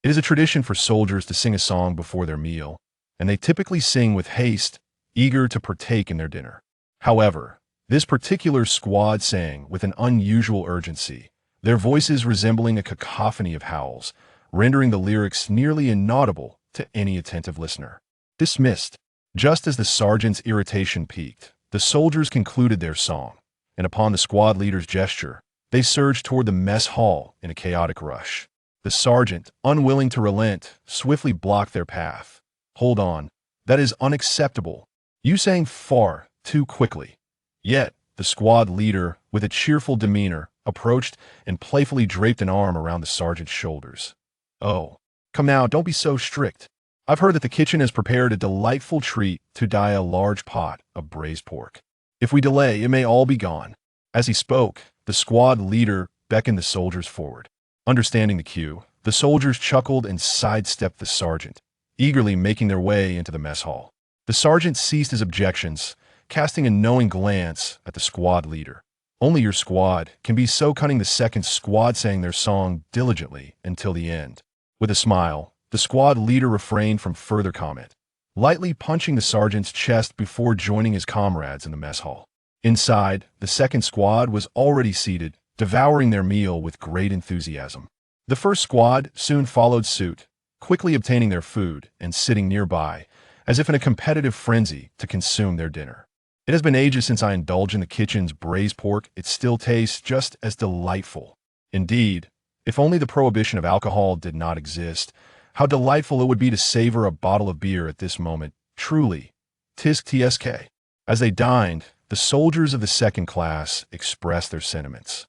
It is a tradition for soldiers to sing a song before their meal, and they typically sing with haste, eager to partake in their dinner. However, this particular squad sang with an unusual urgency, their voices resembling a cacophony of howls, rendering the lyrics nearly inaudible to any attentive listener. Dismissed. Just as the sergeant's irritation peaked, the soldiers concluded their song, and upon the squad leader's gesture, they surged toward the mess hall in a chaotic rush. The sergeant, unwilling to relent, swiftly blocked their path. "Hold on. That is unacceptable. You sang far too quickly." Yet, the squad leader, with a cheerful demeanor, approached and playfully draped an arm around the sergeant's shoulders. "Oh, come now, don't be so strict. I've heard that the kitchen has prepared a delightful treat to dye a large pot of braised pork. If we delay, it may all be gone." As he spoke, the squad leader beckoned the soldiers forward. Understanding the cue, the soldiers chuckled and sidestepped the sergeant, eagerly making their way into the mess hall. The sergeant ceased his objections, casting a knowing glance at the squad leader. Only your squad can be so cunning. The second squad sang their song diligently until the end. With a smile, the squad leader refrained from further comment, lightly punching the sergeant's chest before joining his comrades in the mess hall. Inside, the second squad was already seated, devouring their meal with great enthusiasm. The first squad soon followed suit, quickly obtaining their food and sitting nearby, as if in a competitive frenzy to consume their dinner. It has been ages since I indulged in the kitchen's braised pork. It still tastes just as delightful. Indeed, if only the prohibition of alcohol did not exist, how delightful it would be to savor a bottle of beer at this moment. Truly, tisk tsk. As they dined, the soldiers of the second class expressed their sentiments.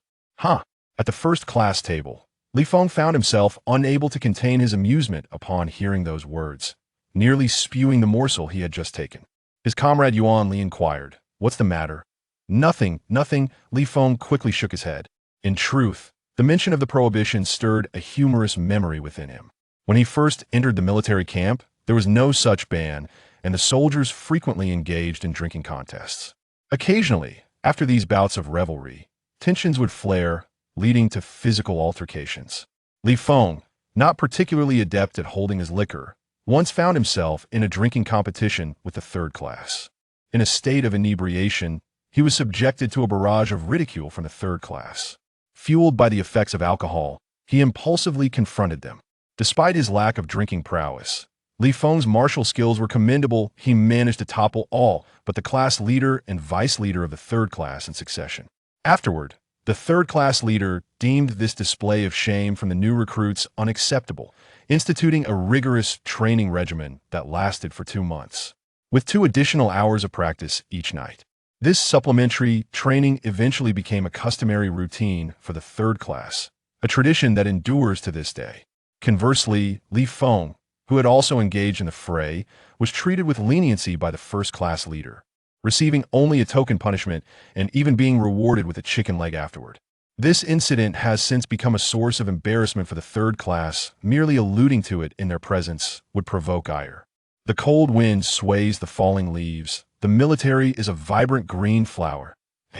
At the first class table, Li Feng found himself unable to contain his amusement upon hearing those words, nearly spewing the morsel he had just taken. His comrade Yuan Li inquired, "What's the matter?" "Nothing, nothing," Li Feng quickly shook his head. In truth, the mention of the prohibition stirred a humorous memory within him. When he first entered the military camp, there was no such ban, and the soldiers frequently engaged in drinking contests. Occasionally, after these bouts of revelry, tensions would flare, leading to physical altercations. Li Feng, not particularly adept at holding his liquor, once found himself in a drinking competition with the third class. In a state of inebriation, he was subjected to a barrage of ridicule from the third class. Fueled by the effects of alcohol, he impulsively confronted them. Despite his lack of drinking prowess, Li Feng's martial skills were commendable. He managed to topple all but the class leader and vice leader of the third class in succession. Afterward, the third class leader deemed this display of shame from the new recruits unacceptable, instituting a rigorous training regimen that lasted for 2 months, with 2 additional hours of practice each night. This supplementary training eventually became a customary routine for the third class, a tradition that endures to this day. Conversely, Li Feng, who had also engaged in the fray, was treated with leniency by the first-class leader, receiving only a token punishment and even being rewarded with a chicken leg afterward. This incident has since become a source of embarrassment for the third class. Merely alluding to it in their presence would provoke ire. The cold wind sways the falling leaves. The military is a vibrant green flower.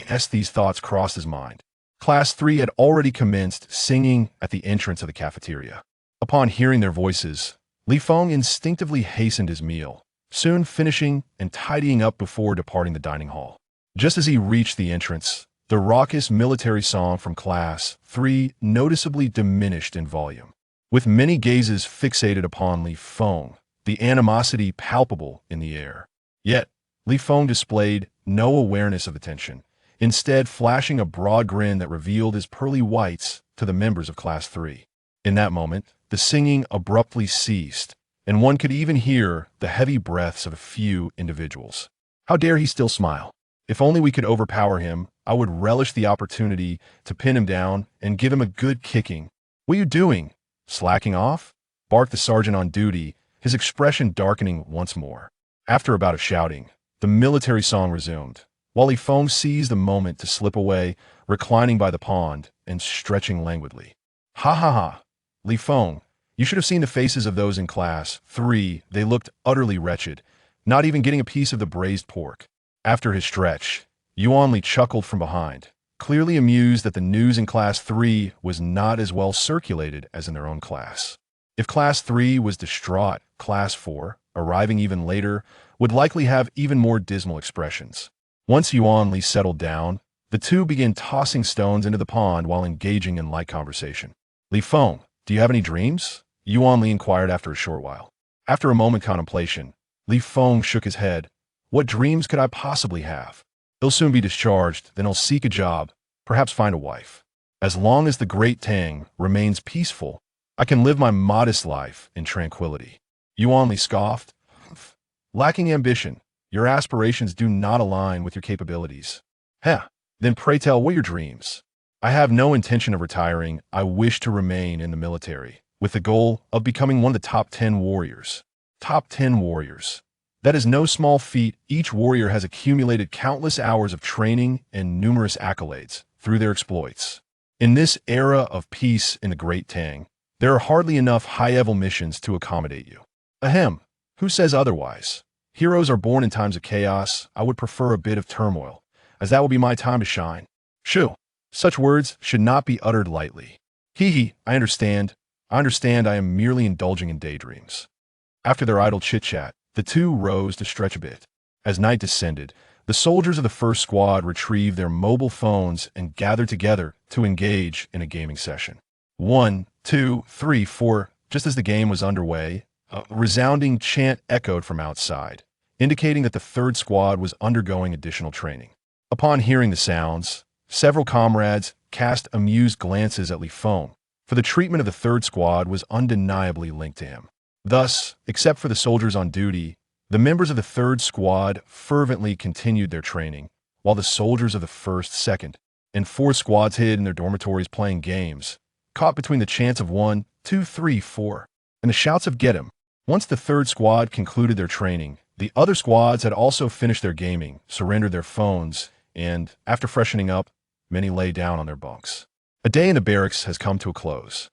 As these thoughts crossed his mind, Class 3 had already commenced singing at the entrance of the cafeteria. Upon hearing their voices, Li Feng instinctively hastened his meal, soon finishing and tidying up before departing the dining hall. Just as he reached the entrance, the raucous military song from Class 3 noticeably diminished in volume. With many gazes fixated upon Li Feng, the animosity palpable in the air. Yet, Li Feng displayed no awareness of the tension, instead flashing a broad grin that revealed his pearly whites to the members of Class 3. In that moment, the singing abruptly ceased, and one could even hear the heavy breaths of a few individuals. How dare he still smile? If only we could overpower him, I would relish the opportunity to pin him down and give him a good kicking. "What are you doing? Slacking off?" barked the sergeant on duty, his expression darkening once more. After a bout of shouting, the military song resumed, while Li Feng seized the moment to slip away, reclining by the pond and stretching languidly. "Ha ha ha! Li Feng, you should have seen the faces of those in Class 3. They looked utterly wretched, not even getting a piece of the braised pork." After his stretch, Yuan Li chuckled from behind, clearly amused that the news in Class 3 was not as well circulated as in their own class. If Class 3 was distraught, Class 4, arriving even later, would likely have even more dismal expressions. Once Yuan Li settled down, the two began tossing stones into the pond while engaging in light conversation. Li Feng, do you have any dreams? Yuan Li inquired after a short while. After a moment contemplation, Li Feng shook his head. What dreams could I possibly have? He'll soon be discharged, then he'll seek a job, perhaps find a wife. As long as the Great Tang remains peaceful, I can live my modest life in tranquility. Yuan Li scoffed. Lacking ambition, your aspirations do not align with your capabilities. Heh, then pray tell what are your dreams? I have no intention of retiring. I wish to remain in the military, with the goal of becoming one of the top 10 warriors. Top 10 warriors. That is no small feat. Each warrior has accumulated countless hours of training and numerous accolades through their exploits. In this era of peace in the Great Tang, there are hardly enough high-level missions to accommodate you. Ahem, who says otherwise? Heroes are born in times of chaos. I would prefer a bit of turmoil, as that will be my time to shine. Shoo, such words should not be uttered lightly. Hee, I understand. I am merely indulging in daydreams. After their idle chit-chat, the two rose to stretch a bit. As night descended, the soldiers of the first squad retrieved their mobile phones and gathered together to engage in a gaming session. 1, 2, 3, 4. Just as the game was underway, a resounding chant echoed from outside, indicating that the third squad was undergoing additional training. Upon hearing the sounds, several comrades cast amused glances at Li Feng, for the treatment of the third squad was undeniably linked to him. Thus, except for the soldiers on duty, the members of the third squad fervently continued their training, while the soldiers of the first, second, and fourth squads hid in their dormitories playing games, caught between the chants of 1, 2, 3, 4, and the shouts of get him. Once the third squad concluded their training, the other squads had also finished their gaming, surrendered their phones, and, after freshening up, many lay down on their bunks. A day in the barracks has come to a close.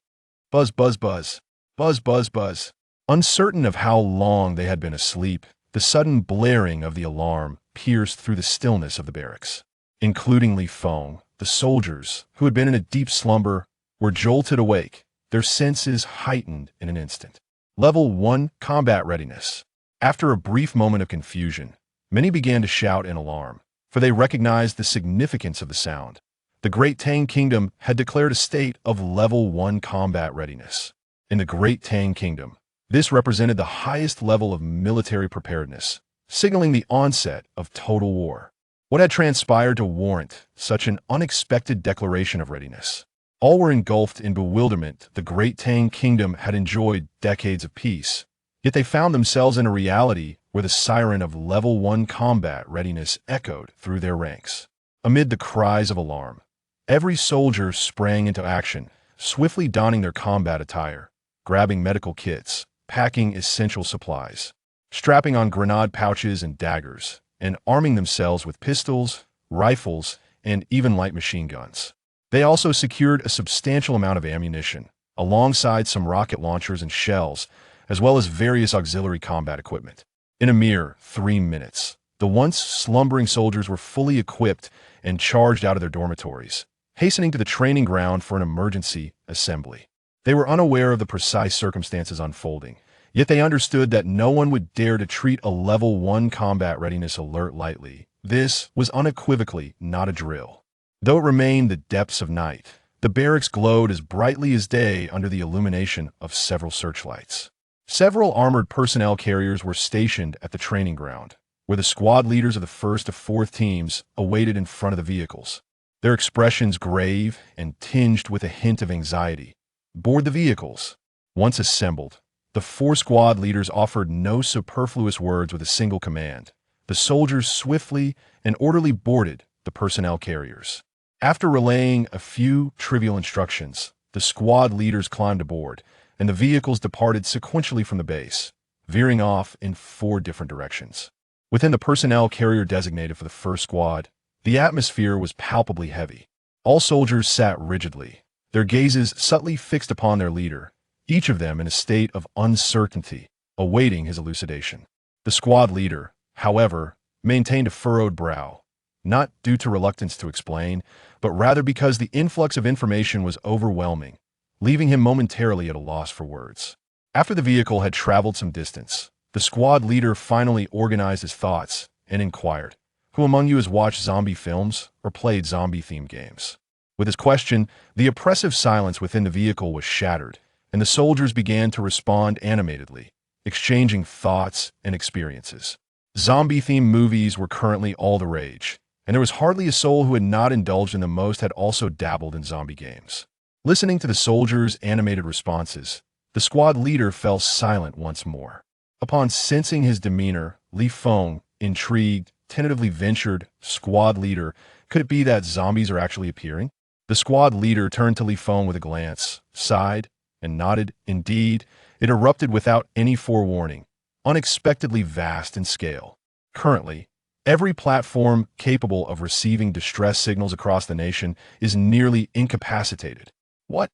Buzz, buzz, buzz. Buzz, buzz, buzz. Uncertain of how long they had been asleep, the sudden blaring of the alarm pierced through the stillness of the barracks. Including Li Feng, the soldiers, who had been in a deep slumber, were jolted awake, their senses heightened in an instant. Level 1 Combat Readiness. After a brief moment of confusion, many began to shout in alarm, for they recognized the significance of the sound. The Great Tang Kingdom had declared a state of Level 1 Combat Readiness. In the Great Tang Kingdom, this represented the highest level of military preparedness, signaling the onset of total war. What had transpired to warrant such an unexpected declaration of readiness? All were engulfed in bewilderment. The Great Tang Kingdom had enjoyed decades of peace, yet they found themselves in a reality where the siren of Level 1 combat readiness echoed through their ranks. Amid the cries of alarm, every soldier sprang into action, swiftly donning their combat attire, grabbing medical kits, packing essential supplies, strapping on grenade pouches and daggers, and arming themselves with pistols, rifles, and even light machine guns. They also secured a substantial amount of ammunition, alongside some rocket launchers and shells, as well as various auxiliary combat equipment. In a mere 3 minutes, the once slumbering soldiers were fully equipped and charged out of their dormitories, hastening to the training ground for an emergency assembly. They were unaware of the precise circumstances unfolding, yet they understood that no one would dare to treat a Level 1 combat readiness alert lightly. This was unequivocally not a drill. Though it remained the depths of night, the barracks glowed as brightly as day under the illumination of several searchlights. Several armored personnel carriers were stationed at the training ground, where the squad leaders of the first to fourth teams awaited in front of the vehicles. Their expressions grave and tinged with a hint of anxiety. Board the vehicles. Once assembled, the 4 squad leaders offered no superfluous words with a single command. The soldiers swiftly and orderly boarded the personnel carriers. After relaying a few trivial instructions, the squad leaders climbed aboard, and the vehicles departed sequentially from the base, veering off in 4 different directions. Within the personnel carrier designated for the first squad, the atmosphere was palpably heavy. All soldiers sat rigidly, their gazes subtly fixed upon their leader, each of them in a state of uncertainty, awaiting his elucidation. The squad leader, however, maintained a furrowed brow, not due to reluctance to explain, but rather because the influx of information was overwhelming, leaving him momentarily at a loss for words. After the vehicle had traveled some distance, the squad leader finally organized his thoughts and inquired, "Who among you has watched zombie films or played zombie-themed games?" With his question, the oppressive silence within the vehicle was shattered, and the soldiers began to respond animatedly, exchanging thoughts and experiences. Zombie-themed movies were currently all the rage, and there was hardly a soul who had not indulged in them. Most had also dabbled in zombie games. Listening to the soldiers' animated responses, the squad leader fell silent once more. Upon sensing his demeanor, Li Feng, intrigued, tentatively ventured, "Squad leader, could it be that zombies are actually appearing?" The squad leader turned to Li Feng with a glance, sighed, and nodded. Indeed, it erupted without any forewarning, unexpectedly vast in scale. Currently, every platform capable of receiving distress signals across the nation is nearly incapacitated. What?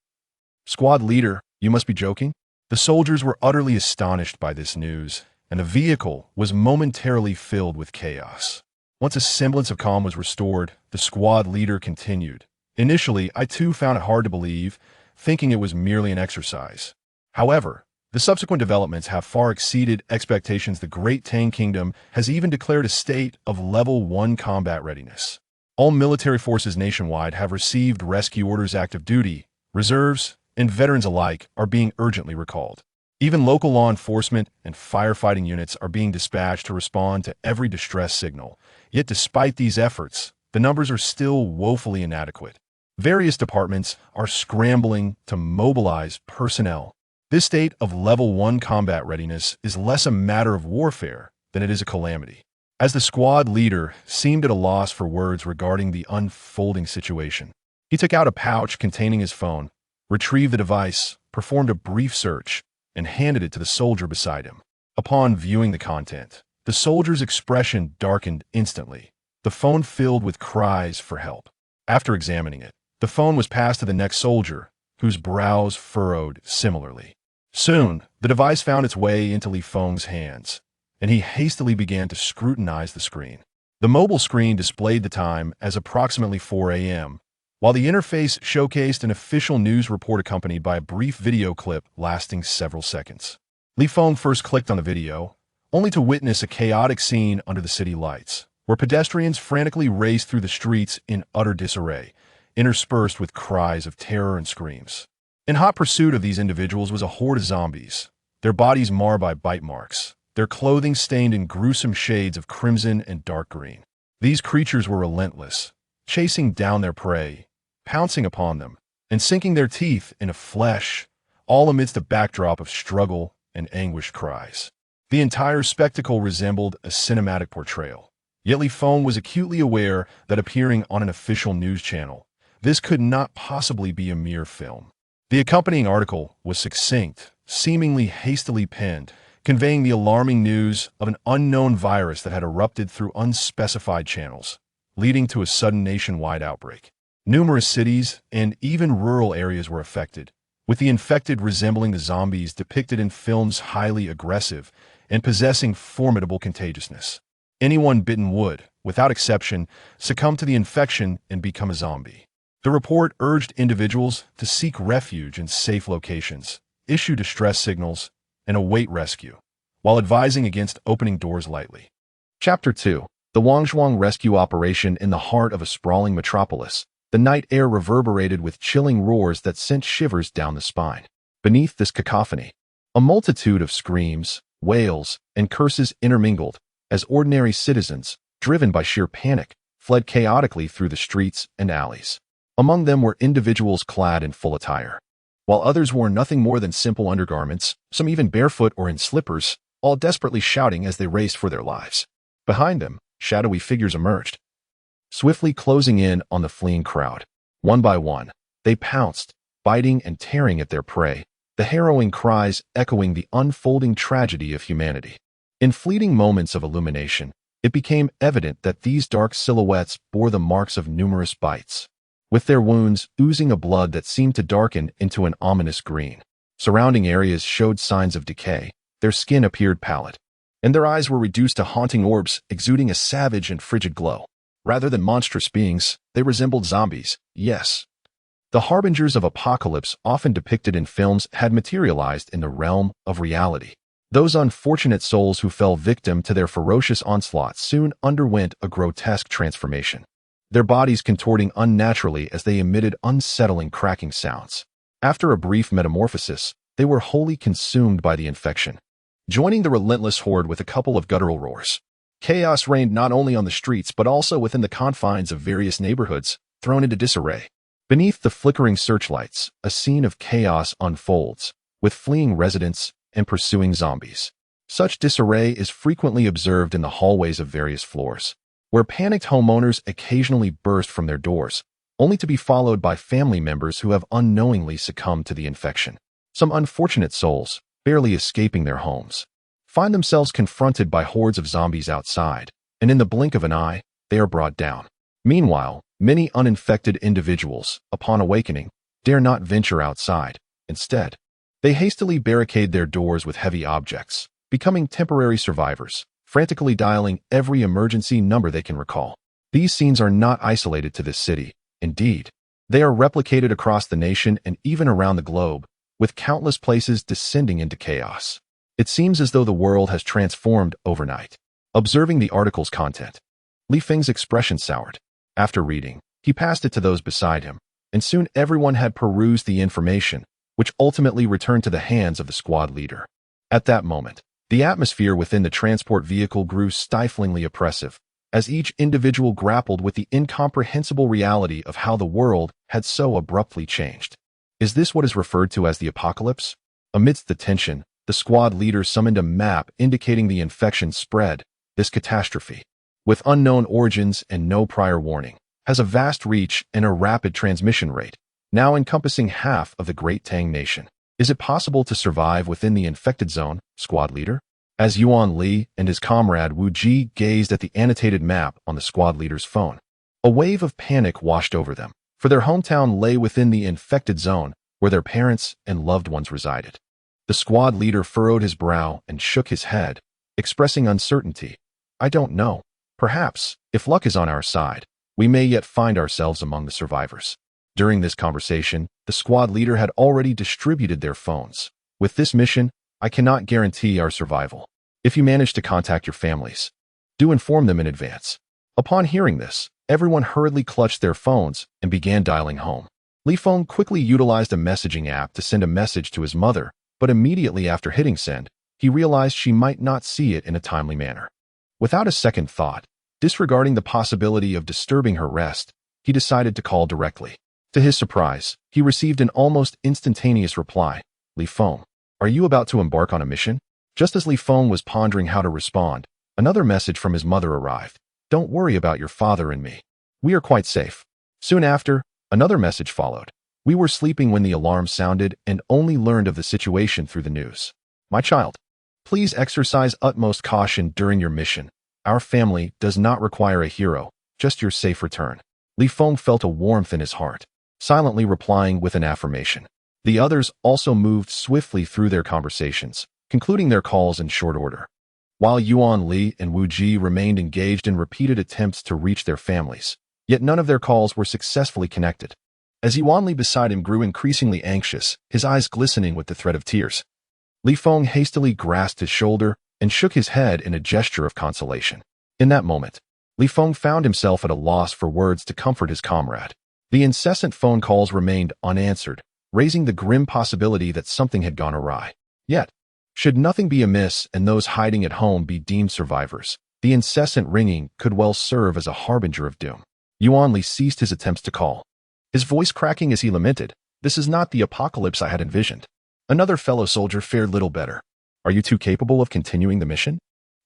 Squad leader, you must be joking? The soldiers were utterly astonished by this news, and the vehicle was momentarily filled with chaos. Once a semblance of calm was restored, the squad leader continued. Initially, I too found it hard to believe, thinking it was merely an exercise. However, the subsequent developments have far exceeded expectations. The Great Tang Kingdom has even declared a state of Level 1 combat readiness. All military forces nationwide have received rescue orders. Active duty, reserves, and veterans alike are being urgently recalled. Even local law enforcement and firefighting units are being dispatched to respond to every distress signal. Yet despite these efforts, the numbers are still woefully inadequate. Various departments are scrambling to mobilize personnel. This state of Level 1 combat readiness is less a matter of warfare than it is a calamity. As the squad leader seemed at a loss for words regarding the unfolding situation, he took out a pouch containing his phone, retrieved the device, performed a brief search, and handed it to the soldier beside him. Upon viewing the content, the soldier's expression darkened instantly, the phone filled with cries for help. After examining it, the phone was passed to the next soldier, whose brows furrowed similarly. Soon, the device found its way into Li Feng's hands, and he hastily began to scrutinize the screen. The mobile screen displayed the time as approximately 4 a.m., while the interface showcased an official news report accompanied by a brief video clip lasting several seconds. Li Feng first clicked on the video, only to witness a chaotic scene under the city lights, where pedestrians frantically raced through the streets in utter disarray, interspersed with cries of terror and screams. In hot pursuit of these individuals was a horde of zombies, their bodies marred by bite marks, their clothing stained in gruesome shades of crimson and dark green. These creatures were relentless, chasing down their prey, pouncing upon them, and sinking their teeth into flesh, all amidst a backdrop of struggle and anguished cries. The entire spectacle resembled a cinematic portrayal. Yet Li Feng was acutely aware that appearing on an official news channel, this could not possibly be a mere film. The accompanying article was succinct, seemingly hastily penned, conveying the alarming news of an unknown virus that had erupted through unspecified channels, leading to a sudden nationwide outbreak. Numerous cities and even rural areas were affected, with the infected resembling the zombies depicted in films, highly aggressive and possessing formidable contagiousness. Anyone bitten would, without exception, succumb to the infection and become a zombie. The report urged individuals to seek refuge in safe locations, issue distress signals, and await rescue, while advising against opening doors lightly. Chapter 2. The Wangshuang Rescue Operation. In the heart of a sprawling metropolis, the night air reverberated with chilling roars that sent shivers down the spine. Beneath this cacophony, a multitude of screams, wails, and curses intermingled as ordinary citizens, driven by sheer panic, fled chaotically through the streets and alleys. Among them were individuals clad in full attire, while others wore nothing more than simple undergarments, some even barefoot or in slippers, all desperately shouting as they raced for their lives. Behind them, shadowy figures emerged, swiftly closing in on the fleeing crowd. One by one, they pounced, biting and tearing at their prey, the harrowing cries echoing the unfolding tragedy of humanity. In fleeting moments of illumination, it became evident that these dark silhouettes bore the marks of numerous bites, with their wounds oozing a blood that seemed to darken into an ominous green. Surrounding areas showed signs of decay, their skin appeared pallid, and their eyes were reduced to haunting orbs exuding a savage and frigid glow. Rather than monstrous beings, they resembled zombies, yes, The harbingers of apocalypse often depicted in films had materialized in the realm of reality. Those unfortunate souls who fell victim to their ferocious onslaught soon underwent a grotesque transformation, their bodies contorting unnaturally as they emitted unsettling cracking sounds. After a brief metamorphosis, they were wholly consumed by the infection, joining the relentless horde with a couple of guttural roars. Chaos reigned not only on the streets but also within the confines of various neighborhoods, thrown into disarray. Beneath the flickering searchlights, a scene of chaos unfolds, with fleeing residents and pursuing zombies. Such disarray is frequently observed in the hallways of various floors, where panicked homeowners occasionally burst from their doors, only to be followed by family members who have unknowingly succumbed to the infection. Some unfortunate souls, barely escaping their homes, find themselves confronted by hordes of zombies outside, and in the blink of an eye, they are brought down. Meanwhile, many uninfected individuals, upon awakening, dare not venture outside. Instead, they hastily barricade their doors with heavy objects, becoming temporary survivors, frantically dialing every emergency number they can recall. These scenes are not isolated to this city. Indeed, they are replicated across the nation and even around the globe, with countless places descending into chaos. It seems as though the world has transformed overnight. Observing the article's content, Li Feng's expression soured. After reading, he passed it to those beside him, and soon everyone had perused the information, which ultimately returned to the hands of the squad leader. At that moment, the atmosphere within the transport vehicle grew stiflingly oppressive, as each individual grappled with the incomprehensible reality of how the world had so abruptly changed. Is this what is referred to as the apocalypse? Amidst the tension, the squad leader summoned a map indicating the infection spread. This catastrophe, with unknown origins and no prior warning, has a vast reach and a rapid transmission rate, now encompassing half of the Great Tang Nation. Is it possible to survive within the infected zone, squad leader? As Yuan Li and his comrade Wu Ji gazed at the annotated map on the squad leader's phone, a wave of panic washed over them, for their hometown lay within the infected zone where their parents and loved ones resided. The squad leader furrowed his brow and shook his head, expressing uncertainty. I don't know. Perhaps, if luck is on our side, we may yet find ourselves among the survivors. During this conversation, the squad leader had already distributed their phones. With this mission, I cannot guarantee our survival. If you manage to contact your families, do inform them in advance. Upon hearing this, everyone hurriedly clutched their phones and began dialing home. Li Feng quickly utilized a messaging app to send a message to his mother, but immediately after hitting send, he realized she might not see it in a timely manner. Without a second thought, disregarding the possibility of disturbing her rest, he decided to call directly. To his surprise, he received an almost instantaneous reply. Li Feng, are you about to embark on a mission? Just as Li Feng was pondering how to respond, another message from his mother arrived. Don't worry about your father and me. We are quite safe. Soon after, another message followed. We were sleeping when the alarm sounded and only learned of the situation through the news. My child, please exercise utmost caution during your mission. Our family does not require a hero, just your safe return. Li Feng felt a warmth in his heart, silently replying with an affirmation. The others also moved swiftly through their conversations, concluding their calls in short order. While Yuan Li and Wu Ji remained engaged in repeated attempts to reach their families, yet none of their calls were successfully connected. As Yuan Li beside him grew increasingly anxious, his eyes glistening with the threat of tears, Li Feng hastily grasped his shoulder and shook his head in a gesture of consolation. In that moment, Li Feng found himself at a loss for words to comfort his comrade. The incessant phone calls remained unanswered, raising the grim possibility that something had gone awry. Yet, should nothing be amiss and those hiding at home be deemed survivors, the incessant ringing could well serve as a harbinger of doom. Yuan Li ceased his attempts to call, his voice cracking as he lamented, "This is not the apocalypse I had envisioned." Another fellow soldier fared little better. "Are you too capable of continuing the mission?"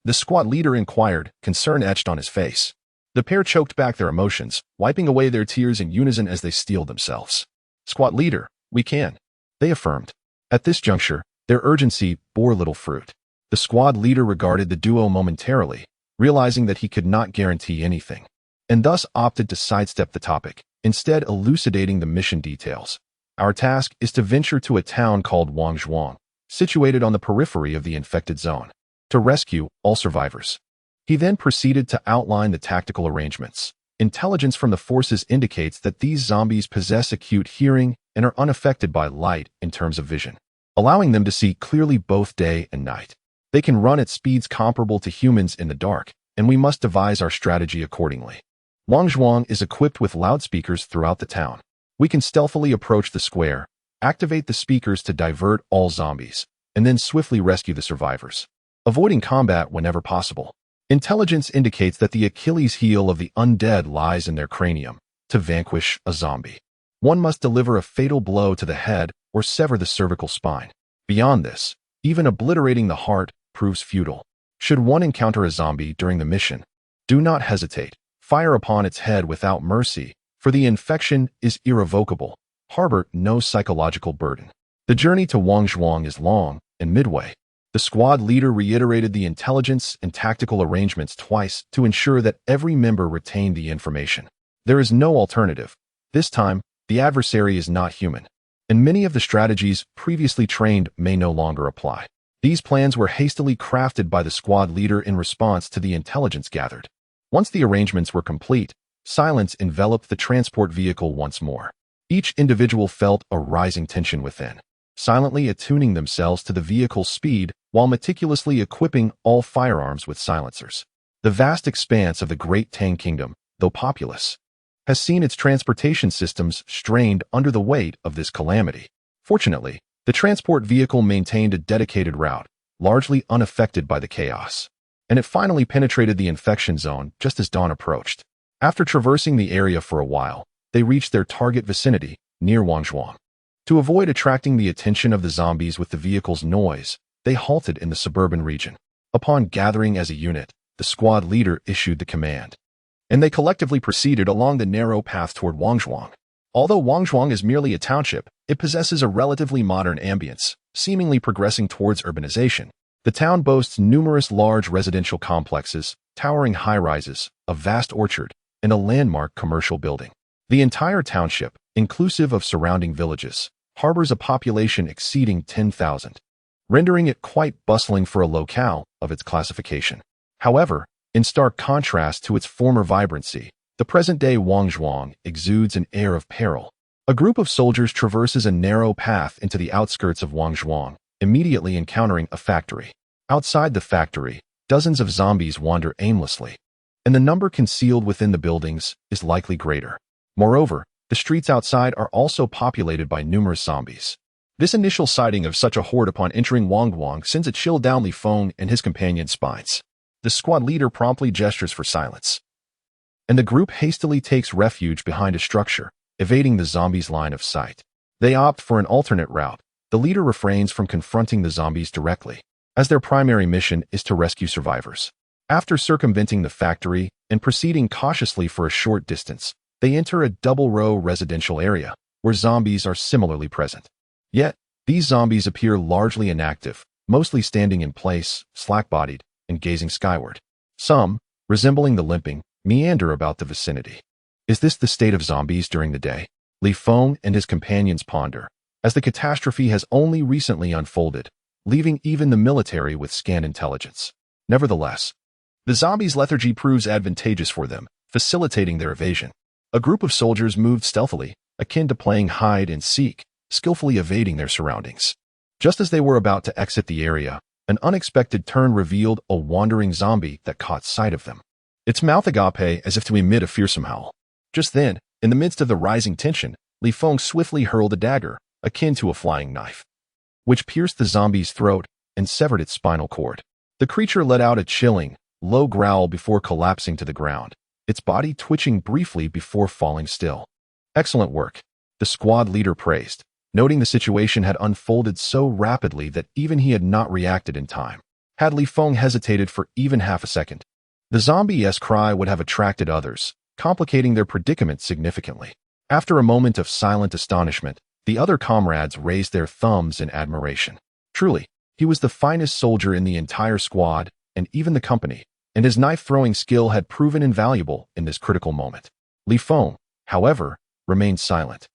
the squad leader inquired, concern etched on his face. The pair choked back their emotions, wiping away their tears in unison as they steeled themselves. "Squad leader, we can," they affirmed. At this juncture, their urgency bore little fruit. The squad leader regarded the duo momentarily, realizing that he could not guarantee anything, and thus opted to sidestep the topic, instead elucidating the mission details. "Our task is to venture to a town called Wangzhuang, situated on the periphery of the infected zone, to rescue all survivors." He then proceeded to outline the tactical arrangements. Intelligence from the forces indicates that these zombies possess acute hearing and are unaffected by light in terms of vision, allowing them to see clearly both day and night. They can run at speeds comparable to humans in the dark, and we must devise our strategy accordingly. Wangzhuang is equipped with loudspeakers throughout the town. We can stealthily approach the square, activate the speakers to divert all zombies, and then swiftly rescue the survivors, avoiding combat whenever possible. Intelligence indicates that the Achilles heel of the undead lies in their cranium. To vanquish a zombie, one must deliver a fatal blow to the head or sever the cervical spine. Beyond this, even obliterating the heart proves futile. Should one encounter a zombie during the mission, do not hesitate. Fire upon its head without mercy, for the infection is irrevocable. Harbor no psychological burden. The journey to Wangzhuang is long, and midway, the squad leader reiterated the intelligence and tactical arrangements twice to ensure that every member retained the information. There is no alternative. This time, the adversary is not human, and many of the strategies previously trained may no longer apply. These plans were hastily crafted by the squad leader in response to the intelligence gathered. Once the arrangements were complete, silence enveloped the transport vehicle once more. Each individual felt a rising tension within, silently attuning themselves to the vehicle's speed while meticulously equipping all firearms with silencers. The vast expanse of the Great Tang Kingdom, though populous, has seen its transportation systems strained under the weight of this calamity. Fortunately, the transport vehicle maintained a dedicated route, largely unaffected by the chaos, and it finally penetrated the infection zone just as dawn approached. After traversing the area for a while, they reached their target vicinity, near Wangzhuang. To avoid attracting the attention of the zombies with the vehicle's noise, they halted in the suburban region. Upon gathering as a unit, the squad leader issued the command, and they collectively proceeded along the narrow path toward Wangzhuang. Although Wangzhuang is merely a township, it possesses a relatively modern ambience, seemingly progressing towards urbanization. The town boasts numerous large residential complexes, towering high-rises, a vast orchard, and a landmark commercial building. The entire township, inclusive of surrounding villages, harbors a population exceeding 10,000, rendering it quite bustling for a locale of its classification. However, in stark contrast to its former vibrancy, the present-day Wangzhuang exudes an air of peril. A group of soldiers traverses a narrow path into the outskirts of Wangzhuang, immediately encountering a factory. Outside the factory, dozens of zombies wander aimlessly, and the number concealed within the buildings is likely greater. Moreover, the streets outside are also populated by numerous zombies. This initial sighting of such a horde upon entering Wangzhuang sends a chill down Li Feng and his companion's spines. The squad leader promptly gestures for silence, and the group hastily takes refuge behind a structure, evading the zombies' line of sight. They opt for an alternate route. The leader refrains from confronting the zombies directly, as their primary mission is to rescue survivors. After circumventing the factory and proceeding cautiously for a short distance, they enter a double-row residential area, where zombies are similarly present. Yet, these zombies appear largely inactive, mostly standing in place, slack-bodied, and gazing skyward. Some, resembling the limping, meander about the vicinity. Is this the state of zombies during the day? Li Feng and his companions ponder, as the catastrophe has only recently unfolded, leaving even the military with scant intelligence. Nevertheless, the zombies' lethargy proves advantageous for them, facilitating their evasion. A group of soldiers moved stealthily, akin to playing hide and seek, skillfully evading their surroundings. Just as they were about to exit the area, an unexpected turn revealed a wandering zombie that caught sight of them. Its mouth agape as if to emit a fearsome howl. Just then, in the midst of the rising tension, Li Feng swiftly hurled a dagger, akin to a flying knife, which pierced the zombie's throat and severed its spinal cord. The creature let out a chilling, low growl before collapsing to the ground, its body twitching briefly before falling still. Excellent work, the squad leader praised, noting the situation had unfolded so rapidly that even he had not reacted in time. Had Li Feng hesitated for even half a second, the zombie-esque cry would have attracted others, complicating their predicament significantly. After a moment of silent astonishment, the other comrades raised their thumbs in admiration. Truly, he was the finest soldier in the entire squad and even the company, and his knife-throwing skill had proven invaluable in this critical moment. Li Feng, however, remained silent,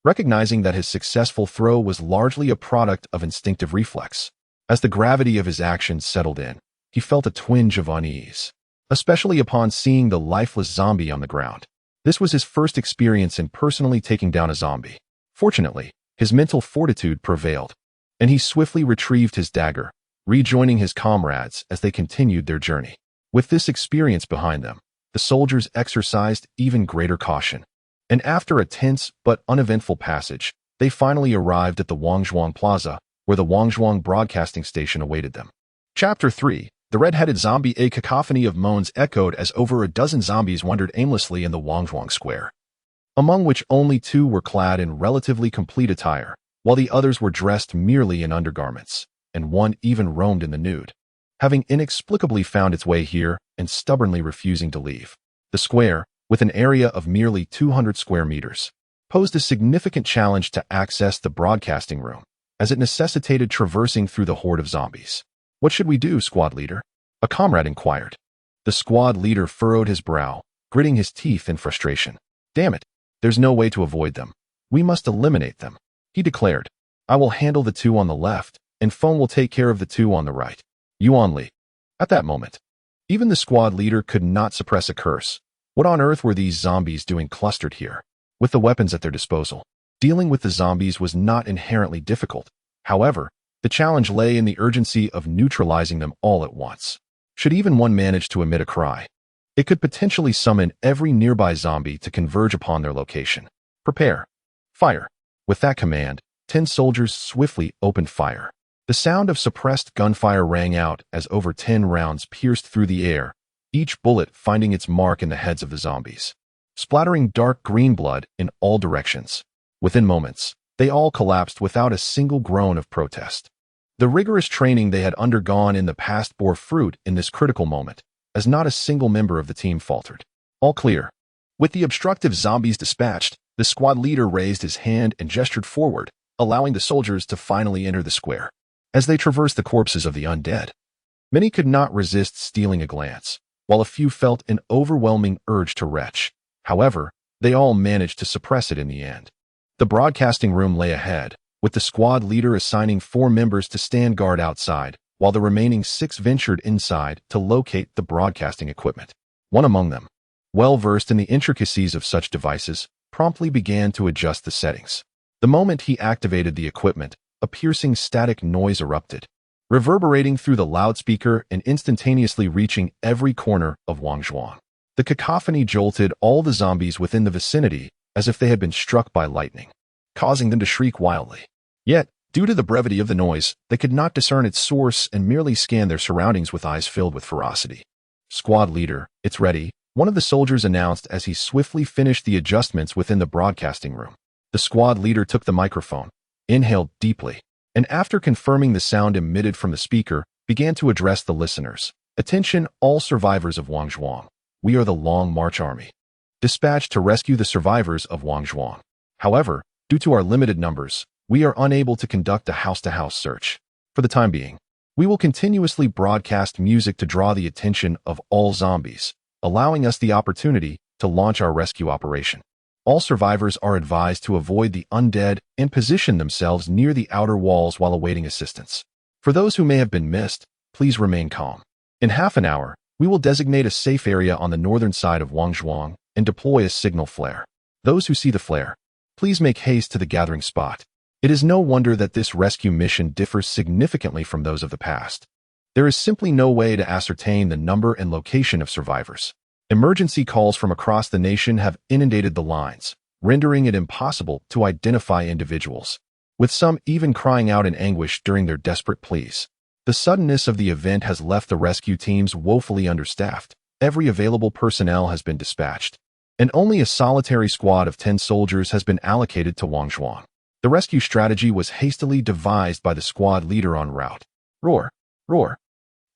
recognizing that his successful throw was largely a product of instinctive reflex. As the gravity of his actions settled in, he felt a twinge of unease, especially upon seeing the lifeless zombie on the ground. This was his first experience in personally taking down a zombie. Fortunately, his mental fortitude prevailed, and he swiftly retrieved his dagger, rejoining his comrades as they continued their journey. With this experience behind them, the soldiers exercised even greater caution, and after a tense but uneventful passage, they finally arrived at the Wangzhuang Plaza, where the Wangzhuang Broadcasting Station awaited them. Chapter 3. The Red-Headed Zombie. A cacophony of moans echoed as over a dozen zombies wandered aimlessly in the Wangzhuang Square, among which only 2 were clad in relatively complete attire, while the others were dressed merely in undergarments, and 1 even roamed in the nude, having inexplicably found its way here and stubbornly refusing to leave. The square, with an area of merely 200 square meters, posed a significant challenge to access the broadcasting room, as it necessitated traversing through the horde of zombies. "What should we do, squad leader?" a comrade inquired. The squad leader furrowed his brow, gritting his teeth in frustration. "Damn it, there's no way to avoid them. We must eliminate them," he declared. "I will handle the 2 on the left, and Feng will take care of the 2 on the right. Yuan Li." At that moment, even the squad leader could not suppress a curse. What on earth were these zombies doing clustered here, with the weapons at their disposal? Dealing with the zombies was not inherently difficult. However, the challenge lay in the urgency of neutralizing them all at once. Should even one manage to emit a cry, it could potentially summon every nearby zombie to converge upon their location. "Prepare. Fire." With that command, 10 soldiers swiftly opened fire. The sound of suppressed gunfire rang out as over 10 rounds pierced through the air, each bullet finding its mark in the heads of the zombies, splattering dark green blood in all directions. Within moments, they all collapsed without a single groan of protest. The rigorous training they had undergone in the past bore fruit in this critical moment, as not a single member of the team faltered. "All clear." With the obstructive zombies dispatched, the squad leader raised his hand and gestured forward, allowing the soldiers to finally enter the square. As they traversed the corpses of the undead, many could not resist stealing a glance, while a few felt an overwhelming urge to retch. However, they all managed to suppress it in the end. The broadcasting room lay ahead, with the squad leader assigning 4 members to stand guard outside, while the remaining 6 ventured inside to locate the broadcasting equipment. One among them, well versed in the intricacies of such devices, promptly began to adjust the settings. The moment he activated the equipment, a piercing static noise erupted, reverberating through the loudspeaker and instantaneously reaching every corner of Wangzhuang. The cacophony jolted all the zombies within the vicinity as if they had been struck by lightning, causing them to shriek wildly. Yet, due to the brevity of the noise, they could not discern its source and merely scanned their surroundings with eyes filled with ferocity. "Squad leader, it's ready," one of the soldiers announced as he swiftly finished the adjustments within the broadcasting room. The squad leader took the microphone, inhaled deeply, and after confirming the sound emitted from the speaker, began to address the listeners. "Attention, all survivors of Wangzhuang. We are the Long March Army, dispatched to rescue the survivors of Wangzhuang. However, due to our limited numbers, we are unable to conduct a house-to-house search. For the time being, we will continuously broadcast music to draw the attention of all zombies, allowing us the opportunity to launch our rescue operation. All survivors are advised to avoid the undead and position themselves near the outer walls while awaiting assistance. For those who may have been missed, please remain calm. In half an hour, we will designate a safe area on the northern side of Wangzhuang and deploy a signal flare. Those who see the flare, please make haste to the gathering spot." It is no wonder that this rescue mission differs significantly from those of the past. There is simply no way to ascertain the number and location of survivors. Emergency calls from across the nation have inundated the lines, rendering it impossible to identify individuals, with some even crying out in anguish during their desperate pleas. The suddenness of the event has left the rescue teams woefully understaffed. Every available personnel has been dispatched, and only a solitary squad of 10 soldiers has been allocated to Wangzhuang. The rescue strategy was hastily devised by the squad leader en route. Roar! Roar!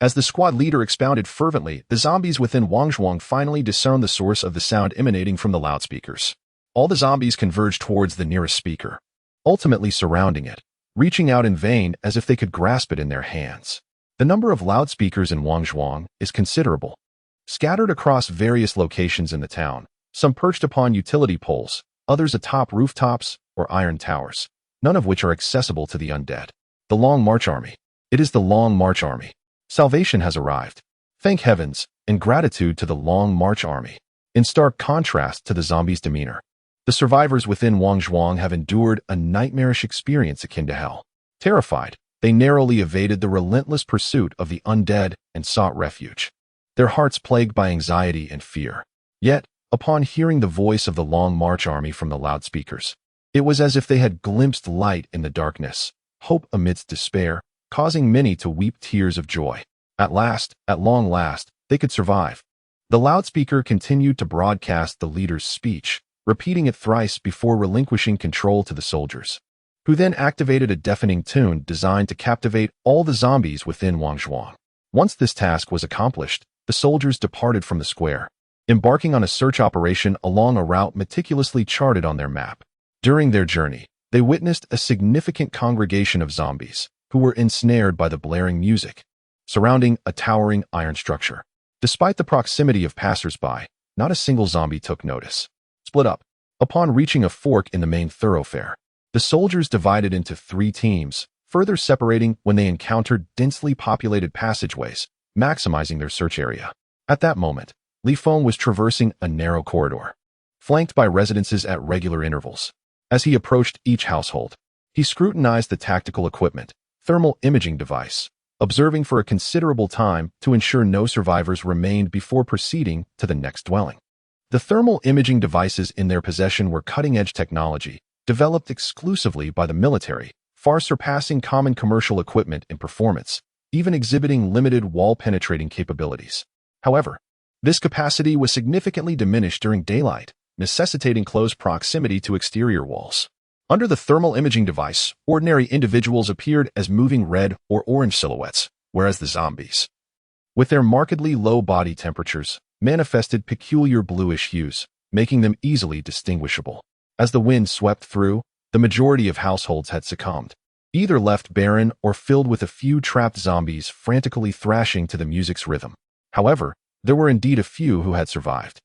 As the squad leader expounded fervently, the zombies within Wangzhuang finally discerned the source of the sound emanating from the loudspeakers. All the zombies converged towards the nearest speaker, ultimately surrounding it, reaching out in vain as if they could grasp it in their hands. The number of loudspeakers in Wangzhuang is considerable, scattered across various locations in the town, some perched upon utility poles, others atop rooftops or iron towers, none of which are accessible to the undead. The Long March Army. It is the Long March Army. Salvation has arrived. Thank heavens, and gratitude to the Long March Army. in stark contrast to the zombies' demeanor. The survivors within Wangzhuang have endured a nightmarish experience akin to hell. Terrified, they narrowly evaded the relentless pursuit of the undead and sought refuge, their hearts plagued by anxiety and fear. Yet, upon hearing the voice of the Long March army from the loudspeakers, it was as if they had glimpsed light in the darkness, hope amidst despair, causing many to weep tears of joy. At long last, they could survive. The loudspeaker continued to broadcast the leader's speech, repeating it thrice before relinquishing control to the soldiers, who then activated a deafening tune designed to captivate all the zombies within Wangzhuang. Once this task was accomplished, the soldiers departed from the square, embarking on a search operation along a route meticulously charted on their map. During their journey, they witnessed a significant congregation of zombies, who were ensnared by the blaring music, surrounding a towering iron structure. Despite the proximity of passers-by, not a single zombie took notice. Split up. Upon reaching a fork in the main thoroughfare, the soldiers divided into 3 teams, further separating when they encountered densely populated passageways, maximizing their search area. At that moment, Li Feng was traversing a narrow corridor, flanked by residences at regular intervals. As he approached each household, he scrutinized the tactical equipment, thermal imaging device, observing for a considerable time to ensure no survivors remained before proceeding to the next dwelling. The thermal imaging devices in their possession were cutting-edge technology, developed exclusively by the military, far surpassing common commercial equipment in performance, even exhibiting limited wall-penetrating capabilities. However, this capacity was significantly diminished during daylight, necessitating close proximity to exterior walls. Under the thermal imaging device, ordinary individuals appeared as moving red or orange silhouettes, whereas the zombies, with their markedly low body temperatures, manifested peculiar bluish hues, making them easily distinguishable. As the wind swept through, the majority of households had succumbed, either left barren or filled with a few trapped zombies frantically thrashing to the music's rhythm. However, there were indeed a few who had survived.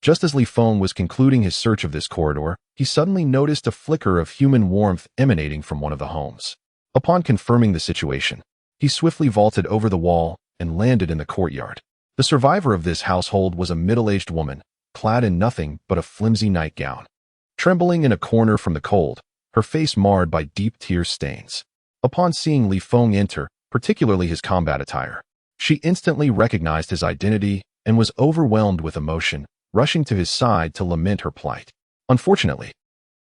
Just as Li Feng was concluding his search of this corridor, he suddenly noticed a flicker of human warmth emanating from one of the homes. Upon confirming the situation, he swiftly vaulted over the wall and landed in the courtyard. The survivor of this household was a middle-aged woman, clad in nothing but a flimsy nightgown. Trembling in a corner from the cold, her face marred by deep tear stains. Upon seeing Li Feng enter, particularly his combat attire, she instantly recognized his identity and was overwhelmed with emotion, rushing to his side to lament her plight. Unfortunately,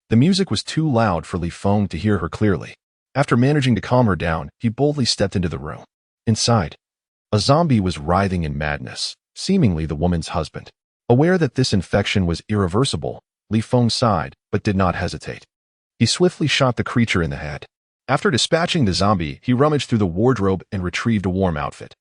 the music was too loud for Li Feng to hear her clearly. After managing to calm her down, he boldly stepped into the room. Inside, a zombie was writhing in madness, seemingly the woman's husband. Aware that this infection was irreversible, Li Feng sighed, but did not hesitate. He swiftly shot the creature in the head. After dispatching the zombie, he rummaged through the wardrobe and retrieved a warm outfit,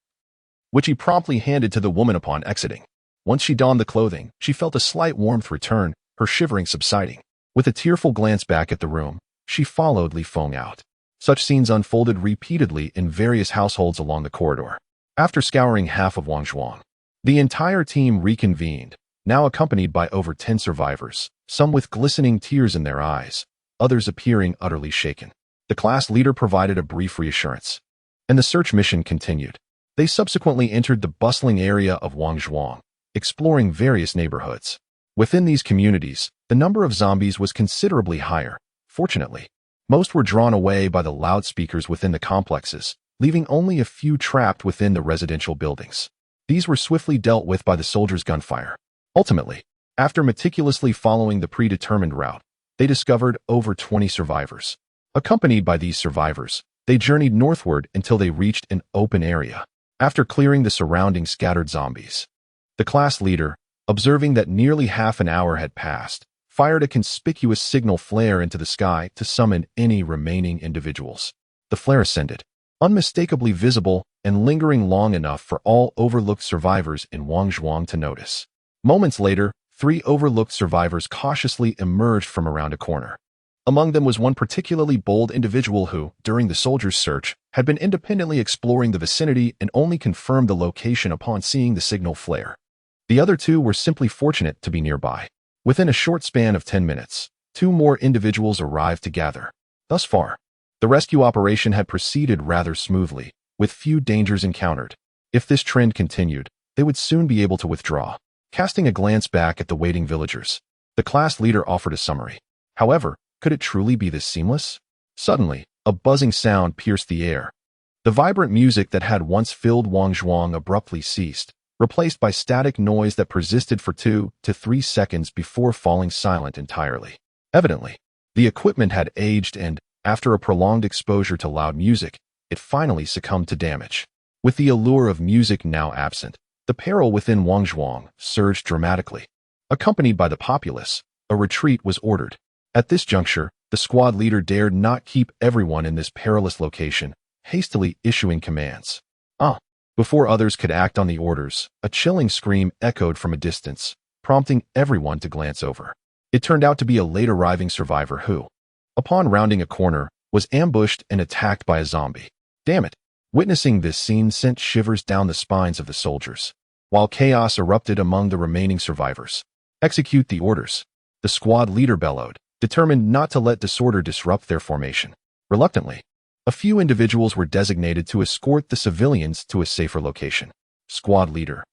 which he promptly handed to the woman upon exiting. Once she donned the clothing, she felt a slight warmth return, her shivering subsiding. With a tearful glance back at the room, she followed Li Feng out. Such scenes unfolded repeatedly in various households along the corridor. After scouring half of Wangzhuang, the entire team reconvened, now accompanied by over 10 survivors, some with glistening tears in their eyes, others appearing utterly shaken. The class leader provided a brief reassurance, and the search mission continued. They subsequently entered the bustling area of Wangzhuang, exploring various neighborhoods. Within these communities, the number of zombies was considerably higher. Fortunately, most were drawn away by the loudspeakers within the complexes, leaving only a few trapped within the residential buildings. These were swiftly dealt with by the soldiers' gunfire. Ultimately, after meticulously following the predetermined route, they discovered over 20 survivors. Accompanied by these survivors, they journeyed northward until they reached an open area. After clearing the surrounding scattered zombies, the class leader, observing that nearly half an hour had passed, fired a conspicuous signal flare into the sky to summon any remaining individuals. The flare ascended, unmistakably visible and lingering long enough for all overlooked survivors in Wangzhuang to notice. Moments later, 3 overlooked survivors cautiously emerged from around a corner. Among them was one particularly bold individual who, during the soldiers' search, had been independently exploring the vicinity and only confirmed the location upon seeing the signal flare. The other 2 were simply fortunate to be nearby. Within a short span of 10 minutes, 2 more individuals arrived to gather. Thus far, the rescue operation had proceeded rather smoothly, with few dangers encountered. If this trend continued, they would soon be able to withdraw. Casting a glance back at the waiting villagers, the class leader offered a summary. However, could it truly be this seamless? Suddenly, a buzzing sound pierced the air. The vibrant music that had once filled Wangzhuang abruptly ceased, replaced by static noise that persisted for 2 to 3 seconds before falling silent entirely. Evidently, the equipment had aged and, after a prolonged exposure to loud music, it finally succumbed to damage. With the allure of music now absent, the peril within Wangzhuang surged dramatically. Accompanied by the populace, a retreat was ordered. At this juncture, the squad leader dared not keep everyone in this perilous location, hastily issuing commands. Before others could act on the orders, a chilling scream echoed from a distance, prompting everyone to glance over. It turned out to be a late-arriving survivor who, upon rounding a corner, was ambushed and attacked by a zombie. Damn it! Witnessing this scene sent shivers down the spines of the soldiers, while chaos erupted among the remaining survivors. Execute the orders, the squad leader bellowed, determined not to let disorder disrupt their formation. Reluctantly, a few individuals were designated to escort the civilians to a safer location. Squad leader,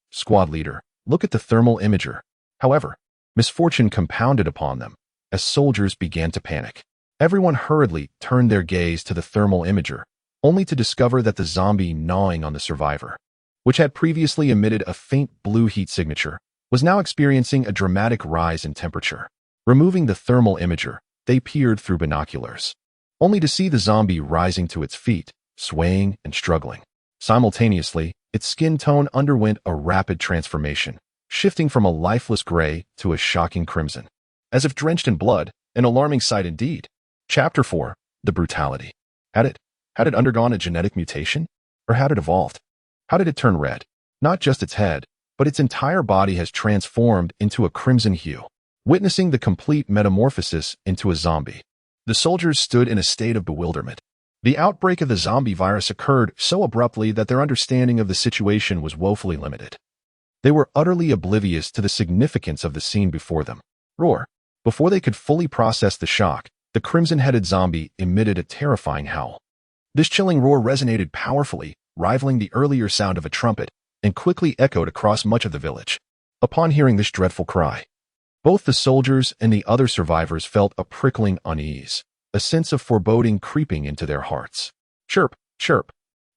look at the thermal imager. However, misfortune compounded upon them as soldiers began to panic. Everyone hurriedly turned their gaze to the thermal imager, only to discover that the zombie gnawing on the survivor, which had previously emitted a faint blue heat signature, was now experiencing a dramatic rise in temperature. Removing the thermal imager, they peered through binoculars, only to see the zombie rising to its feet, swaying and struggling. Simultaneously, its skin tone underwent a rapid transformation, shifting from a lifeless gray to a shocking crimson. As if drenched in blood, an alarming sight indeed. Chapter 4. The Brutality. Had it undergone a genetic mutation? Or had it evolved? How did it turn red? Not just its head, but its entire body has transformed into a crimson hue, witnessing the complete metamorphosis into a zombie. The soldiers stood in a state of bewilderment. The outbreak of the zombie virus occurred so abruptly that their understanding of the situation was woefully limited. They were utterly oblivious to the significance of the scene before them. Roar! Before they could fully process the shock, the crimson-headed zombie emitted a terrifying howl. This chilling roar resonated powerfully, rivaling the earlier sound of a trumpet, and quickly echoed across much of the village. Upon hearing this dreadful cry, both the soldiers and the other survivors felt a prickling unease, a sense of foreboding creeping into their hearts. Chirp, chirp.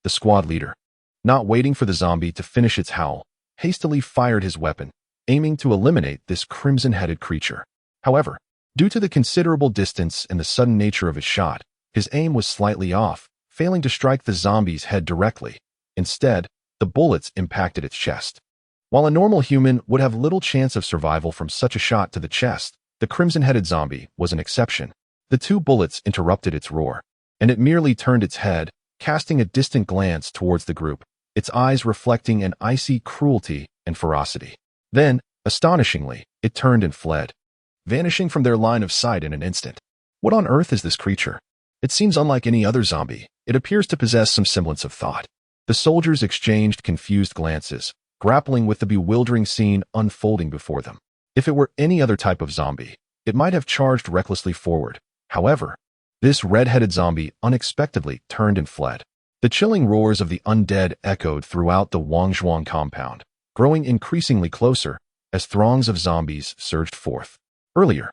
The squad leader, not waiting for the zombie to finish its howl, hastily fired his weapon, aiming to eliminate this crimson-headed creature. However, due to the considerable distance and the sudden nature of his shot, his aim was slightly off, failing to strike the zombie's head directly. Instead, the bullets impacted its chest. While a normal human would have little chance of survival from such a shot to the chest, the crimson-headed zombie was an exception. The 2 bullets interrupted its roar, and it merely turned its head, casting a distant glance towards the group, its eyes reflecting an icy cruelty and ferocity. Then, astonishingly, it turned and fled, vanishing from their line of sight in an instant. What on earth is this creature? It seems unlike any other zombie. It appears to possess some semblance of thought. The soldiers exchanged confused glances, grappling with the bewildering scene unfolding before them. If it were any other type of zombie, it might have charged recklessly forward. However, this red-headed zombie unexpectedly turned and fled. The chilling roars of the undead echoed throughout the Wangzhuang compound, growing increasingly closer as throngs of zombies surged forth. Earlier,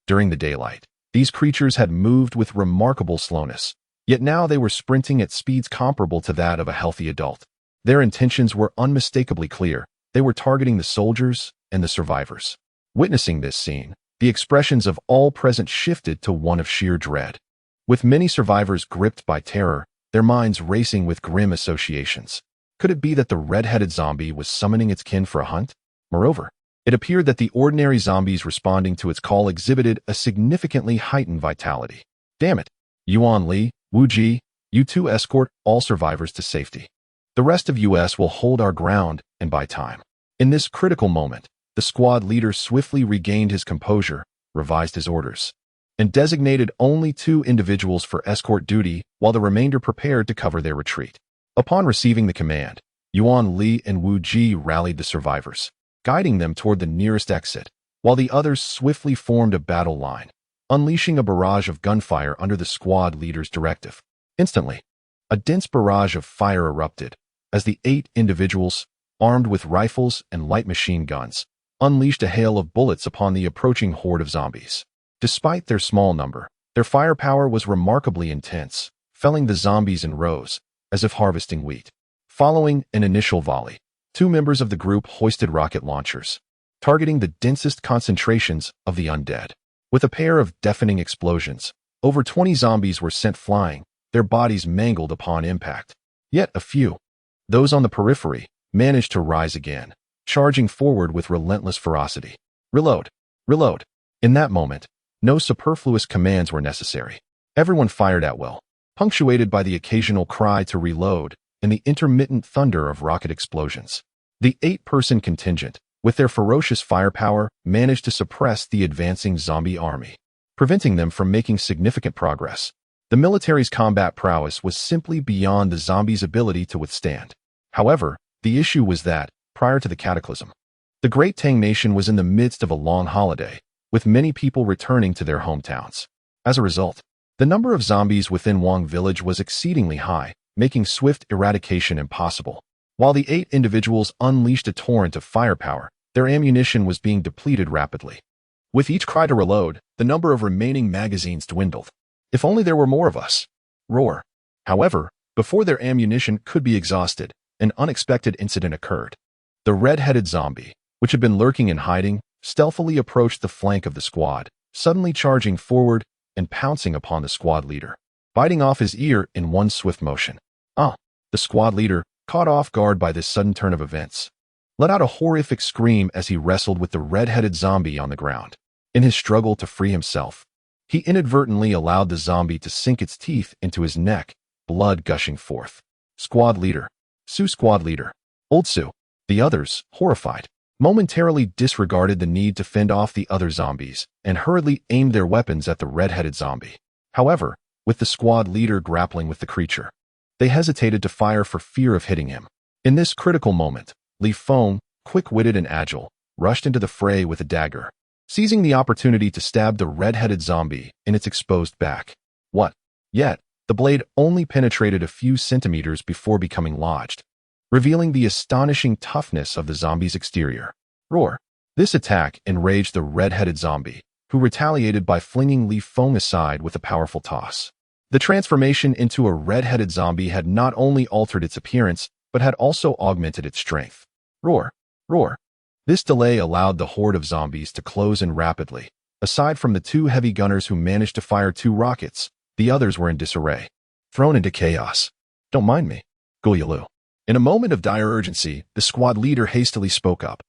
during the daylight, these creatures had moved with remarkable slowness, yet now they were sprinting at speeds comparable to that of a healthy adult. Their intentions were unmistakably clear. They were targeting the soldiers and the survivors. Witnessing this scene, the expressions of all present shifted to one of sheer dread. With many survivors gripped by terror, their minds racing with grim associations. Could it be that the red-headed zombie was summoning its kin for a hunt? Moreover, it appeared that the ordinary zombies responding to its call exhibited a significantly heightened vitality. Damn it! Yuan Li, Wu Ji, you 2 escort all survivors to safety. The rest of us will hold our ground and buy time. In this critical moment, the squad leader swiftly regained his composure, revised his orders, and designated only 2 individuals for escort duty while the remainder prepared to cover their retreat. Upon receiving the command, Yuan Li and Wu Ji rallied the survivors, guiding them toward the nearest exit, while the others swiftly formed a battle line, unleashing a barrage of gunfire under the squad leader's directive. Instantly, a dense barrage of fire erupted as the 8 individuals, armed with rifles and light machine guns, unleashed a hail of bullets upon the approaching horde of zombies. Despite their small number, their firepower was remarkably intense, felling the zombies in rows, as if harvesting wheat. Following an initial volley, 2 members of the group hoisted rocket launchers, targeting the densest concentrations of the undead. With a pair of deafening explosions, over 20 zombies were sent flying, their bodies mangled upon impact. Yet a few, those on the periphery, managed to rise again, charging forward with relentless ferocity. Reload! Reload! In that moment, no superfluous commands were necessary. Everyone fired at will, punctuated by the occasional cry to reload and the intermittent thunder of rocket explosions. The 8-person contingent, with their ferocious firepower, managed to suppress the advancing zombie army, preventing them from making significant progress. The military's combat prowess was simply beyond the zombies' ability to withstand. However, the issue was that, prior to the cataclysm, the Great Tang Nation was in the midst of a long holiday, with many people returning to their hometowns. As a result, the number of zombies within Wang Village was exceedingly high, making swift eradication impossible. While the 8 individuals unleashed a torrent of firepower, their ammunition was being depleted rapidly. With each cry to reload, the number of remaining magazines dwindled. If only there were more of us. Roar. However, before their ammunition could be exhausted, an unexpected incident occurred. The red-headed zombie, which had been lurking and hiding, stealthily approached the flank of the squad, suddenly charging forward and pouncing upon the squad leader, biting off his ear in one swift motion. The squad leader, caught off guard by this sudden turn of events, let out a horrific scream as he wrestled with the red-headed zombie on the ground. In his struggle to free himself, he inadvertently allowed the zombie to sink its teeth into his neck, blood gushing forth. Squad leader. Squad leader. Old Su. The others, horrified, momentarily disregarded the need to fend off the other zombies and hurriedly aimed their weapons at the red-headed zombie. However, with the squad leader grappling with the creature, they hesitated to fire for fear of hitting him. In this critical moment, Li Feng, quick-witted and agile, rushed into the fray with a dagger, seizing the opportunity to stab the red-headed zombie in its exposed back. Yet, the blade only penetrated a few centimeters before becoming lodged, revealing the astonishing toughness of the zombie's exterior. Roar! This attack enraged the red-headed zombie, who retaliated by flinging Li Feng aside with a powerful toss. The transformation into a red-headed zombie had not only altered its appearance, but had also augmented its strength. Roar! Roar! This delay allowed the horde of zombies to close in rapidly. Aside from the 2 heavy gunners who managed to fire 2 rockets, the others were in disarray, thrown into chaos. Don't mind me, Guyalu. In a moment of dire urgency, the squad leader hastily spoke up,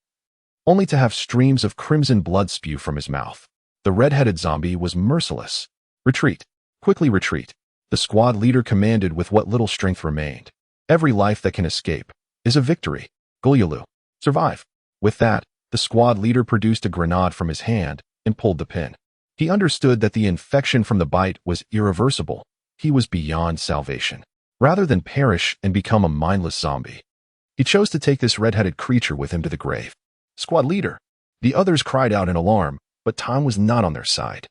only to have streams of crimson blood spew from his mouth. The red-headed zombie was merciless. Retreat. Quickly retreat. The squad leader commanded with what little strength remained. Every life that can escape is a victory. Guyalu. Survive. With that, the squad leader produced a grenade from his hand and pulled the pin. He understood that the infection from the bite was irreversible. He was beyond salvation. Rather than perish and become a mindless zombie, he chose to take this red-headed creature with him to the grave. Squad leader. The others cried out in alarm, but time was not on their side.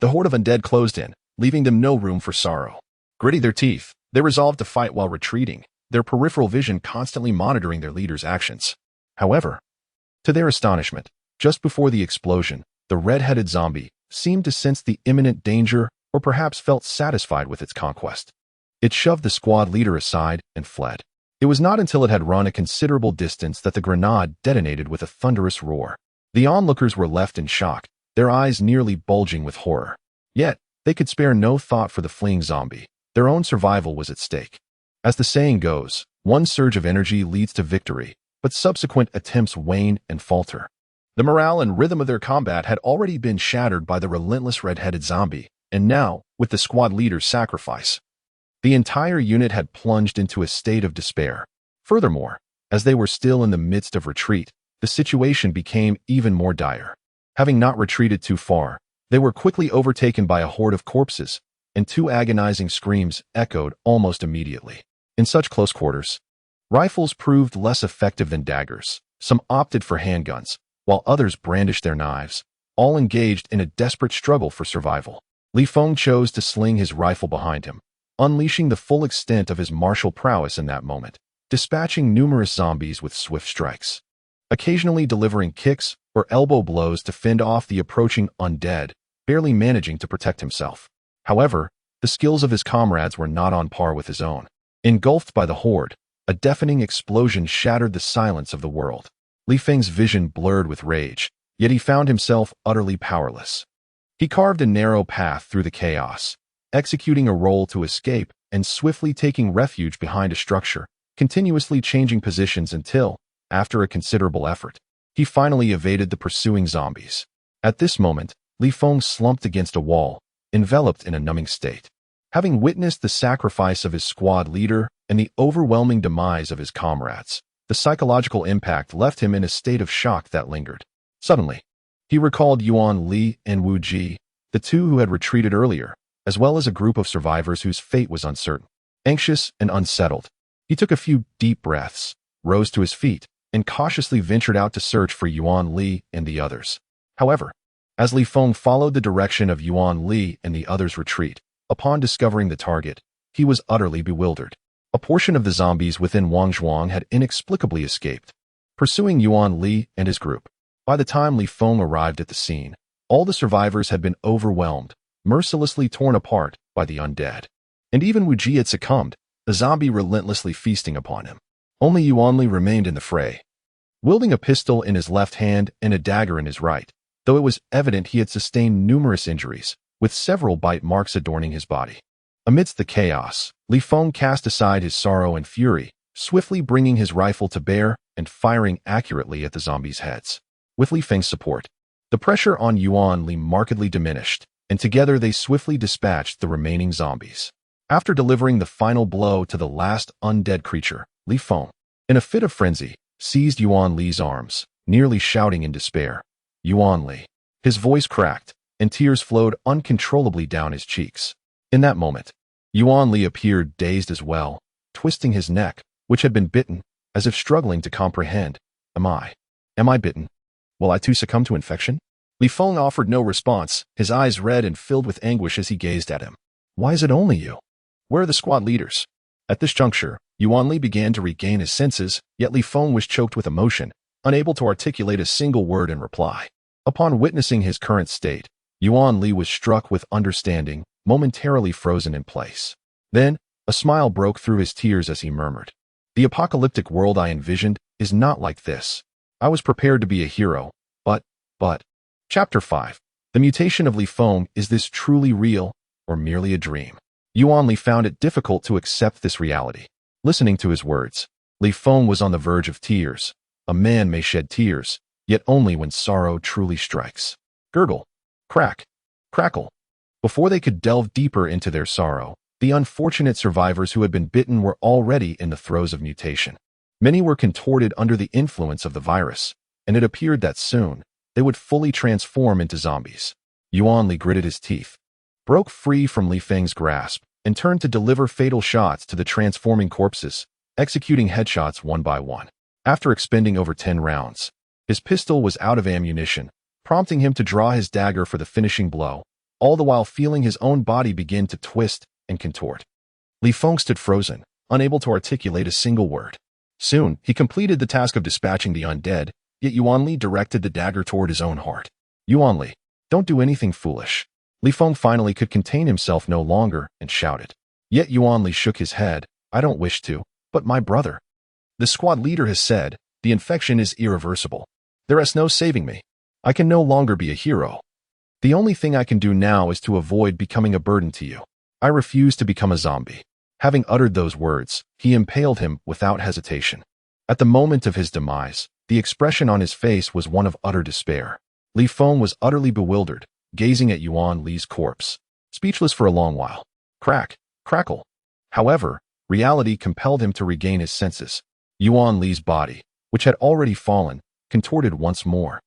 The horde of undead closed in, leaving them no room for sorrow. Gritting their teeth, they resolved to fight while retreating, their peripheral vision constantly monitoring their leader's actions. However, to their astonishment, just before the explosion, the red-headed zombie seemed to sense the imminent danger or perhaps felt satisfied with its conquest. It shoved the squad leader aside and fled. It was not until it had run a considerable distance that the grenade detonated with a thunderous roar. The onlookers were left in shock, their eyes nearly bulging with horror. Yet, they could spare no thought for the fleeing zombie. Their own survival was at stake. As the saying goes, one surge of energy leads to victory, but subsequent attempts wane and falter. The morale and rhythm of their combat had already been shattered by the relentless red-headed zombie, and now, with the squad leader's sacrifice, the entire unit had plunged into a state of despair. Furthermore, as they were still in the midst of retreat, the situation became even more dire. Having not retreated too far, they were quickly overtaken by a horde of corpses, and 2 agonizing screams echoed almost immediately. In such close quarters, rifles proved less effective than daggers. Some opted for handguns, while others brandished their knives, all engaged in a desperate struggle for survival. Li Feng chose to sling his rifle behind him, unleashing the full extent of his martial prowess in that moment, dispatching numerous zombies with swift strikes. occasionally delivering kicks or elbow blows to fend off the approaching undead, barely managing to protect himself. However, the skills of his comrades were not on par with his own. Engulfed by the horde, a deafening explosion shattered the silence of the world. Li Feng's vision blurred with rage, yet he found himself utterly powerless. He carved a narrow path through the chaos, executing a roll to escape and swiftly taking refuge behind a structure, continuously changing positions until, after a considerable effort, he finally evaded the pursuing zombies. At this moment, Li Feng slumped against a wall, enveloped in a numbing state. Having witnessed the sacrifice of his squad leader and the overwhelming demise of his comrades, the psychological impact left him in a state of shock that lingered. Suddenly, he recalled Yuan Li and Wu Ji, the two who had retreated earlier, as well as a group of survivors whose fate was uncertain. Anxious and unsettled, he took a few deep breaths, rose to his feet, and cautiously ventured out to search for Yuan Li and the others. However, as Li Feng followed the direction of Yuan Li and the others' retreat, upon discovering the target, he was utterly bewildered. A portion of the zombies within Wangzhuang had inexplicably escaped, pursuing Yuan Li and his group. By the time Li Feng arrived at the scene, all the survivors had been overwhelmed, mercilessly torn apart by the undead. And even Wu Ji had succumbed, the zombie relentlessly feasting upon him. Only Yuan Li remained in the fray, wielding a pistol in his left hand and a dagger in his right, though it was evident he had sustained numerous injuries, with several bite marks adorning his body. Amidst the chaos, Li Feng cast aside his sorrow and fury, swiftly bringing his rifle to bear and firing accurately at the zombies' heads. With Li Feng's support, the pressure on Yuan Li markedly diminished, and together they swiftly dispatched the remaining zombies. After delivering the final blow to the last undead creature, Li Feng, in a fit of frenzy, seized Yuan Li's arms, nearly shouting in despair, "Yuan Li!" His voice cracked, and tears flowed uncontrollably down his cheeks. In that moment, Yuan Li appeared dazed as well, twisting his neck, which had been bitten, as if struggling to comprehend. Am I bitten? Will I too succumb to infection? Li Feng offered no response, his eyes red and filled with anguish as he gazed at him. Why is it only you? Where are the squad leaders? At this juncture, Yuan Li began to regain his senses, yet Li Feng was choked with emotion, unable to articulate a single word in reply. Upon witnessing his current state, Yuan Li was struck with understanding, momentarily frozen in place. Then, a smile broke through his tears as he murmured, "The apocalyptic world I envisioned is not like this. I was prepared to be a hero, but... Chapter 5. The mutation of Li Feng. Is this truly real, or merely a dream? Yuan Li found it difficult to accept this reality. Listening to his words, Li Feng was on the verge of tears. A man may shed tears, yet only when sorrow truly strikes. Gurgle. Crack. Crackle. Before they could delve deeper into their sorrow, the unfortunate survivors who had been bitten were already in the throes of mutation. Many were contorted under the influence of the virus, and it appeared that soon, they would fully transform into zombies. Yuan Li gritted his teeth, broke free from Li Feng's grasp, and turned to deliver fatal shots to the transforming corpses, executing headshots one by one. After expending over 10 rounds, his pistol was out of ammunition, prompting him to draw his dagger for the finishing blow, all the while feeling his own body begin to twist and contort. Li Feng stood frozen, unable to articulate a single word. Soon, he completed the task of dispatching the undead, yet Yuan Li directed the dagger toward his own heart. Yuan Li, don't do anything foolish. Li Feng finally could contain himself no longer and shouted. Yet Yuan Li shook his head. I don't wish to, but my brother. The squad leader has said, the infection is irreversible. There is no saving me. I can no longer be a hero. The only thing I can do now is to avoid becoming a burden to you. I refuse to become a zombie. Having uttered those words, he impaled him without hesitation. At the moment of his demise, the expression on his face was one of utter despair. Li Feng was utterly bewildered, gazing at Yuan Li's corpse, speechless for a long while. Crack, crackle. However, reality compelled him to regain his senses. Yuan Li's body, which had already fallen, contorted once more,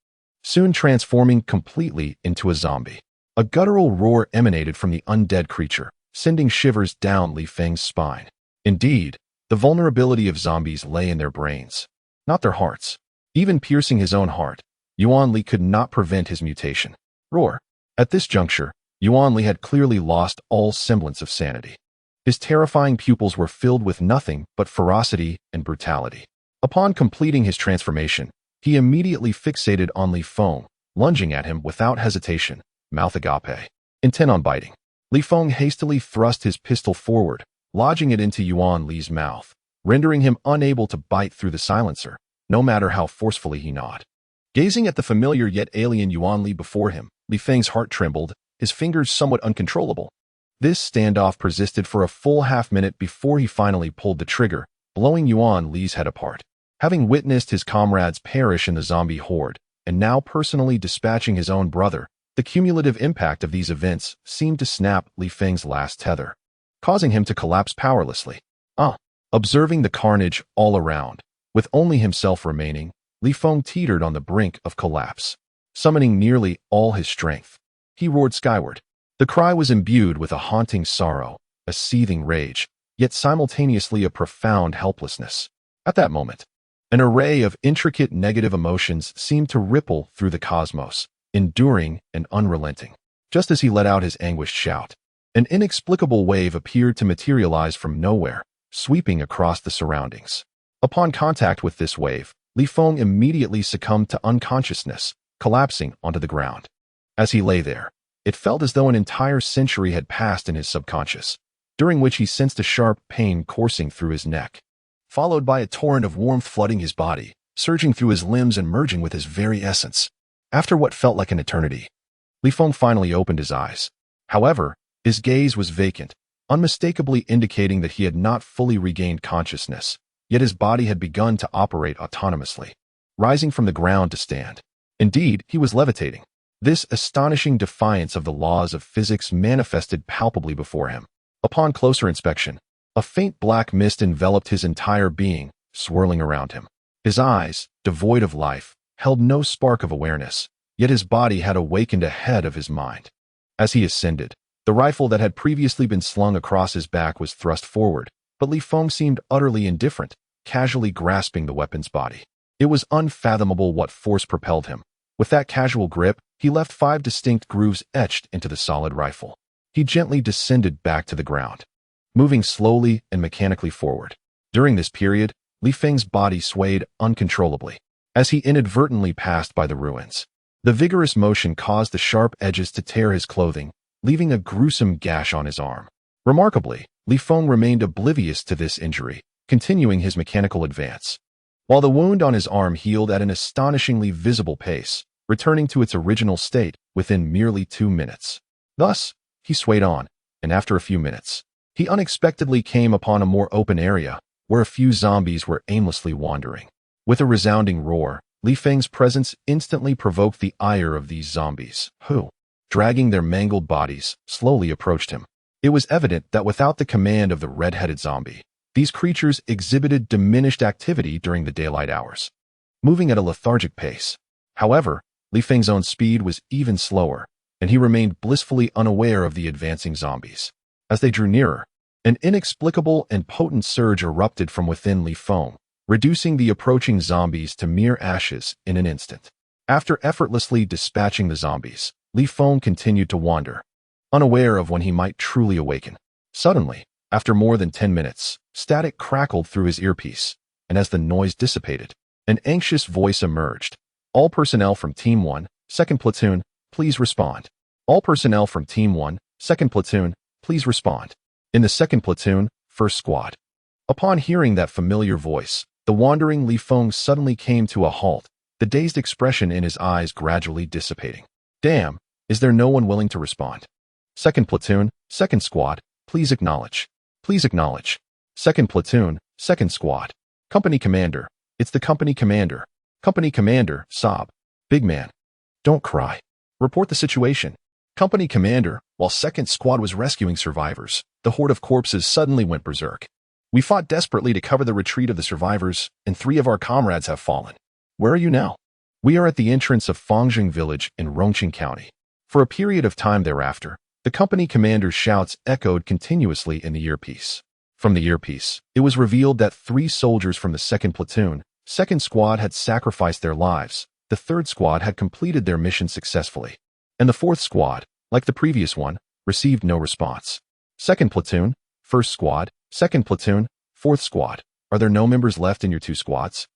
soon transforming completely into a zombie. A guttural roar emanated from the undead creature, sending shivers down Li Feng's spine. Indeed, the vulnerability of zombies lay in their brains, not their hearts. Even piercing his own heart, Yuan Li could not prevent his mutation. Roar. At this juncture, Yuan Li had clearly lost all semblance of sanity. His terrifying pupils were filled with nothing but ferocity and brutality. Upon completing his transformation, He immediately fixated on Li Feng, lunging at him without hesitation, mouth agape, intent on biting. Li Feng hastily thrust his pistol forward, lodging it into Yuan Li's mouth, rendering him unable to bite through the silencer, no matter how forcefully he gnawed. Gazing at the familiar yet alien Yuan Li before him, Li Feng's heart trembled, his fingers somewhat uncontrollable. This standoff persisted for a full half-minute before he finally pulled the trigger, blowing Yuan Li's head apart. Having witnessed his comrades perish in the zombie horde, and now personally dispatching his own brother, the cumulative impact of these events seemed to snap Li Feng's last tether, causing him to collapse powerlessly. Observing the carnage all around, with only himself remaining, Li Feng teetered on the brink of collapse. Summoning nearly all his strength, he roared skyward. The cry was imbued with a haunting sorrow, a seething rage, yet simultaneously a profound helplessness. At that moment, an array of intricate negative emotions seemed to ripple through the cosmos, enduring and unrelenting. Just as he let out his anguished shout, an inexplicable wave appeared to materialize from nowhere, sweeping across the surroundings. Upon contact with this wave, Li Feng immediately succumbed to unconsciousness, collapsing onto the ground. As he lay there, it felt as though an entire century had passed in his subconscious, during which he sensed a sharp pain coursing through his neck, followed by a torrent of warmth flooding his body, surging through his limbs and merging with his very essence. After what felt like an eternity, Li Feng finally opened his eyes. However, his gaze was vacant, unmistakably indicating that he had not fully regained consciousness, yet his body had begun to operate autonomously, rising from the ground to stand. Indeed, he was levitating. This astonishing defiance of the laws of physics manifested palpably before him. Upon closer inspection, a faint black mist enveloped his entire being, swirling around him. His eyes, devoid of life, held no spark of awareness, yet his body had awakened ahead of his mind. As he ascended, the rifle that had previously been slung across his back was thrust forward, but Li Feng seemed utterly indifferent, casually grasping the weapon's body. It was unfathomable what force propelled him. With that casual grip, he left 5 distinct grooves etched into the solid rifle. He gently descended back to the ground, moving slowly and mechanically forward. During this period, Li Feng's body swayed uncontrollably as he inadvertently passed by the ruins. The vigorous motion caused the sharp edges to tear his clothing, leaving a gruesome gash on his arm. Remarkably, Li Feng remained oblivious to this injury, continuing his mechanical advance, while the wound on his arm healed at an astonishingly visible pace, returning to its original state within merely 2 minutes. Thus, he swayed on, and after a few minutes, he unexpectedly came upon a more open area where a few zombies were aimlessly wandering. With a resounding roar, Li Feng's presence instantly provoked the ire of these zombies, who, dragging their mangled bodies, slowly approached him. It was evident that without the command of the red-headed zombie, these creatures exhibited diminished activity during the daylight hours, moving at a lethargic pace. However, Li Feng's own speed was even slower, and he remained blissfully unaware of the advancing zombies. As they drew nearer, an inexplicable and potent surge erupted from within Li Feng, reducing the approaching zombies to mere ashes in an instant. After effortlessly dispatching the zombies, Li Feng continued to wander, unaware of when he might truly awaken. Suddenly, after more than 10 minutes, static crackled through his earpiece, and as the noise dissipated, an anxious voice emerged. All personnel from Team 1, 2nd Platoon, please respond. All personnel from Team 1, 2nd Platoon, please respond. In the 2nd Platoon, 1st Squad. Upon hearing that familiar voice, the wandering Li Feng suddenly came to a halt, the dazed expression in his eyes gradually dissipating. Damn, is there no one willing to respond? 2nd Platoon, 2nd Squad, please acknowledge. Please acknowledge. 2nd Platoon, 2nd Squad. Company Commander, it's the Company Commander. Company Commander, sob. Big man. Don't cry. Report the situation. Company Commander, while 2nd Squad was rescuing survivors, the horde of corpses suddenly went berserk. We fought desperately to cover the retreat of the survivors, and 3 of our comrades have fallen. Where are you now? We are at the entrance of Fangjing Village in Rongqing County. For a period of time thereafter, the company commander's shouts echoed continuously in the earpiece. From the earpiece, it was revealed that 3 soldiers from the 2nd Platoon, 2nd Squad had sacrificed their lives, the 3rd Squad had completed their mission successfully, and the 4th Squad, like the previous one, received no response. 2nd Platoon, 1st Squad, 2nd Platoon, 4th Squad, are there no members left in your 2 squads?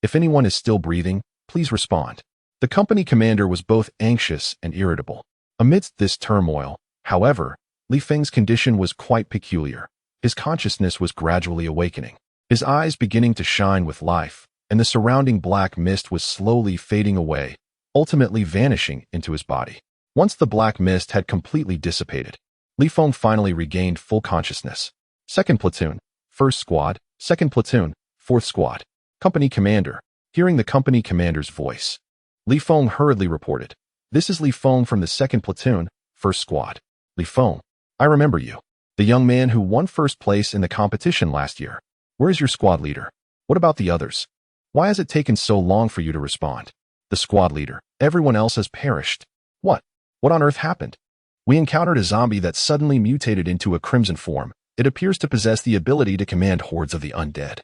If anyone is still breathing, Please respond. The company commander was both anxious and irritable. Amidst this turmoil, however, Li Feng's condition was quite peculiar. His consciousness was gradually awakening, his eyes beginning to shine with life, and the surrounding black mist was slowly fading away, ultimately vanishing into his body. Once the black mist had completely dissipated, Li Feng finally regained full consciousness. Second platoon, first squad, second platoon, fourth squad. Company commander. Hearing the company commander's voice, Li Feng hurriedly reported, "This is Li Feng from the second platoon, first squad." "Li Feng, I remember you. The young man who won first place in the competition last year. Where is your squad leader? What about the others? Why has it taken so long for you to respond?" "The squad leader. Everyone else has perished." "What? What on earth happened?" "We encountered a zombie that suddenly mutated into a crimson form. It appears to possess the ability to command hordes of the undead,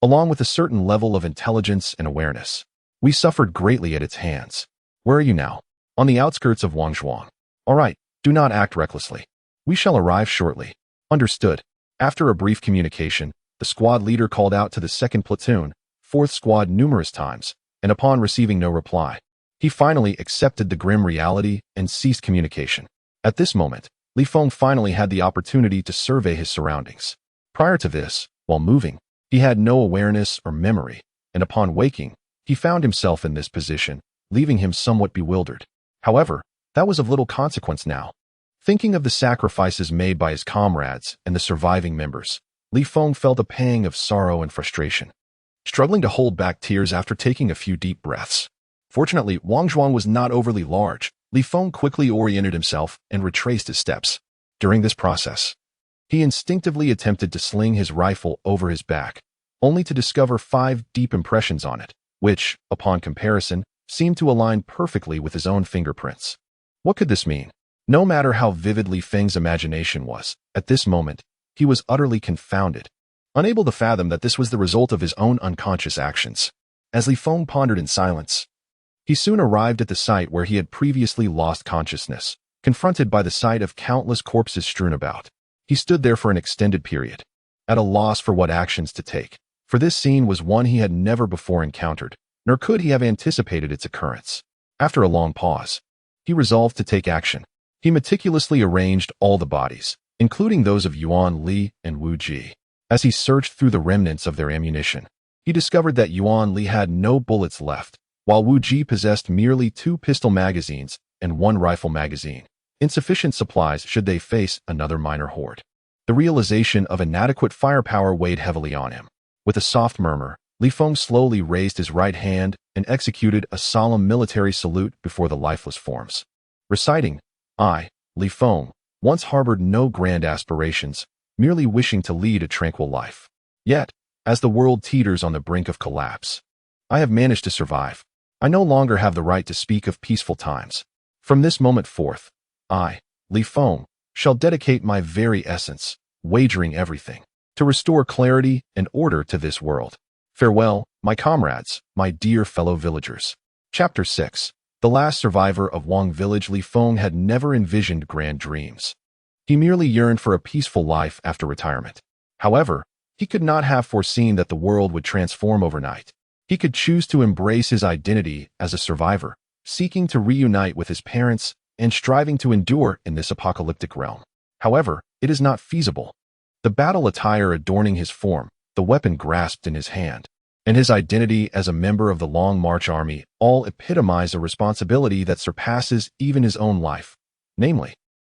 along with a certain level of intelligence and awareness. We suffered greatly at its hands." "Where are you now?" "On the outskirts of Wangshuang." "All right, do not act recklessly. We shall arrive shortly." "Understood." After a brief communication, the squad leader called out to the second platoon, fourth squad numerous times, and upon receiving no reply, he finally accepted the grim reality and ceased communication. At this moment, Li Feng finally had the opportunity to survey his surroundings. Prior to this, while moving, he had no awareness or memory, and upon waking, he found himself in this position, leaving him somewhat bewildered. However, that was of little consequence now. Thinking of the sacrifices made by his comrades and the surviving members, Li Feng felt a pang of sorrow and frustration, struggling to hold back tears after taking a few deep breaths. Fortunately, Wangshuang was not overly large. Li Feng quickly oriented himself and retraced his steps. During this process, he instinctively attempted to sling his rifle over his back, only to discover 5 deep impressions on it, which, upon comparison, seemed to align perfectly with his own fingerprints. What could this mean? No matter how vivid Li Feng's imagination was, at this moment, he was utterly confounded, unable to fathom that this was the result of his own unconscious actions. As Li Feng pondered in silence, he soon arrived at the site where he had previously lost consciousness, confronted by the sight of countless corpses strewn about. He stood there for an extended period, at a loss for what actions to take, for this scene was one he had never before encountered, nor could he have anticipated its occurrence. After a long pause, he resolved to take action. He meticulously arranged all the bodies, including those of Yuan Li and Wu Ji. As he searched through the remnants of their ammunition, he discovered that Yuan Li had no bullets left, while Wu Ji possessed merely 2 pistol magazines and 1 rifle magazine, insufficient supplies should they face another minor horde. The realization of inadequate firepower weighed heavily on him. With a soft murmur, Li Feng slowly raised his right hand and executed a solemn military salute before the lifeless forms, reciting, "I, Li Feng, once harbored no grand aspirations, merely wishing to lead a tranquil life. Yet, as the world teeters on the brink of collapse, I have managed to survive. I no longer have the right to speak of peaceful times. From this moment forth, I, Li Feng, shall dedicate my very essence, wagering everything, to restore clarity and order to this world. Farewell, my comrades, my dear fellow villagers." Chapter 6. The last survivor of Wang Village. Li Feng had never envisioned grand dreams. He merely yearned for a peaceful life after retirement. However, he could not have foreseen that the world would transform overnight. He could choose to embrace his identity as a survivor, seeking to reunite with his parents and striving to endure in this apocalyptic realm. However, it is not feasible. The battle attire adorning his form, the weapon grasped in his hand, and his identity as a member of the Long March Army all epitomize a responsibility that surpasses even his own life, namely,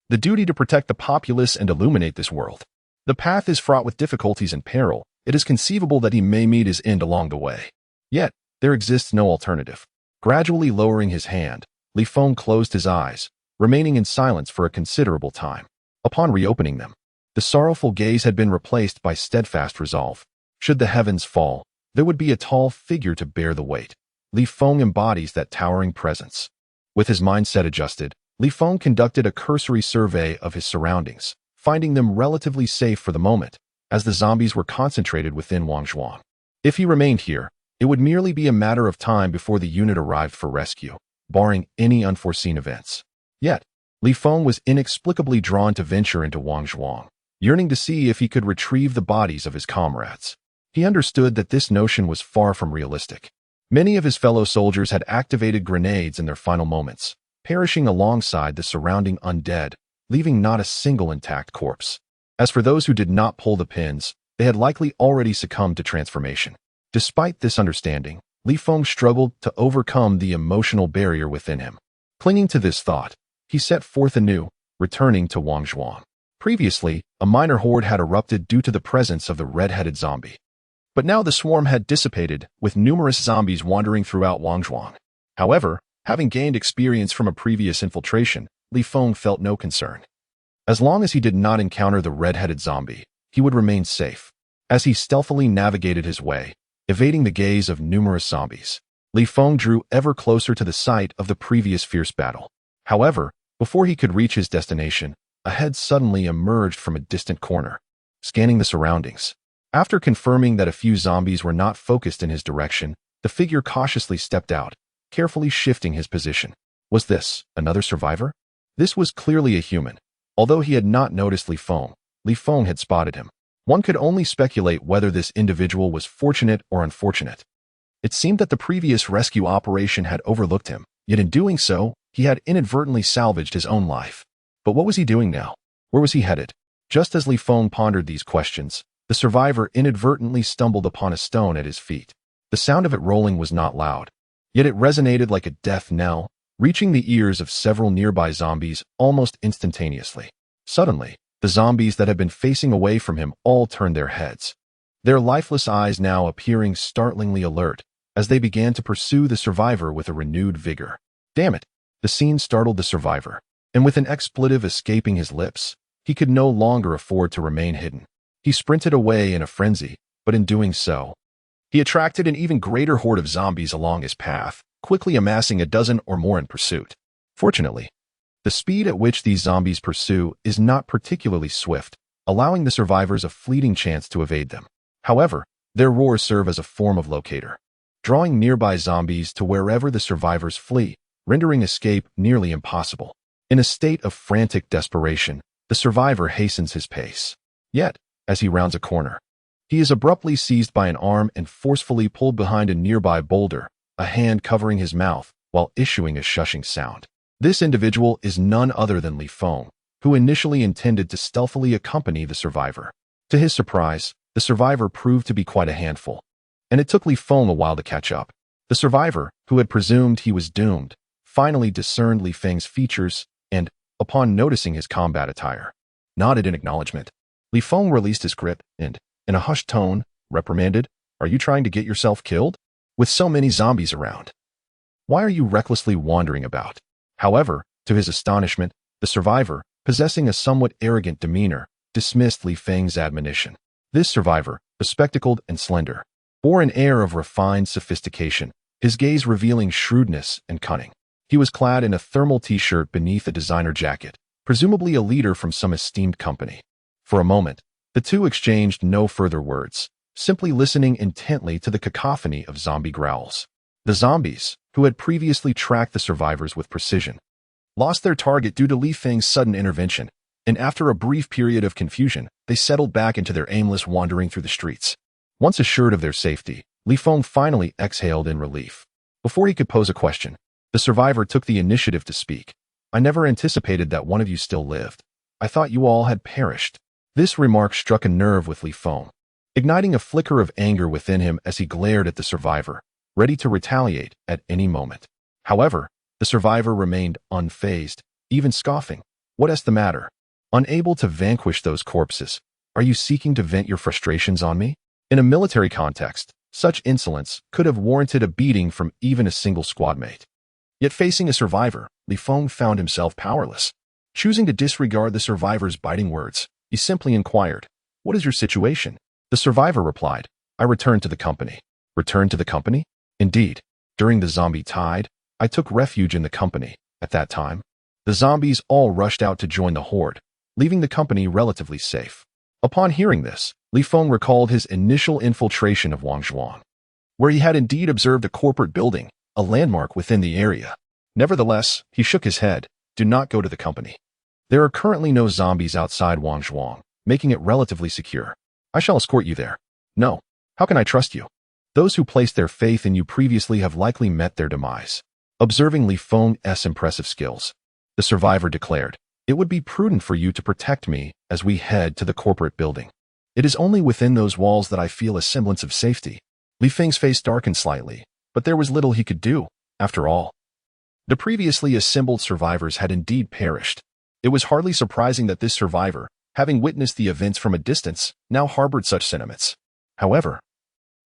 the duty to protect the populace and illuminate this world. The path is fraught with difficulties and peril. It is conceivable that he may meet his end along the way. Yet, there exists no alternative. Gradually lowering his hand, Li Feng closed his eyes, remaining in silence for a considerable time. Upon reopening them, the sorrowful gaze had been replaced by steadfast resolve. Should the heavens fall, there would be a tall figure to bear the weight. Li Feng embodies that towering presence. With his mindset adjusted, Li Feng conducted a cursory survey of his surroundings, finding them relatively safe for the moment, as the zombies were concentrated within Wangshuang. If he remained here, it would merely be a matter of time before the unit arrived for rescue, barring any unforeseen events. Yet, Li Feng was inexplicably drawn to venture into Wangshuang, yearning to see if he could retrieve the bodies of his comrades. He understood that this notion was far from realistic. Many of his fellow soldiers had activated grenades in their final moments, perishing alongside the surrounding undead, leaving not a single intact corpse. As for those who did not pull the pins, they had likely already succumbed to transformation. Despite this understanding, Li Feng struggled to overcome the emotional barrier within him. Clinging to this thought, he set forth anew, returning to Wangzhuang. Previously, a minor horde had erupted due to the presence of the red-headed zombie. But now the swarm had dissipated, with numerous zombies wandering throughout Wangzhuang. However, having gained experience from a previous infiltration, Li Feng felt no concern. As long as he did not encounter the red-headed zombie, he would remain safe. As he stealthily navigated his way, evading the gaze of numerous zombies, Li Feng drew ever closer to the site of the previous fierce battle. However, before he could reach his destination, a head suddenly emerged from a distant corner, scanning the surroundings. After confirming that a few zombies were not focused in his direction, the figure cautiously stepped out, carefully shifting his position. Was this another survivor? This was clearly a human. Although he had not noticed Li Feng had spotted him. One could only speculate whether this individual was fortunate or unfortunate. It seemed that the previous rescue operation had overlooked him, yet in doing so, he had inadvertently salvaged his own life. But what was he doing now? Where was he headed? Just as Li Feng pondered these questions, the survivor inadvertently stumbled upon a stone at his feet. The sound of it rolling was not loud, yet it resonated like a death knell, reaching the ears of several nearby zombies almost instantaneously. Suddenly, the zombies that had been facing away from him all turned their heads, their lifeless eyes now appearing startlingly alert as they began to pursue the survivor with a renewed vigor. Damn it! The scene startled the survivor, and with an expletive escaping his lips, he could no longer afford to remain hidden. He sprinted away in a frenzy, but in doing so, he attracted an even greater horde of zombies along his path, quickly amassing a dozen or more in pursuit. Fortunately, the speed at which these zombies pursue is not particularly swift, allowing the survivors a fleeting chance to evade them. However, their roars serve as a form of locator, drawing nearby zombies to wherever the survivors flee, rendering escape nearly impossible. In a state of frantic desperation, the survivor hastens his pace. Yet, as he rounds a corner, he is abruptly seized by an arm and forcefully pulled behind a nearby boulder, a hand covering his mouth while issuing a shushing sound. This individual is none other than Li Feng, who initially intended to stealthily accompany the survivor. To his surprise, the survivor proved to be quite a handful, and it took Li Feng a while to catch up. The survivor, who had presumed he was doomed, finally discerned Li Feng's features and, upon noticing his combat attire, nodded in acknowledgement. Li Feng released his grip and, in a hushed tone, reprimanded, "Are you trying to get yourself killed? With so many zombies around, why are you recklessly wandering about?" However, to his astonishment, the survivor, possessing a somewhat arrogant demeanor, dismissed Li Feng's admonition. This survivor, bespectacled and slender, bore an air of refined sophistication, his gaze revealing shrewdness and cunning. He was clad in a thermal t-shirt beneath a designer jacket, presumably a leader from some esteemed company. For a moment, the two exchanged no further words, simply listening intently to the cacophony of zombie growls. The zombies, who had previously tracked the survivors with precision, lost their target due to Li Feng's sudden intervention, and after a brief period of confusion, they settled back into their aimless wandering through the streets. Once assured of their safety, Li Feng finally exhaled in relief. Before he could pose a question, the survivor took the initiative to speak. "I never anticipated that one of you still lived. I thought you all had perished." This remark struck a nerve with Li Feng, igniting a flicker of anger within him as he glared at the survivor, ready to retaliate at any moment. However, the survivor remained unfazed, even scoffing. "What is the matter? Unable to vanquish those corpses, are you seeking to vent your frustrations on me?" In a military context, such insolence could have warranted a beating from even a single squadmate. Yet facing a survivor, Li Feng found himself powerless. Choosing to disregard the survivor's biting words, he simply inquired, "What is your situation?" The survivor replied, "I returned to the company." "Returned to the company?" "Indeed. During the zombie tide, I took refuge in the company. At that time, the zombies all rushed out to join the horde, leaving the company relatively safe." Upon hearing this, Li Feng recalled his initial infiltration of Wangzhuang, where he had indeed observed a corporate building, a landmark within the area. Nevertheless, he shook his head. "Do not go to the company. There are currently no zombies outside Wangzhuang, making it relatively secure. I shall escort you there." "No. How can I trust you?" Those who placed their faith in you previously have likely met their demise. Observing Li Feng's impressive skills, the survivor declared, "It would be prudent for you to protect me as we head to the corporate building. It is only within those walls that I feel a semblance of safety." Li Feng's face darkened slightly, but there was little he could do, after all. The previously assembled survivors had indeed perished. It was hardly surprising that this survivor, having witnessed the events from a distance, now harbored such sentiments. However,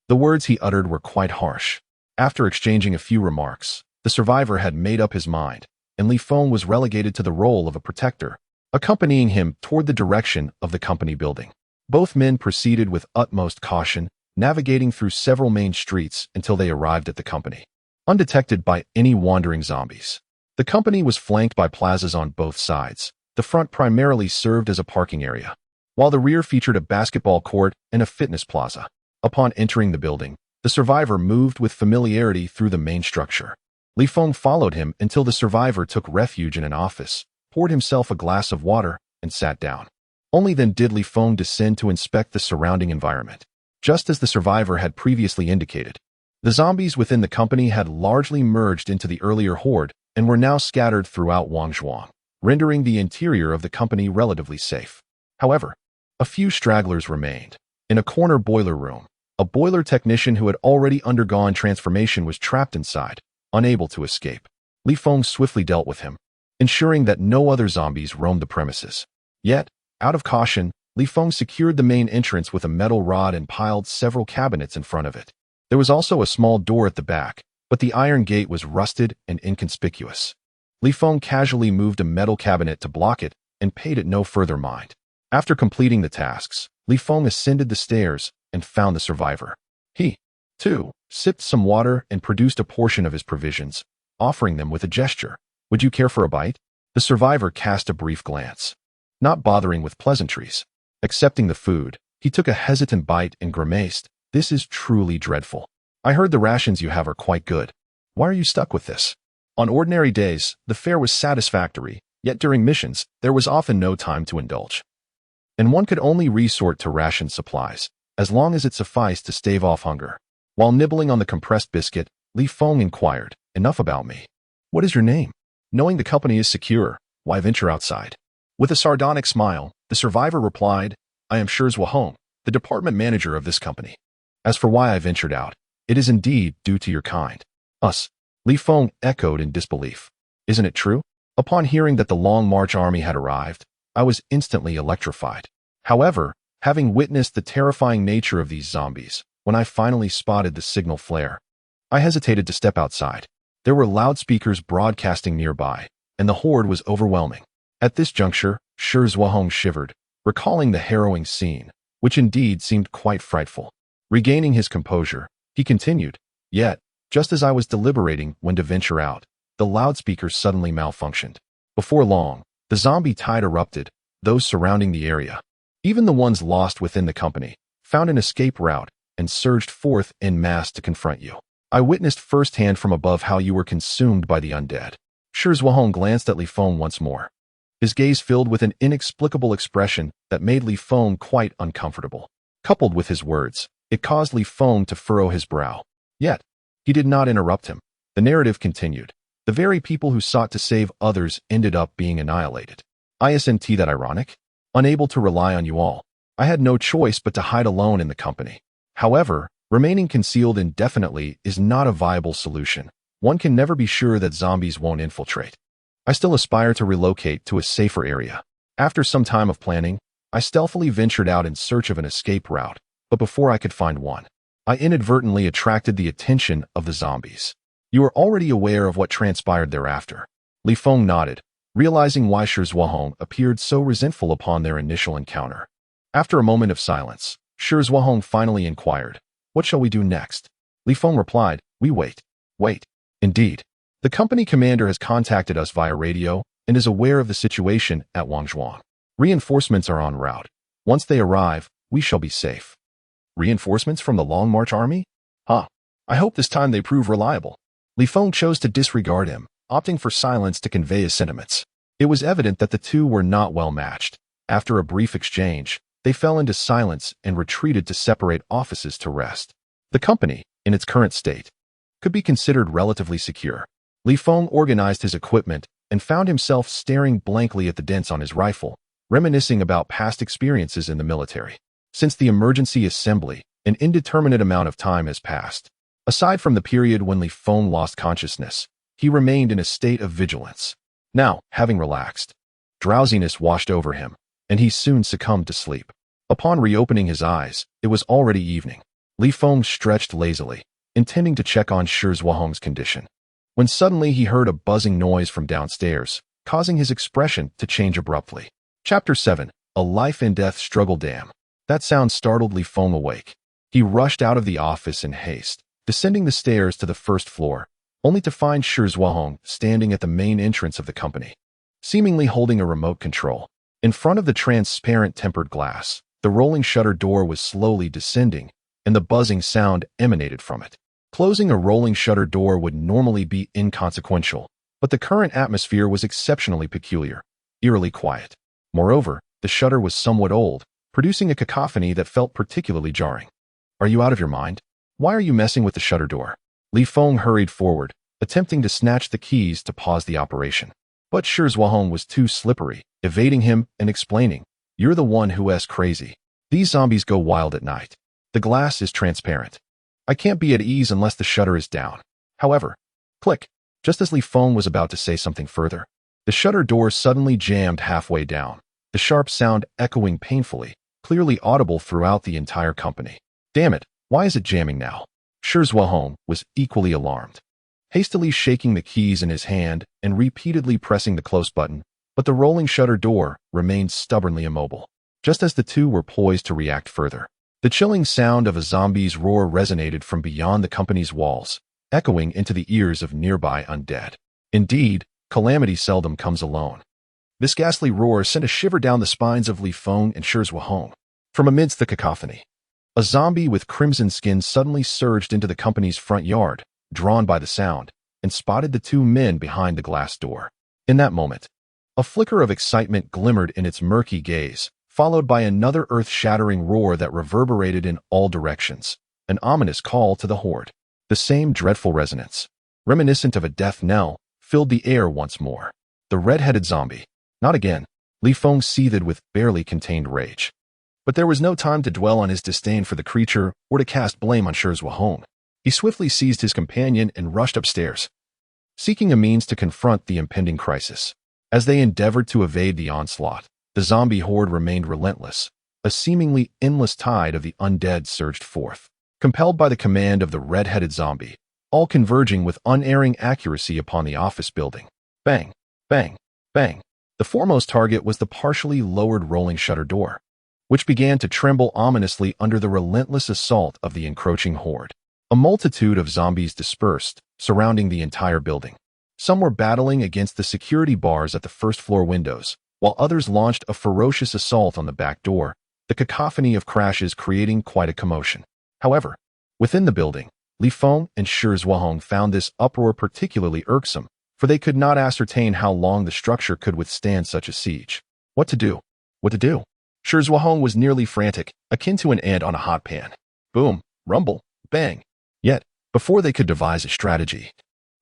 the words he uttered were quite harsh. After exchanging a few remarks, the survivor had made up his mind, and Li Feng was relegated to the role of a protector, accompanying him toward the direction of the company building. Both men proceeded with utmost caution, navigating through several main streets until they arrived at the company, undetected by any wandering zombies. The company was flanked by plazas on both sides. The front primarily served as a parking area, while the rear featured a basketball court and a fitness plaza. Upon entering the building, the survivor moved with familiarity through the main structure. Li Feng followed him until the survivor took refuge in an office, poured himself a glass of water, and sat down. Only then did Li Feng descend to inspect the surrounding environment. Just as the survivor had previously indicated, the zombies within the company had largely merged into the earlier horde and were now scattered throughout Wangzhuang, rendering the interior of the company relatively safe. However, a few stragglers remained. In a corner boiler room, a boiler technician who had already undergone transformation was trapped inside, unable to escape. Li Feng swiftly dealt with him, ensuring that no other zombies roamed the premises. Yet, out of caution, Li Feng secured the main entrance with a metal rod and piled several cabinets in front of it. There was also a small door at the back, but the iron gate was rusted and inconspicuous. Li Feng casually moved a metal cabinet to block it and paid it no further mind. After completing the tasks, Li Feng ascended the stairs and found the survivor. He, too, sipped some water and produced a portion of his provisions, offering them with a gesture. "Would you care for a bite?" The survivor cast a brief glance, not bothering with pleasantries. Accepting the food, he took a hesitant bite and grimaced, "This is truly dreadful. I heard the rations you have are quite good. Why are you stuck with this?" On ordinary days, the fare was satisfactory, yet during missions, there was often no time to indulge, and one could only resort to ration supplies, as long as it sufficed to stave off hunger. While nibbling on the compressed biscuit, Li Feng inquired, "Enough about me. What is your name? Knowing the company is secure, why venture outside?" With a sardonic smile, the survivor replied, "I am Zhuo, the department manager of this company. As for why I ventured out, it is indeed due to your kind." "Us?" Li Feng echoed in disbelief. "Isn't it true?" Upon hearing that the Long March army had arrived, I was instantly electrified. However, having witnessed the terrifying nature of these zombies, when I finally spotted the signal flare, I hesitated to step outside. There were loudspeakers broadcasting nearby, and the horde was overwhelming. At this juncture, Zhuo shivered, recalling the harrowing scene, which indeed seemed quite frightful. Regaining his composure, he continued, "Yet, just as I was deliberating when to venture out, the loudspeakers suddenly malfunctioned. Before long, the zombie tide erupted. Those surrounding the area, even the ones lost within the company, found an escape route and surged forth en masse to confront you. I witnessed firsthand from above how you were consumed by the undead." Zhuo glanced at Li Feng once more, his gaze filled with an inexplicable expression that made Li Feng quite uncomfortable. Coupled with his words, it caused Li Feng to furrow his brow. Yet, he did not interrupt him. The narrative continued. "The very people who sought to save others ended up being annihilated. Isn't that ironic? Unable to rely on you all, I had no choice but to hide alone in the company. However, remaining concealed indefinitely is not a viable solution. One can never be sure that zombies won't infiltrate. I still aspire to relocate to a safer area." After some time of planning, I stealthily ventured out in search of an escape route, but before I could find one, I inadvertently attracted the attention of the zombies. "You are already aware of what transpired thereafter." Li Feng nodded, realizing why Zhuo appeared so resentful upon their initial encounter. After a moment of silence, Zhuo finally inquired, "What shall we do next?" Li Feng replied, "We wait." "Wait." "Indeed. The company commander has contacted us via radio and is aware of the situation at Wangzhuang. Reinforcements are en route. Once they arrive, we shall be safe." "Reinforcements from the Long March army? Huh. I hope this time they prove reliable." Li Feng chose to disregard him, opting for silence to convey his sentiments. It was evident that the two were not well matched. After a brief exchange, they fell into silence and retreated to separate offices to rest. The company, in its current state, could be considered relatively secure. Li Feng organized his equipment and found himself staring blankly at the dents on his rifle, reminiscing about past experiences in the military. Since the emergency assembly, an indeterminate amount of time has passed. Aside from the period when Li Feng lost consciousness, he remained in a state of vigilance. Now, having relaxed, drowsiness washed over him, and he soon succumbed to sleep. Upon reopening his eyes, it was already evening. Li Feng stretched lazily, intending to check on Shi Zhuahong's condition, when suddenly he heard a buzzing noise from downstairs, causing his expression to change abruptly. Chapter 7. A Life-and-Death Struggle. Damn. That sound startled Li Feng awake. He rushed out of the office in haste, descending the stairs to the first floor, only to find Shi Zhuahong standing at the main entrance of the company, seemingly holding a remote control. In front of the transparent tempered glass, the rolling shutter door was slowly descending, and the buzzing sound emanated from it. Closing a rolling shutter door would normally be inconsequential, but the current atmosphere was exceptionally peculiar, eerily quiet. Moreover, the shutter was somewhat old, producing a cacophony that felt particularly jarring. Are you out of your mind? Why are you messing with the shutter door? Li Feng hurried forward, attempting to snatch the keys to pause the operation. But Shi Zhuahong was too slippery, evading him and explaining, "You're the one who's crazy. These zombies go wild at night. The glass is transparent. I can't be at ease unless the shutter is down." However, click, just as Li Feng was about to say something further, the shutter door suddenly jammed halfway down, the sharp sound echoing painfully, clearly audible throughout the entire company. Damn it, why is it jamming now? Shi Zhuahong was equally alarmed, hastily shaking the keys in his hand and repeatedly pressing the close button, but the rolling shutter door remained stubbornly immobile. Just as the two were poised to react further, the chilling sound of a zombie's roar resonated from beyond the company's walls, echoing into the ears of nearby undead. Indeed, calamity seldom comes alone. This ghastly roar sent a shiver down the spines of Li Feng and Shi Zhuahong. From amidst the cacophony, a zombie with crimson skin suddenly surged into the company's front yard, drawn by the sound, and spotted the two men behind the glass door. In that moment, a flicker of excitement glimmered in its murky gaze, followed by another earth-shattering roar that reverberated in all directions, an ominous call to the horde. The same dreadful resonance, reminiscent of a death knell, filled the air once more. The red-headed zombie. Not again. Li Feng seethed with barely contained rage. But there was no time to dwell on his disdain for the creature or to cast blame on Shi Zhuahong. He swiftly seized his companion and rushed upstairs, seeking a means to confront the impending crisis. As they endeavored to evade the onslaught, the zombie horde remained relentless. A seemingly endless tide of the undead surged forth, compelled by the command of the red-headed zombie, all converging with unerring accuracy upon the office building. Bang, bang, bang. The foremost target was the partially lowered rolling shutter door, which began to tremble ominously under the relentless assault of the encroaching horde. A multitude of zombies dispersed, surrounding the entire building. Some were battling against the security bars at the first-floor windows, while others launched a ferocious assault on the back door, the cacophony of crashes creating quite a commotion. However, within the building, Li Feng and Shi Zhuahong found this uproar particularly irksome, for they could not ascertain how long the structure could withstand such a siege. What to do? What to do? Shi Zhuahong was nearly frantic, akin to an ant on a hot pan. Boom, rumble, bang. Yet, before they could devise a strategy,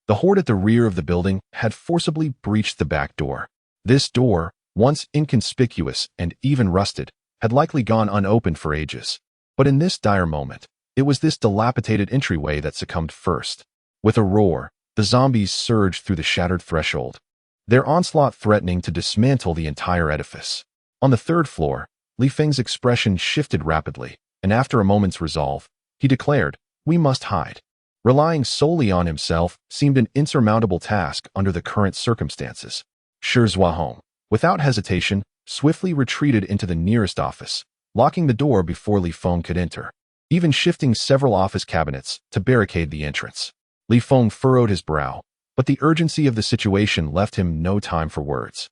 the horde at the rear of the building had forcibly breached the back door. This door, once inconspicuous and even rusted, had likely gone unopened for ages. But in this dire moment, it was this dilapidated entryway that succumbed first. With a roar, the zombies surged through the shattered threshold, their onslaught threatening to dismantle the entire edifice. On the third floor, Li Feng's expression shifted rapidly, and after a moment's resolve, he declared, "We must hide." Relying solely on himself seemed an insurmountable task under the current circumstances. Shi Zhuahong, without hesitation, swiftly retreated into the nearest office, locking the door before Li Feng could enter, even shifting several office cabinets to barricade the entrance. Li Feng furrowed his brow, but the urgency of the situation left him no time for words.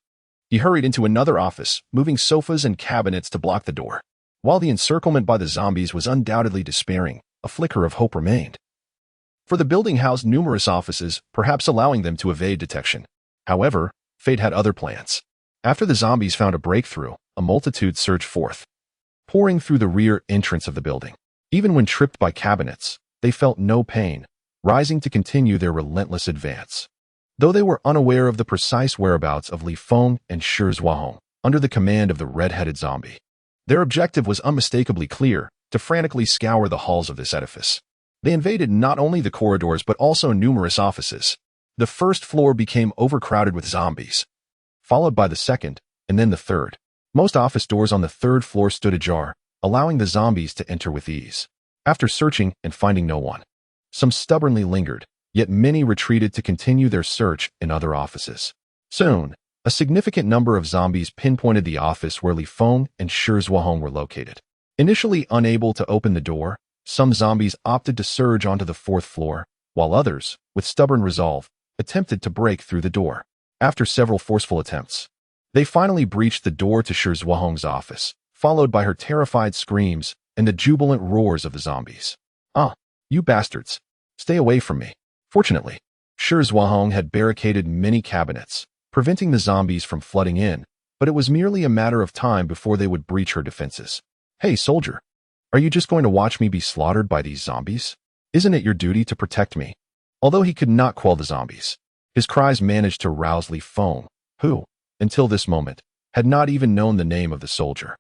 He hurried into another office, moving sofas and cabinets to block the door. While the encirclement by the zombies was undoubtedly despairing, a flicker of hope remained. For the building housed numerous offices, perhaps allowing them to evade detection. However, fate had other plans. After the zombies found a breakthrough, a multitude surged forth, pouring through the rear entrance of the building. Even when tripped by cabinets, they felt no pain, rising to continue their relentless advance. Though they were unaware of the precise whereabouts of Li Feng and Shi Zhuahong, under the command of the red-headed zombie, their objective was unmistakably clear: to frantically scour the halls of this edifice. They invaded not only the corridors but also numerous offices. The first floor became overcrowded with zombies, followed by the second, and then the third. Most office doors on the third floor stood ajar, allowing the zombies to enter with ease. After searching and finding no one, some stubbornly lingered, yet many retreated to continue their search in other offices. Soon, a significant number of zombies pinpointed the office where Li Feng and Shi Zhuahong were located. Initially unable to open the door, some zombies opted to surge onto the fourth floor, while others, with stubborn resolve, attempted to break through the door. After several forceful attempts, they finally breached the door to Shi Zhuahong's office, followed by her terrified screams and the jubilant roars of the zombies. "Ah, you bastards! Stay away from me!" Fortunately, Shi Zhuahong had barricaded many cabinets, preventing the zombies from flooding in, but it was merely a matter of time before they would breach her defenses. "Hey, soldier! Are you just going to watch me be slaughtered by these zombies? Isn't it your duty to protect me?" Although he could not quell the zombies, his cries managed to rouse Li Feng, who, until this moment, had not even known the name of the soldier.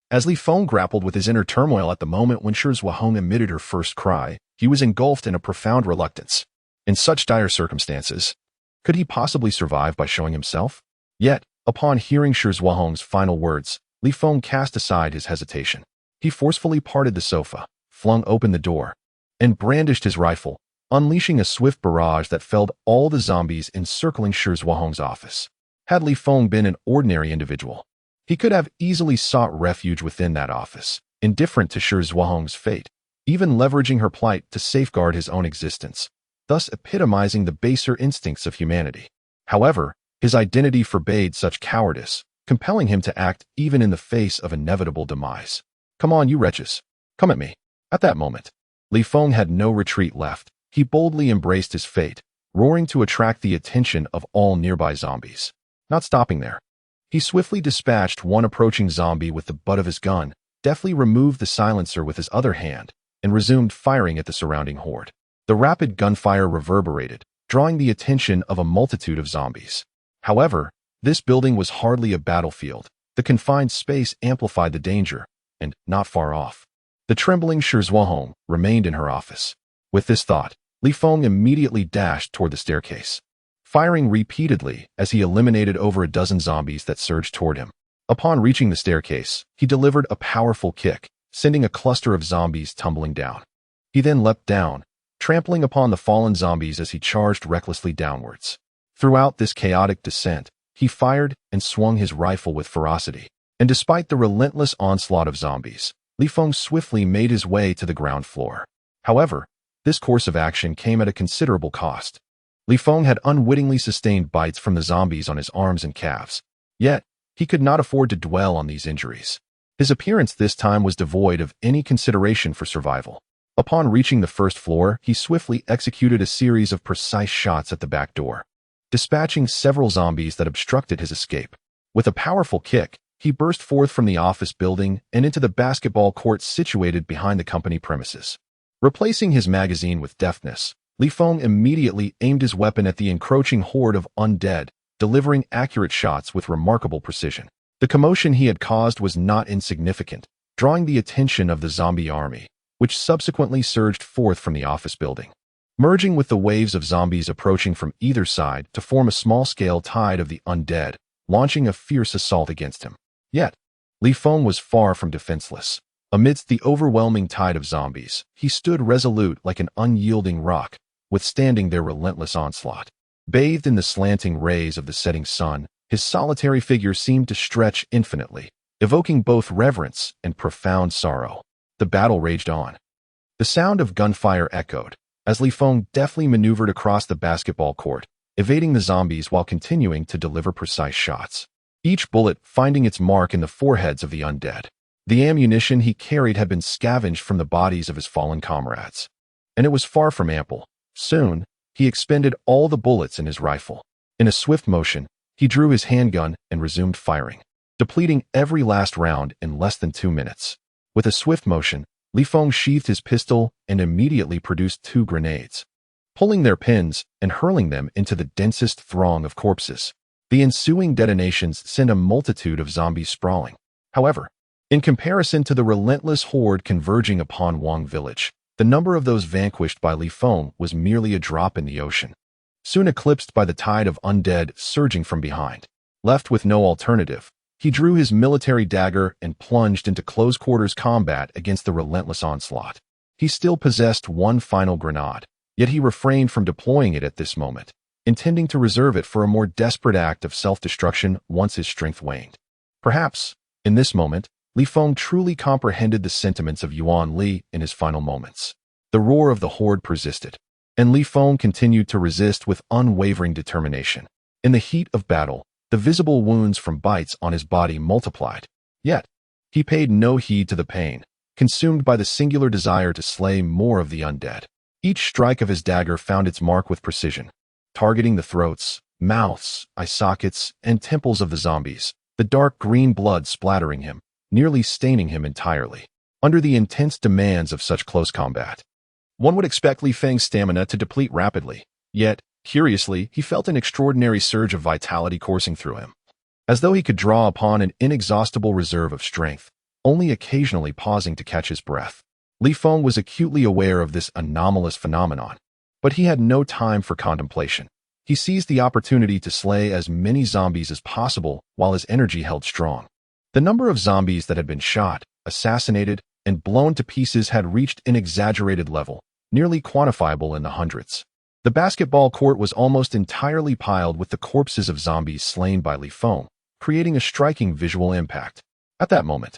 As Li Feng grappled with his inner turmoil at the moment when Shi Zhuahong emitted her first cry, he was engulfed in a profound reluctance. In such dire circumstances, could he possibly survive by showing himself? Yet, upon hearing Shi Zhuahong's final words, Li Feng cast aside his hesitation. He forcefully parted the sofa, flung open the door, and brandished his rifle, unleashing a swift barrage that felled all the zombies encircling Shi Zhuahong's office. Had Li Feng been an ordinary individual, he could have easily sought refuge within that office, indifferent to Shi Zhuahong's fate, even leveraging her plight to safeguard his own existence, thus epitomizing the baser instincts of humanity. However, his identity forbade such cowardice, compelling him to act even in the face of inevitable demise. "Come on, you wretches. Come at me." At that moment, Li Feng had no retreat left. He boldly embraced his fate, roaring to attract the attention of all nearby zombies. Not stopping there, he swiftly dispatched one approaching zombie with the butt of his gun, deftly removed the silencer with his other hand, and resumed firing at the surrounding horde. The rapid gunfire reverberated, drawing the attention of a multitude of zombies. However, this building was hardly a battlefield. The confined space amplified the danger, and, not far off, the trembling Shi Zhuahong remained in her office. With this thought, Li Feng immediately dashed toward the staircase, firing repeatedly as he eliminated over a dozen zombies that surged toward him. Upon reaching the staircase, he delivered a powerful kick, sending a cluster of zombies tumbling down. He then leapt down, trampling upon the fallen zombies as he charged recklessly downwards. Throughout this chaotic descent, he fired and swung his rifle with ferocity, and despite the relentless onslaught of zombies, Li Feng swiftly made his way to the ground floor. However, this course of action came at a considerable cost. Li Feng had unwittingly sustained bites from the zombies on his arms and calves, yet he could not afford to dwell on these injuries. His appearance this time was devoid of any consideration for survival. Upon reaching the first floor, he swiftly executed a series of precise shots at the back door, dispatching several zombies that obstructed his escape. With a powerful kick, he burst forth from the office building and into the basketball court situated behind the company premises. Replacing his magazine with deftness, Li Feng immediately aimed his weapon at the encroaching horde of undead, delivering accurate shots with remarkable precision. The commotion he had caused was not insignificant, drawing the attention of the zombie army, which subsequently surged forth from the office building, merging with the waves of zombies approaching from either side to form a small-scale tide of the undead, launching a fierce assault against him. Yet, Li Feng was far from defenseless. Amidst the overwhelming tide of zombies, he stood resolute like an unyielding rock, withstanding their relentless onslaught. Bathed in the slanting rays of the setting sun, his solitary figure seemed to stretch infinitely, evoking both reverence and profound sorrow. The battle raged on. The sound of gunfire echoed, as Li Feng deftly maneuvered across the basketball court, evading the zombies while continuing to deliver precise shots, each bullet finding its mark in the foreheads of the undead. The ammunition he carried had been scavenged from the bodies of his fallen comrades, and it was far from ample. Soon, he expended all the bullets in his rifle. In a swift motion, he drew his handgun and resumed firing, depleting every last round in less than 2 minutes. With a swift motion, Li Feng sheathed his pistol and immediately produced 2 grenades, pulling their pins and hurling them into the densest throng of corpses. The ensuing detonations sent a multitude of zombies sprawling. However, in comparison to the relentless horde converging upon Wang Village, the number of those vanquished by Li Feng was merely a drop in the ocean, soon eclipsed by the tide of undead surging from behind. Left with no alternative, he drew his military dagger and plunged into close-quarters combat against the relentless onslaught. He still possessed 1 final grenade, yet he refrained from deploying it at this moment, intending to reserve it for a more desperate act of self-destruction once his strength waned. Perhaps, in this moment, Li Feng truly comprehended the sentiments of Yuan Li in his final moments. The roar of the horde persisted, and Li Feng continued to resist with unwavering determination. In the heat of battle, the visible wounds from bites on his body multiplied. Yet, he paid no heed to the pain, consumed by the singular desire to slay more of the undead. Each strike of his dagger found its mark with precision, targeting the throats, mouths, eye sockets, and temples of the zombies, the dark green blood splattering him, nearly staining him entirely. Under the intense demands of such close combat, one would expect Li Feng's stamina to deplete rapidly, yet, curiously, he felt an extraordinary surge of vitality coursing through him, as though he could draw upon an inexhaustible reserve of strength, only occasionally pausing to catch his breath. Li Feng was acutely aware of this anomalous phenomenon, but he had no time for contemplation. He seized the opportunity to slay as many zombies as possible while his energy held strong. The number of zombies that had been shot, assassinated, and blown to pieces had reached an exaggerated level, nearly quantifiable in the hundreds. The basketball court was almost entirely piled with the corpses of zombies slain by Li Feng, creating a striking visual impact. At that moment,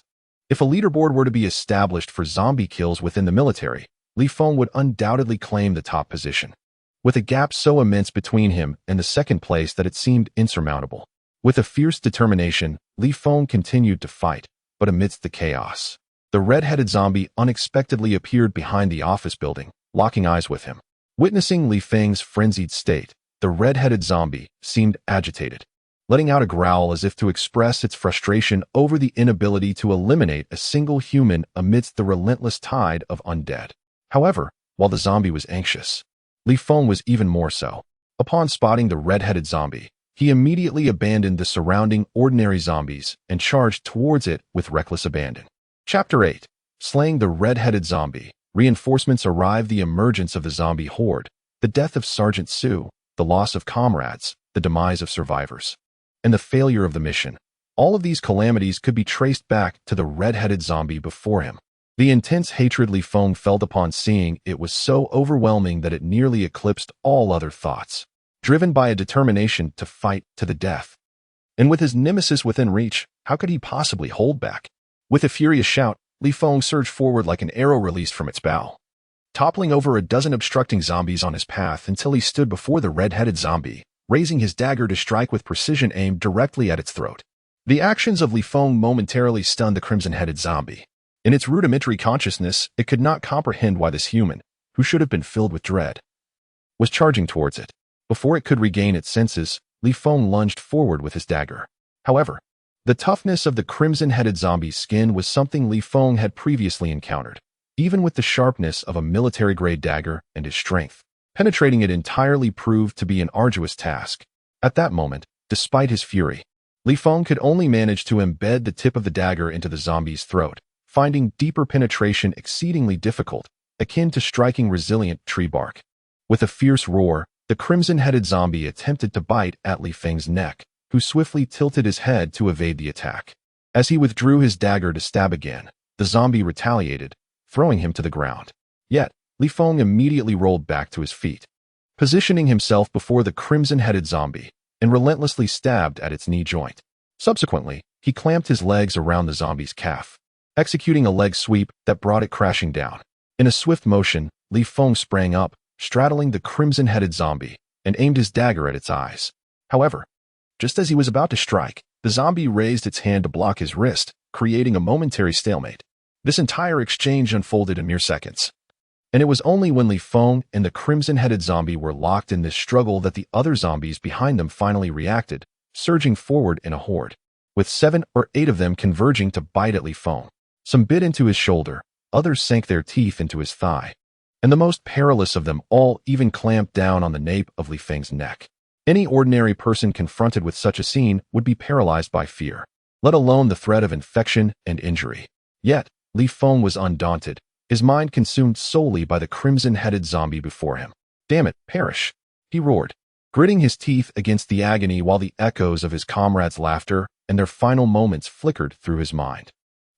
if a leaderboard were to be established for zombie kills within the military, Li Feng would undoubtedly claim the top position, with a gap so immense between him and the second place that it seemed insurmountable. With a fierce determination, Li Feng continued to fight, but amidst the chaos, the red-headed zombie unexpectedly appeared behind the office building, locking eyes with him. Witnessing Li Feng's frenzied state, the red-headed zombie seemed agitated, letting out a growl as if to express its frustration over the inability to eliminate a single human amidst the relentless tide of undead. However, while the zombie was anxious, Li Feng was even more so. Upon spotting the red-headed zombie, he immediately abandoned the surrounding ordinary zombies and charged towards it with reckless abandon. Chapter 8. Slaying the red-headed zombie. Reinforcements arrived. The emergence of the zombie horde, the death of Sergeant Su, the loss of comrades, the demise of survivors, and the failure of the mission. All of these calamities could be traced back to the red-headed zombie before him. The intense hatred Li Feng felt upon seeing it was so overwhelming that it nearly eclipsed all other thoughts. Driven by a determination to fight to the death, and with his nemesis within reach, how could he possibly hold back? With a furious shout, Li Feng surged forward like an arrow released from its bow, toppling over a dozen obstructing zombies on his path until he stood before the red-headed zombie, raising his dagger to strike with precision aimed directly at its throat. The actions of Li Feng momentarily stunned the crimson-headed zombie. In its rudimentary consciousness, it could not comprehend why this human, who should have been filled with dread, was charging towards it. Before it could regain its senses, Li Feng lunged forward with his dagger. However, the toughness of the crimson-headed zombie's skin was something Li Feng had previously encountered, even with the sharpness of a military-grade dagger and his strength. Penetrating it entirely proved to be an arduous task. At that moment, despite his fury, Li Feng could only manage to embed the tip of the dagger into the zombie's throat, finding deeper penetration exceedingly difficult, akin to striking resilient tree bark. With a fierce roar, the crimson-headed zombie attempted to bite at Li Feng's neck, who swiftly tilted his head to evade the attack. As he withdrew his dagger to stab again, the zombie retaliated, throwing him to the ground. Yet, Li Feng immediately rolled back to his feet, positioning himself before the crimson-headed zombie, and relentlessly stabbed at its knee joint. Subsequently, he clamped his legs around the zombie's calf, executing a leg sweep that brought it crashing down. In a swift motion, Li Feng sprang up, straddling the crimson-headed zombie, and aimed his dagger at its eyes. However, just as he was about to strike, the zombie raised its hand to block his wrist, creating a momentary stalemate. This entire exchange unfolded in mere seconds, and it was only when Li Feng and the crimson-headed zombie were locked in this struggle that the other zombies behind them finally reacted, surging forward in a horde, with 7 or 8 of them converging to bite at Li Feng. Some bit into his shoulder, others sank their teeth into his thigh. And the most perilous of them all even clamped down on the nape of Li Feng's neck. Any ordinary person confronted with such a scene would be paralyzed by fear, let alone the threat of infection and injury. Yet, Li Feng was undaunted, his mind consumed solely by the crimson-headed zombie before him. "Damn it, perish!" he roared, gritting his teeth against the agony while the echoes of his comrades' laughter and their final moments flickered through his mind.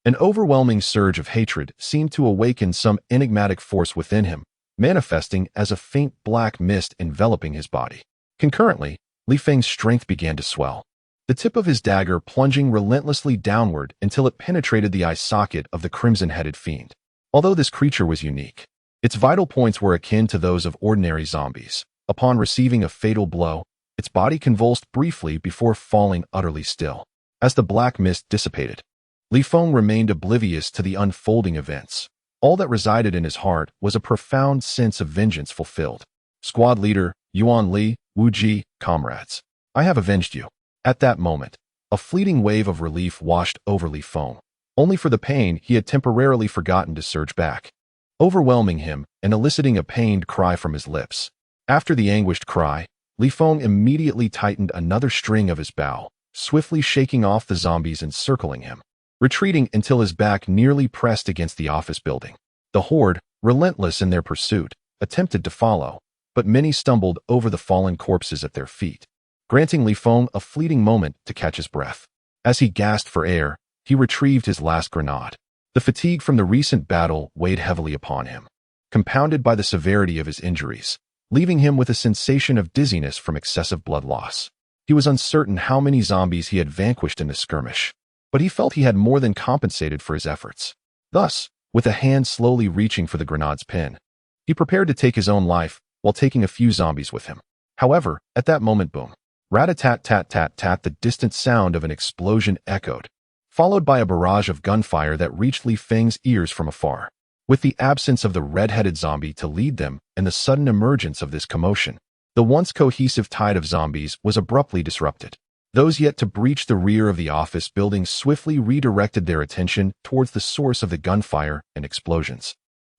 An overwhelming surge of hatred seemed to awaken some enigmatic force within him, manifesting as a faint black mist enveloping his body. Concurrently, Li Feng's strength began to swell, the tip of his dagger plunging relentlessly downward until it penetrated the eye socket of the crimson-headed fiend. Although this creature was unique, its vital points were akin to those of ordinary zombies. Upon receiving a fatal blow, its body convulsed briefly before falling utterly still. As the black mist dissipated, Li Feng remained oblivious to the unfolding events. All that resided in his heart was a profound sense of vengeance fulfilled. Squad leader, Yuan Li, Wu Ji, comrades, I have avenged you. At that moment, a fleeting wave of relief washed over Li Feng, only for the pain he had temporarily forgotten to surge back, overwhelming him and eliciting a pained cry from his lips. After the anguished cry, Li Feng immediately tightened another string of his bow, swiftly shaking off the zombies encircling him, retreating until his back nearly pressed against the office building. The horde, relentless in their pursuit, attempted to follow, but many stumbled over the fallen corpses at their feet, granting Li Feng a fleeting moment to catch his breath. As he gasped for air, he retrieved his last grenade. The fatigue from the recent battle weighed heavily upon him, compounded by the severity of his injuries, leaving him with a sensation of dizziness from excessive blood loss. He was uncertain how many zombies he had vanquished in the skirmish, but he felt he had more than compensated for his efforts. Thus, with a hand slowly reaching for the grenade's pin, he prepared to take his own life while taking a few zombies with him. However, at that moment, boom, rat-a-tat-tat-tat-tat, the distant sound of an explosion echoed, followed by a barrage of gunfire that reached Li Feng's ears from afar. With the absence of the red-headed zombie to lead them and the sudden emergence of this commotion, the once cohesive tide of zombies was abruptly disrupted. Those yet to breach the rear of the office building swiftly redirected their attention towards the source of the gunfire and explosions,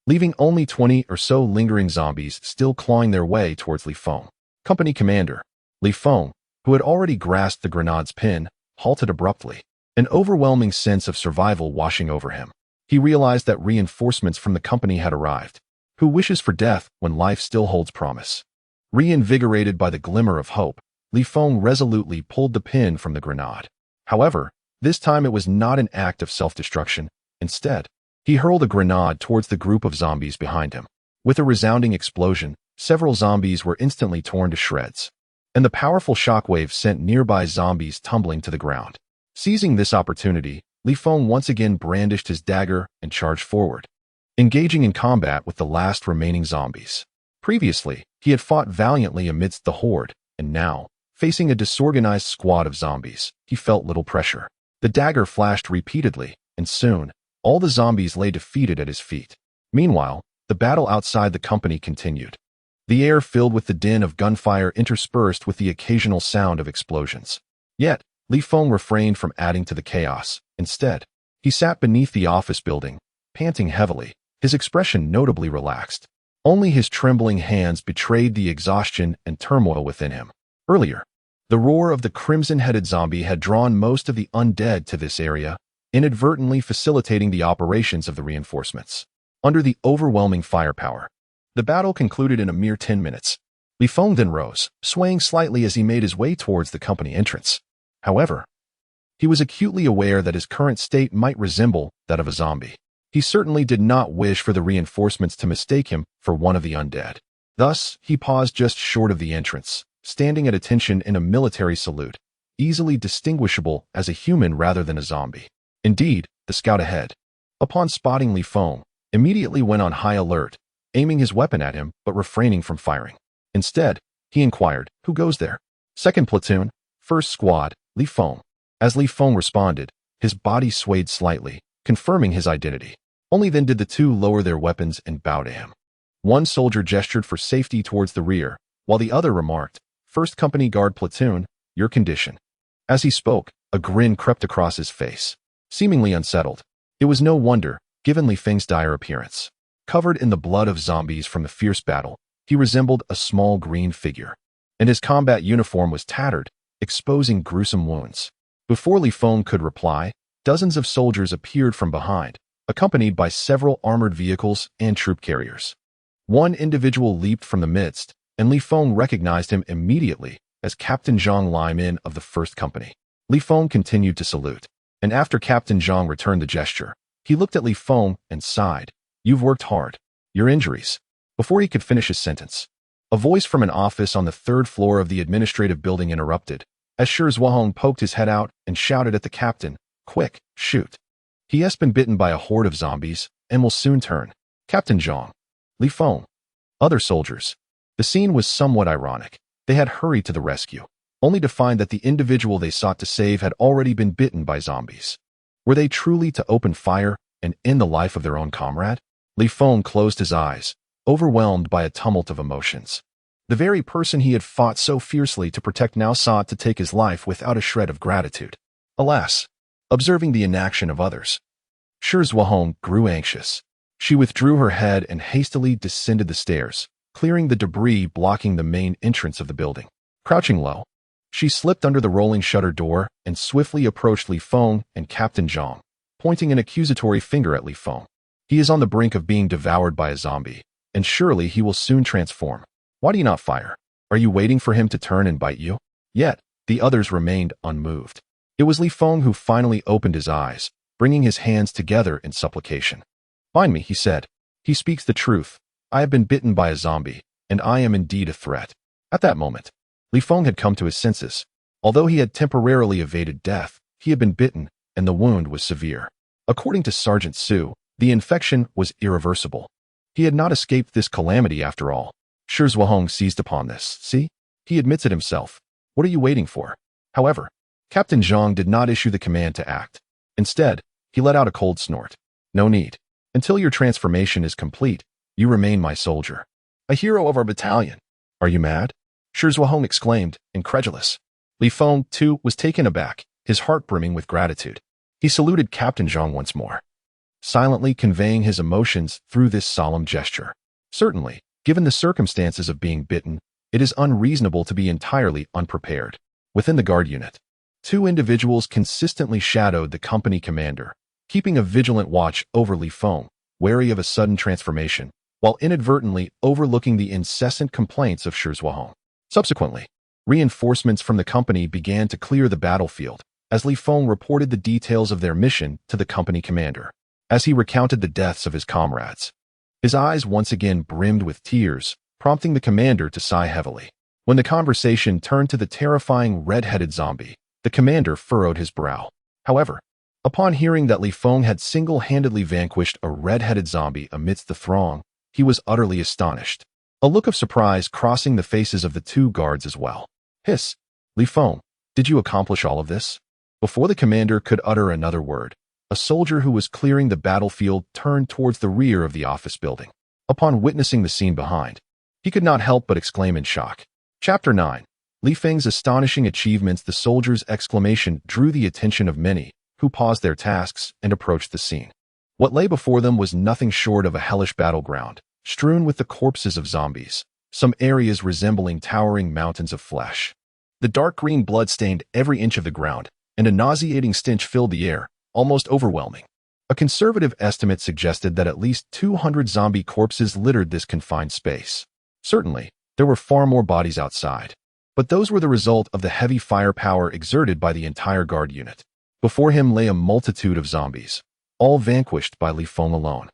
leaving only 20 or so lingering zombies still clawing their way towards Li Feng. Company commander Li Feng, who had already grasped the grenade's pin, halted abruptly, an overwhelming sense of survival washing over him. He realized that reinforcements from the company had arrived. Who wishes for death when life still holds promise? Reinvigorated by the glimmer of hope, Li Feng resolutely pulled the pin from the grenade. However, this time it was not an act of self-destruction. Instead, he hurled a grenade towards the group of zombies behind him. With a resounding explosion, several zombies were instantly torn to shreds, and the powerful shockwave sent nearby zombies tumbling to the ground. Seizing this opportunity, Li Feng once again brandished his dagger and charged forward, engaging in combat with the last remaining zombies. Previously, he had fought valiantly amidst the horde, and now, facing a disorganized squad of zombies, he felt little pressure. The dagger flashed repeatedly, and soon, all the zombies lay defeated at his feet. Meanwhile, the battle outside the company continued, the air filled with the din of gunfire interspersed with the occasional sound of explosions. Yet, Li Feng refrained from adding to the chaos. Instead, he sat beneath the office building, panting heavily, his expression notably relaxed. Only his trembling hands betrayed the exhaustion and turmoil within him. Earlier, the roar of the crimson-headed zombie had drawn most of the undead to this area, inadvertently facilitating the operations of the reinforcements. Under the overwhelming firepower, the battle concluded in a mere 10 minutes. Li Feng then rose, swaying slightly as he made his way towards the company entrance. However, he was acutely aware that his current state might resemble that of a zombie. He certainly did not wish for the reinforcements to mistake him for one of the undead. Thus, he paused just short of the entrance, standing at attention in a military salute, easily distinguishable as a human rather than a zombie. Indeed, the scout ahead, upon spotting Li Feng, immediately went on high alert, aiming his weapon at him but refraining from firing. Instead, he inquired, "Who goes there?" "Second platoon, first squad, Li Feng." As Li Feng responded, his body swayed slightly, confirming his identity. Only then did the two lower their weapons and bow to him. One soldier gestured for safety towards the rear, while the other remarked, "First company guard platoon, your condition." As he spoke, a grin crept across his face, seemingly unsettled. It was no wonder, Given Li Feng's dire appearance, covered in the blood of zombies from the fierce battle, he resembled a small green figure, and his combat uniform was tattered, exposing gruesome wounds. Before Li Feng could reply, dozens of soldiers appeared from behind, accompanied by several armored vehicles and troop carriers. One individual leaped from the midst, and Li Feng recognized him immediately as Captain Zhang Limin of the First Company. Li Feng continued to salute, and after Captain Zhang returned the gesture, he looked at Li Feng and sighed. "You've worked hard. Your injuries." Before he could finish his sentence, a voice from an office on the third floor of the administrative building interrupted, as Shi Zhuahong poked his head out and shouted at the captain, "Quick, shoot. He has been bitten by a horde of zombies and will soon turn." Captain Zhang, Li Feng, other soldiers. The scene was somewhat ironic. They had hurried to the rescue, only to find that the individual they sought to save had already been bitten by zombies. Were they truly to open fire and end the life of their own comrade? Li Feng closed his eyes, overwhelmed by a tumult of emotions. The very person he had fought so fiercely to protect now sought to take his life without a shred of gratitude. Alas, observing the inaction of others, Shi Zhuahong grew anxious. She withdrew her head and hastily descended the stairs, clearing the debris blocking the main entrance of the building. Crouching low, she slipped under the rolling shutter door and swiftly approached Li Feng and Captain Zhang, pointing an accusatory finger at Li Feng. "He is on the brink of being devoured by a zombie, and surely he will soon transform. Why do you not fire? Are you waiting for him to turn and bite you?" Yet, the others remained unmoved. It was Li Feng who finally opened his eyes, bringing his hands together in supplication. "Mind me," he said. "He speaks the truth. I have been bitten by a zombie, and I am indeed a threat." At that moment, Li Feng had come to his senses. Although he had temporarily evaded death, he had been bitten, and the wound was severe. According to Sergeant Su, the infection was irreversible. He had not escaped this calamity after all. Shi Zhuahong seized upon this. "See? He admits it himself. What are you waiting for?" However, Captain Zhang did not issue the command to act. Instead, he let out a cold snort. "No need. Until your transformation is complete, you remain my soldier. A hero of our battalion." "Are you mad?" Shi Zhuahong exclaimed, incredulous. Li Feng, too, was taken aback, his heart brimming with gratitude. He saluted Captain Zhang once more, silently conveying his emotions through this solemn gesture. Certainly, given the circumstances of being bitten, it is unreasonable to be entirely unprepared. Within the guard unit, two individuals consistently shadowed the company commander, keeping a vigilant watch over Li Feng, wary of a sudden transformation, while inadvertently overlooking the incessant complaints of Shi Zhuahong. Subsequently, reinforcements from the company began to clear the battlefield, as Li Feng reported the details of their mission to the company commander. As he recounted the deaths of his comrades, his eyes once again brimmed with tears, prompting the commander to sigh heavily. When the conversation turned to the terrifying red-headed zombie, the commander furrowed his brow. However, upon hearing that Li Feng had single-handedly vanquished a red-headed zombie amidst the throng, he was utterly astonished, a look of surprise crossing the faces of the two guards as well. "Hiss! Li Feng, did you accomplish all of this?" Before the commander could utter another word, a soldier who was clearing the battlefield turned towards the rear of the office building. Upon witnessing the scene behind, he could not help but exclaim in shock. Chapter 9. Li Feng's astonishing achievements. The soldier's exclamation drew the attention of many, who paused their tasks and approached the scene. What lay before them was nothing short of a hellish battleground, strewn with the corpses of zombies, some areas resembling towering mountains of flesh. The dark green blood stained every inch of the ground, and a nauseating stench filled the air, almost overwhelming. A conservative estimate suggested that at least 200 zombie corpses littered this confined space. Certainly, there were far more bodies outside, but those were the result of the heavy firepower exerted by the entire guard unit. Before him lay a multitude of zombies, all vanquished by Li Feng alone.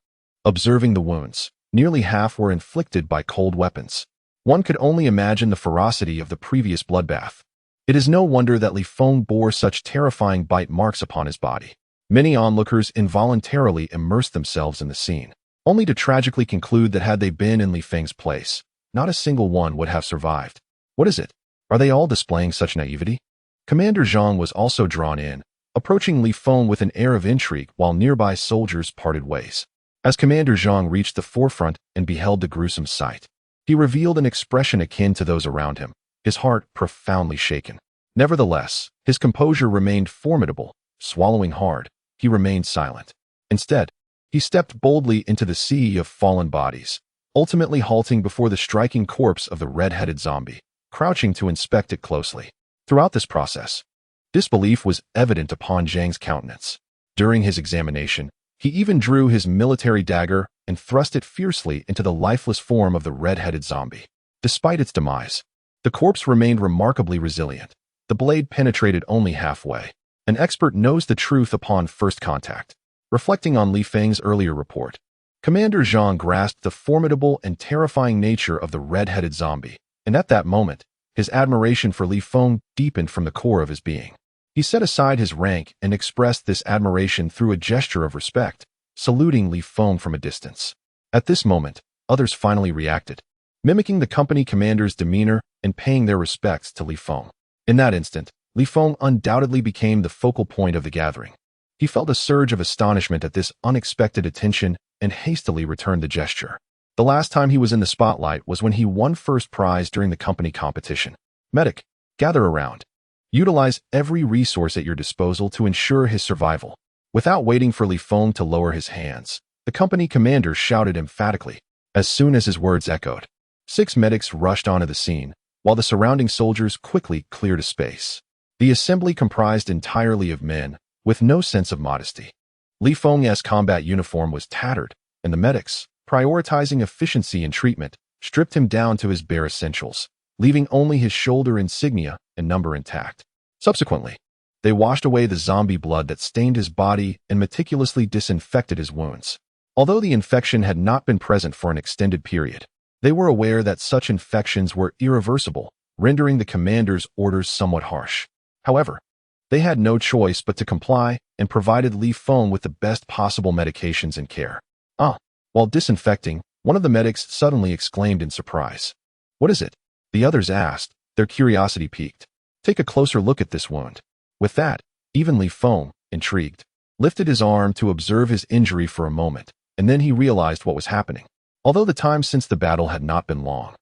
Observing the wounds, nearly half were inflicted by cold weapons. One could only imagine the ferocity of the previous bloodbath. It is no wonder that Li Feng bore such terrifying bite marks upon his body. Many onlookers involuntarily immersed themselves in the scene, only to tragically conclude that had they been in Li Feng's place, not a single one would have survived. What is it? Are they all displaying such naivety? Commander Zhang was also drawn in, approaching Li Feng with an air of intrigue while nearby soldiers parted ways. As Commander Zhang reached the forefront and beheld the gruesome sight, he revealed an expression akin to those around him, his heart profoundly shaken. Nevertheless, his composure remained formidable. Swallowing hard, he remained silent. Instead, He stepped boldly into the sea of fallen bodies, ultimately halting before the striking corpse of the red-headed zombie, crouching to inspect it closely. Throughout this process, disbelief was evident upon Zhang's countenance. During his examination, he even drew his military dagger and thrust it fiercely into the lifeless form of the red-headed zombie. Despite its demise, the corpse remained remarkably resilient. The blade penetrated only halfway. An expert knows the truth upon first contact. Reflecting on Li Feng's earlier report, Commander Zhang grasped the formidable and terrifying nature of the red-headed zombie, and at that moment, his admiration for Li Feng deepened from the core of his being. He set aside his rank and expressed this admiration through a gesture of respect, saluting Li Feng from a distance. At this moment, others finally reacted, mimicking the company commander's demeanor and paying their respects to Li Feng. In that instant, Li Feng undoubtedly became the focal point of the gathering. He felt a surge of astonishment at this unexpected attention and hastily returned the gesture. The last time he was in the spotlight was when he won first prize during the company competition. Medic, gather around. Utilize every resource at your disposal to ensure his survival. Without waiting for Li Feng to lower his hands, the company commander shouted emphatically. As soon as his words echoed, 6 medics rushed onto the scene, while the surrounding soldiers quickly cleared a space. The assembly comprised entirely of men, with no sense of modesty. Li Feng's combat uniform was tattered, and the medics, prioritizing efficiency in treatment, stripped him down to his bare essentials, leaving only his shoulder insignia and number intact. Subsequently, they washed away the zombie blood that stained his body and meticulously disinfected his wounds. Although the infection had not been present for an extended period, they were aware that such infections were irreversible, rendering the commander's orders somewhat harsh. However, they had no choice but to comply and provided Li Feng with the best possible medications and care. While disinfecting, one of the medics suddenly exclaimed in surprise. "What is it?" the others asked, their curiosity piqued. "Take a closer look at this wound." With that, even Li Feng, intrigued, lifted his arm to observe his injury for a moment, and then he realized what was happening. Although the time since the battle had not been long,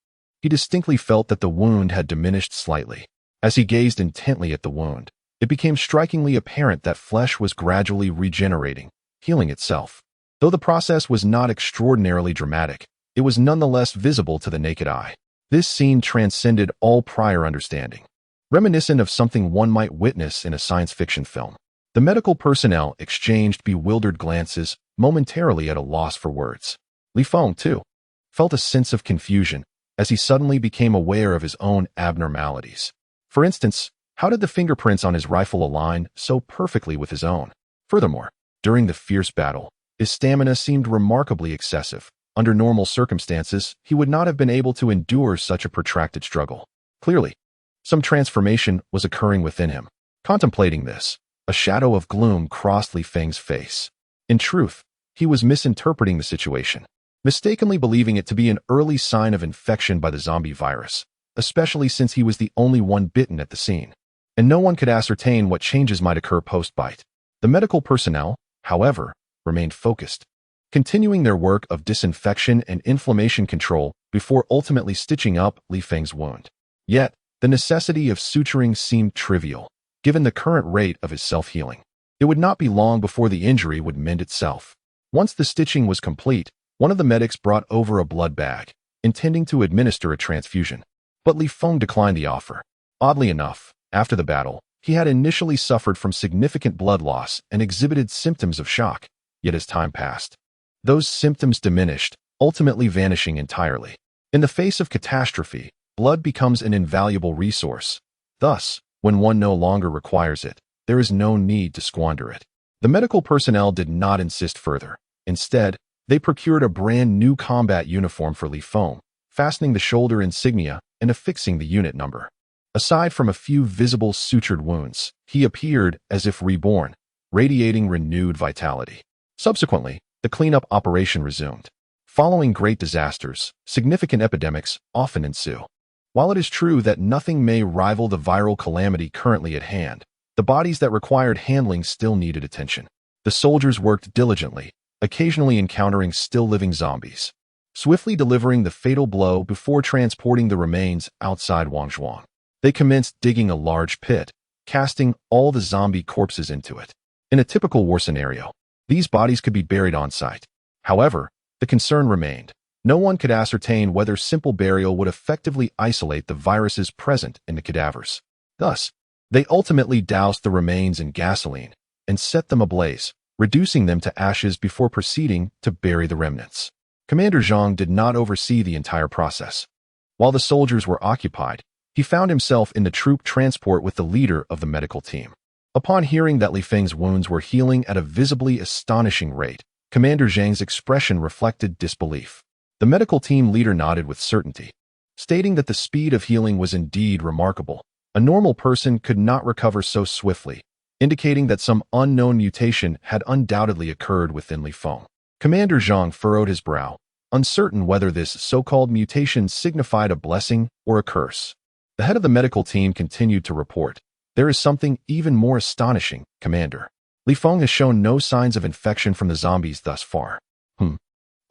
he distinctly felt that the wound had diminished slightly. As he gazed intently at the wound, it became strikingly apparent that flesh was gradually regenerating, healing itself. Though the process was not extraordinarily dramatic, it was nonetheless visible to the naked eye. This scene transcended all prior understanding. Reminiscent of something one might witness in a science fiction film, the medical personnel exchanged bewildered glances, momentarily at a loss for words. Li Feng, too, felt a sense of confusion as he suddenly became aware of his own abnormalities. For instance, how did the fingerprints on his rifle align so perfectly with his own? Furthermore, during the fierce battle, his stamina seemed remarkably excessive. Under normal circumstances, he would not have been able to endure such a protracted struggle. Clearly, some transformation was occurring within him. Contemplating this, a shadow of gloom crossed Li Feng's face. In truth, he was misinterpreting the situation, mistakenly believing it to be an early sign of infection by the zombie virus, especially since he was the only one bitten at the scene, and no one could ascertain what changes might occur post-bite. The medical personnel, however, remained focused, continuing their work of disinfection and inflammation control before ultimately stitching up Li Feng's wound. Yet, the necessity of suturing seemed trivial, given the current rate of his self-healing. It would not be long before the injury would mend itself. Once the stitching was complete, one of the medics brought over a blood bag, intending to administer a transfusion. But Li Feng declined the offer. Oddly enough, after the battle, he had initially suffered from significant blood loss and exhibited symptoms of shock. Yet as time passed, those symptoms diminished, ultimately vanishing entirely. In the face of catastrophe, blood becomes an invaluable resource. Thus, when one no longer requires it, there is no need to squander it. The medical personnel did not insist further. Instead, they procured a brand new combat uniform for Li Feng, fastening the shoulder insignia and affixing the unit number. Aside from a few visible sutured wounds, he appeared as if reborn, radiating renewed vitality. Subsequently, the cleanup operation resumed. Following great disasters, significant epidemics often ensue. While it is true that nothing may rival the viral calamity currently at hand, the bodies that required handling still needed attention. The soldiers worked diligently, occasionally encountering still-living zombies, swiftly delivering the fatal blow before transporting the remains outside Wangzhuang. They commenced digging a large pit, casting all the zombie corpses into it. In a typical war scenario, These bodies could be buried on site. However, the concern remained. No one could ascertain whether simple burial would effectively isolate the viruses present in the cadavers. Thus, they ultimately doused the remains in gasoline and set them ablaze, reducing them to ashes before proceeding to bury the remnants. Commander Zhang did not oversee the entire process. While the soldiers were occupied, he found himself in the troop transport with the leader of the medical team. Upon hearing that Li Feng's wounds were healing at a visibly astonishing rate, Commander Zhang's expression reflected disbelief. The medical team leader nodded with certainty, stating that the speed of healing was indeed remarkable. A normal person could not recover so swiftly, indicating that some unknown mutation had undoubtedly occurred within Li Feng. Commander Zhang furrowed his brow, uncertain whether this so-called mutation signified a blessing or a curse. The head of the medical team continued to report, "There is something even more astonishing, Commander. Li Feng has shown no signs of infection from the zombies thus far."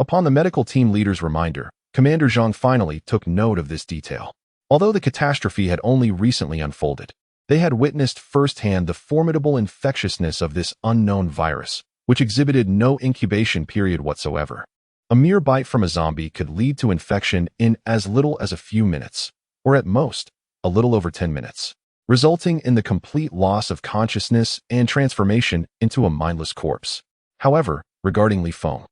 Upon the medical team leader's reminder, Commander Zhang finally took note of this detail. Although the catastrophe had only recently unfolded, they had witnessed firsthand the formidable infectiousness of this unknown virus, which exhibited no incubation period whatsoever. A mere bite from a zombie could lead to infection in as little as a few minutes, or at most, a little over 10 minutes, resulting in the complete loss of consciousness and transformation into a mindless corpse. However, regarding Li Feng,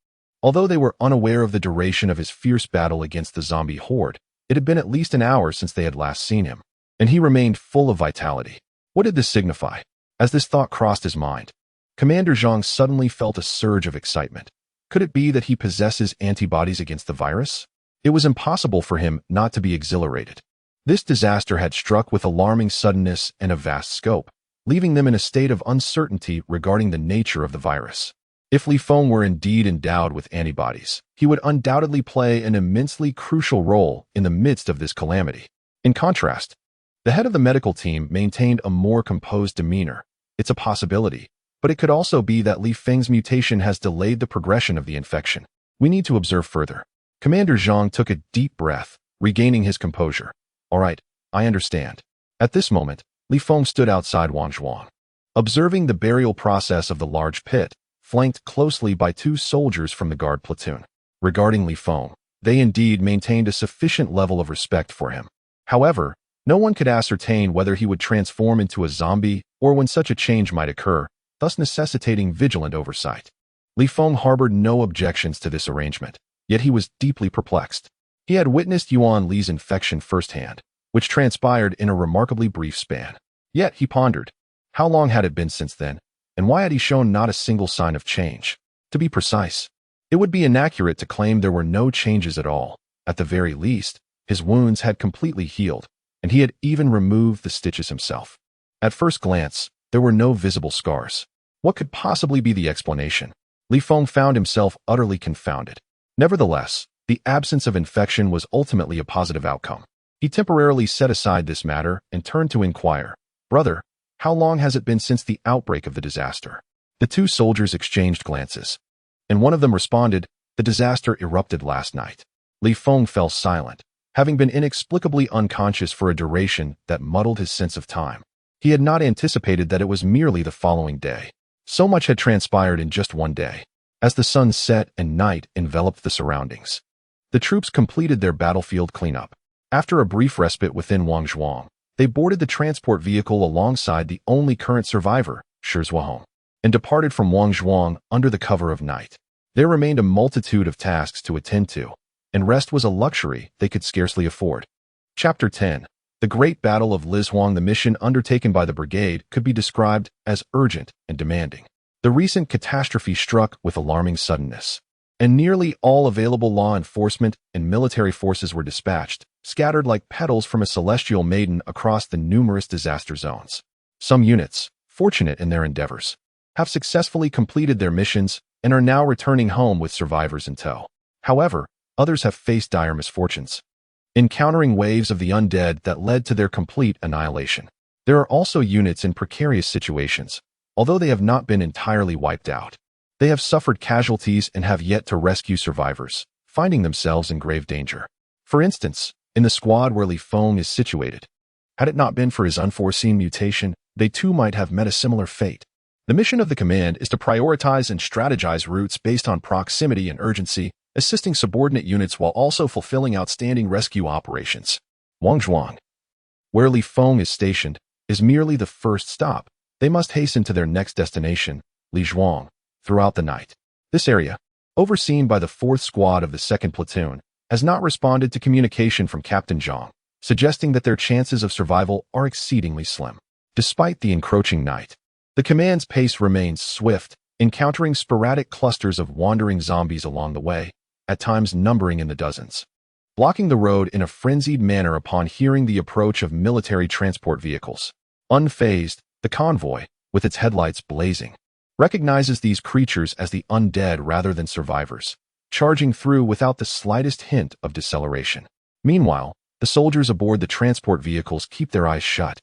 although they were unaware of the duration of his fierce battle against the zombie horde, it had been at least an hour since they had last seen him, and he remained full of vitality. What did this signify? As this thought crossed his mind, Commander Zhang suddenly felt a surge of excitement. Could it be that he possesses antibodies against the virus? It was impossible for him not to be exhilarated. This disaster had struck with alarming suddenness and a vast scope, leaving them in a state of uncertainty regarding the nature of the virus. If Li Feng were indeed endowed with antibodies, he would undoubtedly play an immensely crucial role in the midst of this calamity. In contrast, the head of the medical team maintained a more composed demeanor. It's a possibility, but it could also be that Li Feng's mutation has delayed the progression of the infection. We need to observe further. Commander Zhang took a deep breath, regaining his composure. All right, I understand. At this moment, Li Feng stood outside Wangzhuang, observing the burial process of the large pit, flanked closely by 2 soldiers from the guard platoon. Regarding Li Feng, they indeed maintained a sufficient level of respect for him. However, no one could ascertain whether he would transform into a zombie or when such a change might occur, thus necessitating vigilant oversight. Li Feng harbored no objections to this arrangement, yet he was deeply perplexed. He had witnessed Yuan Li's infection firsthand, which transpired in a remarkably brief span. Yet he pondered, how long had it been since then, and why had he shown not a single sign of change? To be precise, it would be inaccurate to claim there were no changes at all. At the very least, his wounds had completely healed, and he had even removed the stitches himself. At first glance, there were no visible scars. What could possibly be the explanation? Li Feng found himself utterly confounded. Nevertheless, the absence of infection was ultimately a positive outcome. He temporarily set aside this matter and turned to inquire, "Brother, how long has it been since the outbreak of the disaster?" The 2 soldiers exchanged glances, and one of them responded, "The disaster erupted last night." Li Feng fell silent, having been inexplicably unconscious for a duration that muddled his sense of time. He had not anticipated that it was merely the following day. So much had transpired in just one day. As the sun set and night enveloped the surroundings, the troops completed their battlefield cleanup. After a brief respite within Wangzhuang, they boarded the transport vehicle alongside the only current survivor, Shizhuahong, and departed from Wangzhuang under the cover of night. There remained a multitude of tasks to attend to, and rest was a luxury they could scarcely afford. Chapter 10. The Great Battle of Lizhuang. The mission undertaken by the brigade could be described as urgent and demanding. The recent catastrophe struck with alarming suddenness, and nearly all available law enforcement and military forces were dispatched, scattered like petals from a celestial maiden across the numerous disaster zones. Some units, fortunate in their endeavors, have successfully completed their missions and are now returning home with survivors in tow. However, others have faced dire misfortunes, encountering waves of the undead that led to their complete annihilation. There are also units in precarious situations, although they have not been entirely wiped out. They have suffered casualties and have yet to rescue survivors, finding themselves in grave danger. For instance, in the squad where Li Feng is situated, had it not been for his unforeseen mutation, they too might have met a similar fate. The mission of the command is to prioritize and strategize routes based on proximity and urgency, assisting subordinate units while also fulfilling outstanding rescue operations. Wangzhuang, where Li Feng is stationed, is merely the first stop. They must hasten to their next destination, Lizhuang, throughout the night. This area, overseen by the 4th Squad of the 2nd Platoon, has not responded to communication from Captain Zhang, suggesting that their chances of survival are exceedingly slim. Despite the encroaching night, the command's pace remains swift, encountering sporadic clusters of wandering zombies along the way, at times numbering in the dozens. Blocking the road in a frenzied manner upon hearing the approach of military transport vehicles. Unfazed, the convoy, with its headlights blazing, recognizes these creatures as the undead rather than survivors, charging through without the slightest hint of deceleration. Meanwhile, the soldiers aboard the transport vehicles keep their eyes shut,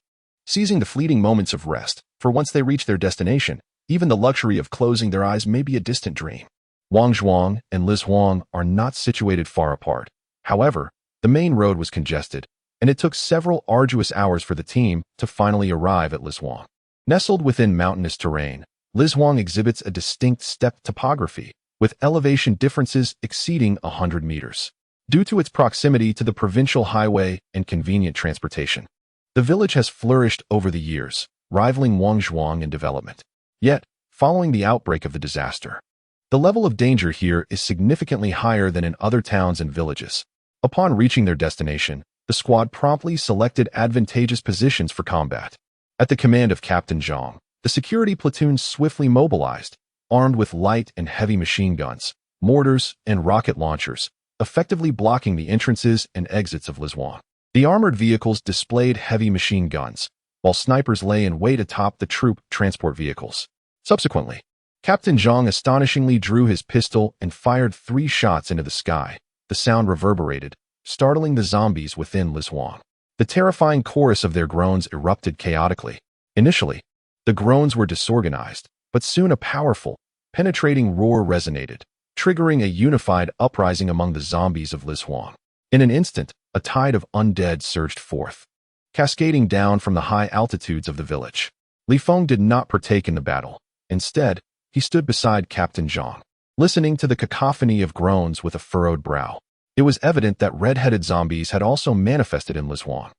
seizing the fleeting moments of rest, for once they reach their destination, even the luxury of closing their eyes may be a distant dream. Wangzhuang and Lizhuang are not situated far apart. However, the main road was congested, and it took several arduous hours for the team to finally arrive at Lizhuang. Nestled within mountainous terrain, Lizhuang exhibits a distinct steppe topography, with elevation differences exceeding 100 meters. Due to its proximity to the provincial highway and convenient transportation, the village has flourished over the years, rivaling Wangzhuang in development. Yet, following the outbreak of the disaster, the level of danger here is significantly higher than in other towns and villages. Upon reaching their destination, the squad promptly selected advantageous positions for combat. At the command of Captain Zhang, the security platoon swiftly mobilized, armed with light and heavy machine guns, mortars, and rocket launchers, effectively blocking the entrances and exits of Lizhuang. The armored vehicles displayed heavy machine guns, while snipers lay in wait atop the troop transport vehicles. Subsequently, Captain Zhang astonishingly drew his pistol and fired 3 shots into the sky. The sound reverberated, startling the zombies within Lizhuang. The terrifying chorus of their groans erupted chaotically. Initially, the groans were disorganized, but soon a powerful, penetrating roar resonated, triggering a unified uprising among the zombies of Lizhuang. In an instant, a tide of undead surged forth, cascading down from the high altitudes of the village. Li Feng did not partake in the battle. Instead, he stood beside Captain Zhang, listening to the cacophony of groans with a furrowed brow. It was evident that red-headed zombies had also manifested in Lizhuang.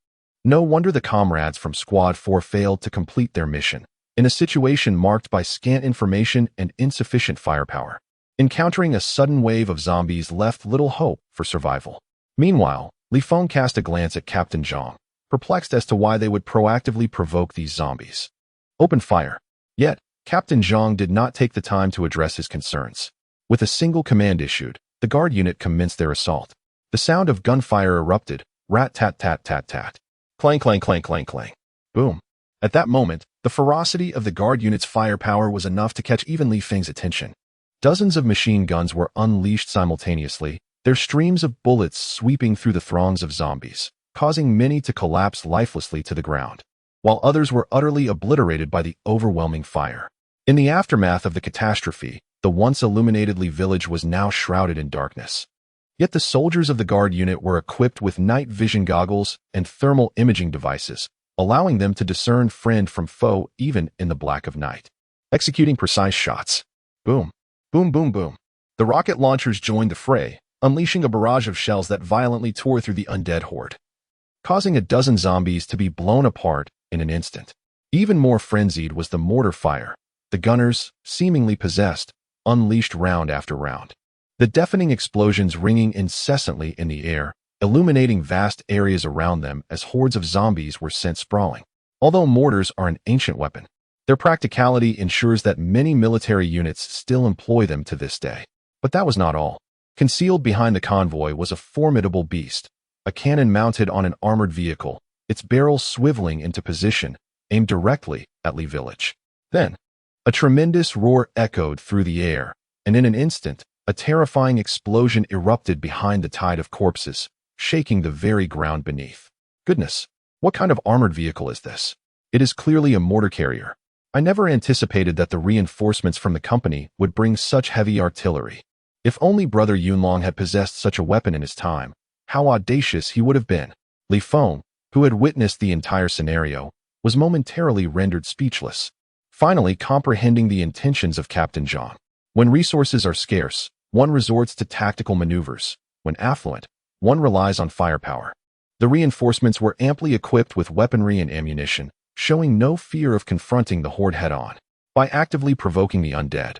No wonder the comrades from Squad 4 failed to complete their mission, in a situation marked by scant information and insufficient firepower. Encountering a sudden wave of zombies left little hope for survival. Meanwhile, Li Feng cast a glance at Captain Zhang, perplexed as to why they would proactively provoke these zombies. Open fire. Yet, Captain Zhang did not take the time to address his concerns. With a single command issued, the guard unit commenced their assault. The sound of gunfire erupted, rat-tat-tat-tat-tat. Clang, clang, clang, clang, clang. Boom. At that moment, the ferocity of the guard unit's firepower was enough to catch even Li Feng's attention. Dozens of machine guns were unleashed simultaneously, their streams of bullets sweeping through the throngs of zombies, causing many to collapse lifelessly to the ground, while others were utterly obliterated by the overwhelming fire. In the aftermath of the catastrophe, the once illuminated Li village was now shrouded in darkness. Yet the soldiers of the guard unit were equipped with night vision goggles and thermal imaging devices, allowing them to discern friend from foe even in the black of night. Executing precise shots. Boom. Boom, boom, boom. The rocket launchers joined the fray, unleashing a barrage of shells that violently tore through the undead horde, causing a dozen zombies to be blown apart in an instant. Even more frenzied was the mortar fire. The gunners, seemingly possessed, unleashed round after round, the deafening explosions ringing incessantly in the air, illuminating vast areas around them as hordes of zombies were sent sprawling. Although mortars are an ancient weapon, their practicality ensures that many military units still employ them to this day. But that was not all. Concealed behind the convoy was a formidable beast, a cannon mounted on an armored vehicle, its barrel swiveling into position, aimed directly at Li village. Then, a tremendous roar echoed through the air, and in an instant, a terrifying explosion erupted behind the tide of corpses, shaking the very ground beneath. Goodness, what kind of armored vehicle is this? It is clearly a mortar carrier. I never anticipated that the reinforcements from the company would bring such heavy artillery. If only Brother Yunlong had possessed such a weapon in his time, how audacious he would have been. Li Feng, who had witnessed the entire scenario, was momentarily rendered speechless. finally comprehending the intentions of Captain Zhang. When resources are scarce, one resorts to tactical maneuvers. When affluent, one relies on firepower. The reinforcements were amply equipped with weaponry and ammunition, showing no fear of confronting the horde head-on. By actively provoking the undead,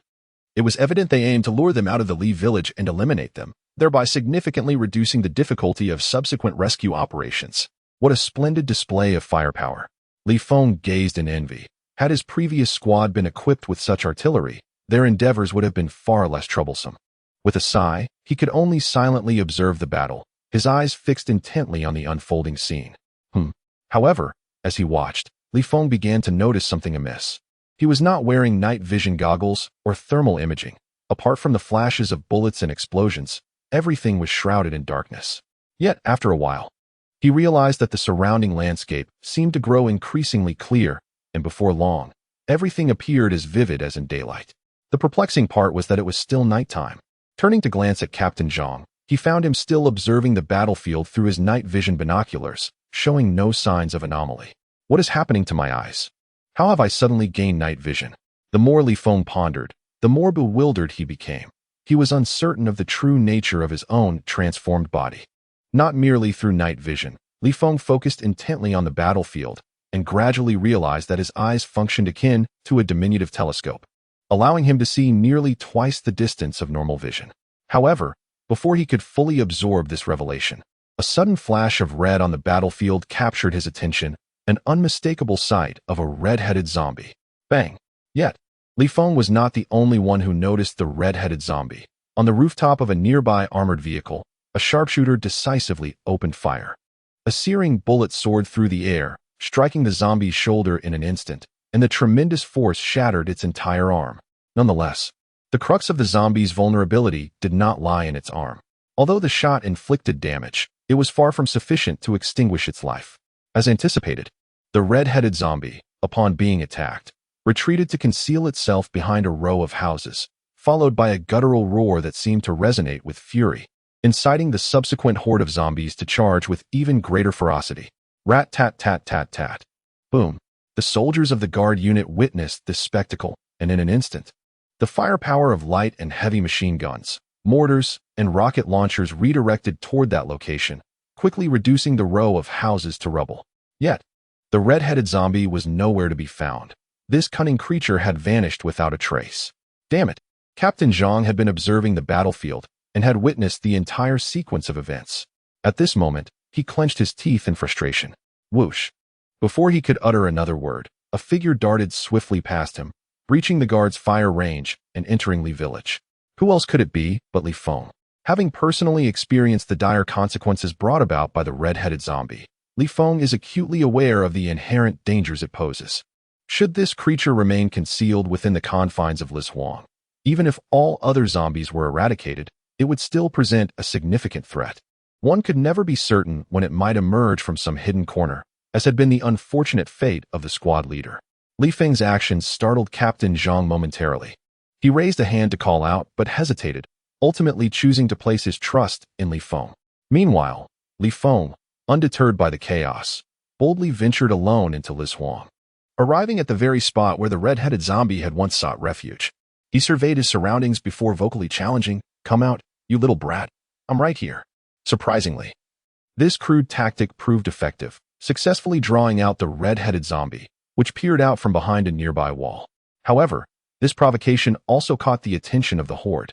it was evident they aimed to lure them out of the Li village and eliminate them, thereby significantly reducing the difficulty of subsequent rescue operations. What a splendid display of firepower! Li Feng gazed in envy. Had his previous squad been equipped with such artillery, their endeavors would have been far less troublesome. With a sigh, he could only silently observe the battle, his eyes fixed intently on the unfolding scene. However, as he watched, Li Feng began to notice something amiss. He was not wearing night vision goggles or thermal imaging. Apart from the flashes of bullets and explosions, everything was shrouded in darkness. Yet, after a while, he realized that the surrounding landscape seemed to grow increasingly clear, and before long, everything appeared as vivid as in daylight. The perplexing part was that it was still nighttime. Turning to glance at Captain Zhang, he found him still observing the battlefield through his night vision binoculars, showing no signs of anomaly. What is happening to my eyes? How have I suddenly gained night vision? The more Li Feng pondered, the more bewildered he became. He was uncertain of the true nature of his own transformed body. Not merely through night vision, Li Feng focused intently on the battlefield and gradually realized that his eyes functioned akin to a diminutive telescope, allowing him to see nearly twice the distance of normal vision. However, before he could fully absorb this revelation, a sudden flash of red on the battlefield captured his attention, an unmistakable sight of a red-headed zombie. Bang! Yet, Li Feng was not the only one who noticed the red-headed zombie. On the rooftop of a nearby armored vehicle, a sharpshooter decisively opened fire. A searing bullet soared through the air, striking the zombie's shoulder in an instant, and the tremendous force shattered its entire arm. Nonetheless, the crux of the zombie's vulnerability did not lie in its arm. Although the shot inflicted damage, it was far from sufficient to extinguish its life. As anticipated, the red-headed zombie, upon being attacked, retreated to conceal itself behind a row of houses, followed by a guttural roar that seemed to resonate with fury, inciting the subsequent horde of zombies to charge with even greater ferocity. Rat-tat-tat-tat-tat. Boom. The soldiers of the guard unit witnessed this spectacle, and in an instant, the firepower of light and heavy machine guns, mortars, and rocket launchers redirected toward that location, quickly reducing the row of houses to rubble. Yet, the red-headed zombie was nowhere to be found. This cunning creature had vanished without a trace. Damn it! Captain Zhang had been observing the battlefield and had witnessed the entire sequence of events. At this moment, he clenched his teeth in frustration. Whoosh! Before he could utter another word, a figure darted swiftly past him, breaching the guard's fire range and entering Li village. Who else could it be but Li Feng? Having personally experienced the dire consequences brought about by the red-headed zombie, Li Feng is acutely aware of the inherent dangers it poses. Should this creature remain concealed within the confines of Lishuang, even if all other zombies were eradicated, it would still present a significant threat. One could never be certain when it might emerge from some hidden corner, as had been the unfortunate fate of the squad leader. Li Feng's actions startled Captain Zhang momentarily. He raised a hand to call out, but hesitated, ultimately choosing to place his trust in Li Feng. Meanwhile, Li Feng, undeterred by the chaos, boldly ventured alone into Lishuang. Arriving at the very spot where the red-headed zombie had once sought refuge, he surveyed his surroundings before vocally challenging, "Come out, you little brat. I'm right here." Surprisingly, this crude tactic proved effective, successfully drawing out the red-headed zombie, which peered out from behind a nearby wall. However, this provocation also caught the attention of the horde,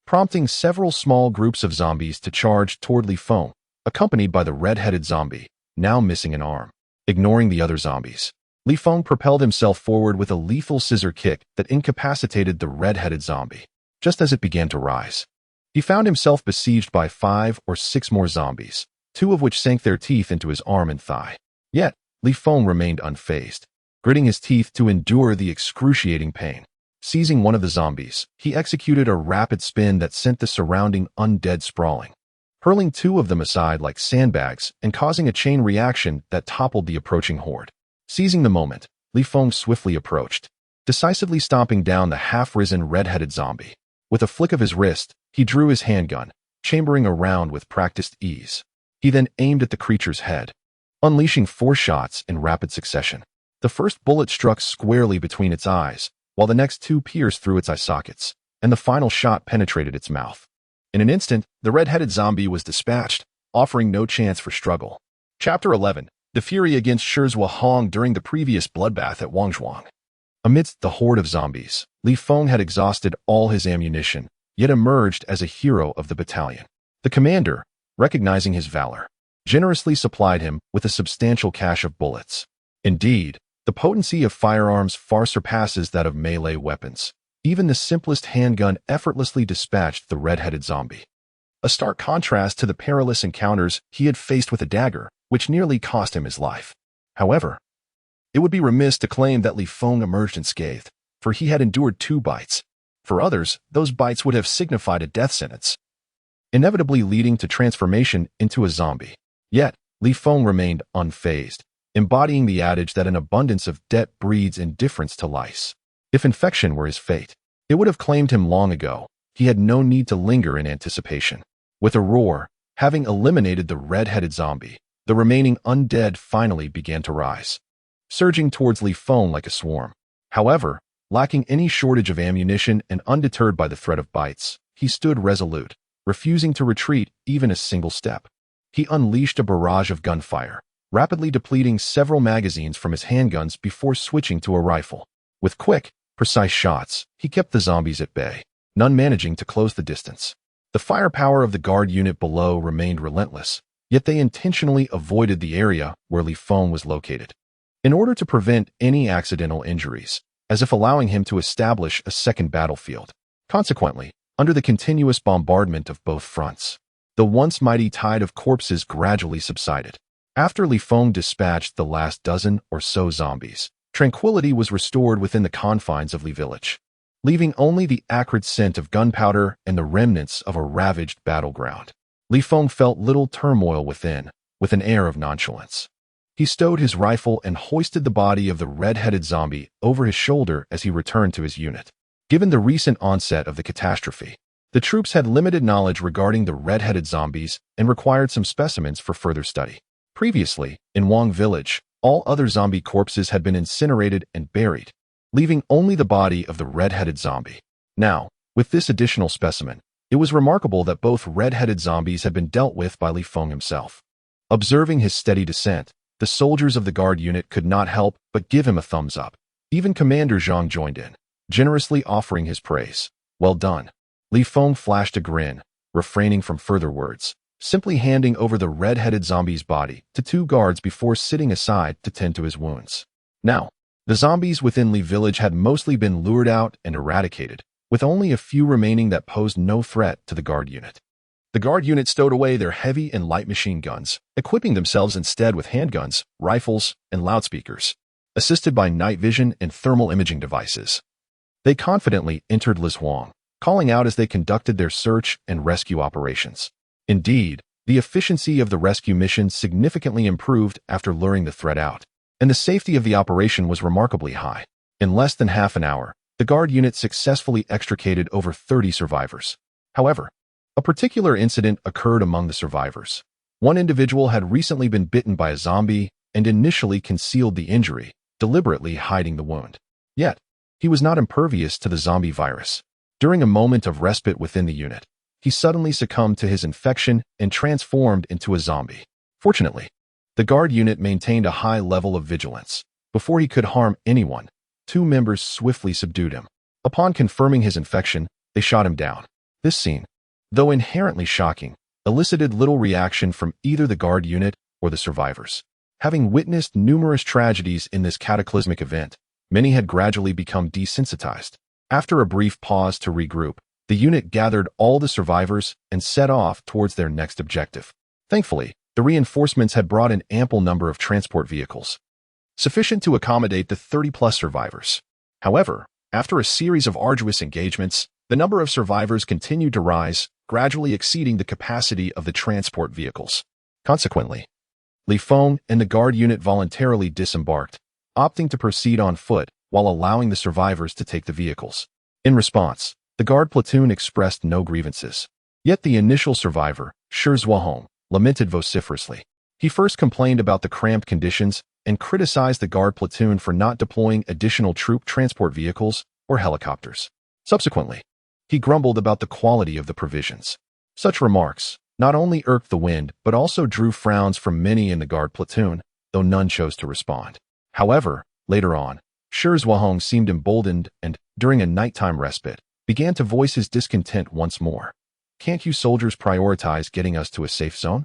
prompting several small groups of zombies to charge toward Li Feng, accompanied by the red-headed zombie, now missing an arm. Ignoring the other zombies, Li Feng propelled himself forward with a lethal scissor kick that incapacitated the red-headed zombie. Just as it began to rise, he found himself besieged by 5 or 6 more zombies, 2 of which sank their teeth into his arm and thigh. Yet, Li Feng remained unfazed, gritting his teeth to endure the excruciating pain. Seizing one of the zombies, he executed a rapid spin that sent the surrounding undead sprawling, hurling 2 of them aside like sandbags and causing a chain reaction that toppled the approaching horde. Seizing the moment, Li Feng swiftly approached, decisively stomping down the half-risen red-headed zombie. With a flick of his wrist, he drew his handgun, chambering a round with practiced ease. He then aimed at the creature's head, unleashing 4 shots in rapid succession. The first bullet struck squarely between its eyes, while the next two pierced through its eye sockets, and the final shot penetrated its mouth. In an instant, the red-headed zombie was dispatched, offering no chance for struggle. Chapter 11. The Fury against Shizhua Hong during the previous bloodbath at Wangzhuang. Amidst the horde of zombies, Li Feng had exhausted all his ammunition, yet emerged as a hero of the battalion. The commander, recognizing his valor, generously supplied him with a substantial cache of bullets. Indeed, the potency of firearms far surpasses that of melee weapons. Even the simplest handgun effortlessly dispatched the red-headed zombie. A stark contrast to the perilous encounters he had faced with a dagger, which nearly cost him his life. However, it would be remiss to claim that Li Feng emerged unscathed, for he had endured 2 bites. For others, those bites would have signified a death sentence, inevitably leading to transformation into a zombie. Yet, Li Feng remained unfazed, embodying the adage that an abundance of debt breeds indifference to lice. If infection were his fate, it would have claimed him long ago. He had no need to linger in anticipation. With a roar, having eliminated the red-headed zombie, the remaining undead finally began to rise, surging towards Li Feng like a swarm. However, lacking any shortage of ammunition and undeterred by the threat of bites, he stood resolute, refusing to retreat even a single step. He unleashed a barrage of gunfire, rapidly depleting several magazines from his handguns before switching to a rifle. With quick, precise shots, he kept the zombies at bay, none managing to close the distance. The firepower of the guard unit below remained relentless, yet they intentionally avoided the area where Li Feng was located, in order to prevent any accidental injuries, as if allowing him to establish a second battlefield. Consequently, under the continuous bombardment of both fronts, the once mighty tide of corpses gradually subsided. After Li Feng dispatched the last dozen or so zombies, tranquility was restored within the confines of Li Village, leaving only the acrid scent of gunpowder and the remnants of a ravaged battleground. Li Feng felt little turmoil within, with an air of nonchalance. He stowed his rifle and hoisted the body of the red-headed zombie over his shoulder as he returned to his unit. Given the recent onset of the catastrophe, the troops had limited knowledge regarding the red-headed zombies and required some specimens for further study. Previously, in Wang Village, all other zombie corpses had been incinerated and buried, leaving only the body of the red-headed zombie. Now, with this additional specimen, it was remarkable that both red-headed zombies had been dealt with by Li Feng himself. Observing his steady descent, the soldiers of the guard unit could not help but give him a thumbs up. Even Commander Zhang joined in, generously offering his praise. Well done. Li Feng flashed a grin, refraining from further words, simply handing over the red-headed zombie's body to 2 guards before sitting aside to tend to his wounds. Now, the zombies within Li Village had mostly been lured out and eradicated, with only a few remaining that posed no threat to the guard unit. The guard unit stowed away their heavy and light machine guns, equipping themselves instead with handguns, rifles, and loudspeakers, assisted by night vision and thermal imaging devices. They confidently entered Lishuang, calling out as they conducted their search and rescue operations. Indeed, the efficiency of the rescue mission significantly improved after luring the threat out, and the safety of the operation was remarkably high. In less than half an hour, the guard unit successfully extricated over 30 survivors. However, a particular incident occurred among the survivors. One individual had recently been bitten by a zombie and initially concealed the injury, deliberately hiding the wound. Yet, he was not impervious to the zombie virus. During a moment of respite within the unit, he suddenly succumbed to his infection and transformed into a zombie. Fortunately, the guard unit maintained a high level of vigilance. Before he could harm anyone, 2 members swiftly subdued him. Upon confirming his infection, they shot him down. This scene, though inherently shocking, elicited little reaction from either the guard unit or the survivors. Having witnessed numerous tragedies in this cataclysmic event, many had gradually become desensitized. After a brief pause to regroup, the unit gathered all the survivors and set off towards their next objective. Thankfully, the reinforcements had brought an ample number of transport vehicles, sufficient to accommodate the 30-plus survivors. However, after a series of arduous engagements, the number of survivors continued to rise, gradually exceeding the capacity of the transport vehicles. Consequently, Li Feng and the guard unit voluntarily disembarked, opting to proceed on foot while allowing the survivors to take the vehicles. In response, the guard platoon expressed no grievances. Yet the initial survivor, Shizhua Hong, lamented vociferously. He first complained about the cramped conditions and criticized the guard platoon for not deploying additional troop transport vehicles or helicopters. Subsequently, he grumbled about the quality of the provisions. Such remarks not only irked the wind but also drew frowns from many in the guard platoon, though none chose to respond. However, later on, Shi Zhuahong seemed emboldened and, during a nighttime respite, began to voice his discontent once more. Can't you soldiers prioritize getting us to a safe zone?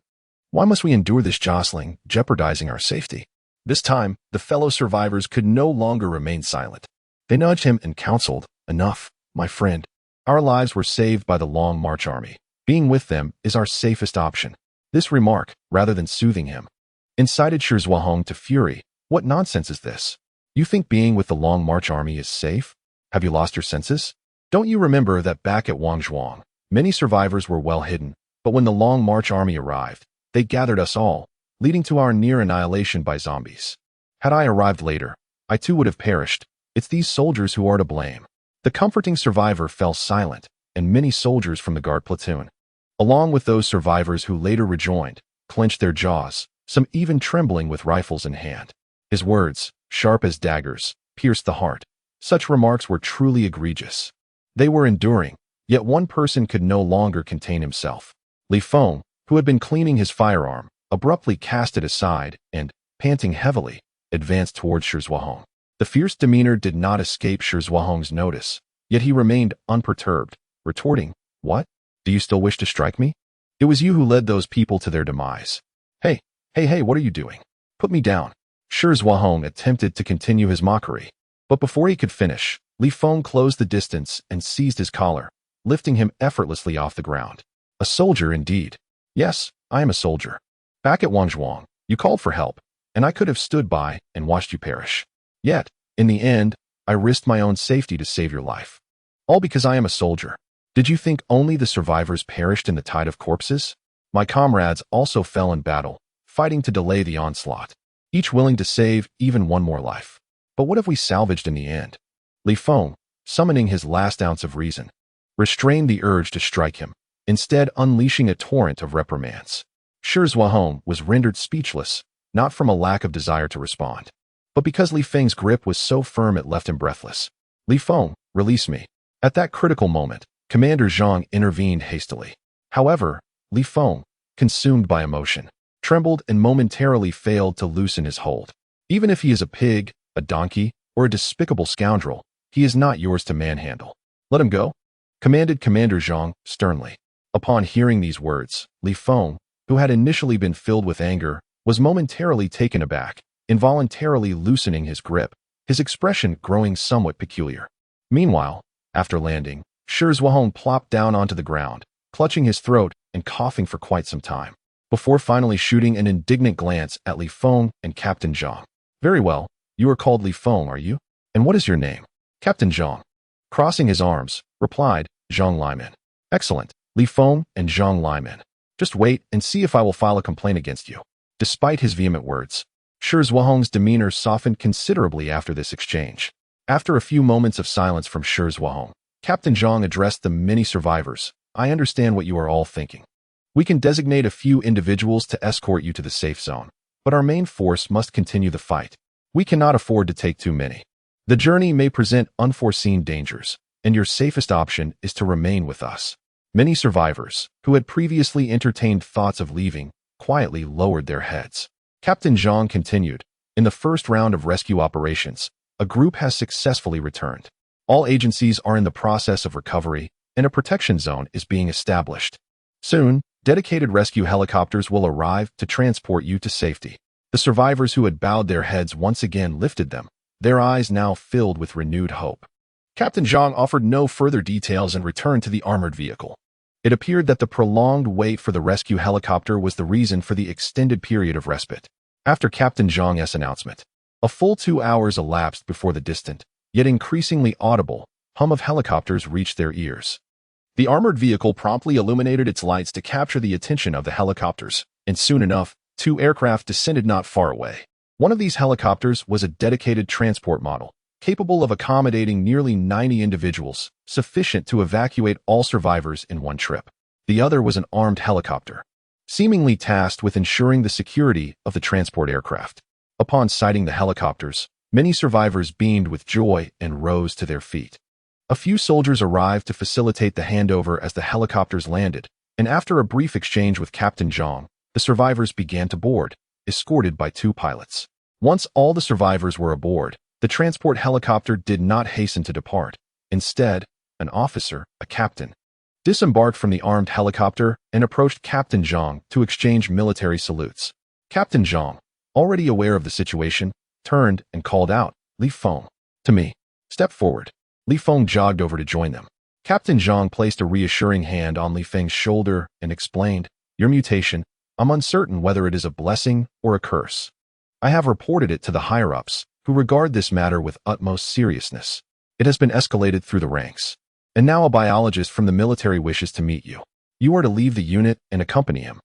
Why must we endure this jostling, jeopardizing our safety? This time, the fellow survivors could no longer remain silent. They nudged him and counseled, "Enough, my friend. Our lives were saved by the Long March Army. Being with them is our safest option." This remark, rather than soothing him, incited Shi Zhuahong to fury. What nonsense is this? You think being with the Long March Army is safe? Have you lost your senses? Don't you remember that back at Wangzhuang, many survivors were well hidden, but when the Long March Army arrived, they gathered us all, leading to our near annihilation by zombies. Had I arrived later, I too would have perished. It's these soldiers who are to blame. The comforting survivor fell silent, and many soldiers from the guard platoon, along with those survivors who later rejoined, clenched their jaws, some even trembling with rifles in hand. His words, sharp as daggers, pierced the heart. Such remarks were truly egregious. They were enduring, yet one person could no longer contain himself. Li Feng, who had been cleaning his firearm, abruptly cast it aside and, panting heavily, advanced towards Shi Zhuahong. The fierce demeanor did not escape Shi Zhuahong's notice, yet he remained unperturbed, retorting, "What? Do you still wish to strike me? It was you who led those people to their demise. Hey, what are you doing? Put me down." Shi Zhuahong attempted to continue his mockery, but before he could finish, Li Feng closed the distance and seized his collar, lifting him effortlessly off the ground. A soldier indeed. Yes, I am a soldier. Back at Wangzhuang, you called for help, and I could have stood by and watched you perish. Yet, in the end, I risked my own safety to save your life. All because I am a soldier. Did you think only the survivors perished in the tide of corpses? My comrades also fell in battle, fighting to delay the onslaught, each willing to save even one more life. But what have we salvaged in the end? Li Feng, summoning his last ounce of reason, restrained the urge to strike him, instead unleashing a torrent of reprimands. Shi Zhuahong was rendered speechless, not from a lack of desire to respond, but because Li Feng's grip was so firm it left him breathless. "Li Feng, release me." At that critical moment, Commander Zhang intervened hastily. However, Li Feng, consumed by emotion, trembled and momentarily failed to loosen his hold. Even if he is a pig, a donkey, or a despicable scoundrel, he is not yours to manhandle. "Let him go," commanded Commander Zhang sternly. Upon hearing these words, Li Feng, who had initially been filled with anger, was momentarily taken aback, involuntarily loosening his grip, his expression growing somewhat peculiar. Meanwhile, after landing, Shi Zhuahong plopped down onto the ground, clutching his throat and coughing for quite some time, before finally shooting an indignant glance at Li Feng and Captain Zhang. "Very well, you are called Li Feng, are you? And what is your name?" Captain Zhang, crossing his arms, replied, "Zhang Liman." "Excellent, Li Feng and Zhang Liman. Just wait and see if I will file a complaint against you." Despite his vehement words, Shi Zhuahong's demeanor softened considerably after this exchange. After a few moments of silence from Shi Zhuahong, Captain Zhang addressed the many survivors. "I understand what you are all thinking. We can designate a few individuals to escort you to the safe zone, but our main force must continue the fight. We cannot afford to take too many. The journey may present unforeseen dangers, and your safest option is to remain with us." Many survivors, who had previously entertained thoughts of leaving, quietly lowered their heads. Captain Zhang continued, "In the first round of rescue operations, a group has successfully returned. All agencies are in the process of recovery, and a protection zone is being established. Soon, dedicated rescue helicopters will arrive to transport you to safety." The survivors who had bowed their heads once again lifted them, their eyes now filled with renewed hope. Captain Zhang offered no further details and returned to the armored vehicle. It appeared that the prolonged wait for the rescue helicopter was the reason for the extended period of respite. After Captain Zhang's announcement, a full 2 hours elapsed before the distant, yet increasingly audible, hum of helicopters reached their ears. The armored vehicle promptly illuminated its lights to capture the attention of the helicopters, and soon enough, 2 aircraft descended not far away. One of these helicopters was a dedicated transport model, capable of accommodating nearly 90 individuals, sufficient to evacuate all survivors in one trip. The other was an armed helicopter, seemingly tasked with ensuring the security of the transport aircraft. Upon sighting the helicopters, many survivors beamed with joy and rose to their feet. A few soldiers arrived to facilitate the handover as the helicopters landed, and after a brief exchange with Captain Zhang, the survivors began to board, escorted by 2 pilots. Once all the survivors were aboard, the transport helicopter did not hasten to depart. Instead, an officer, a captain, disembarked from the armed helicopter and approached Captain Zhang to exchange military salutes. Captain Zhang, already aware of the situation, turned and called out, "Li Feng, to me. Step forward." Li Feng jogged over to join them. Captain Zhang placed a reassuring hand on Li Feng's shoulder and explained, "Your mutation, I'm uncertain whether it is a blessing or a curse. I have reported it to the higher-ups, who regard this matter with utmost seriousness. It has been escalated through the ranks. And now a biologist from the military wishes to meet you. You are to leave the unit and accompany him."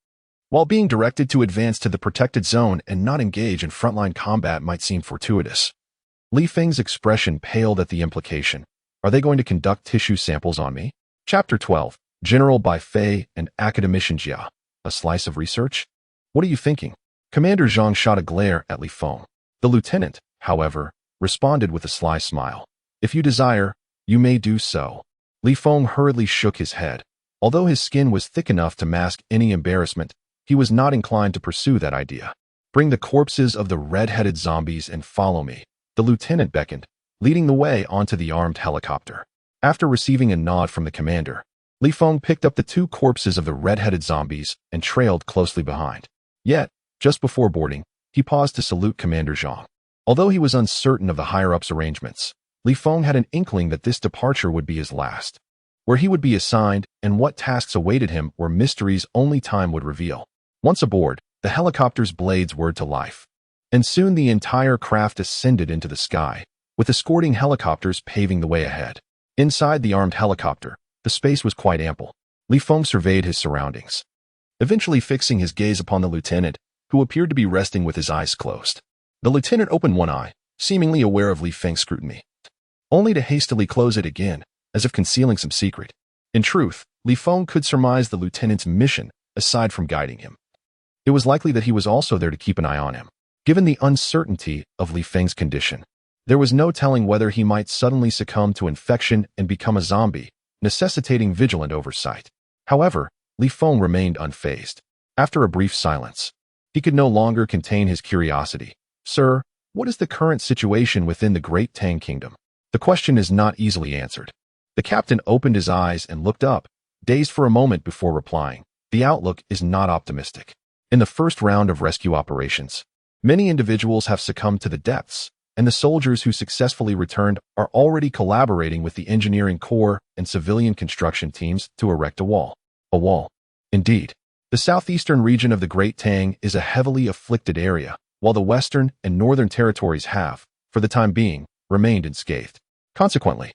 While being directed to advance to the protected zone and not engage in frontline combat might seem fortuitous, Li Feng's expression paled at the implication. Are they going to conduct tissue samples on me? Chapter 12, General Bai Fei and Academician Jia. A slice of research? What are you thinking? Commander Zhang shot a glare at Li Feng. The lieutenant, however, responded with a sly smile. "If you desire, you may do so." Li Feng hurriedly shook his head. Although his skin was thick enough to mask any embarrassment, he was not inclined to pursue that idea. "Bring the corpses of the red-headed zombies and follow me," the lieutenant beckoned, leading the way onto the armed helicopter. After receiving a nod from the commander, Li Feng picked up the 2 corpses of the red-headed zombies and trailed closely behind. Yet, just before boarding, he paused to salute Commander Zhang. Although he was uncertain of the higher-ups' arrangements, Li Feng had an inkling that this departure would be his last. Where he would be assigned and what tasks awaited him were mysteries only time would reveal. Once aboard, the helicopter's blades whirred to life. And soon the entire craft ascended into the sky, with escorting helicopters paving the way ahead. Inside the armed helicopter, the space was quite ample. Li Feng surveyed his surroundings, eventually fixing his gaze upon the lieutenant, who appeared to be resting with his eyes closed. The lieutenant opened one eye, seemingly aware of Li Feng's scrutiny, only to hastily close it again, as if concealing some secret. In truth, Li Feng could surmise the lieutenant's mission, aside from guiding him. It was likely that he was also there to keep an eye on him. Given the uncertainty of Li Feng's condition, there was no telling whether he might suddenly succumb to infection and become a zombie, necessitating vigilant oversight. However, Li Feng remained unfazed. After a brief silence, he could no longer contain his curiosity. "Sir, what is the current situation within the Great Tang Kingdom?" The question is not easily answered. The captain opened his eyes and looked up, dazed for a moment before replying. The outlook is not optimistic. In the first round of rescue operations, many individuals have succumbed to the depths, and the soldiers who successfully returned are already collaborating with the engineering corps and civilian construction teams to erect a wall. A wall. Indeed. The southeastern region of the Great Tang is a heavily afflicted area, while the western and northern territories have, for the time being, remained unscathed. Consequently,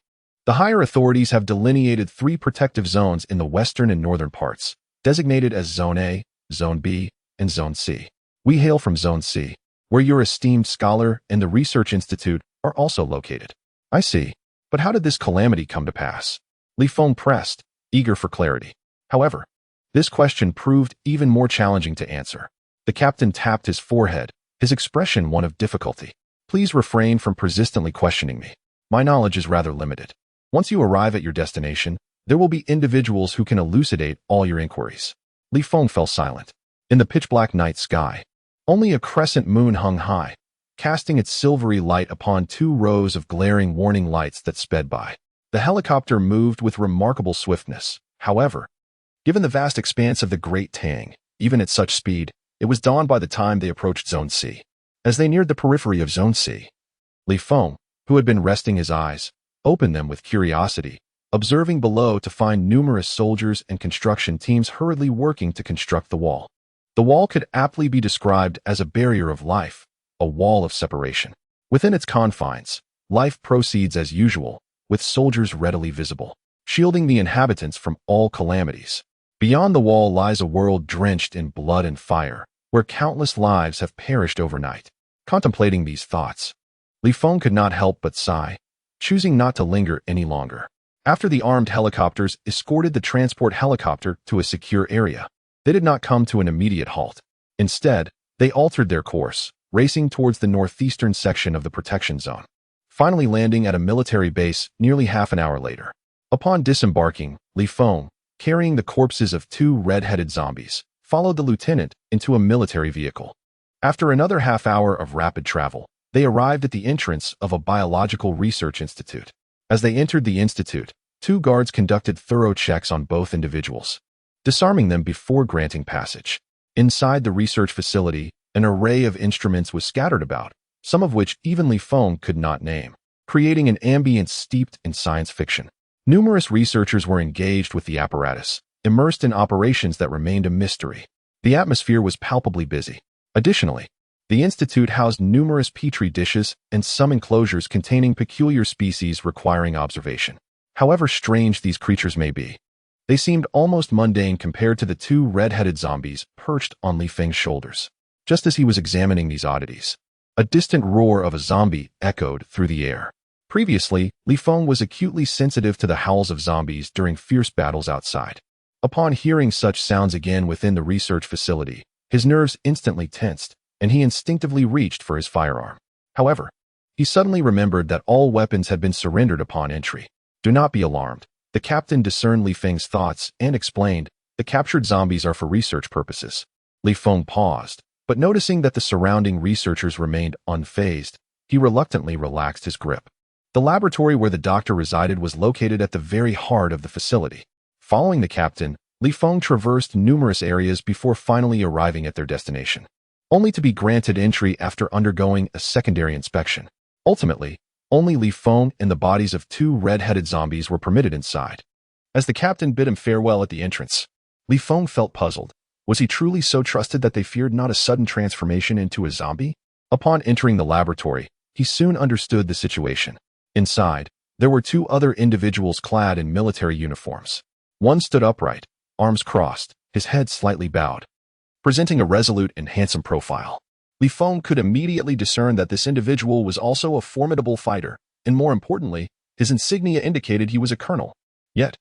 the higher authorities have delineated 3 protective zones in the western and northern parts, designated as Zone A, Zone B, and Zone C. We hail from Zone C, where your esteemed scholar and the Research Institute are also located. I see. But how did this calamity come to pass? Li Feng pressed, eager for clarity. However, this question proved even more challenging to answer. The captain tapped his forehead, his expression one of difficulty. "Please refrain from persistently questioning me. My knowledge is rather limited. Once you arrive at your destination, there will be individuals who can elucidate all your inquiries." Li Feng fell silent. In the pitch-black night sky, only a crescent moon hung high, casting its silvery light upon 2 rows of glaring warning lights that sped by. The helicopter moved with remarkable swiftness. However, given the vast expanse of the Great Tang, even at such speed, it was dawn by the time they approached Zone C. As they neared the periphery of Zone C, Li Feng, who had been resting his eyes, opened them with curiosity, observing below to find numerous soldiers and construction teams hurriedly working to construct the wall. The wall could aptly be described as a barrier of life, a wall of separation. Within its confines, life proceeds as usual, with soldiers readily visible, shielding the inhabitants from all calamities. Beyond the wall lies a world drenched in blood and fire, where countless lives have perished overnight. Contemplating these thoughts, Li Feng could not help but sigh, choosing not to linger any longer. After the armed helicopters escorted the transport helicopter to a secure area, they did not come to an immediate halt. Instead, they altered their course, racing towards the northeastern section of the protection zone, finally landing at a military base nearly half an hour later. Upon disembarking, Li Feng, carrying the corpses of 2 red-headed zombies, followed the lieutenant into a military vehicle. After another half hour of rapid travel, they arrived at the entrance of a biological research institute. As they entered the institute, 2 guards conducted thorough checks on both individuals, disarming them before granting passage. Inside the research facility, an array of instruments was scattered about, some of which even Li Feng could not name, creating an ambience steeped in science fiction. Numerous researchers were engaged with the apparatus, immersed in operations that remained a mystery. The atmosphere was palpably busy. Additionally, the institute housed numerous petri dishes and some enclosures containing peculiar species requiring observation. However strange these creatures may be, they seemed almost mundane compared to the 2 red-headed zombies perched on Li Feng's shoulders. Just as he was examining these oddities, a distant roar of a zombie echoed through the air. Previously, Li Feng was acutely sensitive to the howls of zombies during fierce battles outside. Upon hearing such sounds again within the research facility, his nerves instantly tensed, and he instinctively reached for his firearm. However, he suddenly remembered that all weapons had been surrendered upon entry. Do not be alarmed. The captain discerned Li Feng's thoughts and explained, the captured zombies are for research purposes. Li Feng paused, but noticing that the surrounding researchers remained unfazed, he reluctantly relaxed his grip. The laboratory where the doctor resided was located at the very heart of the facility. Following the captain, Li Feng traversed numerous areas before finally arriving at their destination, only to be granted entry after undergoing a secondary inspection. Ultimately, only Li Feng and the bodies of 2 red-headed zombies were permitted inside. As the captain bid him farewell at the entrance, Li Feng felt puzzled. Was he truly so trusted that they feared not a sudden transformation into a zombie? Upon entering the laboratory, he soon understood the situation. Inside, there were 2 other individuals clad in military uniforms. One stood upright, arms crossed, his head slightly bowed, presenting a resolute and handsome profile. Li Feng could immediately discern that this individual was also a formidable fighter, and more importantly, his insignia indicated he was a colonel. Yet,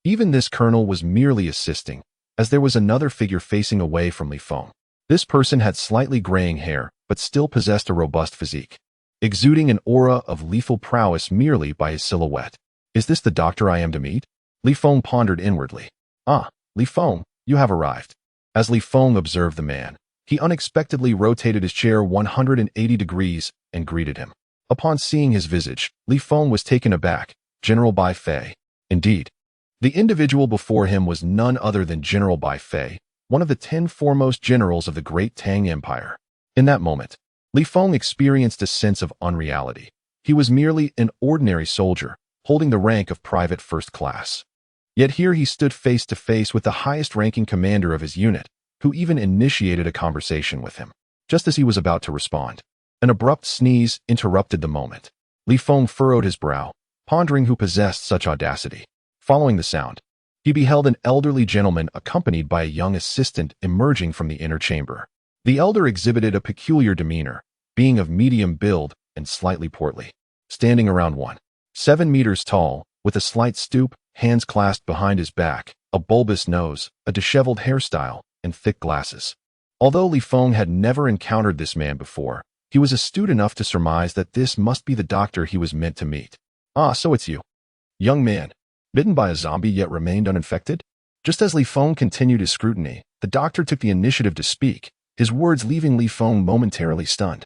even this colonel was merely assisting, as there was another figure facing away from Li Feng. This person had slightly graying hair, but still possessed a robust physique, exuding an aura of lethal prowess merely by his silhouette. Is this the doctor I am to meet? Li Feng pondered inwardly. Ah, Li Feng, you have arrived. As Li Feng observed the man, he unexpectedly rotated his chair 180 degrees and greeted him. Upon seeing his visage, Li Feng was taken aback. General Bai Fei. Indeed, the individual before him was none other than General Bai Fei, one of the 10 foremost generals of the Great Tang Empire. In that moment, Li Feng experienced a sense of unreality. He was merely an ordinary soldier, holding the rank of private first class. Yet here he stood face to face with the highest-ranking commander of his unit, who even initiated a conversation with him. Just as he was about to respond, an abrupt sneeze interrupted the moment. Li Feng furrowed his brow, pondering who possessed such audacity. Following the sound, he beheld an elderly gentleman accompanied by a young assistant emerging from the inner chamber. The elder exhibited a peculiar demeanor, being of medium build and slightly portly, standing around 1.7 meters tall, with a slight stoop, hands clasped behind his back, a bulbous nose, a disheveled hairstyle, and thick glasses. Although Li Feng had never encountered this man before, he was astute enough to surmise that this must be the doctor he was meant to meet. Ah, so it's you. Young man, bitten by a zombie yet remained uninfected? Just as Li Feng continued his scrutiny, the doctor took the initiative to speak, his words leaving Li Feng momentarily stunned.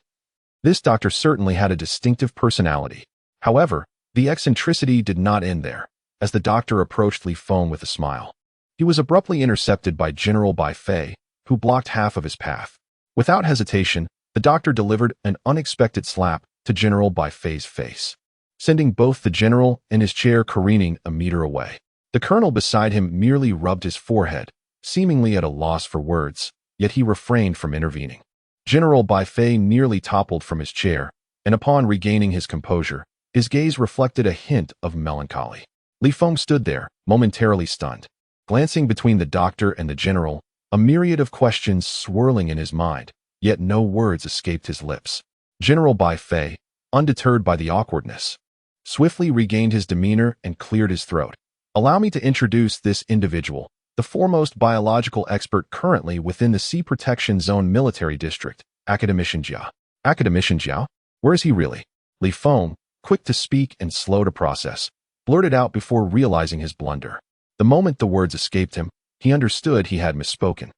This doctor certainly had a distinctive personality. However, the eccentricity did not end there. As the doctor approached Li Feng with a smile, he was abruptly intercepted by General Bai Fei, who blocked half of his path. Without hesitation, the doctor delivered an unexpected slap to General Bai Fei's face, sending both the general and his chair careening a meter away. The colonel beside him merely rubbed his forehead, seemingly at a loss for words, yet he refrained from intervening. General Bai Fei nearly toppled from his chair, and upon regaining his composure, his gaze reflected a hint of melancholy. Li Feng stood there, momentarily stunned, glancing between the doctor and the general, a myriad of questions swirling in his mind, yet no words escaped his lips. General Bai Fei, undeterred by the awkwardness, swiftly regained his demeanor and cleared his throat. Allow me to introduce this individual, the foremost biological expert currently within the Sea Protection Zone Military District, Academician Jia. Academician Jiao? Where is he really? Li Feng, quick to speak and slow to process, blurted out before realizing his blunder. The moment the words escaped him, he understood he had misspoken.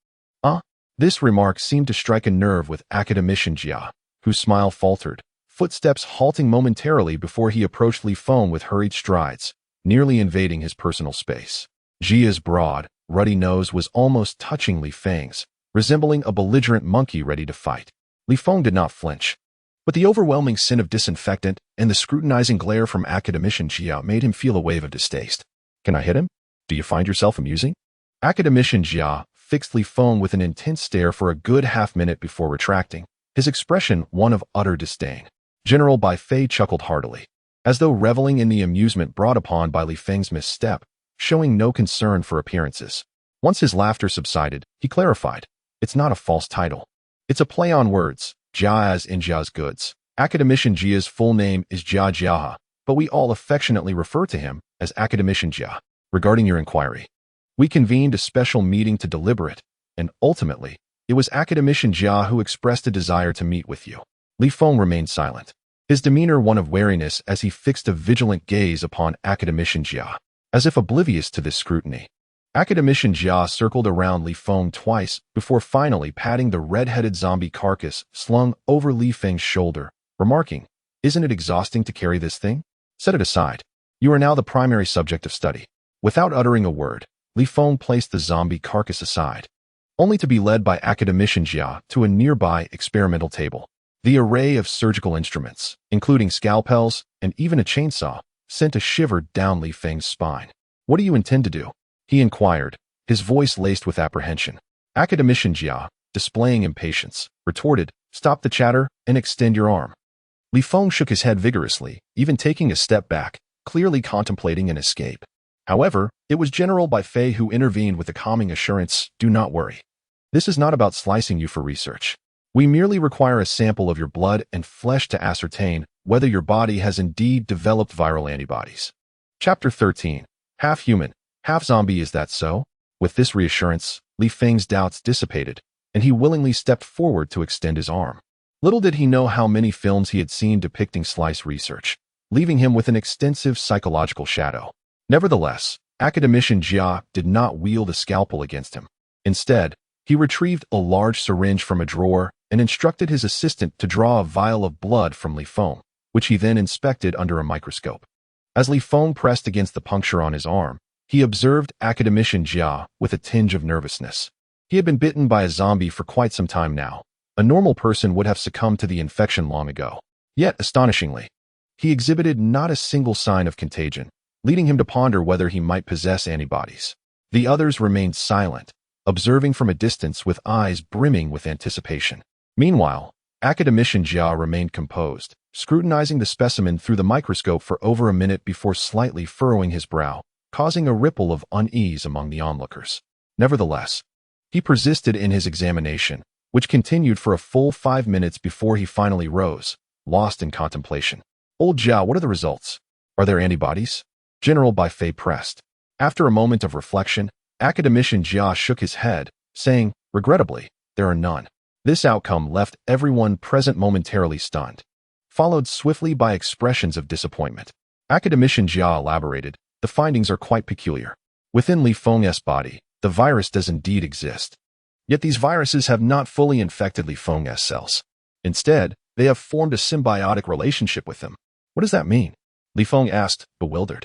This remark seemed to strike a nerve with Academician Jia, whose smile faltered, footsteps halting momentarily before he approached Li Feng with hurried strides, nearly invading his personal space. Jia's broad, ruddy nose was almost touching Li Feng's, resembling a belligerent monkey ready to fight. Li Feng did not flinch, but the overwhelming scent of disinfectant and the scrutinizing glare from Academician Jia made him feel a wave of distaste. Can I hit him? Do you find yourself amusing? Academician Jia fixed Li Feng with an intense stare for a good half-minute before retracting, his expression one of utter disdain. General Bai Fei chuckled heartily, as though reveling in the amusement brought upon by Li Feng's misstep, showing no concern for appearances. Once his laughter subsided, he clarified, "It's not a false title. It's a play on words, Jia as in Jia's goods. Academician Jia's full name is Jia Jiaha, but we all affectionately refer to him as Academician Jia. Regarding your inquiry, we convened a special meeting to deliberate, and ultimately, it was Academician Jia who expressed a desire to meet with you." Li Feng remained silent, his demeanor one of wariness as he fixed a vigilant gaze upon Academician Jia, as if oblivious to this scrutiny. Academician Jia circled around Li Feng twice before finally patting the red-headed zombie carcass slung over Li Feng's shoulder, remarking, "Isn't it exhausting to carry this thing? Set it aside. You are now the primary subject of study." Without uttering a word, Li Feng placed the zombie carcass aside, only to be led by Academician Jia to a nearby experimental table. The array of surgical instruments, including scalpels and even a chainsaw, sent a shiver down Li Feng's spine. "What do you intend to do?" he inquired, his voice laced with apprehension. Academician Jia, displaying impatience, retorted, "Stop the chatter and extend your arm." Li Feng shook his head vigorously, even taking a step back, clearly contemplating an escape. However, it was General Bai Fei who intervened with a calming assurance, "Do not worry. This is not about slicing you for research. We merely require a sample of your blood and flesh to ascertain whether your body has indeed developed viral antibodies." Chapter 13. Half human, half zombie, is that so? With this reassurance, Li Feng's doubts dissipated, and he willingly stepped forward to extend his arm. Little did he know how many films he had seen depicting slice research, leaving him with an extensive psychological shadow. Nevertheless, Academician Jia did not wield a scalpel against him. Instead, he retrieved a large syringe from a drawer and instructed his assistant to draw a vial of blood from Li Feng, which he then inspected under a microscope. As Li Feng pressed against the puncture on his arm, he observed Academician Jia with a tinge of nervousness. He had been bitten by a zombie for quite some time now. A normal person would have succumbed to the infection long ago. Yet, astonishingly, he exhibited not a single sign of contagion, leading him to ponder whether he might possess antibodies. The others remained silent, observing from a distance with eyes brimming with anticipation. Meanwhile, Academician Jia remained composed, scrutinizing the specimen through the microscope for over a minute before slightly furrowing his brow, causing a ripple of unease among the onlookers. Nevertheless, he persisted in his examination, which continued for a full 5 minutes before he finally rose, lost in contemplation. "Old Jia, what are the results? Are there antibodies?" General Bai Fei pressed. After a moment of reflection, Academician Jia shook his head, saying, "Regrettably, there are none." This outcome left everyone present momentarily stunned, followed swiftly by expressions of disappointment. Academician Jia elaborated, "The findings are quite peculiar. Within Li Feng's body, the virus does indeed exist. Yet these viruses have not fully infected Li Feng's cells. Instead, they have formed a symbiotic relationship with him." "What does that mean?" Li Feng asked, bewildered.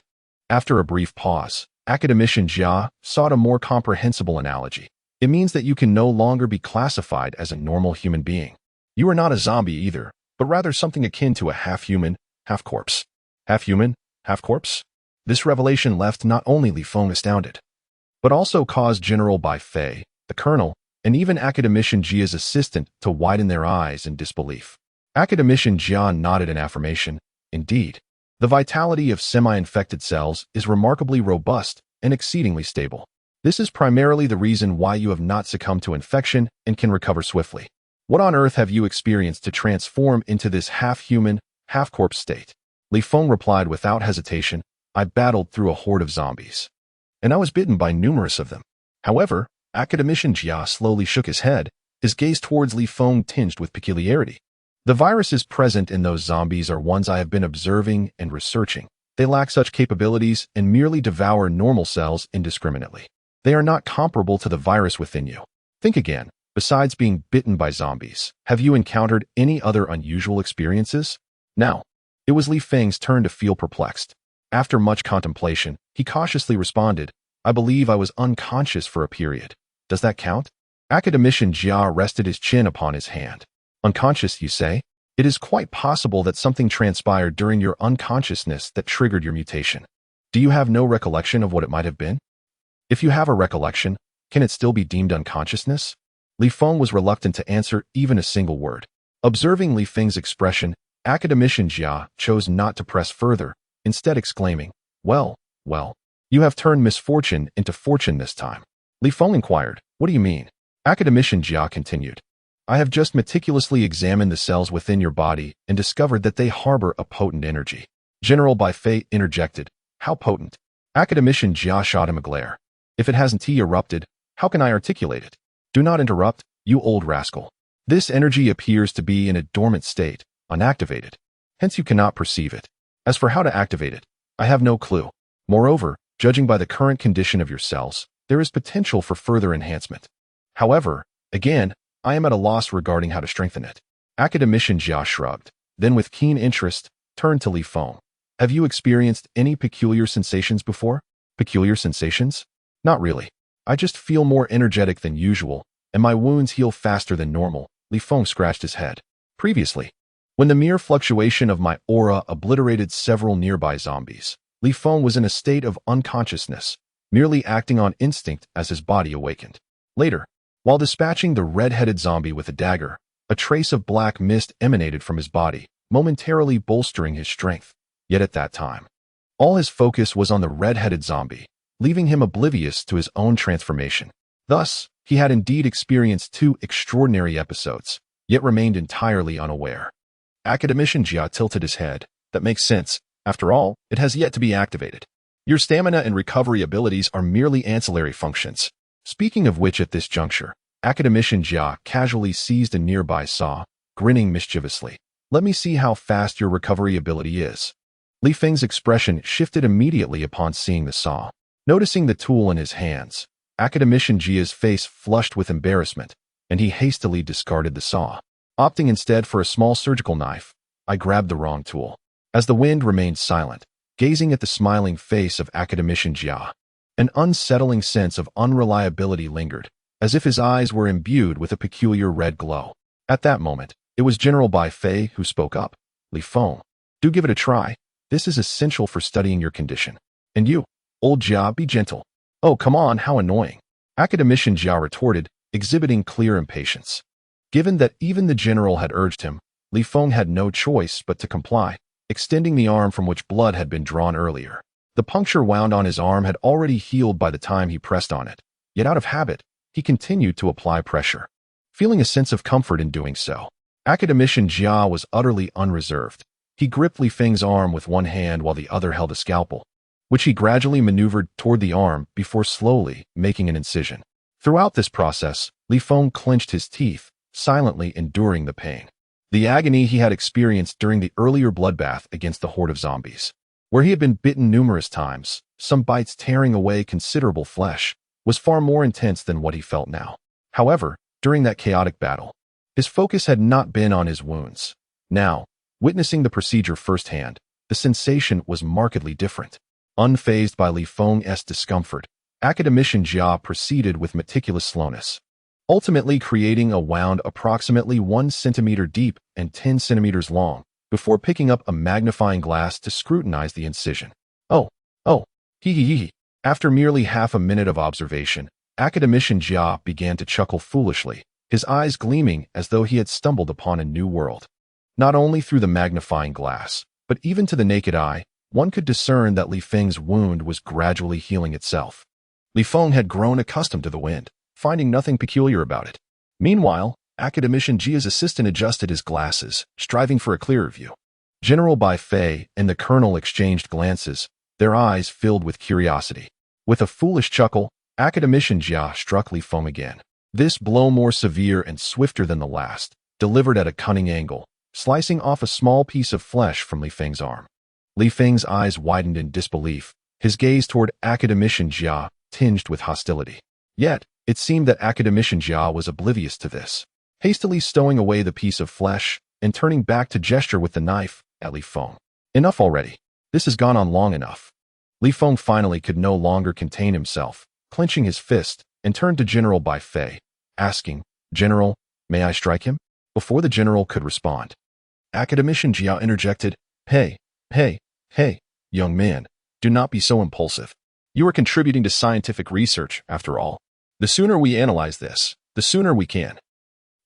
After a brief pause, Academician Jia sought a more comprehensible analogy. "It means that you can no longer be classified as a normal human being. You are not a zombie either, but rather something akin to a half-human, half-corpse." "Half-human, half-corpse?" This revelation left not only Li Feng astounded, but also caused General Bai Fei, the colonel, and even Academician Jia's assistant to widen their eyes in disbelief. Academician Jia nodded in affirmation. "Indeed, the vitality of semi-infected cells is remarkably robust and exceedingly stable. This is primarily the reason why you have not succumbed to infection and can recover swiftly. What on earth have you experienced to transform into this half-human, half-corpse state?" Li Feng replied without hesitation, "I battled through a horde of zombies, and I was bitten by numerous of them." However, Academician Jia slowly shook his head, his gaze towards Li Feng tinged with peculiarity. The viruses present in those zombies are ones I have been observing and researching. They lack such capabilities and merely devour normal cells indiscriminately. They are not comparable to the virus within you. Think again. Besides being bitten by zombies, have you encountered any other unusual experiences? Now, it was Li Feng's turn to feel perplexed. After much contemplation, he cautiously responded, I believe I was unconscious for a period. Does that count? Academician Jia rested his chin upon his hand. Unconscious, you say? It is quite possible that something transpired during your unconsciousness that triggered your mutation. Do you have no recollection of what it might have been? If you have a recollection, can it still be deemed unconsciousness? Li Feng was reluctant to answer even a single word. Observing Li Feng's expression, Academician Jia chose not to press further, instead exclaiming, well, you have turned misfortune into fortune this time. Li Feng inquired, what do you mean? Academician Jia continued, I have just meticulously examined the cells within your body and discovered that they harbor a potent energy. General Bai Fei interjected, how potent? Academician Jia shot him a glare. If it hasn't erupted, how can I articulate it? Do not interrupt, you old rascal. This energy appears to be in a dormant state, unactivated. Hence you cannot perceive it. As for how to activate it, I have no clue. Moreover, judging by the current condition of your cells, there is potential for further enhancement. However, again, I am at a loss regarding how to strengthen it. Academician Jia shrugged, then with keen interest, turned to Li Feng. Have you experienced any peculiar sensations before? Peculiar sensations? Not really. I just feel more energetic than usual, and my wounds heal faster than normal. Li Feng scratched his head. Previously, when the mere fluctuation of my aura obliterated several nearby zombies, Li Feng was in a state of unconsciousness, merely acting on instinct as his body awakened. Later, while dispatching the red-headed zombie with a dagger, a trace of black mist emanated from his body, momentarily bolstering his strength. Yet at that time, all his focus was on the red-headed zombie, leaving him oblivious to his own transformation. Thus, he had indeed experienced two extraordinary episodes, yet remained entirely unaware. Academician Jia tilted his head. That makes sense. After all, it has yet to be activated. Your stamina and recovery abilities are merely ancillary functions. Speaking of which, at this juncture, Academician Jia casually seized a nearby saw, grinning mischievously. Let me see how fast your recovery ability is. Li Feng's expression shifted immediately upon seeing the saw. Noticing the tool in his hands, Academician Jia's face flushed with embarrassment, and he hastily discarded the saw. Opting instead for a small surgical knife, I grabbed the wrong tool. As the wind remained silent, gazing at the smiling face of Academician Jia, an unsettling sense of unreliability lingered, as if his eyes were imbued with a peculiar red glow. At that moment, it was General Bai Fei who spoke up. Li Feng, do give it a try. This is essential for studying your condition. And you, old Jia, be gentle. Oh, come on, how annoying. Academician Jia retorted, exhibiting clear impatience. Given that even the general had urged him, Li Feng had no choice but to comply, extending the arm from which blood had been drawn earlier. The puncture wound on his arm had already healed by the time he pressed on it, yet out of habit, he continued to apply pressure. Feeling a sense of comfort in doing so, Academician Jia was utterly unreserved. He gripped Li Feng's arm with one hand while the other held a scalpel, which he gradually maneuvered toward the arm before slowly making an incision. Throughout this process, Li Feng clenched his teeth, silently enduring the pain. The agony he had experienced during the earlier bloodbath against the horde of zombies, where he had been bitten numerous times, some bites tearing away considerable flesh, was far more intense than what he felt now. However, during that chaotic battle, his focus had not been on his wounds. Now, witnessing the procedure firsthand, the sensation was markedly different. Unfazed by Li Feng's discomfort, Academician Jia proceeded with meticulous slowness, ultimately creating a wound approximately 1 centimeter deep and 10 centimeters long, before picking up a magnifying glass to scrutinize the incision. Oh, hee. After merely half a minute of observation, Academician Jia began to chuckle foolishly, his eyes gleaming as though he had stumbled upon a new world. Not only through the magnifying glass, but even to the naked eye, one could discern that Li Feng's wound was gradually healing itself. Li Feng had grown accustomed to the wind, finding nothing peculiar about it. Meanwhile, Academician Jia's assistant adjusted his glasses, striving for a clearer view. General Bai Fei and the colonel exchanged glances, their eyes filled with curiosity. With a foolish chuckle, Academician Jia struck Li Feng again. This blow, more severe and swifter than the last, delivered at a cunning angle, slicing off a small piece of flesh from Li Feng's arm. Li Feng's eyes widened in disbelief, his gaze toward Academician Jia tinged with hostility. Yet, it seemed that Academician Jia was oblivious to this, hastily stowing away the piece of flesh and turning back to gesture with the knife at Li Feng. Enough already. This has gone on long enough. Li Feng finally could no longer contain himself, clenching his fist, and turned to General Bai Fei, asking, "General, may I strike him?" Before the general could respond, Academician Jia interjected, Hey, young man, do not be so impulsive. You are contributing to scientific research, after all. The sooner we analyze this, the sooner we can.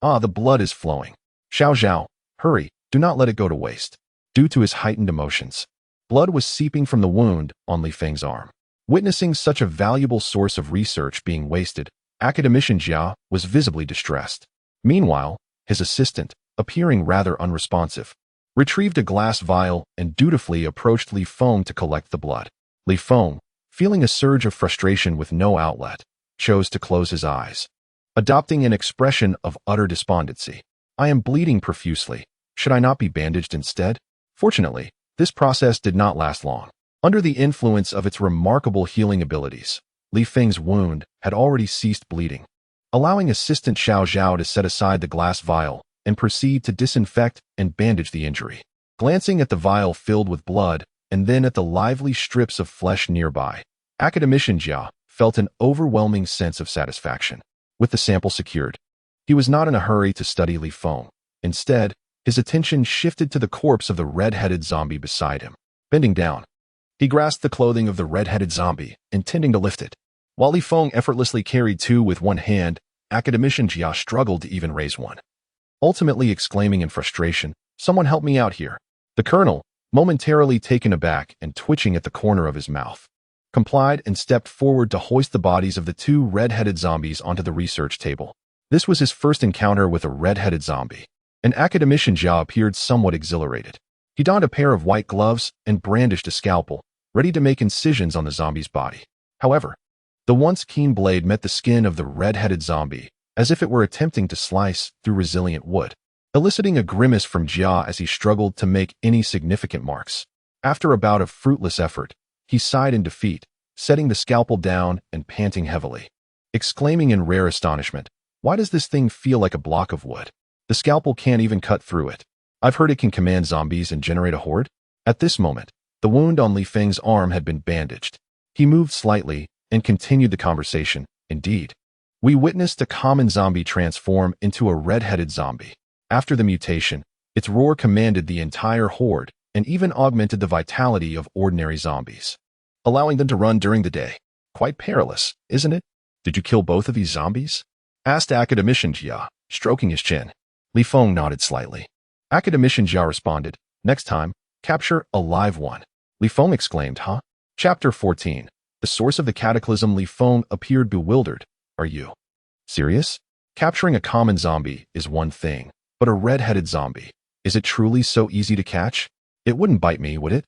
The blood is flowing. Xiao Zhao, hurry, do not let it go to waste. Due to his heightened emotions, blood was seeping from the wound on Li Feng's arm. Witnessing such a valuable source of research being wasted, Academician Jia was visibly distressed. Meanwhile, his assistant, appearing rather unresponsive, retrieved a glass vial and dutifully approached Li Feng to collect the blood. Li Feng, feeling a surge of frustration with no outlet, chose to close his eyes, adopting an expression of utter despondency. I am bleeding profusely. Should I not be bandaged instead? Fortunately, this process did not last long. Under the influence of its remarkable healing abilities, Li Feng's wound had already ceased bleeding, allowing assistant Xiao Zhao to set aside the glass vial and proceed to disinfect and bandage the injury. Glancing at the vial filled with blood and then at the lively strips of flesh nearby, Academician Jia felt an overwhelming sense of satisfaction. With the sample secured, he was not in a hurry to study Li Feng. Instead, his attention shifted to the corpse of the red-headed zombie beside him. Bending down, he grasped the clothing of the red-headed zombie, intending to lift it. While Li Feng effortlessly carried two with one hand, Academician Jia struggled to even raise one, ultimately exclaiming in frustration, "Someone help me out here." The colonel, momentarily taken aback and twitching at the corner of his mouth, complied and stepped forward to hoist the bodies of the two red-headed zombies onto the research table. This was his first encounter with a red-headed zombie, and Academician Jia appeared somewhat exhilarated. He donned a pair of white gloves and brandished a scalpel, ready to make incisions on the zombie's body. However, the once keen blade met the skin of the red-headed zombie, as if it were attempting to slice through resilient wood, eliciting a grimace from Jia as he struggled to make any significant marks. After a bout of fruitless effort, he sighed in defeat, setting the scalpel down and panting heavily, exclaiming in rare astonishment, "Why does this thing feel like a block of wood? The scalpel can't even cut through it. I've heard it can command zombies and generate a horde." At this moment, the wound on Li Feng's arm had been bandaged. He moved slightly and continued the conversation. "Indeed, we witnessed a common zombie transform into a red-headed zombie. After the mutation, its roar commanded the entire horde and even augmented the vitality of ordinary zombies, allowing them to run during the day. Quite perilous, isn't it? Did you kill both of these zombies?" asked Academician Jia, stroking his chin. Li Feng nodded slightly. Academician Jia responded, "Next time, capture a live one." Li Feng exclaimed, "Huh?" Chapter 14. The source of the cataclysm. Li Feng appeared bewildered. "Are you serious? Capturing a common zombie is one thing, but a red-headed zombie, is it truly so easy to catch? It wouldn't bite me, would it?"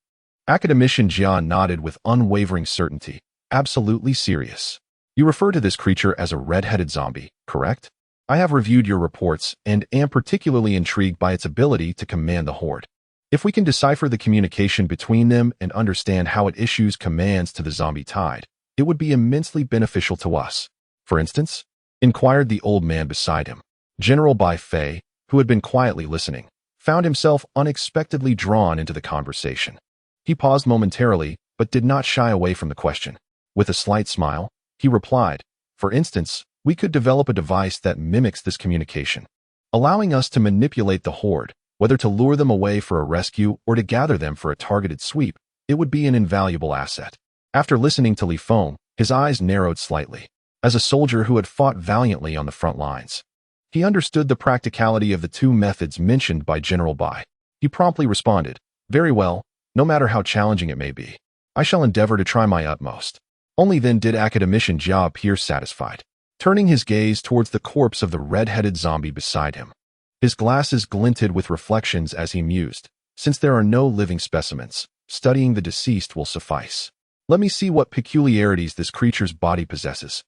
Academician Jia nodded with unwavering certainty. "Absolutely serious. You refer to this creature as a red-headed zombie, correct? I have reviewed your reports and am particularly intrigued by its ability to command the horde. If we can decipher the communication between them and understand how it issues commands to the zombie tide, it would be immensely beneficial to us." "For instance?" inquired the old man beside him. General Bai Fei, who had been quietly listening, found himself unexpectedly drawn into the conversation. He paused momentarily, but did not shy away from the question. With a slight smile, he replied, "For instance, we could develop a device that mimics this communication, allowing us to manipulate the horde, whether to lure them away for a rescue or to gather them for a targeted sweep. It would be an invaluable asset." After listening to Li Feng, his eyes narrowed slightly. As a soldier who had fought valiantly on the front lines, he understood the practicality of the two methods mentioned by General Bai. He promptly responded, "Very well, no matter how challenging it may be, I shall endeavor to try my utmost." Only then did Academician Jia appear satisfied, turning his gaze towards the corpse of the red-headed zombie beside him. His glasses glinted with reflections as he mused, "Since there are no living specimens, studying the deceased will suffice. Let me see what peculiarities this creature's body possesses."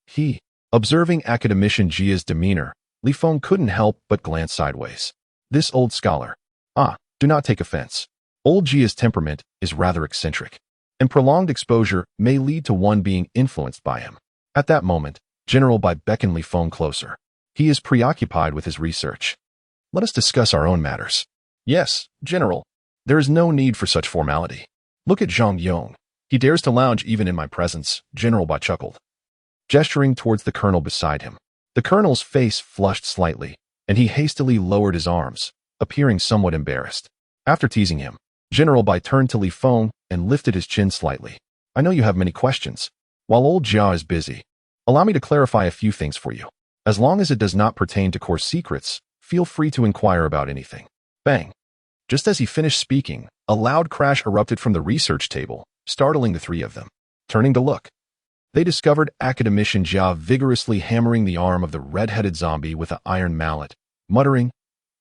Observing Academician Jia's demeanor, Li Feng couldn't help but glance sideways. This old scholar, Do not take offense. Old Jia's temperament is rather eccentric, and prolonged exposure may lead to one being influenced by him. At that moment, General Bai beckoned Li Feng closer. He is preoccupied with his research. Let us discuss our own matters. Yes, General. There is no need for such formality. Look at Zhang Yong. He dares to lounge even in my presence, General Bai chuckled, gesturing towards the colonel beside him. The colonel's face flushed slightly, and he hastily lowered his arms, appearing somewhat embarrassed. After teasing him, General Bai turned to Li Feng and lifted his chin slightly. I know you have many questions. While old Jia is busy, allow me to clarify a few things for you. As long as it does not pertain to core secrets, feel free to inquire about anything. Bang! Just as he finished speaking, a loud crash erupted from the research table, startling the three of them. Turning to look, they discovered Academician Jia vigorously hammering the arm of the red-headed zombie with an iron mallet, muttering,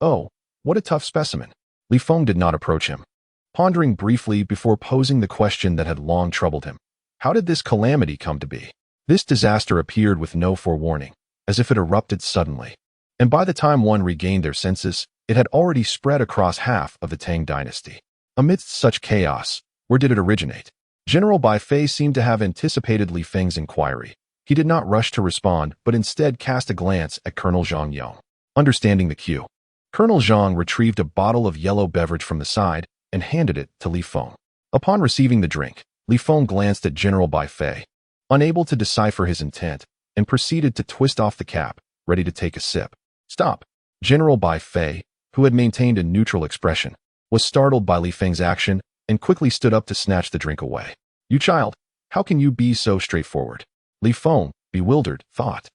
"Oh, what a tough specimen." Li Feng did not approach him, pondering briefly before posing the question that had long troubled him. How did this calamity come to be? This disaster appeared with no forewarning, as if it erupted suddenly. And by the time one regained their senses, it had already spread across half of the Tang dynasty. Amidst such chaos, where did it originate? General Bai Fei seemed to have anticipated Li Feng's inquiry. He did not rush to respond, but instead cast a glance at Colonel Zhang Yong. Understanding the cue, Colonel Zhang retrieved a bottle of yellow beverage from the side and handed it to Li Feng. Upon receiving the drink, Li Feng glanced at General Bai Fei, unable to decipher his intent, and proceeded to twist off the cap, ready to take a sip. Stop! General Bai Fei, who had maintained a neutral expression, was startled by Li Feng's action and quickly stood up to snatch the drink away. You child, how can you be so straightforward? Li Feng, bewildered, thought.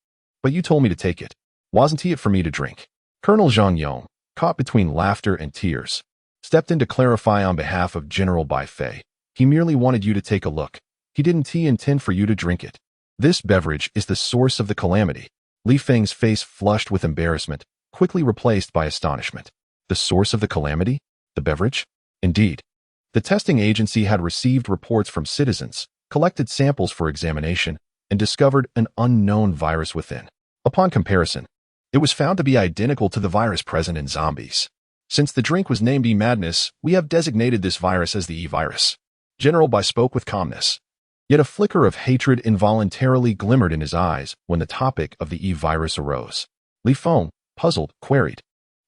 But you told me to take it. Wasn't it for me to drink? Colonel Zhang Yong, caught between laughter and tears, stepped in to clarify on behalf of General Bai Fei. He merely wanted you to take a look. He didn't intend for you to drink it. This beverage is the source of the calamity. Li Feng's face flushed with embarrassment, quickly replaced by astonishment. The source of the calamity? The beverage? Indeed. The testing agency had received reports from citizens, collected samples for examination, and discovered an unknown virus within. Upon comparison, it was found to be identical to the virus present in zombies. Since the drink was named E-Madness, we have designated this virus as the E-Virus. General Bai spoke with calmness. Yet a flicker of hatred involuntarily glimmered in his eyes when the topic of the E-Virus arose. Li Feng, puzzled, queried,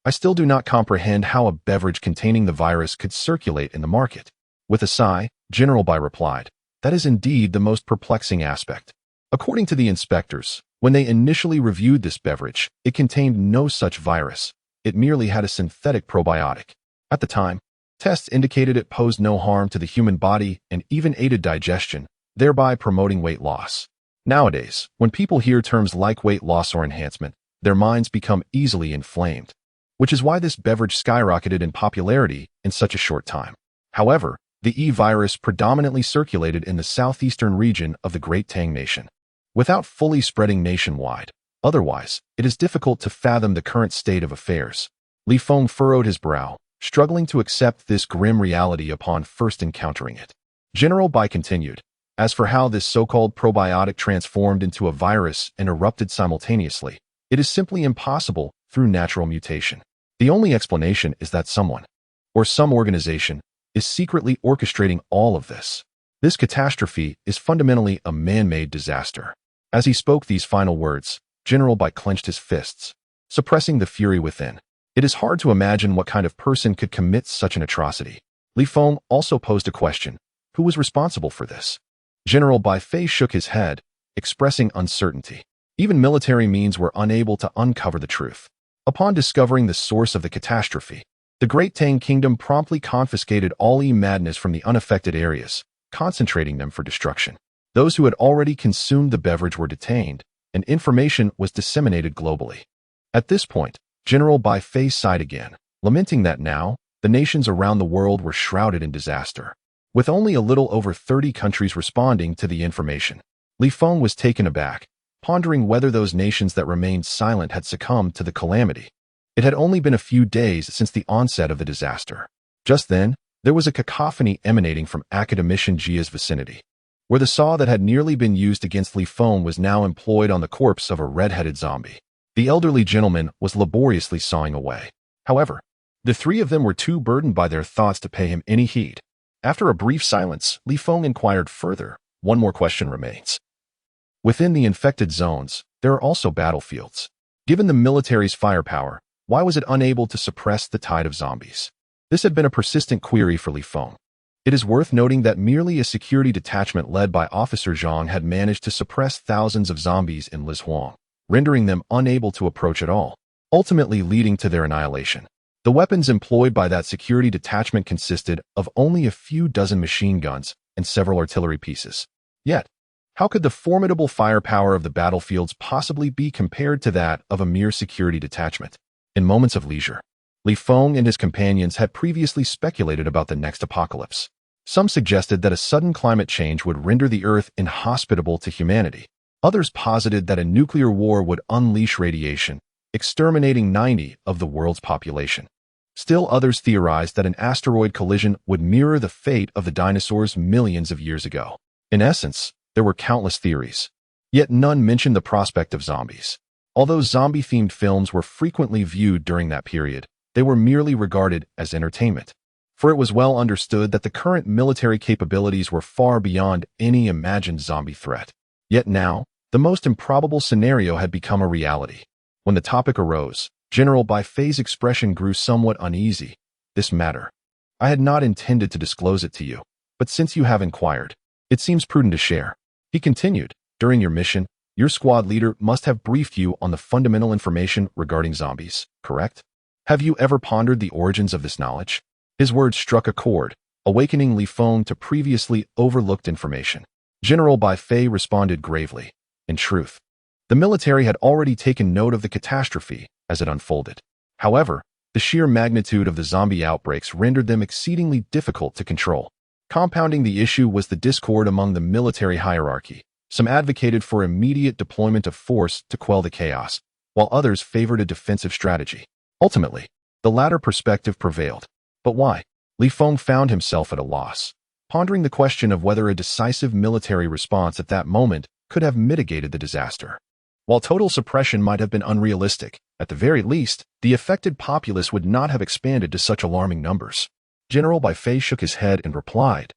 I still do not comprehend how a beverage containing the virus could circulate in the market. With a sigh, General Bai replied, that is indeed the most perplexing aspect. According to the inspectors, when they initially reviewed this beverage, it contained no such virus. It merely had a synthetic probiotic. At the time, tests indicated it posed no harm to the human body and even aided digestion, thereby promoting weight loss. Nowadays, when people hear terms like weight loss or enhancement, their minds become easily inflamed, which is why this beverage skyrocketed in popularity in such a short time. However, the E-virus predominantly circulated in the southeastern region of the Great Tang Nation, without fully spreading nationwide. Otherwise, it is difficult to fathom the current state of affairs. Li Feng furrowed his brow, struggling to accept this grim reality upon first encountering it. General Bai continued, as for how this so-called probiotic transformed into a virus and erupted simultaneously, it is simply impossible through natural mutation. The only explanation is that someone, or some organization, is secretly orchestrating all of this. This catastrophe is fundamentally a man-made disaster. As he spoke these final words, General Bai clenched his fists, suppressing the fury within. It is hard to imagine what kind of person could commit such an atrocity. Li Feng also posed a question. Who was responsible for this? General Bai Fei shook his head, expressing uncertainty. Even military means were unable to uncover the truth. Upon discovering the source of the catastrophe, the Great Tang Kingdom promptly confiscated all E-Madness from the unaffected areas, concentrating them for destruction. Those who had already consumed the beverage were detained, and information was disseminated globally. At this point, General Bai Fei sighed again, lamenting that now, the nations around the world were shrouded in disaster. With only a little over 30 countries responding to the information, Li Feng was taken aback, pondering whether those nations that remained silent had succumbed to the calamity. It had only been a few days since the onset of the disaster. Just then, there was a cacophony emanating from Academician Jia's vicinity, where the saw that had nearly been used against Li Feng was now employed on the corpse of a red-headed zombie. The elderly gentleman was laboriously sawing away. However, The three of them were too burdened by their thoughts to pay him any heed. After a brief silence, Li Feng inquired further. One more question remains. Within the infected zones, there are also battlefields. Given the military's firepower, why was it unable to suppress the tide of zombies? This had been a persistent query for Li Feng. It is worth noting that merely a security detachment led by Officer Zhang had managed to suppress thousands of zombies in Lizhuang, rendering them unable to approach at all, ultimately leading to their annihilation. The weapons employed by that security detachment consisted of only a few dozen machine guns and several artillery pieces. Yet, how could the formidable firepower of the battlefields possibly be compared to that of a mere security detachment? In moments of leisure, Li Feng and his companions had previously speculated about the next apocalypse. Some suggested that a sudden climate change would render the Earth inhospitable to humanity. Others posited that a nuclear war would unleash radiation, exterminating 90% of the world's population. Still others theorized that an asteroid collision would mirror the fate of the dinosaurs millions of years ago. In essence, there were countless theories, yet none mentioned the prospect of zombies. Although zombie-themed films were frequently viewed during that period, they were merely regarded as entertainment, for it was well understood that the current military capabilities were far beyond any imagined zombie threat. Yet now, the most improbable scenario had become a reality. When the topic arose, General Bai Fei's expression grew somewhat uneasy. This matter. I had not intended to disclose it to you, but since you have inquired, it seems prudent to share. He continued, during your mission, your squad leader must have briefed you on the fundamental information regarding zombies, correct? Have you ever pondered the origins of this knowledge? His words struck a chord, awakening Li Feng to previously overlooked information. General Bai Fei responded gravely. In truth, the military had already taken note of the catastrophe as it unfolded. However, the sheer magnitude of the zombie outbreaks rendered them exceedingly difficult to control. Compounding the issue was the discord among the military hierarchy. Some advocated for immediate deployment of force to quell the chaos, while others favored a defensive strategy. Ultimately, the latter perspective prevailed. But why? Li Feng found himself at a loss, pondering the question of whether a decisive military response at that moment could have mitigated the disaster. While total suppression might have been unrealistic, at the very least, the affected populace would not have expanded to such alarming numbers. General Bai Fei shook his head and replied,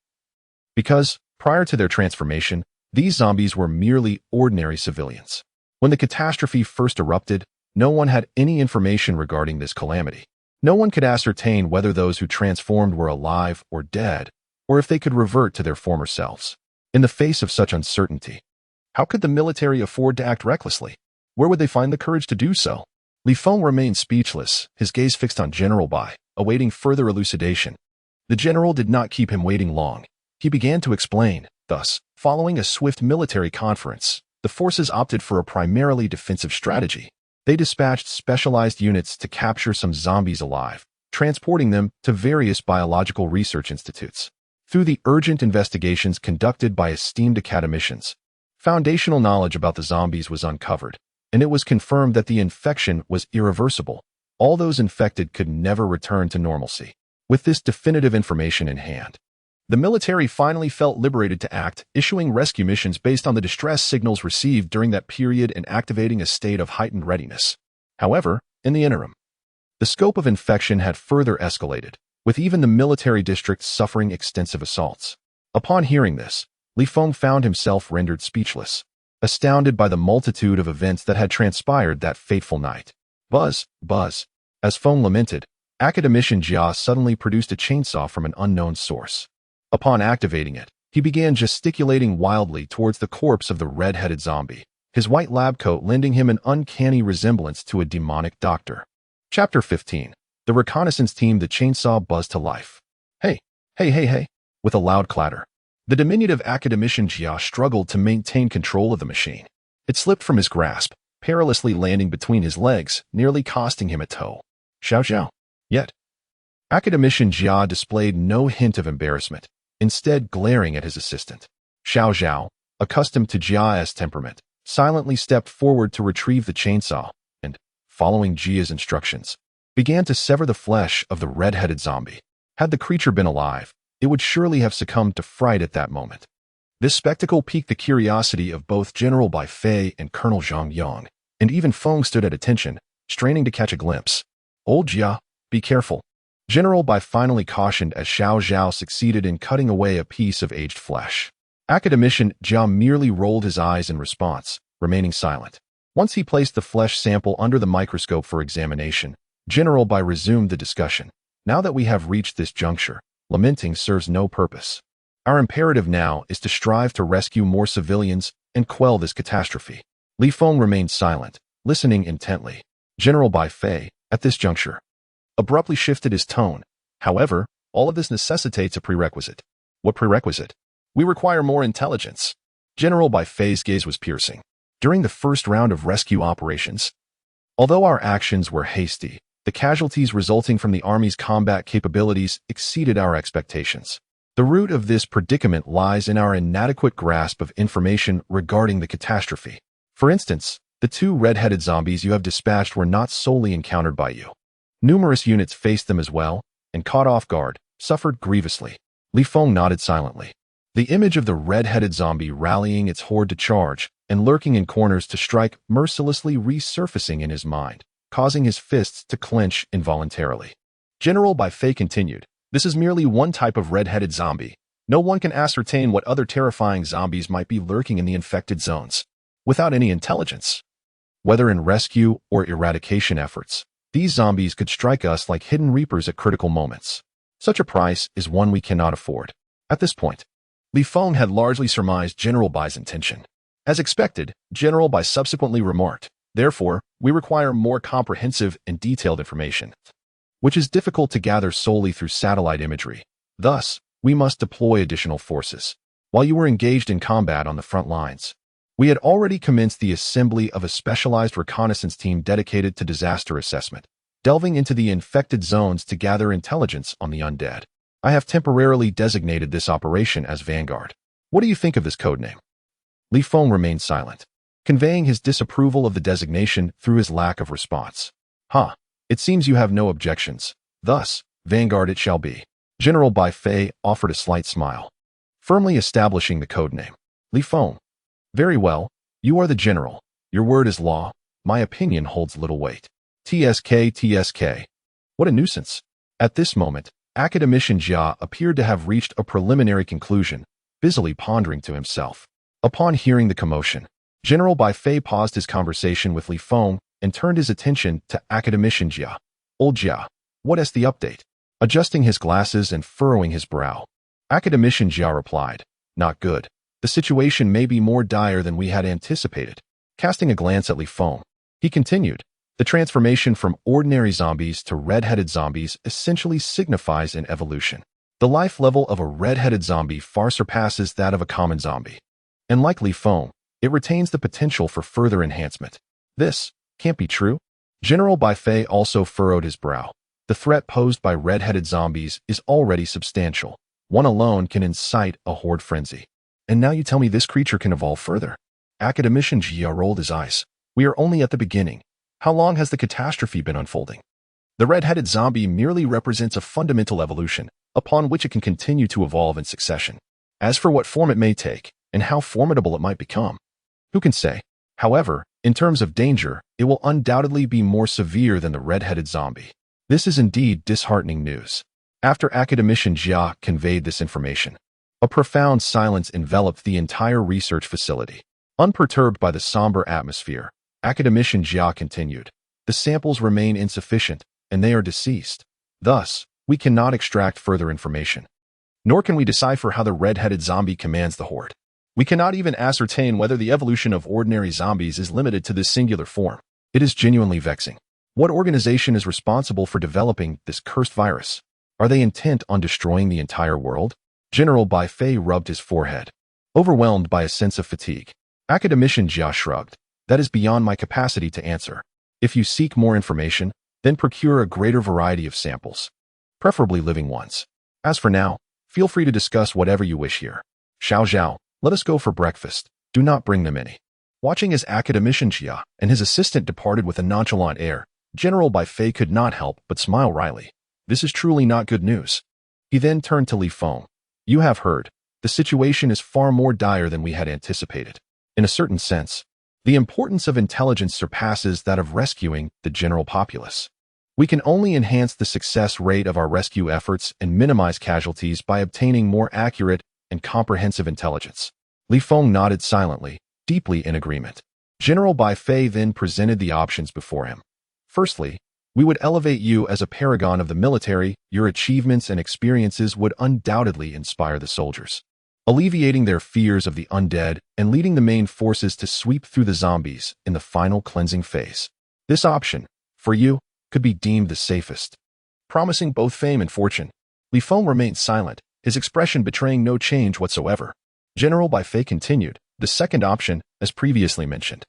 because, prior to their transformation, these zombies were merely ordinary civilians. When the catastrophe first erupted, no one had any information regarding this calamity. No one could ascertain whether those who transformed were alive or dead, or if they could revert to their former selves. In the face of such uncertainty, how could the military afford to act recklessly? Where would they find the courage to do so? Li Feng remained speechless, his gaze fixed on General Bai, awaiting further elucidation. The general did not keep him waiting long. He began to explain, thus, following a swift military conference, the forces opted for a primarily defensive strategy. They dispatched specialized units to capture some zombies alive, transporting them to various biological research institutes. Through the urgent investigations conducted by esteemed academicians, foundational knowledge about the zombies was uncovered, and it was confirmed that the infection was irreversible. All those infected could never return to normalcy. With this definitive information in hand, the military finally felt liberated to act, issuing rescue missions based on the distress signals received during that period and activating a state of heightened readiness. However, in the interim, the scope of infection had further escalated, with even the military districts suffering extensive assaults. Upon hearing this, Li Feng found himself rendered speechless, astounded by the multitude of events that had transpired that fateful night. Buzz, buzz. As Feng lamented, academician Jia suddenly produced a chainsaw from an unknown source. Upon activating it, he began gesticulating wildly towards the corpse of the red-headed zombie, his white lab coat lending him an uncanny resemblance to a demonic doctor. Chapter 15. The reconnaissance team. The chainsaw buzzed to life. Hey, hey, hey, hey. With a loud clatter, the diminutive academician Jia struggled to maintain control of the machine. It slipped from his grasp, perilously landing between his legs, nearly costing him a toe. Xiao Xiao. Yet, academician Jia displayed no hint of embarrassment, instead glaring at his assistant. Xiao Zhao, accustomed to Jia's temperament, silently stepped forward to retrieve the chainsaw and, following Jia's instructions, began to sever the flesh of the red-headed zombie. Had the creature been alive, it would surely have succumbed to fright at that moment. This spectacle piqued the curiosity of both General Bai Fei and Colonel Zhang Yang, and even Feng stood at attention, straining to catch a glimpse. Old Jia, be careful, General Bai finally cautioned as Xiao Zhao succeeded in cutting away a piece of aged flesh. Academician Jia merely rolled his eyes in response, remaining silent. Once he placed the flesh sample under the microscope for examination, General Bai resumed the discussion. Now that we have reached this juncture, lamenting serves no purpose. Our imperative now is to strive to rescue more civilians and quell this catastrophe. Li Feng remained silent, listening intently. General Bai Fei, at this juncture, abruptly shifted his tone. However, all of this necessitates a prerequisite. What prerequisite? We require more intelligence. General Bai Fei's gaze was piercing. During the first round of rescue operations, although our actions were hasty, the casualties resulting from the Army's combat capabilities exceeded our expectations. The root of this predicament lies in our inadequate grasp of information regarding the catastrophe. For instance, the 2 red-headed zombies you have dispatched were not solely encountered by you. Numerous units faced them as well, and caught off guard, suffered grievously. Li Feng nodded silently. The image of the red-headed zombie rallying its horde to charge and lurking in corners to strike mercilessly resurfacing in his mind, causing his fists to clench involuntarily. General Bai Fei continued, "This is merely one type of red-headed zombie. No one can ascertain what other terrifying zombies might be lurking in the infected zones. Without any intelligence, whether in rescue or eradication efforts, these zombies could strike us like hidden reapers at critical moments. Such a price is one we cannot afford." At this point, Li Feng had largely surmised General Bai's intention. As expected, General Bai subsequently remarked, "Therefore, we require more comprehensive and detailed information, which is difficult to gather solely through satellite imagery. Thus, we must deploy additional forces. While you were engaged in combat on the front lines, we had already commenced the assembly of a specialized reconnaissance team dedicated to disaster assessment, delving into the infected zones to gather intelligence on the undead. I have temporarily designated this operation as Vanguard. What do you think of this codename?" Li Feng remained silent, conveying his disapproval of the designation through his lack of response. It seems you have no objections. Thus, Vanguard it shall be." General Bai Fei offered a slight smile, firmly establishing the codename. Li Feng, "Very well, you are the general. Your word is law. My opinion holds little weight. TSK. What a nuisance." At this moment, Academician Jia appeared to have reached a preliminary conclusion, busily pondering to himself. Upon hearing the commotion, General Bai Fei paused his conversation with Li Feng and turned his attention to Academician Jia. "Old Jia, what is the update?" Adjusting his glasses and furrowing his brow, Academician Jia replied, "Not good. The situation may be more dire than we had anticipated." Casting a glance at Li Feng, he continued, "The transformation from ordinary zombies to red-headed zombies essentially signifies an evolution. The life level of a red-headed zombie far surpasses that of a common zombie. And like Li Feng, it retains the potential for further enhancement. This can't be true." General Bai Fei also furrowed his brow. The threat posed by red-headed zombies is already substantial. One alone can incite a horde frenzy. And now you tell me this creature can evolve further? Academician Jia rolled his eyes. "We are only at the beginning. How long has the catastrophe been unfolding? The red-headed zombie merely represents a fundamental evolution, upon which it can continue to evolve in succession. As for what form it may take, and how formidable it might become, who can say? However, in terms of danger, it will undoubtedly be more severe than the red-headed zombie." This is indeed disheartening news. After Academician Jia conveyed this information, a profound silence enveloped the entire research facility. Unperturbed by the somber atmosphere, Academician Jia continued, "The samples remain insufficient, and they are deceased. Thus, we cannot extract further information. Nor can we decipher how the red-headed zombie commands the horde. We cannot even ascertain whether the evolution of ordinary zombies is limited to this singular form. It is genuinely vexing. What organization is responsible for developing this cursed virus? Are they intent on destroying the entire world?" General Bai Fei rubbed his forehead, overwhelmed by a sense of fatigue. Academician Jia shrugged. "That is beyond my capacity to answer. If you seek more information, then procure a greater variety of samples, preferably living ones. As for now, feel free to discuss whatever you wish here. Xiao Zhao, let us go for breakfast. Do not bring them any." Watching as Academician Jia and his assistant departed with a nonchalant air, General Bai Fei could not help but smile wryly. This is truly not good news. He then turned to Li Feng. "You have heard. The situation is far more dire than we had anticipated. In a certain sense, the importance of intelligence surpasses that of rescuing the general populace. We can only enhance the success rate of our rescue efforts and minimize casualties by obtaining more accurate and comprehensive intelligence. Li Feng nodded silently, deeply in agreement. General Bai Fei then presented the options before him. Firstly, we would elevate you as a paragon of the military. Your achievements and experiences would undoubtedly inspire the soldiers, alleviating their fears of the undead and leading the main forces to sweep through the zombies in the final cleansing phase. This option, for you, could be deemed the safest, promising both fame and fortune. Li Feng remained silent, his expression betraying no change whatsoever. General Bai Fei continued. The second option, as previously mentioned,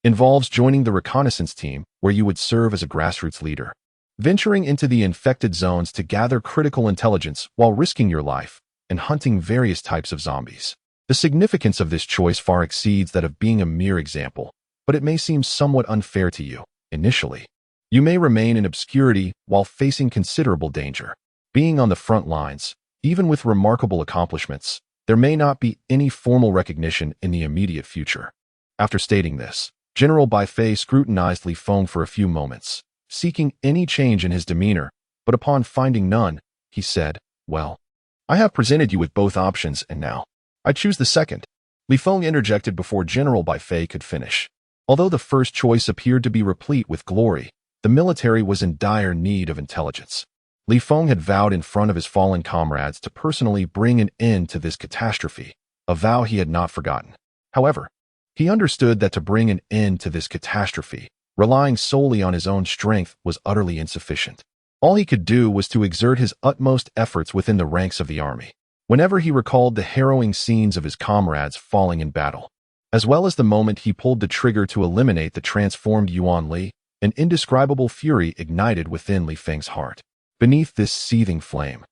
involves joining the reconnaissance team, where you would serve as a grassroots leader, venturing into the infected zones to gather critical intelligence while risking your life and hunting various types of zombies. The significance of this choice far exceeds that of being a mere example, but it may seem somewhat unfair to you. Initially, you may remain in obscurity while facing considerable danger. Being on the front lines, even with remarkable accomplishments, there may not be any formal recognition in the immediate future. After stating this, General Bai Fei scrutinized Li Feng for a few moments, seeking any change in his demeanor, but upon finding none, he said, "Well, I have presented you with both options, and now I choose the second." Li Feng interjected before General Bai Fei could finish. Although the first choice appeared to be replete with glory, the military was in dire need of intelligence. Li Feng had vowed in front of his fallen comrades to personally bring an end to this catastrophe, a vow he had not forgotten. However, he understood that to bring an end to this catastrophe, relying solely on his own strength was utterly insufficient. All he could do was to exert his utmost efforts within the ranks of the army. Whenever he recalled the harrowing scenes of his comrades falling in battle, as well as the moment he pulled the trigger to eliminate the transformed Yuan Li, an indescribable fury ignited within Li Feng's heart. Beneath this seething flame,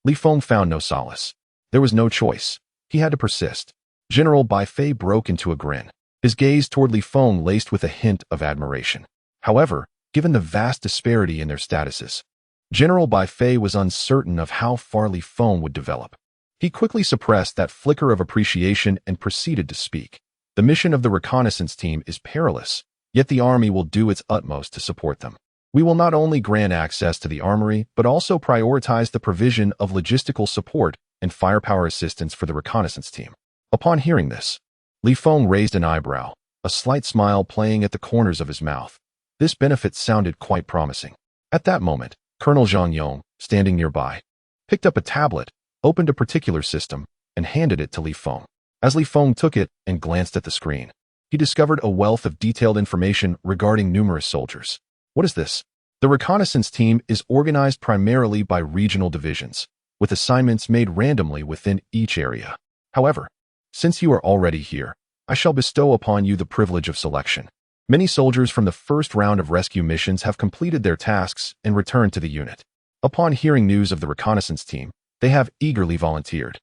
Li Feng found no solace. There was no choice. He had to persist. General Bai Fei broke into a grin, his gaze toward Li Feng laced with a hint of admiration. However, given the vast disparity in their statuses, General Bai Fei was uncertain of how far Li Feng would develop. He quickly suppressed that flicker of appreciation and proceeded to speak. The mission of the reconnaissance team is perilous, yet the army will do its utmost to support them. We will not only grant access to the armory, but also prioritize the provision of logistical support and firepower assistance for the reconnaissance team. Upon hearing this, Li Feng raised an eyebrow, a slight smile playing at the corners of his mouth. This benefit sounded quite promising. At that moment, Colonel Zhang Yong, standing nearby, picked up a tablet, opened a particular system, and handed it to Li Feng. As Li Feng took it and glanced at the screen, he discovered a wealth of detailed information regarding numerous soldiers. What is this? The reconnaissance team is organized primarily by regional divisions, with assignments made randomly within each area. However, since you are already here, I shall bestow upon you the privilege of selection. Many soldiers from the first round of rescue missions have completed their tasks and returned to the unit. Upon hearing news of the reconnaissance team, they have eagerly volunteered.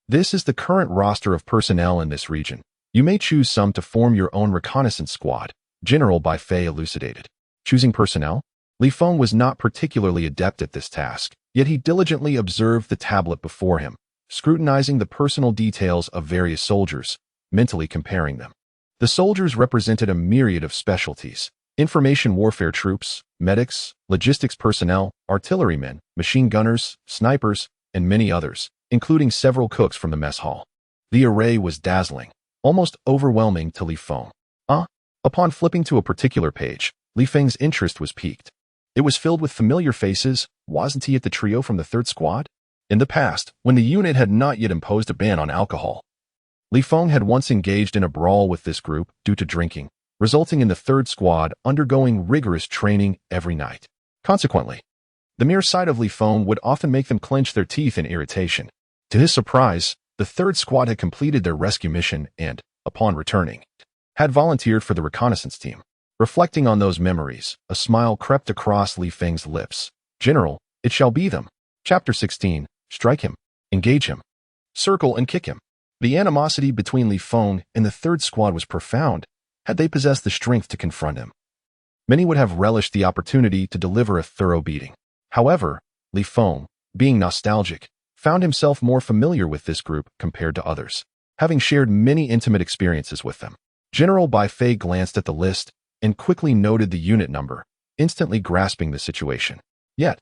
This is the current roster of personnel in this region. You may choose some to form your own reconnaissance squad, General Bai Fei elucidated. Choosing personnel? Li Feng was not particularly adept at this task, yet he diligently observed the tablet before him, scrutinizing the personal details of various soldiers, mentally comparing them. The soldiers represented a myriad of specialties: information warfare troops, medics, logistics personnel, artillerymen, machine gunners, snipers, and many others, including several cooks from the mess hall. The array was dazzling, almost overwhelming to Li Feng. Upon flipping to a particular page, Li Feng's interest was piqued. It was filled with familiar faces. Wasn't he at the trio from the 3rd Squad? In the past, when the unit had not yet imposed a ban on alcohol, Li Feng had once engaged in a brawl with this group due to drinking, resulting in the 3rd Squad undergoing rigorous training every night. Consequently, the mere sight of Li Feng would often make them clench their teeth in irritation. To his surprise, the 3rd Squad had completed their rescue mission and, upon returning, had volunteered for the reconnaissance team. Reflecting on those memories, a smile crept across Li Feng's lips. General, it shall be them. Chapter 16. Strike him. Engage him. Circle and kick him. The animosity between Li Feng and the 3rd Squad was profound. Had they possessed the strength to confront him, many would have relished the opportunity to deliver a thorough beating. However, Li Feng, being nostalgic, found himself more familiar with this group compared to others, having shared many intimate experiences with them. General Bai Fei glanced at the list and quickly noted the unit number, instantly grasping the situation. Yet,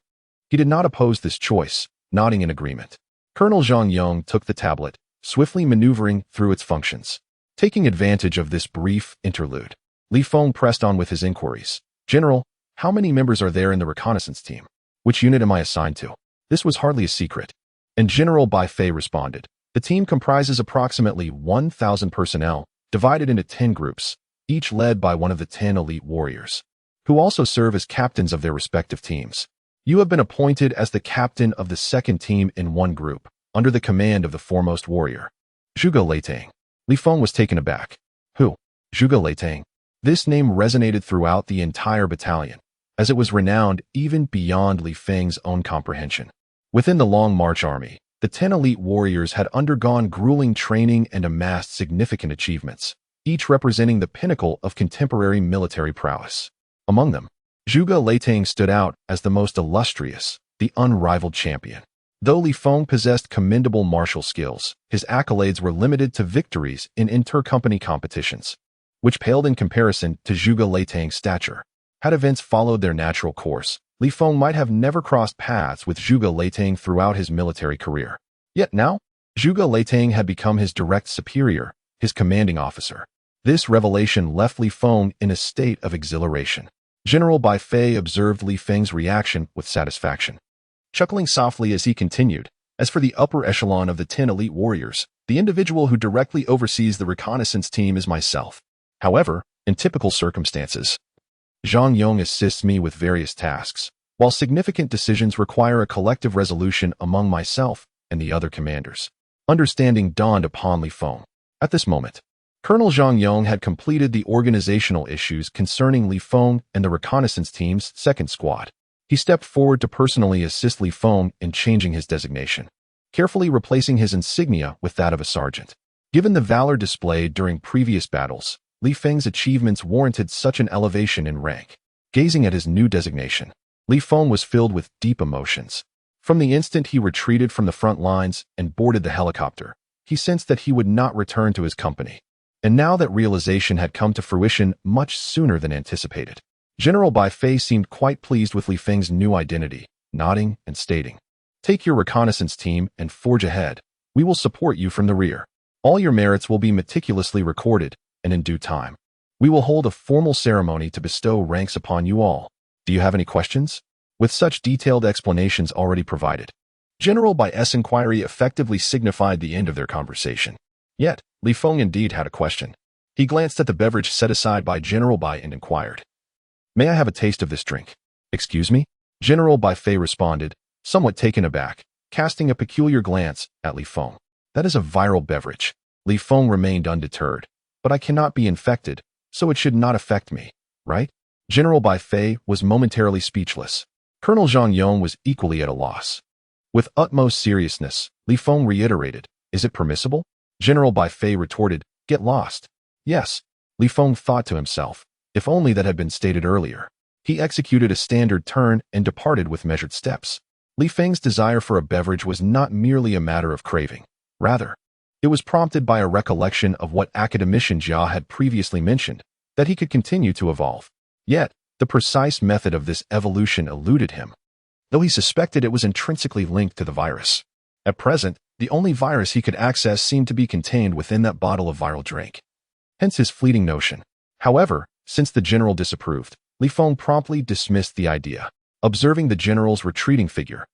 he did not oppose this choice, nodding in agreement. Colonel Zhang Yong took the tablet, swiftly maneuvering through its functions. Taking advantage of this brief interlude, Li Feng pressed on with his inquiries. General, how many members are there in the reconnaissance team? Which unit am I assigned to? This was hardly a secret. And General Bai Fei responded. The team comprises approximately 1,000 personnel, divided into 10 groups, each led by one of the 10 elite warriors, who also serve as captains of their respective teams. You have been appointed as the captain of the second team in one group, under the command of the foremost warrior, Zhuge Leitang. Li Feng was taken aback. Who? Zhuge Leitang. This name resonated throughout the entire battalion, as it was renowned even beyond Li Feng's own comprehension. Within the Long March army, the 10 elite warriors had undergone grueling training and amassed significant achievements, each representing the pinnacle of contemporary military prowess. Among them, Zhuge Leitang stood out as the most illustrious, the unrivaled champion. Though Li Feng possessed commendable martial skills, his accolades were limited to victories in inter-company competitions, which paled in comparison to Zhuge Leitang's stature. Had events followed their natural course, Li Feng might have never crossed paths with Zhuge Leitang throughout his military career. Yet now, Zhuge Leitang had become his direct superior, his commanding officer. This revelation left Li Feng in a state of exhilaration. General Bai Fei observed Li Feng's reaction with satisfaction, chuckling softly as he continued. As for the upper echelon of the 10 elite warriors, the individual who directly oversees the reconnaissance team is myself. However, in typical circumstances, Zhang Yong assists me with various tasks, while significant decisions require a collective resolution among myself and the other commanders. Understanding dawned upon Li Feng. At this moment, Colonel Zhang Yong had completed the organizational issues concerning Li Feng and the reconnaissance team's second squad. He stepped forward to personally assist Li Feng in changing his designation, carefully replacing his insignia with that of a sergeant. Given the valor displayed during previous battles, Li Feng's achievements warranted such an elevation in rank. Gazing at his new designation, Li Feng was filled with deep emotions. From the instant he retreated from the front lines and boarded the helicopter, he sensed that he would not return to his company. And now that realization had come to fruition much sooner than anticipated. General Bai Fei seemed quite pleased with Li Feng's new identity, nodding and stating, "Take your reconnaissance team and forge ahead. We will support you from the rear. All your merits will be meticulously recorded, and in due time, we will hold a formal ceremony to bestow ranks upon you all. Do you have any questions?" With such detailed explanations already provided, General Bai's inquiry effectively signified the end of their conversation. Yet, Li Feng indeed had a question. He glanced at the beverage set aside by General Bai and inquired, "May I have a taste of this drink?" "Excuse me?" General Bai Fei responded, somewhat taken aback, casting a peculiar glance at Li Feng. "That is a viral beverage." Li Feng remained undeterred. "But I cannot be infected, so it should not affect me, right?" General Bai Fei was momentarily speechless. Colonel Zhang Yong was equally at a loss. With utmost seriousness, Li Feng reiterated, "Is it permissible?" General Bai Fei retorted, "Get lost." "Yes," Li Feng thought to himself, if only that had been stated earlier. He executed a standard turn and departed with measured steps. Li Feng's desire for a beverage was not merely a matter of craving. Rather, it was prompted by a recollection of what Academician Jia had previously mentioned, that he could continue to evolve. Yet, the precise method of this evolution eluded him, though he suspected it was intrinsically linked to the virus. At present, the only virus he could access seemed to be contained within that bottle of viral drink. Hence his fleeting notion. However, since the general disapproved, Li Feng promptly dismissed the idea. Observing the general's retreating figure,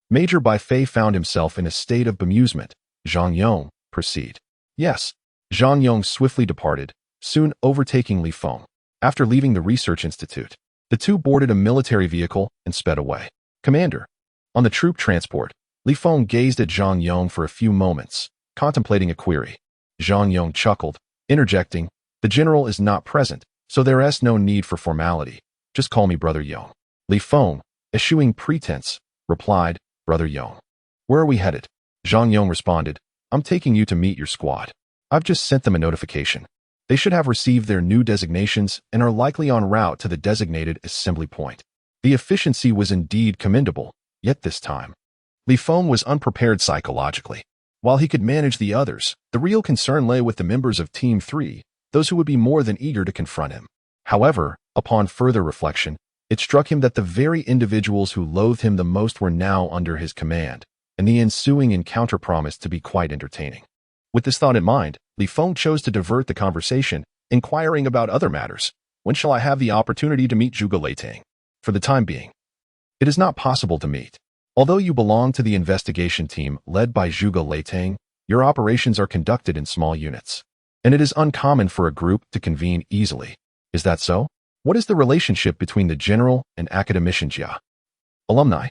Major Bai Fei found himself in a state of bemusement. "Zhang Yong, proceed." "Yes." Zhang Yong swiftly departed, soon overtaking Li Feng. After leaving the research institute, the two boarded a military vehicle and sped away. "Commander." On the troop transport, Li Feng gazed at Zhang Yong for a few moments, contemplating a query. Zhang Yong chuckled, interjecting, "The general is not present, so there is no need for formality. Just call me Brother Yong." Li Feng, eschewing pretense, replied, "Brother Yong." "Where are we headed?" Zhang Yong responded, "I'm taking you to meet your squad. I've just sent them a notification. They should have received their new designations and are likely en route to the designated assembly point." The efficiency was indeed commendable, yet this time, Li Feng was unprepared psychologically. While he could manage the others, the real concern lay with the members of Team 3, those who would be more than eager to confront him. However, upon further reflection, It struck him that the very individuals who loathed him the most were now under his command, and the ensuing encounter promised to be quite entertaining. With this thought in mind, Li Feng chose to divert the conversation, inquiring about other matters. When shall I have the opportunity to meet Zhuge Leitang? For the time being, it is not possible to meet. Although you belong to the investigation team led by Zhuge Leitang, your operations are conducted in small units, and it is uncommon for a group to convene easily. Is that so? What is the relationship between the general and academician Jia? Alumni.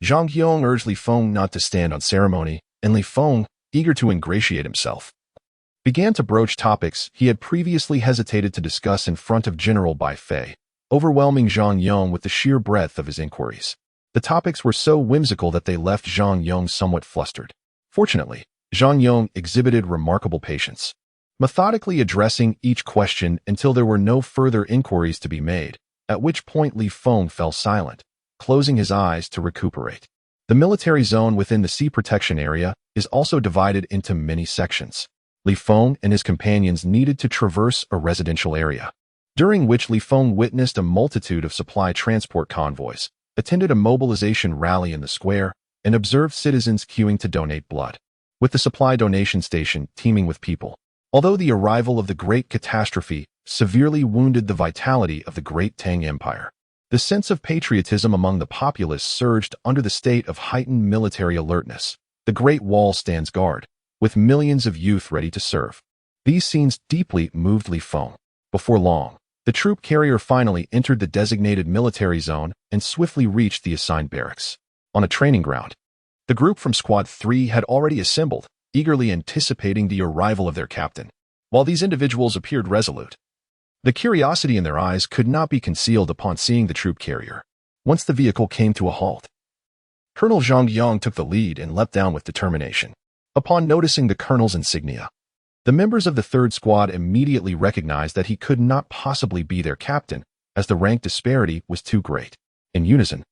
Zhang Yong urged Li Feng not to stand on ceremony, and Li Feng, eager to ingratiate himself, began to broach topics he had previously hesitated to discuss in front of General Bai Fei, overwhelming Zhang Yong with the sheer breadth of his inquiries. The topics were so whimsical that they left Zhang Yong somewhat flustered. Fortunately, Zhang Yong exhibited remarkable patience, methodically addressing each question until there were no further inquiries to be made, at which point Li Feng fell silent, closing his eyes to recuperate. The military zone within the sea protection area is also divided into many sections. Li Feng and his companions needed to traverse a residential area, during which Li Feng witnessed a multitude of supply transport convoys, attended a mobilization rally in the square, and observed citizens queuing to donate blood, with the supply donation station teeming with people. Although the arrival of the Great Catastrophe severely wounded the vitality of the Great Tang Empire, the sense of patriotism among the populace surged under the state of heightened military alertness. The Great Wall stands guard, with millions of youth ready to serve. These scenes deeply moved Li Feng. Before long, the troop carrier finally entered the designated military zone and swiftly reached the assigned barracks. On a training ground, the group from Squad 3 had already assembled, eagerly anticipating the arrival of their captain. While these individuals appeared resolute, the curiosity in their eyes could not be concealed upon seeing the troop carrier. Once the vehicle came to a halt, Colonel Zhang Yang took the lead and leapt down with determination. Upon noticing the colonel's insignia, the members of the 3rd Squad immediately recognized that he could not possibly be their captain, as the rank disparity was too great. In unison,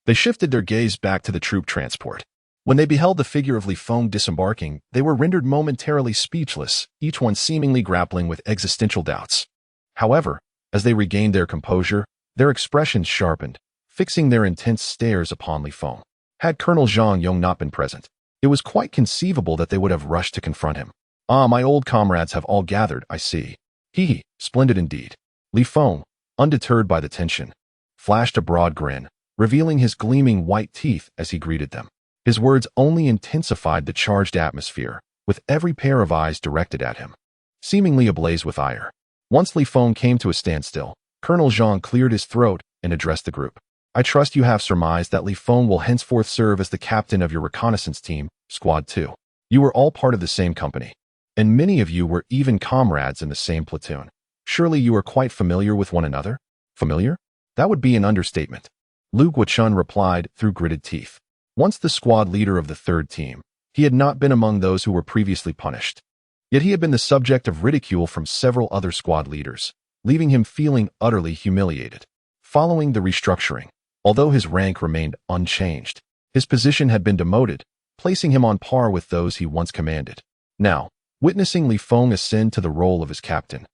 they shifted their gaze back to the troop transport. When they beheld the figure of Li Feng disembarking, they were rendered momentarily speechless, each one seemingly grappling with existential doubts. However, as they regained their composure, their expressions sharpened, fixing their intense stares upon Li Feng. Had Colonel Zhang Yong not been present, it was quite conceivable that they would have rushed to confront him. Ah, my old comrades have all gathered, I see. Hee, splendid indeed. Li Feng, undeterred by the tension, flashed a broad grin, revealing his gleaming white teeth as he greeted them. His words only intensified the charged atmosphere, with every pair of eyes directed at him, seemingly ablaze with ire. Once Li Feng came to a standstill, Colonel Zhang cleared his throat and addressed the group. I trust you have surmised that Li Feng will henceforth serve as the captain of your reconnaissance team, Squad 2. You were all part of the same company, and many of you were even comrades in the same platoon. Surely you are quite familiar with one another? Familiar? That would be an understatement. Lu Guochun replied through gritted teeth. Once the squad leader of the 3rd team, he had not been among those who were previously punished. Yet he had been the subject of ridicule from several other squad leaders, leaving him feeling utterly humiliated. Following the restructuring, although his rank remained unchanged, his position had been demoted, placing him on par with those he once commanded. Now, witnessing Li Feng ascend to the role of his captain,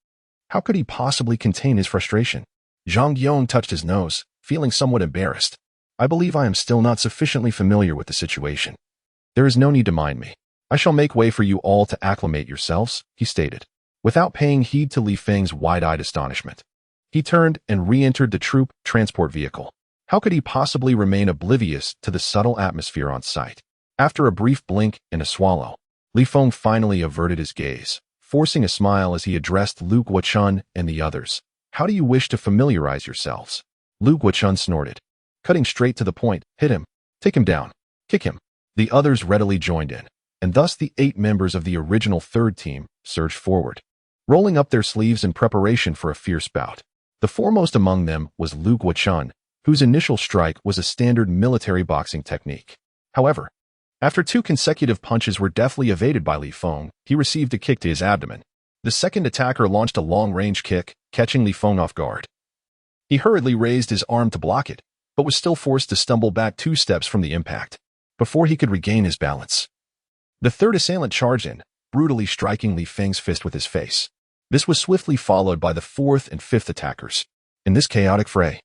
how could he possibly contain his frustration? Zhang Yong touched his nose, feeling somewhat embarrassed. I believe I am still not sufficiently familiar with the situation. There is no need to mind me. I shall make way for you all to acclimate yourselves, he stated, without paying heed to Li Feng's wide-eyed astonishment. He turned and re-entered the troop transport vehicle. How could he possibly remain oblivious to the subtle atmosphere on site? After a brief blink and a swallow, Li Feng finally averted his gaze, forcing a smile as he addressed Lu Guochun and the others. How do you wish to familiarize yourselves? Lu Guochun snorted. Cutting straight to the point, hit him, take him down, kick him. The others readily joined in, and thus the 8 members of the original 3rd team surged forward, rolling up their sleeves in preparation for a fierce bout. The foremost among them was Lu Guochun, whose initial strike was a standard military boxing technique. However, after 2 consecutive punches were deftly evaded by Li Feng, he received a kick to his abdomen. The second attacker launched a long-range kick, catching Li Feng off guard. He hurriedly raised his arm to block it, but was still forced to stumble back 2 steps from the impact before he could regain his balance. The 3rd assailant charged in, brutally striking Li Feng's fist with his face. This was swiftly followed by the 4th and 5th attackers. In this chaotic fray,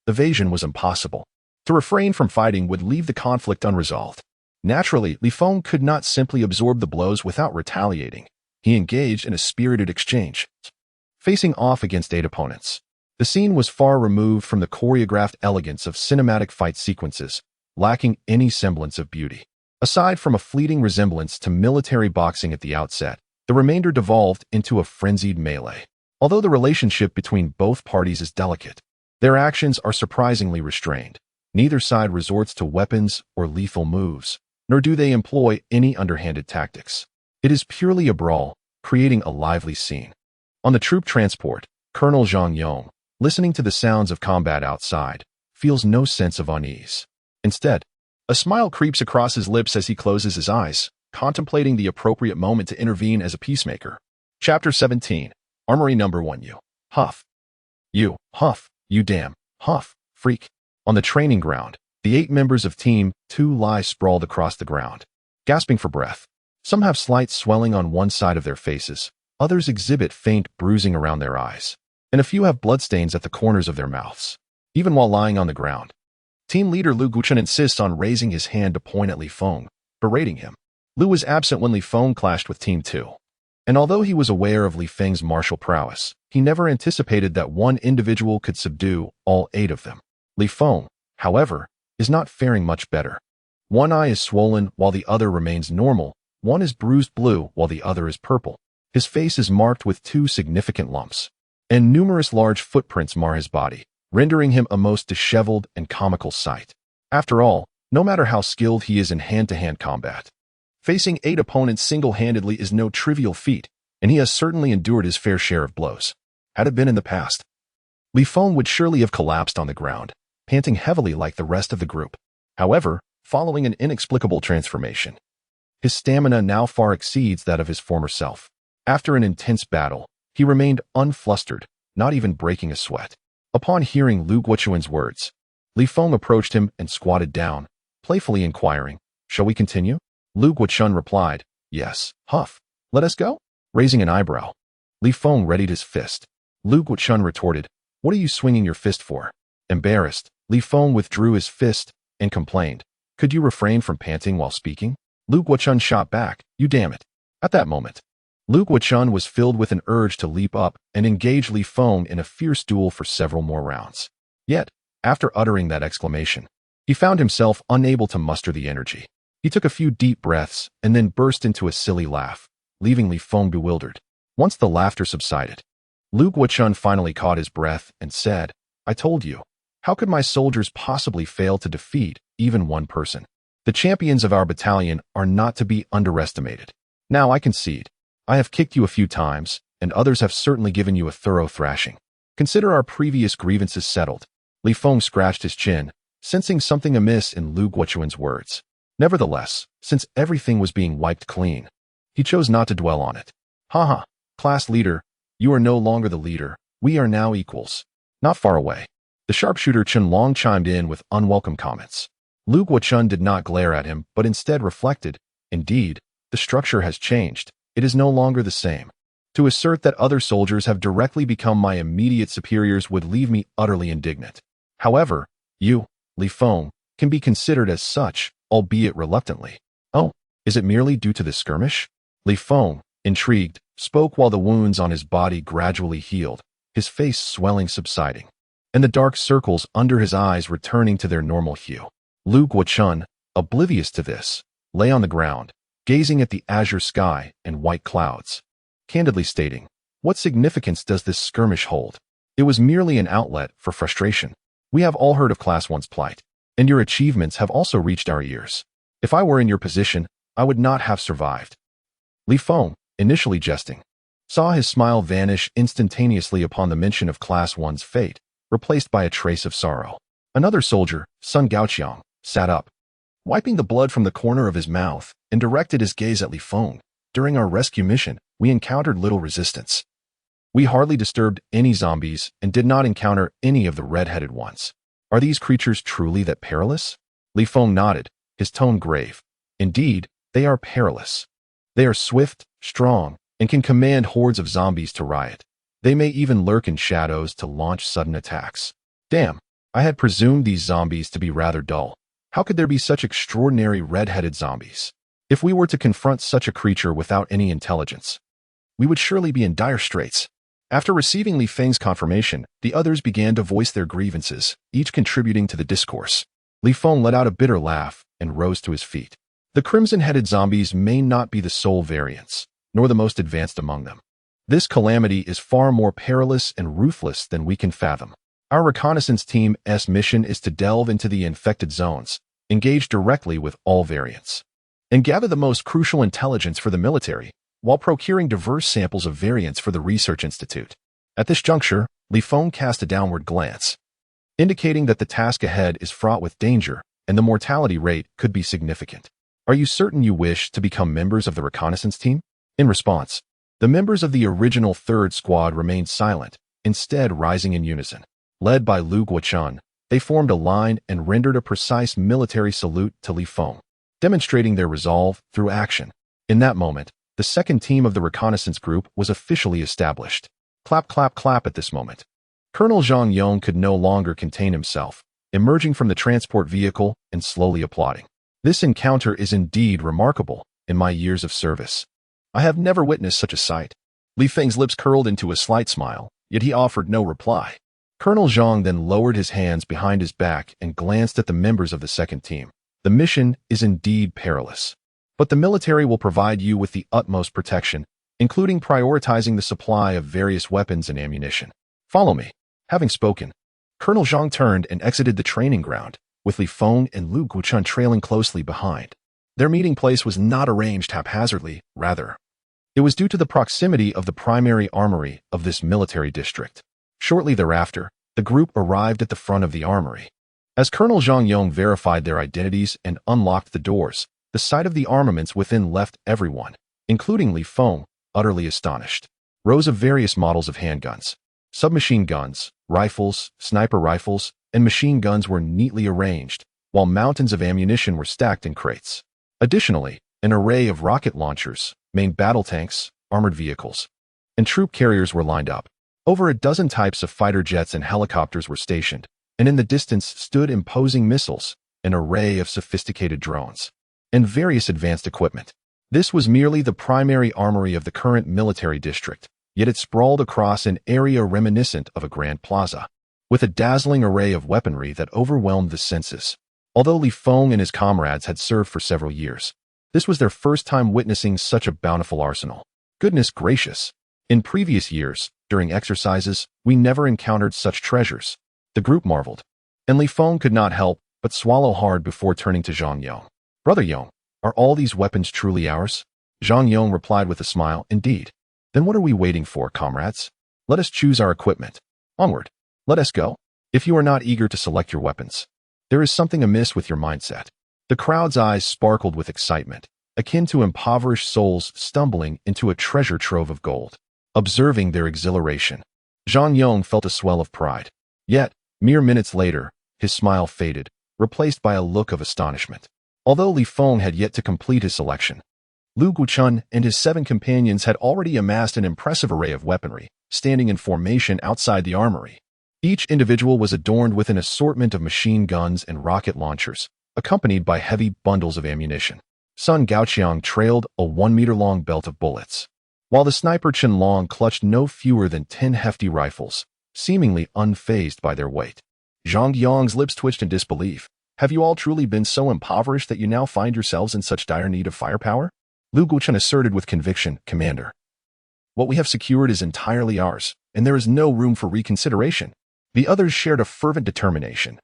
Evasion was impossible. To refrain from fighting would leave the conflict unresolved. Naturally, Li Feng could not simply absorb the blows without retaliating. He engaged in a spirited exchange, facing off against 8 opponents. The scene was far removed from the choreographed elegance of cinematic fight sequences, lacking any semblance of beauty. Aside from a fleeting resemblance to military boxing at the outset, the remainder devolved into a frenzied melee. Although the relationship between both parties is delicate, their actions are surprisingly restrained. Neither side resorts to weapons or lethal moves, nor do they employ any underhanded tactics. It is purely a brawl, creating a lively scene. On the troop transport, Colonel Zhang Yong, listening to the sounds of combat outside, feels no sense of unease. Instead, a smile creeps across his lips as he closes his eyes, contemplating the appropriate moment to intervene as a peacemaker. Chapter 17. Armory Number 1. You. Huff. You. Huff. You damn. Huff. Freak. On the training ground, the 8 members of Team 2 lie sprawled across the ground, gasping for breath. Some have slight swelling on one side of their faces, others exhibit faint bruising around their eyes, and a few have bloodstains at the corners of their mouths. Even while lying on the ground, team leader Lu Guochun insists on raising his hand to point at Li Feng, berating him. Lu was absent when Li Feng clashed with Team 2, and although he was aware of Li Feng's martial prowess, he never anticipated that one individual could subdue all 8 of them. Li Feng, however, is not faring much better. One eye is swollen while the other remains normal, one is bruised blue while the other is purple. His face is marked with 2 significant lumps, and numerous large footprints mar his body, rendering him a most disheveled and comical sight. After all, no matter how skilled he is in hand-to-hand combat, facing 8 opponents single-handedly is no trivial feat, and he has certainly endured his fair share of blows. Had it been in the past, Li Feng would surely have collapsed on the ground, panting heavily like the rest of the group. However, following an inexplicable transformation, his stamina now far exceeds that of his former self. After an intense battle, he remained unflustered, not even breaking a sweat. Upon hearing Lu Guochun's words, Li Feng approached him and squatted down, playfully inquiring, "Shall we continue?" Lu Guochun replied, "Yes." "Huff. Let us go?" Raising an eyebrow, Li Feng readied his fist. Lu Guochun retorted, "What are you swinging your fist for?" Embarrassed, Li Feng withdrew his fist and complained, "Could you refrain from panting while speaking?" Lu Guochun shot back, "You damn it." At that moment, Lu Guochun was filled with an urge to leap up and engage Li Feng in a fierce duel for several more rounds. Yet, after uttering that exclamation, he found himself unable to muster the energy. He took a few deep breaths and then burst into a silly laugh, leaving Li Feng bewildered. Once the laughter subsided, Lu Guochun finally caught his breath and said, "I told you. How could my soldiers possibly fail to defeat even one person? The champions of our battalion are not to be underestimated. Now I concede. I have kicked you a few times, and others have certainly given you a thorough thrashing. Consider our previous grievances settled." Li Feng scratched his chin, sensing something amiss in Lu Guochun's words. Nevertheless, since everything was being wiped clean, he chose not to dwell on it. "Haha, class leader, you are no longer the leader. We are now equals." Not far away, the sharpshooter Chen Long chimed in with unwelcome comments. Lu Guochun did not glare at him, but instead reflected, "Indeed, the structure has changed. It is no longer the same. To assert that other soldiers have directly become my immediate superiors would leave me utterly indignant. However, you, Li Feng, can be considered as such, albeit reluctantly." "Oh, is it merely due to this skirmish?" Li Feng, intrigued, spoke while the wounds on his body gradually healed, his face swelling subsiding, and the dark circles under his eyes returning to their normal hue. Lu Guochun, oblivious to this, lay on the ground, gazing at the azure sky and white clouds, candidly stating, "What significance does this skirmish hold?" It was merely an outlet for frustration. "We have all heard of Class 1's plight, and your achievements have also reached our ears. If I were in your position, I would not have survived." Li Feng, initially jesting, saw his smile vanish instantaneously upon the mention of Class 1's fate, replaced by a trace of sorrow. Another soldier, Sun Gaoqiang, sat up, wiping the blood from the corner of his mouth, and directed his gaze at Li Feng. "During our rescue mission, we encountered little resistance. We hardly disturbed any zombies and did not encounter any of the red-headed ones. Are these creatures truly that perilous?" Li Feng nodded, his tone grave. "Indeed, they are perilous. They are swift, strong, and can command hordes of zombies to riot. They may even lurk in shadows to launch sudden attacks." "Damn, I had presumed these zombies to be rather dull. How could there be such extraordinary red-headed zombies? If we were to confront such a creature without any intelligence, we would surely be in dire straits. After receiving Li Feng's confirmation, the others began to voice their grievances, each contributing to the discourse. Li Feng let out a bitter laugh and rose to his feet. The crimson-headed zombies may not be the sole variants, nor the most advanced among them. This calamity is far more perilous and ruthless than we can fathom. Our reconnaissance team's mission is to delve into the infected zones, engage directly with all variants, and gather the most crucial intelligence for the military, while procuring diverse samples of variants for the research institute. At this juncture, Li Feng cast a downward glance, indicating that the task ahead is fraught with danger and the mortality rate could be significant. Are you certain you wish to become members of the reconnaissance team? In response, the members of the original third squad remained silent, instead rising in unison. Led by Lu Guochun, they formed a line and rendered a precise military salute to Li Feng, demonstrating their resolve through action. In that moment, the second team of the reconnaissance group was officially established. Clap, clap, clap at this moment. Colonel Zhang Yong could no longer contain himself, emerging from the transport vehicle and slowly applauding. This encounter is indeed remarkable. In my years of service, I have never witnessed such a sight. Li Feng's lips curled into a slight smile, yet he offered no reply. Colonel Zhang then lowered his hands behind his back and glanced at the members of the second team. The mission is indeed perilous, but the military will provide you with the utmost protection, including prioritizing the supply of various weapons and ammunition. Follow me. Having spoken, Colonel Zhang turned and exited the training ground, with Li Feng and Lu Guochun trailing closely behind. Their meeting place was not arranged haphazardly, rather, it was due to the proximity of the primary armory of this military district. Shortly thereafter, the group arrived at the front of the armory. As Colonel Zhang Yong verified their identities and unlocked the doors, the sight of the armaments within left everyone, including Li Feng, utterly astonished. Rows of various models of handguns, submachine guns, rifles, sniper rifles, and machine guns were neatly arranged, while mountains of ammunition were stacked in crates. Additionally, an array of rocket launchers, main battle tanks, armored vehicles, and troop carriers were lined up. Over a dozen types of fighter jets and helicopters were stationed, and in the distance stood imposing missiles, an array of sophisticated drones, and various advanced equipment. This was merely the primary armory of the current military district, yet it sprawled across an area reminiscent of a grand plaza, with a dazzling array of weaponry that overwhelmed the senses. Although Li Feng and his comrades had served for several years, this was their first time witnessing such a bountiful arsenal. Goodness gracious! In previous years, during exercises, we never encountered such treasures. The group marveled, and Li Feng could not help but swallow hard before turning to Zhang Yong. Brother Yong, are all these weapons truly ours? Zhang Yong replied with a smile, indeed. Then what are we waiting for, comrades? Let us choose our equipment. Onward. Let us go. If you are not eager to select your weapons, there is something amiss with your mindset. The crowd's eyes sparkled with excitement, akin to impoverished souls stumbling into a treasure trove of gold. Observing their exhilaration, Zhang Yong felt a swell of pride. Yet, mere minutes later, his smile faded, replaced by a look of astonishment. Although Li Feng had yet to complete his selection, Lu Guochun and his 7 companions had already amassed an impressive array of weaponry, standing in formation outside the armory. Each individual was adorned with an assortment of machine guns and rocket launchers, accompanied by heavy bundles of ammunition. Sun Gaoqiang trailed a 1-meter-long belt of bullets, while the sniper Chen Long clutched no fewer than 10 hefty rifles, seemingly unfazed by their weight. Zhang Yong's lips twitched in disbelief. Have you all truly been so impoverished that you now find yourselves in such dire need of firepower? Lu Guochun asserted with conviction, Commander. What we have secured is entirely ours, and there is no room for reconsideration. The others shared a fervent determination,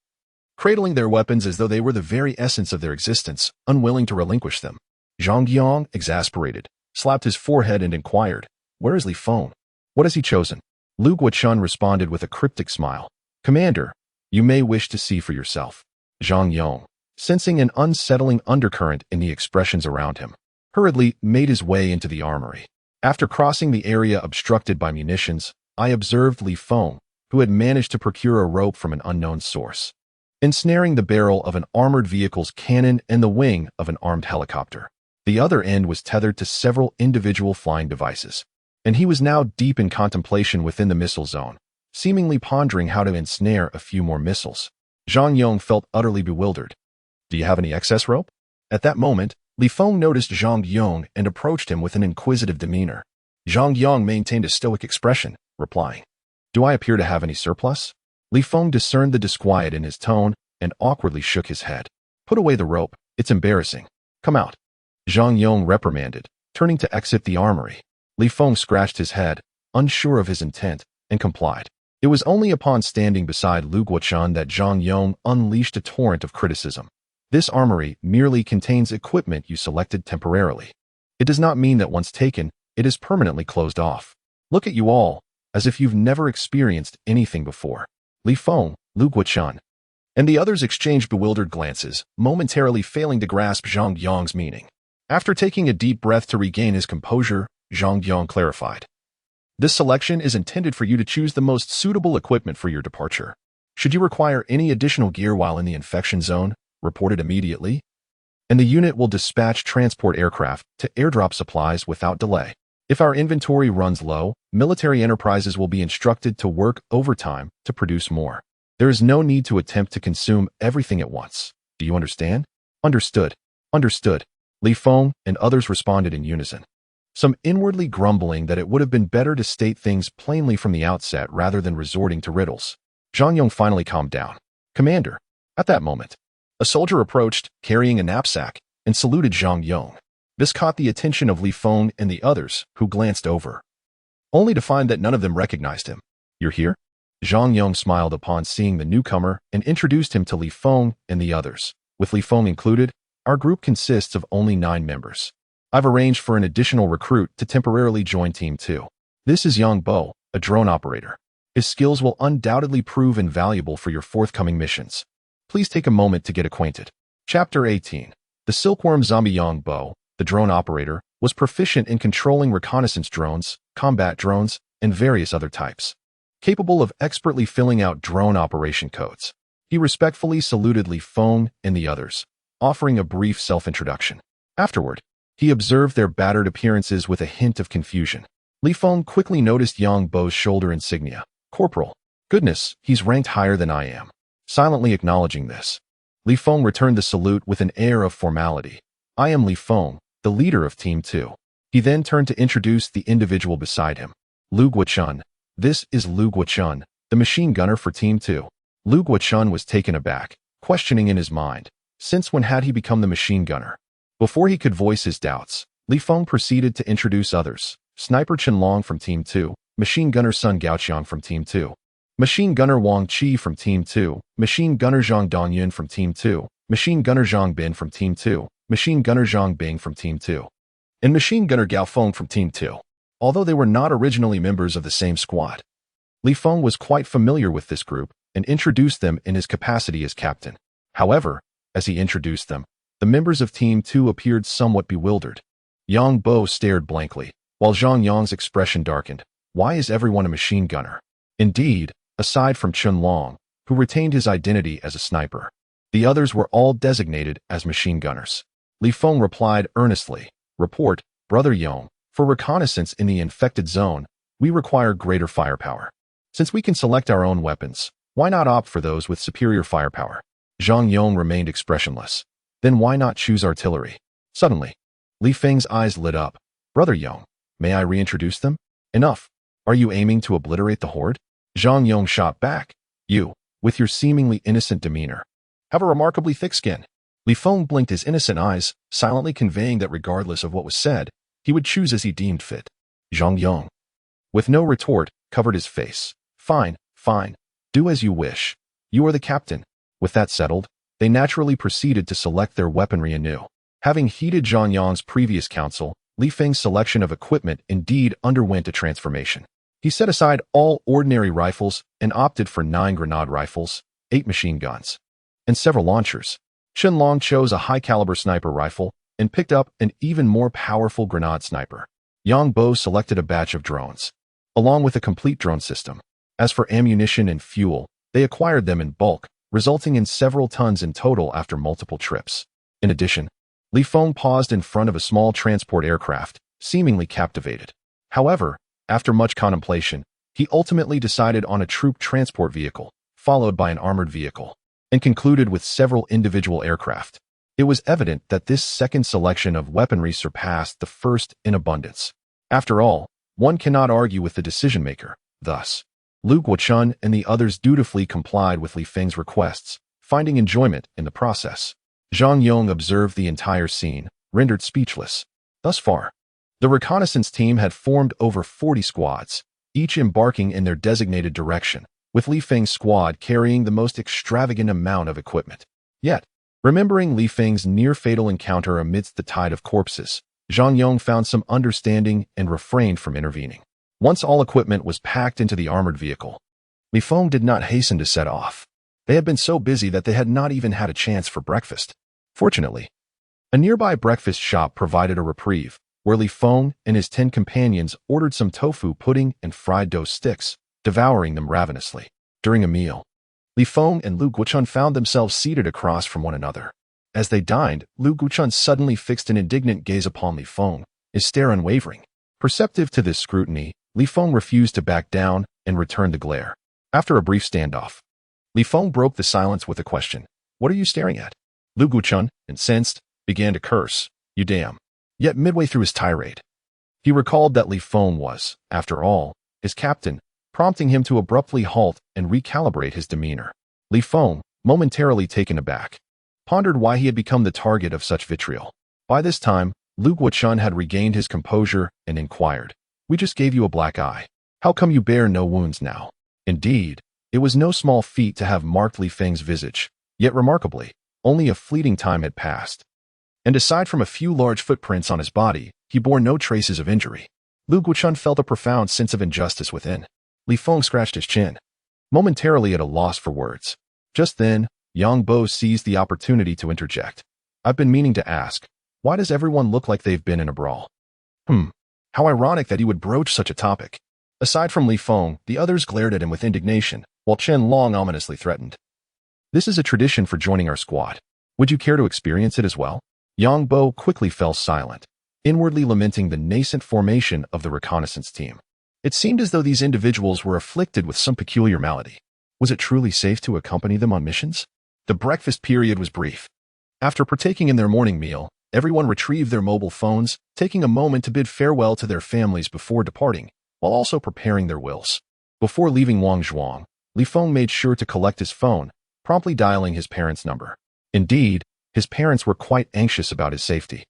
cradling their weapons as though they were the very essence of their existence, unwilling to relinquish them. Zhang Yong, exasperated, slapped his forehead and inquired, Where is Li Feng? What has he chosen? Lu Guochun responded with a cryptic smile. Commander, you may wish to see for yourself. Zhang Yong, sensing an unsettling undercurrent in the expressions around him, hurriedly made his way into the armory. After crossing the area obstructed by munitions, I observed Li Feng, who had managed to procure a rope from an unknown source, ensnaring the barrel of an armored vehicle's cannon and the wing of an armed helicopter. The other end was tethered to several individual flying devices, and he was now deep in contemplation within the missile zone, seemingly pondering how to ensnare a few more missiles. Zhang Yong felt utterly bewildered. Do you have any excess rope? At that moment, Li Feng noticed Zhang Yong and approached him with an inquisitive demeanor. Zhang Yong maintained a stoic expression, replying, Do I appear to have any surplus? Li Feng discerned the disquiet in his tone and awkwardly shook his head. Put away the rope, it's embarrassing. Come out. Zhang Yong reprimanded, turning to exit the armory. Li Feng scratched his head, unsure of his intent, and complied. It was only upon standing beside Lu Guochuan that Zhang Yong unleashed a torrent of criticism. This armory merely contains equipment you selected temporarily. It does not mean that once taken, it is permanently closed off. Look at you all, as if you've never experienced anything before. Li Feng, Lu Guochuan, and the others exchanged bewildered glances, momentarily failing to grasp Zhang Yong's meaning. After taking a deep breath to regain his composure, Zhang Yong clarified. This selection is intended for you to choose the most suitable equipment for your departure. Should you require any additional gear while in the infection zone, report it immediately, and the unit will dispatch transport aircraft to airdrop supplies without delay. If our inventory runs low, military enterprises will be instructed to work overtime to produce more. There is no need to attempt to consume everything at once. Do you understand? Understood. Understood. Li Feng and others responded in unison, some inwardly grumbling that it would have been better to state things plainly from the outset rather than resorting to riddles. Zhang Yong finally calmed down. Commander. At that moment, a soldier approached, carrying a knapsack, and saluted Zhang Yong. This caught the attention of Li Feng and the others, who glanced over, only to find that none of them recognized him. You're here? Zhang Yong smiled upon seeing the newcomer and introduced him to Li Feng and the others. With Li Feng included, our group consists of only 9 members. I've arranged for an additional recruit to temporarily join Team 2. This is Yang Bo, a drone operator. His skills will undoubtedly prove invaluable for your forthcoming missions. Please take a moment to get acquainted. Chapter 18. The silkworm zombie Yang Bo, the drone operator, was proficient in controlling reconnaissance drones, combat drones, and various other types. Capable of expertly filling out drone operation codes. He respectfully saluted Li Feng and the others, offering a brief self-introduction. Afterward, he observed their battered appearances with a hint of confusion. Li Feng quickly noticed Yang Bo's shoulder insignia. Corporal. Goodness, he's ranked higher than I am. Silently acknowledging this, Li Feng returned the salute with an air of formality. I am Li Feng, the leader of Team 2. He then turned to introduce the individual beside him. Lu Guochuan. This is Lu Guochuan, the machine gunner for Team 2. Lu Guochuan was taken aback, questioning in his mind, since when had he become the machine gunner? Before he could voice his doubts, Li Feng proceeded to introduce others. Sniper Qianlong from Team 2, Machine Gunner Sun Gaoqiang from Team 2, Machine Gunner Wang Qi from Team 2, Machine Gunner Zhang Dongyun from Team 2, Machine Gunner Zhang Bin from Team 2, Machine Gunner Zhang Bing from Team 2, and Machine Gunner Gao Feng from Team 2. Although they were not originally members of the same squad, Li Feng was quite familiar with this group and introduced them in his capacity as captain. However, as he introduced them, the members of Team 2 appeared somewhat bewildered. Yang Bo stared blankly, while Zhang Yong's expression darkened. Why is everyone a machine gunner? Indeed, aside from Qianlong, who retained his identity as a sniper, the others were all designated as machine gunners. Li Feng replied earnestly, Report, Brother Yong, for reconnaissance in the infected zone, we require greater firepower. Since we can select our own weapons, why not opt for those with superior firepower? Zhang Yong remained expressionless. Then why not choose artillery? Suddenly, Li Feng's eyes lit up. Brother Yong, may I reintroduce them? Enough. Are you aiming to obliterate the horde? Zhang Yong shot back. You, with your seemingly innocent demeanor, have a remarkably thick skin. Li Feng blinked his innocent eyes, silently conveying that regardless of what was said, he would choose as he deemed fit. Zhang Yong, with no retort, covered his face. Fine, fine. Do as you wish. You are the captain. With that settled, they naturally proceeded to select their weaponry anew. Having heeded Zhang Yong's previous counsel, Li Feng's selection of equipment indeed underwent a transformation. He set aside all ordinary rifles and opted for 9 grenade rifles, 8 machine guns, and several launchers. Qianlong chose a high-caliber sniper rifle and picked up an even more powerful grenade sniper. Yang Bo selected a batch of drones, along with a complete drone system. As for ammunition and fuel, they acquired them in bulk, resulting in several tons in total after multiple trips. In addition, Li Feng paused in front of a small transport aircraft, seemingly captivated. However, after much contemplation, he ultimately decided on a troop transport vehicle, followed by an armored vehicle. and concluded with several individual aircraft. It was evident that this second selection of weaponry surpassed the first in abundance. After all, one cannot argue with the decision-maker. Thus, Lu Guochun and the others dutifully complied with Li Feng's requests, finding enjoyment in the process. Zhang Yong observed the entire scene, rendered speechless. Thus far, the reconnaissance team had formed over 40 squads, each embarking in their designated direction, with Li Feng's squad carrying the most extravagant amount of equipment. Yet, remembering Li Feng's near-fatal encounter amidst the tide of corpses, Zhang Yong found some understanding and refrained from intervening. Once all equipment was packed into the armored vehicle, Li Feng did not hasten to set off. They had been so busy that they had not even had a chance for breakfast. Fortunately, a nearby breakfast shop provided a reprieve, where Li Feng and his 10 companions ordered some tofu pudding and fried dough sticks, devouring them ravenously. During a meal, Li Feng and Lu Guochun found themselves seated across from one another. As they dined, Lu Guochun suddenly fixed an indignant gaze upon Li Feng, his stare unwavering. Perceptive to this scrutiny, Li Feng refused to back down and returned the glare. After a brief standoff, Li Feng broke the silence with a question. "What are you staring at?" Lu Guochun, incensed, began to curse. "You damn." Yet midway through his tirade, he recalled that Li Feng was, after all, his captain, prompting him to abruptly halt and recalibrate his demeanor. Li Feng, momentarily taken aback, pondered why he had become the target of such vitriol. By this time, Lu Guochun had regained his composure and inquired, "We just gave you a black eye. How come you bear no wounds now?" Indeed, it was no small feat to have marked Li Feng's visage, yet remarkably, only a fleeting time had passed. And aside from a few large footprints on his body, he bore no traces of injury. Lu Guochun felt a profound sense of injustice within. Li Feng scratched his chin, momentarily at a loss for words. Just then, Yang Bo seized the opportunity to interject. "I've been meaning to ask, why does everyone look like they've been in a brawl?" How ironic that he would broach such a topic. Aside from Li Feng, the others glared at him with indignation, while Chen Long ominously threatened. "This is a tradition for joining our squad. Would you care to experience it as well?" Yang Bo quickly fell silent, inwardly lamenting the nascent formation of the reconnaissance team. It seemed as though these individuals were afflicted with some peculiar malady. Was it truly safe to accompany them on missions? The breakfast period was brief. After partaking in their morning meal, everyone retrieved their mobile phones, taking a moment to bid farewell to their families before departing, while also preparing their wills. Before leaving Wangzhuang, Li Feng made sure to collect his phone, promptly dialing his parents' number. Indeed, his parents were quite anxious about his safety.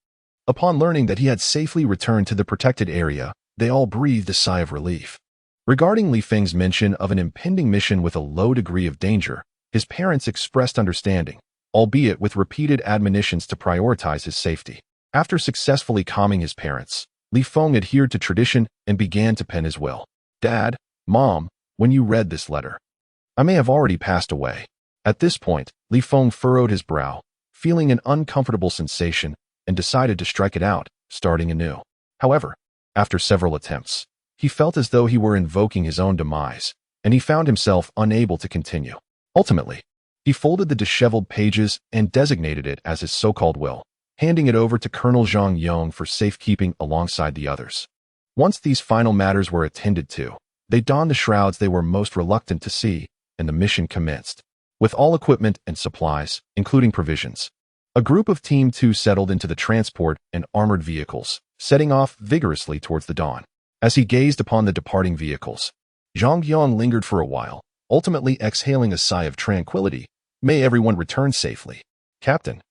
Upon learning that he had safely returned to the protected area, they all breathed a sigh of relief. Regarding Li Feng's mention of an impending mission with a low degree of danger, his parents expressed understanding, albeit with repeated admonitions to prioritize his safety. After successfully calming his parents, Li Feng adhered to tradition and began to pen his will. "Dad, Mom, when you read this letter, I may have already passed away." At this point, Li Feng furrowed his brow, feeling an uncomfortable sensation, and decided to strike it out, starting anew. However, after several attempts, he felt as though he were invoking his own demise, and he found himself unable to continue. Ultimately, he folded the disheveled pages and designated it as his so-called will, handing it over to Colonel Zhang Yong for safekeeping alongside the others. Once these final matters were attended to, they donned the shrouds they were most reluctant to see, and the mission commenced. With all equipment and supplies, including provisions, a group of Team 2 settled into the transport and armored vehicles, setting off vigorously towards the dawn. As he gazed upon the departing vehicles, Zhang Yong lingered for a while, ultimately exhaling a sigh of tranquility. "May everyone return safely." "Captain,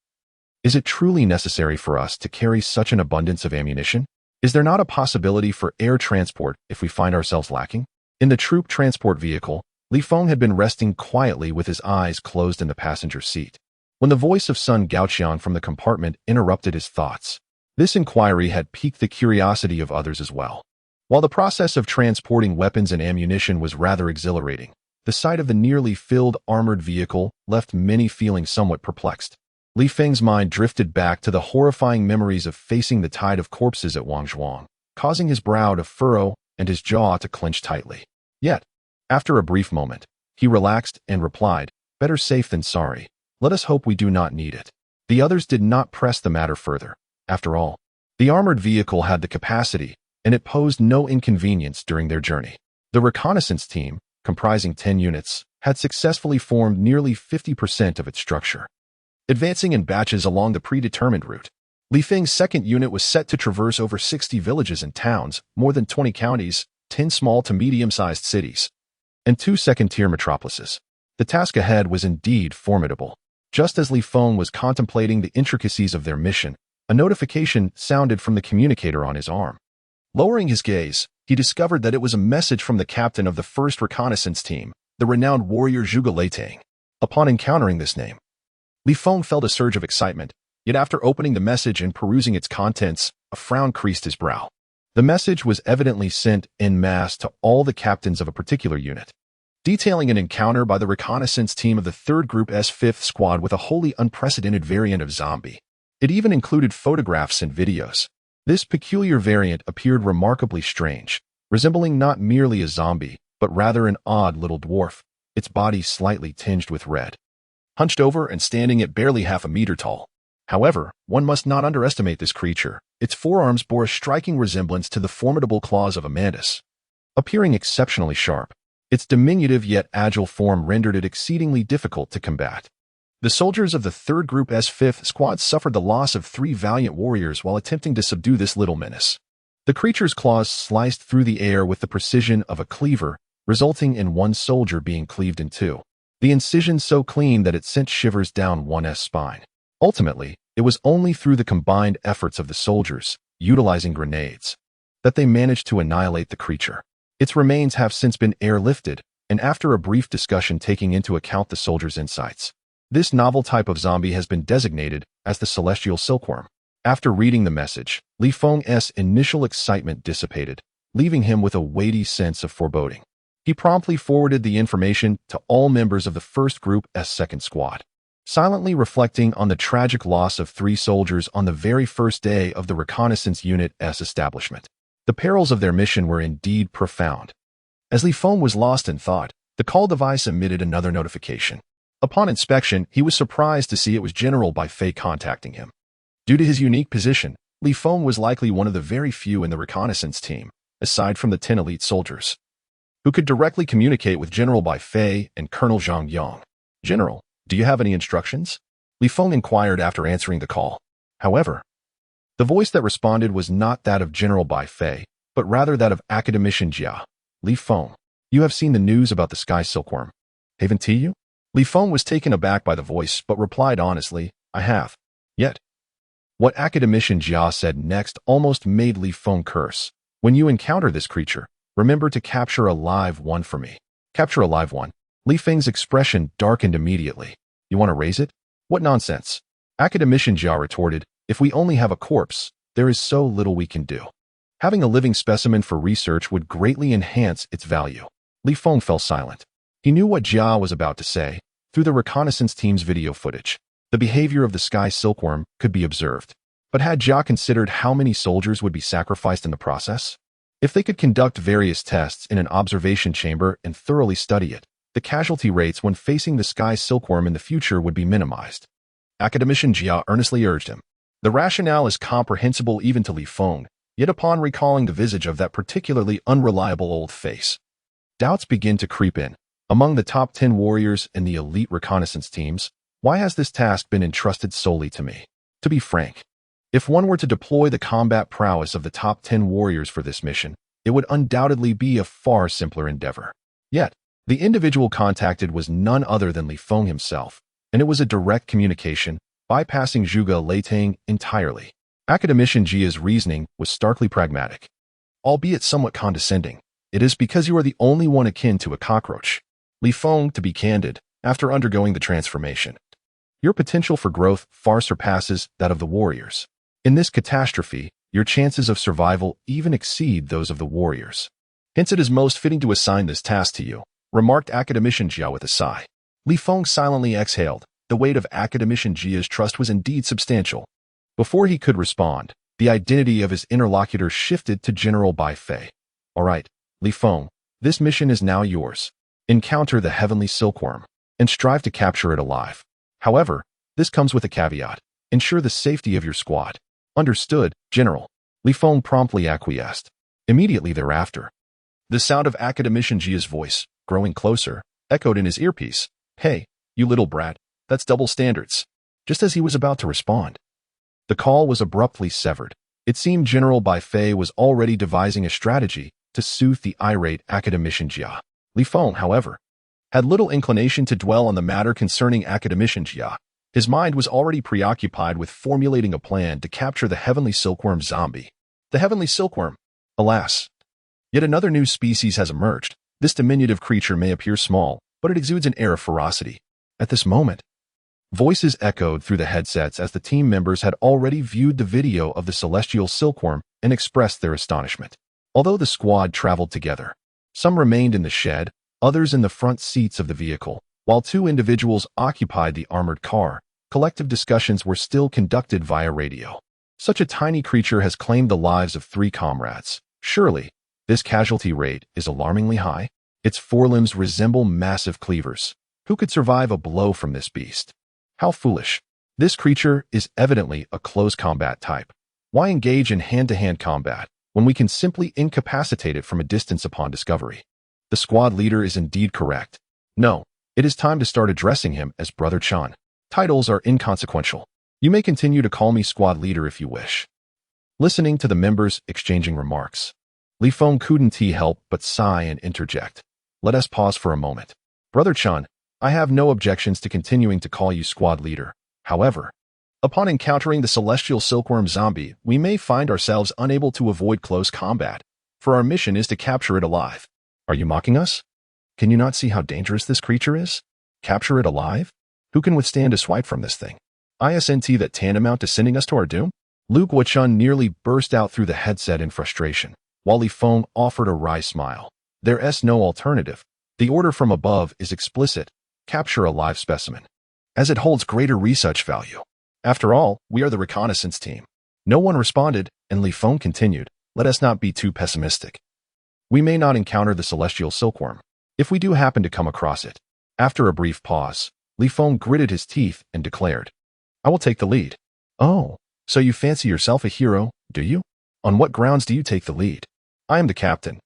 is it truly necessary for us to carry such an abundance of ammunition? Is there not a possibility for air transport if we find ourselves lacking?" In the troop transport vehicle, Li Feng had been resting quietly with his eyes closed in the passenger seat, when the voice of Sun Gaoqian from the compartment interrupted his thoughts. This inquiry had piqued the curiosity of others as well. While the process of transporting weapons and ammunition was rather exhilarating, the sight of the nearly filled armored vehicle left many feeling somewhat perplexed. Li Feng's mind drifted back to the horrifying memories of facing the tide of corpses at Wangzhuang, causing his brow to furrow and his jaw to clench tightly. Yet, after a brief moment, he relaxed and replied, "Better safe than sorry. Let us hope we do not need it." The others did not press the matter further. After all, the armored vehicle had the capacity, and it posed no inconvenience during their journey. The reconnaissance team, comprising 10 units, had successfully formed nearly 50% of its structure. Advancing in batches along the predetermined route, Li Feng's second unit was set to traverse over 60 villages and towns, more than 20 counties, 10 small to medium-sized cities, and 2 second-tier metropolises. The task ahead was indeed formidable. Just as Li Feng was contemplating the intricacies of their mission, a notification sounded from the communicator on his arm. Lowering his gaze, he discovered that it was a message from the captain of the 1st Reconnaissance Team, the renowned warrior Zhuge Leitang. Upon encountering this name, Li Feng felt a surge of excitement, yet after opening the message and perusing its contents, a frown creased his brow. The message was evidently sent en masse to all the captains of a particular unit, detailing an encounter by the reconnaissance team of the 3rd Group's 5th Squad with a wholly unprecedented variant of zombie. It even included photographs and videos. This peculiar variant appeared remarkably strange, resembling not merely a zombie, but rather an odd little dwarf, its body slightly tinged with red, hunched over and standing at barely half a meter tall. However, one must not underestimate this creature. Its forearms bore a striking resemblance to the formidable claws of a mantis. Appearing exceptionally sharp, its diminutive yet agile form rendered it exceedingly difficult to combat. The soldiers of the 3rd Group's 5th Squad suffered the loss of 3 valiant warriors while attempting to subdue this little menace. The creature's claws sliced through the air with the precision of a cleaver, resulting in one soldier being cleaved in 2. The incision so clean that it sent shivers down one's spine. Ultimately, it was only through the combined efforts of the soldiers, utilizing grenades, that they managed to annihilate the creature. Its remains have since been airlifted, and after a brief discussion taking into account the soldiers' insights, this novel type of zombie has been designated as the celestial silkworm. After reading the message, Li Feng's initial excitement dissipated, leaving him with a weighty sense of foreboding. He promptly forwarded the information to all members of the 1st Group's 2nd Squad, silently reflecting on the tragic loss of 3 soldiers on the very first day of the reconnaissance unit's establishment. The perils of their mission were indeed profound. As Li Feng was lost in thought, the call device emitted another notification. Upon inspection, he was surprised to see it was General Bai Fei contacting him. Due to his unique position, Li Feng was likely one of the very few in the reconnaissance team, aside from the 10 elite soldiers, who could directly communicate with General Bai Fei and Colonel Zhang Yang. "General, do you have any instructions?" Li Feng inquired after answering the call. However, the voice that responded was not that of General Bai Fei, but rather that of Academician Jia. "Li Feng, you have seen the news about the sky silkworm, haven't you?" Li Feng was taken aback by the voice, but replied honestly, "I have." Yet, what Academician Jia said next almost made Li Feng curse. "When you encounter this creature, remember to capture a live one for me." "Capture a live one?" Li Feng's expression darkened immediately. "You want to raise it? What nonsense." Academician Jia retorted, "If we only have a corpse, there is so little we can do. Having a living specimen for research would greatly enhance its value." Li Feng fell silent. He knew what Jia was about to say. Through the reconnaissance team's video footage, the behavior of the sky silkworm could be observed. But had Jia considered how many soldiers would be sacrificed in the process? If they could conduct various tests in an observation chamber and thoroughly study it, the casualty rates when facing the sky silkworm in the future would be minimized. Academician Jia earnestly urged him. The rationale is comprehensible even to Li Feng, yet upon recalling the visage of that particularly unreliable old face, doubts begin to creep in. Among the top 10 warriors in the elite reconnaissance teams, why has this task been entrusted solely to me? To be frank, if one were to deploy the combat prowess of the top 10 warriors for this mission, it would undoubtedly be a far simpler endeavor. Yet, the individual contacted was none other than Li Feng himself, and it was a direct communication, bypassing Zhuge Leitang entirely. Academician Jia's reasoning was starkly pragmatic, albeit somewhat condescending. "It is because you are the only one akin to a cockroach." Li Feng, to be candid, after undergoing the transformation, your potential for growth far surpasses that of the warriors. In this catastrophe, your chances of survival even exceed those of the warriors. Hence it is most fitting to assign this task to you, remarked Academician Jia with a sigh. Li Feng silently exhaled. The weight of Academician Jia's trust was indeed substantial. Before he could respond, the identity of his interlocutor shifted to General Bai Fei. "All right, Li Feng, this mission is now yours. Encounter the heavenly silkworm, and strive to capture it alive. However, this comes with a caveat. Ensure the safety of your squad." "Understood, General." Li Feng promptly acquiesced. Immediately thereafter, the sound of Academician Jia's voice, growing closer, echoed in his earpiece. "Hey, you little brat, that's double standards." Just as he was about to respond, the call was abruptly severed. It seemed General Bai Fei was already devising a strategy to soothe the irate academician Jia. Li Feng, however, had little inclination to dwell on the matter concerning academician Jia. His mind was already preoccupied with formulating a plan to capture the heavenly silkworm zombie. The heavenly silkworm. Alas, yet another new species has emerged. This diminutive creature may appear small, but it exudes an air of ferocity. At this moment, voices echoed through the headsets as the team members had already viewed the video of the celestial silkworm and expressed their astonishment. Although the squad traveled together, some remained in the shed, others in the front seats of the vehicle. While two individuals occupied the armored car, collective discussions were still conducted via radio. Such a tiny creature has claimed the lives of 3 comrades. Surely, this casualty rate is alarmingly high. Its forelimbs resemble massive cleavers. Who could survive a blow from this beast? How foolish. This creature is evidently a close combat type. Why engage in hand-to-hand combat when we can simply incapacitate it from a distance upon discovery? The squad leader is indeed correct. No, it is time to start addressing him as Brother Chan. Titles are inconsequential. You may continue to call me squad leader if you wish. Listening to the members exchanging remarks, Li Feng couldn't help but sigh and interject. Let us pause for a moment. Brother Chan, I have no objections to continuing to call you squad leader. However, upon encountering the celestial silkworm zombie, we may find ourselves unable to avoid close combat, for our mission is to capture it alive. Are you mocking us? Can you not see how dangerous this creature is? Capture it alive? Who can withstand a swipe from this thing? Isn't that tantamount to sending us to our doom? Lu Guochun nearly burst out through the headset in frustration, while Li Feng offered a wry smile. There's no alternative. The order from above is explicit. Capture a live specimen, as it holds greater research value. After all, we are the reconnaissance team. No one responded, and Li Feng continued, let us not be too pessimistic. We may not encounter the celestial silkworm. If we do happen to come across it. After a brief pause, Li Feng gritted his teeth and declared, I will take the lead. Oh, so you fancy yourself a hero, do you? On what grounds do you take the lead? I am the captain.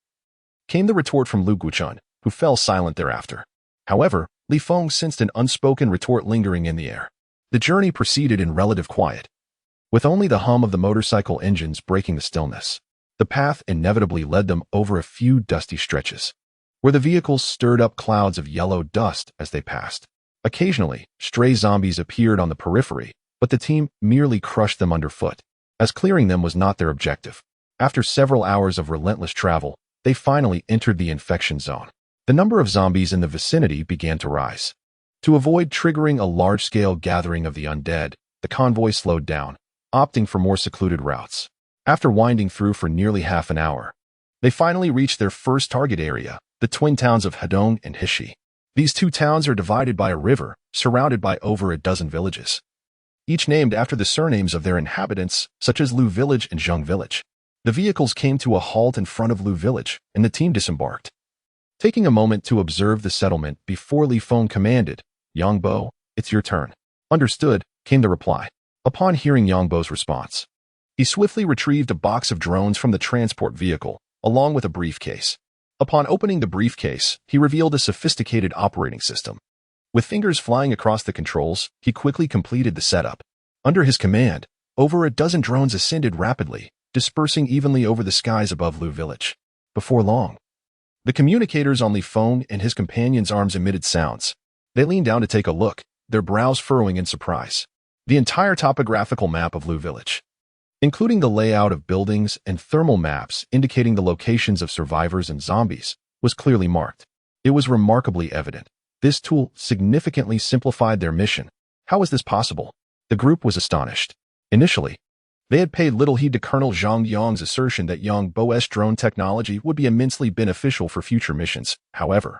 Came the retort from Lu Guochun, who fell silent thereafter. However, Li Feng sensed an unspoken retort lingering in the air. The journey proceeded in relative quiet, with only the hum of the motorcycle engines breaking the stillness. The path inevitably led them over a few dusty stretches, where the vehicles stirred up clouds of yellow dust as they passed. Occasionally, stray zombies appeared on the periphery, but the team merely crushed them underfoot, as clearing them was not their objective. After several hours of relentless travel, they finally entered the infection zone. The number of zombies in the vicinity began to rise. To avoid triggering a large-scale gathering of the undead, the convoy slowed down, opting for more secluded routes. After winding through for nearly half an hour, they finally reached their first target area, the twin towns of Hedong and Hishi. These two towns are divided by a river, surrounded by over a dozen villages, each named after the surnames of their inhabitants, such as Lu Village and Zheng Village. The vehicles came to a halt in front of Lu Village, and the team disembarked. Taking a moment to observe the settlement before Li Feng commanded, Yangbo, it's your turn. Understood, came the reply. Upon hearing Yangbo's response, he swiftly retrieved a box of drones from the transport vehicle, along with a briefcase. Upon opening the briefcase, he revealed a sophisticated operating system. With fingers flying across the controls, he quickly completed the setup. Under his command, over a dozen drones ascended rapidly, dispersing evenly over the skies above Lu Village. Before long, the communicators on Li Feng and his companion's arms emitted sounds. They leaned down to take a look, their brows furrowing in surprise. The entire topographical map of Lu Village, including the layout of buildings and thermal maps indicating the locations of survivors and zombies, was clearly marked. It was remarkably evident. This tool significantly simplified their mission. How was this possible? The group was astonished. Initially, they had paid little heed to Colonel Zhang Yang's assertion that Yangbo's drone technology would be immensely beneficial for future missions. However,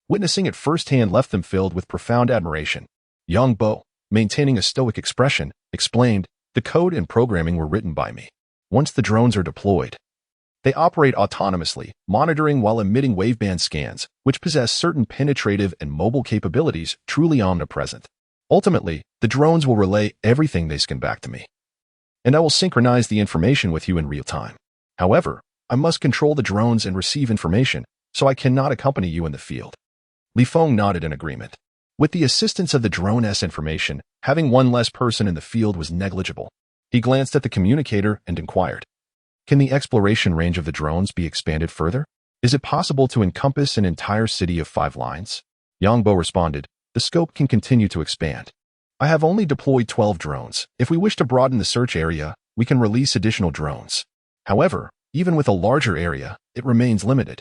witnessing it firsthand left them filled with profound admiration. Yangbo, maintaining a stoic expression, explained, the code and programming were written by me. Once the drones are deployed, they operate autonomously, monitoring while emitting waveband scans, which possess certain penetrative and mobile capabilities truly omnipresent. Ultimately, the drones will relay everything they scan back to me, and I will synchronize the information with you in real time. However, I must control the drones and receive information, so I cannot accompany you in the field. Li Feng nodded in agreement. With the assistance of the drone's information, having one less person in the field was negligible. He glanced at the communicator and inquired, "Can the exploration range of the drones be expanded further? Is it possible to encompass an entire city of 5 lines?" Yang Bo responded, "The scope can continue to expand. I have only deployed 12 drones. If we wish to broaden the search area, we can release additional drones. However, even with a larger area, it remains limited.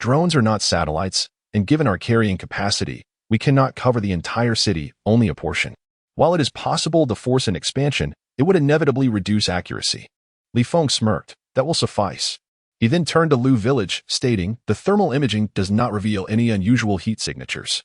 Drones are not satellites, and given our carrying capacity, we cannot cover the entire city, only a portion. While it is possible to force an expansion, it would inevitably reduce accuracy." Li Feng smirked, "That will suffice." He then turned to Lu Village, stating, "The thermal imaging does not reveal any unusual heat signatures.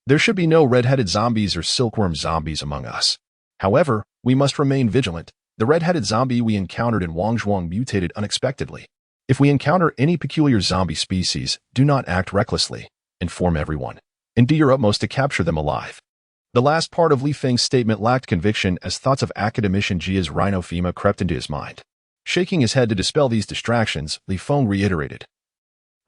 There should be no red-headed zombies or silkworm zombies among us. However, we must remain vigilant. The red-headed zombie we encountered in Wangzhuang mutated unexpectedly. If we encounter any peculiar zombie species, do not act recklessly. Inform everyone, and do your utmost to capture them alive." The last part of Li Feng's statement lacked conviction as thoughts of academician Jia's rhinophema crept into his mind. Shaking his head to dispel these distractions, Li Feng reiterated,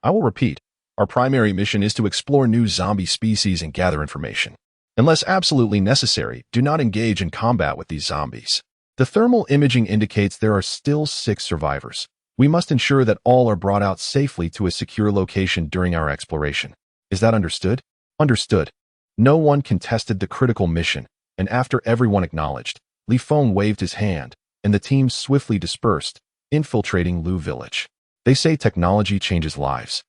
"I will repeat, our primary mission is to explore new zombie species and gather information. Unless absolutely necessary, do not engage in combat with these zombies. The thermal imaging indicates there are still 6 survivors. We must ensure that all are brought out safely to a secure location during our exploration. Is that understood?" "Understood." No one contested the critical mission, and after everyone acknowledged, Li Feng waved his hand, and the team swiftly dispersed, infiltrating Lu Village. They say technology changes lives.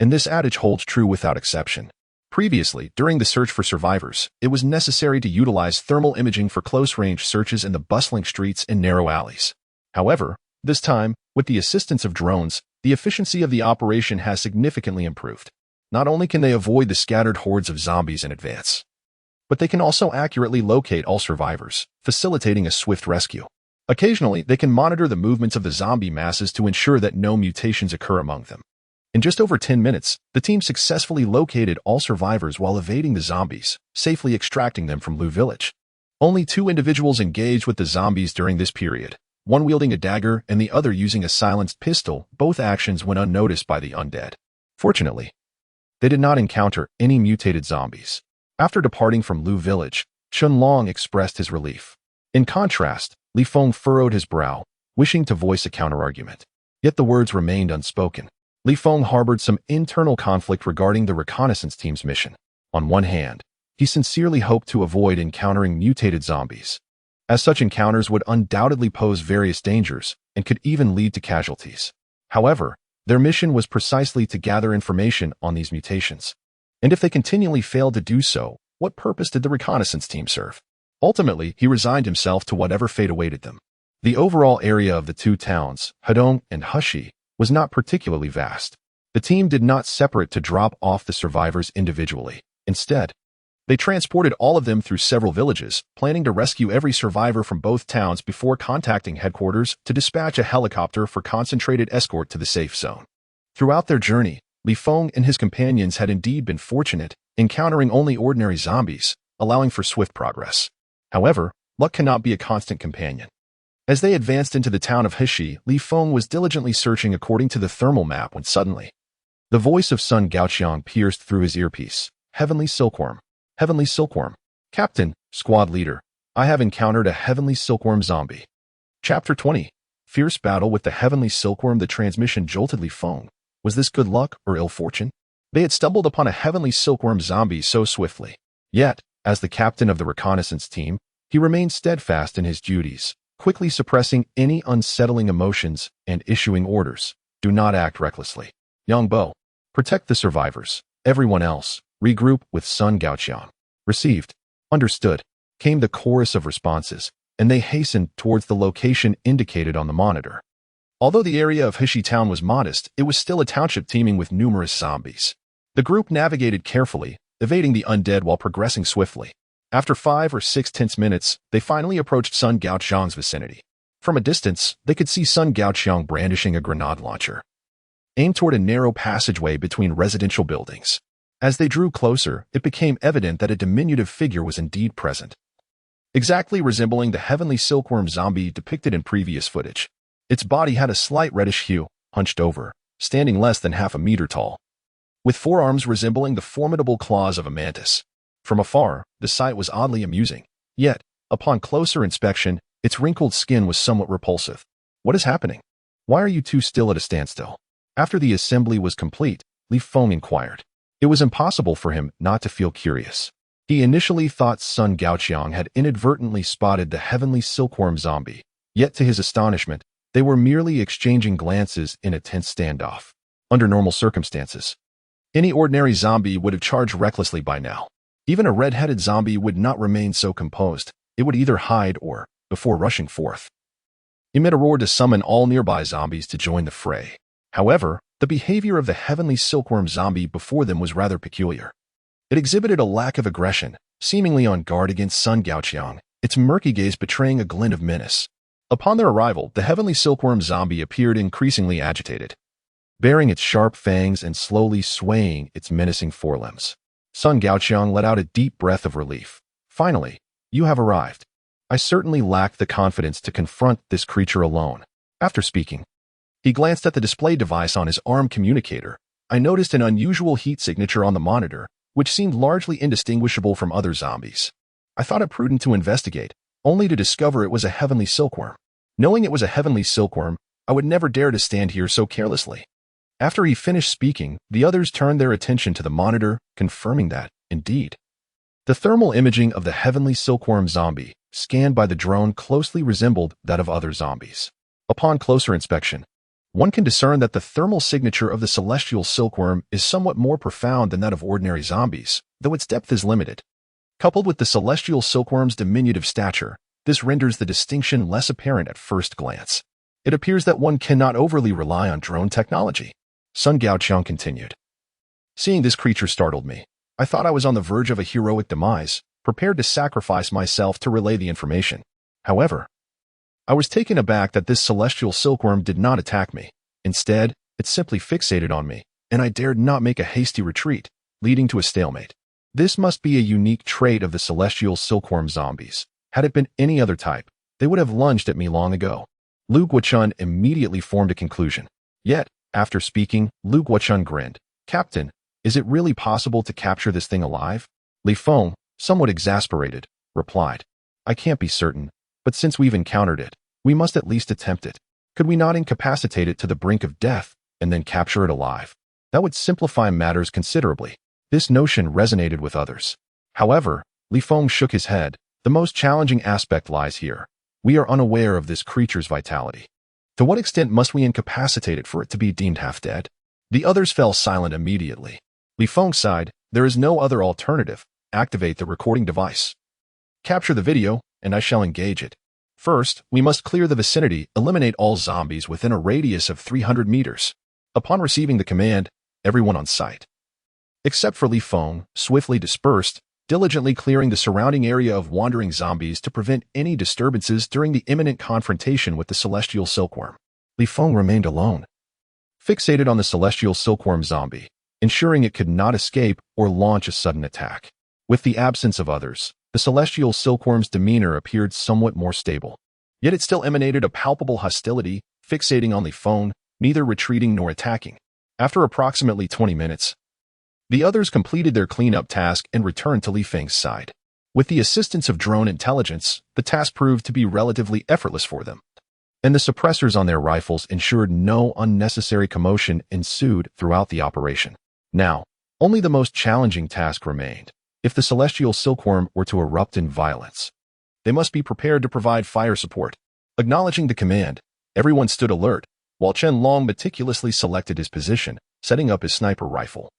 And this adage holds true without exception. Previously, during the search for survivors, it was necessary to utilize thermal imaging for close-range searches in the bustling streets and narrow alleys. However, this time, with the assistance of drones, the efficiency of the operation has significantly improved. Not only can they avoid the scattered hordes of zombies in advance, but they can also accurately locate all survivors, facilitating a swift rescue. Occasionally, they can monitor the movements of the zombie masses to ensure that no mutations occur among them. In just over 10 minutes, the team successfully located all survivors while evading the zombies, safely extracting them from Lu Village. Only 2 individuals engaged with the zombies during this period, one wielding a dagger and the other using a silenced pistol. Both actions went unnoticed by the undead. Fortunately, they did not encounter any mutated zombies. After departing from Lu Village, Chunlong expressed his relief. In contrast, Li Feng furrowed his brow, wishing to voice a counterargument. Yet the words remained unspoken. Li Feng harbored some internal conflict regarding the reconnaissance team's mission. On one hand, he sincerely hoped to avoid encountering mutated zombies, as such encounters would undoubtedly pose various dangers and could even lead to casualties. However, their mission was precisely to gather information on these mutations. And if they continually failed to do so, what purpose did the reconnaissance team serve? Ultimately, he resigned himself to whatever fate awaited them. The overall area of the 2 towns, Hedong and Heshi, was not particularly vast. The team did not separate to drop off the survivors individually. Instead, they transported all of them through several villages, planning to rescue every survivor from both towns before contacting headquarters to dispatch a helicopter for concentrated escort to the safe zone. Throughout their journey, Li Feng and his companions had indeed been fortunate, encountering only ordinary zombies, allowing for swift progress. However, luck cannot be a constant companion. As they advanced into the town of Heshi, Li Feng was diligently searching according to the thermal map when suddenly, the voice of Sun Gaoqiang pierced through his earpiece. "Heavenly silkworm. Heavenly silkworm. Captain, squad leader, I have encountered a heavenly silkworm zombie." Chapter 20. Fierce battle with the heavenly silkworm. The transmission jolted Li Feng. Was this good luck or ill fortune? They had stumbled upon a heavenly silkworm zombie so swiftly. Yet, as the captain of the reconnaissance team, he remained steadfast in his duties, quickly suppressing any unsettling emotions and issuing orders. "Do not act recklessly. Yang Bo, protect the survivors. Everyone else, regroup with Sun Gaoqiang." "Received." "Understood," came the chorus of responses, and they hastened towards the location indicated on the monitor. Although the area of Heshi town was modest, it was still a township teeming with numerous zombies. The group navigated carefully, evading the undead while progressing swiftly. After 5 or 6 tense minutes, they finally approached Sun Gaoqiang's vicinity. From a distance, they could see Sun Gaoqiang brandishing a grenade launcher, aimed toward a narrow passageway between residential buildings. As they drew closer, it became evident that a diminutive figure was indeed present, exactly resembling the heavenly silkworm zombie depicted in previous footage. Its body had a slight reddish hue, hunched over, standing less than half a meter tall. with forearms resembling the formidable claws of a mantis. From afar, the sight was oddly amusing. Yet, upon closer inspection, its wrinkled skin was somewhat repulsive. What is happening? Why are you two still at a standstill? After the assembly was complete, Li Feng inquired. It was impossible for him not to feel curious. He initially thought Sun Gaoqiang had inadvertently spotted the heavenly silkworm zombie, yet to his astonishment, they were merely exchanging glances in a tense standoff. Under normal circumstances, any ordinary zombie would have charged recklessly by now. Even a red-headed zombie would not remain so composed. It would either hide or, before rushing forth, emit a roar to summon all nearby zombies to join the fray. However, the behavior of the heavenly silkworm zombie before them was rather peculiar. It exhibited a lack of aggression, seemingly on guard against Sun Gaoqiang, its murky gaze betraying a glint of menace. Upon their arrival, the heavenly silkworm zombie appeared increasingly agitated, baring its sharp fangs and slowly swaying its menacing forelimbs. Sun Gaoqiang let out a deep breath of relief. Finally, you have arrived. I certainly lacked the confidence to confront this creature alone. After speaking, he glanced at the display device on his arm communicator. I noticed an unusual heat signature on the monitor, which seemed largely indistinguishable from other zombies. I thought it prudent to investigate, only to discover it was a heavenly silkworm. Knowing it was a heavenly silkworm, I would never dare to stand here so carelessly. After he finished speaking, the others turned their attention to the monitor, confirming that, indeed, the thermal imaging of the heavenly silkworm zombie, scanned by the drone, closely resembled that of other zombies. Upon closer inspection, one can discern that the thermal signature of the celestial silkworm is somewhat more profound than that of ordinary zombies, though its depth is limited. Coupled with the celestial silkworm's diminutive stature, this renders the distinction less apparent at first glance. It appears that one cannot overly rely on drone technology. Sun Gaoqiang continued. Seeing this creature startled me. I thought I was on the verge of a heroic demise, prepared to sacrifice myself to relay the information. However, I was taken aback that this celestial silkworm did not attack me. Instead, it simply fixated on me, and I dared not make a hasty retreat, leading to a stalemate. This must be a unique trait of the celestial silkworm zombies. Had it been any other type, they would have lunged at me long ago. Lu Guochun immediately formed a conclusion. Yet, after speaking, Lu Guochun grinned. Captain, is it really possible to capture this thing alive? Li Feng, somewhat exasperated, replied. I can't be certain, but since we've encountered it, we must at least attempt it. Could we not incapacitate it to the brink of death and then capture it alive? That would simplify matters considerably. This notion resonated with others. However, Li Feng shook his head. The most challenging aspect lies here. We are unaware of this creature's vitality. To what extent must we incapacitate it for it to be deemed half dead? The others fell silent immediately. Li Feng sighed. There is no other alternative. Activate the recording device. Capture the video, and I shall engage it. First, we must clear the vicinity, eliminate all zombies within a radius of 300 meters. Upon receiving the command, everyone on site, except for Li Feng, swiftly dispersed, diligently clearing the surrounding area of wandering zombies to prevent any disturbances during the imminent confrontation with the celestial silkworm. Li Feng remained alone, fixated on the celestial silkworm zombie, ensuring it could not escape or launch a sudden attack. With the absence of others, the celestial silkworm's demeanor appeared somewhat more stable. Yet it still emanated a palpable hostility, fixating on Li Feng, neither retreating nor attacking. After approximately 20 minutes, the others completed their cleanup task and returned to Li Feng's side. With the assistance of drone intelligence, the task proved to be relatively effortless for them, and the suppressors on their rifles ensured no unnecessary commotion ensued throughout the operation. Now, only the most challenging task remained. If the celestial silkworm were to erupt in violence, they must be prepared to provide fire support. Acknowledging the command, everyone stood alert, while Chen Long meticulously selected his position, setting up his sniper rifle,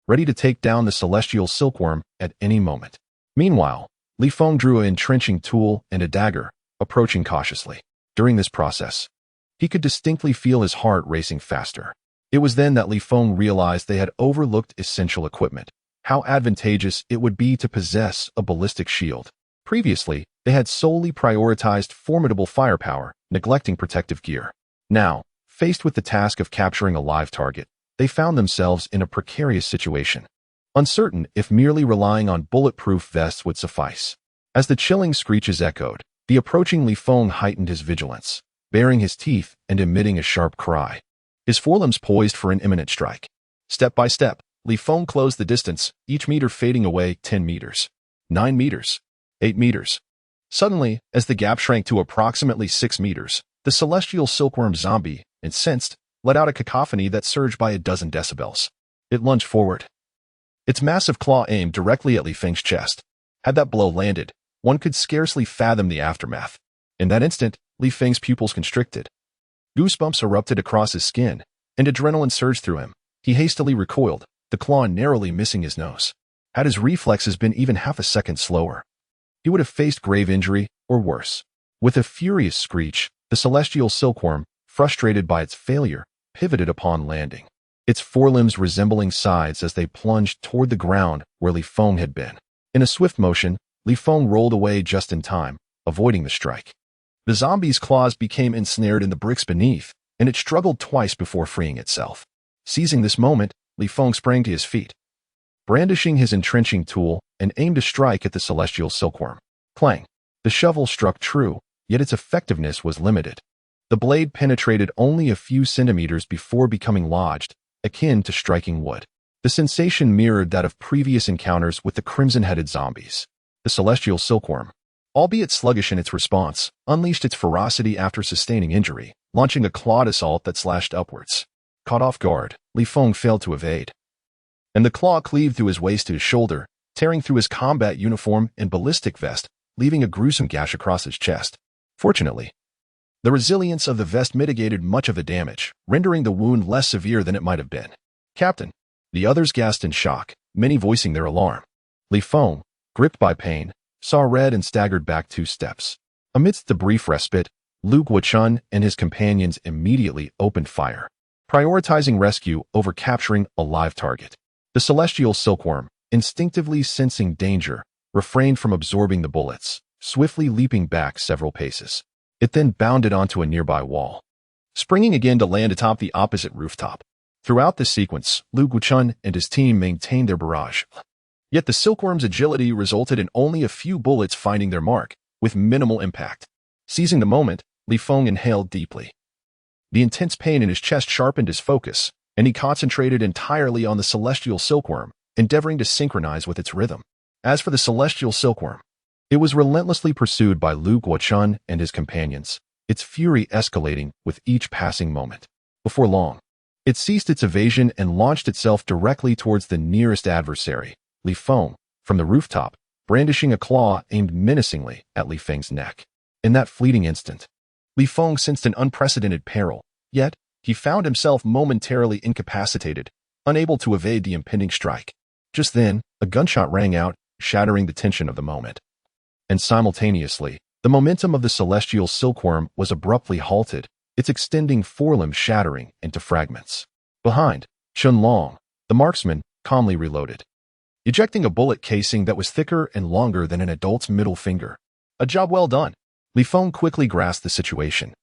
ready to take down the celestial silkworm at any moment. Meanwhile, Li Feng drew an entrenching tool and a dagger, approaching cautiously. During this process, he could distinctly feel his heart racing faster. It was then that Li Feng realized they had overlooked essential equipment. How advantageous it would be to possess a ballistic shield. Previously, they had solely prioritized formidable firepower, neglecting protective gear. Now, faced with the task of capturing a live target, they found themselves in a precarious situation, uncertain if merely relying on bulletproof vests would suffice. As the chilling screeches echoed, the approaching Li Feng heightened his vigilance, baring his teeth and emitting a sharp cry, his forelimbs poised for an imminent strike. Step by step, Li Feng closed the distance, each meter fading away 10 meters, 9 meters, 8 meters. Suddenly, as the gap shrank to approximately 6 meters, the celestial silkworm zombie, incensed, let out a cacophony that surged by a dozen decibels. It lunged forward. Its massive claw aimed directly at Li Feng's chest. Had that blow landed, one could scarcely fathom the aftermath. In that instant, Li Feng's pupils constricted. Goosebumps erupted across his skin, and adrenaline surged through him. He hastily recoiled, the claw narrowly missing his nose. Had his reflexes been even half a second slower, he would have faced grave injury, or worse. With a furious screech, the celestial silkworm, frustrated by its failure, pivoted upon landing, its forelimbs resembling scythes as they plunged toward the ground where Li Feng had been. In a swift motion, Li Feng rolled away just in time, avoiding the strike. The zombie's claws became ensnared in the bricks beneath, and it struggled twice before freeing itself. Seizing this moment, Li Feng sprang to his feet, brandishing his entrenching tool, and aimed a strike at the celestial silkworm. Clang! The shovel struck true, yet its effectiveness was limited. The blade penetrated only a few centimeters before becoming lodged, akin to striking wood. The sensation mirrored that of previous encounters with the crimson-headed zombies. The celestial silkworm, albeit sluggish in its response, unleashed its ferocity after sustaining injury, launching a clawed assault that slashed upwards. Caught off guard, Li Feng failed to evade, and the claw cleaved through his waist to his shoulder, tearing through his combat uniform and ballistic vest, leaving a gruesome gash across his chest. Fortunately, the resilience of the vest mitigated much of the damage, rendering the wound less severe than it might have been. "Captain!" The others gasped in shock, many voicing their alarm. Li Feng, gripped by pain, saw red and staggered back 2 steps. Amidst the brief respite, Lu Guochun and his companions immediately opened fire, prioritizing rescue over capturing a live target. The celestial silkworm, instinctively sensing danger, refrained from absorbing the bullets, swiftly leaping back several paces. It then bounded onto a nearby wall, springing again to land atop the opposite rooftop. Throughout this sequence, Lu Guochun and his team maintained their barrage. Yet the silkworm's agility resulted in only a few bullets finding their mark, with minimal impact. Seizing the moment, Li Feng inhaled deeply. The intense pain in his chest sharpened his focus, and he concentrated entirely on the celestial silkworm, endeavoring to synchronize with its rhythm. As for the celestial silkworm, it was relentlessly pursued by Lu Guochun and his companions, its fury escalating with each passing moment. Before long, it ceased its evasion and launched itself directly towards the nearest adversary, Li Feng, from the rooftop, brandishing a claw aimed menacingly at Li Feng's neck. In that fleeting instant, Li Feng sensed an unprecedented peril, yet he found himself momentarily incapacitated, unable to evade the impending strike. Just then, a gunshot rang out, shattering the tension of the moment. And simultaneously, the momentum of the celestial silkworm was abruptly halted, its extending forelimb shattering into fragments. Behind, Chun Long, the marksman, calmly reloaded, ejecting a bullet casing that was thicker and longer than an adult's middle finger. A job well done. Li Feng quickly grasped the situation,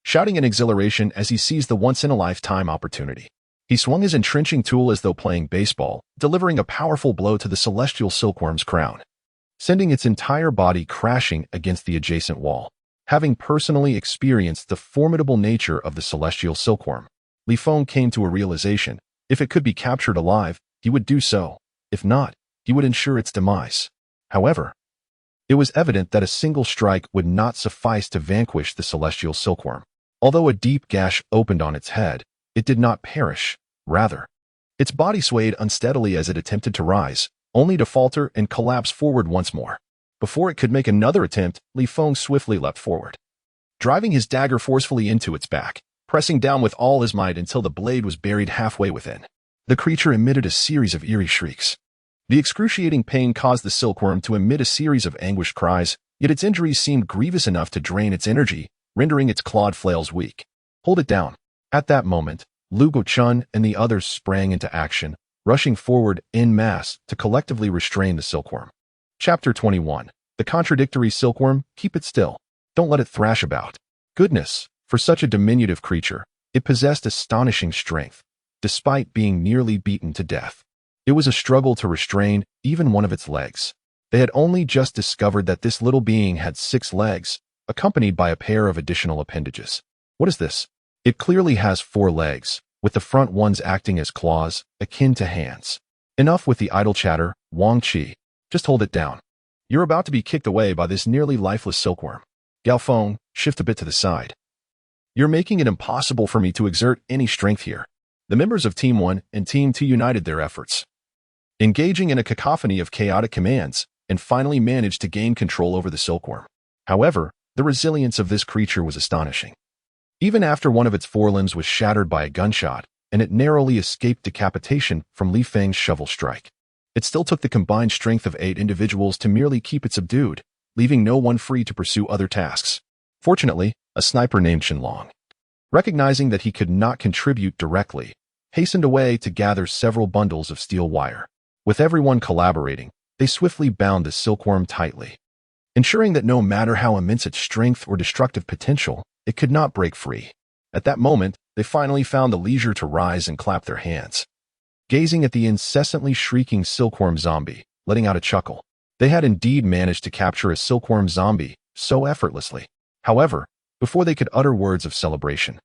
shouting in exhilaration as he seized the once-in-a-lifetime opportunity. He swung his entrenching tool as though playing baseball, delivering a powerful blow to the celestial silkworm's crown, sending its entire body crashing against the adjacent wall. Having personally experienced the formidable nature of the celestial silkworm, Li Feng came to a realization: if it could be captured alive, he would do so. If not, he would ensure its demise. However, it was evident that a single strike would not suffice to vanquish the celestial silkworm. Although a deep gash opened on its head, it did not perish. Rather, its body swayed unsteadily as it attempted to rise, only to falter and collapse forward once more. Before it could make another attempt, Li Feng swiftly leapt forward, driving his dagger forcefully into its back, pressing down with all his might until the blade was buried halfway within. The creature emitted a series of eerie shrieks. The excruciating pain caused the silkworm to emit a series of anguished cries, yet its injuries seemed grievous enough to drain its energy, rendering its clawed flails weak. Hold it down. At that moment, Lu Guochun and the others sprang into action, rushing forward en masse to collectively restrain the silkworm. Chapter 21. The contradictory silkworm, keep it still. Don't let it thrash about. Goodness, for such a diminutive creature, it possessed astonishing strength, despite being nearly beaten to death. It was a struggle to restrain even one of its legs. They had only just discovered that this little being had 6 legs, accompanied by a pair of additional appendages. What is this? It clearly has 4 legs, with the front ones acting as claws, akin to hands. Enough with the idle chatter, Wang Qi. Just hold it down. You're about to be kicked away by this nearly lifeless silkworm. Gao Feng, shift a bit to the side. You're making it impossible for me to exert any strength here. The members of Team 1 and Team 2 united their efforts, engaging in a cacophony of chaotic commands, and finally managed to gain control over the silkworm. However, the resilience of this creature was astonishing. Even after one of its forelimbs was shattered by a gunshot, and it narrowly escaped decapitation from Li Feng's shovel strike, it still took the combined strength of 8 individuals to merely keep it subdued, leaving no one free to pursue other tasks. Fortunately, a sniper named Qianlong, recognizing that he could not contribute directly, hastened away to gather several bundles of steel wire. With everyone collaborating, they swiftly bound the silkworm tightly, ensuring that no matter how immense its strength or destructive potential, it could not break free. At that moment, they finally found the leisure to rise and clap their hands, gazing at the incessantly shrieking silkworm zombie, letting out a chuckle. They had indeed managed to capture a silkworm zombie so effortlessly. However, before they could utter words of celebration,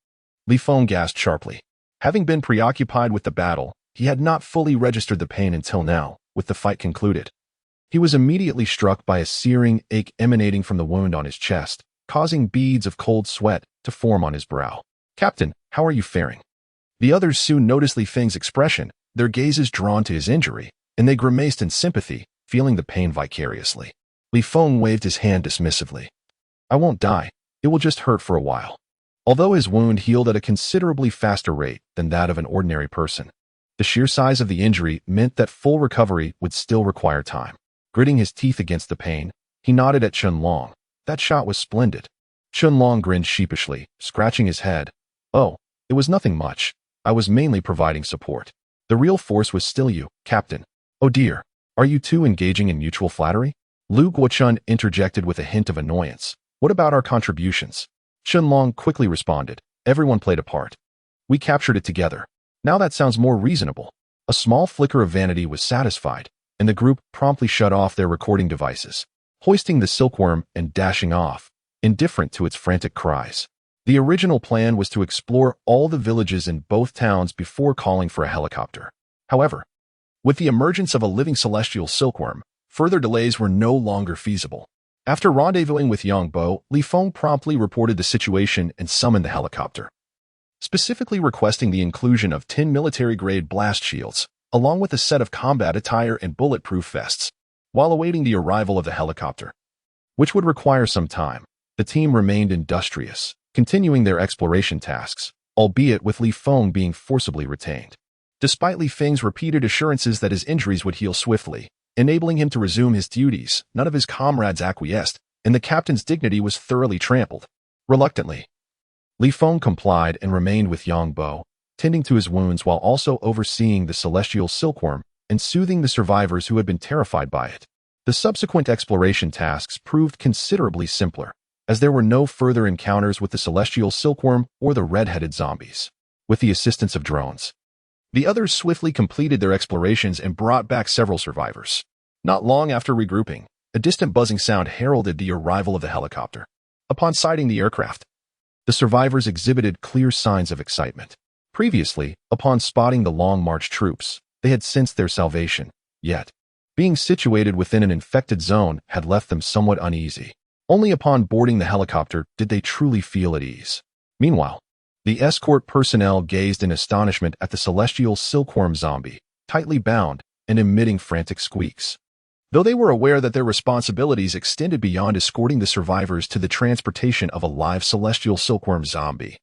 Li Feng gasped sharply. Having been preoccupied with the battle, he had not fully registered the pain until now, with the fight concluded. He was immediately struck by a searing ache emanating from the wound on his chest, causing beads of cold sweat to form on his brow. Captain, how are you faring? The others soon noticed Li Feng's expression, their gazes drawn to his injury, and they grimaced in sympathy, feeling the pain vicariously. Li Feng waved his hand dismissively. I won't die. It will just hurt for a while. Although his wound healed at a considerably faster rate than that of an ordinary person, the sheer size of the injury meant that full recovery would still require time. Gritting his teeth against the pain, he nodded at Qianlong. That shot was splendid. Qianlong grinned sheepishly, scratching his head. Oh, it was nothing much. I was mainly providing support. The real force was still you, Captain. Oh dear, are you two engaging in mutual flattery? Lu Guochun interjected with a hint of annoyance. What about our contributions? Qianlong quickly responded. Everyone played a part. We captured it together. Now that sounds more reasonable. A small flicker of vanity was satisfied, and the group promptly shut off their recording devices, hoisting the silkworm and dashing off, indifferent to its frantic cries. The original plan was to explore all the villages in both towns before calling for a helicopter. However, with the emergence of a living celestial silkworm, further delays were no longer feasible. After rendezvousing with Yang Bo, Li Feng promptly reported the situation and summoned the helicopter, specifically requesting the inclusion of 10 military-grade blast shields, along with a set of combat attire and bulletproof vests. While awaiting the arrival of the helicopter, which would require some time, the team remained industrious, continuing their exploration tasks, albeit with Li Feng being forcibly retained. Despite Li Feng's repeated assurances that his injuries would heal swiftly, enabling him to resume his duties, none of his comrades acquiesced, and the captain's dignity was thoroughly trampled. Reluctantly, Li Feng complied and remained with Yang Bo, tending to his wounds while also overseeing the celestial silkworm and soothing the survivors who had been terrified by it. The subsequent exploration tasks proved considerably simpler, as there were no further encounters with the celestial silkworm or the red-headed zombies. With the assistance of drones, the others swiftly completed their explorations and brought back several survivors. Not long after regrouping, a distant buzzing sound heralded the arrival of the helicopter. Upon sighting the aircraft, the survivors exhibited clear signs of excitement. Previously, upon spotting the Long March troops, they had sensed their salvation, yet, being situated within an infected zone had left them somewhat uneasy. Only upon boarding the helicopter did they truly feel at ease. Meanwhile, the escort personnel gazed in astonishment at the celestial silkworm zombie, tightly bound and emitting frantic squeaks. Though they were aware that their responsibilities extended beyond escorting the survivors to the transportation of a live celestial silkworm zombie,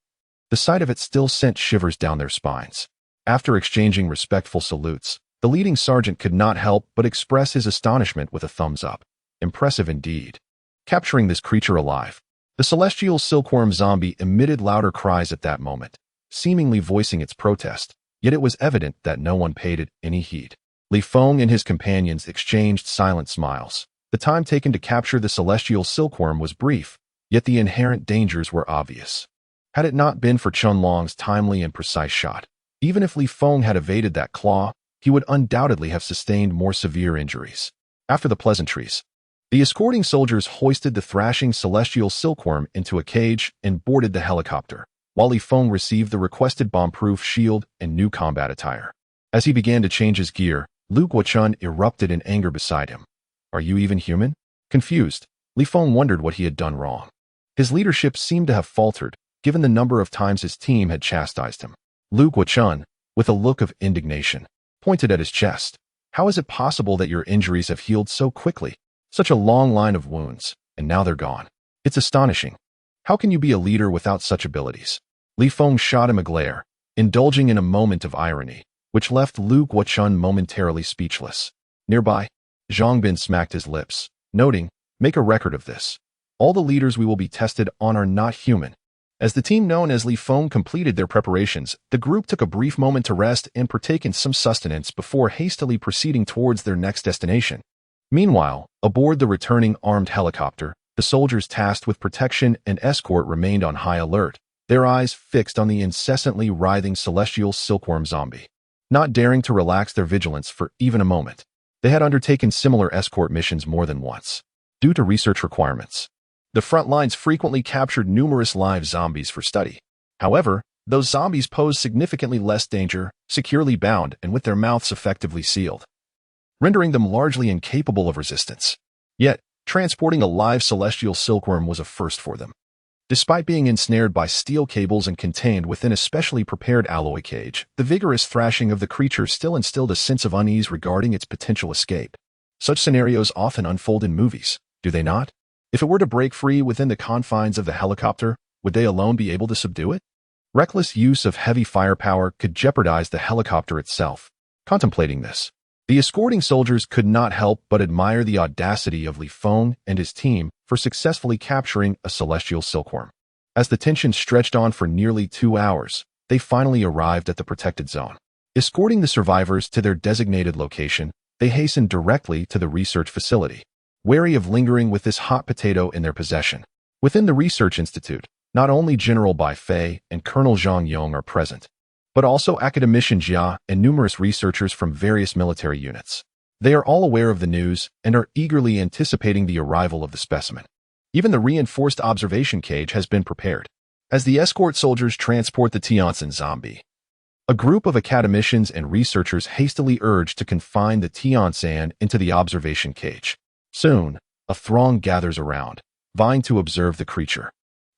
the sight of it still sent shivers down their spines. After exchanging respectful salutes, the leading sergeant could not help but express his astonishment with a thumbs up. Impressive indeed. Capturing this creature alive, the celestial silkworm zombie emitted louder cries at that moment, seemingly voicing its protest, yet it was evident that no one paid it any heed. Li Feng and his companions exchanged silent smiles. The time taken to capture the celestial silkworm was brief, yet the inherent dangers were obvious. Had it not been for Qianlong's timely and precise shot, even if Li Feng had evaded that claw, he would undoubtedly have sustained more severe injuries. After the pleasantries, the escorting soldiers hoisted the thrashing celestial silkworm into a cage and boarded the helicopter, while Li Feng received the requested bomb-proof shield and new combat attire. As he began to change his gear, Lu Guochun erupted in anger beside him. "Are you even human?" Confused, Li Feng wondered what he had done wrong. His leadership seemed to have faltered, given the number of times his team had chastised him. Lu Guochun, with a look of indignation, pointed at his chest. "How is it possible that your injuries have healed so quickly? Such a long line of wounds, and now they're gone. It's astonishing. How can you be a leader without such abilities?" Li Feng shot him a glare, indulging in a moment of irony, which left Lu Guochun momentarily speechless. Nearby, Zhang Bin smacked his lips, noting, "Make a record of this. All the leaders we will be tested on are not human." As the team known as Li Feng completed their preparations, the group took a brief moment to rest and partake in some sustenance before hastily proceeding towards their next destination. Meanwhile, aboard the returning armed helicopter, the soldiers tasked with protection and escort remained on high alert, their eyes fixed on the incessantly writhing celestial silkworm zombie. Not daring to relax their vigilance for even a moment, they had undertaken similar escort missions more than once. Due to research requirements, the front lines frequently captured numerous live zombies for study. However, those zombies posed significantly less danger, securely bound and with their mouths effectively sealed, rendering them largely incapable of resistance. Yet, transporting a live celestial silkworm was a first for them. Despite being ensnared by steel cables and contained within a specially prepared alloy cage, the vigorous thrashing of the creature still instilled a sense of unease regarding its potential escape. Such scenarios often unfold in movies, do they not? If it were to break free within the confines of the helicopter, would they alone be able to subdue it? Reckless use of heavy firepower could jeopardize the helicopter itself. Contemplating this, the escorting soldiers could not help but admire the audacity of Li Feng and his team for successfully capturing a celestial silkworm. As the tension stretched on for nearly 2 hours, they finally arrived at the protected zone. Escorting the survivors to their designated location, they hastened directly to the research facility, wary of lingering with this hot potato in their possession. Within the research institute, not only General Bai Fei and Colonel Zhang Yong are present, but also Academician Jia and numerous researchers from various military units. They are all aware of the news and are eagerly anticipating the arrival of the specimen. Even the reinforced observation cage has been prepared. As the escort soldiers transport the Tianjin zombie, a group of academicians and researchers hastily urge to confine the Tianjin into the observation cage. Soon, a throng gathers around, vying to observe the creature,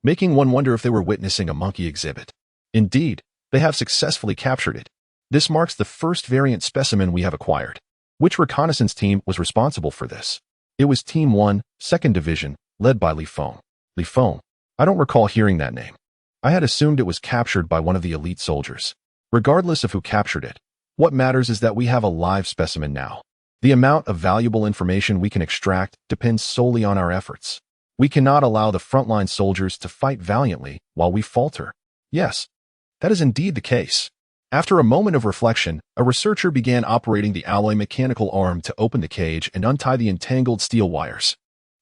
making one wonder if they were witnessing a monkey exhibit. Indeed, they have successfully captured it. This marks the first variant specimen we have acquired. Which reconnaissance team was responsible for this? It was Team 1, 2nd Division, led by Li Feng. Li Feng? I don't recall hearing that name. I had assumed it was captured by one of the elite soldiers. Regardless of who captured it, what matters is that we have a live specimen now. The amount of valuable information we can extract depends solely on our efforts. We cannot allow the frontline soldiers to fight valiantly while we falter. Yes, that is indeed the case. After a moment of reflection, a researcher began operating the alloy mechanical arm to open the cage and untie the entangled steel wires.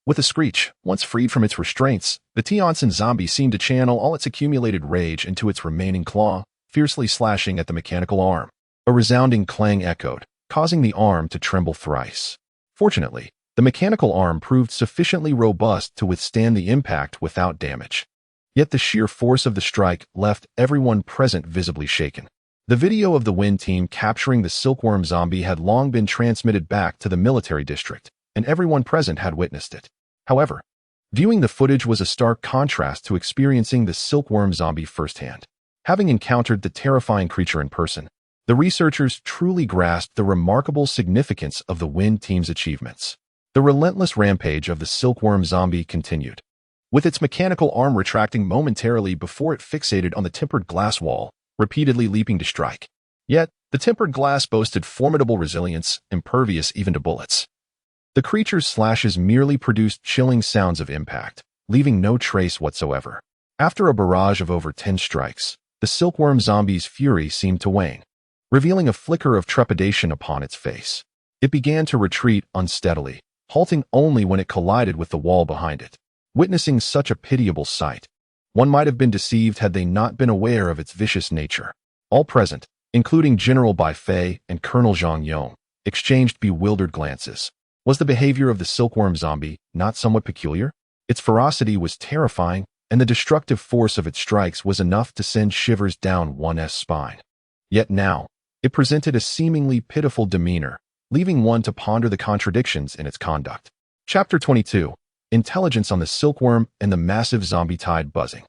With a screech, once freed from its restraints, the Tianjin zombie seemed to channel all its accumulated rage into its remaining claw, fiercely slashing at the mechanical arm. A resounding clang echoed, causing the arm to tremble thrice. Fortunately, the mechanical arm proved sufficiently robust to withstand the impact without damage. Yet the sheer force of the strike left everyone present visibly shaken. The video of the Wind team capturing the silkworm zombie had long been transmitted back to the military district, and everyone present had witnessed it. However, viewing the footage was a stark contrast to experiencing the silkworm zombie firsthand. Having encountered the terrifying creature in person, the researchers truly grasped the remarkable significance of the Wind team's achievements. The relentless rampage of the silkworm zombie continued, with its mechanical arm retracting momentarily before it fixated on the tempered glass wall, repeatedly leaping to strike. Yet, the tempered glass boasted formidable resilience, impervious even to bullets. The creature's slashes merely produced chilling sounds of impact, leaving no trace whatsoever. After a barrage of over 10 strikes, the silkworm zombie's fury seemed to wane, revealing a flicker of trepidation upon its face. It began to retreat unsteadily, halting only when it collided with the wall behind it. Witnessing such a pitiable sight, one might have been deceived had they not been aware of its vicious nature. All present, including General Bai Fei and Colonel Zhang Yong, exchanged bewildered glances. Was the behavior of the silkworm zombie not somewhat peculiar? Its ferocity was terrifying, and the destructive force of its strikes was enough to send shivers down one's spine. Yet now, it presented a seemingly pitiful demeanor, leaving one to ponder the contradictions in its conduct. Chapter 22. Intelligence on the Silkworm and the Massive Zombie Tide Buzzing.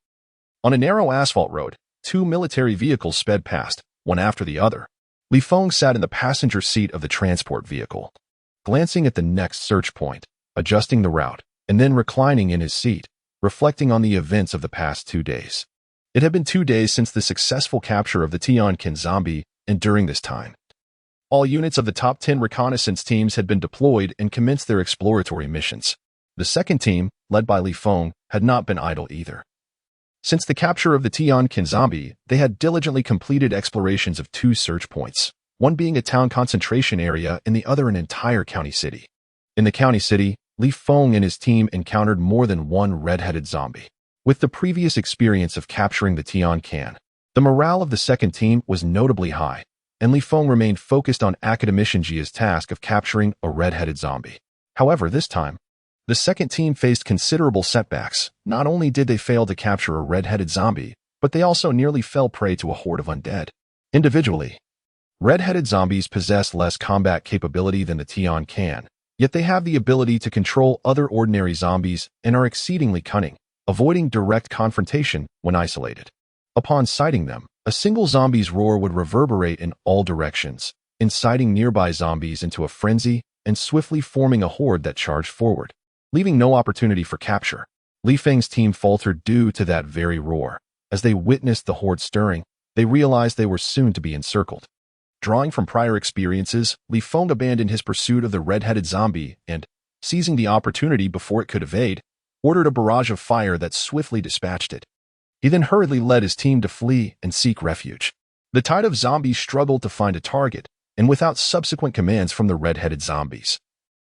On a narrow asphalt road, two military vehicles sped past, one after the other. Li Feng sat in the passenger seat of the transport vehicle, glancing at the next search point, adjusting the route, and then reclining in his seat, reflecting on the events of the past 2 days. It had been 2 days since the successful capture of the Tianquan zombie, and during this time, all units of the top 10 reconnaissance teams had been deployed and commenced their exploratory missions. The second team, led by Li Feng, had not been idle either. Since the capture of the Tianquan zombie, they had diligently completed explorations of 2 search points, one being a town concentration area and the other an entire county city. In the county city, Li Feng and his team encountered more than one red-headed zombie. With the previous experience of capturing the Tianquan, the morale of the second team was notably high, and Li Feng remained focused on Academician Jia's task of capturing a red-headed zombie. However, this time, the second team faced considerable setbacks. Not only did they fail to capture a red-headed zombie, but they also nearly fell prey to a horde of undead. Individually, red-headed zombies possess less combat capability than the Tianquan, yet they have the ability to control other ordinary zombies and are exceedingly cunning, avoiding direct confrontation when isolated. Upon sighting them, a single zombie's roar would reverberate in all directions, inciting nearby zombies into a frenzy and swiftly forming a horde that charged forward, leaving no opportunity for capture. Li Feng's team faltered due to that very roar. As they witnessed the horde stirring, they realized they were soon to be encircled. Drawing from prior experiences, Li Feng abandoned his pursuit of the red-headed zombie and, seizing the opportunity before it could evade, ordered a barrage of fire that swiftly dispatched it. He then hurriedly led his team to flee and seek refuge. The tide of zombies struggled to find a target, and without subsequent commands from the red-headed zombies,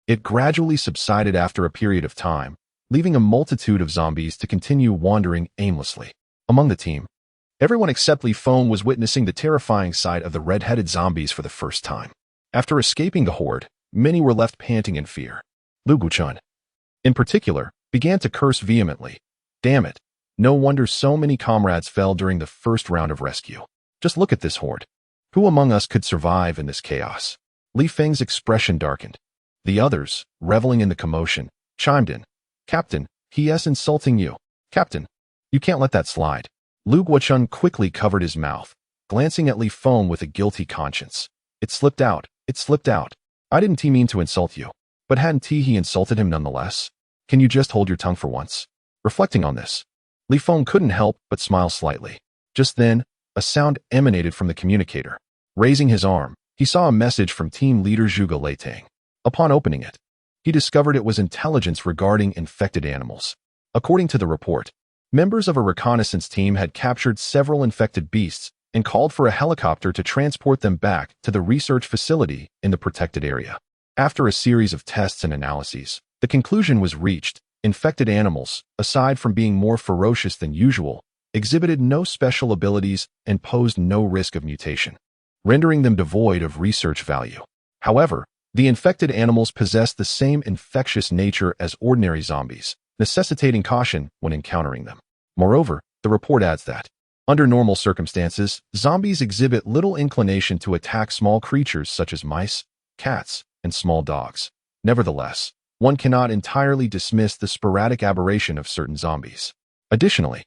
it gradually subsided after a period of time, leaving a multitude of zombies to continue wandering aimlessly. Among the team, everyone except Li Feng was witnessing the terrifying sight of the red-headed zombies for the first time. After escaping the horde, many were left panting in fear. Lu Guchun, in particular, began to curse vehemently. Damn it. No wonder so many comrades fell during the first round of rescue. Just look at this horde. Who among us could survive in this chaos? Li Feng's expression darkened. The others, reveling in the commotion, chimed in. Captain, he is insulting you. Captain, you can't let that slide. Lu Guochun quickly covered his mouth, glancing at Li Feng with a guilty conscience. It slipped out. It slipped out. I didn't mean to insult you. But hadn't he insulted him nonetheless? Can you just hold your tongue for once? Reflecting on this, Li Feng couldn't help but smile slightly. Just then, a sound emanated from the communicator. Raising his arm, he saw a message from team leader Zhuge Leitang. Upon opening it, he discovered it was intelligence regarding infected animals. According to the report, members of a reconnaissance team had captured several infected beasts and called for a helicopter to transport them back to the research facility in the protected area. After a series of tests and analyses, the conclusion was reached. Infected animals, aside from being more ferocious than usual, exhibited no special abilities and posed no risk of mutation, rendering them devoid of research value. However, the infected animals possessed the same infectious nature as ordinary zombies, necessitating caution when encountering them. Moreover, the report adds that, under normal circumstances, zombies exhibit little inclination to attack small creatures such as mice, cats, and small dogs. Nevertheless, one cannot entirely dismiss the sporadic aberration of certain zombies. Additionally,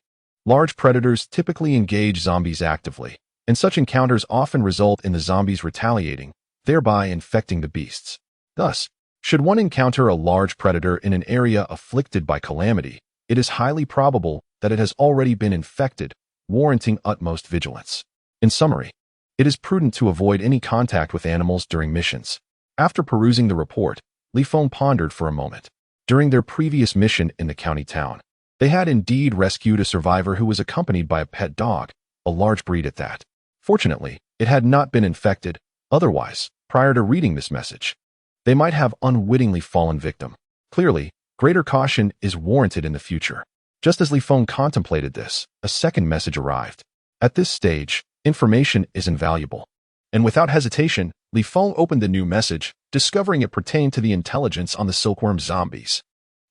large predators typically engage zombies actively, and such encounters often result in the zombies retaliating, thereby infecting the beasts. Thus, should one encounter a large predator in an area afflicted by calamity, it is highly probable that it has already been infected, warranting utmost vigilance. In summary, it is prudent to avoid any contact with animals during missions. After perusing the report, Li Feng pondered for a moment. During their previous mission in the county town, they had indeed rescued a survivor who was accompanied by a pet dog, a large breed at that. Fortunately, it had not been infected. Otherwise, prior to reading this message, they might have unwittingly fallen victim. Clearly, greater caution is warranted in the future. Just as Li Feng contemplated this, a second message arrived. At this stage, information is invaluable. And without hesitation, Li Feng opened the new message, discovering it pertained to the intelligence on the silkworm zombies.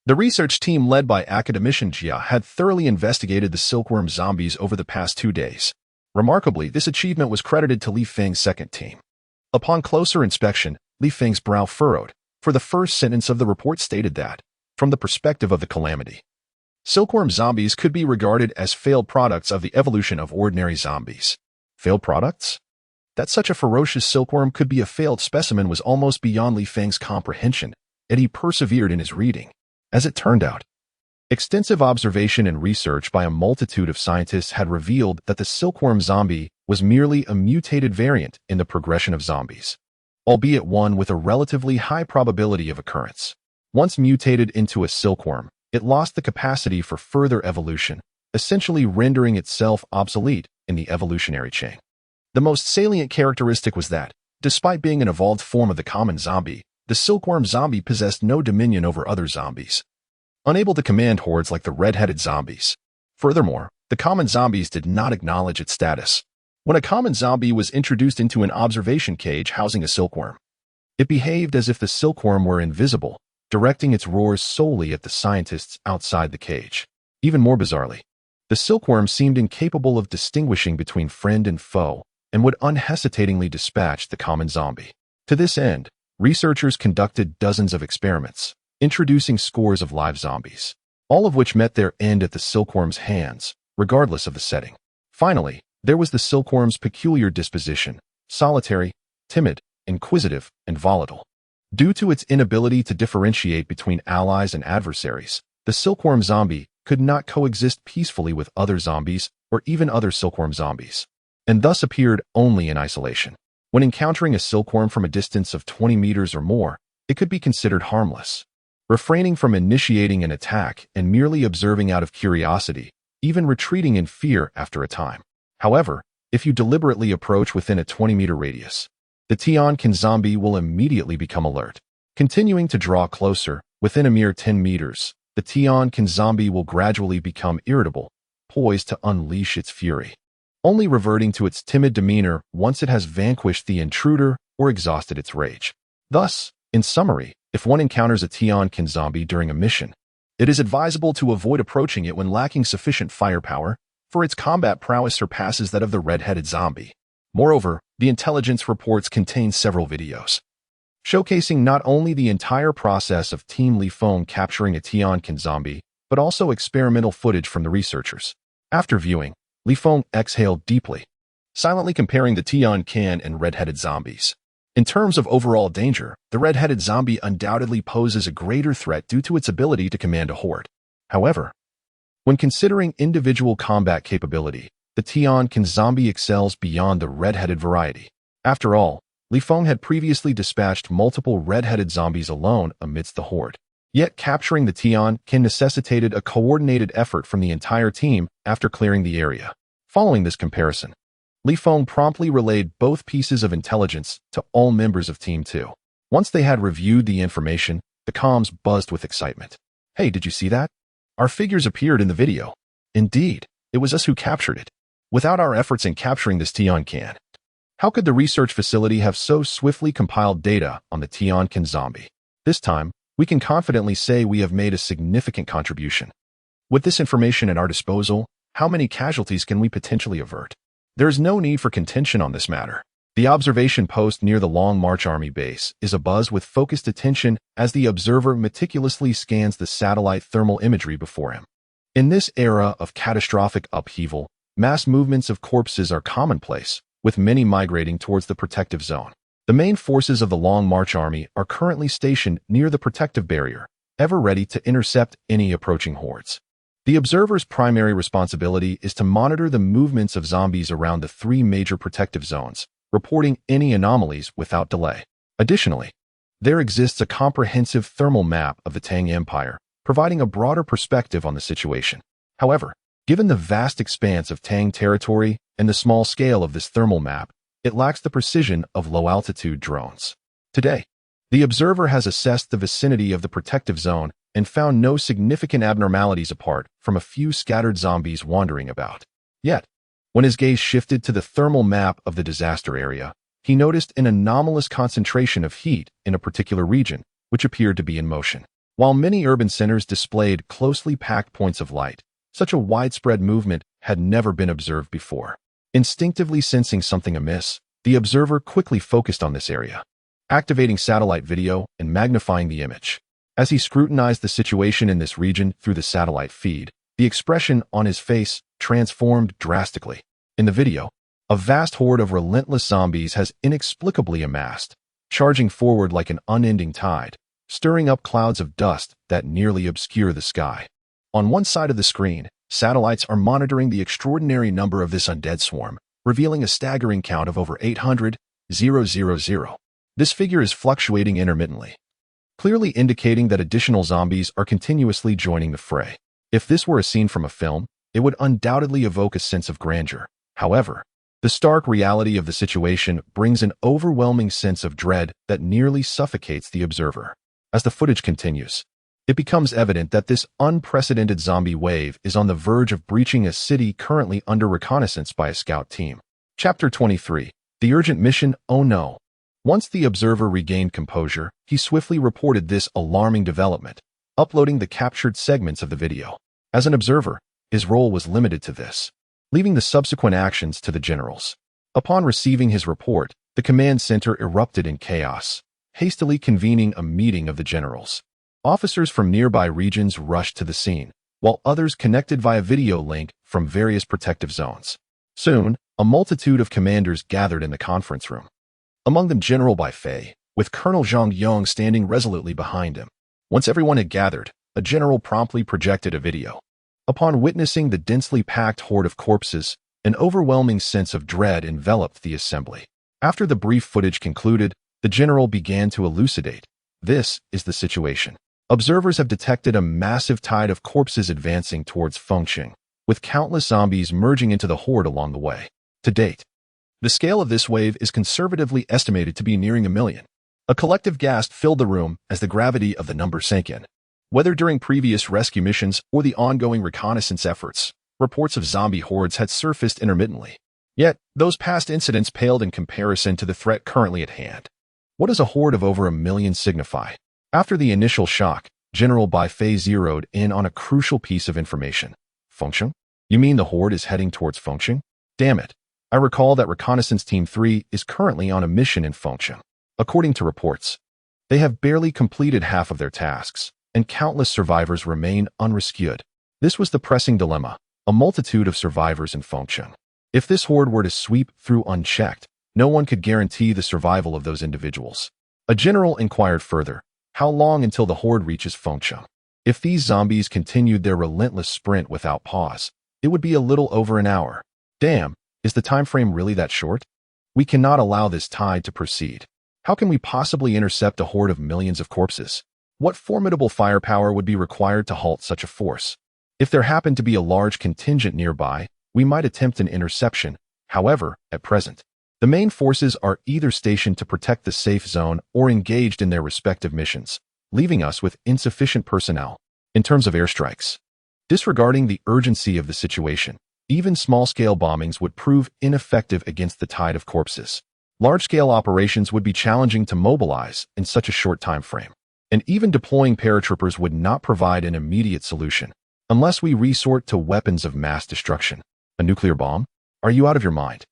The research team led by academician Jia had thoroughly investigated the silkworm zombies over the past 2 days. Remarkably, this achievement was credited to Li Feng's second team. Upon closer inspection, Li Feng's brow furrowed, for the first sentence of the report stated that, from the perspective of the calamity, silkworm zombies could be regarded as failed products of the evolution of ordinary zombies. Failed products? That such a ferocious silkworm could be a failed specimen was almost beyond Li Feng's comprehension, yet he persevered in his reading. As it turned out, extensive observation and research by a multitude of scientists had revealed that the silkworm zombie was merely a mutated variant in the progression of zombies, albeit one with a relatively high probability of occurrence. Once mutated into a silkworm, it lost the capacity for further evolution, essentially rendering itself obsolete in the evolutionary chain. The most salient characteristic was that, despite being an evolved form of the common zombie, the silkworm zombie possessed no dominion over other zombies, unable to command hordes like the red-headed zombies. Furthermore, the common zombies did not acknowledge its status. When a common zombie was introduced into an observation cage housing a silkworm, it behaved as if the silkworm were invisible, directing its roars solely at the scientists outside the cage. Even more bizarrely, the silkworm seemed incapable of distinguishing between friend and foe, and would unhesitatingly dispatch the common zombie. To this end, researchers conducted dozens of experiments, introducing scores of live zombies, all of which met their end at the silkworm's hands, regardless of the setting. Finally, there was the silkworm's peculiar disposition: solitary, timid, inquisitive, and volatile. Due to its inability to differentiate between allies and adversaries, the silkworm zombie could not coexist peacefully with other zombies or even other silkworm zombies, and thus appeared only in isolation. When encountering a silkworm from a distance of 20 meters or more, it could be considered harmless, refraining from initiating an attack and merely observing out of curiosity, even retreating in fear after a time. However, if you deliberately approach within a 20-meter radius, the Tianqin zombie will immediately become alert. Continuing to draw closer, within a mere 10 meters, the Tianqin zombie will gradually become irritable, poised to unleash its fury, only reverting to its timid demeanor once it has vanquished the intruder or exhausted its rage. Thus, in summary, if one encounters a Tianqin zombie during a mission, it is advisable to avoid approaching it when lacking sufficient firepower, for its combat prowess surpasses that of the red-headed zombie. Moreover, the intelligence reports contain several videos, showcasing not only the entire process of Team Li Feng capturing a Tianqin zombie, but also experimental footage from the researchers. After viewing, Li Feng exhaled deeply, silently comparing the Tianqin and red-headed zombies. In terms of overall danger, the red-headed zombie undoubtedly poses a greater threat due to its ability to command a horde. However, when considering individual combat capability, the Tianqin zombie excels beyond the red-headed variety. After all, Li Feng had previously dispatched multiple red-headed zombies alone amidst the horde. Yet capturing the Tianqin necessitated a coordinated effort from the entire team after clearing the area. Following this comparison, Li Feng promptly relayed both pieces of intelligence to all members of Team 2. Once they had reviewed the information, the comms buzzed with excitement. "Hey, did you see that? Our figures appeared in the video. Indeed, it was us who captured it. Without our efforts in capturing this Tianqin, how could the research facility have so swiftly compiled data on the Tianqin zombie? This time, we can confidently say we have made a significant contribution. With this information at our disposal, how many casualties can we potentially avert? There is no need for contention on this matter." The observation post near the Long March Army base is abuzz with focused attention as the observer meticulously scans the satellite thermal imagery before him. In this era of catastrophic upheaval, mass movements of corpses are commonplace, with many migrating towards the protective zone. The main forces of the Long March Army are currently stationed near the protective barrier, ever ready to intercept any approaching hordes. The observer's primary responsibility is to monitor the movements of zombies around the 3 major protective zones, reporting any anomalies without delay. Additionally, there exists a comprehensive thermal map of the Tang Empire, providing a broader perspective on the situation. However, given the vast expanse of Tang territory and the small scale of this thermal map, it lacks the precision of low-altitude drones. Today, the observer has assessed the vicinity of the protective zone and found no significant abnormalities apart from a few scattered zombies wandering about. Yet, when his gaze shifted to the thermal map of the disaster area, he noticed an anomalous concentration of heat in a particular region, which appeared to be in motion. While many urban centers displayed closely packed points of light, such a widespread movement had never been observed before. Instinctively sensing something amiss, the observer quickly focused on this area, activating satellite video and magnifying the image. As he scrutinized the situation in this region through the satellite feed, the expression on his face transformed drastically. In the video, a vast horde of relentless zombies has inexplicably amassed, charging forward like an unending tide, stirring up clouds of dust that nearly obscure the sky. On one side of the screen, satellites are monitoring the extraordinary number of this undead swarm, revealing a staggering count of over 800,000. This figure is fluctuating intermittently, clearly indicating that additional zombies are continuously joining the fray. If this were a scene from a film, it would undoubtedly evoke a sense of grandeur. However, the stark reality of the situation brings an overwhelming sense of dread that nearly suffocates the observer. As the footage continues, it becomes evident that this unprecedented zombie wave is on the verge of breaching a city currently under reconnaissance by a scout team. Chapter 23. The Urgent Mission. Oh no. Once the observer regained composure, he swiftly reported this alarming development, uploading the captured segments of the video. As an observer, his role was limited to this, leaving the subsequent actions to the generals. Upon receiving his report, the command center erupted in chaos, hastily convening a meeting of the generals. Officers from nearby regions rushed to the scene, while others connected via video link from various protective zones. Soon, a multitude of commanders gathered in the conference room. Among them General Baifei, with Colonel Zhang Yong standing resolutely behind him. Once everyone had gathered, a general promptly projected a video. Upon witnessing the densely packed horde of corpses, an overwhelming sense of dread enveloped the assembly. After the brief footage concluded, the general began to elucidate. This is the situation. Observers have detected a massive tide of corpses advancing towards Fengqing, with countless zombies merging into the horde along the way. To date, the scale of this wave is conservatively estimated to be nearing 1 million. A collective gasp filled the room as the gravity of the number sank in. Whether during previous rescue missions or the ongoing reconnaissance efforts, reports of zombie hordes had surfaced intermittently. Yet, those past incidents paled in comparison to the threat currently at hand. What does a horde of over 1 million signify? After the initial shock, General Baifei zeroed in on a crucial piece of information. Fengqing? You mean the horde is heading towards Fengqing? Damn it. I recall that Reconnaissance Team 3 is currently on a mission in Fengqing. According to reports, they have barely completed half of their tasks, and countless survivors remain unrescued. This was the pressing dilemma, a multitude of survivors in Fengqing. If this horde were to sweep through unchecked, no one could guarantee the survival of those individuals. A general inquired further, how long until the horde reaches Fengqing? If these zombies continued their relentless sprint without pause, it would be a little over an hour. Damn, is the time frame really that short? We cannot allow this tide to proceed. How can we possibly intercept a horde of millions of corpses? What formidable firepower would be required to halt such a force? If there happened to be a large contingent nearby, we might attempt an interception. However, at present, the main forces are either stationed to protect the safe zone or engaged in their respective missions, leaving us with insufficient personnel. In terms of airstrikes, disregarding the urgency of the situation, even small-scale bombings would prove ineffective against the tide of corpses. Large-scale operations would be challenging to mobilize in such a short time frame, and even deploying paratroopers would not provide an immediate solution, unless we resort to weapons of mass destruction. A nuclear bomb? Are you out of your mind?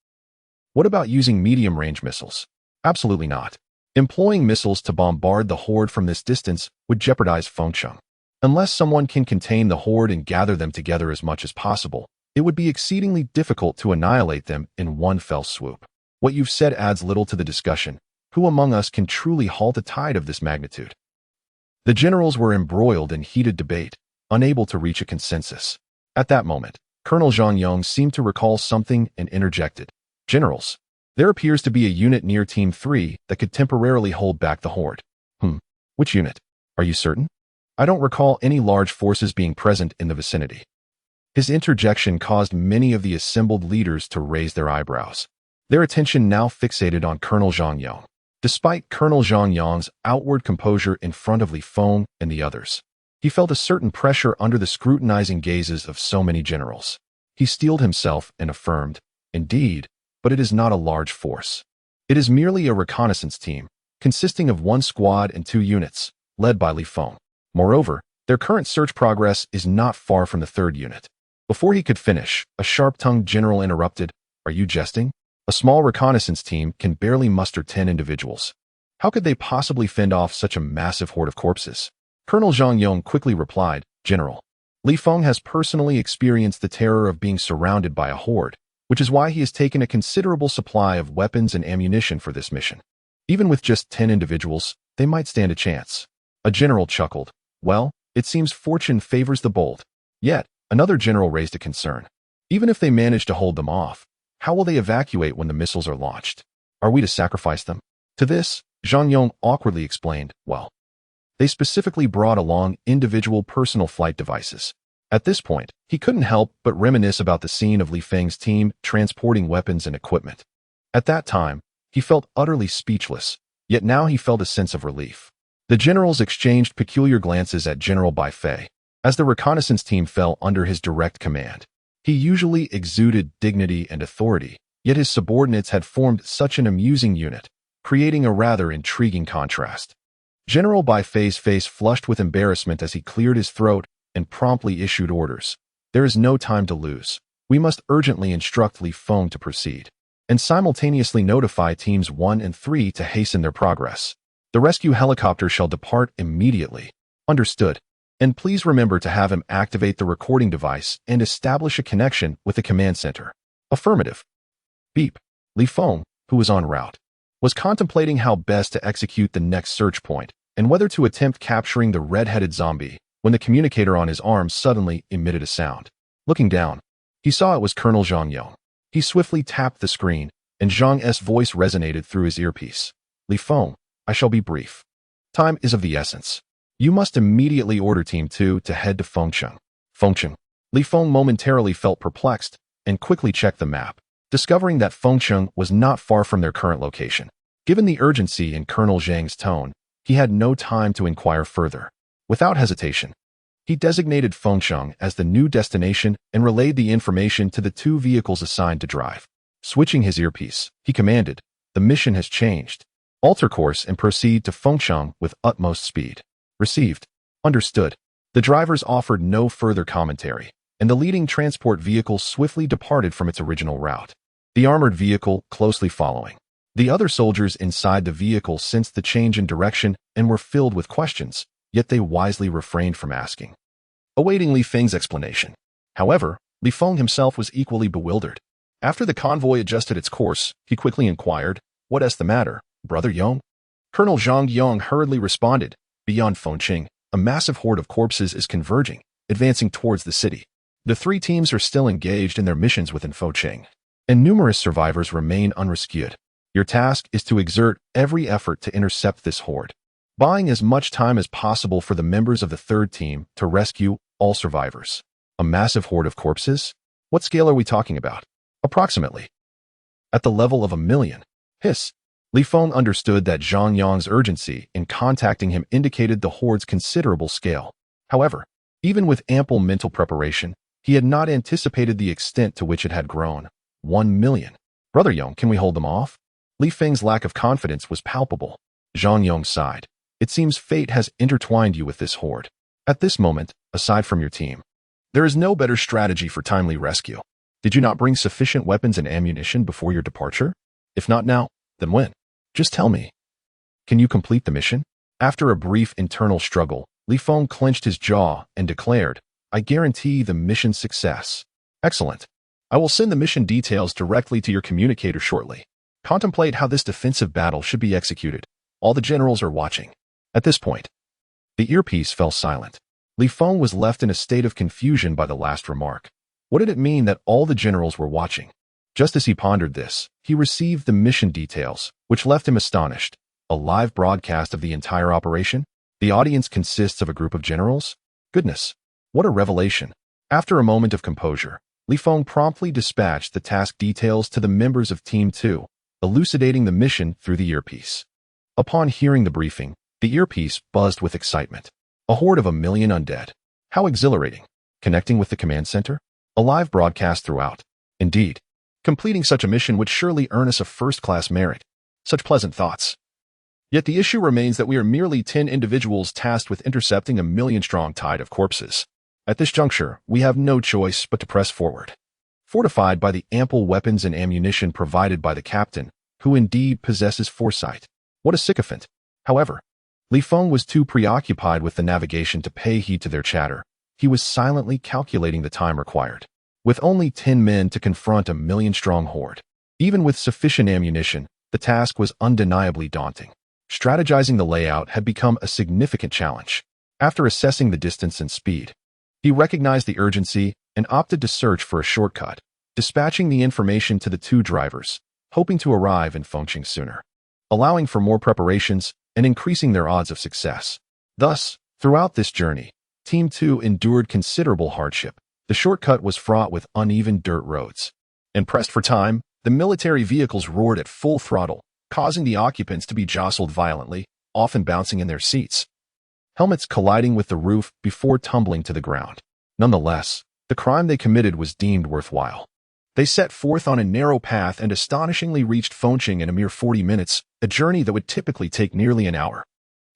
What about using medium-range missiles? Absolutely not. Employing missiles to bombard the horde from this distance would jeopardize Fengqing. Unless someone can contain the horde and gather them together as much as possible, it would be exceedingly difficult to annihilate them in one fell swoop. What you've said adds little to the discussion. Who among us can truly halt a tide of this magnitude? The generals were embroiled in heated debate, unable to reach a consensus. At that moment, Colonel Zhang Yong seemed to recall something and interjected. Generals, there appears to be a unit near Team 3 that could temporarily hold back the horde. Which unit? Are you certain? I don't recall any large forces being present in the vicinity. His interjection caused many of the assembled leaders to raise their eyebrows, their attention now fixated on Colonel Zhang Yong. Despite Colonel Zhang Yong's outward composure in front of Li Feng and the others, he felt a certain pressure under the scrutinizing gazes of so many generals. He steeled himself and affirmed, indeed, but it is not a large force. It is merely a reconnaissance team, consisting of 1 squad and 2 units, led by Li Feng. Moreover, their current search progress is not far from the third unit. Before he could finish, a sharp-tongued general interrupted. Are you jesting? A small reconnaissance team can barely muster 10 individuals. How could they possibly fend off such a massive horde of corpses? Colonel Zhang Yong quickly replied, General, Li Feng has personally experienced the terror of being surrounded by a horde, which is why he has taken a considerable supply of weapons and ammunition for this mission. Even with just 10 individuals, they might stand a chance. A general chuckled. Well, it seems fortune favors the bold. Yet, another general raised a concern. Even if they manage to hold them off, how will they evacuate when the missiles are launched? Are we to sacrifice them? To this, Zhang Yong awkwardly explained, well, they specifically brought along individual personal flight devices. At this point, he couldn't help but reminisce about the scene of Li Feng's team transporting weapons and equipment. At that time, he felt utterly speechless, yet now he felt a sense of relief. The generals exchanged peculiar glances at General Bai Fei, as the reconnaissance team fell under his direct command. He usually exuded dignity and authority, yet his subordinates had formed such an amusing unit, creating a rather intriguing contrast. General Bai Fei's face flushed with embarrassment as he cleared his throat and promptly issued orders. There is no time to lose. We must urgently instruct Li Feng to proceed, and simultaneously notify Teams 1 and 3 to hasten their progress. The rescue helicopter shall depart immediately. Understood. And please remember to have him activate the recording device and establish a connection with the command center. Affirmative. Beep. Li Feng, who was en route, was contemplating how best to execute the next search point and whether to attempt capturing the red-headed zombie when the communicator on his arm suddenly emitted a sound. Looking down, he saw it was Colonel Zhang Yong. He swiftly tapped the screen, and Zhang's voice resonated through his earpiece. Li Feng, I shall be brief. Time is of the essence. You must immediately order Team 2 to head to Fengcheng. Fengcheng. Li Feng momentarily felt perplexed and quickly checked the map, discovering that Fengcheng was not far from their current location. Given the urgency in Colonel Zhang's tone, he had no time to inquire further. Without hesitation, he designated Fengcheng as the new destination and relayed the information to the 2 vehicles assigned to drive. Switching his earpiece, he commanded, the mission has changed. Alter course and proceed to Fengcheng with utmost speed. Received. Understood. The drivers offered no further commentary, and the leading transport vehicle swiftly departed from its original route, the armored vehicle closely following. The other soldiers inside the vehicle sensed the change in direction and were filled with questions, yet they wisely refrained from asking, awaiting Li Feng's explanation. However, Li Feng himself was equally bewildered. After the convoy adjusted its course, he quickly inquired, what is the matter, Brother Yong? Colonel Zhang Yong hurriedly responded, beyond Fengcheng, a massive horde of corpses is converging, advancing towards the city. The 3 teams are still engaged in their missions within Fengcheng, and numerous survivors remain unrescued. Your task is to exert every effort to intercept this horde, buying as much time as possible for the members of the 3rd team to rescue all survivors. A massive horde of corpses? What scale are we talking about? Approximately. At the level of 1 million. Hiss. Li Feng understood that Zhang Yong's urgency in contacting him indicated the horde's considerable scale. However, even with ample mental preparation, he had not anticipated the extent to which it had grown. 1 million. Brother Yong, can we hold them off? Li Feng's lack of confidence was palpable. Zhang Yong sighed. It seems fate has intertwined you with this horde. At this moment, aside from your team, there is no better strategy for timely rescue. Did you not bring sufficient weapons and ammunition before your departure? If not now, then when? Just tell me. Can you complete the mission? After a brief internal struggle, Li Feng clenched his jaw and declared, I guarantee the mission's success. Excellent. I will send the mission details directly to your communicator shortly. Contemplate how this defensive battle should be executed. All the generals are watching. At this point, the earpiece fell silent. Li Feng was left in a state of confusion by the last remark. What did it mean that all the generals were watching? Just as he pondered this, he received the mission details, which left him astonished. A live broadcast of the entire operation? The audience consists of a group of generals? Goodness, what a revelation. After a moment of composure, Li Feng promptly dispatched the task details to the members of Team 2, elucidating the mission through the earpiece. Upon hearing the briefing, the earpiece buzzed with excitement. A horde of 1 million undead. How exhilarating. Connecting with the command center? A live broadcast throughout. Indeed. Completing such a mission would surely earn us a first-class merit. Such pleasant thoughts. Yet the issue remains that we are merely 10 individuals tasked with intercepting a million-strong tide of corpses. At this juncture, we have no choice but to press forward. Fortified by the ample weapons and ammunition provided by the captain, who indeed possesses foresight. What a sycophant! However, Li Feng was too preoccupied with the navigation to pay heed to their chatter. He was silently calculating the time required. With only 10 men to confront a million-strong horde, even with sufficient ammunition, the task was undeniably daunting. Strategizing the layout had become a significant challenge. After assessing the distance and speed, he recognized the urgency and opted to search for a shortcut, dispatching the information to the two drivers, hoping to arrive in Fengqing sooner, allowing for more preparations and increasing their odds of success. Thus, throughout this journey, Team 2 endured considerable hardship. The shortcut was fraught with uneven dirt roads. And pressed for time, the military vehicles roared at full throttle, causing the occupants to be jostled violently, often bouncing in their seats, helmets colliding with the roof before tumbling to the ground. Nonetheless, the crime they committed was deemed worthwhile. They set forth on a narrow path and astonishingly reached Fengqing in a mere 40 minutes, a journey that would typically take nearly an hour.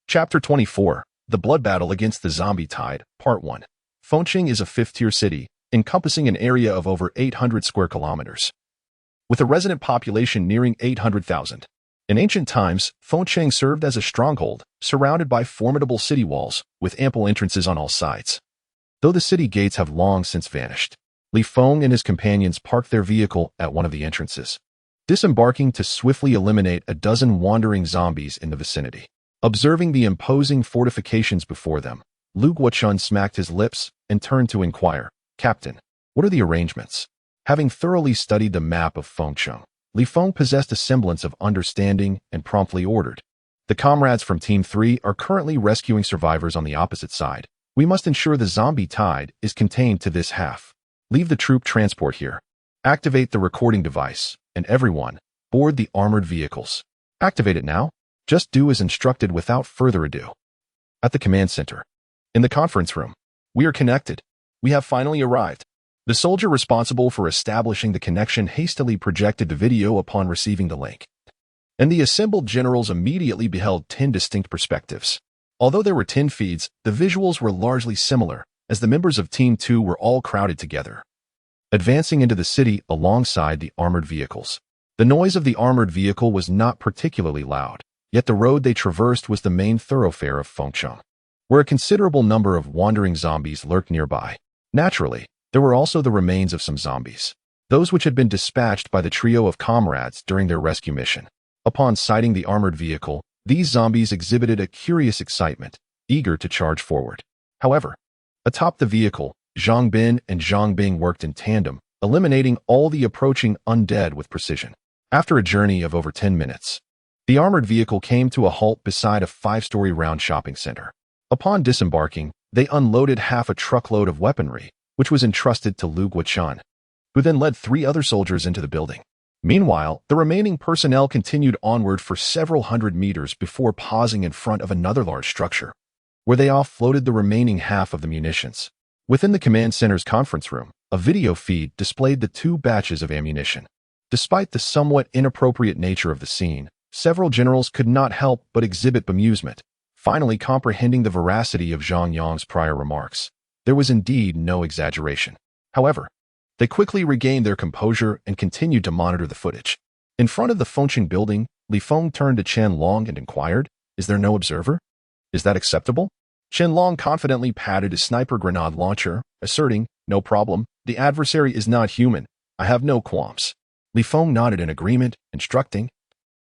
Chapter 24, The Blood Battle Against the Zombie Tide, Part 1. Fengqing is a fifth-tier city, encompassing an area of over 800 square kilometers, with a resident population nearing 800,000. In ancient times, Fengqing served as a stronghold, surrounded by formidable city walls, with ample entrances on all sides. Though the city gates have long since vanished, Li Feng and his companions parked their vehicle at one of the entrances, disembarking to swiftly eliminate a dozen wandering zombies in the vicinity. Observing the imposing fortifications before them, Lu Guochun smacked his lips and turned to inquire, "Captain, what are the arrangements?" Having thoroughly studied the map of Fengqing, Li Feng possessed a semblance of understanding and promptly ordered, "The comrades from Team 3 are currently rescuing survivors on the opposite side. We must ensure the zombie tide is contained to this half. Leave the troop transport here. Activate the recording device, and everyone, board the armored vehicles. Activate it now. Just do as instructed without further ado." At the command center, in the conference room, "We are connected. We have finally arrived." The soldier responsible for establishing the connection hastily projected the video upon receiving the link, and the assembled generals immediately beheld 10 distinct perspectives. Although there were 10 feeds, the visuals were largely similar, as the members of Team 2 were all crowded together, advancing into the city alongside the armored vehicles. The noise of the armored vehicle was not particularly loud, yet the road they traversed was the main thoroughfare of Fengqing, where a considerable number of wandering zombies lurked nearby. Naturally, there were also the remains of some zombies, those which had been dispatched by the trio of comrades during their rescue mission. Upon sighting the armored vehicle, these zombies exhibited a curious excitement, eager to charge forward. However, atop the vehicle, Zhang Bin and Zhang Bing worked in tandem, eliminating all the approaching undead with precision. After a journey of over 10 minutes, the armored vehicle came to a halt beside a 5-story round shopping center. Upon disembarking, they unloaded half a truckload of weaponry, which was entrusted to Lu Guochun, who then led 3 other soldiers into the building. Meanwhile, the remaining personnel continued onward for several hundred meters before pausing in front of another large structure, where they offloaded the remaining half of the munitions. Within the command center's conference room, a video feed displayed the 2 batches of ammunition. Despite the somewhat inappropriate nature of the scene, several generals could not help but exhibit bemusement, finally comprehending the veracity of Zhang Yang's prior remarks. There was indeed no exaggeration. However, they quickly regained their composure and continued to monitor the footage. In front of the Fengqing building, Li Feng turned to Chen Long and inquired, "Is there no observer? Is that acceptable?" Chen Long confidently patted his sniper grenade launcher, asserting, "No problem. The adversary is not human. I have no qualms." Li Feng nodded in agreement, instructing,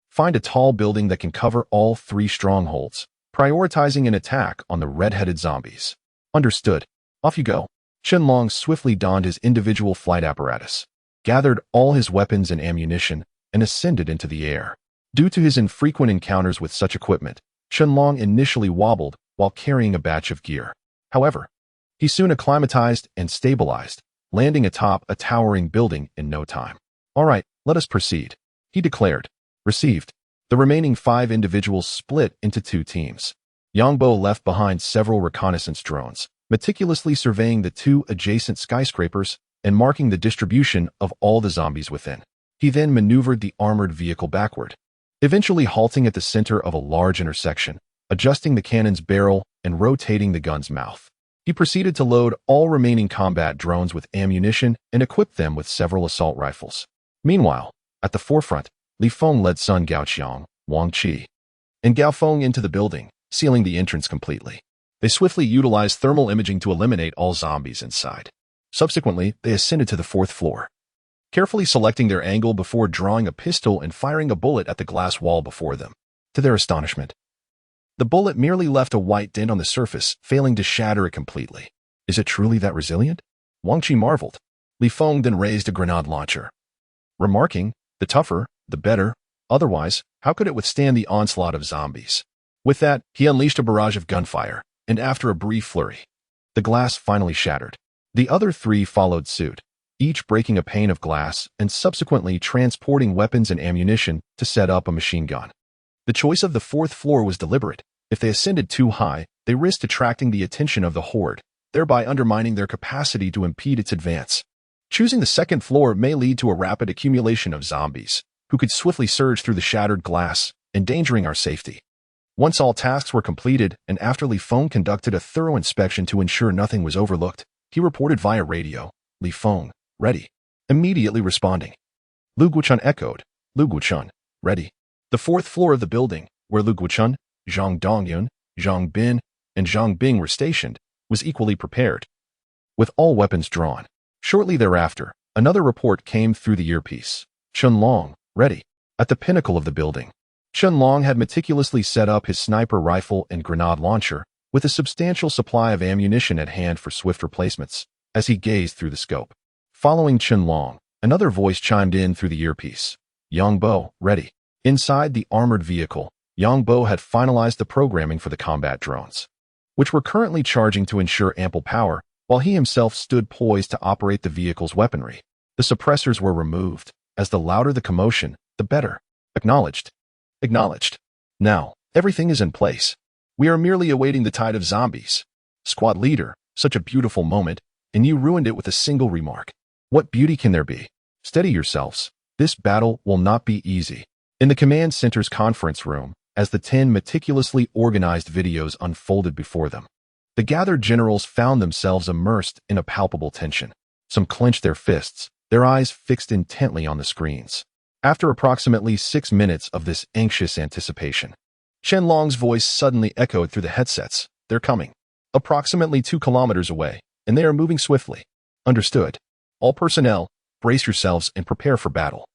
"Find a tall building that can cover all 3 strongholds, prioritizing an attack on the red-headed zombies." "Understood. Off you go." Chen Long swiftly donned his individual flight apparatus, gathered all his weapons and ammunition, and ascended into the air. Due to his infrequent encounters with such equipment, Chen Long initially wobbled while carrying a batch of gear. However, he soon acclimatized and stabilized, landing atop a towering building in no time. "All right, let us proceed," he declared. "Received." The remaining 5 individuals split into 2 teams. Yang Bo left behind several reconnaissance drones, meticulously surveying the 2 adjacent skyscrapers and marking the distribution of all the zombies within. He then maneuvered the armored vehicle backward, eventually halting at the center of a large intersection, adjusting the cannon's barrel and rotating the gun's mouth. He proceeded to load all remaining combat drones with ammunition and equip them with several assault rifles. Meanwhile, at the forefront, Li Feng led Sun Gaoqiang, Wang Qi, and Gao Feng into the building, sealing the entrance completely. They swiftly utilized thermal imaging to eliminate all zombies inside. Subsequently, they ascended to the 4th floor, carefully selecting their angle before drawing a pistol and firing a bullet at the glass wall before them. To their astonishment, the bullet merely left a white dent on the surface, failing to shatter it completely. Is it truly that resilient? Wang Qi marveled. Li Feng then raised a grenade launcher, remarking, "The tougher, the better. Otherwise, how could it withstand the onslaught of zombies?" With that, he unleashed a barrage of gunfire, and after a brief flurry, the glass finally shattered. The other 3 followed suit, each breaking a pane of glass and subsequently transporting weapons and ammunition to set up a machine gun. The choice of the 4th floor was deliberate. If they ascended too high, they risked attracting the attention of the horde, thereby undermining their capacity to impede its advance. Choosing the 2nd floor may lead to a rapid accumulation of zombies, who could swiftly surge through the shattered glass, endangering our safety. Once all tasks were completed, and after Li Feng conducted a thorough inspection to ensure nothing was overlooked, he reported via radio, "Li Feng, ready." Immediately responding, Lu Guochun echoed, "Lu Guochun, ready." The 4th floor of the building, where Lu Guochun, Zhang Dongyun, Zhang Bin, and Zhang Bing were stationed, was equally prepared, with all weapons drawn. Shortly thereafter, another report came through the earpiece. Chen Long, ready. At the pinnacle of the building, Chen Long had meticulously set up his sniper rifle and grenade launcher, with a substantial supply of ammunition at hand for swift replacements, as he gazed through the scope. Following Chen Long, another voice chimed in through the earpiece. Yang Bo, ready. Inside the armored vehicle, Yang Bo had finalized the programming for the combat drones, which were currently charging to ensure ample power, while he himself stood poised to operate the vehicle's weaponry. The suppressors were removed, as the louder the commotion, the better. Acknowledged. Acknowledged. Now, everything is in place. We are merely awaiting the tide of zombies. Squad leader, such a beautiful moment, and you ruined it with a single remark. What beauty can there be? Steady yourselves. This battle will not be easy. In the command center's conference room, as the 10 meticulously organized videos unfolded before them, the gathered generals found themselves immersed in a palpable tension. Some clenched their fists, their eyes fixed intently on the screens. After approximately 6 minutes of this anxious anticipation, Chen Long's voice suddenly echoed through the headsets. "They're coming. Approximately 2 kilometers away, and they are moving swiftly." Understood. All personnel, brace yourselves and prepare for battle.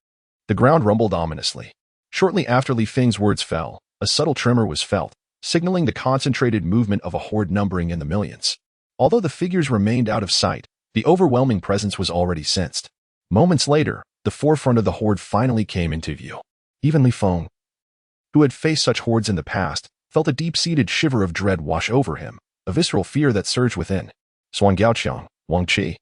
The ground rumbled ominously. Shortly after Li Feng's words fell, a subtle tremor was felt, signaling the concentrated movement of a horde numbering in the millions. Although the figures remained out of sight, the overwhelming presence was already sensed. Moments later, the forefront of the horde finally came into view. Even Li Feng, who had faced such hordes in the past, felt a deep-seated shiver of dread wash over him, a visceral fear that surged within. Sun Gaoqiang, Wang Qi,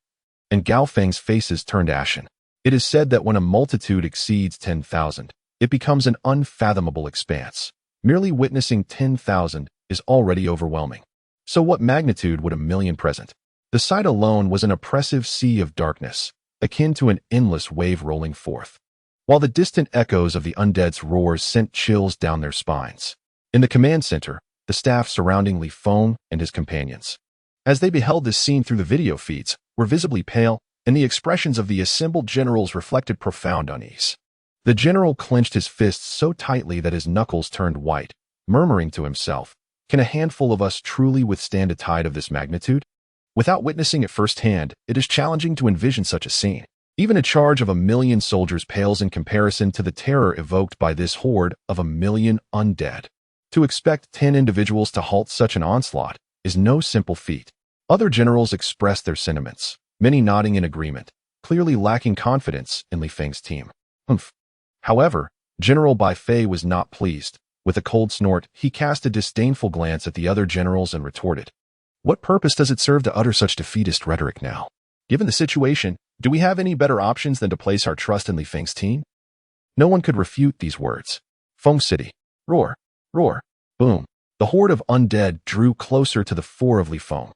and Gao Feng's faces turned ashen. It is said that when a multitude exceeds 10,000, it becomes an unfathomable expanse. Merely witnessing 10,000 is already overwhelming. So what magnitude would a million present? The sight alone was an oppressive sea of darkness, akin to an endless wave rolling forth, while the distant echoes of the undead's roars sent chills down their spines. In the command center, the staff surrounding Li Feng and his companions, as they beheld this scene through the video feeds, were visibly pale, and the expressions of the assembled generals reflected profound unease. The general clenched his fists so tightly that his knuckles turned white, murmuring to himself, "Can a handful of us truly withstand a tide of this magnitude?" Without witnessing it firsthand, it is challenging to envision such a scene. Even a charge of 1,000,000 soldiers pales in comparison to the terror evoked by this horde of 1,000,000 undead. To expect 10 individuals to halt such an onslaught is no simple feat. Other generals expressed their sentiments, many nodding in agreement, clearly lacking confidence in Li Feng's team. However, General Bai Fei was not pleased. With a cold snort, he cast a disdainful glance at the other generals and retorted, "What purpose does it serve to utter such defeatist rhetoric now? Given the situation, do we have any better options than to place our trust in Li Feng's team?" No one could refute these words. Feng City. Roar. Roar. Boom. The horde of undead drew closer to the fore of Li Feng.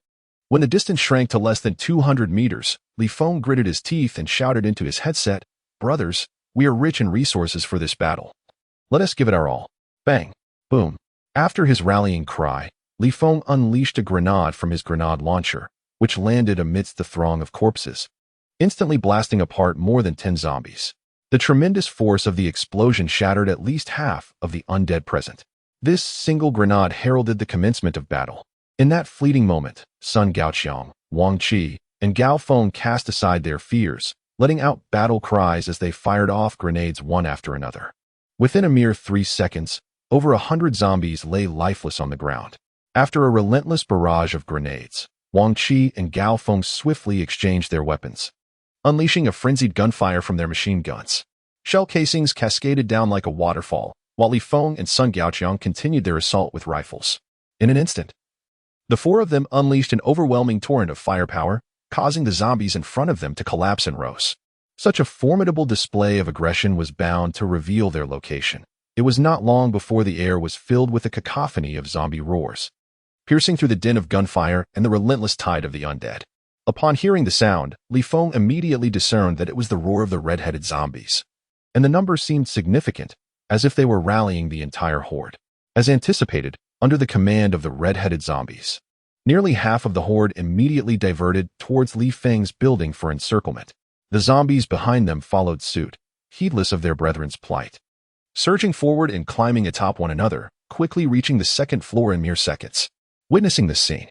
When the distance shrank to less than 200 meters, Li Feng gritted his teeth and shouted into his headset, "Brothers, we are rich in resources for this battle. Let us give it our all. Bang. Boom. After his rallying cry, Li Feng unleashed a grenade from his grenade launcher, which landed amidst the throng of corpses, instantly blasting apart more than 10 zombies. The tremendous force of the explosion shattered at least half of the undead present. This single grenade heralded the commencement of battle. In that fleeting moment, Sun Gaoqiang, Wang Qi, and Gao Feng cast aside their fears, letting out battle cries as they fired off grenades one after another. Within a mere 3 seconds, over 100 zombies lay lifeless on the ground. After a relentless barrage of grenades, Wang Qi and Gao Feng swiftly exchanged their weapons, unleashing a frenzied gunfire from their machine guns. Shell casings cascaded down like a waterfall, while Li Feng and Sun Gaoqiang continued their assault with rifles. In an instant, the four of them unleashed an overwhelming torrent of firepower, causing the zombies in front of them to collapse in rows. Such a formidable display of aggression was bound to reveal their location. It was not long before the air was filled with a cacophony of zombie roars, piercing through the din of gunfire and the relentless tide of the undead. Upon hearing the sound, Li Feng immediately discerned that it was the roar of the red-headed zombies, and the numbers seemed significant, as if they were rallying the entire horde. As anticipated, under the command of the red-headed zombies, nearly half of the horde immediately diverted towards Li Feng's building for encirclement. The zombies behind them followed suit, heedless of their brethren's plight, surging forward and climbing atop one another, quickly reaching the second floor in mere seconds. Witnessing this scene,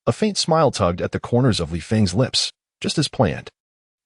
a faint smile tugged at the corners of Li Feng's lips, just as planned.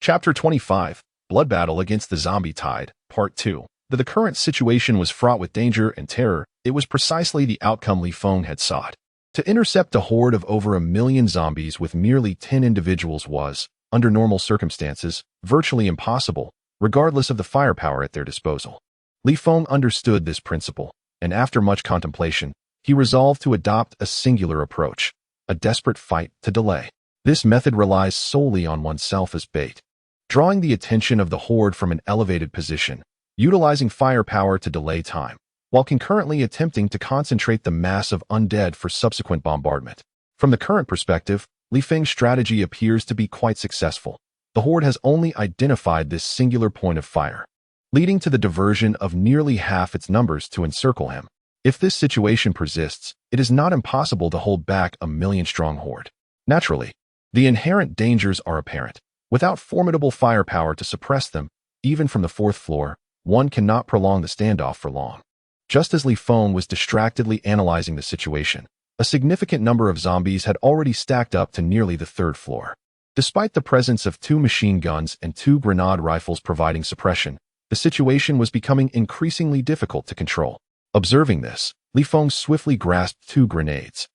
Chapter 25, Blood Battle Against the Zombie Tide, Part 2. Though the current situation was fraught with danger and terror, it was precisely the outcome Li Feng had sought. To intercept a horde of over 1 million zombies with merely 10 individuals was, under normal circumstances, virtually impossible, regardless of the firepower at their disposal. Li Feng understood this principle, and after much contemplation, he resolved to adopt a singular approach, a desperate fight to delay. This method relies solely on oneself as bait, drawing the attention of the horde from an elevated position, utilizing firepower to delay time, while concurrently attempting to concentrate the mass of undead for subsequent bombardment. From the current perspective, Li Feng's strategy appears to be quite successful. The horde has only identified this singular point of fire, leading to the diversion of nearly half its numbers to encircle him. If this situation persists, it is not impossible to hold back a 1 million-strong horde. Naturally, the inherent dangers are apparent. Without formidable firepower to suppress them, even from the 4th floor, one cannot prolong the standoff for long. Just as Li Feng was distractedly analyzing the situation, a significant number of zombies had already stacked up to nearly the 3rd floor. Despite the presence of 2 machine guns and 2 grenade rifles providing suppression, the situation was becoming increasingly difficult to control. Observing this, Li Feng swiftly grasped 2 grenades,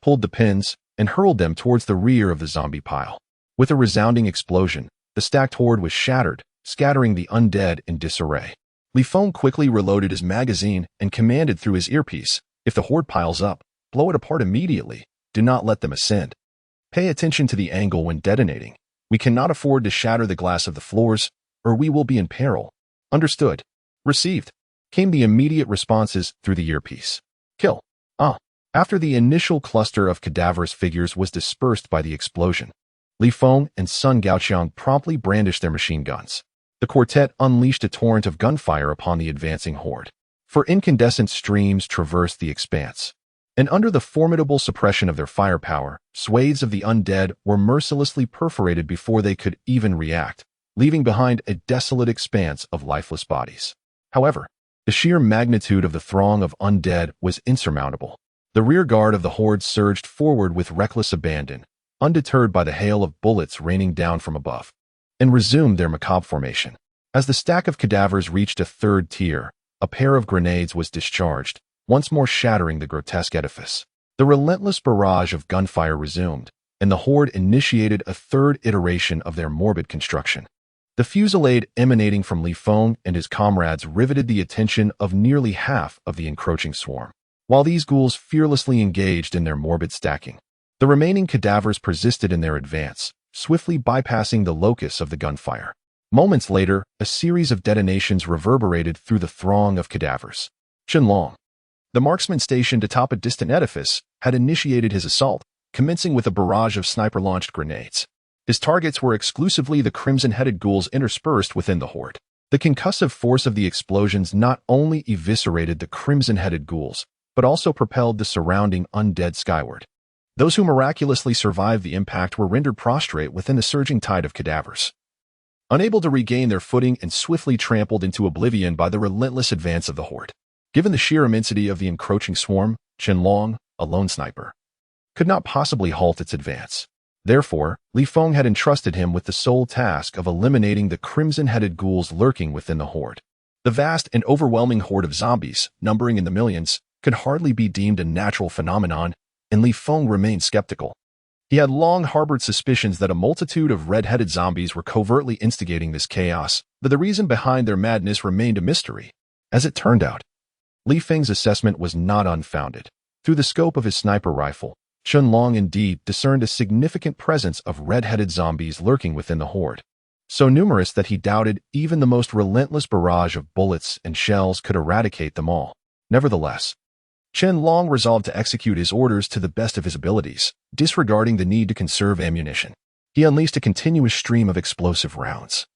pulled the pins, and hurled them towards the rear of the zombie pile. With a resounding explosion, the stacked horde was shattered, scattering the undead in disarray. Li Feng quickly reloaded his magazine and commanded through his earpiece, "If the horde piles up, blow it apart immediately. Do not let them ascend. Pay attention to the angle when detonating. We cannot afford to shatter the glass of the floors, or we will be in peril." "Understood." "Received," came the immediate responses through the earpiece. "Kill." After the initial cluster of cadaverous figures was dispersed by the explosion, Li Feng and Sun Gaoqiang promptly brandished their machine guns. The quartet unleashed a torrent of gunfire upon the advancing horde, for incandescent streams traversed the expanse, and under the formidable suppression of their firepower, swathes of the undead were mercilessly perforated before they could even react, leaving behind a desolate expanse of lifeless bodies. However, the sheer magnitude of the throng of undead was insurmountable. The rear guard of the horde surged forward with reckless abandon, undeterred by the hail of bullets raining down from above, and resumed their macabre formation. As the stack of cadavers reached a 3rd tier, a pair of grenades was discharged, once more shattering the grotesque edifice. The relentless barrage of gunfire resumed, and the horde initiated a 3rd iteration of their morbid construction. The fusillade emanating from Li Feng and his comrades riveted the attention of nearly half of the encroaching swarm. While these ghouls fearlessly engaged in their morbid stacking, the remaining cadavers persisted in their advance, swiftly bypassing the locus of the gunfire. Moments later, a series of detonations reverberated through the throng of cadavers. Qianlong, the marksman stationed atop a distant edifice, had initiated his assault, commencing with a barrage of sniper-launched grenades. His targets were exclusively the crimson-headed ghouls interspersed within the horde. The concussive force of the explosions not only eviscerated the crimson-headed ghouls, but also propelled the surrounding undead skyward. Those who miraculously survived the impact were rendered prostrate within the surging tide of cadavers, unable to regain their footing and swiftly trampled into oblivion by the relentless advance of the horde. Given the sheer immensity of the encroaching swarm, Qianlong, a lone sniper, could not possibly halt its advance. Therefore, Li Feng had entrusted him with the sole task of eliminating the crimson-headed ghouls lurking within the horde. The vast and overwhelming horde of zombies, numbering in the millions, could hardly be deemed a natural phenomenon, and Li Feng remained skeptical. He had long harbored suspicions that a multitude of red-headed zombies were covertly instigating this chaos, but the reason behind their madness remained a mystery. As it turned out, Li Feng's assessment was not unfounded. Through the scope of his sniper rifle, Qianlong indeed discerned a significant presence of red-headed zombies lurking within the horde, so numerous that he doubted even the most relentless barrage of bullets and shells could eradicate them all. Nevertheless, Qianlong resolved to execute his orders to the best of his abilities, disregarding the need to conserve ammunition. He unleashed a continuous stream of explosive rounds,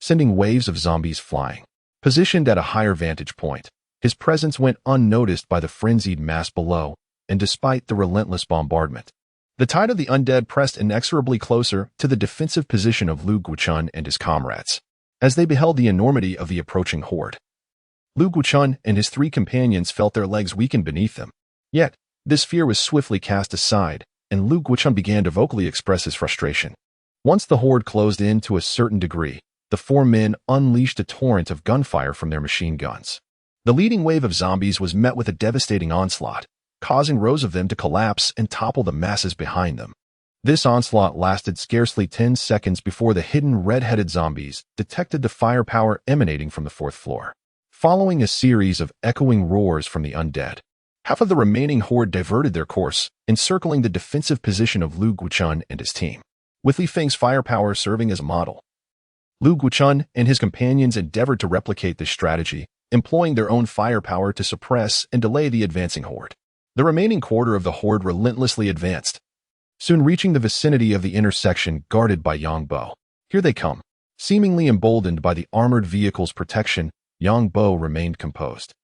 sending waves of zombies flying. Positioned at a higher vantage point, his presence went unnoticed by the frenzied mass below, and despite the relentless bombardment, the tide of the undead pressed inexorably closer to the defensive position of Lu Guchun and his comrades. As they beheld the enormity of the approaching horde, Lu Guchun and his three companions felt their legs weaken beneath them. Yet, this fear was swiftly cast aside, and Lu Guchun began to vocally express his frustration. Once the horde closed in to a certain degree, the four men unleashed a torrent of gunfire from their machine guns. The leading wave of zombies was met with a devastating onslaught, causing rows of them to collapse and topple the masses behind them. This onslaught lasted scarcely 10 seconds before the hidden red-headed zombies detected the firepower emanating from the fourth floor. Following a series of echoing roars from the undead, half of the remaining horde diverted their course, encircling the defensive position of Lu Guchun and his team. With Li Feng's firepower serving as a model, Lu Guchun and his companions endeavored to replicate this strategy, employing their own firepower to suppress and delay the advancing horde. The remaining quarter of the horde relentlessly advanced, soon reaching the vicinity of the intersection guarded by Yang Bo. Here they come. Seemingly emboldened by the armored vehicle's protection, Yang Bo remained composed.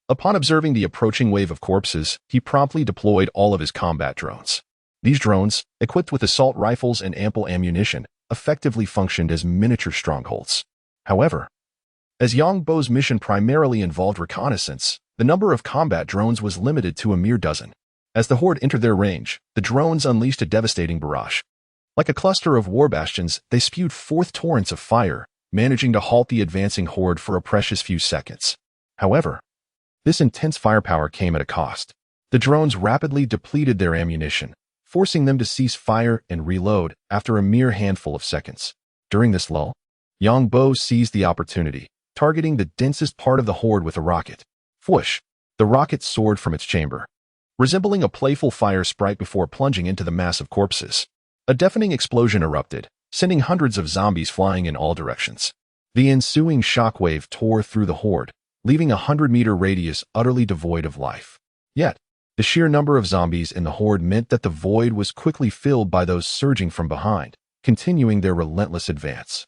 Upon observing the approaching wave of corpses, he promptly deployed all of his combat drones. These drones, equipped with assault rifles and ample ammunition, effectively functioned as miniature strongholds. However, as Yang Bo's mission primarily involved reconnaissance, the number of combat drones was limited to a mere dozen. As the horde entered their range, the drones unleashed a devastating barrage. Like a cluster of war bastions, they spewed forth torrents of fire, managing to halt the advancing horde for a precious few seconds. However, this intense firepower came at a cost. The drones rapidly depleted their ammunition, forcing them to cease fire and reload after a mere handful of seconds. During this lull, Yang Bo seized the opportunity, targeting the densest part of the horde with a rocket. Whoosh! The rocket soared from its chamber, resembling a playful fire sprite before plunging into the mass of corpses. A deafening explosion erupted, sending hundreds of zombies flying in all directions. The ensuing shockwave tore through the horde, leaving a 100-meter radius utterly devoid of life. Yet, the sheer number of zombies in the horde meant that the void was quickly filled by those surging from behind, continuing their relentless advance.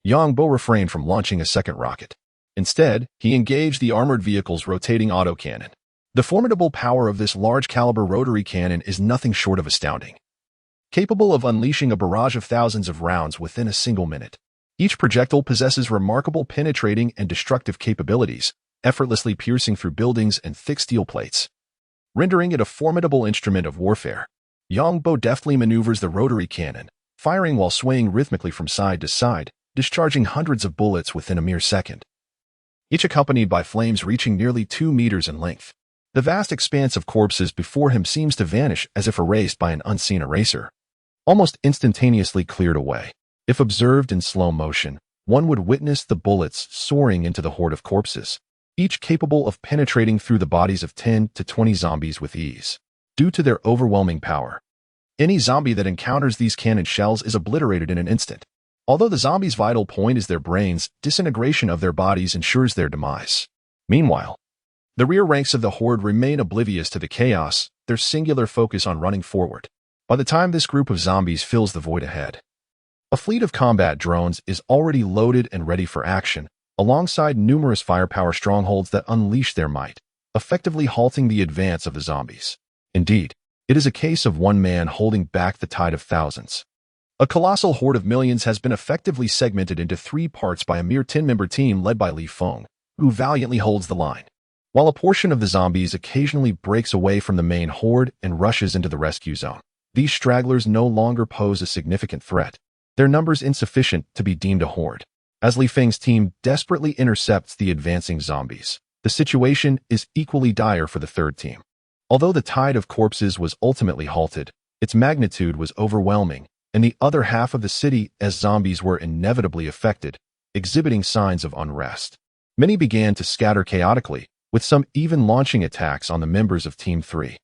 Yang Bo refrained from launching a second rocket. Instead, he engaged the armored vehicle's rotating autocannon. The formidable power of this large-caliber rotary cannon is nothing short of astounding, capable of unleashing a barrage of thousands of rounds within a single minute. Each projectile possesses remarkable penetrating and destructive capabilities, effortlessly piercing through buildings and thick steel plates, rendering it a formidable instrument of warfare. Yang Bo deftly maneuvers the rotary cannon, firing while swaying rhythmically from side to side, discharging hundreds of bullets within a mere second, each accompanied by flames reaching nearly 2 meters in length. The vast expanse of corpses before him seems to vanish as if erased by an unseen eraser, almost instantaneously cleared away. If observed in slow motion, one would witness the bullets soaring into the horde of corpses, each capable of penetrating through the bodies of 10 to 20 zombies with ease. Due to their overwhelming power, any zombie that encounters these cannon shells is obliterated in an instant. Although the zombie's vital point is their brains, disintegration of their bodies ensures their demise. Meanwhile, the rear ranks of the horde remain oblivious to the chaos, their singular focus on running forward. By the time this group of zombies fills the void ahead, a fleet of combat drones is already loaded and ready for action, alongside numerous firepower strongholds that unleash their might, effectively halting the advance of the zombies. Indeed, it is a case of one man holding back the tide of thousands. A colossal horde of millions has been effectively segmented into 3 parts by a mere 10-member team led by Li Feng, who valiantly holds the line. While a portion of the zombies occasionally breaks away from the main horde and rushes into the rescue zone, these stragglers no longer pose a significant threat, their numbers insufficient to be deemed a horde. As Li Feng's team desperately intercepts the advancing zombies, the situation is equally dire for the third team. Although the tide of corpses was ultimately halted, its magnitude was overwhelming, and the other half of the city, as zombies were inevitably affected, exhibiting signs of unrest. Many began to scatter chaotically, with some even launching attacks on the members of Team 3.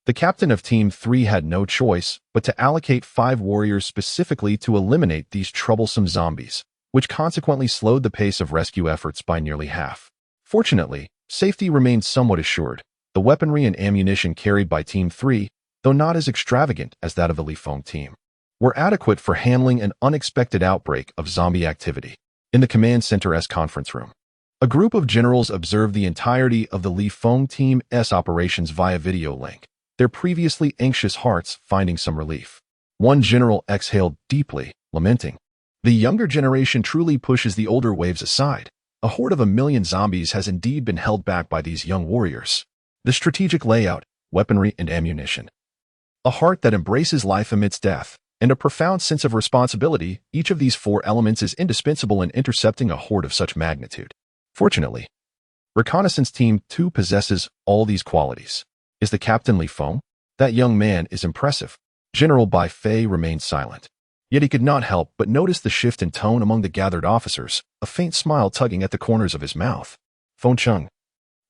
The captain of Team 3 had no choice but to allocate 5 warriors specifically to eliminate these troublesome zombies, which consequently slowed the pace of rescue efforts by nearly half. Fortunately, safety remained somewhat assured. The weaponry and ammunition carried by Team 3, though not as extravagant as that of the Li Feng team, were adequate for handling an unexpected outbreak of zombie activity. In the command center's conference room, a group of generals observed the entirety of the Li Feng team's operations via video link, their previously anxious hearts finding some relief. One general exhaled deeply, lamenting, "The younger generation truly pushes the older waves aside. A horde of 1,000,000 zombies has indeed been held back by these young warriors. The strategic layout, weaponry and ammunition, a heart that embraces life amidst death, and a profound sense of responsibility, each of these 4 elements is indispensable in intercepting a horde of such magnitude." Fortunately, Reconnaissance Team 2 possesses all these qualities. Is the captain Li Feng? That young man is impressive. General Bai Fei remained silent. Yet he could not help but notice the shift in tone among the gathered officers, a faint smile tugging at the corners of his mouth. Feng Cheng.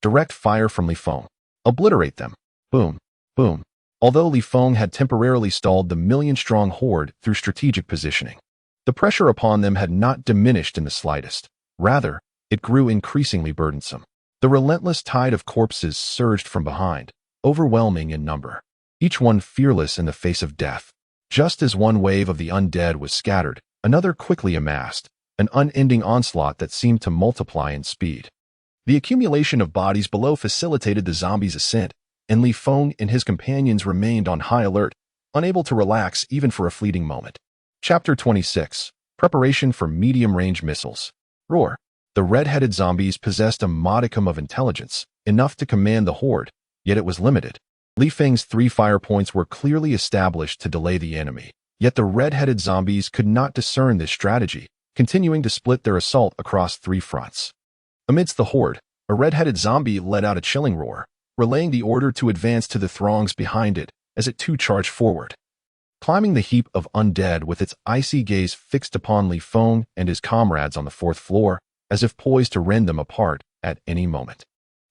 Direct fire from Li Feng. Obliterate them. Boom. Boom. Although Li Feng had temporarily stalled the million-strong horde through strategic positioning, the pressure upon them had not diminished in the slightest. Rather, it grew increasingly burdensome. The relentless tide of corpses surged from behind, overwhelming in number, each one fearless in the face of death. Just as one wave of the undead was scattered, another quickly amassed, an unending onslaught that seemed to multiply in speed. The accumulation of bodies below facilitated the zombies' ascent, and Li Feng and his companions remained on high alert, unable to relax even for a fleeting moment. Chapter 26. Preparation for Medium-Range Missiles. Roar. The red-headed zombies possessed a modicum of intelligence, enough to command the horde, yet it was limited. Li Feng's 3 fire points were clearly established to delay the enemy, yet the red-headed zombies could not discern this strategy, continuing to split their assault across 3 fronts. Amidst the horde, a red-headed zombie let out a chilling roar, relaying the order to advance to the throngs behind it as it too charged forward. Climbing the heap of undead with its icy gaze fixed upon Li Feng and his comrades on the 4th floor, as if poised to rend them apart at any moment.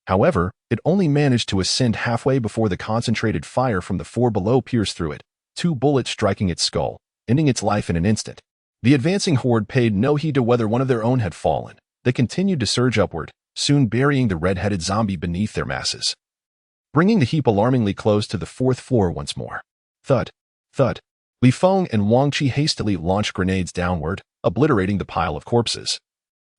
However, it only managed to ascend halfway before the concentrated fire from the 4 below pierced through it, 2 bullets striking its skull, ending its life in an instant. The advancing horde paid no heed to whether one of their own had fallen. They continued to surge upward, soon burying the red-headed zombie beneath their masses, bringing the heap alarmingly close to the 4th floor once more. Thud. Thud. Li Feng and Wang Qi hastily launched grenades downward, obliterating the pile of corpses,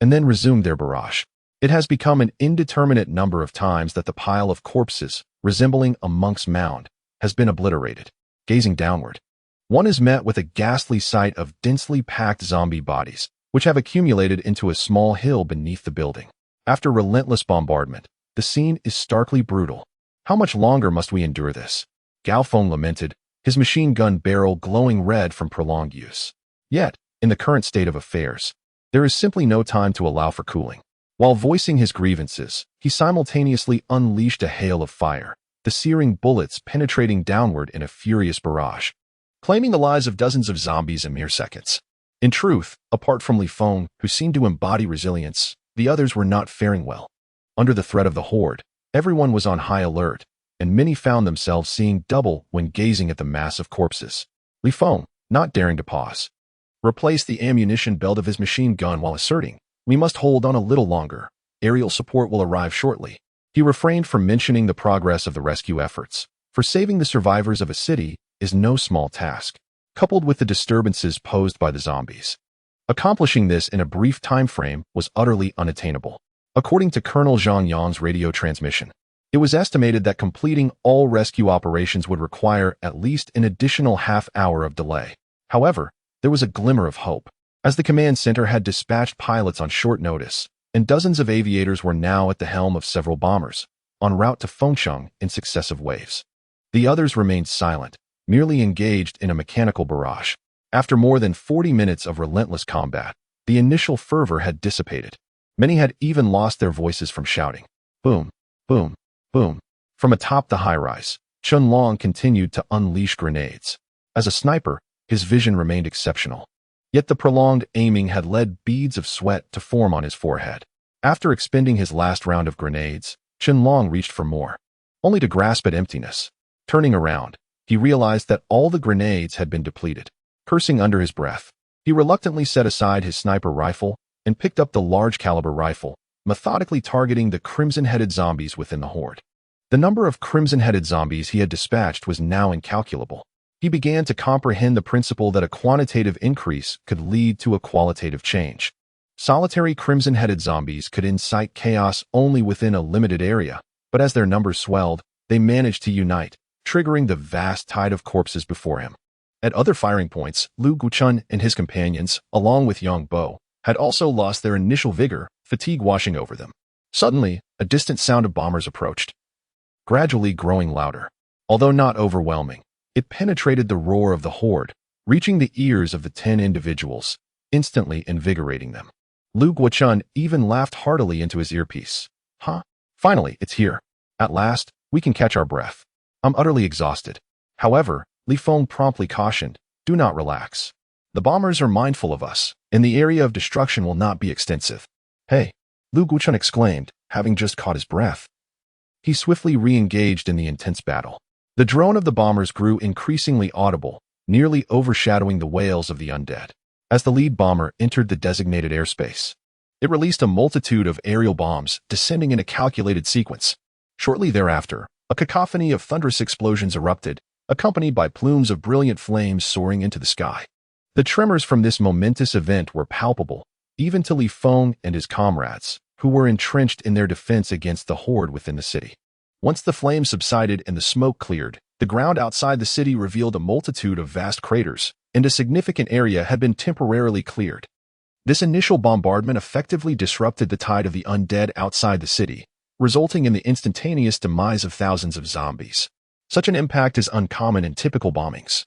and then resumed their barrage. It has become an indeterminate number of times that the pile of corpses, resembling a monk's mound, has been obliterated. Gazing downward, one is met with a ghastly sight of densely packed zombie bodies, which have accumulated into a small hill beneath the building. After relentless bombardment, the scene is starkly brutal. How much longer must we endure this? Gao Feng lamented, his machine gun barrel glowing red from prolonged use. Yet, in the current state of affairs, there is simply no time to allow for cooling. While voicing his grievances, he simultaneously unleashed a hail of fire, the searing bullets penetrating downward in a furious barrage, claiming the lives of dozens of zombies in mere seconds. In truth, apart from Li Feng, who seemed to embody resilience, the others were not faring well. Under the threat of the horde, everyone was on high alert, and many found themselves seeing double when gazing at the mass of corpses. Li Feng, not daring to pause, replaced the ammunition belt of his machine gun while asserting, "We must hold on a little longer. Aerial support will arrive shortly." He refrained from mentioning the progress of the rescue efforts, for saving the survivors of a city is no small task, coupled with the disturbances posed by the zombies. Accomplishing this in a brief time frame was utterly unattainable. According to Colonel Zhang Yan's radio transmission, it was estimated that completing all rescue operations would require at least an additional half-hour of delay. However, there was a glimmer of hope, as the command center had dispatched pilots on short notice, and dozens of aviators were now at the helm of several bombers, en route to Fengcheng in successive waves. The others remained silent, merely engaged in a mechanical barrage. After more than 40 minutes of relentless combat, the initial fervor had dissipated. Many had even lost their voices from shouting. Boom, boom, boom. From atop the high-rise, Chun Long continued to unleash grenades. As a sniper, his vision remained exceptional. Yet the prolonged aiming had led beads of sweat to form on his forehead. After expending his last round of grenades, Chun Long reached for more, only to grasp at emptiness. Turning around, he realized that all the grenades had been depleted. Cursing under his breath, he reluctantly set aside his sniper rifle and picked up the large-caliber rifle, methodically targeting the crimson-headed zombies within the horde. The number of crimson-headed zombies he had dispatched was now incalculable. He began to comprehend the principle that a quantitative increase could lead to a qualitative change. Solitary crimson-headed zombies could incite chaos only within a limited area, but as their numbers swelled, they managed to unite, triggering the vast tide of corpses before him. At other firing points, Lu Guchun and his companions, along with Yang Bo, had also lost their initial vigor, fatigue washing over them. Suddenly, a distant sound of bombers approached, gradually growing louder. Although not overwhelming, it penetrated the roar of the horde, reaching the ears of the 10 individuals, instantly invigorating them. Lu Guchun even laughed heartily into his earpiece. Huh? Finally, it's here. At last, we can catch our breath. I'm utterly exhausted. However, Li Feng promptly cautioned, do not relax. The bombers are mindful of us, and the area of destruction will not be extensive. Hey, Lu Guchun exclaimed, having just caught his breath. He swiftly re-engaged in the intense battle. The drone of the bombers grew increasingly audible, nearly overshadowing the wails of the undead. As the lead bomber entered the designated airspace, it released a multitude of aerial bombs, descending in a calculated sequence. Shortly thereafter, a cacophony of thunderous explosions erupted, accompanied by plumes of brilliant flames soaring into the sky. The tremors from this momentous event were palpable, even to Li Feng and his comrades, who were entrenched in their defense against the horde within the city. Once the flames subsided and the smoke cleared, the ground outside the city revealed a multitude of vast craters, and a significant area had been temporarily cleared. This initial bombardment effectively disrupted the tide of the undead outside the city, resulting in the instantaneous demise of thousands of zombies. Such an impact is uncommon in typical bombings.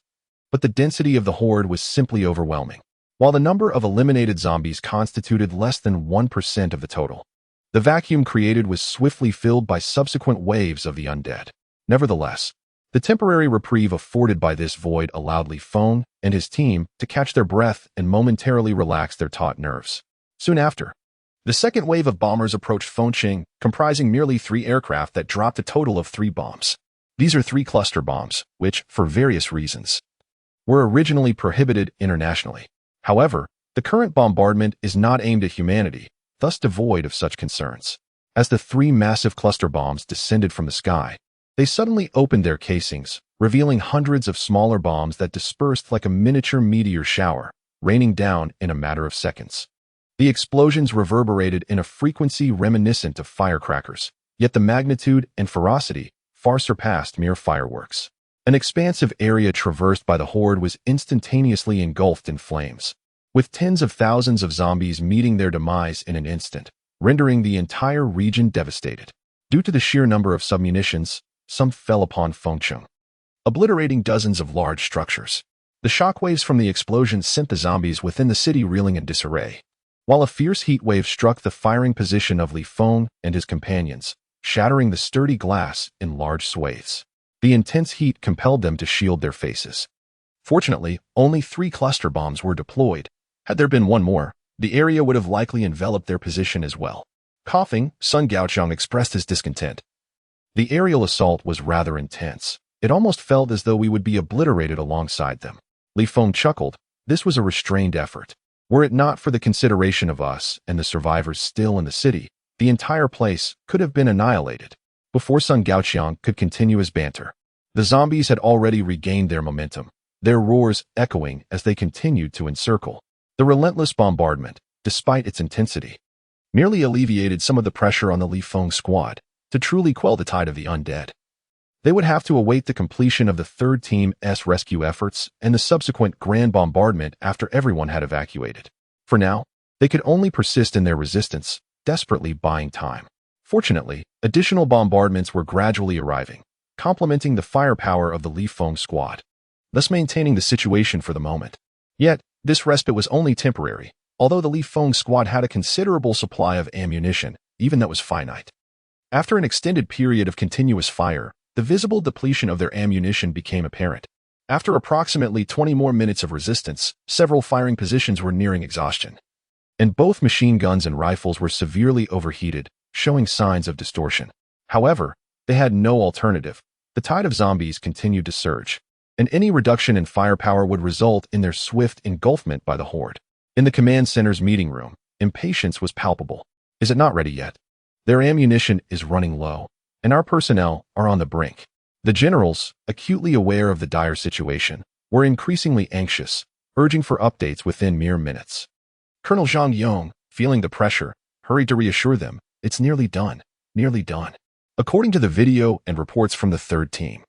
But the density of the horde was simply overwhelming. While the number of eliminated zombies constituted less than 1% of the total, the vacuum created was swiftly filled by subsequent waves of the undead. Nevertheless, the temporary reprieve afforded by this void allowed Li Feng and his team to catch their breath and momentarily relax their taut nerves. Soon after, the second wave of bombers approached Fengcheng, comprising merely 3 aircraft that dropped a total of 3 bombs. These are 3 cluster bombs, which, for various reasons, were originally prohibited internationally. However, the current bombardment is not aimed at humanity, thus devoid of such concerns. As the 3 massive cluster bombs descended from the sky, they suddenly opened their casings, revealing hundreds of smaller bombs that dispersed like a miniature meteor shower, raining down in a matter of seconds. The explosions reverberated in a frequency reminiscent of firecrackers, yet the magnitude and ferocity far surpassed mere fireworks. An expansive area traversed by the horde was instantaneously engulfed in flames, with tens of thousands of zombies meeting their demise in an instant, rendering the entire region devastated. Due to the sheer number of submunitions, some fell upon Fengcheng, obliterating dozens of large structures. The shockwaves from the explosions sent the zombies within the city reeling in disarray, while a fierce heat wave struck the firing position of Li Feng and his companions, shattering the sturdy glass in large swathes. The intense heat compelled them to shield their faces. Fortunately, only 3 cluster bombs were deployed. Had there been one more, the area would have likely enveloped their position as well. Coughing, Sun Gaochang expressed his discontent. The aerial assault was rather intense. It almost felt as though we would be obliterated alongside them. Li Feng chuckled. This was a restrained effort. Were it not for the consideration of us and the survivors still in the city, the entire place could have been annihilated. Before Sun Gaoqiang could continue his banter, the zombies had already regained their momentum, their roars echoing as they continued to encircle. The relentless bombardment, despite its intensity, merely alleviated some of the pressure on the Li Feng squad to truly quell the tide of the undead. They would have to await the completion of the third team's rescue efforts and the subsequent grand bombardment after everyone had evacuated. For now, they could only persist in their resistance, desperately buying time. Fortunately, additional bombardments were gradually arriving, complementing the firepower of the Li Feng squad, thus maintaining the situation for the moment. Yet, this respite was only temporary, although the Li Feng squad had a considerable supply of ammunition, even that was finite. After an extended period of continuous fire, the visible depletion of their ammunition became apparent. After approximately 20 more minutes of resistance, several firing positions were nearing exhaustion, and both machine guns and rifles were severely overheated, showing signs of distortion. However, they had no alternative. The tide of zombies continued to surge, and any reduction in firepower would result in their swift engulfment by the horde. In the command center's meeting room, impatience was palpable. Is it not ready yet? Their ammunition is running low, and our personnel are on the brink. The generals, acutely aware of the dire situation, were increasingly anxious, urging for updates within mere minutes. Colonel Zhang Yong, feeling the pressure, hurried to reassure them, "It's nearly done, nearly done." According to the video and reports from the third team,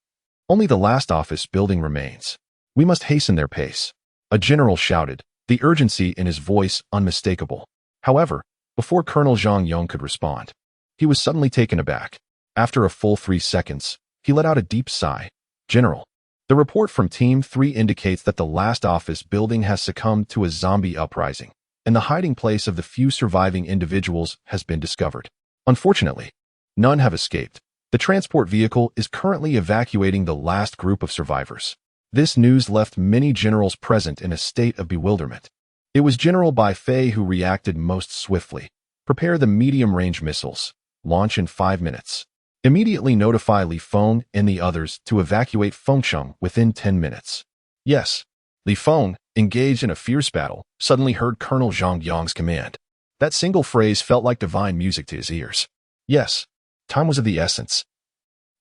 only the last office building remains. "We must hasten their pace," a general shouted, the urgency in his voice unmistakable. However, before Colonel Zhang Yong could respond, he was suddenly taken aback. After a full 3 seconds, he let out a deep sigh. "General, the report from Team 3 indicates that the last office building has succumbed to a zombie uprising, and the hiding place of the few surviving individuals has been discovered. Unfortunately, none have escaped. The transport vehicle is currently evacuating the last group of survivors." This news left many generals present in a state of bewilderment. It was General Bai Fei who reacted most swiftly. "Prepare the medium-range missiles. Launch in 5 minutes. Immediately notify Li Feng and the others to evacuate Fengcheng within 10 minutes. Yes. Li Feng, engaged in a fierce battle, suddenly heard Colonel Zhang Yong's command. That single phrase felt like divine music to his ears. Yes, time was of the essence.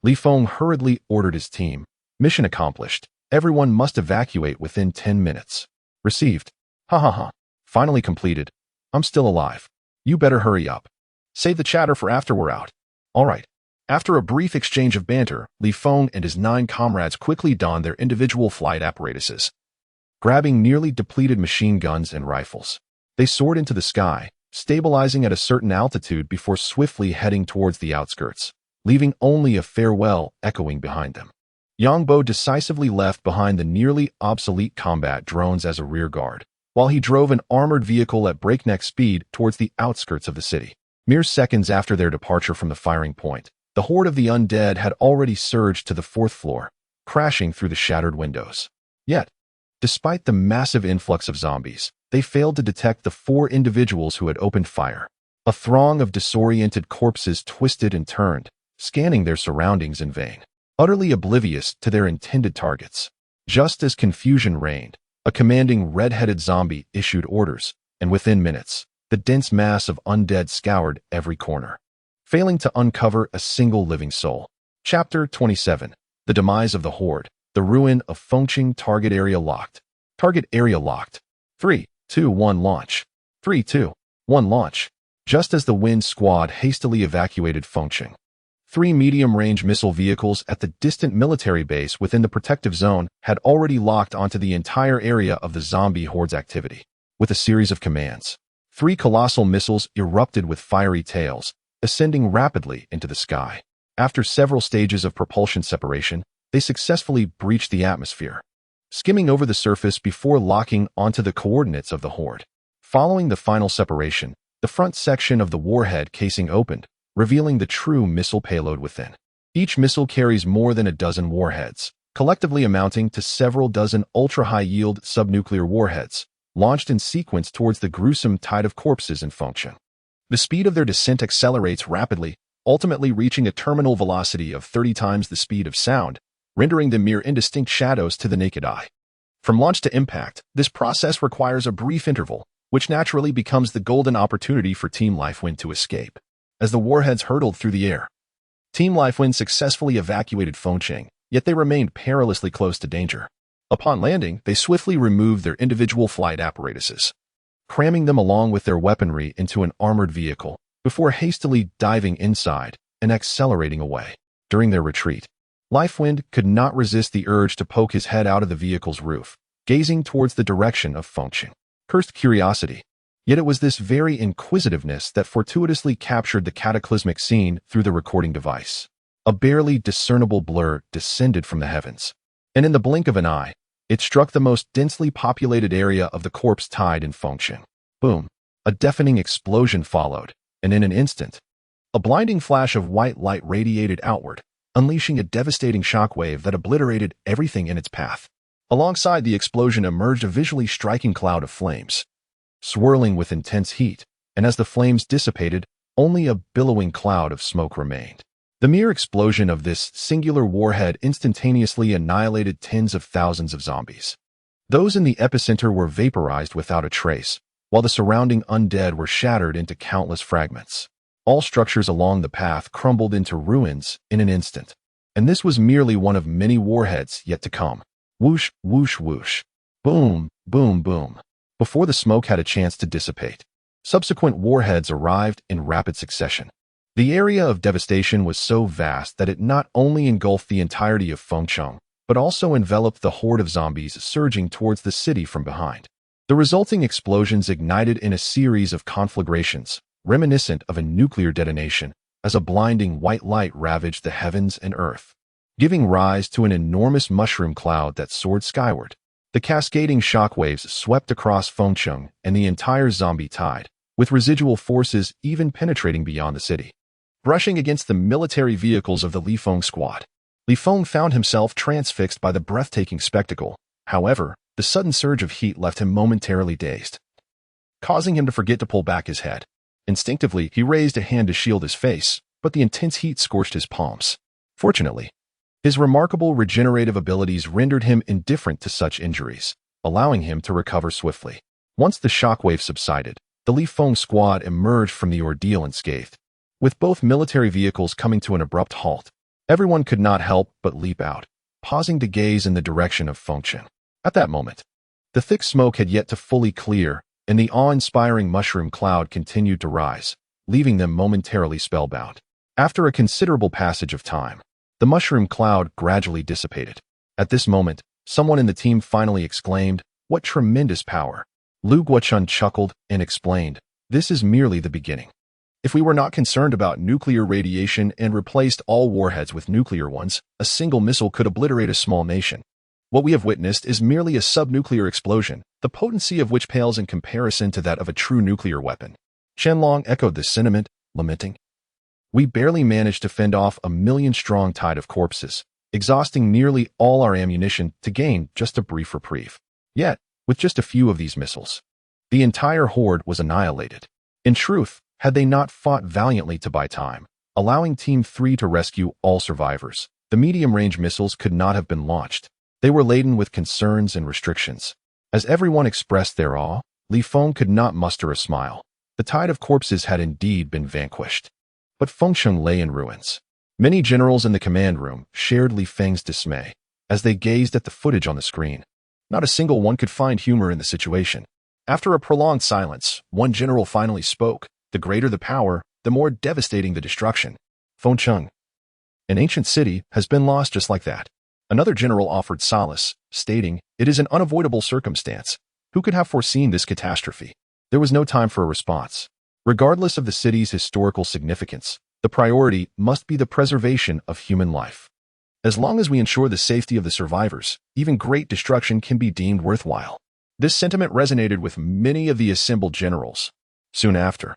Li Feng hurriedly ordered his team. "Mission accomplished. Everyone must evacuate within 10 minutes. Received. Ha ha ha. Finally completed. I'm still alive. You better hurry up. Save the chatter for after we're out." All right. After a brief exchange of banter, Li Feng and his 9 comrades quickly donned their individual flight apparatuses. Grabbing nearly depleted machine guns and rifles, they soared into the sky, stabilizing at a certain altitude before swiftly heading towards the outskirts, leaving only a farewell echoing behind them. Yang Bo decisively left behind the nearly obsolete combat drones as a rear guard, while he drove an armored vehicle at breakneck speed towards the outskirts of the city. Mere seconds after their departure from the firing point, the horde of the undead had already surged to the 4th floor, crashing through the shattered windows. Yet, despite the massive influx of zombies, they failed to detect the 4 individuals who had opened fire. A throng of disoriented corpses twisted and turned, scanning their surroundings in vain, utterly oblivious to their intended targets. Just as confusion reigned, a commanding red-headed zombie issued orders, and within minutes, the dense mass of undead scoured every corner, failing to uncover a single living soul. Chapter 27. The Demise of the Horde. The Ruin of Fengcheng. Target area locked. Target area locked. 3, 2, 1 launch. 3, 2, 1 launch. Just as the Wind Squad hastily evacuated Fengcheng, 3 medium-range missile vehicles at the distant military base within the protective zone had already locked onto the entire area of the zombie horde's activity. With a series of commands, 3 colossal missiles erupted with fiery tails, ascending rapidly into the sky. After several stages of propulsion separation, they successfully breached the atmosphere, skimming over the surface before locking onto the coordinates of the horde. Following the final separation, the front section of the warhead casing opened, revealing the true missile payload within. Each missile carries more than a dozen warheads, collectively amounting to several dozen ultra-high-yield subnuclear warheads, launched in sequence towards the gruesome tide of corpses in Fengcheng. The speed of their descent accelerates rapidly, ultimately reaching a terminal velocity of 30 times the speed of sound, rendering them mere indistinct shadows to the naked eye. From launch to impact, this process requires a brief interval, which naturally becomes the golden opportunity for Team Lifewind to escape. As the warheads hurtled through the air, Team Lifewind successfully evacuated Fengcheng, yet they remained perilously close to danger. Upon landing, they swiftly removed their individual flight apparatuses, cramming them along with their weaponry into an armored vehicle before hastily diving inside and accelerating away. During their retreat, Lifewind could not resist the urge to poke his head out of the vehicle's roof, gazing towards the direction of Fengcheng. Cursed curiosity. Yet it was this very inquisitiveness that fortuitously captured the cataclysmic scene through the recording device. A barely discernible blur descended from the heavens, and in the blink of an eye, it struck the most densely populated area of the corpse tide in Fengcheng. Boom! A deafening explosion followed, and in an instant, a blinding flash of white light radiated outward, unleashing a devastating shockwave that obliterated everything in its path. Alongside the explosion emerged a visually striking cloud of flames, swirling with intense heat, and as the flames dissipated, only a billowing cloud of smoke remained. The mere explosion of this singular warhead instantaneously annihilated tens of thousands of zombies. Those in the epicenter were vaporized without a trace, while the surrounding undead were shattered into countless fragments. All structures along the path crumbled into ruins in an instant, and this was merely one of many warheads yet to come. Whoosh, whoosh, whoosh. Boom, boom, boom. Before the smoke had a chance to dissipate, subsequent warheads arrived in rapid succession. The area of devastation was so vast that it not only engulfed the entirety of Fengcheng, but also enveloped the horde of zombies surging towards the city from behind. The resulting explosions ignited in a series of conflagrations, reminiscent of a nuclear detonation, as a blinding white light ravaged the heavens and earth, giving rise to an enormous mushroom cloud that soared skyward. The cascading shockwaves swept across Fengcheng and the entire zombie tide, with residual forces even penetrating beyond the city. Brushing against the military vehicles of the Li Feng squad, Li Feng found himself transfixed by the breathtaking spectacle. However, the sudden surge of heat left him momentarily dazed, causing him to forget to pull back his head. Instinctively, he raised a hand to shield his face, but the intense heat scorched his palms. Fortunately, his remarkable regenerative abilities rendered him indifferent to such injuries, allowing him to recover swiftly. Once the shockwave subsided, the Li Feng squad emerged from the ordeal unscathed. With both military vehicles coming to an abrupt halt, everyone could not help but leap out, pausing to gaze in the direction of Fengcheng. At that moment, the thick smoke had yet to fully clear, and the awe-inspiring mushroom cloud continued to rise, leaving them momentarily spellbound. After a considerable passage of time, the mushroom cloud gradually dissipated. At this moment, someone in the team finally exclaimed, "What tremendous power!" Lu Guochun chuckled and explained, "This is merely the beginning. If we were not concerned about nuclear radiation and replaced all warheads with nuclear ones, a single missile could obliterate a small nation. What we have witnessed is merely a subnuclear explosion, the potency of which pales in comparison to that of a true nuclear weapon." Qianlong echoed this sentiment, lamenting, "We barely managed to fend off a million-strong tide of corpses, exhausting nearly all our ammunition to gain just a brief reprieve. Yet, with just a few of these missiles, the entire horde was annihilated. In truth, had they not fought valiantly to buy time, allowing Team 3 to rescue all survivors, the medium-range missiles could not have been launched. They were laden with concerns and restrictions." As everyone expressed their awe, Li Feng could not muster a smile. The tide of corpses had indeed been vanquished. But Fengcheng lay in ruins. Many generals in the command room shared Li Feng's dismay as they gazed at the footage on the screen. Not a single one could find humor in the situation. After a prolonged silence, one general finally spoke. "The greater the power, the more devastating the destruction. Fengcheng, an ancient city, has been lost just like that." Another general offered solace, stating, "It is an unavoidable circumstance. Who could have foreseen this catastrophe?" There was no time for a response. Regardless of the city's historical significance, the priority must be the preservation of human life. As long as we ensure the safety of the survivors, even great destruction can be deemed worthwhile. This sentiment resonated with many of the assembled generals. Soon after,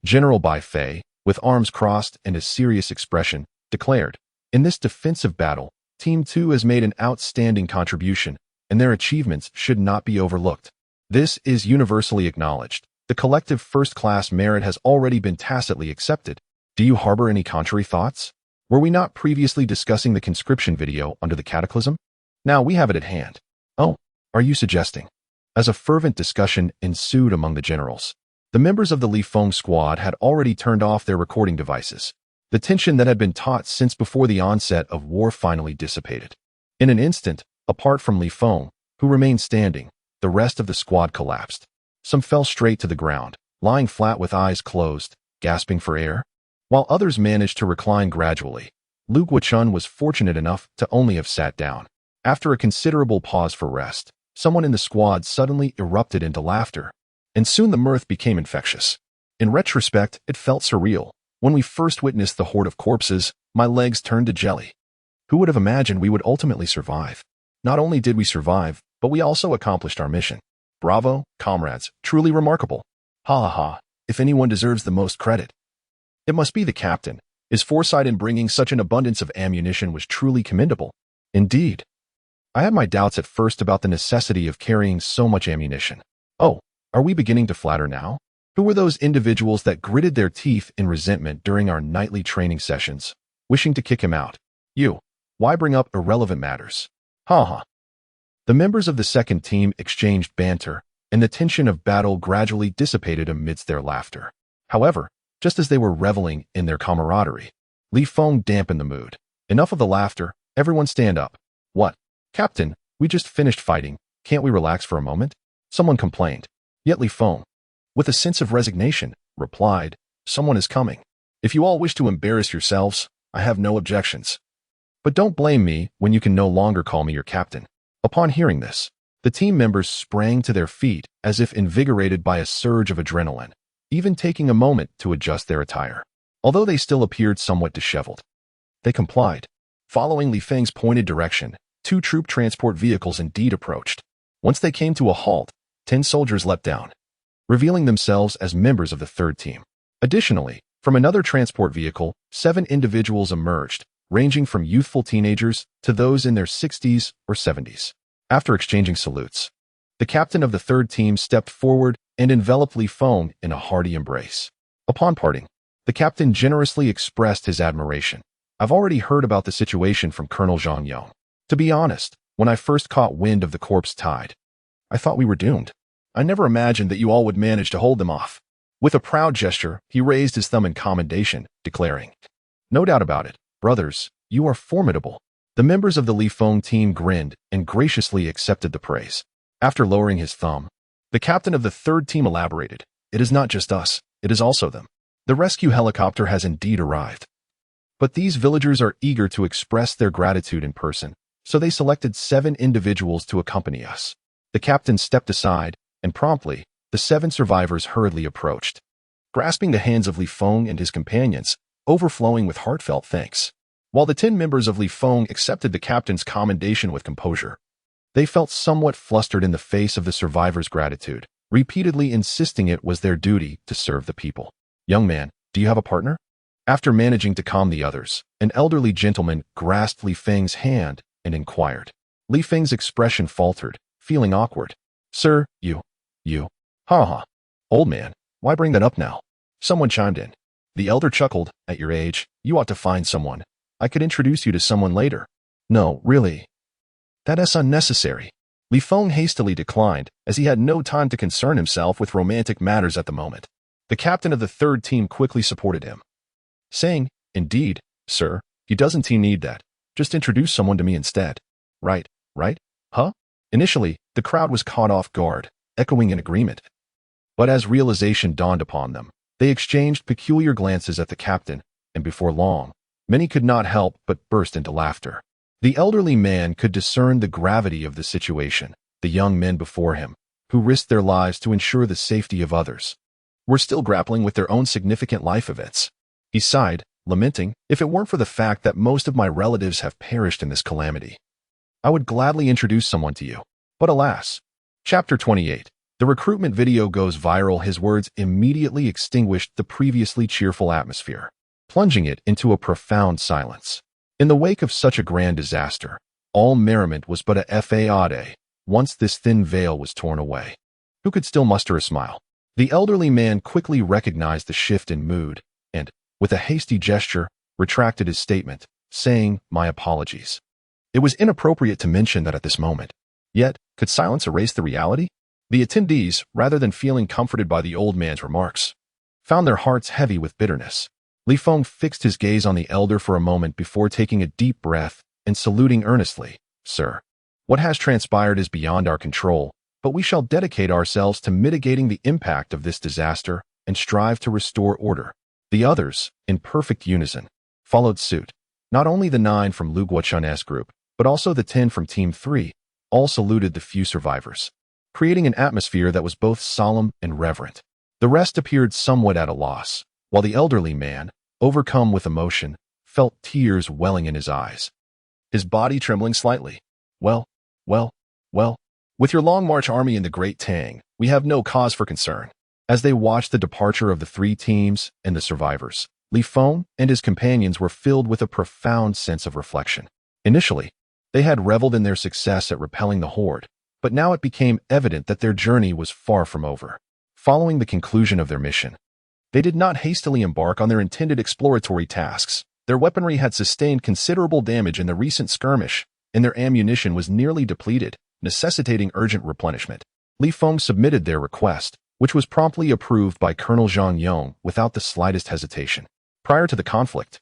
General Bai Fei, with arms crossed and a serious expression, declared, "In this defensive battle, Team 2 has made an outstanding contribution, and their achievements should not be overlooked. This is universally acknowledged. The collective first-class merit has already been tacitly accepted. Do you harbor any contrary thoughts? Were we not previously discussing the conscription video under the cataclysm? Now we have it at hand. Oh, are you suggesting?" As a fervent discussion ensued among the generals, the members of the Li Feng squad had already turned off their recording devices. The tension that had been taut since before the onset of war finally dissipated. In an instant, apart from Li Feng, who remained standing, the rest of the squad collapsed. Some fell straight to the ground, lying flat with eyes closed, gasping for air. While others managed to recline gradually, Lu Guochun was fortunate enough to only have sat down. After a considerable pause for rest, someone in the squad suddenly erupted into laughter, and soon the mirth became infectious. In retrospect, it felt surreal. When we first witnessed the horde of corpses, my legs turned to jelly. Who would have imagined we would ultimately survive? Not only did we survive, but we also accomplished our mission. Bravo, comrades, truly remarkable. Ha ha ha, if anyone deserves the most credit, it must be the captain. His foresight in bringing such an abundance of ammunition was truly commendable. Indeed. I had my doubts at first about the necessity of carrying so much ammunition. Oh, are we beginning to flatter now? Who were those individuals that gritted their teeth in resentment during our nightly training sessions, wishing to kick him out? You. Why bring up irrelevant matters? Ha ha. The members of the second team exchanged banter, and the tension of battle gradually dissipated amidst their laughter. However, just as they were reveling in their camaraderie, Li Feng dampened the mood. Enough of the laughter, everyone stand up. What? Captain, we just finished fighting, can't we relax for a moment? Someone complained. Yet Li Feng, with a sense of resignation, replied, someone is coming. If you all wish to embarrass yourselves, I have no objections. But don't blame me when you can no longer call me your captain. Upon hearing this, the team members sprang to their feet as if invigorated by a surge of adrenaline, even taking a moment to adjust their attire. Although they still appeared somewhat disheveled, they complied. Following Li Feng's pointed direction, 2 troop transport vehicles indeed approached. Once they came to a halt, 10 soldiers leapt down, revealing themselves as members of the third team. Additionally, from another transport vehicle, 7 individuals emerged, ranging from youthful teenagers to those in their 60s or 70s. After exchanging salutes, the captain of the third team stepped forward and enveloped Li Feng in a hearty embrace. Upon parting, the captain generously expressed his admiration. I've already heard about the situation from Colonel Zhang Yong. To be honest, when I first caught wind of the corpse tide, I thought we were doomed. I never imagined that you all would manage to hold them off. With a proud gesture, he raised his thumb in commendation, declaring, no doubt about it, brothers, you are formidable. The members of the Li Feng team grinned and graciously accepted the praise. After lowering his thumb, the captain of the third team elaborated, it is not just us, it is also them. The rescue helicopter has indeed arrived. But these villagers are eager to express their gratitude in person, so they selected 7 individuals to accompany us. The captain stepped aside, and promptly, the 7 survivors hurriedly approached, grasping the hands of Li Feng and his companions, overflowing with heartfelt thanks. While the 10 members of Li Feng accepted the captain's commendation with composure, they felt somewhat flustered in the face of the survivors' gratitude, repeatedly insisting it was their duty to serve the people. Young man, do you have a partner? After managing to calm the others, an elderly gentleman grasped Li Feng's hand and inquired. Li Feng's expression faltered, feeling awkward. Sir, you. Ha ha. Old man, why bring that up now? Someone chimed in. The elder chuckled, at your age, you ought to find someone. I could introduce you to someone later. No, really. That is unnecessary. Li Feng hastily declined, as he had no time to concern himself with romantic matters at the moment. The captain of the third team quickly supported him, saying, indeed, sir, he doesn't need that. Just introduce someone to me instead. Right? Huh? Initially, the crowd was caught off guard, echoing in agreement. But as realization dawned upon them, they exchanged peculiar glances at the captain, and before long, many could not help but burst into laughter. The elderly man could discern the gravity of the situation. The young men before him, who risked their lives to ensure the safety of others, were still grappling with their own significant life events. He sighed, lamenting, if it weren't for the fact that most of my relatives have perished in this calamity, I would gladly introduce someone to you. But alas. Chapter 28. The recruitment video goes viral. His words immediately extinguished the previously cheerful atmosphere, plunging it into a profound silence. In the wake of such a grand disaster, all merriment was but a fade. Once this thin veil was torn away, who could still muster a smile? The elderly man quickly recognized the shift in mood and, with a hasty gesture, retracted his statement, saying, my apologies. It was inappropriate to mention that at this moment. Yet, could silence erase the reality? The attendees, rather than feeling comforted by the old man's remarks, found their hearts heavy with bitterness. Li Feng fixed his gaze on the elder for a moment before taking a deep breath and saluting earnestly. Sir, what has transpired is beyond our control, but we shall dedicate ourselves to mitigating the impact of this disaster and strive to restore order. The others, in perfect unison, followed suit. Not only the 9 from Lu Guochun's group, but also the 10 from Team 3, all saluted the few survivors, creating an atmosphere that was both solemn and reverent. The rest appeared somewhat at a loss, while the elderly man, overcome with emotion, felt tears welling in his eyes, his body trembling slightly. Well, with your Long March army in the Great Tang, we have no cause for concern. As they watched the departure of the 3 teams and the survivors, Li Feng and his companions were filled with a profound sense of reflection. Initially, they had reveled in their success at repelling the horde, but now it became evident that their journey was far from over. Following the conclusion of their mission, they did not hastily embark on their intended exploratory tasks. Their weaponry had sustained considerable damage in the recent skirmish, and their ammunition was nearly depleted, necessitating urgent replenishment. Li Feng submitted their request, which was promptly approved by Colonel Zhang Yong without the slightest hesitation. Prior to the conflict,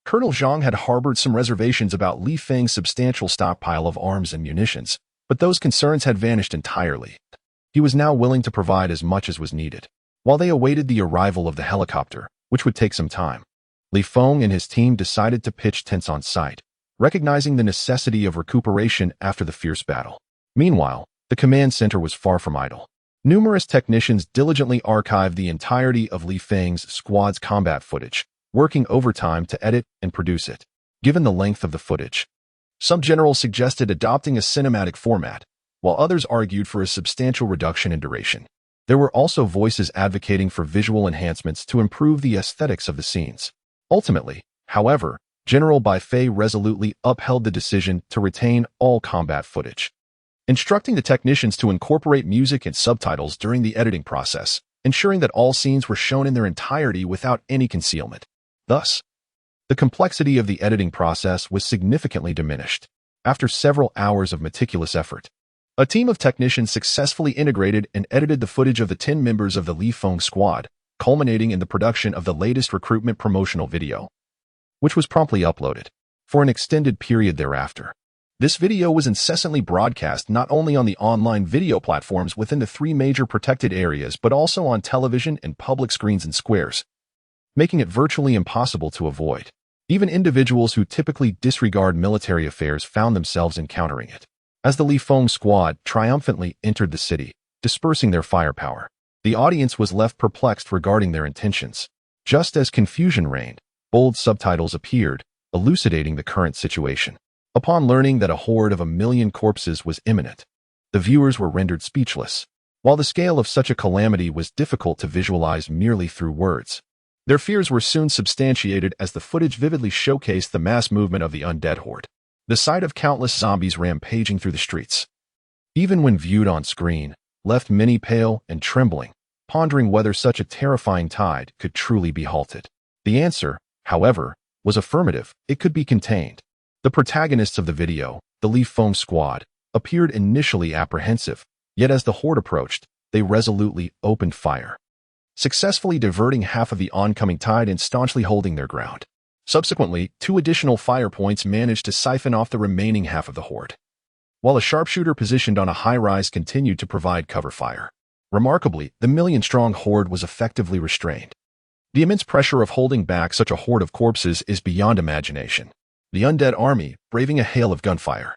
Colonel Zhang had harbored some reservations about Li Feng's substantial stockpile of arms and munitions, but those concerns had vanished entirely. He was now willing to provide as much as was needed. While they awaited the arrival of the helicopter, which would take some time, Li Feng and his team decided to pitch tents on site, recognizing the necessity of recuperation after the fierce battle. Meanwhile, the command center was far from idle. Numerous technicians diligently archived the entirety of Li Feng's squad's combat footage, working overtime to edit and produce it. Given the length of the footage, some generals suggested adopting a cinematic format, while others argued for a substantial reduction in duration. There were also voices advocating for visual enhancements to improve the aesthetics of the scenes. Ultimately, however, General Bai Fei resolutely upheld the decision to retain all combat footage, instructing the technicians to incorporate music and subtitles during the editing process, ensuring that all scenes were shown in their entirety without any concealment. Thus, the complexity of the editing process was significantly diminished. After several hours of meticulous effort, a team of technicians successfully integrated and edited the footage of the 10 members of the Li Feng squad, culminating in the production of the latest recruitment promotional video, which was promptly uploaded. For an extended period thereafter, this video was incessantly broadcast not only on the online video platforms within the 3 major protected areas but also on television and public screens and squares, making it virtually impossible to avoid. Even individuals who typically disregard military affairs found themselves encountering it. As the Li Feng squad triumphantly entered the city, dispersing their firepower, the audience was left perplexed regarding their intentions. Just as confusion reigned, bold subtitles appeared, elucidating the current situation. Upon learning that a horde of 1 million corpses was imminent, the viewers were rendered speechless. While the scale of such a calamity was difficult to visualize merely through words, their fears were soon substantiated as the footage vividly showcased the mass movement of the undead horde. The sight of countless zombies rampaging through the streets, even when viewed on screen, left many pale and trembling, pondering whether such a terrifying tide could truly be halted. The answer, however, was affirmative. It could be contained. The protagonists of the video, the Li Feng squad, appeared initially apprehensive, yet as the horde approached, they resolutely opened fire, successfully diverting half of the oncoming tide and staunchly holding their ground. Subsequently, 2 additional fire points managed to siphon off the remaining half of the horde, while a sharpshooter positioned on a high-rise continued to provide cover fire. Remarkably, the million-strong horde was effectively restrained. The immense pressure of holding back such a horde of corpses is beyond imagination. The undead army, braving a hail of gunfire,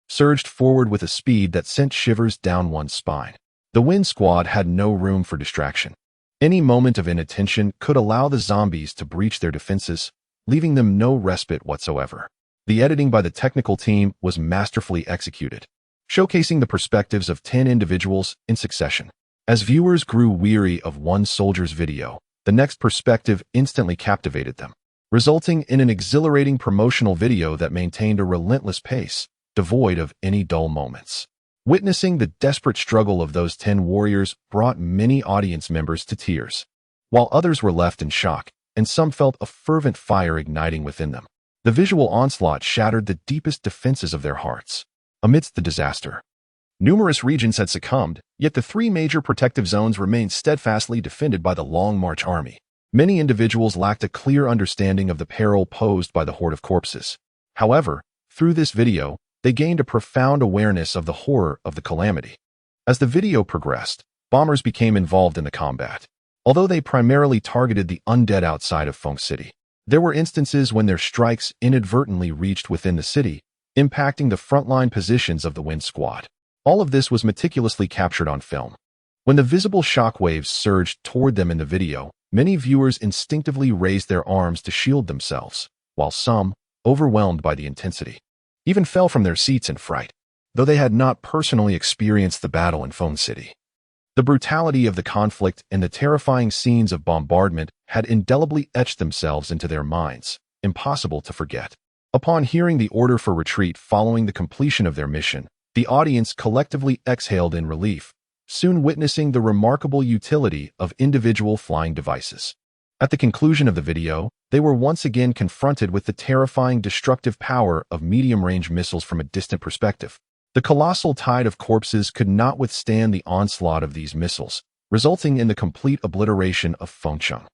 surged forward with a speed that sent shivers down one's spine. The Wind Squad had no room for distraction. Any moment of inattention could allow the zombies to breach their defenses, leaving them no respite whatsoever. The editing by the technical team was masterfully executed, showcasing the perspectives of 10 individuals in succession. As viewers grew weary of one soldier's video, the next perspective instantly captivated them, resulting in an exhilarating promotional video that maintained a relentless pace, devoid of any dull moments. Witnessing the desperate struggle of those 10 warriors brought many audience members to tears, while others were left in shock, and some felt a fervent fire igniting within them. The visual onslaught shattered the deepest defenses of their hearts. Amidst the disaster, numerous regions had succumbed, yet the 3 major protective zones remained steadfastly defended by the Long March army. Many individuals lacked a clear understanding of the peril posed by the horde of corpses. However, through this video, they gained a profound awareness of the horror of the calamity. As the video progressed, bombers became involved in the combat. Although they primarily targeted the undead outside of Feng City, there were instances when their strikes inadvertently reached within the city, impacting the frontline positions of the Wind Squad. All of this was meticulously captured on film. When the visible shockwaves surged toward them in the video, many viewers instinctively raised their arms to shield themselves, while some, overwhelmed by the intensity, even fell from their seats in fright, though they had not personally experienced the battle in Feng City. The brutality of the conflict and the terrifying scenes of bombardment had indelibly etched themselves into their minds, impossible to forget. Upon hearing the order for retreat following the completion of their mission, the audience collectively exhaled in relief, soon witnessing the remarkable utility of individual flying devices. At the conclusion of the video, they were once again confronted with the terrifying destructive power of medium-range missiles from a distant perspective. The colossal tide of corpses could not withstand the onslaught of these missiles, resulting in the complete obliteration of Fengcheng.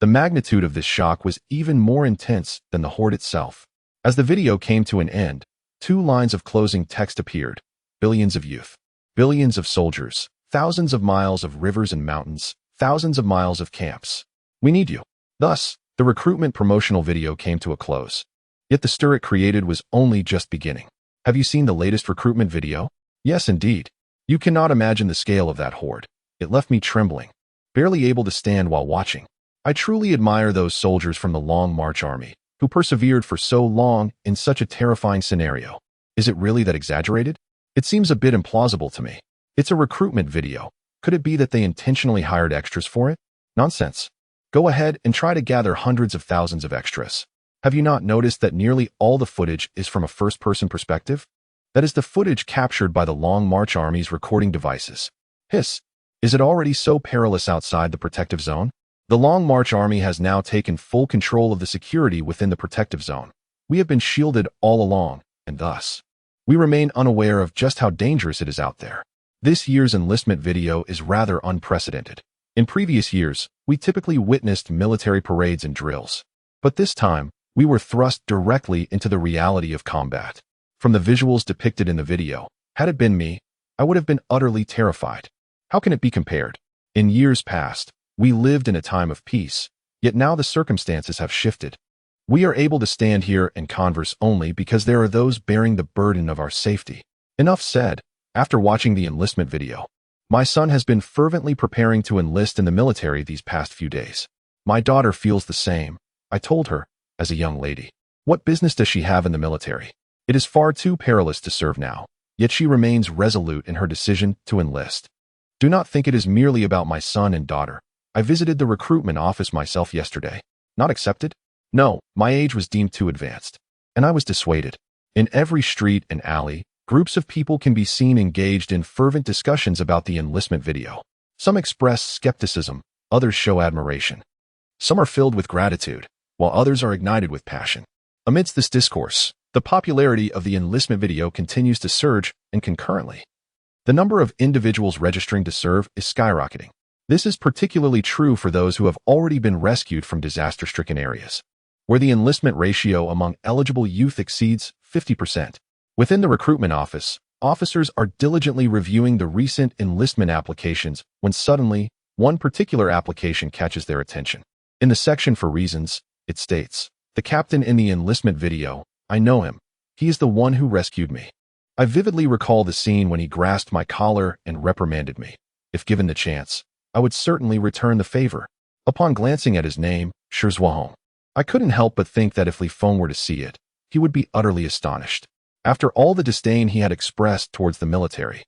The magnitude of this shock was even more intense than the horde itself. As the video came to an end, 2 lines of closing text appeared: billions of youth, billions of soldiers, thousands of miles of rivers and mountains, thousands of miles of camps. We need you. Thus, the recruitment promotional video came to a close. Yet the stir it created was only just beginning. Have you seen the latest recruitment video? Yes, indeed. You cannot imagine the scale of that horde. It left me trembling, barely able to stand while watching. I truly admire those soldiers from the Long March Army, who persevered for so long in such a terrifying scenario. Is it really that exaggerated? It seems a bit implausible to me. It's a recruitment video. Could it be that they intentionally hired extras for it? Nonsense. Go ahead and try to gather hundreds of thousands of extras. Have you not noticed that nearly all the footage is from a first-person perspective? That is the footage captured by the Long March Army's recording devices. Hiss! Is it already so perilous outside the protective zone? The Long March Army has now taken full control of the security within the protective zone. We have been shielded all along, and thus, we remain unaware of just how dangerous it is out there. This year's enlistment video is rather unprecedented. In previous years, we typically witnessed military parades and drills. But this time, we were thrust directly into the reality of combat. From the visuals depicted in the video, had it been me, I would have been utterly terrified. How can it be compared? In years past, we lived in a time of peace, yet now the circumstances have shifted. We are able to stand here and converse only because there are those bearing the burden of our safety. Enough said. After watching the enlistment video, my son has been fervently preparing to enlist in the military these past few days. My daughter feels the same. I told her, as a young lady, what business does she have in the military? It is far too perilous to serve now, yet she remains resolute in her decision to enlist. Do not think it is merely about my son and daughter. I visited the recruitment office myself yesterday. Not accepted? No, my age was deemed too advanced, and I was dissuaded. In every street and alley, groups of people can be seen engaged in fervent discussions about the enlistment video. Some express skepticism, others show admiration. Some are filled with gratitude, while others are ignited with passion. Amidst this discourse, the popularity of the enlistment video continues to surge, and concurrently, the number of individuals registering to serve is skyrocketing. This is particularly true for those who have already been rescued from disaster-stricken areas, where the enlistment ratio among eligible youth exceeds 50%. Within the recruitment office, officers are diligently reviewing the recent enlistment applications when suddenly, one particular application catches their attention. In the section for reasons, it states, "The captain in the enlistment video, I know him. He is the one who rescued me." I vividly recall the scene when he grasped my collar and reprimanded me. If given the chance, I would certainly return the favor. Upon glancing at his name, Shizhuahong, I couldn't help but think that if Li Feng were to see it, he would be utterly astonished. After all the disdain he had expressed towards the military,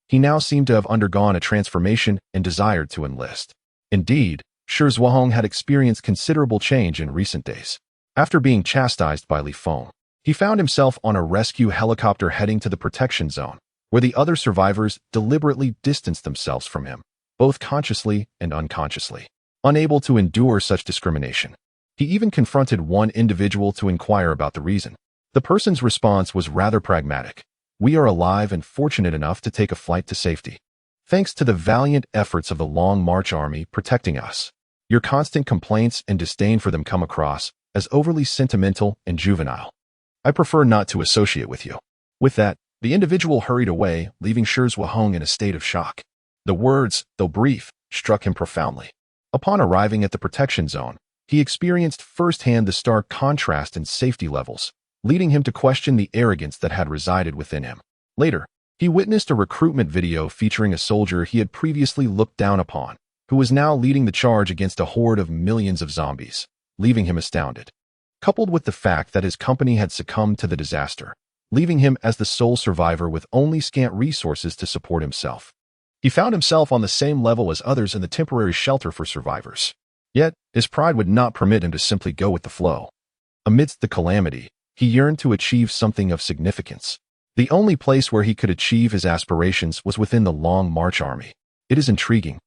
he now seemed to have undergone a transformation and desired to enlist. Indeed, Shizhuahong had experienced considerable change in recent days. After being chastised by Li Feng, he found himself on a rescue helicopter heading to the protection zone, where the other survivors deliberately distanced themselves from him, both consciously and unconsciously. Unable to endure such discrimination, he even confronted one individual to inquire about the reason. The person's response was rather pragmatic. "We are alive and fortunate enough to take a flight to safety, thanks to the valiant efforts of the Long March Army protecting us. Your constant complaints and disdain for them come across as overly sentimental and juvenile. I prefer not to associate with you." With that, The individual hurried away, leaving Shirzwahong in a state of shock. The words, though brief, struck him profoundly. Upon arriving at the protection zone, he experienced firsthand the stark contrast in safety levels, leading him to question the arrogance that had resided within him. Later, he witnessed a recruitment video featuring a soldier he had previously looked down upon, who was now leading the charge against a horde of millions of zombies, leaving him astounded. Coupled with the fact that his company had succumbed to the disaster, leaving him as the sole survivor with only scant resources to support himself. He found himself on the same level as others in the temporary shelter for survivors. Yet, his pride would not permit him to simply go with the flow. Amidst the calamity, he yearned to achieve something of significance. The only place where he could achieve his aspirations was within the Long March Army. It is intriguing,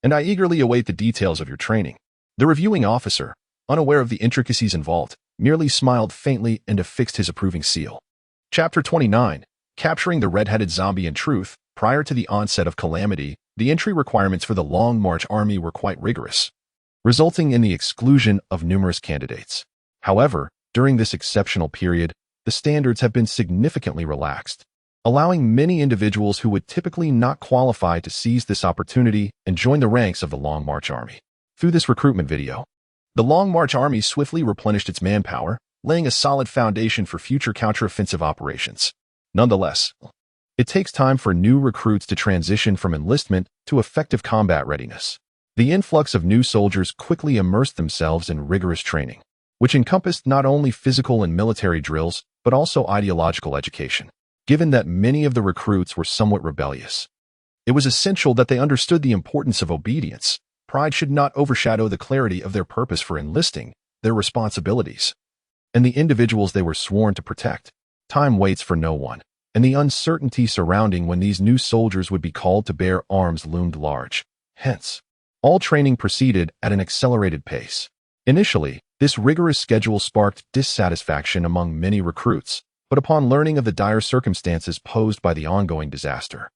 and I eagerly await the details of your training. The reviewing officer, unaware of the intricacies involved, merely smiled faintly and affixed his approving seal. Chapter 29. Capturing the Red-Headed Zombie. In truth, prior to the onset of calamity, the entry requirements for the Long March Army were quite rigorous, resulting in the exclusion of numerous candidates. However, during this exceptional period, the standards have been significantly relaxed, allowing many individuals who would typically not qualify to seize this opportunity and join the ranks of the Long March Army. Through this recruitment video, the Long March Army swiftly replenished its manpower, laying a solid foundation for future counteroffensive operations. Nonetheless, it takes time for new recruits to transition from enlistment to effective combat readiness. The influx of new soldiers quickly immersed themselves in rigorous training, which encompassed not only physical and military drills, but also ideological education. Given that many of the recruits were somewhat rebellious, it was essential that they understood the importance of obedience. Pride should not overshadow the clarity of their purpose for enlisting, their responsibilities, and the individuals they were sworn to protect. Time waits for no one, and the uncertainty surrounding when these new soldiers would be called to bear arms loomed large. Hence, all training proceeded at an accelerated pace. Initially, this rigorous schedule sparked dissatisfaction among many recruits, but upon learning of the dire circumstances posed by the ongoing disaster,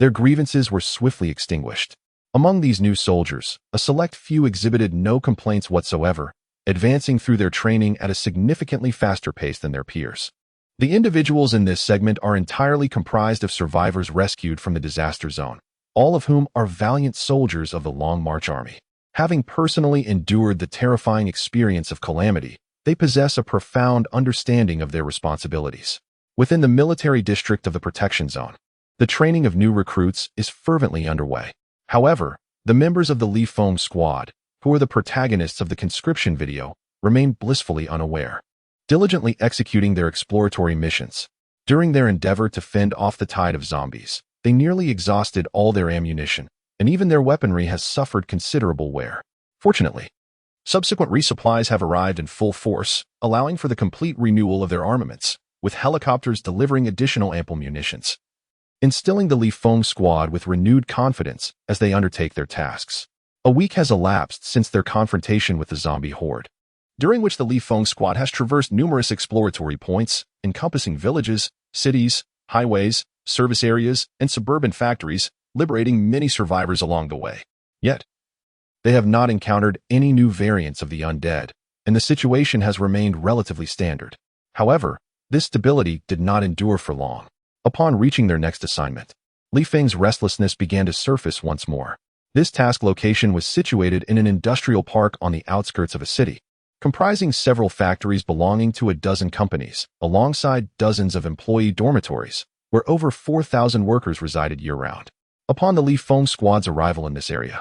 their grievances were swiftly extinguished. Among these new soldiers, a select few exhibited no complaints whatsoever, advancing through their training at a significantly faster pace than their peers. The individuals in this segment are entirely comprised of survivors rescued from the disaster zone, all of whom are valiant soldiers of the Long March Army. Having personally endured the terrifying experience of calamity, they possess a profound understanding of their responsibilities. Within the military district of the protection zone, the training of new recruits is fervently underway. However, the members of the Li Feng squad, who are the protagonists of the conscription video, remain blissfully unaware, diligently executing their exploratory missions. During their endeavor to fend off the tide of zombies, they nearly exhausted all their ammunition, and even their weaponry has suffered considerable wear. Fortunately, subsequent resupplies have arrived in full force, allowing for the complete renewal of their armaments, with helicopters delivering additional ample munitions, instilling the Li Feng squad with renewed confidence as they undertake their tasks. A week has elapsed since their confrontation with the zombie horde, during which the Li Feng squad has traversed numerous exploratory points, encompassing villages, cities, highways, service areas, and suburban factories, liberating many survivors along the way. Yet, they have not encountered any new variants of the undead, and the situation has remained relatively standard. However, this stability did not endure for long. Upon reaching their next assignment, Li Feng's restlessness began to surface once more. This task location was situated in an industrial park on the outskirts of a city, comprising several factories belonging to a dozen companies, alongside dozens of employee dormitories, where over 4,000 workers resided year-round. Upon the Li Feng squad's arrival in this area,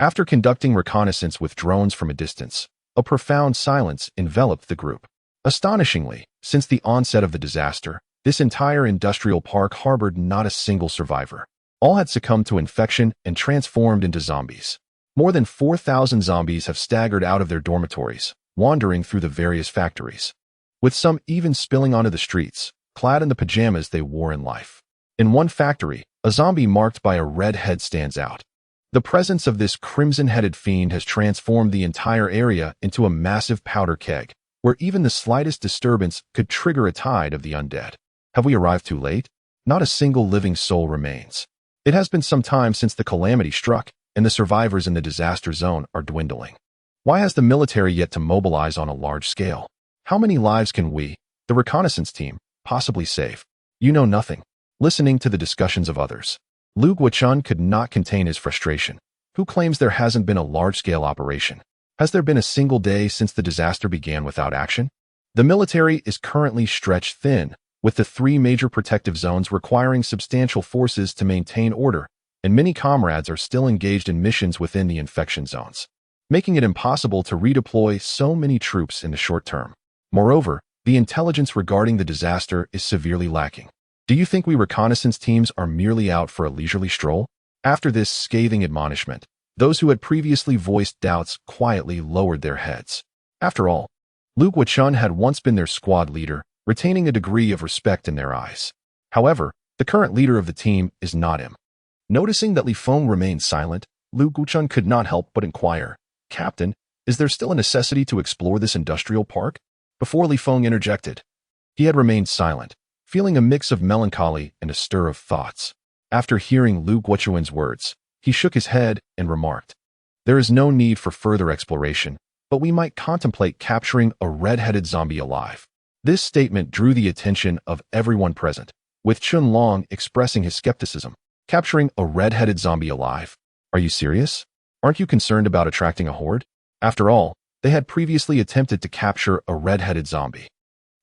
after conducting reconnaissance with drones from a distance, a profound silence enveloped the group. Astonishingly, since the onset of the disaster, this entire industrial park harbored not a single survivor. All had succumbed to infection and transformed into zombies. More than 4,000 zombies have staggered out of their dormitories, wandering through the various factories, with some even spilling onto the streets, clad in the pajamas they wore in life. In one factory, a zombie marked by a red head stands out. The presence of this crimson-headed fiend has transformed the entire area into a massive powder keg, where even the slightest disturbance could trigger a tide of the undead. Have we arrived too late? Not a single living soul remains. It has been some time since the calamity struck, and the survivors in the disaster zone are dwindling. Why has the military yet to mobilize on a large scale? How many lives can we, the reconnaissance team, possibly save? You know nothing. Listening to the discussions of others, Lu Guochun could not contain his frustration. Who claims there hasn't been a large-scale operation? Has there been a single day since the disaster began without action? The military is currently stretched thin, with the 3 major protective zones requiring substantial forces to maintain order, and many comrades are still engaged in missions within the infection zones, making it impossible to redeploy so many troops in the short term. Moreover, the intelligence regarding the disaster is severely lacking. Do you think we reconnaissance teams are merely out for a leisurely stroll? After this scathing admonishment, those who had previously voiced doubts quietly lowered their heads. After all, Lu Guochun had once been their squad leader, retaining a degree of respect in their eyes. However, the current leader of the team is not him. Noticing that Li Feng remained silent, Lu Guochun could not help but inquire, "Captain, is there still a necessity to explore this industrial park?" Before Li Feng interjected, he had remained silent, feeling a mix of melancholy and a stir of thoughts. After hearing Lu Guochun's words, he shook his head and remarked, "There is no need for further exploration, but we might contemplate capturing a red-headed zombie alive." This statement drew the attention of everyone present, with Chun Long expressing his skepticism. "Capturing a red-headed zombie alive? Are you serious? Aren't you concerned about attracting a horde?" After all, they had previously attempted to capture a red-headed zombie,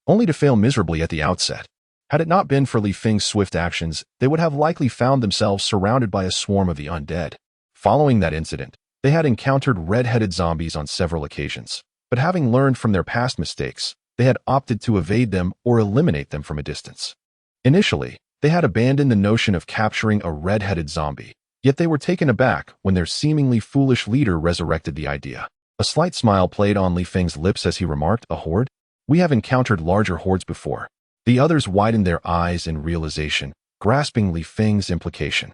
only to fail miserably at the outset. Had it not been for Li Feng's swift actions, they would have likely found themselves surrounded by a swarm of the undead. Following that incident, they had encountered red-headed zombies on several occasions, but having learned from their past mistakes, they had opted to evade them or eliminate them from a distance. Initially, they had abandoned the notion of capturing a red-headed zombie, yet they were taken aback when their seemingly foolish leader resurrected the idea. A slight smile played on Li Feng's lips as he remarked, "A horde? We have encountered larger hordes before." The others widened their eyes in realization, grasping Li Feng's implication.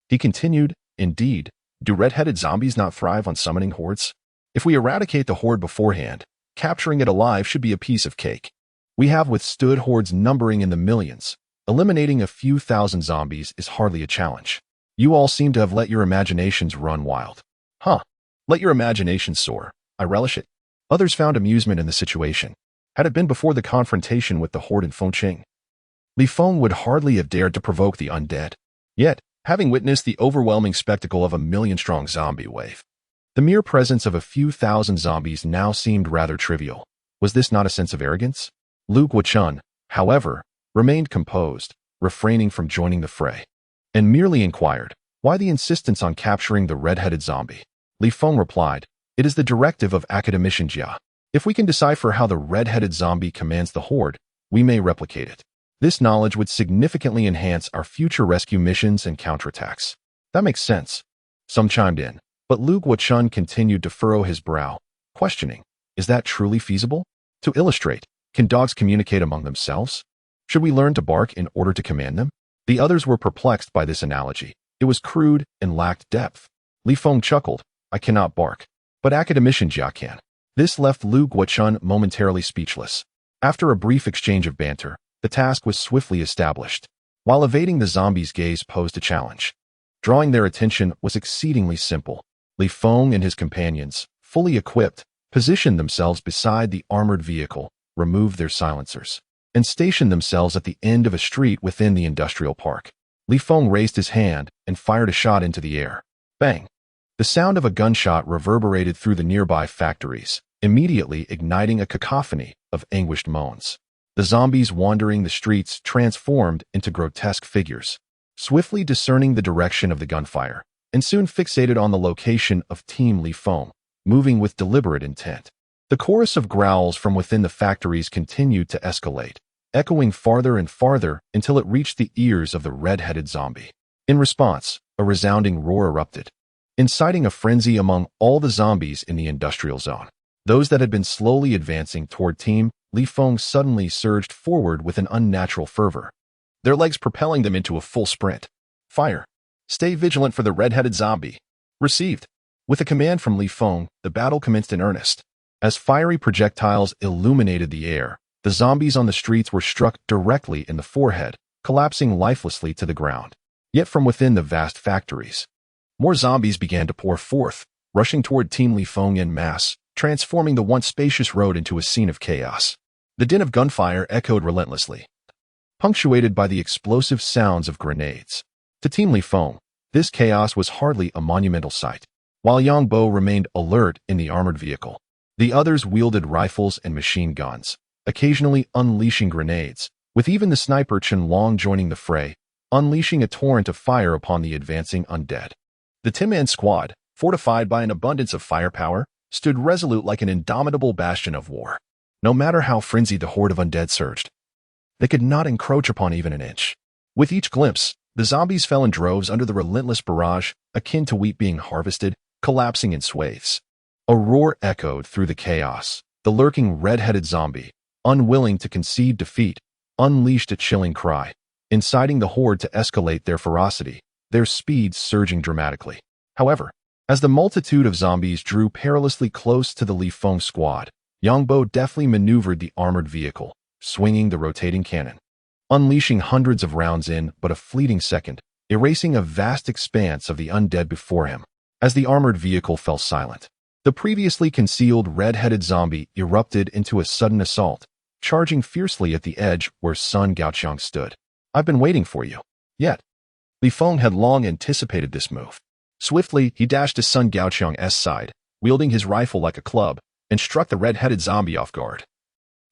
He continued, "Indeed, do red-headed zombies not thrive on summoning hordes? If we eradicate the horde beforehand, capturing it alive should be a piece of cake. We have withstood hordes numbering in the millions. Eliminating a few thousand zombies is hardly a challenge. You all seem to have let your imaginations run wild." "Huh. Let your imagination soar. I relish it." Others found amusement in the situation. Had it been before the confrontation with the horde in Fengqing, Li Feng would hardly have dared to provoke the undead. Yet, having witnessed the overwhelming spectacle of a million-strong zombie wave, the mere presence of a few thousand zombies now seemed rather trivial. Was this not a sense of arrogance? Lu Guochun, however, remained composed, refraining from joining the fray, and merely inquired, "Why the insistence on capturing the red-headed zombie?" Li Feng replied, "It is the directive of Academician Jia. If we can decipher how the red-headed zombie commands the horde, we may replicate it. This knowledge would significantly enhance our future rescue missions and counterattacks." "That makes sense," some chimed in, but Lu Guochun continued to furrow his brow, questioning, "Is that truly feasible? To illustrate, can dogs communicate among themselves? Should we learn to bark in order to command them?" The others were perplexed by this analogy. It was crude and lacked depth. Li Feng chuckled, "I cannot bark, but Academician Jia can." This left Lu Guochun momentarily speechless. After a brief exchange of banter, the task was swiftly established. While evading the zombies' gaze posed a challenge, drawing their attention was exceedingly simple. Li Feng and his companions, fully equipped, positioned themselves beside the armored vehicle, removed their silencers, and stationed themselves at the end of a street within the industrial park. Li Feng raised his hand and fired a shot into the air. Bang! The sound of a gunshot reverberated through the nearby factories, immediately igniting a cacophony of anguished moans. The zombies wandering the streets transformed into grotesque figures, swiftly discerning the direction of the gunfire, and soon fixated on the location of Team Li Feng, moving with deliberate intent. The chorus of growls from within the factories continued to escalate, echoing farther and farther until it reached the ears of the red-headed zombie. In response, a resounding roar erupted, inciting a frenzy among all the zombies in the industrial zone. Those that had been slowly advancing toward Team Li Feng suddenly surged forward with an unnatural fervor, their legs propelling them into a full sprint. "Fire! Stay vigilant for the red-headed zombie." Received. With a command from Li Feng, the battle commenced in earnest. As fiery projectiles illuminated the air, the zombies on the streets were struck directly in the forehead, collapsing lifelessly to the ground. Yet from within the vast factories, more zombies began to pour forth, rushing toward Team Li Feng en masse, transforming the once spacious road into a scene of chaos. The din of gunfire echoed relentlessly, punctuated by the explosive sounds of grenades. To Team Li Feng, this chaos was hardly a monumental sight. While Yang Bo remained alert in the armored vehicle, the others wielded rifles and machine guns, occasionally unleashing grenades, with even the sniper Chen Long joining the fray, unleashing a torrent of fire upon the advancing undead. The Tin-Man squad, fortified by an abundance of firepower, stood resolute like an indomitable bastion of war. No matter how frenzied the horde of undead surged, they could not encroach upon even an inch. With each glimpse, the zombies fell in droves under the relentless barrage, akin to wheat being harvested, collapsing in swathes. A roar echoed through the chaos. The lurking red-headed zombie, unwilling to concede defeat, unleashed a chilling cry, inciting the horde to escalate their ferocity, their speed surging dramatically. However, as the multitude of zombies drew perilously close to the Li Feng squad, Yang Bo deftly maneuvered the armored vehicle, swinging the rotating cannon, unleashing hundreds of rounds in but a fleeting second, erasing a vast expanse of the undead before him. As the armored vehicle fell silent, the previously concealed red-headed zombie erupted into a sudden assault, charging fiercely at the edge where Sun Gaoqiang stood. "I've been waiting for you." Yet, Li Feng had long anticipated this move. Swiftly, he dashed to Sun Gaoqiang's side, wielding his rifle like a club, and struck the red-headed zombie off guard,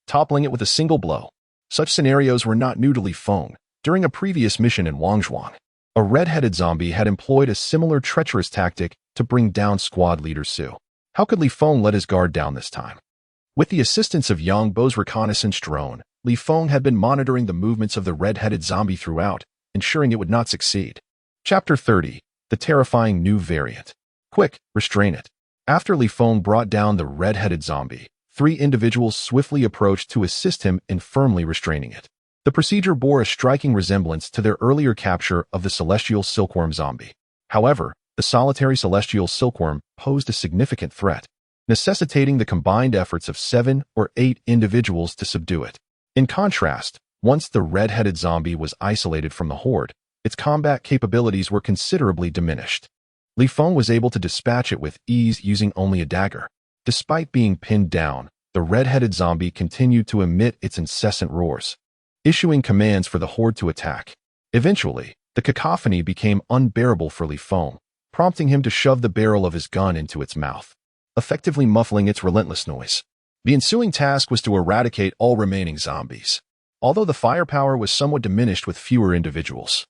toppling it with a single blow. Such scenarios were not new to Li Feng. During a previous mission in Wangzhuang, a red-headed zombie had employed a similar treacherous tactic to bring down squad leader Su. How could Li Feng let his guard down this time? With the assistance of Yang Bo's reconnaissance drone, Li Feng had been monitoring the movements of the red-headed zombie throughout, ensuring it would not succeed. Chapter 30. The terrifying new variant. Quick, restrain it. After Li Feng brought down the red-headed zombie, 3 individuals swiftly approached to assist him in firmly restraining it. The procedure bore a striking resemblance to their earlier capture of the celestial silkworm zombie. However, the solitary celestial silkworm posed a significant threat, necessitating the combined efforts of 7 or 8 individuals to subdue it. In contrast, once the red-headed zombie was isolated from the horde, its combat capabilities were considerably diminished. Li Feng was able to dispatch it with ease using only a dagger. Despite being pinned down, the red-headed zombie continued to emit its incessant roars, issuing commands for the horde to attack. Eventually, the cacophony became unbearable for Li Feng, prompting him to shove the barrel of his gun into its mouth, effectively muffling its relentless noise. The ensuing task was to eradicate all remaining zombies. Although the firepower was somewhat diminished with fewer individuals,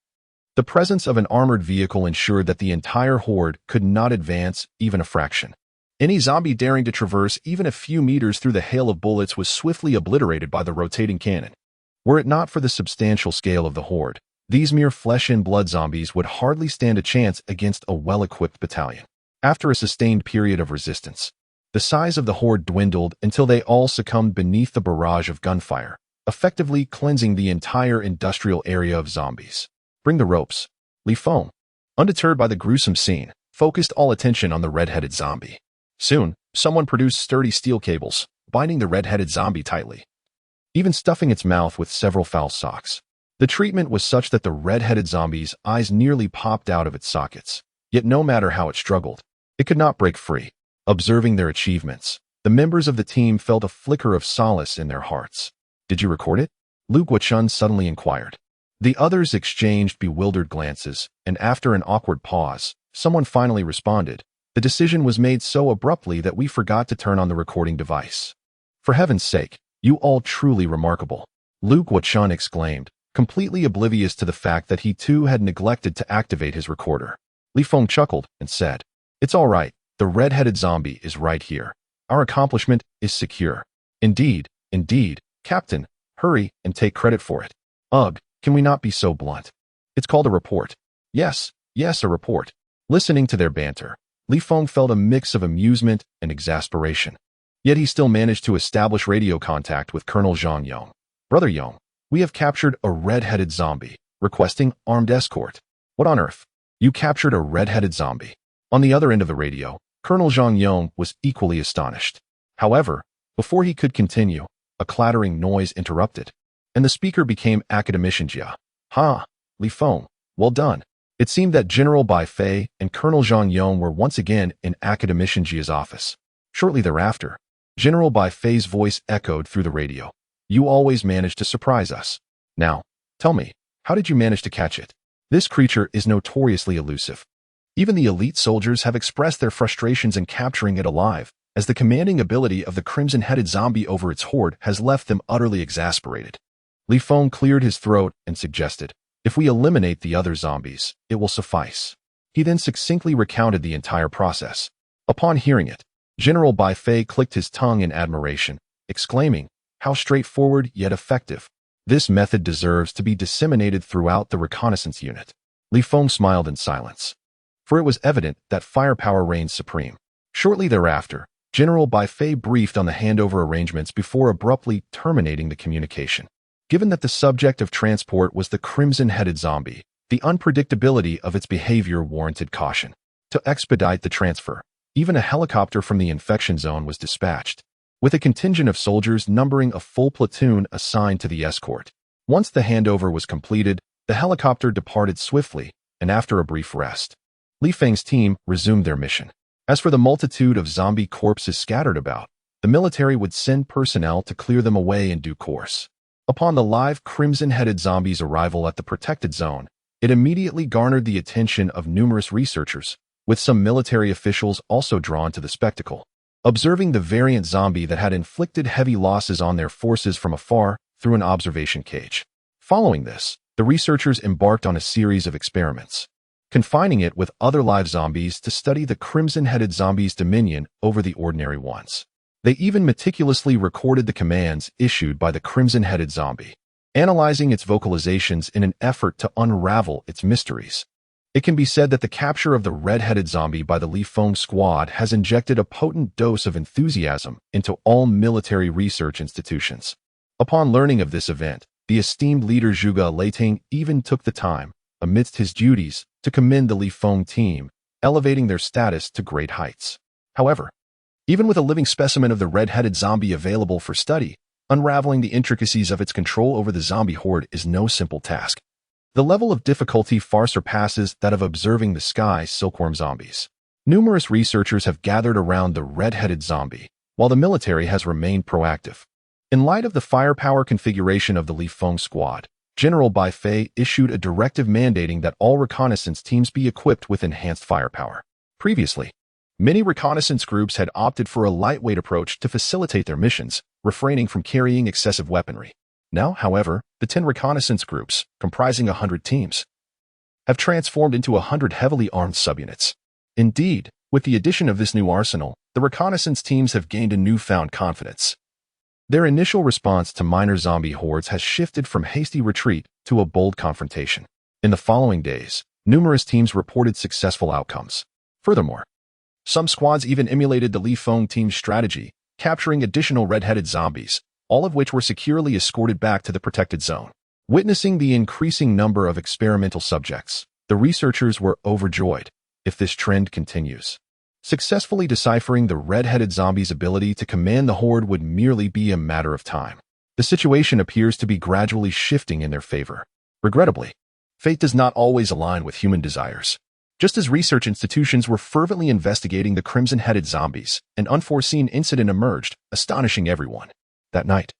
the presence of an armored vehicle ensured that the entire horde could not advance even a fraction. Any zombie daring to traverse even a few meters through the hail of bullets was swiftly obliterated by the rotating cannon. Were it not for the substantial scale of the horde, these mere flesh-and-blood zombies would hardly stand a chance against a well-equipped battalion. After a sustained period of resistance, the size of the horde dwindled until they all succumbed beneath the barrage of gunfire, effectively cleansing the entire industrial area of zombies. "Bring the ropes." Li Feng, undeterred by the gruesome scene, focused all attention on the red-headed zombie. Soon, someone produced sturdy steel cables, binding the red-headed zombie tightly, even stuffing its mouth with several foul socks. The treatment was such that the red-headed zombie's eyes nearly popped out of its sockets. Yet no matter how it struggled, it could not break free. Observing their achievements, the members of the team felt a flicker of solace in their hearts. "Did you record it?" Lu Guochun suddenly inquired. The others exchanged bewildered glances, and after an awkward pause, someone finally responded. "The decision was made so abruptly that we forgot to turn on the recording device." "For heaven's sake, you all truly remarkable," Lu Guochun exclaimed, completely oblivious to the fact that he too had neglected to activate his recorder. Li Feng chuckled and said, "It's all right, the red-headed zombie is right here. Our accomplishment is secure." Indeed, Captain, hurry and take credit for it." "Ugh, can we not be so blunt? It's called a report." Yes, a report." Listening to their banter, Li Feng felt a mix of amusement and exasperation. Yet he still managed to establish radio contact with Colonel Zhang Yong. "Brother Yong, we have captured a red-headed zombie, requesting armed escort." "What on earth? You captured a red-headed zombie?" On the other end of the radio, Colonel Zhang Yong was equally astonished. However, before he could continue, a clattering noise interrupted, and the speaker became Academician Jia. "Ha, Li Feng, well done." It seemed that General Bai Fei and Colonel Zhang Yong were once again in Academician Jia's office. Shortly thereafter, General Bai Fei's voice echoed through the radio. "You always manage to surprise us. Now, Tell me, how did you manage to catch it? This creature is notoriously elusive. Even the elite soldiers have expressed their frustrations in capturing it alive, as the commanding ability of the crimson-headed zombie over its horde has left them utterly exasperated. Li Feng cleared his throat and suggested, if we eliminate the other zombies, it will suffice. He then succinctly recounted the entire process. Upon hearing it, General Bai Fei clicked his tongue in admiration, exclaiming, how straightforward yet effective. This method deserves to be disseminated throughout the reconnaissance unit. Li Feng smiled in silence, for it was evident that firepower reigned supreme. Shortly thereafter, General Bai Fei briefed on the handover arrangements before abruptly terminating the communication. Given that the subject of transport was the crimson-headed zombie, the unpredictability of its behavior warranted caution. To expedite the transfer, even a helicopter from the infection zone was dispatched, with a contingent of soldiers numbering a full platoon assigned to the escort. Once the handover was completed, the helicopter departed swiftly, and after a brief rest, Li Feng's team resumed their mission. As for the multitude of zombie corpses scattered about, the military would send personnel to clear them away in due course. Upon the live crimson-headed zombie's arrival at the protected zone, it immediately garnered the attention of numerous researchers, with some military officials also drawn to the spectacle. Observing the variant zombie that had inflicted heavy losses on their forces from afar through an observation cage. Following this, the researchers embarked on a series of experiments, confining it with other live zombies to study the crimson-headed zombie's dominion over the ordinary ones. They even meticulously recorded the commands issued by the crimson-headed zombie, analyzing its vocalizations in an effort to unravel its mysteries. It can be said that the capture of the red-headed zombie by the Li Feng squad has injected a potent dose of enthusiasm into all military research institutions. Upon learning of this event, the esteemed leader Zhuge Liang even took the time, amidst his duties, to commend the Li Feng team, elevating their status to great heights. However, even with a living specimen of the red-headed zombie available for study, unraveling the intricacies of its control over the zombie horde is no simple task. The level of difficulty far surpasses that of observing the sky silkworm zombies. Numerous researchers have gathered around the red-headed zombie, while the military has remained proactive. In light of the firepower configuration of the Li Feng squad, General Bai Fei issued a directive mandating that all reconnaissance teams be equipped with enhanced firepower. Previously, many reconnaissance groups had opted for a lightweight approach to facilitate their missions, refraining from carrying excessive weaponry. Now, however, the 10 reconnaissance groups, comprising 100 teams, have transformed into 100 heavily armed subunits. Indeed, with the addition of this new arsenal, the reconnaissance teams have gained a newfound confidence. Their initial response to minor zombie hordes has shifted from hasty retreat to a bold confrontation. In the following days, numerous teams reported successful outcomes. Furthermore, some squads even emulated the Li Feng team's strategy, capturing additional red-headed zombies, all of which were securely escorted back to the protected zone. Witnessing the increasing number of experimental subjects, the researchers were overjoyed. If this trend continues, successfully deciphering the red-headed zombie's ability to command the horde would merely be a matter of time. The situation appears to be gradually shifting in their favor. Regrettably, fate does not always align with human desires. Just as research institutions were fervently investigating the crimson-headed zombies, an unforeseen incident emerged, astonishing everyone. That night,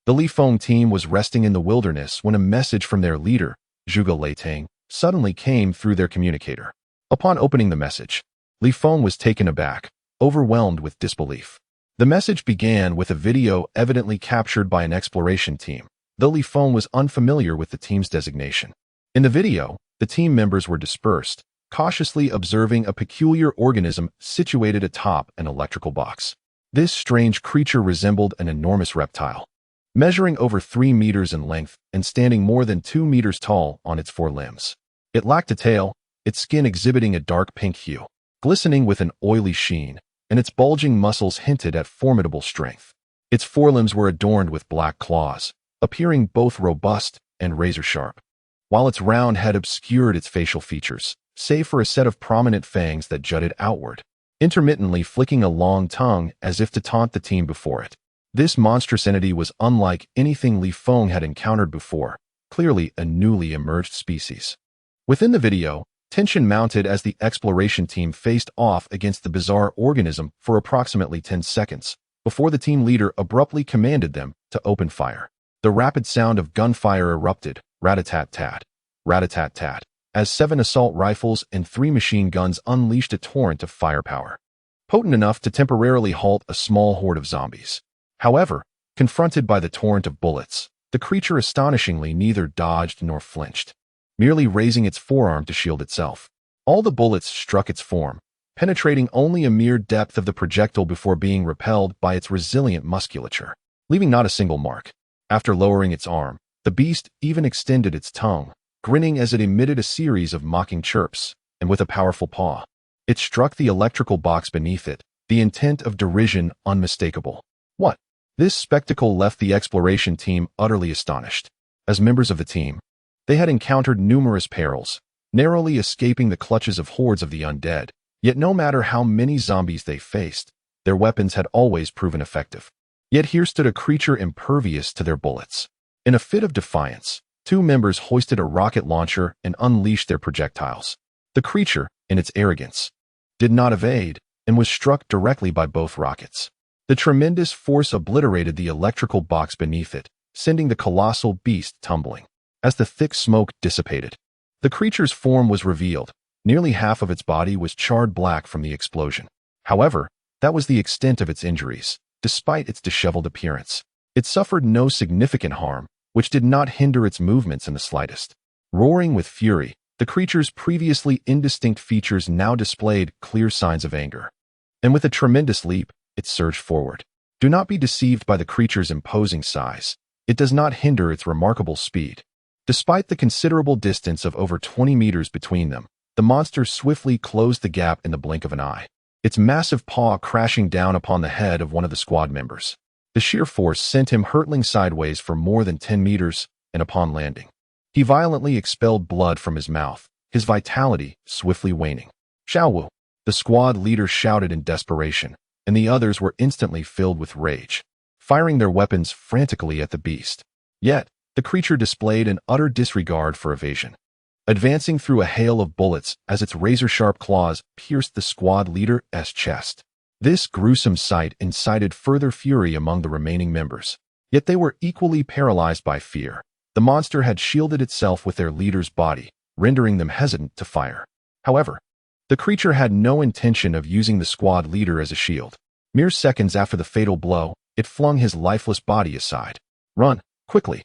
the Li Feng team was resting in the wilderness when a message from their leader, Zhuge Liang, suddenly came through their communicator. Upon opening the message, Li Feng was taken aback, overwhelmed with disbelief. The message began with a video evidently captured by an exploration team, though Li Feng was unfamiliar with the team's designation. In the video, the team members were dispersed, cautiously observing a peculiar organism situated atop an electrical box. This strange creature resembled an enormous reptile, measuring over 3 meters in length and standing more than 2 meters tall on its 4 limbs. It lacked a tail, its skin exhibiting a dark pink hue, glistening with an oily sheen, and its bulging muscles hinted at formidable strength. Its forelimbs were adorned with black claws, appearing both robust and razor-sharp, while its round head obscured its facial features, save for a set of prominent fangs that jutted outward, intermittently flicking a long tongue as if to taunt the team before it. This monstrous entity was unlike anything Li Feng had encountered before, clearly a newly emerged species. Within the video, tension mounted as the exploration team faced off against the bizarre organism for approximately 10 seconds, before the team leader abruptly commanded them to open fire. The rapid sound of gunfire erupted, Rat-a-tat-tat. Rat-a-tat-tat. As 7 assault rifles and 3 machine guns unleashed a torrent of firepower, potent enough to temporarily halt a small horde of zombies. However, confronted by the torrent of bullets, the creature astonishingly neither dodged nor flinched, merely raising its forearm to shield itself. All the bullets struck its form, penetrating only a mere depth of the projectile before being repelled by its resilient musculature, leaving not a single mark. After lowering its arm, the beast even extended its tongue, grinning as it emitted a series of mocking chirps, and with a powerful paw, it struck the electrical box beneath it, the intent of derision unmistakable. What? This spectacle left the exploration team utterly astonished. As members of the team, they had encountered numerous perils, narrowly escaping the clutches of hordes of the undead. Yet no matter how many zombies they faced, their weapons had always proven effective. Yet here stood a creature impervious to their bullets. In a fit of defiance, 2 members hoisted a rocket launcher and unleashed their projectiles. The creature, in its arrogance, did not evade and was struck directly by both rockets. The tremendous force obliterated the electrical box beneath it, sending the colossal beast tumbling. As the thick smoke dissipated, the creature's form was revealed. Nearly half of its body was charred black from the explosion. However, that was the extent of its injuries. Despite its disheveled appearance, it suffered no significant harm, which did not hinder its movements in the slightest. Roaring with fury, the creature's previously indistinct features now displayed clear signs of anger. And with a tremendous leap, it surged forward. Do not be deceived by the creature's imposing size. It does not hinder its remarkable speed. Despite the considerable distance of over 20 meters between them, the monster swiftly closed the gap in the blink of an eye, its massive paw crashing down upon the head of one of the squad members. The sheer force sent him hurtling sideways for more than 10 meters, and upon landing, he violently expelled blood from his mouth, his vitality swiftly waning. "Xiaowu!" the squad leader shouted in desperation, and the others were instantly filled with rage, firing their weapons frantically at the beast. Yet, the creature displayed an utter disregard for evasion, advancing through a hail of bullets as its razor-sharp claws pierced the squad leader's chest. This gruesome sight incited further fury among the remaining members, yet they were equally paralyzed by fear. The monster had shielded itself with their leader's body, rendering them hesitant to fire. However, the creature had no intention of using the squad leader as a shield. Mere seconds after the fatal blow, it flung his lifeless body aside. "Run, quickly!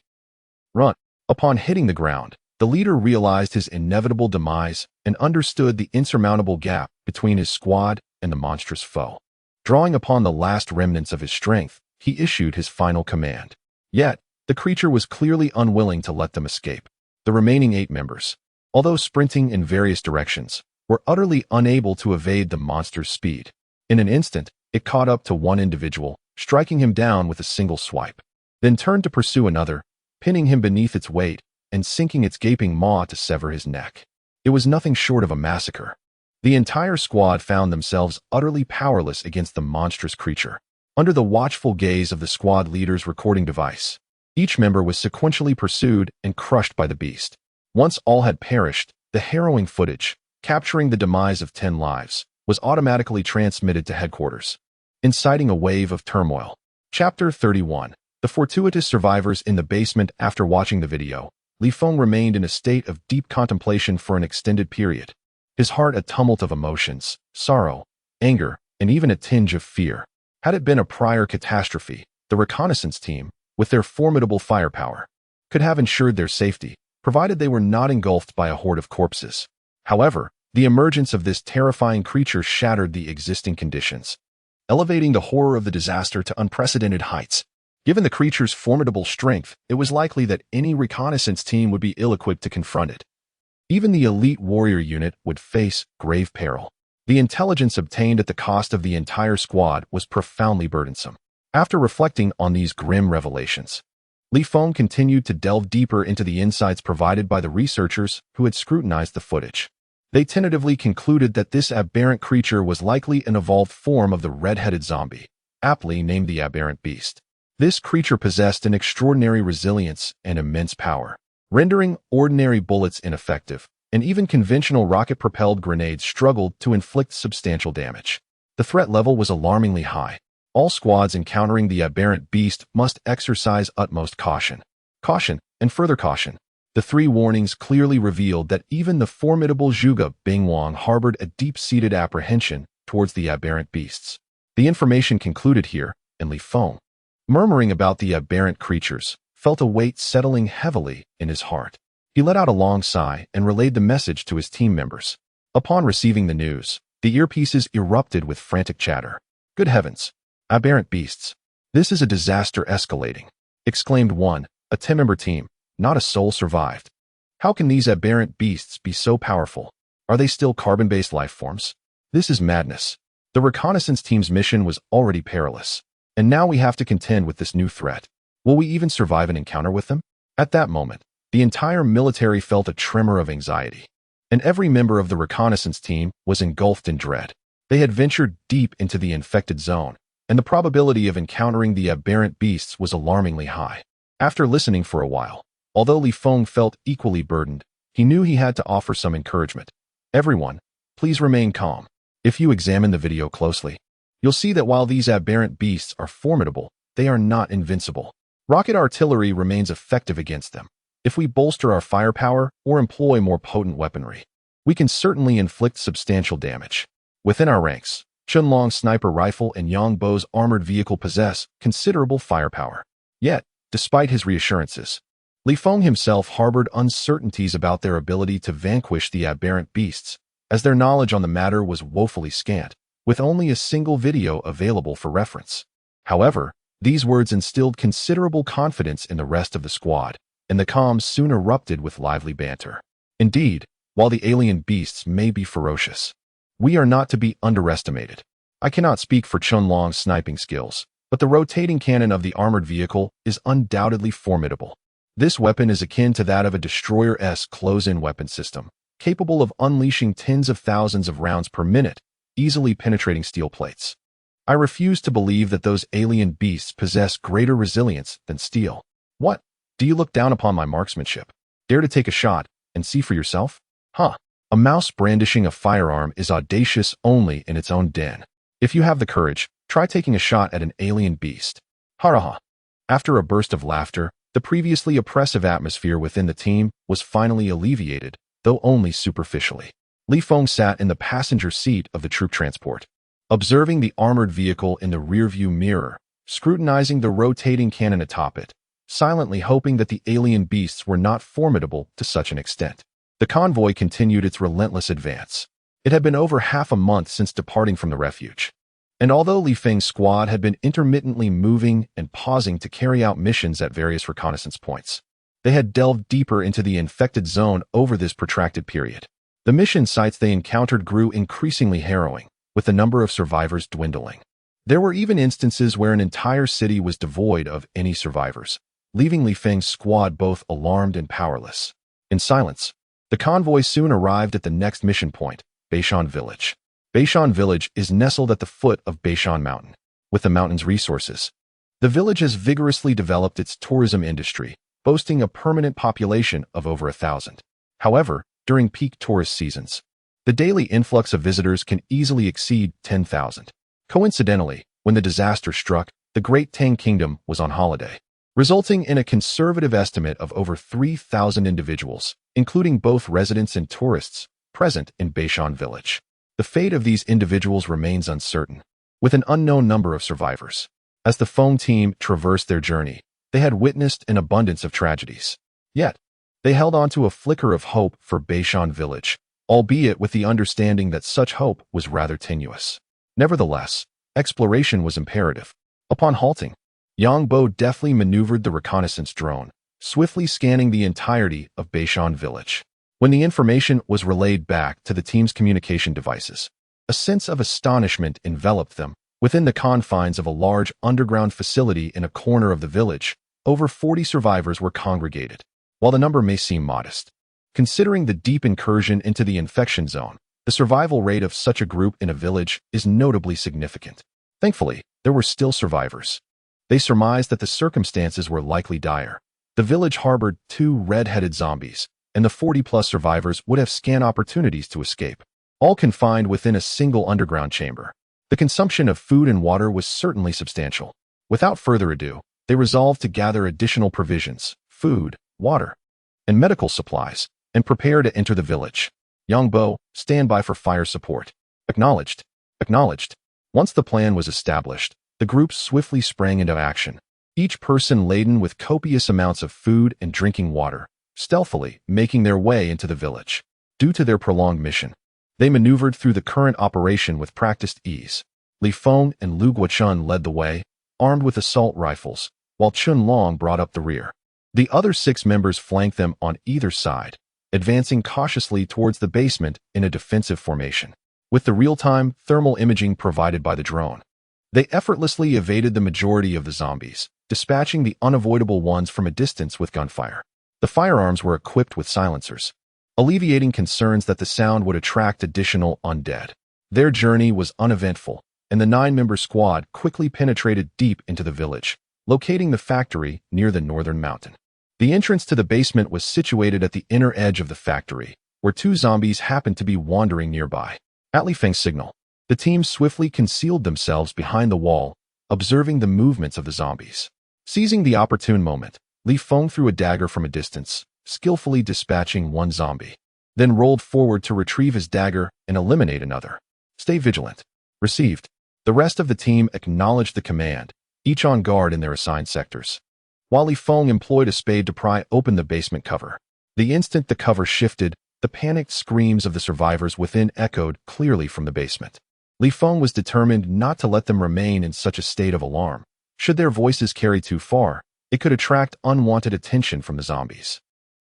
Run!" Upon hitting the ground, the leader realized his inevitable demise and understood the insurmountable gap between his squad and the monstrous foe. Drawing upon the last remnants of his strength, he issued his final command. Yet, the creature was clearly unwilling to let them escape. The remaining 8 members, although sprinting in various directions, were utterly unable to evade the monster's speed. In an instant, it caught up to one individual, striking him down with a single swipe, then turned to pursue another, pinning him beneath its weight and sinking its gaping maw to sever his neck. It was nothing short of a massacre. The entire squad found themselves utterly powerless against the monstrous creature. Under the watchful gaze of the squad leader's recording device, each member was sequentially pursued and crushed by the beast. Once all had perished, the harrowing footage, capturing the demise of 10 lives, was automatically transmitted to headquarters, inciting a wave of turmoil. Chapter 31. The fortuitous survivors in the basement. After watching the video, Li Feng remained in a state of deep contemplation for an extended period, his heart a tumult of emotions, sorrow, anger, and even a tinge of fear. Had it been a prior catastrophe, the reconnaissance team, with their formidable firepower, could have ensured their safety, provided they were not engulfed by a horde of corpses. However, the emergence of this terrifying creature shattered the existing conditions, elevating the horror of the disaster to unprecedented heights. Given the creature's formidable strength, it was likely that any reconnaissance team would be ill-equipped to confront it. Even the elite warrior unit would face grave peril. The intelligence obtained at the cost of the entire squad was profoundly burdensome. After reflecting on these grim revelations, Li Feng continued to delve deeper into the insights provided by the researchers who had scrutinized the footage. They tentatively concluded that this aberrant creature was likely an evolved form of the red-headed zombie, aptly named the aberrant beast. This creature possessed an extraordinary resilience and immense power, rendering ordinary bullets ineffective, and even conventional rocket-propelled grenades struggled to inflict substantial damage. The threat level was alarmingly high. All squads encountering the aberrant beast must exercise utmost caution. Caution, and further caution. The three warnings clearly revealed that even the formidable Zhuge Bingwang harbored a deep-seated apprehension towards the aberrant beasts. The information concluded here, and Li Feng, murmuring about the aberrant creatures, felt a weight settling heavily in his heart. He let out a long sigh and relayed the message to his team members. Upon receiving the news, the earpieces erupted with frantic chatter. "Good heavens! Aberrant beasts! This is a disaster escalating!" exclaimed one, a 10-member team. Not a soul survived. How can these aberrant beasts be so powerful? Are they still carbon-based life forms? This is madness. The reconnaissance team's mission was already perilous, and now we have to contend with this new threat. Will we even survive an encounter with them? At that moment, the entire military felt a tremor of anxiety, and every member of the reconnaissance team was engulfed in dread. They had ventured deep into the infected zone, and the probability of encountering the aberrant beasts was alarmingly high. After listening for a while, although Li Feng felt equally burdened, he knew he had to offer some encouragement. "Everyone, please remain calm. If you examine the video closely, you'll see that while these aberrant beasts are formidable, they are not invincible. Rocket artillery remains effective against them. If we bolster our firepower or employ more potent weaponry, we can certainly inflict substantial damage. Within our ranks, Chunlong's sniper rifle and Yang Bo's armored vehicle possess considerable firepower. Yet, despite his reassurances, Li Feng himself harbored uncertainties about their ability to vanquish the aberrant beasts, as their knowledge on the matter was woefully scant, with only a single video available for reference. However, these words instilled considerable confidence in the rest of the squad, and the comms soon erupted with lively banter. Indeed, while the alien beasts may be ferocious, we are not to be underestimated. I cannot speak for Chunlong's sniping skills, but the rotating cannon of the armored vehicle is undoubtedly formidable. This weapon is akin to that of a destroyer-esque close-in weapon system, capable of unleashing tens of thousands of rounds per minute, easily penetrating steel plates. I refuse to believe that those alien beasts possess greater resilience than steel. What? Do you look down upon my marksmanship? Dare to take a shot and see for yourself? Huh. A mouse brandishing a firearm is audacious only in its own den. If you have the courage, try taking a shot at an alien beast. Ha. After a burst of laughter, the previously oppressive atmosphere within the team was finally alleviated, though only superficially. Li Feng sat in the passenger seat of the troop transport, observing the armored vehicle in the rearview mirror, scrutinizing the rotating cannon atop it, silently hoping that the alien beasts were not formidable to such an extent. The convoy continued its relentless advance. It had been over half a month since departing from the refuge, and although Li Feng's squad had been intermittently moving and pausing to carry out missions at various reconnaissance points, they had delved deeper into the infected zone over this protracted period. The mission sites they encountered grew increasingly harrowing, with the number of survivors dwindling. There were even instances where an entire city was devoid of any survivors, leaving Li Feng's squad both alarmed and powerless. In silence, the convoy soon arrived at the next mission point, Beishan Village. Beishan Village is nestled at the foot of Beishan Mountain. With the mountain's resources, the village has vigorously developed its tourism industry, boasting a permanent population of over 1,000. However, during peak tourist seasons, the daily influx of visitors can easily exceed 10,000. Coincidentally, when the disaster struck, the Great Tang Kingdom was on holiday, resulting in a conservative estimate of over 3,000 individuals, including both residents and tourists, present in Beishan Village. The fate of these individuals remains uncertain, with an unknown number of survivors. As the Feng team traversed their journey, they had witnessed an abundance of tragedies. Yet, they held on to a flicker of hope for Beishan Village, albeit with the understanding that such hope was rather tenuous. Nevertheless, exploration was imperative. Upon halting, Yang Bo deftly maneuvered the reconnaissance drone, swiftly scanning the entirety of Beishan Village. When the information was relayed back to the team's communication devices, a sense of astonishment enveloped them. Within the confines of a large underground facility in a corner of the village, over 40 survivors were congregated. While the number may seem modest, considering the deep incursion into the infection zone, the survival rate of such a group in a village is notably significant. Thankfully, there were still survivors. They surmised that the circumstances were likely dire. The village harbored 2 red-headed zombies, and the 40-plus survivors would have scant opportunities to escape, all confined within a single underground chamber. The consumption of food and water was certainly substantial. Without further ado, they resolved to gather additional provisions, food, water, and medical supplies, and prepare to enter the village. Yongbo, stand by for fire support. Acknowledged. Acknowledged. Once the plan was established, the group swiftly sprang into action, each person laden with copious amounts of food and drinking water, stealthily making their way into the village. Due to their prolonged mission, they maneuvered through the current operation with practiced ease. Li Feng and Lu Guochun led the way, armed with assault rifles, while Chun Long brought up the rear. The other 6 members flanked them on either side, advancing cautiously towards the basement in a defensive formation. With the real-time thermal imaging provided by the drone, they effortlessly evaded the majority of the zombies, dispatching the unavoidable ones from a distance with gunfire. The firearms were equipped with silencers, alleviating concerns that the sound would attract additional undead. Their journey was uneventful, and the 9-member squad quickly penetrated deep into the village, locating the factory near the northern mountain. The entrance to the basement was situated at the inner edge of the factory, where 2 zombies happened to be wandering nearby. At Li Feng's signal, the team swiftly concealed themselves behind the wall, observing the movements of the zombies. Seizing the opportune moment, Li Feng threw a dagger from a distance, skillfully dispatching one zombie, then rolled forward to retrieve his dagger and eliminate another. Stay vigilant. Received. The rest of the team acknowledged the command, each on guard in their assigned sectors. While Li Feng employed a spade to pry open the basement cover, the instant the cover shifted, the panicked screams of the survivors within echoed clearly from the basement. Li Feng was determined not to let them remain in such a state of alarm. Should their voices carry too far, it could attract unwanted attention from the zombies.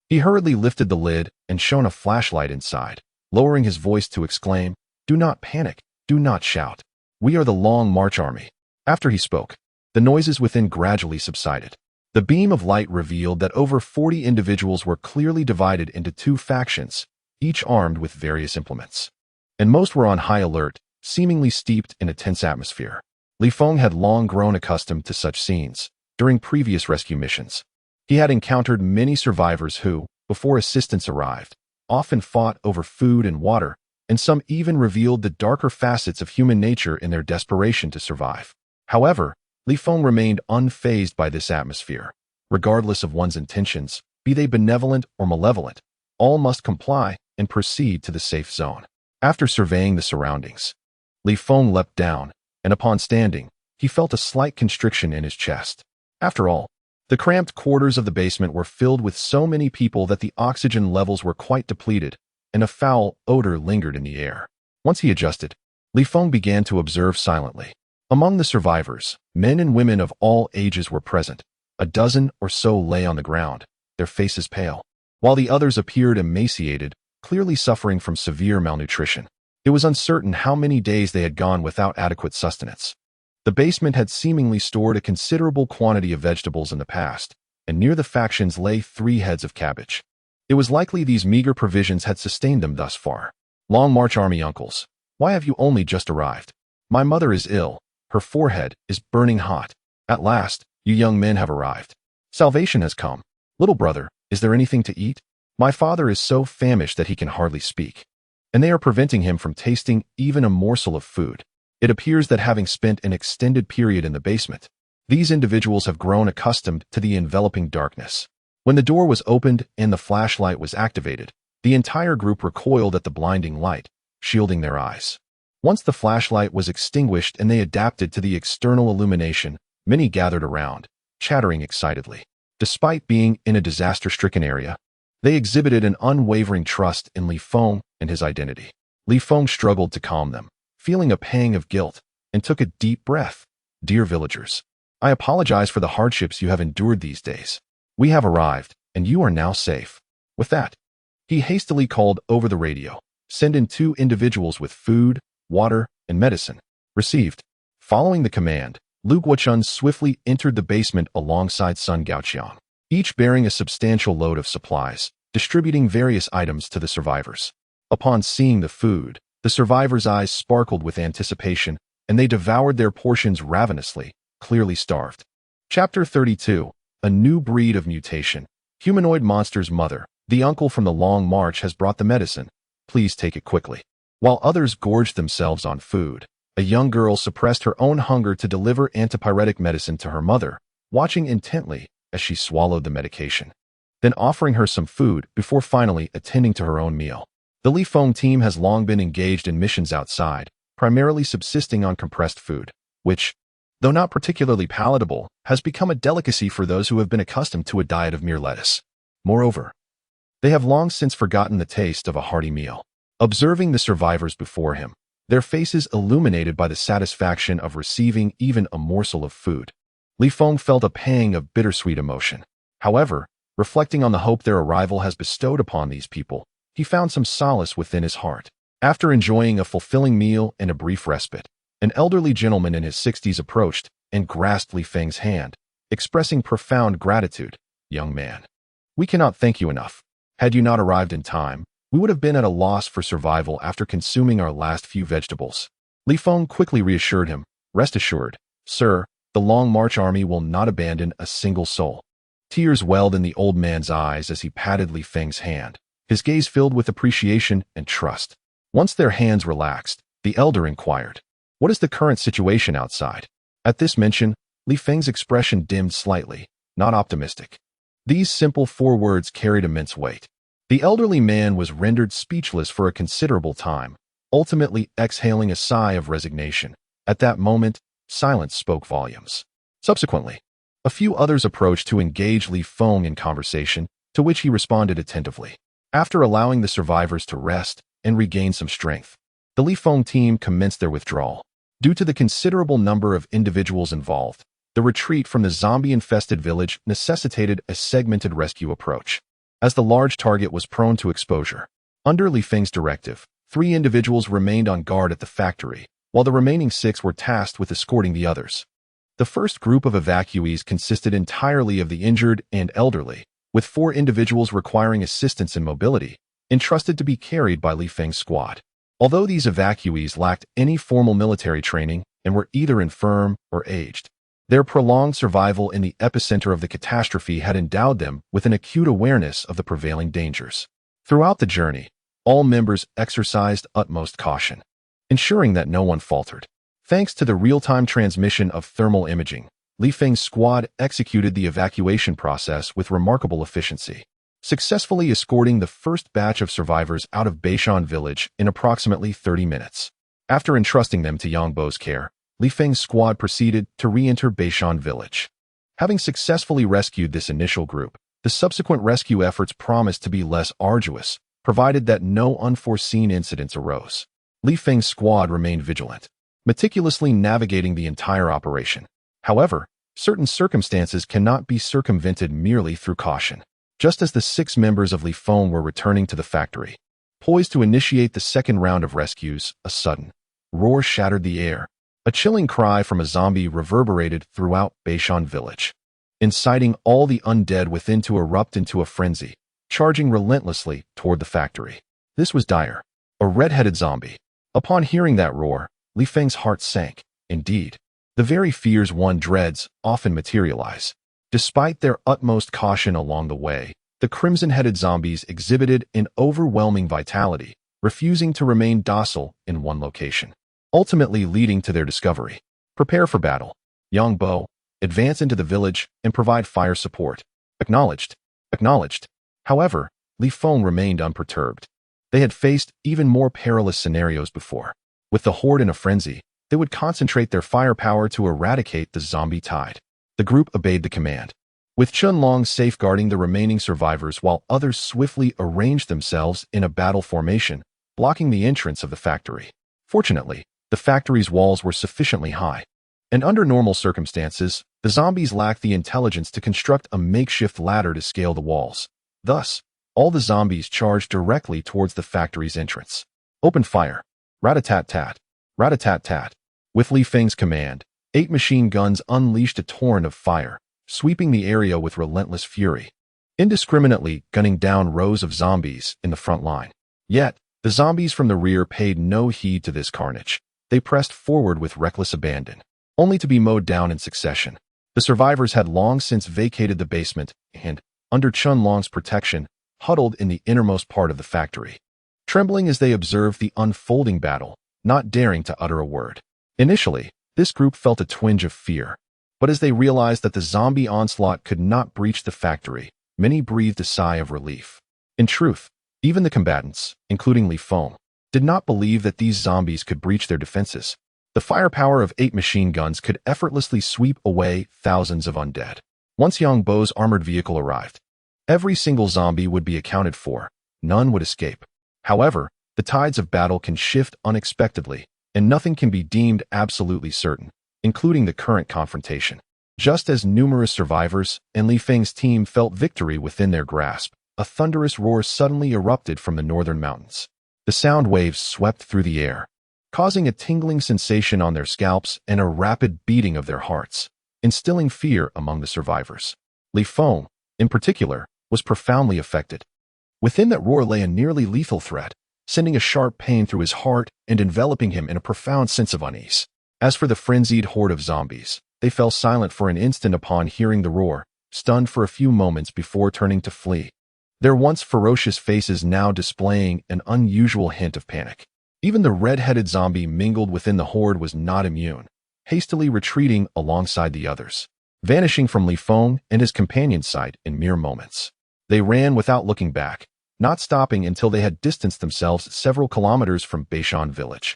He hurriedly lifted the lid and shone a flashlight inside, lowering his voice to exclaim, "Do not panic, do not shout. We are the Long March Army." After he spoke, the noises within gradually subsided. The beam of light revealed that over 40 individuals were clearly divided into 2 factions, each armed with various implements. And most were on high alert, seemingly steeped in a tense atmosphere. Li Feng had long grown accustomed to such scenes. During previous rescue missions, he had encountered many survivors who, before assistance arrived, often fought over food and water, and some even revealed the darker facets of human nature in their desperation to survive. However, Li Feng remained unfazed by this atmosphere. Regardless of one's intentions, be they benevolent or malevolent, all must comply and proceed to the safe zone. After surveying the surroundings, Li Feng leapt down, and upon standing, he felt a slight constriction in his chest. After all, the cramped quarters of the basement were filled with so many people that the oxygen levels were quite depleted, and a foul odor lingered in the air. Once he adjusted, Li Feng began to observe silently. Among the survivors, men and women of all ages were present. A dozen or so lay on the ground, their faces pale, while the others appeared emaciated, clearly suffering from severe malnutrition. It was uncertain how many days they had gone without adequate sustenance. The basement had seemingly stored a considerable quantity of vegetables in the past, and near the factions lay 3 heads of cabbage. It was likely these meager provisions had sustained them thus far. Long March Army uncles, why have you only just arrived? My mother is ill. Her forehead is burning hot. At last, you young men have arrived. Salvation has come. Little brother, is there anything to eat? My father is so famished that he can hardly speak, and they are preventing him from tasting even a morsel of food. It appears that having spent an extended period in the basement, these individuals have grown accustomed to the enveloping darkness. When the door was opened and the flashlight was activated, the entire group recoiled at the blinding light, shielding their eyes. Once the flashlight was extinguished and they adapted to the external illumination, many gathered around, chattering excitedly. Despite being in a disaster-stricken area, they exhibited an unwavering trust in Li Feng and his identity. Li Feng struggled to calm them, feeling a pang of guilt, and took a deep breath. Dear villagers, I apologize for the hardships you have endured these days. We have arrived, and you are now safe. With that, he hastily called over the radio, "Send in 2 individuals with food, water, and medicine." Received. Following the command, Lu Guochun swiftly entered the basement alongside Sun Gaoqiang, each bearing a substantial load of supplies, distributing various items to the survivors. Upon seeing the food, the survivors' eyes sparkled with anticipation, and they devoured their portions ravenously, clearly starved. Chapter 32. A new breed of mutation. Humanoid monster's mother, the uncle from the Long March, has brought the medicine. Please take it quickly. While others gorged themselves on food, a young girl suppressed her own hunger to deliver antipyretic medicine to her mother, watching intently as she swallowed the medication. then offering her some food before finally attending to her own meal. The Li Feng team has long been engaged in missions outside, primarily subsisting on compressed food, which, though not particularly palatable, has become a delicacy for those who have been accustomed to a diet of mere lettuce. Moreover, they have long since forgotten the taste of a hearty meal. Observing the survivors before him, their faces illuminated by the satisfaction of receiving even a morsel of food, Li Feng felt a pang of bittersweet emotion. However, reflecting on the hope their arrival has bestowed upon these people, he found some solace within his heart. After enjoying a fulfilling meal and a brief respite, an elderly gentleman in his 60s approached and grasped Li Feng's hand, expressing profound gratitude. "Young man, we cannot thank you enough. Had you not arrived in time, we would have been at a loss for survival after consuming our last few vegetables." Li Feng quickly reassured him, "Rest assured, sir, the Long March army will not abandon a single soul." Tears welled in the old man's eyes as he patted Li Feng's hand, his gaze filled with appreciation and trust. Once their hands relaxed, the elder inquired, "What is the current situation outside?" At this mention, Li Feng's expression dimmed slightly, not optimistic. These simple 4 words carried immense weight. The elderly man was rendered speechless for a considerable time, ultimately exhaling a sigh of resignation. At that moment, silence spoke volumes. Subsequently, a few others approached to engage Li Feng in conversation, to which he responded attentively. After allowing the survivors to rest and regain some strength, the Li Feng team commenced their withdrawal. Due to the considerable number of individuals involved, the retreat from the zombie-infested village necessitated a segmented rescue approach, as the large target was prone to exposure. Under Li Feng's directive, 3 individuals remained on guard at the factory, while the remaining 6 were tasked with escorting the others. The first group of evacuees consisted entirely of the injured and elderly, with 4 individuals requiring assistance in mobility, entrusted to be carried by Li Feng's squad. Although these evacuees lacked any formal military training and were either infirm or aged, their prolonged survival in the epicenter of the catastrophe had endowed them with an acute awareness of the prevailing dangers. Throughout the journey, all members exercised utmost caution, ensuring that no one faltered. Thanks to the real-time transmission of thermal imaging, Li Feng's squad executed the evacuation process with remarkable efficiency, successfully escorting the first batch of survivors out of Beishan village in approximately 30 minutes. After entrusting them to Yangbo's care, Li Feng's squad proceeded to re-enter Beishan village. Having successfully rescued this initial group, the subsequent rescue efforts promised to be less arduous, provided that no unforeseen incidents arose. Li Feng's squad remained vigilant, meticulously navigating the entire operation. However, certain circumstances cannot be circumvented merely through caution. Just as the 6 members of Li Feng were returning to the factory, poised to initiate the second round of rescues, a sudden roar shattered the air. A chilling cry from a zombie reverberated throughout Beishan village, inciting all the undead within to erupt into a frenzy, charging relentlessly toward the factory. This was Dire, a red-headed zombie. Upon hearing that roar, Li Feng's heart sank. Indeed, the very fears one dreads often materialize. Despite their utmost caution along the way, the crimson-headed zombies exhibited an overwhelming vitality, refusing to remain docile in one location, ultimately leading to their discovery. Prepare for battle. Yangbo, advance into the village and provide fire support. Acknowledged. Acknowledged. However, Li Feng remained unperturbed. They had faced even more perilous scenarios before. With the horde in a frenzy, they would concentrate their firepower to eradicate the zombie tide. The group obeyed the command, with Chunlong safeguarding the remaining survivors while others swiftly arranged themselves in a battle formation, blocking the entrance of the factory. Fortunately, the factory's walls were sufficiently high, and under normal circumstances, the zombies lacked the intelligence to construct a makeshift ladder to scale the walls. Thus, all the zombies charged directly towards the factory's entrance. Open fire. Rat-a-tat-tat. Rat-a-tat-tat. With Li Feng's command, 8 machine guns unleashed a torrent of fire, sweeping the area with relentless fury, indiscriminately gunning down rows of zombies in the front line. Yet, the zombies from the rear paid no heed to this carnage. They pressed forward with reckless abandon, only to be mowed down in succession. The survivors had long since vacated the basement and, under Chunlong's protection, huddled in the innermost part of the factory, trembling as they observed the unfolding battle, not daring to utter a word. Initially, this group felt a twinge of fear, but as they realized that the zombie onslaught could not breach the factory, many breathed a sigh of relief. In truth, even the combatants, including Li Feng, did not believe that these zombies could breach their defenses. The firepower of 8 machine guns could effortlessly sweep away thousands of undead. Once Yang Bo's armored vehicle arrived, every single zombie would be accounted for. None would escape. However, the tides of battle can shift unexpectedly, and nothing can be deemed absolutely certain, including the current confrontation. Just as numerous survivors and Li Feng's team felt victory within their grasp, a thunderous roar suddenly erupted from the northern mountains. The sound waves swept through the air, causing a tingling sensation on their scalps and a rapid beating of their hearts, instilling fear among the survivors. Li Feng, in particular, was profoundly affected. Within that roar lay a nearly lethal threat, sending a sharp pain through his heart and enveloping him in a profound sense of unease. As for the frenzied horde of zombies, they fell silent for an instant upon hearing the roar, stunned for a few moments before turning to flee. Their once ferocious faces now displaying an unusual hint of panic. Even the red-headed zombie mingled within the horde was not immune, hastily retreating alongside the others, vanishing from Li Feng and his companion's sight in mere moments. They ran without looking back, not stopping until they had distanced themselves several kilometers from Beishan village,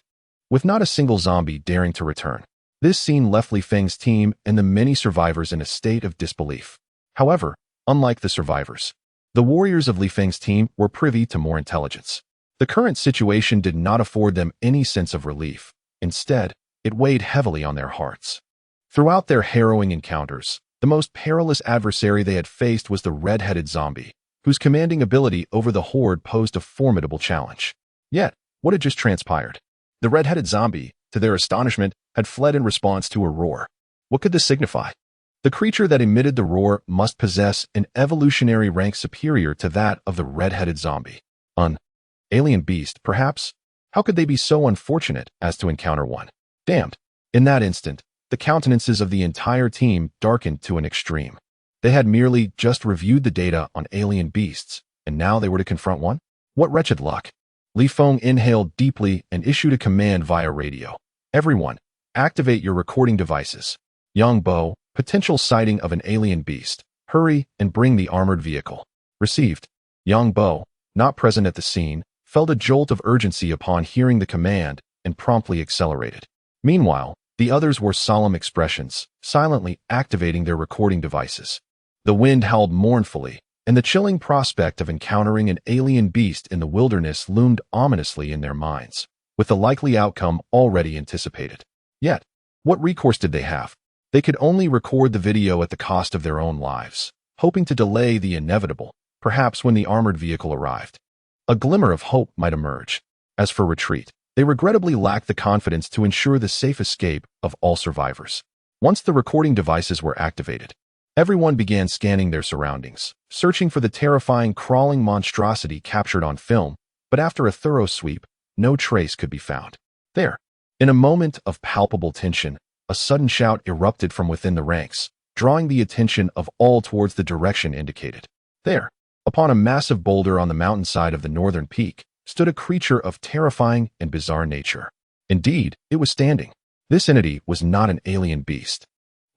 with not a single zombie daring to return. This scene left Li Feng's team and the many survivors in a state of disbelief. However, unlike the survivors, the warriors of Li Feng's team were privy to more intelligence. The current situation did not afford them any sense of relief. Instead, it weighed heavily on their hearts. Throughout their harrowing encounters, the most perilous adversary they had faced was the red-headed zombie, whose commanding ability over the horde posed a formidable challenge. Yet, what had just transpired? The red-headed zombie, to their astonishment, had fled in response to a roar. What could this signify? The creature that emitted the roar must possess an evolutionary rank superior to that of the red-headed zombie. An alien beast, perhaps? How could they be so unfortunate as to encounter one? Damned. In that instant, the countenances of the entire team darkened to an extreme. They had merely just reviewed the data on alien beasts, and now they were to confront one? What wretched luck. Li Feng inhaled deeply and issued a command via radio. Everyone, activate your recording devices. Yang Bo, potential sighting of an alien beast. Hurry and bring the armored vehicle. Received. Yang Bo, not present at the scene, felt a jolt of urgency upon hearing the command and promptly accelerated. Meanwhile, the others wore solemn expressions, silently activating their recording devices. The wind howled mournfully, and the chilling prospect of encountering an alien beast in the wilderness loomed ominously in their minds, with the likely outcome already anticipated. Yet, what recourse did they have? They could only record the video at the cost of their own lives, hoping to delay the inevitable, perhaps when the armored vehicle arrived. A glimmer of hope might emerge. As for retreat, they regrettably lacked the confidence to ensure the safe escape of all survivors. Once the recording devices were activated, everyone began scanning their surroundings, searching for the terrifying crawling monstrosity captured on film, but after a thorough sweep, no trace could be found. There, in a moment of palpable tension, a sudden shout erupted from within the ranks, drawing the attention of all towards the direction indicated. There, upon a massive boulder on the mountainside of the northern peak, stood a creature of terrifying and bizarre nature. Indeed, it was standing. This entity was not an alien beast,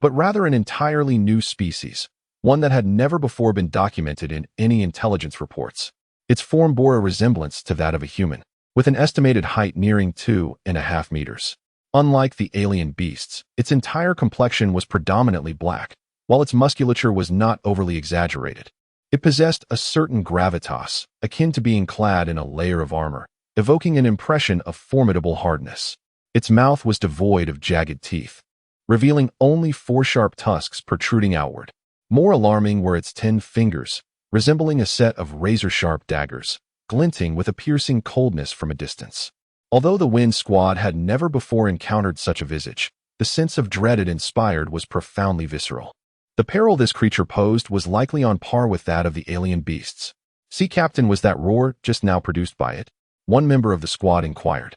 but rather an entirely new species, one that had never before been documented in any intelligence reports. Its form bore a resemblance to that of a human, with an estimated height nearing 2.5 meters. Unlike the alien beasts, its entire complexion was predominantly black, while its musculature was not overly exaggerated. It possessed a certain gravitas, akin to being clad in a layer of armor, evoking an impression of formidable hardness. Its mouth was devoid of jagged teeth, revealing only 4 sharp tusks protruding outward. More alarming were its 10 fingers, resembling a set of razor-sharp daggers, glinting with a piercing coldness from a distance. Although the Wind Squad had never before encountered such a visage, the sense of dread it inspired was profoundly visceral. The peril this creature posed was likely on par with that of the alien beasts. "Sea Captain, was that roar just now produced by it?" one member of the squad inquired,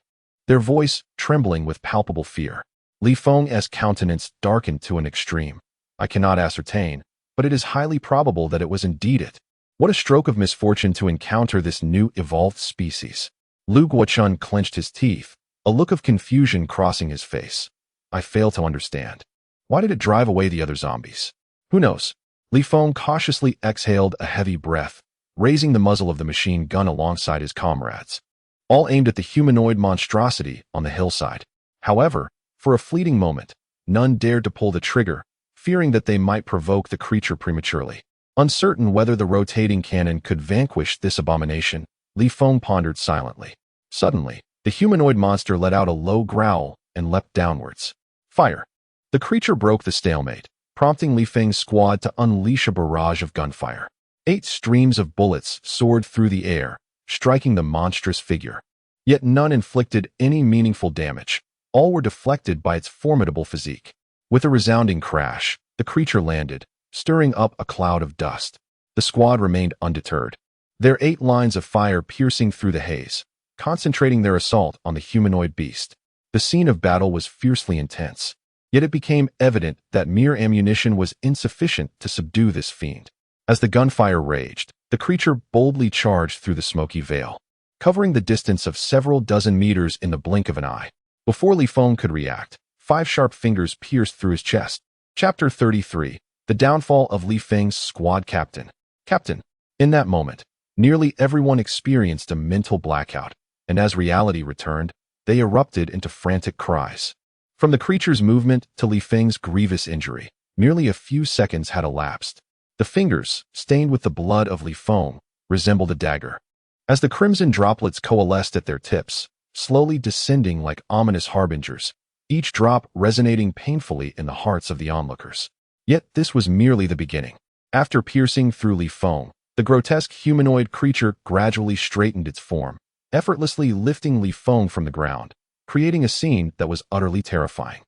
their voice trembling with palpable fear. Li Feng's countenance darkened to an extreme. "I cannot ascertain, but it is highly probable that it was indeed it. What a stroke of misfortune to encounter this new evolved species." Lu Guochun clenched his teeth, a look of confusion crossing his face. "I fail to understand. Why did it drive away the other zombies?" "Who knows?" Li Feng cautiously exhaled a heavy breath, raising the muzzle of the machine gun alongside his comrades, all aimed at the humanoid monstrosity on the hillside. However, for a fleeting moment, none dared to pull the trigger, fearing that they might provoke the creature prematurely. Uncertain whether the rotating cannon could vanquish this abomination, Li Feng pondered silently. Suddenly, the humanoid monster let out a low growl and leapt downwards. Fire! The creature broke the stalemate, prompting Li Feng's squad to unleash a barrage of gunfire. 8 streams of bullets soared through the air, striking the monstrous figure. Yet none inflicted any meaningful damage. All were deflected by its formidable physique. With a resounding crash, the creature landed, stirring up a cloud of dust. The squad remained undeterred, their 8 lines of fire piercing through the haze, concentrating their assault on the humanoid beast. The scene of battle was fiercely intense, yet it became evident that mere ammunition was insufficient to subdue this fiend. As the gunfire raged, the creature boldly charged through the smoky veil, covering the distance of several dozen meters in the blink of an eye. Before Li Feng could react, 5 sharp fingers pierced through his chest. Chapter 33. The Downfall of Li Feng's Squad Captain. Captain. In that moment, nearly everyone experienced a mental blackout, and as reality returned, they erupted into frantic cries. From the creature's movement to Li Feng's grievous injury, merely a few seconds had elapsed. The fingers, stained with the blood of Li Feng, resembled a dagger. As the crimson droplets coalesced at their tips, slowly descending like ominous harbingers, each drop resonating painfully in the hearts of the onlookers. Yet this was merely the beginning. After piercing through Li Feng, the grotesque humanoid creature gradually straightened its form, effortlessly lifting Li Feng from the ground, creating a scene that was utterly terrifying.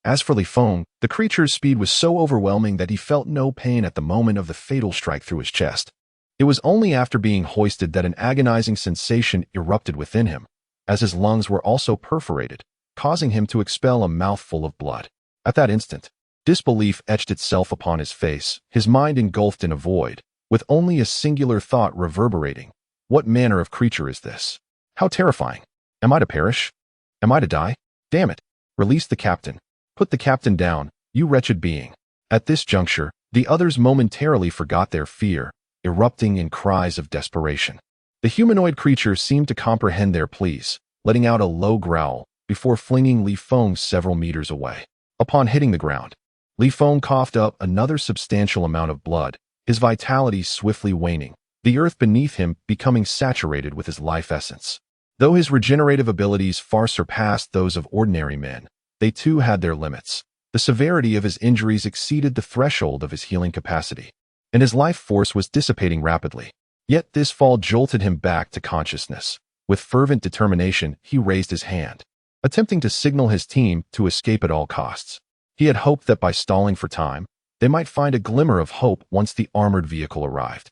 As for Li Feng, the creature's speed was so overwhelming that he felt no pain at the moment of the fatal strike through his chest. It was only after being hoisted that an agonizing sensation erupted within him, as his lungs were also perforated, causing him to expel a mouthful of blood. At that instant, disbelief etched itself upon his face, his mind engulfed in a void, with only a singular thought reverberating. What manner of creature is this? How terrifying! Am I to perish? Am I to die? Damn it! Release the captain. Put the captain down, you wretched being. At this juncture, the others momentarily forgot their fear, erupting in cries of desperation. The humanoid creature seemed to comprehend their pleas, letting out a low growl before flinging Li Feng several meters away. Upon hitting the ground, Li Feng coughed up another substantial amount of blood, his vitality swiftly waning, the earth beneath him becoming saturated with his life essence. Though his regenerative abilities far surpassed those of ordinary men, they too had their limits. The severity of his injuries exceeded the threshold of his healing capacity, and his life force was dissipating rapidly. Yet this fall jolted him back to consciousness. With fervent determination, he raised his hand, attempting to signal his team to escape at all costs. He had hoped that by stalling for time, they might find a glimmer of hope once the armored vehicle arrived.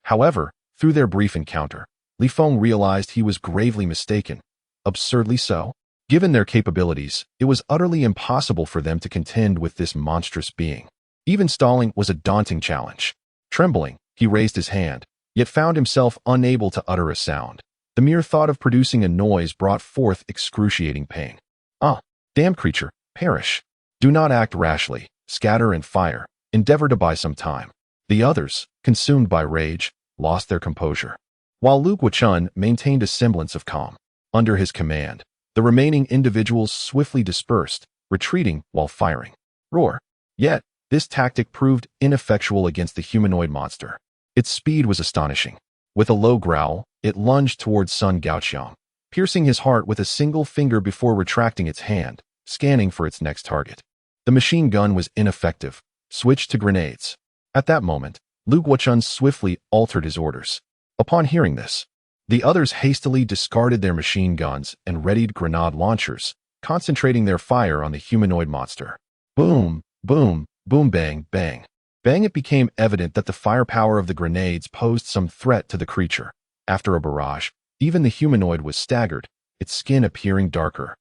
However, through their brief encounter, Li Feng realized he was gravely mistaken. Absurdly so. Given their capabilities, it was utterly impossible for them to contend with this monstrous being. Even stalling was a daunting challenge. Trembling, he raised his hand, yet found himself unable to utter a sound. The mere thought of producing a noise brought forth excruciating pain. Ah, damned creature, perish. Do not act rashly, scatter and fire, endeavor to buy some time. The others, consumed by rage, lost their composure, while Lu Guochun maintained a semblance of calm. Under his command, the remaining individuals swiftly dispersed, retreating while firing. Roar! Yet, this tactic proved ineffectual against the humanoid monster. Its speed was astonishing. With a low growl, it lunged towards Sun Gaoqiang, piercing his heart with a single finger before retracting its hand, scanning for its next target. The machine gun was ineffective. Switched to grenades. At that moment, Lu Guochun swiftly altered his orders. Upon hearing this, the others hastily discarded their machine guns and readied grenade launchers, concentrating their fire on the humanoid monster. Boom, boom, boom, bang, bang. Bang! It became evident that the firepower of the grenades posed some threat to the creature. After a barrage, even the humanoid was staggered, its skin appearing darker,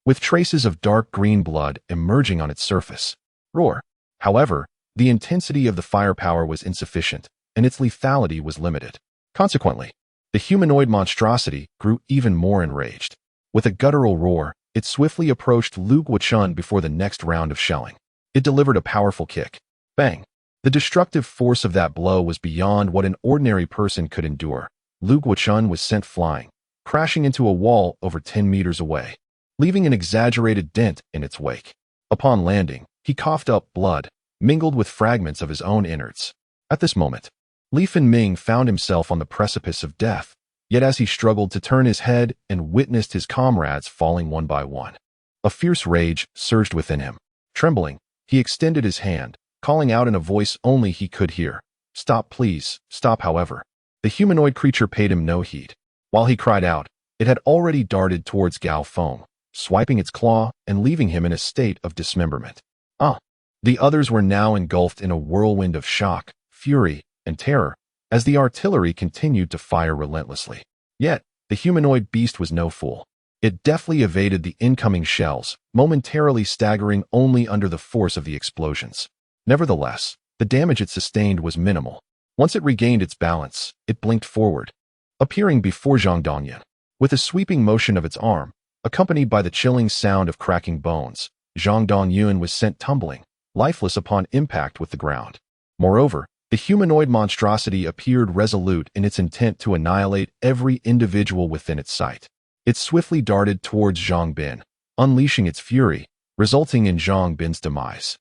with traces of dark green blood emerging on its surface. Roar! However, the intensity of the firepower was insufficient, and its lethality was limited. Consequently, the humanoid monstrosity grew even more enraged. With a guttural roar, it swiftly approached Lu Guochun before the next round of shelling. It delivered a powerful kick. Bang! The destructive force of that blow was beyond what an ordinary person could endure. Lu Guochun was sent flying, crashing into a wall over 10 meters away, leaving an exaggerated dent in its wake. Upon landing, he coughed up blood, mingled with fragments of his own innards. At this moment, Li Fenming found himself on the precipice of death, yet as he struggled to turn his head and witnessed his comrades falling one by one, a fierce rage surged within him. Trembling, he extended his hand, calling out in a voice only he could hear, "Stop, please, stop." However, the humanoid creature paid him no heed. While he cried out, it had already darted towards Gao Feng, swiping its claw and leaving him in a state of dismemberment. The others were now engulfed in a whirlwind of shock, fury, and terror as the artillery continued to fire relentlessly. Yet, the humanoid beast was no fool. It deftly evaded the incoming shells, momentarily staggering only under the force of the explosions. Nevertheless, the damage it sustained was minimal. Once it regained its balance, it blinked forward, appearing before Zhang Dongyan. With a sweeping motion of its arm, accompanied by the chilling sound of cracking bones, Zhang Dongyun was sent tumbling, lifeless upon impact with the ground. Moreover, the humanoid monstrosity appeared resolute in its intent to annihilate every individual within its sight. It swiftly darted towards Zhang Bin, unleashing its fury, resulting in Zhang Bin's demise.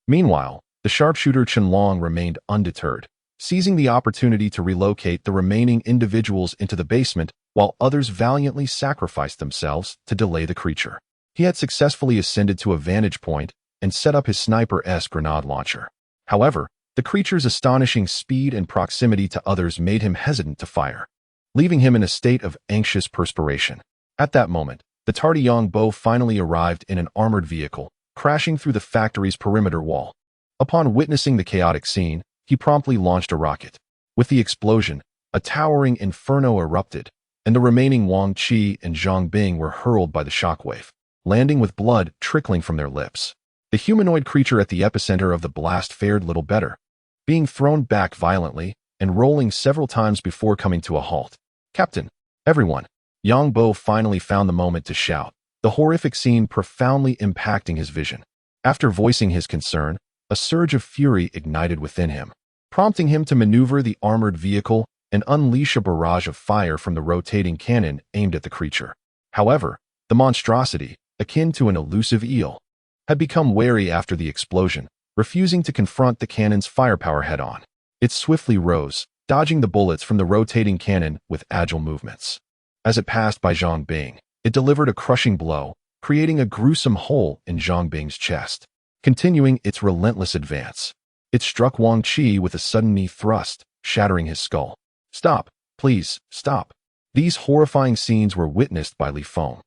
Meanwhile, the sharpshooter Qianlong remained undeterred, seizing the opportunity to relocate the remaining individuals into the basement while others valiantly sacrificed themselves to delay the creature. He had successfully ascended to a vantage point and set up his sniper-esque grenade launcher. However, the creature's astonishing speed and proximity to others made him hesitant to fire, leaving him in a state of anxious perspiration. At that moment, the tardy Yongbo finally arrived in an armored vehicle, crashing through the factory's perimeter wall. Upon witnessing the chaotic scene, he promptly launched a rocket. With the explosion, a towering inferno erupted, and the remaining Wang Qi and Zhang Bing were hurled by the shockwave, landing with blood trickling from their lips. The humanoid creature at the epicenter of the blast fared little better, being thrown back violently and rolling several times before coming to a halt. "Captain, everyone!" Yang Bo finally found the moment to shout, the horrific scene profoundly impacting his vision. After voicing his concern, a surge of fury ignited within him, prompting him to maneuver the armored vehicle and unleash a barrage of fire from the rotating cannon aimed at the creature. However, the monstrosity, akin to an elusive eel, had become wary after the explosion, refusing to confront the cannon's firepower head-on. It swiftly rose, dodging the bullets from the rotating cannon with agile movements. As it passed by Zhang Bing, it delivered a crushing blow, creating a gruesome hole in Zhang Bing's chest. Continuing its relentless advance, it struck Wang Qi with a sudden knee thrust, shattering his skull. "Stop, please, stop." These horrifying scenes were witnessed by Li Feng,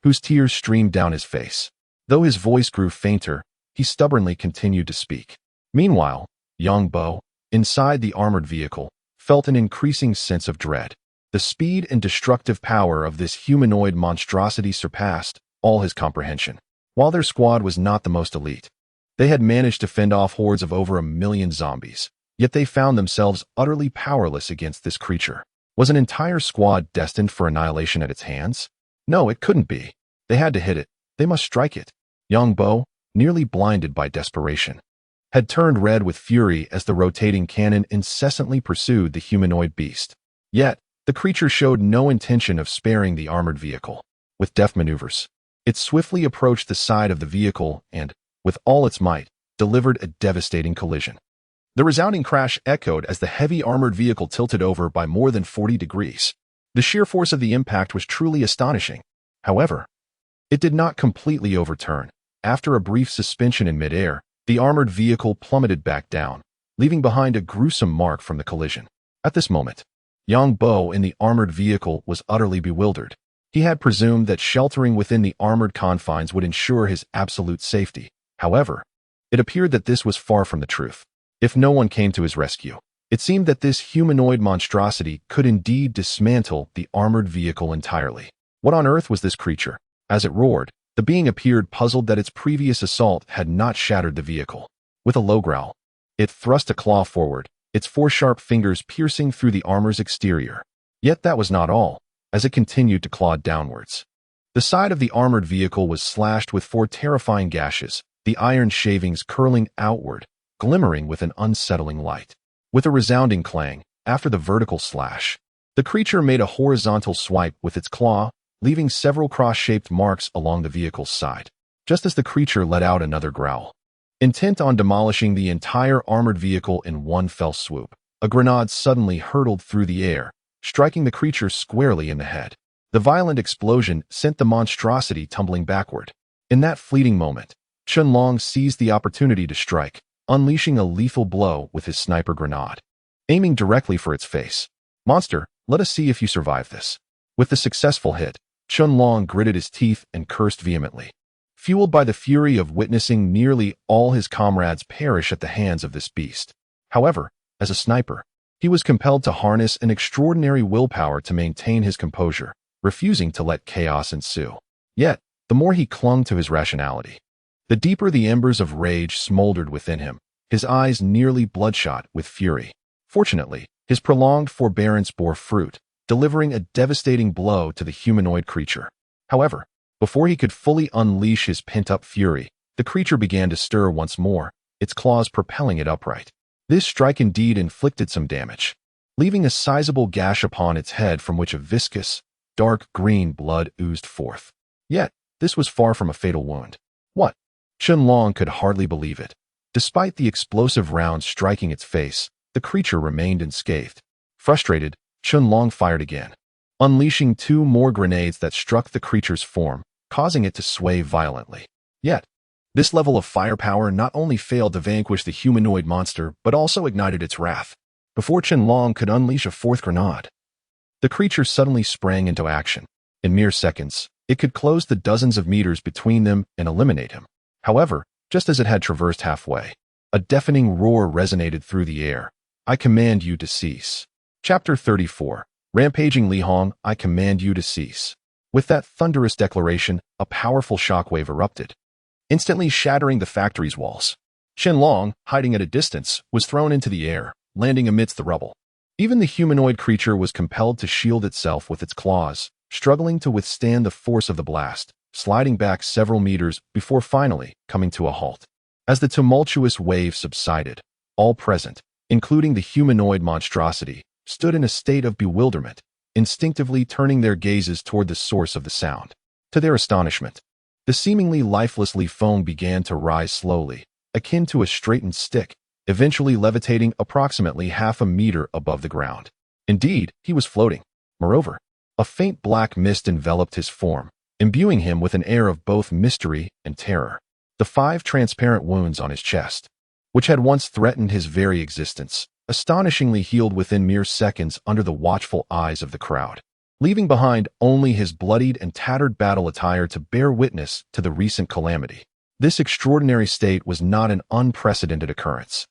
whose tears streamed down his face. Though his voice grew fainter, he stubbornly continued to speak. Meanwhile, Yang Bo, inside the armored vehicle, felt an increasing sense of dread. The speed and destructive power of this humanoid monstrosity surpassed all his comprehension. While their squad was not the most elite, they had managed to fend off hordes of over 1,000,000 zombies, yet they found themselves utterly powerless against this creature. Was an entire squad destined for annihilation at its hands? No, it couldn't be. They had to hit it. They must strike it. Yang Bo, nearly blinded by desperation, had turned red with fury as the rotating cannon incessantly pursued the humanoid beast. Yet, the creature showed no intention of sparing the armored vehicle. With deft maneuvers, it swiftly approached the side of the vehicle and, with all its might, delivered a devastating collision. The resounding crash echoed as the heavy armored vehicle tilted over by more than 40 degrees. The sheer force of the impact was truly astonishing. However, it did not completely overturn. After a brief suspension in midair, the armored vehicle plummeted back down, leaving behind a gruesome mark from the collision. At this moment, Yang Bo in the armored vehicle was utterly bewildered. He had presumed that sheltering within the armored confines would ensure his absolute safety. However, it appeared that this was far from the truth. If no one came to his rescue, it seemed that this humanoid monstrosity could indeed dismantle the armored vehicle entirely. What on earth was this creature? As it roared, the being appeared puzzled that its previous assault had not shattered the vehicle. With a low growl, it thrust a claw forward, its 4 sharp fingers piercing through the armor's exterior. Yet that was not all, as it continued to claw downwards. The side of the armored vehicle was slashed with 4 terrifying gashes, the iron shavings curling outward, glimmering with an unsettling light. With a resounding clang, after the vertical slash, the creature made a horizontal swipe with its claw, leaving several cross-shaped marks along the vehicle's side, just as the creature let out another growl. Intent on demolishing the entire armored vehicle in one fell swoop, a grenade suddenly hurtled through the air, striking the creature squarely in the head. The violent explosion sent the monstrosity tumbling backward. In that fleeting moment, Chunlong seized the opportunity to strike, unleashing a lethal blow with his sniper grenade, aiming directly for its face. "Monster, let us see if you survive this." With the successful hit, Chunlong gritted his teeth and cursed vehemently, fueled by the fury of witnessing nearly all his comrades perish at the hands of this beast. However, as a sniper, he was compelled to harness an extraordinary willpower to maintain his composure, refusing to let chaos ensue. Yet, the more he clung to his rationality, the deeper the embers of rage smoldered within him, his eyes nearly bloodshot with fury. Fortunately, his prolonged forbearance bore fruit, delivering a devastating blow to the humanoid creature. However, before he could fully unleash his pent-up fury, the creature began to stir once more, its claws propelling it upright. This strike indeed inflicted some damage, leaving a sizable gash upon its head from which a viscous, dark green blood oozed forth. Yet, this was far from a fatal wound. What? Chunlong could hardly believe it. Despite the explosive rounds striking its face, the creature remained unscathed. Frustrated, Chunlong fired again, unleashing 2 more grenades that struck the creature's form, causing it to sway violently. Yet, this level of firepower not only failed to vanquish the humanoid monster, but also ignited its wrath. Before Chunlong could unleash a 4th grenade, the creature suddenly sprang into action. In mere seconds, it could close the dozens of meters between them and eliminate him. However, just as it had traversed halfway, a deafening roar resonated through the air. "I command you to cease." Chapter 34. Rampaging Li Hong, I command you to cease. With that thunderous declaration, a powerful shockwave erupted, instantly shattering the factory's walls. Chunlong, hiding at a distance, was thrown into the air, landing amidst the rubble. Even the humanoid creature was compelled to shield itself with its claws, struggling to withstand the force of the blast, sliding back several meters before finally coming to a halt. As the tumultuous wave subsided, all present, including the humanoid monstrosity, stood in a state of bewilderment, instinctively turning their gazes toward the source of the sound. To their astonishment, the seemingly lifeless Li Feng began to rise slowly, akin to a straightened stick, eventually levitating approximately half a meter above the ground. Indeed, he was floating. Moreover, a faint black mist enveloped his form, imbuing him with an air of both mystery and terror. The 5 transparent wounds on his chest, which had once threatened his very existence, astonishingly healed within mere seconds under the watchful eyes of the crowd, leaving behind only his bloodied and tattered battle attire to bear witness to the recent calamity. This extraordinary state was not an unprecedented occurrence.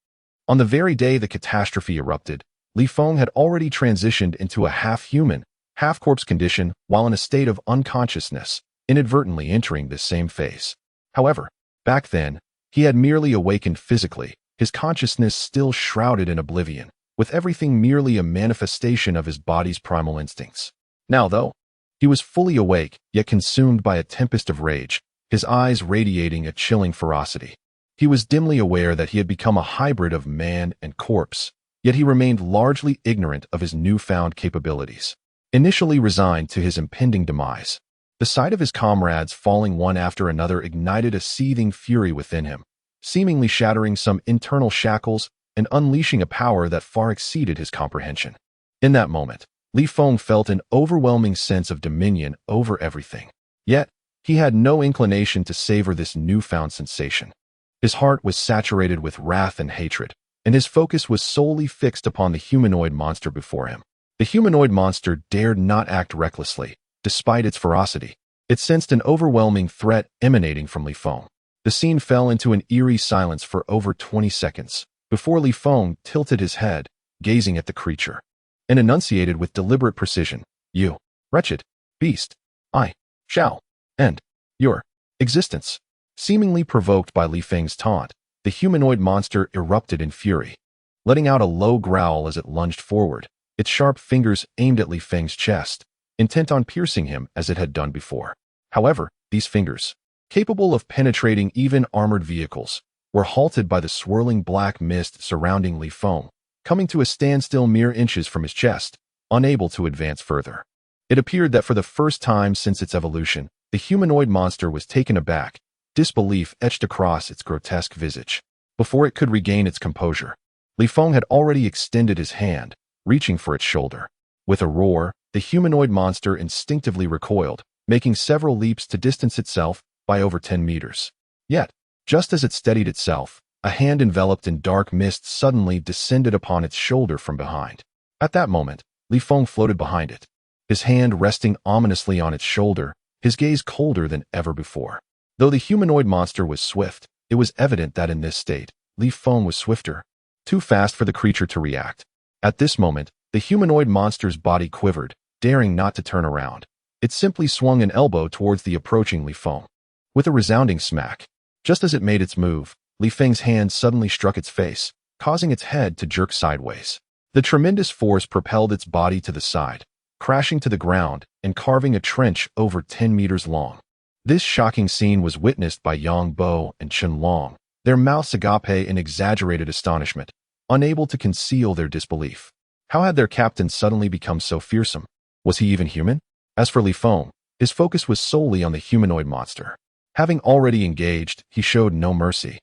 On the very day the catastrophe erupted, Li Feng had already transitioned into a half-human, half-corpse condition while in a state of unconsciousness, inadvertently entering this same phase. However, back then, he had merely awakened physically, his consciousness still shrouded in oblivion, with everything merely a manifestation of his body's primal instincts. Now, though, he was fully awake, yet consumed by a tempest of rage, his eyes radiating a chilling ferocity. He was dimly aware that he had become a hybrid of man and corpse, yet he remained largely ignorant of his newfound capabilities. Initially resigned to his impending demise, the sight of his comrades falling one after another ignited a seething fury within him, seemingly shattering some internal shackles and unleashing a power that far exceeded his comprehension. In that moment, Li Feng felt an overwhelming sense of dominion over everything. Yet, he had no inclination to savor this newfound sensation. His heart was saturated with wrath and hatred, and his focus was solely fixed upon the humanoid monster before him. The humanoid monster dared not act recklessly, despite its ferocity. It sensed an overwhelming threat emanating from Li Feng. The scene fell into an eerie silence for over 20 seconds, before Li Feng tilted his head, gazing at the creature, and enunciated with deliberate precision, "You, wretched beast, I shall end your existence." Seemingly provoked by Li Feng's taunt, the humanoid monster erupted in fury, letting out a low growl as it lunged forward, its sharp fingers aimed at Li Feng's chest, intent on piercing him as it had done before. However, these fingers, capable of penetrating even armored vehicles, were halted by the swirling black mist surrounding Li Feng, coming to a standstill mere inches from his chest, unable to advance further. It appeared that for the first time since its evolution, the humanoid monster was taken aback, disbelief etched across its grotesque visage. Before it could regain its composure, Li Feng had already extended his hand, reaching for its shoulder. With a roar, the humanoid monster instinctively recoiled, making several leaps to distance itself by over 10 meters. Yet, just as it steadied itself, a hand enveloped in dark mist suddenly descended upon its shoulder from behind. At that moment, Li Feng floated behind it, his hand resting ominously on its shoulder, his gaze colder than ever before. Though the humanoid monster was swift, it was evident that in this state, Li Feng was swifter, too fast for the creature to react. At this moment, the humanoid monster's body quivered, daring not to turn around. It simply swung an elbow towards the approaching Li Feng. With a resounding smack, just as it made its move, Li Feng's hand suddenly struck its face, causing its head to jerk sideways. The tremendous force propelled its body to the side, crashing to the ground and carving a trench over 10 meters long. This shocking scene was witnessed by Yang Bo and Chen Long, their mouths agape in exaggerated astonishment, unable to conceal their disbelief. How had their captain suddenly become so fearsome? Was he even human? As for Li Feng, his focus was solely on the humanoid monster. Having already engaged, he showed no mercy.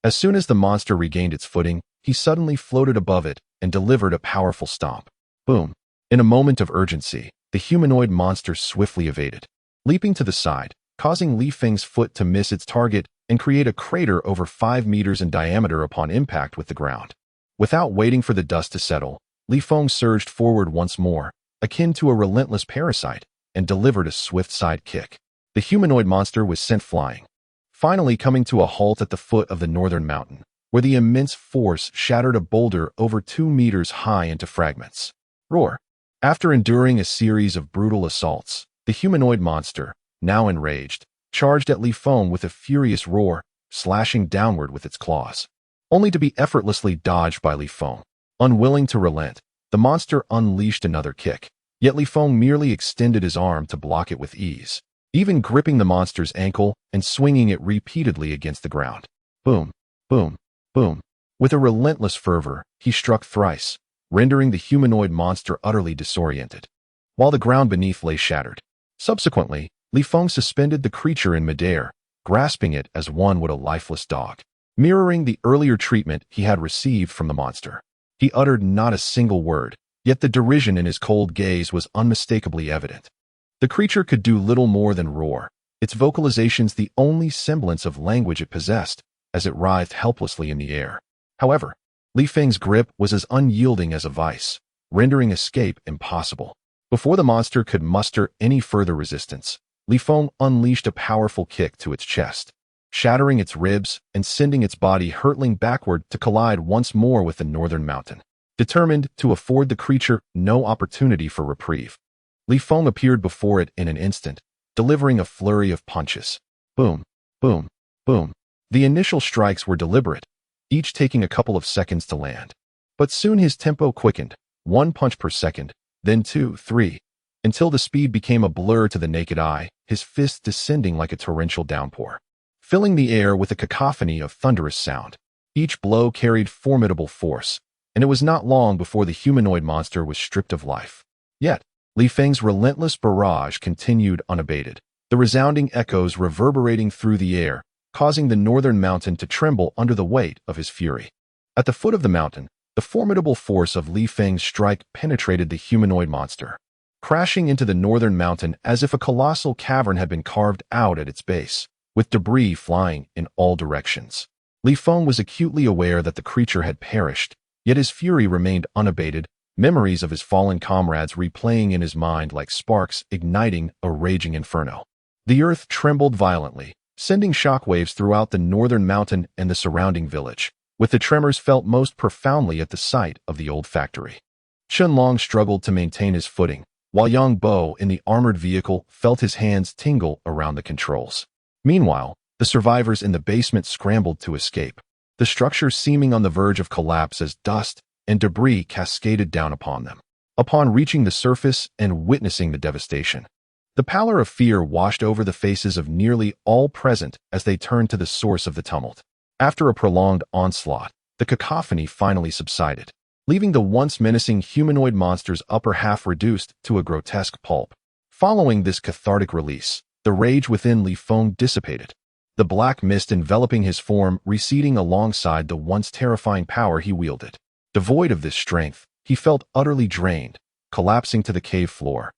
As soon as the monster regained its footing, he suddenly floated above it and delivered a powerful stomp. Boom! In a moment of urgency, the humanoid monster swiftly evaded, leaping to the side, causing Li Feng's foot to miss its target and create a crater over 5 meters in diameter upon impact with the ground. Without waiting for the dust to settle, Li Feng surged forward once more, akin to a relentless parasite, and delivered a swift side kick. The humanoid monster was sent flying, finally coming to a halt at the foot of the northern mountain, where the immense force shattered a boulder over 2 meters high into fragments. Roar! After enduring a series of brutal assaults, the humanoid monster, now enraged, charged at Li Feng with a furious roar, slashing downward with its claws, only to be effortlessly dodged by Li Feng. Unwilling to relent, the monster unleashed another kick, yet Li Feng merely extended his arm to block it with ease, even gripping the monster's ankle and swinging it repeatedly against the ground. Boom, boom, boom. With a relentless fervor, he struck thrice, rendering the humanoid monster utterly disoriented, while the ground beneath lay shattered. Subsequently, Li Feng suspended the creature in midair, grasping it as one would a lifeless dog, mirroring the earlier treatment he had received from the monster. He uttered not a single word, yet the derision in his cold gaze was unmistakably evident. The creature could do little more than roar, its vocalizations the only semblance of language it possessed, as it writhed helplessly in the air. However, Li Feng's grip was as unyielding as a vice, rendering escape impossible. Before the monster could muster any further resistance, Li Feng unleashed a powerful kick to its chest, shattering its ribs and sending its body hurtling backward to collide once more with the northern mountain. Determined to afford the creature no opportunity for reprieve, Li Feng appeared before it in an instant, delivering a flurry of punches. Boom, boom, boom. The initial strikes were deliberate, each taking a couple of seconds to land. But soon his tempo quickened, 1 punch per second, then 2, 3, until the speed became a blur to the naked eye, his fists descending like a torrential downpour, filling the air with a cacophony of thunderous sound. Each blow carried formidable force, and it was not long before the humanoid monster was stripped of life. Yet, Li Feng's relentless barrage continued unabated, the resounding echoes reverberating through the air, causing the northern mountain to tremble under the weight of his fury. At the foot of the mountain, the formidable force of Li Feng's strike penetrated the humanoid monster, crashing into the northern mountain as if a colossal cavern had been carved out at its base, with debris flying in all directions. Li Feng was acutely aware that the creature had perished, yet his fury remained unabated, memories of his fallen comrades replaying in his mind like sparks igniting a raging inferno. The earth trembled violently, sending shockwaves throughout the northern mountain and the surrounding village, with the tremors felt most profoundly at the site of the old factory. Chen Long struggled to maintain his footing, while Yang Bo in the armored vehicle felt his hands tingle around the controls. Meanwhile, the survivors in the basement scrambled to escape, the structure seeming on the verge of collapse as dust and debris cascaded down upon them. Upon reaching the surface and witnessing the devastation, the pallor of fear washed over the faces of nearly all present as they turned to the source of the tumult. After a prolonged onslaught, the cacophony finally subsided, leaving the once menacing humanoid monster's upper half reduced to a grotesque pulp. Following this cathartic release, the rage within Li Feng dissipated, the black mist enveloping his form receding alongside the once terrifying power he wielded. Devoid of this strength, he felt utterly drained, collapsing to the cave floor,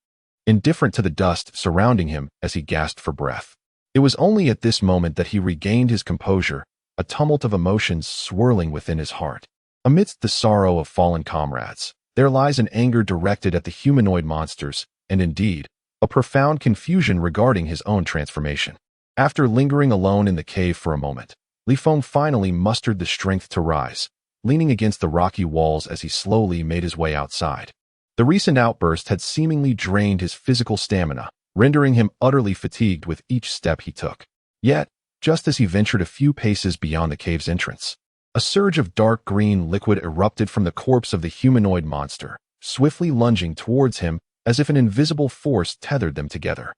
indifferent to the dust surrounding him as he gasped for breath. It was only at this moment that he regained his composure, a tumult of emotions swirling within his heart. Amidst the sorrow of fallen comrades, there lies an anger directed at the humanoid monsters, and indeed, a profound confusion regarding his own transformation. After lingering alone in the cave for a moment, Li Feng finally mustered the strength to rise, leaning against the rocky walls as he slowly made his way outside. The recent outburst had seemingly drained his physical stamina, rendering him utterly fatigued with each step he took. Yet, just as he ventured a few paces beyond the cave's entrance, a surge of dark green liquid erupted from the corpse of the humanoid monster, swiftly lunging towards him as if an invisible force tethered them together.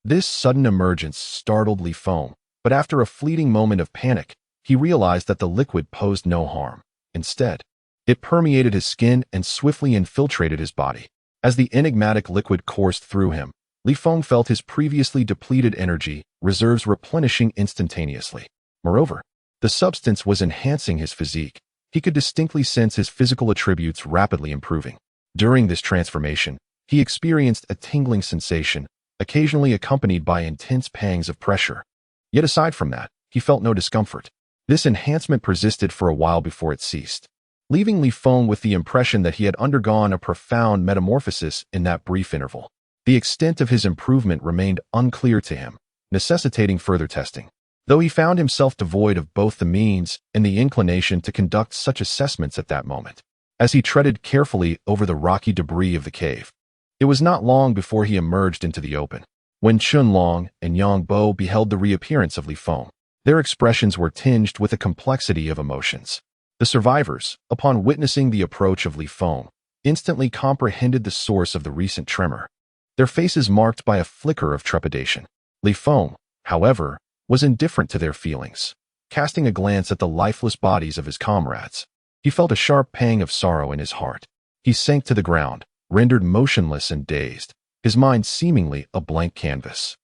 This sudden emergence startled Li Feng, but after a fleeting moment of panic, he realized that the liquid posed no harm. Instead, it permeated his skin and swiftly infiltrated his body. As the enigmatic liquid coursed through him, Li Feng felt his previously depleted energy reserves replenishing instantaneously. Moreover, the substance was enhancing his physique. He could distinctly sense his physical attributes rapidly improving. During this transformation, he experienced a tingling sensation, occasionally accompanied by intense pangs of pressure. Yet aside from that, he felt no discomfort. This enhancement persisted for a while before it ceased, leaving Li Feng with the impression that he had undergone a profound metamorphosis in that brief interval. The extent of his improvement remained unclear to him, necessitating further testing, though he found himself devoid of both the means and the inclination to conduct such assessments at that moment. As he treaded carefully over the rocky debris of the cave, it was not long before he emerged into the open. When Chunlong and Yang Bo beheld the reappearance of Li Feng, their expressions were tinged with a complexity of emotions. The survivors, upon witnessing the approach of Li Feng, instantly comprehended the source of the recent tremor, their faces marked by a flicker of trepidation. Li Feng, however, was indifferent to their feelings. Casting a glance at the lifeless bodies of his comrades, he felt a sharp pang of sorrow in his heart. He sank to the ground, rendered motionless and dazed, his mind seemingly a blank canvas.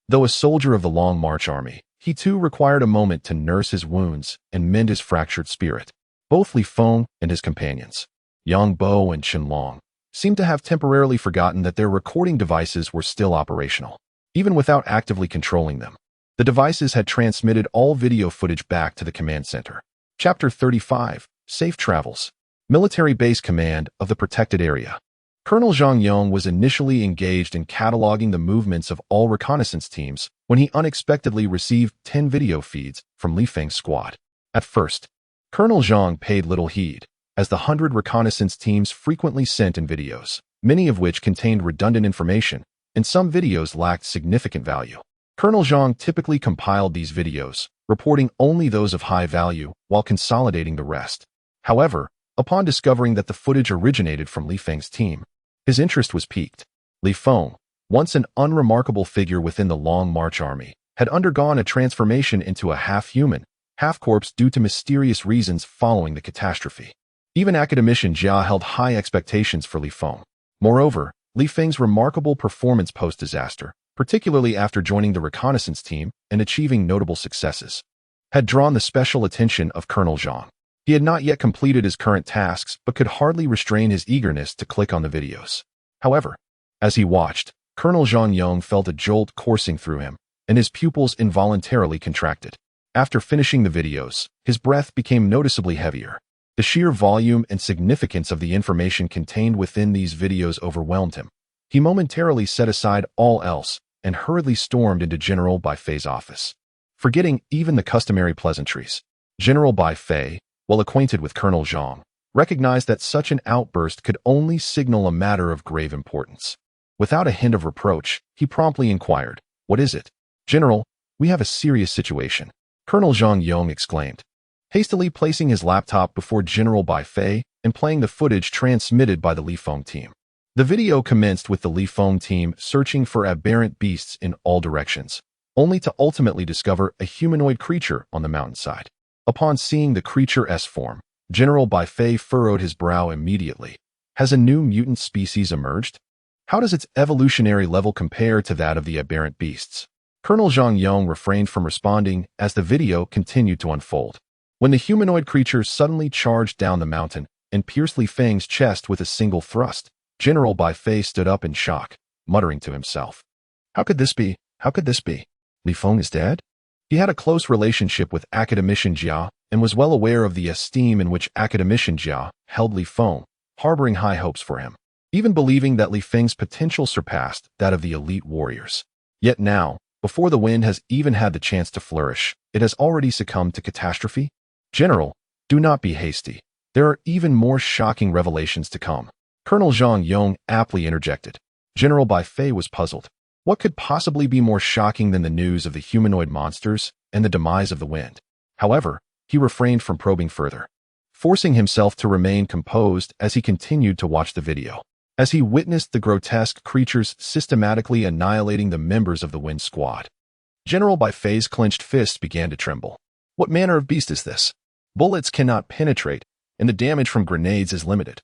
Though a soldier of the Long March army, he too required a moment to nurse his wounds and mend his fractured spirit. Both Li Feng and his companions, Yang Bo and Chunlong, seemed to have temporarily forgotten that their recording devices were still operational. Even without actively controlling them, the devices had transmitted all video footage back to the command center. Chapter 35, Safe Travels. Military Base Command of the Protected Area. Colonel Zhang Yong was initially engaged in cataloging the movements of all reconnaissance teams when he unexpectedly received 10 video feeds from Li Feng's squad. At first, Colonel Zhang paid little heed, as the 100 reconnaissance teams frequently sent in videos, many of which contained redundant information, and some videos lacked significant value. Colonel Zhang typically compiled these videos, reporting only those of high value while consolidating the rest. However, upon discovering that the footage originated from Li Feng's team, his interest was piqued. Li Feng, once an unremarkable figure within the Long March army, had undergone a transformation into a half-human, half-corpse due to mysterious reasons following the catastrophe. Even academician Jia held high expectations for Li Feng. Moreover, Li Feng's remarkable performance post-disaster, particularly after joining the reconnaissance team and achieving notable successes, had drawn the special attention of Colonel Zhang. He had not yet completed his current tasks but could hardly restrain his eagerness to click on the videos. However, as he watched, Colonel Zhang Yong felt a jolt coursing through him, and his pupils involuntarily contracted. After finishing the videos, his breath became noticeably heavier. The sheer volume and significance of the information contained within these videos overwhelmed him. He momentarily set aside all else and hurriedly stormed into General Bai Fei's office. Forgetting even the customary pleasantries, General Bai Fei, well acquainted with Colonel Zhang, recognized that such an outburst could only signal a matter of grave importance. Without a hint of reproach, he promptly inquired, "What is it?" "General, we have a serious situation," Colonel Zhang Yong exclaimed, hastily placing his laptop before General Bai Fei and playing the footage transmitted by the Li Feng team. The video commenced with the Li Feng team searching for aberrant beasts in all directions, only to ultimately discover a humanoid creature on the mountainside. Upon seeing the creature S-form, General Baifei furrowed his brow immediately. Has a new mutant species emerged? How does its evolutionary level compare to that of the aberrant beasts? Colonel Zhang Yong refrained from responding as the video continued to unfold. When the humanoid creature suddenly charged down the mountain and pierced Li Feng's chest with a single thrust, General Baifei stood up in shock, muttering to himself. How could this be? How could this be? Li Feng is dead? He had a close relationship with Academician Jia and was well aware of the esteem in which Academician Jia held Li Feng, harboring high hopes for him, even believing that Li Feng's potential surpassed that of the elite warriors. Yet now, before the wind has even had the chance to flourish, it has already succumbed to catastrophe? General, do not be hasty. There are even more shocking revelations to come. Colonel Zhang Yong aptly interjected. General Baifei was puzzled. What could possibly be more shocking than the news of the humanoid monsters and the demise of the wind? However, he refrained from probing further, forcing himself to remain composed as he continued to watch the video. As he witnessed the grotesque creatures systematically annihilating the members of the Wind Squad, General Baifei's clenched fists began to tremble. What manner of beast is this? Bullets cannot penetrate, and the damage from grenades is limited.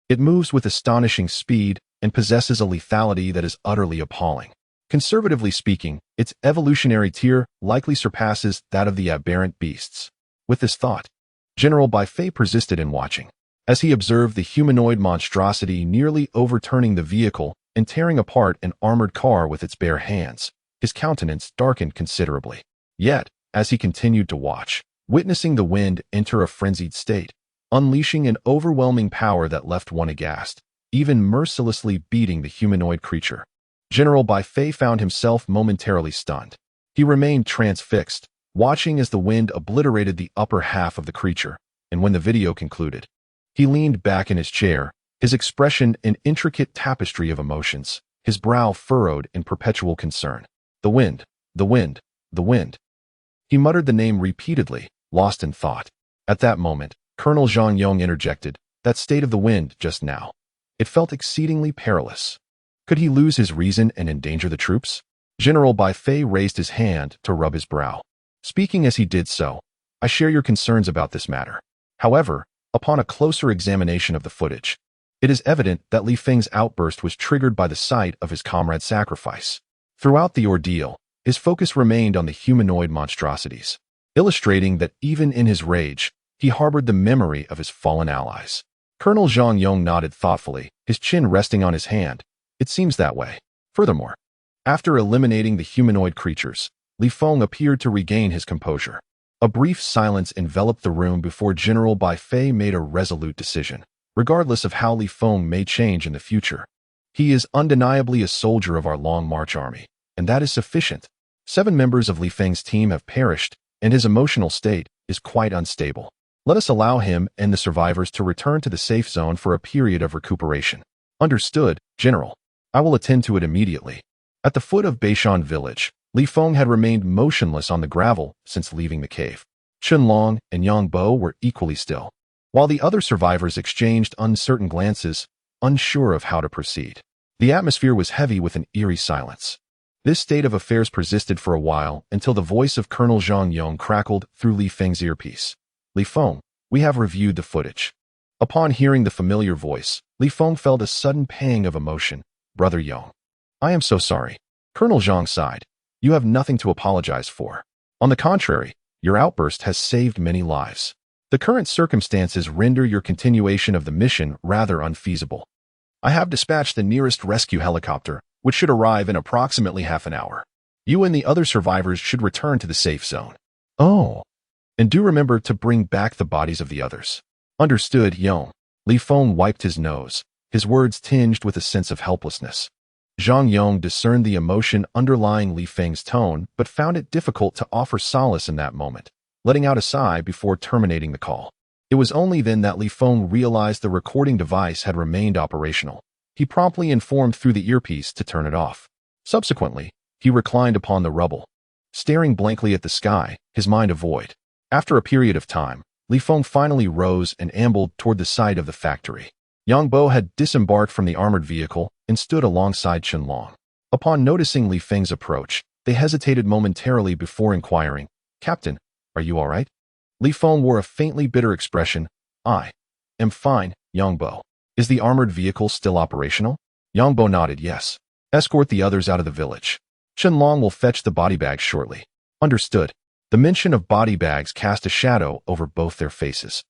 It moves with astonishing speed and possesses a lethality that is utterly appalling. Conservatively speaking, its evolutionary tier likely surpasses that of the aberrant beasts. With this thought, General Baifei persisted in watching. As he observed the humanoid monstrosity nearly overturning the vehicle and tearing apart an armored car with its bare hands, his countenance darkened considerably. Yet, as he continued to watch, witnessing the wind enter a frenzied state, unleashing an overwhelming power that left one aghast, even mercilessly beating the humanoid creature, General Baifei found himself momentarily stunned. He remained transfixed, watching as the wind obliterated the upper half of the creature, and when the video concluded, he leaned back in his chair, his expression an intricate tapestry of emotions, his brow furrowed in perpetual concern. The wind, the wind, the wind. He muttered the name repeatedly, lost in thought. At that moment, Colonel Zhang Yong interjected, that state of the wind just now. It felt exceedingly perilous. Could he lose his reason and endanger the troops? General Baifei raised his hand to rub his brow. Speaking as he did so, I share your concerns about this matter. However, upon a closer examination of the footage, it is evident that Li Feng's outburst was triggered by the sight of his comrade's sacrifice. Throughout the ordeal, his focus remained on the humanoid monstrosities, illustrating that even in his rage, he harbored the memory of his fallen allies. Colonel Zhang Yong nodded thoughtfully, his chin resting on his hand. It seems that way. Furthermore, after eliminating the humanoid creatures, Li Feng appeared to regain his composure. A brief silence enveloped the room before General Baifei made a resolute decision. Regardless of how Li Feng may change in the future, he is undeniably a soldier of our Long March army, and that is sufficient. 7 members of Li Feng's team have perished, and his emotional state is quite unstable. Let us allow him and the survivors to return to the safe zone for a period of recuperation. Understood, General. I will attend to it immediately. At the foot of Beishan village, Li Feng had remained motionless on the gravel since leaving the cave. Chen Long and Yang Bo were equally still, while the other survivors exchanged uncertain glances, unsure of how to proceed. The atmosphere was heavy with an eerie silence. This state of affairs persisted for a while until the voice of Colonel Zhang Yong crackled through Li Feng's earpiece. Li Feng, we have reviewed the footage. Upon hearing the familiar voice, Li Feng felt a sudden pang of emotion. Brother Yong. I am so sorry. Colonel Zhang sighed. You have nothing to apologize for. On the contrary, your outburst has saved many lives. The current circumstances render your continuation of the mission rather unfeasible. I have dispatched the nearest rescue helicopter, which should arrive in approximately half an hour. You and the other survivors should return to the safe zone. Oh. And do remember to bring back the bodies of the others. Understood, Yong. Li Feng wiped his nose, his words tinged with a sense of helplessness. Zhang Yong discerned the emotion underlying Li Feng's tone, but found it difficult to offer solace in that moment, letting out a sigh before terminating the call. It was only then that Li Feng realized the recording device had remained operational. He promptly informed through the earpiece to turn it off. Subsequently, he reclined upon the rubble, staring blankly at the sky, his mind a void. After a period of time, Li Feng finally rose and ambled toward the site of the factory. Yang Bo had disembarked from the armored vehicle and stood alongside Chen Long. Upon noticing Li Feng's approach, they hesitated momentarily before inquiring, Captain, are you all right? Li Feng wore a faintly bitter expression. I am fine, Yangbo. Is the armored vehicle still operational? Yangbo nodded yes. Escort the others out of the village. Qianlong will fetch the body bags shortly. Understood. The mention of body bags cast a shadow over both their faces.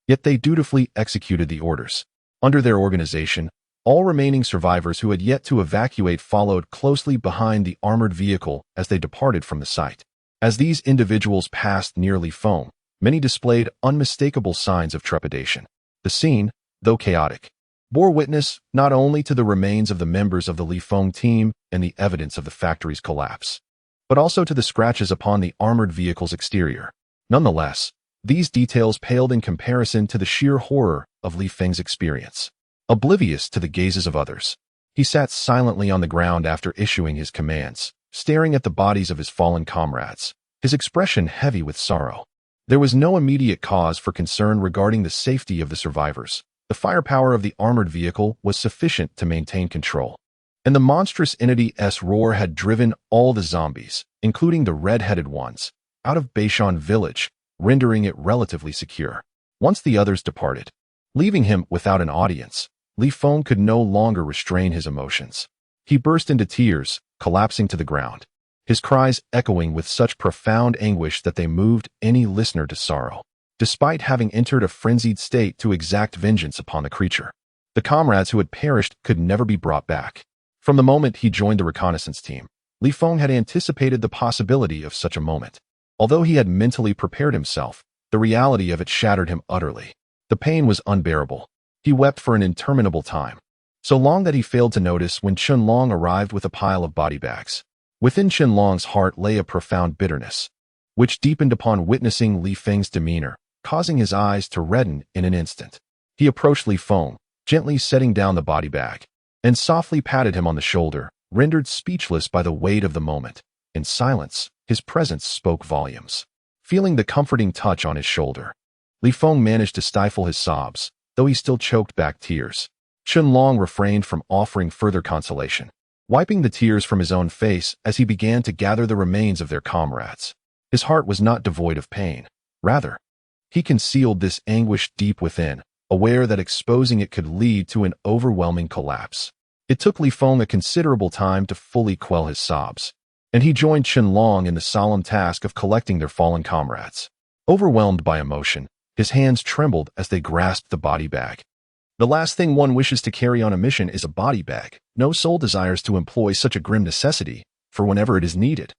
Yet they dutifully executed the orders. Under their organization, all remaining survivors who had yet to evacuate followed closely behind the armored vehicle as they departed from the site. As these individuals passed near Li Feng, many displayed unmistakable signs of trepidation. The scene, though chaotic, bore witness not only to the remains of the members of the Li Feng team and the evidence of the factory's collapse, but also to the scratches upon the armored vehicle's exterior. Nonetheless, these details paled in comparison to the sheer horror of Li Feng's experience. Oblivious to the gazes of others, he sat silently on the ground after issuing his commands, staring at the bodies of his fallen comrades, his expression heavy with sorrow. There was no immediate cause for concern regarding the safety of the survivors. The firepower of the armored vehicle was sufficient to maintain control, and the monstrous entity's roar had driven all the zombies, including the red-headed ones, out of Beishan village, rendering it relatively secure. Once the others departed, leaving him without an audience, Li Feng could no longer restrain his emotions. He burst into tears, collapsing to the ground, his cries echoing with such profound anguish that they moved any listener to sorrow. Despite having entered a frenzied state to exact vengeance upon the creature, the comrades who had perished could never be brought back. From the moment he joined the reconnaissance team, Li Feng had anticipated the possibility of such a moment. Although he had mentally prepared himself, the reality of it shattered him utterly. The pain was unbearable. He wept for an interminable time, so long that he failed to notice when Qianlong arrived with a pile of body bags. Within Qianlong's heart lay a profound bitterness, which deepened upon witnessing Li Feng's demeanor, causing his eyes to redden in an instant. He approached Li Feng, gently setting down the body bag, and softly patted him on the shoulder, rendered speechless by the weight of the moment. In silence, his presence spoke volumes. Feeling the comforting touch on his shoulder, Li Feng managed to stifle his sobs, though he still choked back tears. Qianlong refrained from offering further consolation, wiping the tears from his own face as he began to gather the remains of their comrades. His heart was not devoid of pain. Rather, he concealed this anguish deep within, aware that exposing it could lead to an overwhelming collapse. It took Li Feng a considerable time to fully quell his sobs, and he joined Qianlong in the solemn task of collecting their fallen comrades. Overwhelmed by emotion, his hands trembled as they grasped the body bag. The last thing one wishes to carry on a mission is a body bag. No soul desires to employ such a grim necessity for whenever it is needed.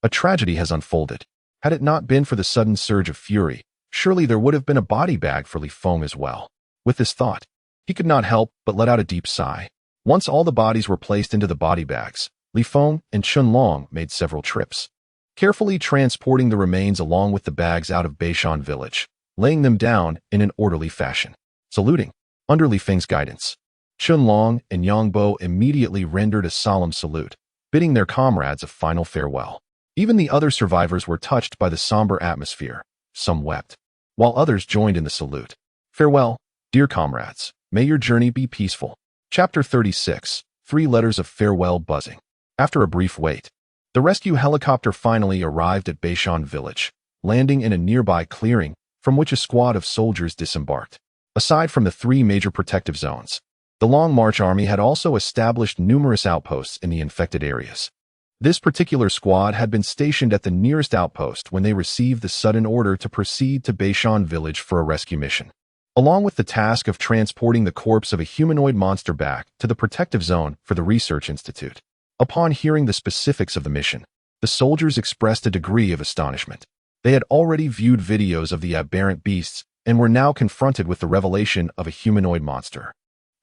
A tragedy has unfolded. Had it not been for the sudden surge of fury, surely there would have been a body bag for Li Feng as well. With this thought, he could not help but let out a deep sigh. Once all the bodies were placed into the body bags, Li Feng and Qianlong made several trips, carefully transporting the remains along with the bags out of Beishan village, laying them down in an orderly fashion. Saluting, under Li Feng's guidance, Qianlong and Yangbo immediately rendered a solemn salute, bidding their comrades a final farewell. Even the other survivors were touched by the somber atmosphere. Some wept, while others joined in the salute. Farewell, dear comrades. May your journey be peaceful. Chapter 36. 3 Letters of Farewell buzzing. After a brief wait, the rescue helicopter finally arrived at Beishan village, landing in a nearby clearing from which a squad of soldiers disembarked. Aside from the 3 major protective zones, the Long March Army had also established numerous outposts in the infected areas. This particular squad had been stationed at the nearest outpost when they received the sudden order to proceed to Beishan village for a rescue mission. Along with the task of transporting the corpse of a humanoid monster back to the protective zone for the research institute. Upon hearing the specifics of the mission, the soldiers expressed a degree of astonishment. They had already viewed videos of the aberrant beasts and were now confronted with the revelation of a humanoid monster,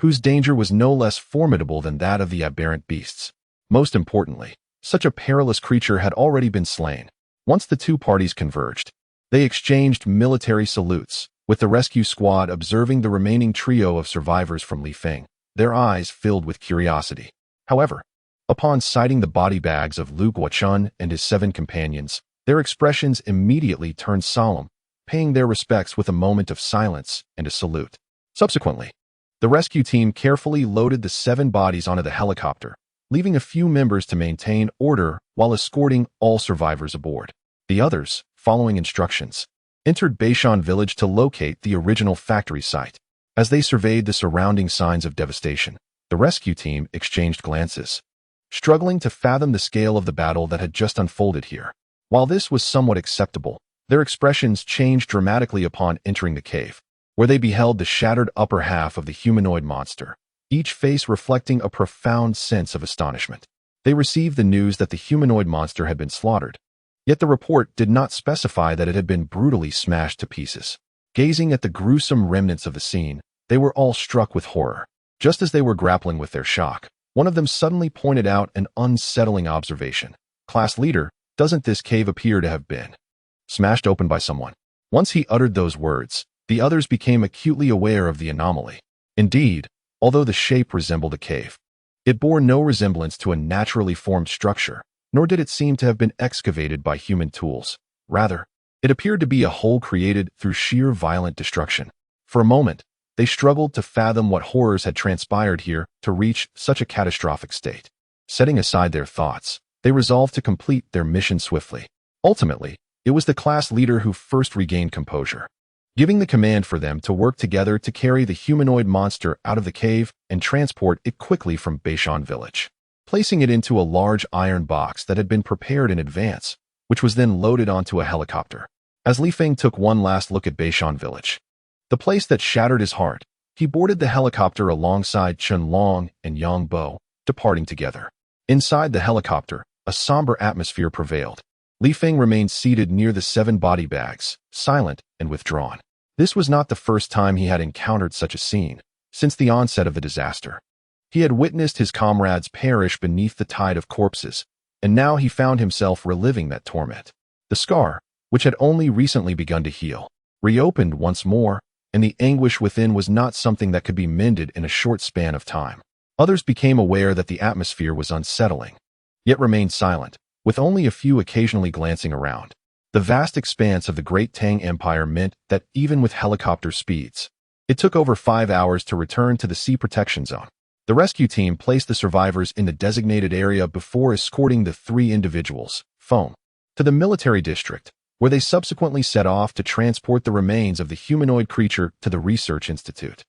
whose danger was no less formidable than that of the aberrant beasts. Most importantly, such a perilous creature had already been slain. Once the 2 parties converged, they exchanged military salutes, with the rescue squad observing the remaining trio of survivors from Li Feng, their eyes filled with curiosity. However, upon sighting the body bags of Lu Guochun and his 7 companions, their expressions immediately turned solemn, paying their respects with a moment of silence and a salute. Subsequently, the rescue team carefully loaded the 7 bodies onto the helicopter, leaving a few members to maintain order while escorting all survivors aboard. The others, following instructions, entered Beishan village to locate the original factory site. As they surveyed the surrounding signs of devastation, the rescue team exchanged glances, struggling to fathom the scale of the battle that had just unfolded here. While this was somewhat acceptable, their expressions changed dramatically upon entering the cave, where they beheld the shattered upper half of the humanoid monster, each face reflecting a profound sense of astonishment. They received the news that the humanoid monster had been slaughtered, yet the report did not specify that it had been brutally smashed to pieces. Gazing at the gruesome remnants of the scene, they were all struck with horror. Just as they were grappling with their shock, one of them suddenly pointed out an unsettling observation. "Class leader, doesn't this cave appear to have been smashed open by someone?" Once he uttered those words, the others became acutely aware of the anomaly. Indeed, although the shape resembled a cave, it bore no resemblance to a naturally formed structure, nor did it seem to have been excavated by human tools. Rather, it appeared to be a hole created through sheer violent destruction. For a moment, they struggled to fathom what horrors had transpired here to reach such a catastrophic state. Setting aside their thoughts, they resolved to complete their mission swiftly. Ultimately, it was the class leader who first regained composure, giving the command for them to work together to carry the humanoid monster out of the cave and transport it quickly from Beishan village, placing it into a large iron box that had been prepared in advance, which was then loaded onto a helicopter. As Li Feng took one last look at Beishan village, the place that shattered his heart, he boarded the helicopter alongside Chen Long and Yang Bo, departing together. Inside the helicopter, a somber atmosphere prevailed. Li Feng remained seated near the 7 body bags, silent and withdrawn. This was not the first time he had encountered such a scene since the onset of the disaster. He had witnessed his comrades perish beneath the tide of corpses, and now he found himself reliving that torment. The scar, which had only recently begun to heal, reopened once more, and the anguish within was not something that could be mended in a short span of time. Others became aware that the atmosphere was unsettling, yet remained silent, with only a few occasionally glancing around. The vast expanse of the Great Tang Empire meant that even with helicopter speeds, it took over 5 hours to return to the sea protection zone. The rescue team placed the survivors in the designated area before escorting the 3 individuals, Feng, to the military district, where they subsequently set off to transport the remains of the humanoid creature to the research institute.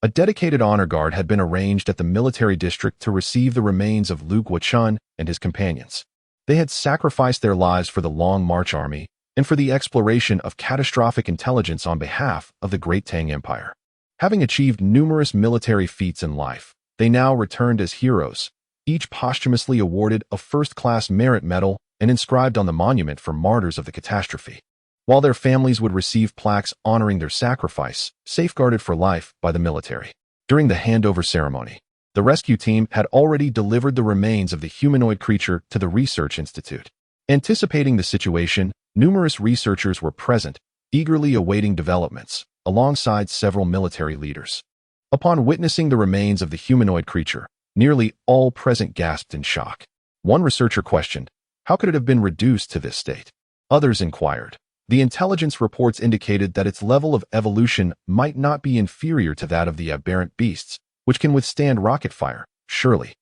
A dedicated honor guard had been arranged at the military district to receive the remains of Lu Guochun and his companions. They had sacrificed their lives for the Long March Army and for the exploration of catastrophic intelligence on behalf of the Great Tang Empire. Having achieved numerous military feats in life, they now returned as heroes, each posthumously awarded a first-class merit medal and inscribed on the monument for martyrs of the catastrophe, while their families would receive plaques honoring their sacrifice, safeguarded for life by the military. During the handover ceremony, the rescue team had already delivered the remains of the humanoid creature to the research institute. Anticipating the situation, numerous researchers were present, eagerly awaiting developments, alongside several military leaders. Upon witnessing the remains of the humanoid creature, nearly all present gasped in shock. One researcher questioned, how could it have been reduced to this state? Others inquired. The intelligence reports indicated that its level of evolution might not be inferior to that of the aberrant beasts, which can withstand rocket fire. Surely,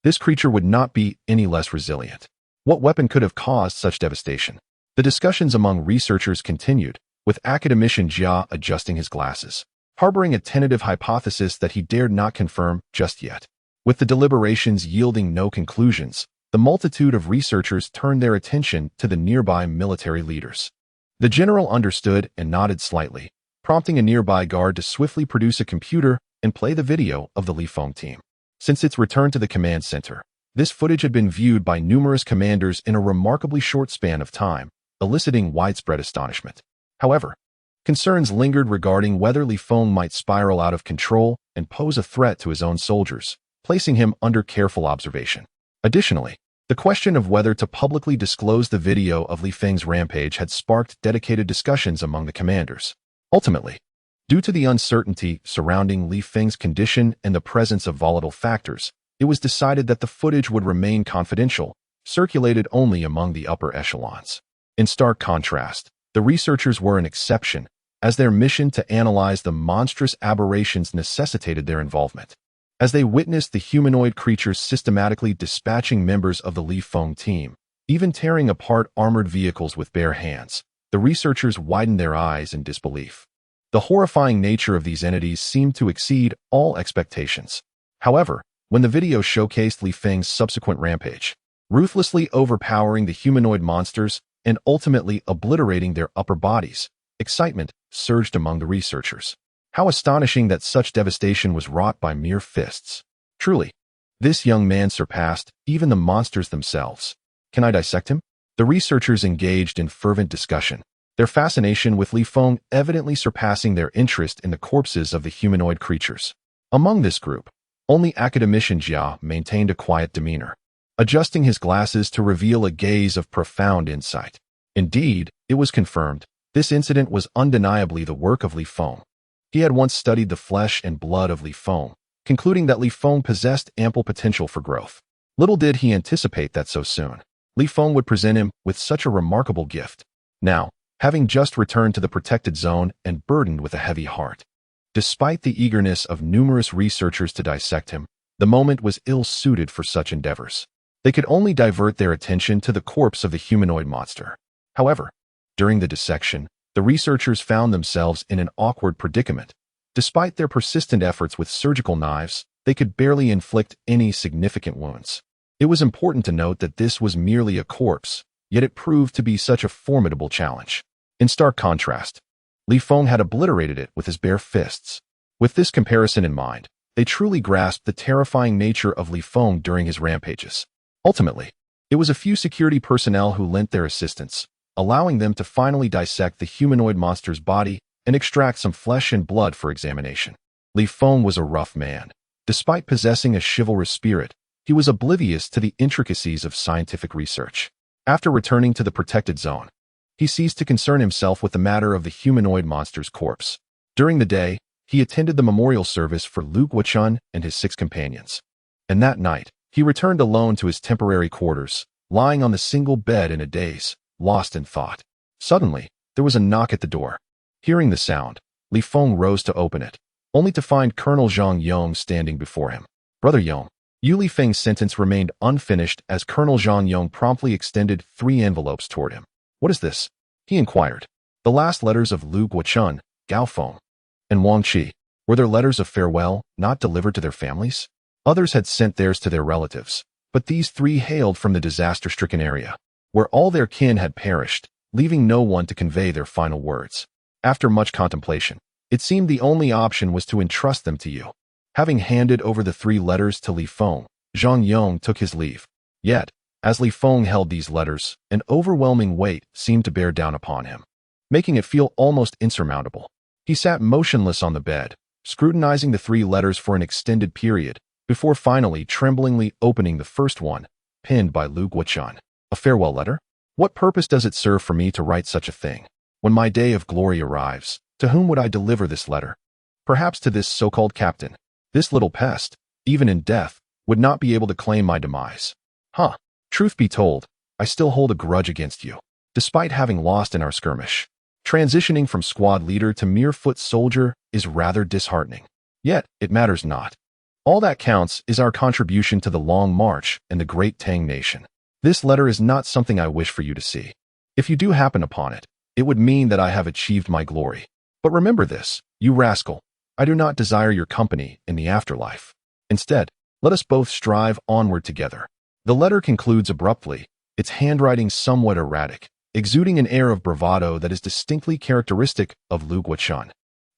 this creature would not be any less resilient. What weapon could have caused such devastation? The discussions among researchers continued, with academician Jia adjusting his glasses, harboring a tentative hypothesis that he dared not confirm just yet. With the deliberations yielding no conclusions, the multitude of researchers turned their attention to the nearby military leaders. The general understood and nodded slightly, prompting a nearby guard to swiftly produce a computer and play the video of the Li Feng team. Since its return to the command center, this footage had been viewed by numerous commanders in a remarkably short span of time, eliciting widespread astonishment. However, concerns lingered regarding whether Li Feng might spiral out of control and pose a threat to his own soldiers, placing him under careful observation. Additionally, the question of whether to publicly disclose the video of Li Feng's rampage had sparked dedicated discussions among the commanders. Ultimately, due to the uncertainty surrounding Li Feng's condition and the presence of volatile factors, it was decided that the footage would remain confidential, circulated only among the upper echelons. In stark contrast, the researchers were an exception, as their mission to analyze the monstrous aberrations necessitated their involvement. As they witnessed the humanoid creatures systematically dispatching members of the Li Feng team, even tearing apart armored vehicles with bare hands, The researchers widened their eyes in disbelief. The horrifying nature of these entities seemed to exceed all expectations. However, when the video showcased Li Feng's subsequent rampage, ruthlessly overpowering the humanoid monsters and ultimately obliterating their upper bodies, excitement surged among the researchers. How astonishing that such devastation was wrought by mere fists. Truly, this young man surpassed even the monsters themselves. Can I dissect him? The researchers engaged in fervent discussion, their fascination with Li Feng evidently surpassing their interest in the corpses of the humanoid creatures. Among this group, only academician Jia maintained a quiet demeanor, adjusting his glasses to reveal a gaze of profound insight. Indeed, it was confirmed, this incident was undeniably the work of Li Feng. He had once studied the flesh and blood of Li Feng, concluding that Li Feng possessed ample potential for growth. Little did he anticipate that so soon, Li Feng would present him with such a remarkable gift. Now, having just returned to the protected zone and burdened with a heavy heart, despite the eagerness of numerous researchers to dissect him, the moment was ill-suited for such endeavors. They could only divert their attention to the corpse of the humanoid monster. However, during the dissection, the researchers found themselves in an awkward predicament. Despite their persistent efforts with surgical knives, they could barely inflict any significant wounds. It was important to note that this was merely a corpse, yet it proved to be such a formidable challenge. In stark contrast, Li Feng had obliterated it with his bare fists. With this comparison in mind, they truly grasped the terrifying nature of Li Feng during his rampages. Ultimately, it was a few security personnel who lent their assistance, allowing them to finally dissect the humanoid monster's body and extract some flesh and blood for examination. Li Feng was a rough man. Despite possessing a chivalrous spirit, he was oblivious to the intricacies of scientific research. After returning to the protected zone, he ceased to concern himself with the matter of the humanoid monster's corpse. During the day, he attended the memorial service for Lu Guochun and his 6 companions. And that night, he returned alone to his temporary quarters, lying on the single bed in a daze, lost in thought. Suddenly, there was a knock at the door. Hearing the sound, Li Feng rose to open it, only to find Colonel Zhang Yong standing before him. Brother Yong. Li Feng's sentence remained unfinished as Colonel Zhang Yong promptly extended 3 envelopes toward him. What is this? He inquired. The last letters of Lu Guochun, Gao Feng, and Wang Qi. Were their letters of farewell not delivered to their families? Others had sent theirs to their relatives, but these 3 hailed from the disaster-stricken area, where all their kin had perished, leaving no one to convey their final words. After much contemplation, it seemed the only option was to entrust them to you. Having handed over the 3 letters to Li Feng, Zhang Yong took his leave. Yet, as Li Feng held these letters, an overwhelming weight seemed to bear down upon him, making it feel almost insurmountable. He sat motionless on the bed, scrutinizing the 3 letters for an extended period, before finally tremblingly opening the first one, penned by Lu Guochun. A farewell letter? What purpose does it serve for me to write such a thing? When my day of glory arrives, to whom would I deliver this letter? Perhaps to this so-called captain. This little pest, even in death, would not be able to claim my demise. Truth be told, I still hold a grudge against you, despite having lost in our skirmish. Transitioning from squad leader to mere foot soldier is rather disheartening. Yet, it matters not. All that counts is our contribution to the long march and the great Tang nation. This letter is not something I wish for you to see. If you do happen upon it, it would mean that I have achieved my glory. But remember this, you rascal, I do not desire your company in the afterlife. Instead, let us both strive onward together. The letter concludes abruptly, its handwriting somewhat erratic, exuding an air of bravado that is distinctly characteristic of Lu Guochun.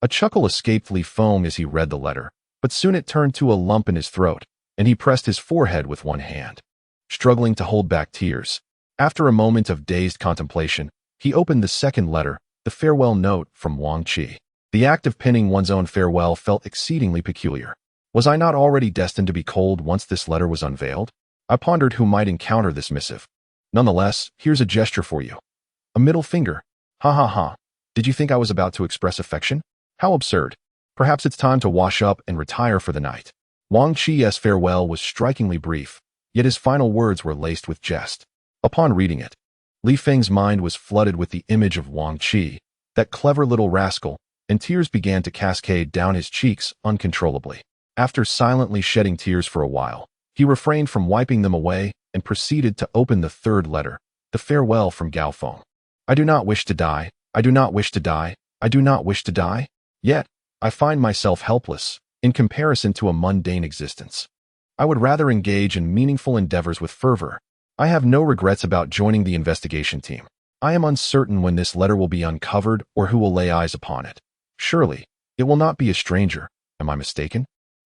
A chuckle escaped Li Feng as he read the letter, but soon it turned to a lump in his throat, and he pressed his forehead with one hand, struggling to hold back tears. After a moment of dazed contemplation, he opened the second letter, the farewell note from Wang Qi. The act of penning one's own farewell felt exceedingly peculiar. Was I not already destined to be cold once this letter was unveiled? I pondered who might encounter this missive. Nonetheless, here's a gesture for you. A middle finger. Ha ha ha. Did you think I was about to express affection? How absurd. Perhaps it's time to wash up and retire for the night. Wang Qi's farewell was strikingly brief, yet his final words were laced with jest. Upon reading it, Li Feng's mind was flooded with the image of Wang Qi, that clever little rascal, and tears began to cascade down his cheeks uncontrollably. After silently shedding tears for a while, he refrained from wiping them away and proceeded to open the third letter, the farewell from Gao Feng. I do not wish to die. I do not wish to die. I do not wish to die. Yet, I find myself helpless in comparison to a mundane existence. I would rather engage in meaningful endeavors with fervor. I have no regrets about joining the investigation team. I am uncertain when this letter will be uncovered or who will lay eyes upon it. Surely, it will not be a stranger. Am I mistaken?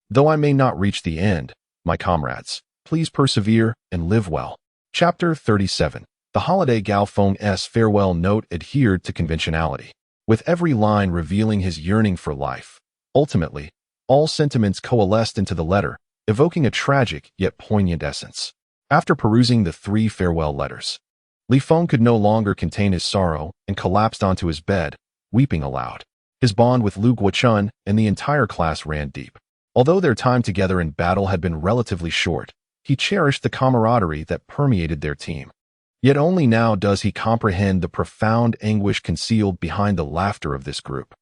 Though I may not reach the end, my comrades, please persevere and live well. Chapter 37. The holiday Gao Feng's farewell note adhered to conventionality, with every line revealing his yearning for life. Ultimately, all sentiments coalesced into the letter, evoking a tragic yet poignant essence. After perusing the 3 farewell letters, Li Feng could no longer contain his sorrow and collapsed onto his bed, weeping aloud. His bond with Lu Guochun and the entire class ran deep. Although their time together in battle had been relatively short, he cherished the camaraderie that permeated their team. Yet only now does he comprehend the profound anguish concealed behind the laughter of this group.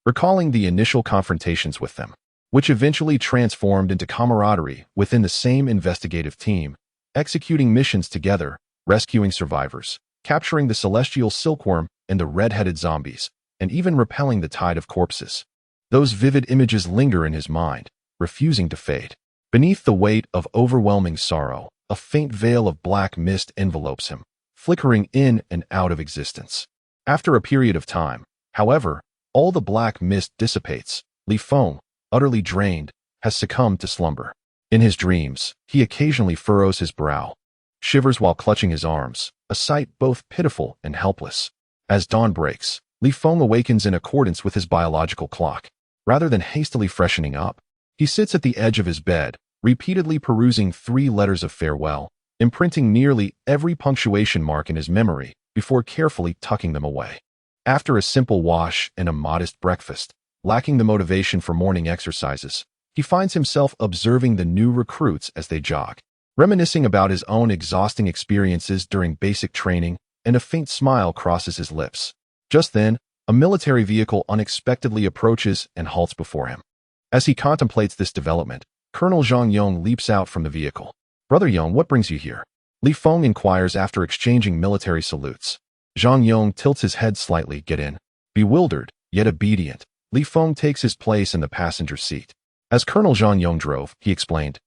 Recalling the initial confrontations with them, which eventually transformed into camaraderie within the same investigative team, executing missions together, rescuing survivors, capturing the celestial silkworm and the red-headed zombies, and even repelling the tide of corpses. Those vivid images linger in his mind, refusing to fade. Beneath the weight of overwhelming sorrow, a faint veil of black mist envelopes him, flickering in and out of existence. After a period of time, however, all the black mist dissipates. Li Feng, utterly drained, has succumbed to slumber. In his dreams, he occasionally furrows his brow, shivers while clutching his arms, a sight both pitiful and helpless. As dawn breaks, Li Feng awakens in accordance with his biological clock. Rather than hastily freshening up, he sits at the edge of his bed, repeatedly perusing 3 letters of farewell, imprinting nearly every punctuation mark in his memory before carefully tucking them away. After a simple wash and a modest breakfast, lacking the motivation for morning exercises, he finds himself observing the new recruits as they jog, reminiscing about his own exhausting experiences during basic training, and a faint smile crosses his lips. Just then, a military vehicle unexpectedly approaches and halts before him. As he contemplates this development, Colonel Zhang Yong leaps out from the vehicle. "Brother Yong, what brings you here?" Li Feng inquires after exchanging military salutes. Zhang Yong tilts his head slightly. "Get in." Bewildered, yet obedient, Li Feng takes his place in the passenger seat. As Colonel Zhang Yong drove, he explained,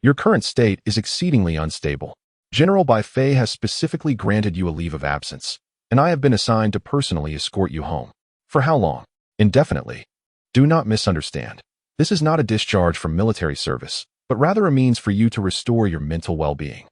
"Your current state is exceedingly unstable. General Bai Fei has specifically granted you a leave of absence, and I have been assigned to personally escort you home. For how long? Indefinitely. Do not misunderstand. This is not a discharge from military service, but rather a means for you to restore your mental well-being.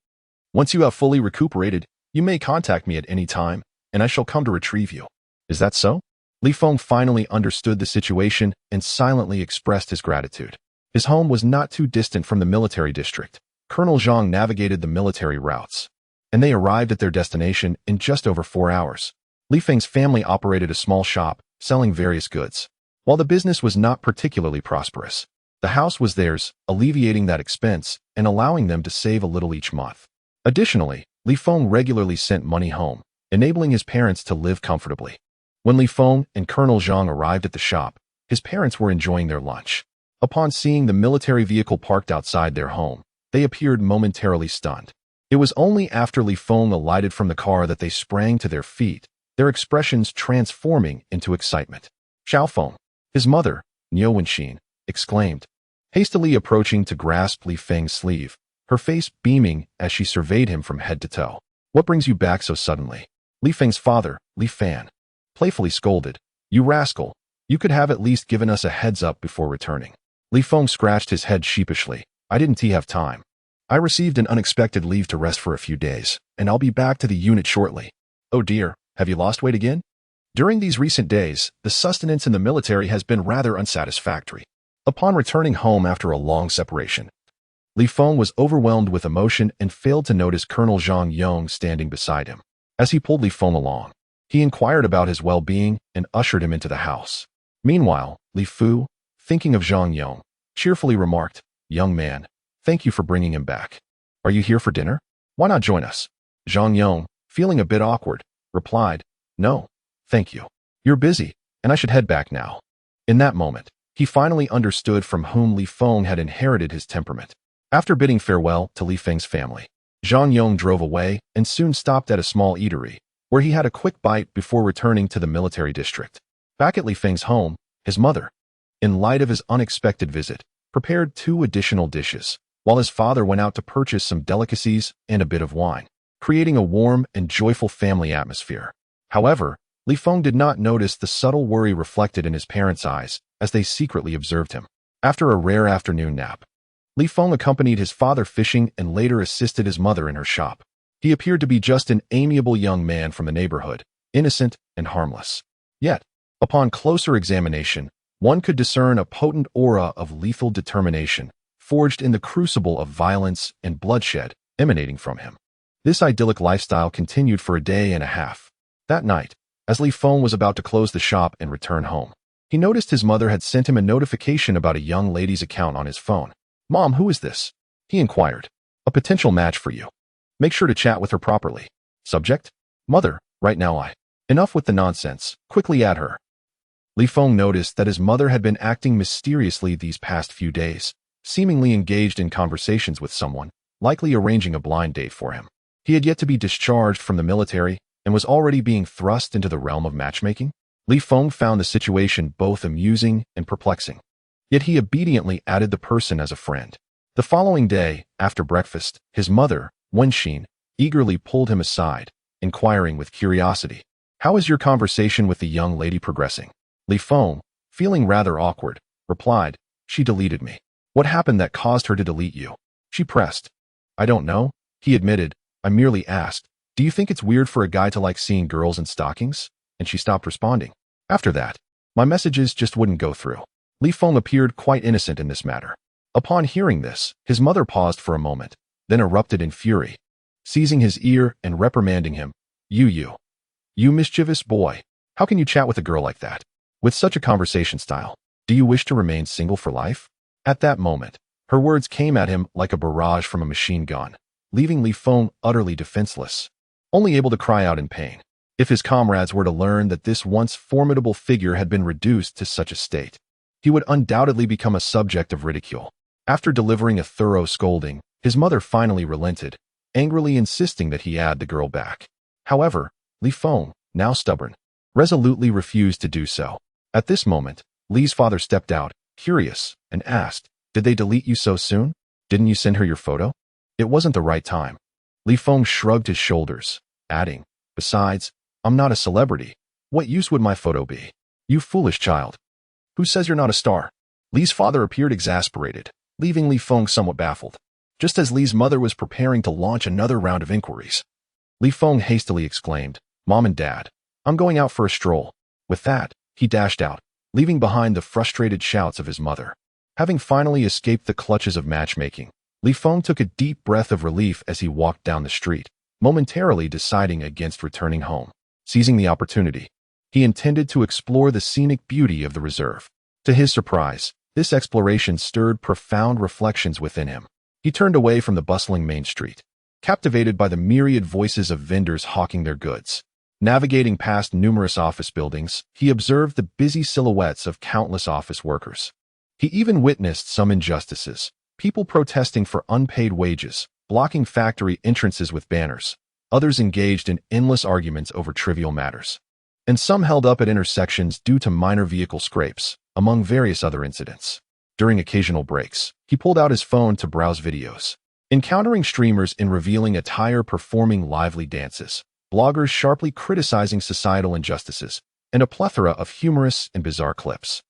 Once you have fully recuperated, you may contact me at any time, and I shall come to retrieve you." "Is that so?" Li Feng finally understood the situation and silently expressed his gratitude. His home was not too distant from the military district. Colonel Zhang navigated the military routes, and they arrived at their destination in just over 4 hours. Li Feng's family operated a small shop, selling various goods. While the business was not particularly prosperous, the house was theirs, alleviating that expense and allowing them to save a little each month. Additionally, Li Feng regularly sent money home, enabling his parents to live comfortably. When Li Feng and Colonel Zhang arrived at the shop, his parents were enjoying their lunch. Upon seeing the military vehicle parked outside their home, they appeared momentarily stunned. It was only after Li Feng alighted from the car that they sprang to their feet, their expressions transforming into excitement. "Xiao Feng," his mother, Niu Wenxin, exclaimed, hastily approaching to grasp Li Feng's sleeve, her face beaming as she surveyed him from head to toe. "What brings you back so suddenly?" Li Feng's father, Li Fan, playfully scolded, "You rascal, you could have at least given us a heads up before returning." Li Feng scratched his head sheepishly. "I didn't have time. I received an unexpected leave to rest for a few days, and I'll be back to the unit shortly." "Oh dear, have you lost weight again?" "During these recent days, the sustenance in the military has been rather unsatisfactory." Upon returning home after a long separation, Li Feng was overwhelmed with emotion and failed to notice Colonel Zhang Yong standing beside him. As he pulled Li Feng along, he inquired about his well-being and ushered him into the house. Meanwhile, Li Fu, thinking of Zhang Yong, cheerfully remarked, "Young man, thank you for bringing him back. Are you here for dinner? Why not join us?" Zhang Yong, feeling a bit awkward, replied, "No, thank you. You're busy, and I should head back now." In that moment, he finally understood from whom Li Feng had inherited his temperament. After bidding farewell to Li Feng's family, Zhang Yong drove away and soon stopped at a small eatery, where he had a quick bite before returning to the military district. Back at Li Feng's home, his mother, in light of his unexpected visit, prepared 2 additional dishes, while his father went out to purchase some delicacies and a bit of wine, creating a warm and joyful family atmosphere. However, Li Feng did not notice the subtle worry reflected in his parents' eyes as they secretly observed him. After a rare afternoon nap, Li Feng accompanied his father fishing and later assisted his mother in her shop. He appeared to be just an amiable young man from the neighborhood, innocent and harmless. Yet, upon closer examination, one could discern a potent aura of lethal determination, forged in the crucible of violence and bloodshed emanating from him. This idyllic lifestyle continued for a day and a half. That night, as Li Feng was about to close the shop and return home, he noticed his mother had sent him a notification about a young lady's account on his phone. "Mom, who is this?" he inquired. "A potential match for you. Make sure to chat with her properly." Subject: Mother, right now. Enough with the nonsense. Quickly add her. Li Feng noticed that his mother had been acting mysteriously these past few days, seemingly engaged in conversations with someone, likely arranging a blind date for him. He had yet to be discharged from the military and was already being thrust into the realm of matchmaking. Li Feng found the situation both amusing and perplexing. Yet he obediently added the person as a friend. The following day, after breakfast, his mother, Wenxin, eagerly pulled him aside, inquiring with curiosity, "How is your conversation with the young lady progressing?" Li Feng, feeling rather awkward, replied, "She deleted me." "What happened that caused her to delete you?" she pressed. "I don't know," he admitted. "I merely asked, do you think it's weird for a guy to like seeing girls in stockings?" And she stopped responding. After that, my messages just wouldn't go through. Li Feng appeared quite innocent in this matter. Upon hearing this, his mother paused for a moment, then erupted in fury, seizing his ear and reprimanding him. You mischievous boy. How can you chat with a girl like that? With such a conversation style? Do you wish to remain single for life?" At that moment, her words came at him like a barrage from a machine gun, leaving Li Feng utterly defenseless, only able to cry out in pain. If his comrades were to learn that this once formidable figure had been reduced to such a state, he would undoubtedly become a subject of ridicule. After delivering a thorough scolding, his mother finally relented, angrily insisting that he add the girl back. However, Li Feng, now stubborn, resolutely refused to do so. At this moment, Li's father stepped out, curious, and asked, "Did they delete you so soon? Didn't you send her your photo?" "It wasn't the right time." Li Feng shrugged his shoulders, adding, "Besides, I'm not a celebrity. What use would my photo be?" "You foolish child. Who says you're not a star?" Li's father appeared exasperated, leaving Li Feng somewhat baffled. Just as Li's mother was preparing to launch another round of inquiries, Li Feng hastily exclaimed, "Mom and Dad, I'm going out for a stroll." With that, he dashed out, leaving behind the frustrated shouts of his mother. Having finally escaped the clutches of matchmaking, Li Feng took a deep breath of relief as he walked down the street, momentarily deciding against returning home. Seizing the opportunity, he intended to explore the scenic beauty of the reserve. To his surprise, this exploration stirred profound reflections within him. He turned away from the bustling main street, captivated by the myriad voices of vendors hawking their goods. Navigating past numerous office buildings, he observed the busy silhouettes of countless office workers. He even witnessed some injustices, people protesting for unpaid wages, blocking factory entrances with banners, others engaged in endless arguments over trivial matters, and some held up at intersections due to minor vehicle scrapes, among various other incidents. During occasional breaks, he pulled out his phone to browse videos, encountering streamers in revealing attire performing lively dances, bloggers sharply criticizing societal injustices, and a plethora of humorous and bizarre clips.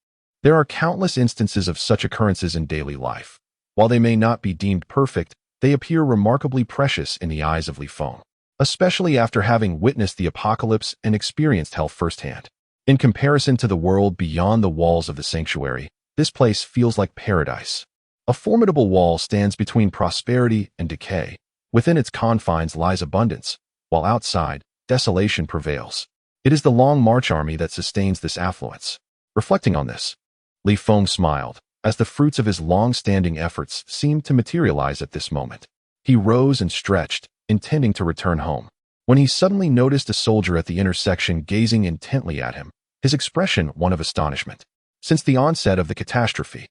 There are countless instances of such occurrences in daily life. While they may not be deemed perfect, they appear remarkably precious in the eyes of Li Feng, especially after having witnessed the apocalypse and experienced hell firsthand. In comparison to the world beyond the walls of the sanctuary, this place feels like paradise. A formidable wall stands between prosperity and decay. Within its confines lies abundance, while outside, desolation prevails. It is the Long March army that sustains this affluence. Reflecting on this, Li Feng smiled, as the fruits of his long-standing efforts seemed to materialize at this moment. He rose and stretched, intending to return home, when he suddenly noticed a soldier at the intersection gazing intently at him, his expression one of astonishment. Since the onset of the catastrophe,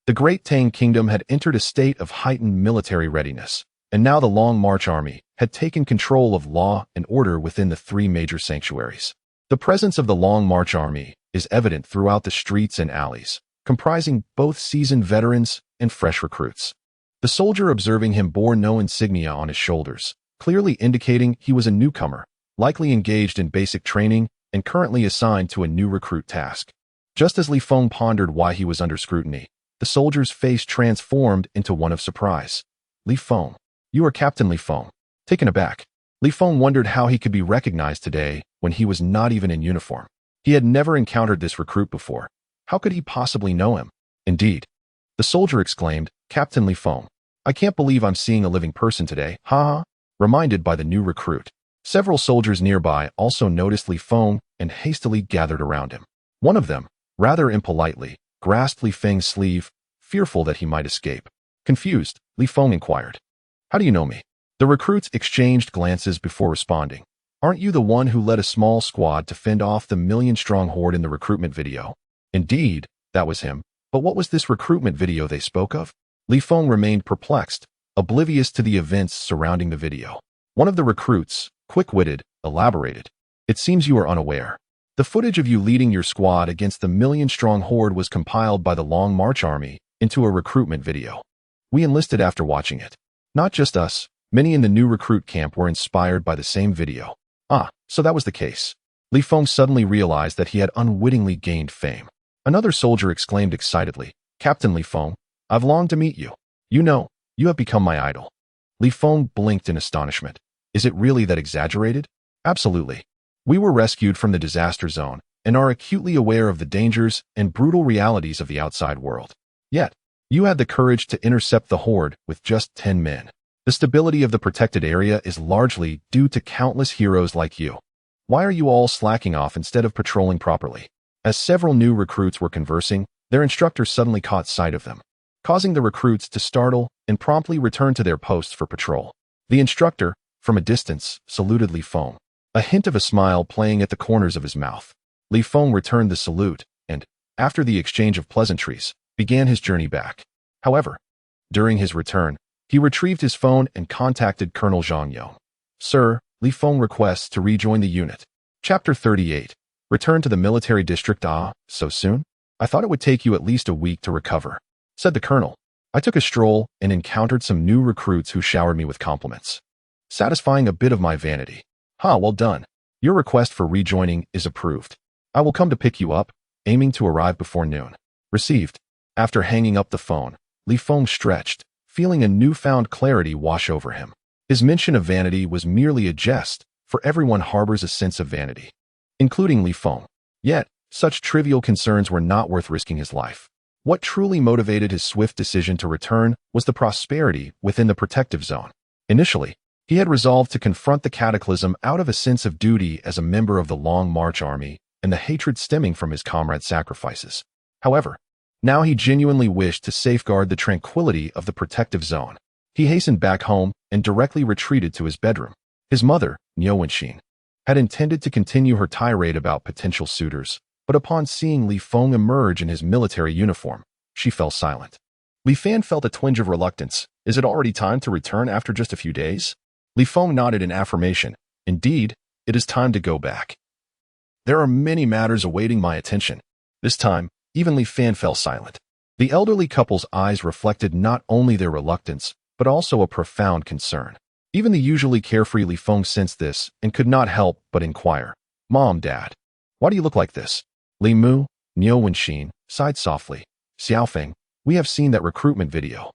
the Great Tang Kingdom had entered a state of heightened military readiness, and now the Long March Army had taken control of law and order within the three major sanctuaries. The presence of the Long March Army is evident throughout the streets and alleys, comprising both seasoned veterans and fresh recruits. The soldier observing him bore no insignia on his shoulders, clearly indicating he was a newcomer, likely engaged in basic training and currently assigned to a new recruit task. Just as Li Feng pondered why he was under scrutiny, the soldier's face transformed into one of surprise. "Li Feng, you are Captain Li Feng." Taken aback, Li Feng wondered how he could be recognized today when he was not even in uniform. He had never encountered this recruit before. How could he possibly know him? Indeed, the soldier exclaimed, "Captain Li Feng, I can't believe I'm seeing a living person today, ha ha," reminded by the new recruit. Several soldiers nearby also noticed Li Feng and hastily gathered around him. One of them, rather impolitely, grasped Li Feng's sleeve, fearful that he might escape. Confused, Li Feng inquired, "How do you know me?" The recruits exchanged glances before responding. "Aren't you the one who led a small squad to fend off the million-strong horde in the recruitment video?" Indeed, that was him. But what was this recruitment video they spoke of? Li Feng remained perplexed, oblivious to the events surrounding the video. One of the recruits, quick-witted, elaborated, "It seems you are unaware. The footage of you leading your squad against the million-strong horde was compiled by the Long March Army into a recruitment video. We enlisted after watching it. Not just us, many in the new recruit camp were inspired by the same video." Ah, so that was the case. Li Feng suddenly realized that he had unwittingly gained fame. Another soldier exclaimed excitedly, "Captain Li Feng, I've longed to meet you. You know, you have become my idol." Li Feng blinked in astonishment. Is it really that exaggerated? Absolutely. We were rescued from the disaster zone and are acutely aware of the dangers and brutal realities of the outside world. Yet, you had the courage to intercept the horde with just 10 men. The stability of the protected area is largely due to countless heroes like you. Why are you all slacking off instead of patrolling properly? As several new recruits were conversing, their instructor suddenly caught sight of them, causing the recruits to startle and promptly return to their posts for patrol. The instructor, from a distance, saluted Li Feng, a hint of a smile playing at the corners of his mouth. Li Feng returned the salute and, after the exchange of pleasantries, began his journey back. However, during his return, he retrieved his phone and contacted Colonel Zhang Yong. "Sir, Li Feng requests to rejoin the unit." Chapter 38. Return to the military district. "Ah, so soon? I thought it would take you at least a week to recover," said the colonel. "I took a stroll and encountered some new recruits who showered me with compliments, satisfying a bit of my vanity." Well done. Your request for rejoining is approved. I will come to pick you up, aiming to arrive before noon." Received. After hanging up the phone, Li Feng stretched, feeling a newfound clarity wash over him. His mention of vanity was merely a jest, for everyone harbors a sense of vanity, including Li Feng. Yet, such trivial concerns were not worth risking his life. What truly motivated his swift decision to return was the prosperity within the protective zone. Initially, he had resolved to confront the cataclysm out of a sense of duty as a member of the Long March Army and the hatred stemming from his comrades' sacrifices. However, now he genuinely wished to safeguard the tranquility of the protective zone. He hastened back home and directly retreated to his bedroom. His mother, Niu Wenxin, had intended to continue her tirade about potential suitors, but upon seeing Li Feng emerge in his military uniform, she fell silent. Li Fan felt a twinge of reluctance. Is it already time to return after just a few days? Li Feng nodded in affirmation. Indeed, it is time to go back. There are many matters awaiting my attention. This time, even Li Fan fell silent. The elderly couple's eyes reflected not only their reluctance, but also a profound concern. Even the usually carefree Li Feng sensed this and could not help but inquire, "Mom, Dad, why do you look like this?" Li Mu, Niu Wenxin, sighed softly. "Xiaofeng, we have seen that recruitment video."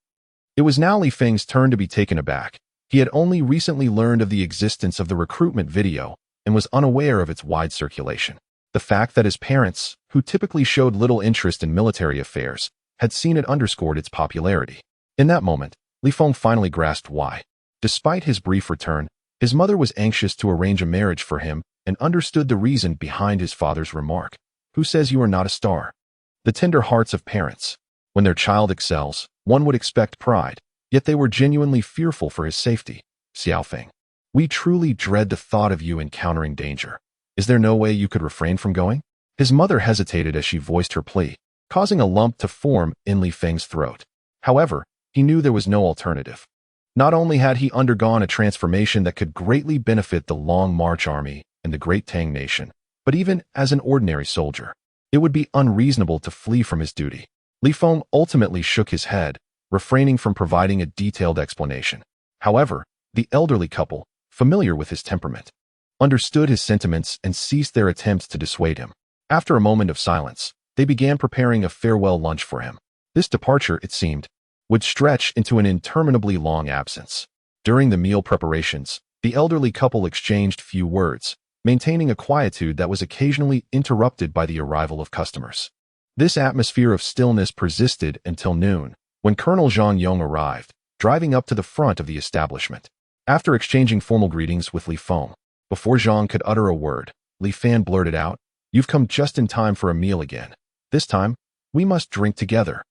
It was now Li Feng's turn to be taken aback. He had only recently learned of the existence of the recruitment video and was unaware of its wide circulation. The fact that his parents, who typically showed little interest in military affairs, had seen it underscored its popularity. In that moment, Li Feng finally grasped why. Despite his brief return, his mother was anxious to arrange a marriage for him and understood the reason behind his father's remark. "Who says you are not a star?" The tender hearts of parents. When their child excels, one would expect pride, yet they were genuinely fearful for his safety. "Xiaofeng, we truly dread the thought of you encountering danger. Is there no way you could refrain from going?" His mother hesitated as she voiced her plea, causing a lump to form in Li Feng's throat. However, he knew there was no alternative. Not only had he undergone a transformation that could greatly benefit the Long March army and the Great Tang nation, but even as an ordinary soldier, it would be unreasonable to flee from his duty. Li Feng ultimately shook his head, refraining from providing a detailed explanation. However, the elderly couple, familiar with his temperament, understood his sentiments and ceased their attempts to dissuade him. After a moment of silence, they began preparing a farewell lunch for him. This departure, it seemed, would stretch into an interminably long absence. During the meal preparations, the elderly couple exchanged few words, maintaining a quietude that was occasionally interrupted by the arrival of customers. This atmosphere of stillness persisted until noon, when Colonel Zhang Yong arrived, driving up to the front of the establishment. After exchanging formal greetings with Li Feng, before Zhang could utter a word, Li Fan blurted out, "You've come just in time for a meal again. This time, we must drink together."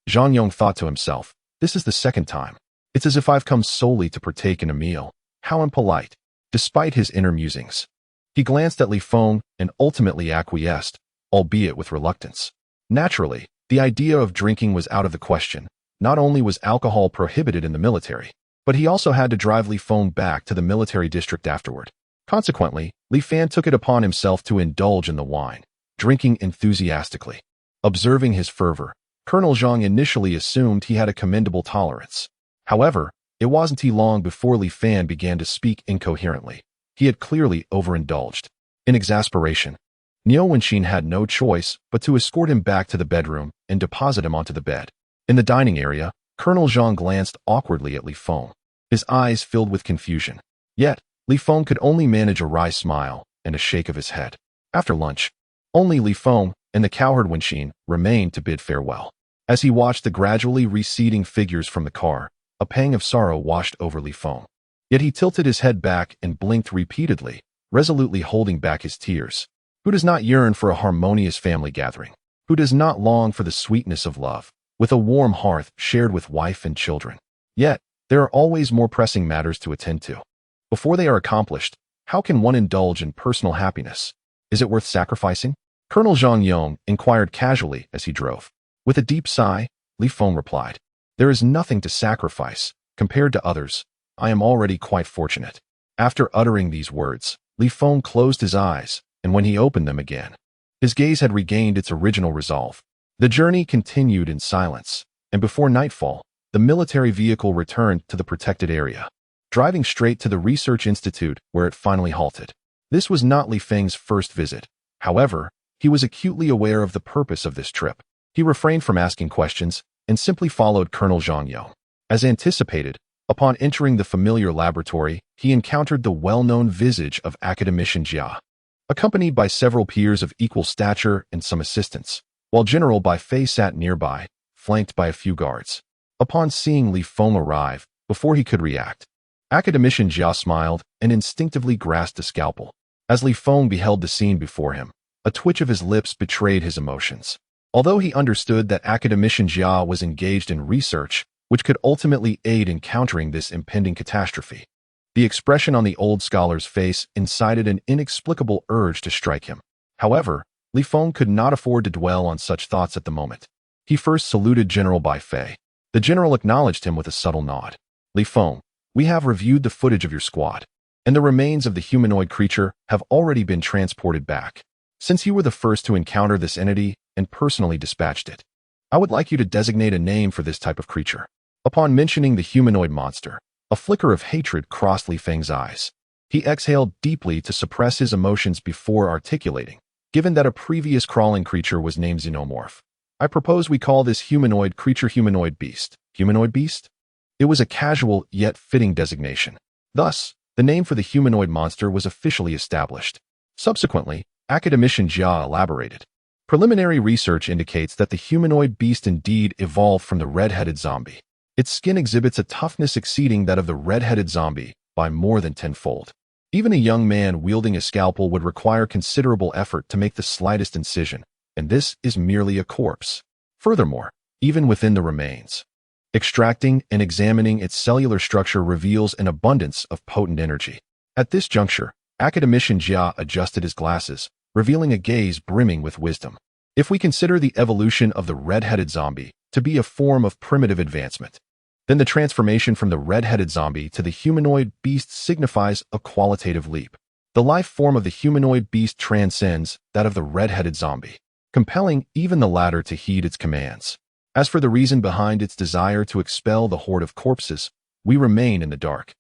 Zhang Yong thought to himself, "This is the second time. It's as if I've come solely to partake in a meal. How impolite." Despite his inner musings, he glanced at Li Feng and ultimately acquiesced, albeit with reluctance. Naturally, the idea of drinking was out of the question. Not only was alcohol prohibited in the military, but he also had to drive Li Feng back to the military district afterward. Consequently, Li Fan took it upon himself to indulge in the wine, drinking enthusiastically. Observing his fervor, Colonel Zhang initially assumed he had a commendable tolerance. However, it wasn't long before Li Fan began to speak incoherently. He had clearly overindulged. In exasperation, Niu Wenxin had no choice but to escort him back to the bedroom and deposit him onto the bed. In the dining area, Colonel Zhang glanced awkwardly at Li Feng, his eyes filled with confusion. Yet, Li Feng could only manage a wry smile and a shake of his head. After lunch, only Li Feng and the cowherd Wenxin remained to bid farewell. As he watched the gradually receding figures from the car, a pang of sorrow washed over Li Feng. Yet he tilted his head back and blinked repeatedly, resolutely holding back his tears. Who does not yearn for a harmonious family gathering? Who does not long for the sweetness of love, with a warm hearth shared with wife and children? Yet, there are always more pressing matters to attend to. Before they are accomplished, how can one indulge in personal happiness? Is it worth sacrificing? Colonel Zhang Yong inquired casually as he drove. With a deep sigh, Li Feng replied, "There is nothing to sacrifice. Compared to others, I am already quite fortunate." After uttering these words, Li Feng closed his eyes, and when he opened them again, his gaze had regained its original resolve. The journey continued in silence, and before nightfall, the military vehicle returned to the protected area, driving straight to the research institute where it finally halted. This was not Li Feng's first visit. However, he was acutely aware of the purpose of this trip. He refrained from asking questions and simply followed Colonel Zhang Yong. As anticipated, upon entering the familiar laboratory, he encountered the well-known visage of Academician Jia, accompanied by several peers of equal stature and some assistants, while General Bai Fei sat nearby, flanked by a few guards. Upon seeing Li Feng arrive, before he could react, Academician Jia smiled and instinctively grasped a scalpel. As Li Feng beheld the scene before him, a twitch of his lips betrayed his emotions. Although he understood that Academician Jia was engaged in research, which could ultimately aid in countering this impending catastrophe, the expression on the old scholar's face incited an inexplicable urge to strike him. However, Li Feng could not afford to dwell on such thoughts at the moment. He first saluted General Bai Fei. The general acknowledged him with a subtle nod. "Li Feng, we have reviewed the footage of your squad, and the remains of the humanoid creature have already been transported back. Since you were the first to encounter this entity and personally dispatched it, I would like you to designate a name for this type of creature." Upon mentioning the humanoid monster, a flicker of hatred crossed Li Feng's eyes. He exhaled deeply to suppress his emotions before articulating. "Given that a previous crawling creature was named Xenomorph, I propose we call this humanoid creature Humanoid Beast." Humanoid Beast? It was a casual yet fitting designation. Thus, the name for the humanoid monster was officially established. Subsequently, Academician Jia elaborated. "Preliminary research indicates that the humanoid beast indeed evolved from the red-headed zombie. Its skin exhibits a toughness exceeding that of the red-headed zombie by more than tenfold. Even a young man wielding a scalpel would require considerable effort to make the slightest incision, and this is merely a corpse. Furthermore, even within the remains, extracting and examining its cellular structure reveals an abundance of potent energy." At this juncture, Academician Jia adjusted his glasses, revealing a gaze brimming with wisdom. "If we consider the evolution of the red-headed zombie to be a form of primitive advancement, Then the transformation from the red-headed zombie to the humanoid beast signifies a qualitative leap. The life form of the humanoid beast transcends that of the red-headed zombie, compelling even the latter to heed its commands. As for the reason behind its desire to expel the horde of corpses, we remain in the dark.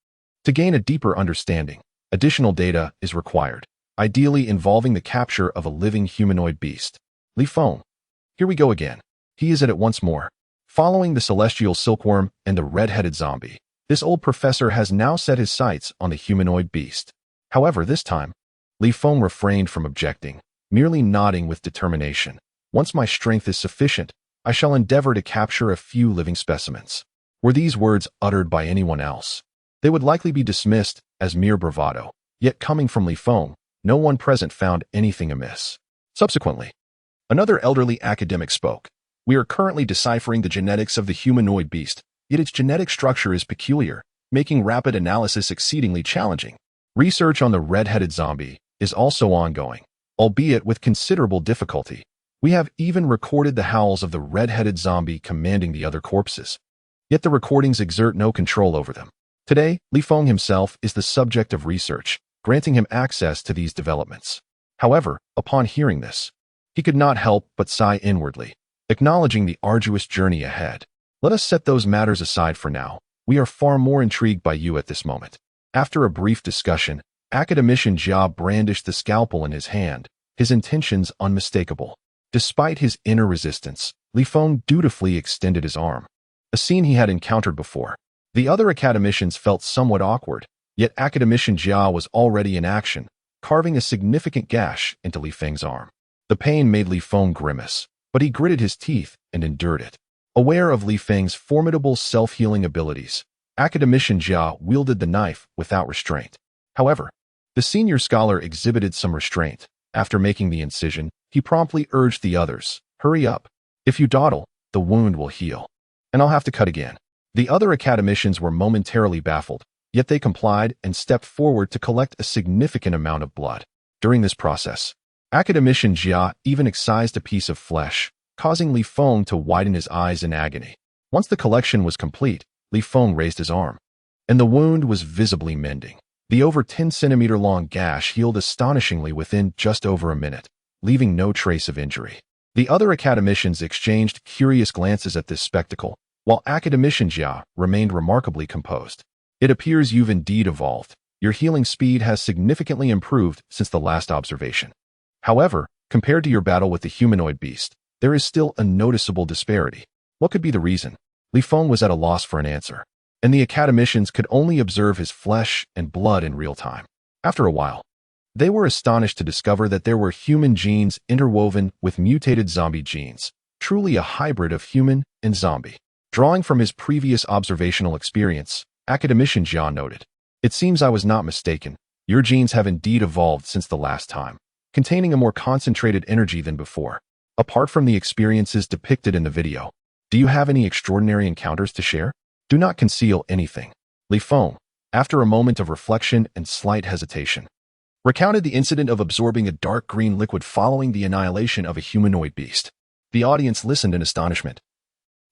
To gain a deeper understanding, additional data is required, ideally involving the capture of a living humanoid beast. Li Feng. Here we go again. He is at it once more. Following the celestial silkworm and the red-headed zombie, this old professor has now set his sights on the humanoid beast. However, this time, Li Feng refrained from objecting, merely nodding with determination. Once my strength is sufficient, I shall endeavor to capture a few living specimens. Were these words uttered by anyone else, they would likely be dismissed as mere bravado, yet coming from Li Feng, no one present found anything amiss. Subsequently, another elderly academic spoke. We are currently deciphering the genetics of the humanoid beast, yet its genetic structure is peculiar, making rapid analysis exceedingly challenging. Research on the red-headed zombie is also ongoing, albeit with considerable difficulty. We have even recorded the howls of the red-headed zombie commanding the other corpses. Yet the recordings exert no control over them. Today, Li Feng himself is the subject of research, granting him access to these developments. However, upon hearing this, he could not help but sigh inwardly, acknowledging the arduous journey ahead. Let us set those matters aside for now. We are far more intrigued by you at this moment. After a brief discussion, Academician Jia brandished the scalpel in his hand, his intentions unmistakable. Despite his inner resistance, Li Feng dutifully extended his arm, a scene he had encountered before. The other academicians felt somewhat awkward, yet Academician Jia was already in action, carving a significant gash into Li Feng's arm. The pain made Li Feng grimace, but he gritted his teeth and endured it. Aware of Li Feng's formidable self-healing abilities, Academician Jia wielded the knife without restraint. However, the senior scholar exhibited some restraint. After making the incision, he promptly urged the others, "Hurry up. If you dawdle, the wound will heal, and I'll have to cut again." The other academicians were momentarily baffled, yet they complied and stepped forward to collect a significant amount of blood. During this process, Academician Jia even excised a piece of flesh, causing Li Feng to widen his eyes in agony. Once the collection was complete, Li Feng raised his arm, and the wound was visibly mending. The over 10-centimeter long gash healed astonishingly within just over a minute, leaving no trace of injury. The other academicians exchanged curious glances at this spectacle, while Academician Jia remained remarkably composed. "It appears you've indeed evolved. Your healing speed has significantly improved since the last observation. However, compared to your battle with the humanoid beast, there is still a noticeable disparity. What could be the reason?" Li Feng was at a loss for an answer, and the academicians could only observe his flesh and blood in real time. After a while, they were astonished to discover that there were human genes interwoven with mutated zombie genes, truly a hybrid of human and zombie. Drawing from his previous observational experience, Academician Jia noted, "It seems I was not mistaken. Your genes have indeed evolved since the last time, containing a more concentrated energy than before. Apart from the experiences depicted in the video, do you have any extraordinary encounters to share? Do not conceal anything." Li Feng, after a moment of reflection and slight hesitation, recounted the incident of absorbing a dark green liquid following the annihilation of a humanoid beast. The audience listened in astonishment.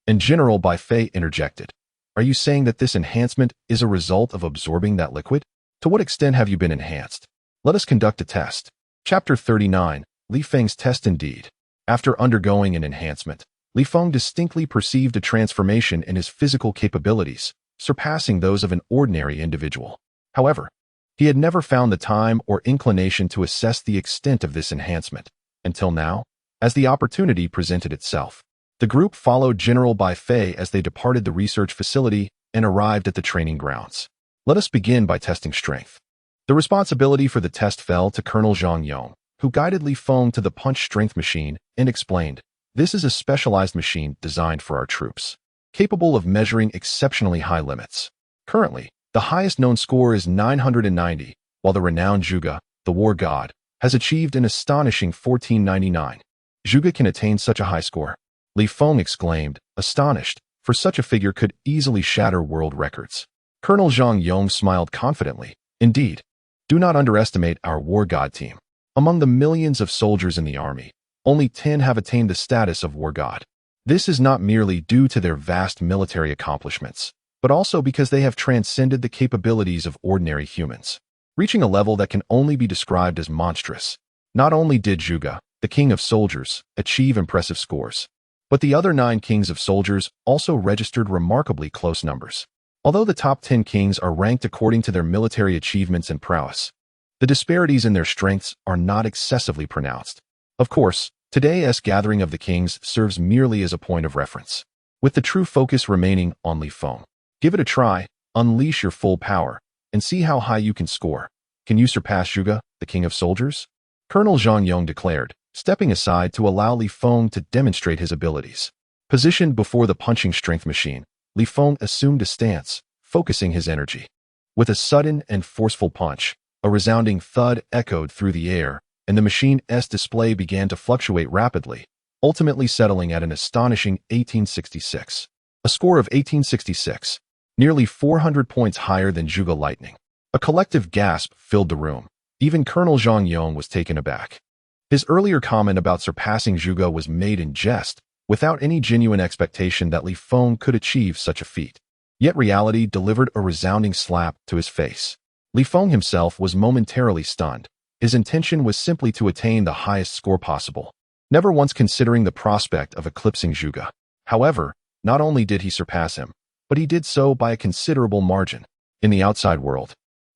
And General Bai Fei interjected, "Are you saying that this enhancement is a result of absorbing that liquid? To what extent have you been enhanced? Let us conduct a test." Chapter 39, Li Feng's Test Indeed. After undergoing an enhancement, Li Feng distinctly perceived a transformation in his physical capabilities, surpassing those of an ordinary individual. However, he had never found the time or inclination to assess the extent of this enhancement, until now, as the opportunity presented itself. The group followed General Bai Fei as they departed the research facility and arrived at the training grounds. Let us begin by testing strength. The responsibility for the test fell to Colonel Zhang Yong, who guided Li Feng to the punch strength machine and explained, "This is a specialized machine designed for our troops, capable of measuring exceptionally high limits. Currently, the highest known score is 990, while the renowned Zhuge, the war god, has achieved an astonishing 1499. Zhuge can attain such a high score?" Li Feng exclaimed, astonished, for such a figure could easily shatter world records. Colonel Zhang Yong smiled confidently. "Indeed, do not underestimate our war god team. Among the millions of soldiers in the army, only 10 have attained the status of war god. This is not merely due to their vast military accomplishments, but also because they have transcended the capabilities of ordinary humans, reaching a level that can only be described as monstrous. Not only did Zhuge, the king of soldiers, achieve impressive scores, but the other 9 kings of soldiers also registered remarkably close numbers. Although the top 10 kings are ranked according to their military achievements and prowess, the disparities in their strengths are not excessively pronounced. Of course, today's gathering of the kings serves merely as a point of reference, with the true focus remaining on Li Feng. Give it a try, unleash your full power, and see how high you can score. Can you surpass Zhuge, the king of soldiers? Colonel Zhang Yong declared, stepping aside to allow Li Feng to demonstrate his abilities. Positioned before the punching strength machine, Li Feng assumed a stance, focusing his energy. With a sudden and forceful punch, a resounding thud echoed through the air, and the machine's display began to fluctuate rapidly, ultimately settling at an astonishing 1866. A score of 1866, nearly 400 points higher than Zhuge Lightning. A collective gasp filled the room. Even Colonel Zhang Yong was taken aback. His earlier comment about surpassing Zhuge was made in jest, without any genuine expectation that Li Feng could achieve such a feat. Yet reality delivered a resounding slap to his face. Li Feng himself was momentarily stunned. His intention was simply to attain the highest score possible, never once considering the prospect of eclipsing Zhuge. However, not only did he surpass him, but he did so by a considerable margin. In the outside world,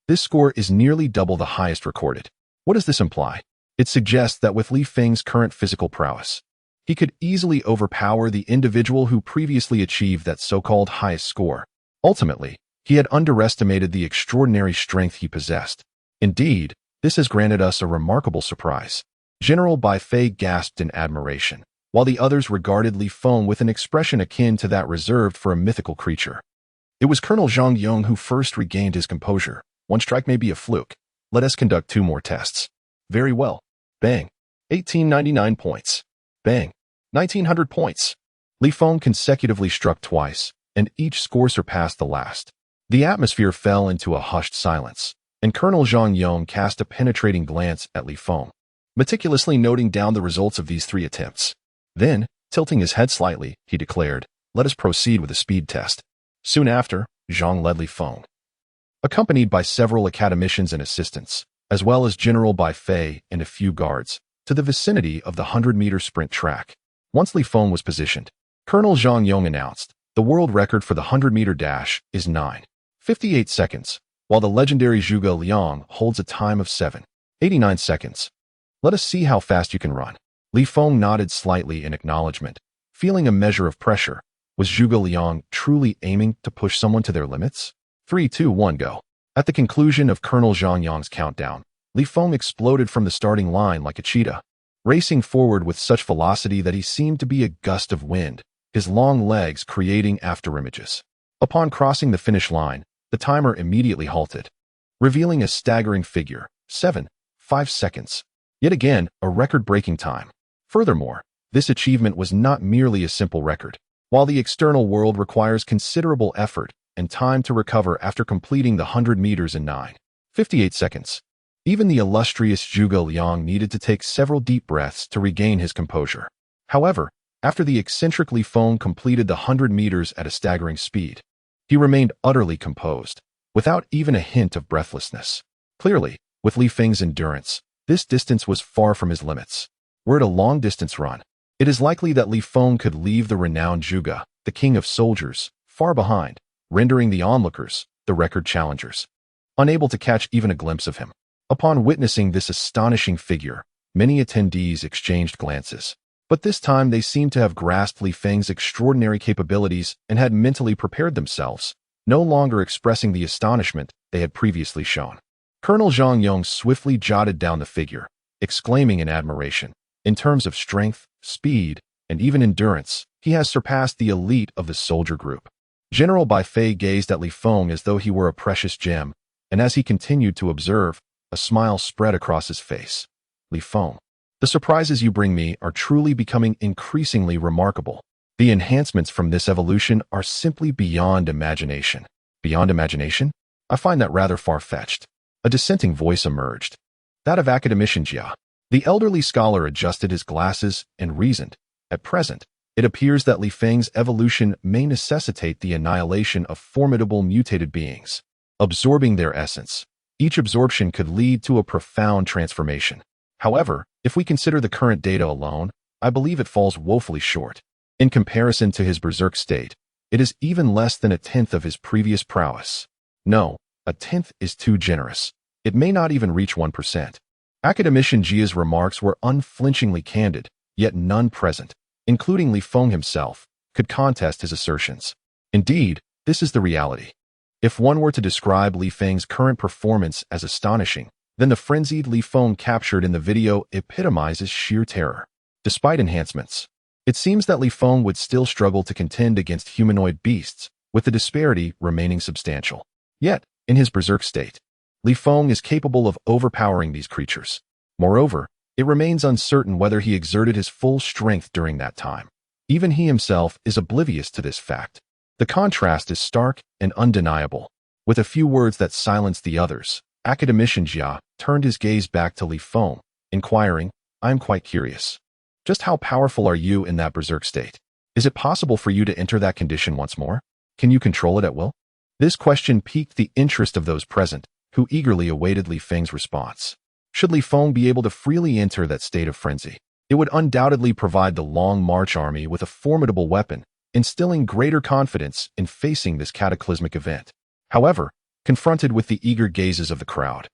this score is nearly double the highest recorded. What does this imply? It suggests that with Li Feng's current physical prowess, he could easily overpower the individual who previously achieved that so-called highest score. Ultimately, he had underestimated the extraordinary strength he possessed. Indeed, this has granted us a remarkable surprise. General Bai Fei gasped in admiration, while the others regarded Li Feng with an expression akin to that reserved for a mythical creature. It was Colonel Zhang Yong who first regained his composure. One strike may be a fluke. Let us conduct 2 more tests. Very well. Bang. 1899 points. Bang. 1900 points. Li Feng consecutively struck twice, and each score surpassed the last. The atmosphere fell into a hushed silence, and Colonel Zhang Yong cast a penetrating glance at Li Feng, meticulously noting down the results of these 3 attempts. Then, tilting his head slightly, he declared, "Let us proceed with a speed test." Soon after, Zhang led Li Feng, accompanied by several academicians and assistants, as well as General Bai Fei and a few guards, to the vicinity of the 100-meter sprint track. Once Li Feng was positioned, Colonel Zhang Yong announced, "The world record for the 100-meter dash is 9:58 seconds, while the legendary Zhuge Liang holds a time of 7:89 seconds. Let us see how fast you can run." Li Feng nodded slightly in acknowledgement, feeling a measure of pressure. Was Zhuge Liang truly aiming to push someone to their limits? 3, 2, 1, go. At the conclusion of Colonel Zhang Yong's countdown, Li Feng exploded from the starting line like a cheetah, racing forward with such velocity that he seemed to be a gust of wind, his long legs creating afterimages. Upon crossing the finish line, the timer immediately halted, revealing a staggering figure, 7:05 seconds. Yet again, a record-breaking time. Furthermore, this achievement was not merely a simple record. While the external world requires considerable effort and time to recover after completing the 100 meters in 9:58 seconds, even the illustrious Zhuge Liang needed to take several deep breaths to regain his composure. However, after the eccentric Li Feng completed the 100 meters at a staggering speed, he remained utterly composed, without even a hint of breathlessness. Clearly, with Li Feng's endurance, this distance was far from his limits. Were it a long-distance run, it is likely that Li Feng could leave the renowned Zhuge, the king of soldiers, far behind, rendering the onlookers, the record challengers, unable to catch even a glimpse of him. Upon witnessing this astonishing figure, many attendees exchanged glances. But this time they seemed to have grasped Li Feng's extraordinary capabilities and had mentally prepared themselves, no longer expressing the astonishment they had previously shown. Colonel Zhang Yong swiftly jotted down the figure, exclaiming in admiration, "In terms of strength, speed, and even endurance, he has surpassed the elite of the soldier group." General Bai Fei gazed at Li Feng as though he were a precious gem, and as he continued to observe, a smile spread across his face. "Li Feng, the surprises you bring me are truly becoming increasingly remarkable. The enhancements from this evolution are simply beyond imagination." "Beyond imagination? I find that rather far-fetched." A dissenting voice emerged, that of academician Jia. The elderly scholar adjusted his glasses and reasoned, "At present, It appears that Li Feng's evolution may necessitate the annihilation of formidable mutated beings, absorbing their essence. Each absorption could lead to a profound transformation. However, if we consider the current data alone, I believe it falls woefully short. In comparison to his berserk state, it is even less than a tenth of his previous prowess. No, a tenth is too generous. It may not even reach 1%. Academician Jia's remarks were unflinchingly candid, yet none present, including Li Feng himself, could contest his assertions. Indeed, this is the reality. If one were to describe Li Feng's current performance as astonishing, then the frenzied Li Feng captured in the video epitomizes sheer terror. Despite enhancements, it seems that Li Feng would still struggle to contend against humanoid beasts, with the disparity remaining substantial. Yet, in his berserk state, Li Feng is capable of overpowering these creatures. Moreover, it remains uncertain whether he exerted his full strength during that time. Even he himself is oblivious to this fact. The contrast is stark and undeniable. With a few words that silenced the others, Academician Jia turned his gaze back to Li Feng, inquiring, "I am quite curious. Just how powerful are you in that berserk state? Is it possible for you to enter that condition once more? Can you control it at will?" This question piqued the interest of those present, who eagerly awaited Li Feng's response. Should Li Feng be able to freely enter that state of frenzy, it would undoubtedly provide the Long March army with a formidable weapon, instilling greater confidence in facing this cataclysmic event. However, confronted with the eager gazes of the crowd,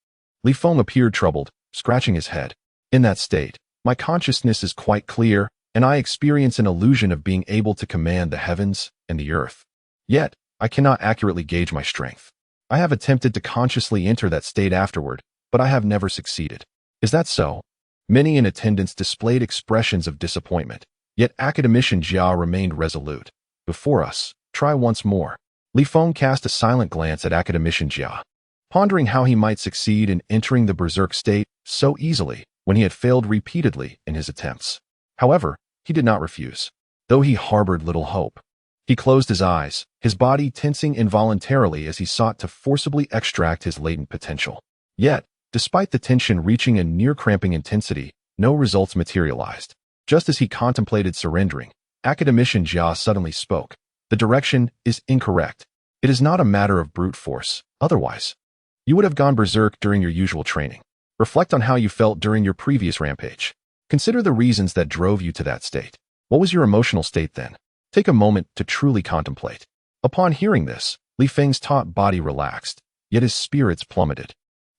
Li Feng appeared troubled, scratching his head. "In that state, my consciousness is quite clear, and I experience an illusion of being able to command the heavens and the earth. Yet, I cannot accurately gauge my strength. I have attempted to consciously enter that state afterward, but I have never succeeded." "Is that so?" Many in attendance displayed expressions of disappointment, yet Academician Jia remained resolute. "Before us, try once more." Li Feng cast a silent glance at Academician Jia, pondering how he might succeed in entering the berserk state so easily when he had failed repeatedly in his attempts. However, he did not refuse, though he harbored little hope. He closed his eyes, his body tensing involuntarily as he sought to forcibly extract his latent potential. Yet, despite the tension reaching a near-cramping intensity, no results materialized. Just as he contemplated surrendering, Academician Jia suddenly spoke. "The direction is incorrect. It is not a matter of brute force. Otherwise, you would have gone berserk during your usual training. Reflect on how you felt during your previous rampage. Consider the reasons that drove you to that state. What was your emotional state then? Take a moment to truly contemplate." Upon hearing this, Li Feng's taut body relaxed, yet his spirits plummeted.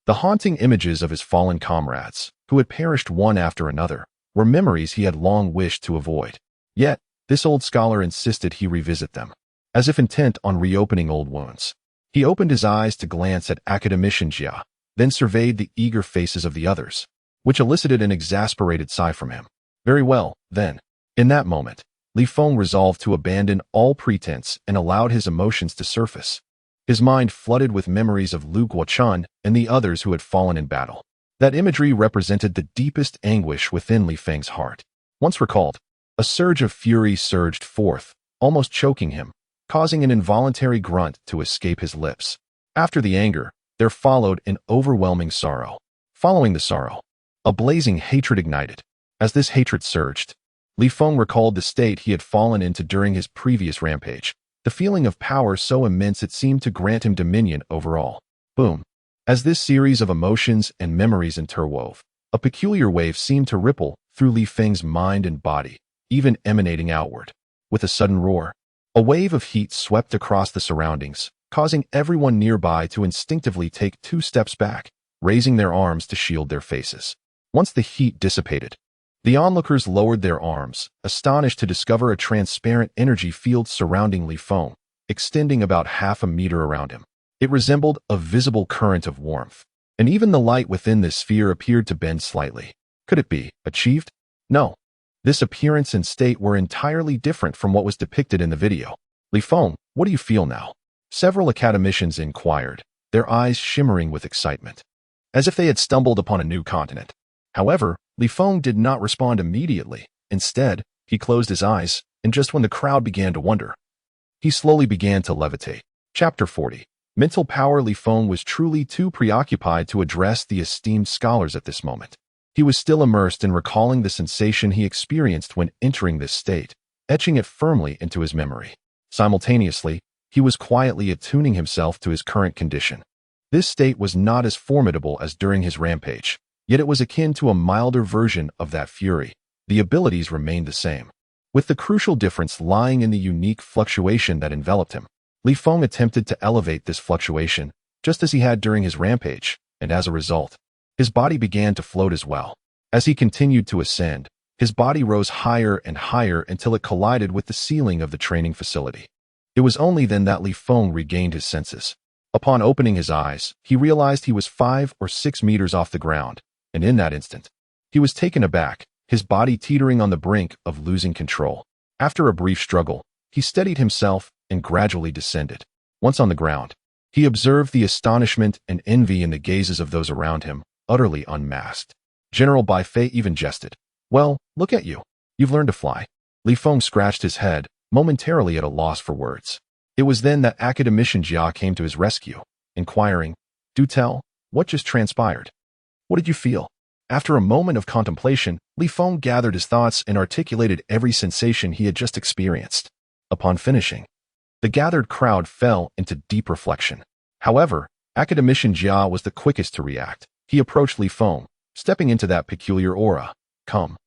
The haunting images of his fallen comrades, who had perished one after another, were memories he had long wished to avoid. Yet, this old scholar insisted he revisit them, as if intent on reopening old wounds. He opened his eyes to glance at Academician Jia, then surveyed the eager faces of the others, which elicited an exasperated sigh from him. Very well, then. In that moment, Li Feng resolved to abandon all pretense and allowed his emotions to surface. His mind flooded with memories of Lu Guochun and the others who had fallen in battle. That imagery represented the deepest anguish within Li Feng's heart. Once recalled, a surge of fury surged forth, almost choking him, causing an involuntary grunt to escape his lips. After the anger, there followed an overwhelming sorrow. Following the sorrow, a blazing hatred ignited. As this hatred surged, Li Feng recalled the state he had fallen into during his previous rampage, the feeling of power so immense it seemed to grant him dominion over all. Boom. As this series of emotions and memories interwove, a peculiar wave seemed to ripple through Li Feng's mind and body, even emanating outward. With a sudden roar, a wave of heat swept across the surroundings, causing everyone nearby to instinctively take 2 steps back, raising their arms to shield their faces. Once the heat dissipated, the onlookers lowered their arms, astonished to discover a transparent energy field surrounding Li Feng, extending about half a meter around him. It resembled a visible current of warmth, and even the light within this sphere appeared to bend slightly. Could it be achieved? No. This appearance and state were entirely different from what was depicted in the video. "Li Feng, what do you feel now?" Several academicians inquired, their eyes shimmering with excitement, as if they had stumbled upon a new continent. However, Li Feng did not respond immediately. Instead, he closed his eyes, and just when the crowd began to wonder, he slowly began to levitate. Chapter 40. Mental power. Li Feng was truly too preoccupied to address the esteemed scholars at this moment. He was still immersed in recalling the sensation he experienced when entering this state, etching it firmly into his memory. Simultaneously, he was quietly attuning himself to his current condition. This state was not as formidable as during his rampage, yet it was akin to a milder version of that fury. The abilities remained the same, with the crucial difference lying in the unique fluctuation that enveloped him. Li Feng attempted to elevate this fluctuation, just as he had during his rampage, and as a result, his body began to float as well. As he continued to ascend, his body rose higher and higher until it collided with the ceiling of the training facility. It was only then that Li Feng regained his senses. Upon opening his eyes, he realized he was 5 or 6 meters off the ground, and in that instant, he was taken aback, his body teetering on the brink of losing control. After a brief struggle, he steadied himself and gradually descended. Once on the ground, he observed the astonishment and envy in the gazes of those around him, utterly unmasked. General Bai Fei even jested. "Well, look at you. You've learned to fly." Li Feng scratched his head, momentarily at a loss for words. It was then that Academician Jia came to his rescue, inquiring, "Do tell, what just transpired? What did you feel?" After a moment of contemplation, Li Feng gathered his thoughts and articulated every sensation he had just experienced. Upon finishing, the gathered crowd fell into deep reflection. However, Academician Jia was the quickest to react. He approached Li Feng, stepping into that peculiar aura. "Come,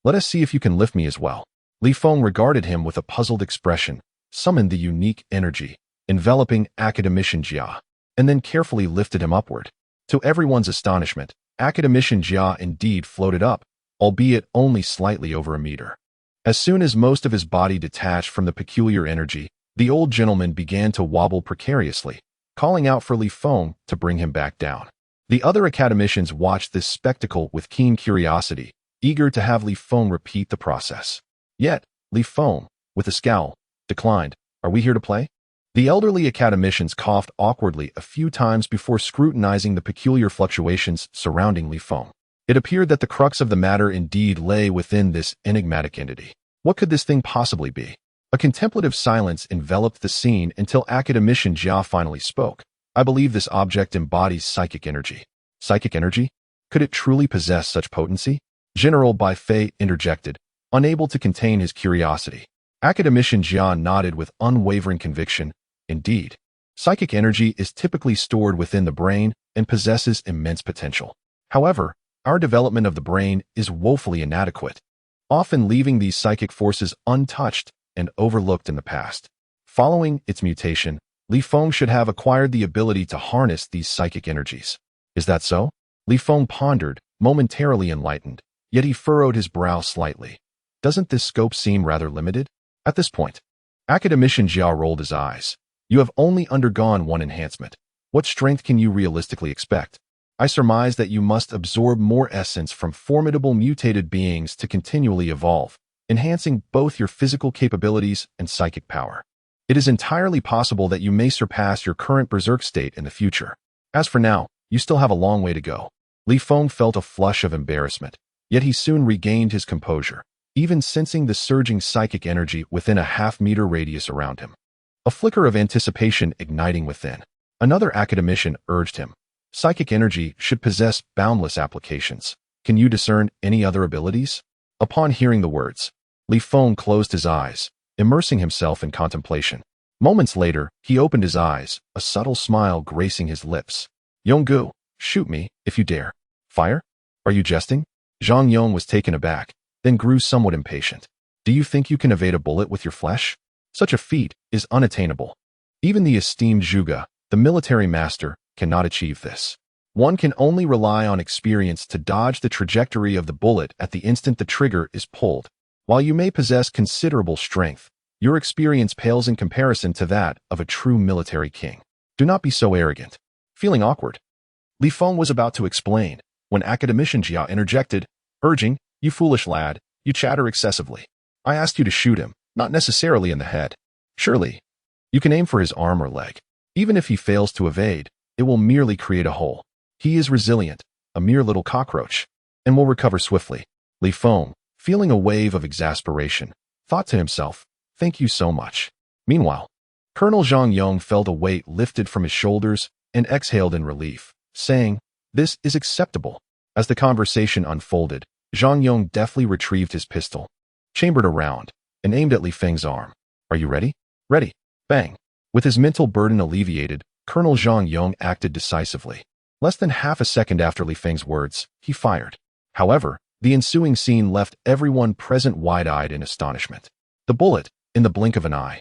let us see if you can lift me as well." Li Feng regarded him with a puzzled expression, summoned the unique energy, enveloping Academician Jia, and then carefully lifted him upward. To everyone's astonishment, Academician Jia indeed floated up, albeit only slightly over a meter. As soon as most of his body detached from the peculiar energy, the old gentleman began to wobble precariously, calling out for Li Feng to bring him back down. The other academicians watched this spectacle with keen curiosity, eager to have Li Feng repeat the process. Yet, Li Feng, with a scowl, declined. "Are we here to play?" The elderly academicians coughed awkwardly a few times before scrutinizing the peculiar fluctuations surrounding Li Feng. It appeared that the crux of the matter indeed lay within this enigmatic entity. What could this thing possibly be? A contemplative silence enveloped the scene until Academician Jia finally spoke. "I believe this object embodies psychic energy." "Psychic energy? Could it truly possess such potency?" General Bai Fei interjected, unable to contain his curiosity. Academician Jia nodded with unwavering conviction. "Indeed, psychic energy is typically stored within the brain and possesses immense potential. However, our development of the brain is woefully inadequate, often leaving these psychic forces untouched and overlooked in the past. Following its mutation, Li Feng should have acquired the ability to harness these psychic energies." "Is that so?" Li Feng pondered, momentarily enlightened, yet he furrowed his brow slightly. "Doesn't this scope seem rather limited?" At this point, Academician Jia rolled his eyes. "You have only undergone one enhancement. What strength can you realistically expect? I surmise that you must absorb more essence from formidable mutated beings to continually evolve, enhancing both your physical capabilities and psychic power. It is entirely possible that you may surpass your current berserk state in the future. As for now, you still have a long way to go." Li Feng felt a flush of embarrassment, yet he soon regained his composure, even sensing the surging psychic energy within a half-meter radius around him. A flicker of anticipation igniting within. Another academician urged him. "Psychic energy should possess boundless applications. Can you discern any other abilities?" Upon hearing the words, Li Feng closed his eyes, immersing himself in contemplation. Moments later, he opened his eyes, a subtle smile gracing his lips. "Yonggu, shoot me, if you dare." "Fire? Are you jesting?" Zhang Yong was taken aback, then grew somewhat impatient. "Do you think you can evade a bullet with your flesh? Such a feat is unattainable. Even the esteemed Zhuge, the military master, cannot achieve this. One can only rely on experience to dodge the trajectory of the bullet at the instant the trigger is pulled. While you may possess considerable strength, your experience pales in comparison to that of a true military king. Do not be so arrogant." Feeling awkward, Li Feng was about to explain, when Academician Jia interjected, urging, "You foolish lad, you chatter excessively. I asked you to shoot him, not necessarily in the head. Surely, you can aim for his arm or leg. Even if he fails to evade, it will merely create a hole. He is resilient, a mere little cockroach, and will recover swiftly." Li Feng, feeling a wave of exasperation, thought to himself, "Thank you so much." Meanwhile, Colonel Zhang Yong felt a weight lifted from his shoulders and exhaled in relief, saying, "This is acceptable." As the conversation unfolded, Zhang Yong deftly retrieved his pistol, chambered a round, and aimed at Li Feng's arm. Are you ready? Ready. Bang. With his mental burden alleviated, Colonel Zhang Yong acted decisively. Less than half a second after Li Feng's words, he fired. However, the ensuing scene left everyone present wide-eyed in astonishment. The bullet, in the blink of an eye,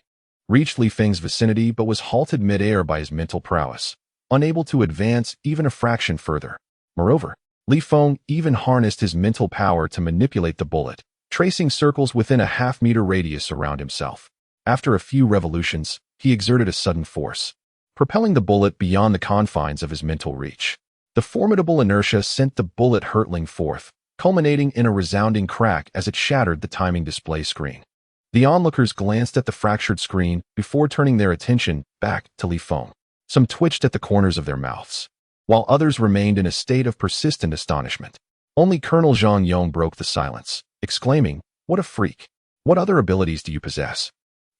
reached Li Feng's vicinity but was halted mid-air by his mental prowess, unable to advance even a fraction further. Moreover, Li Feng even harnessed his mental power to manipulate the bullet, tracing circles within a half-meter radius around himself. After a few revolutions, he exerted a sudden force, propelling the bullet beyond the confines of his mental reach. The formidable inertia sent the bullet hurtling forth, culminating in a resounding crack as it shattered the timing display screen. The onlookers glanced at the fractured screen before turning their attention back to Li Feng. Some twitched at the corners of their mouths, while others remained in a state of persistent astonishment. Only Colonel Zhang Yong broke the silence, exclaiming, "What a freak! What other abilities do you possess?"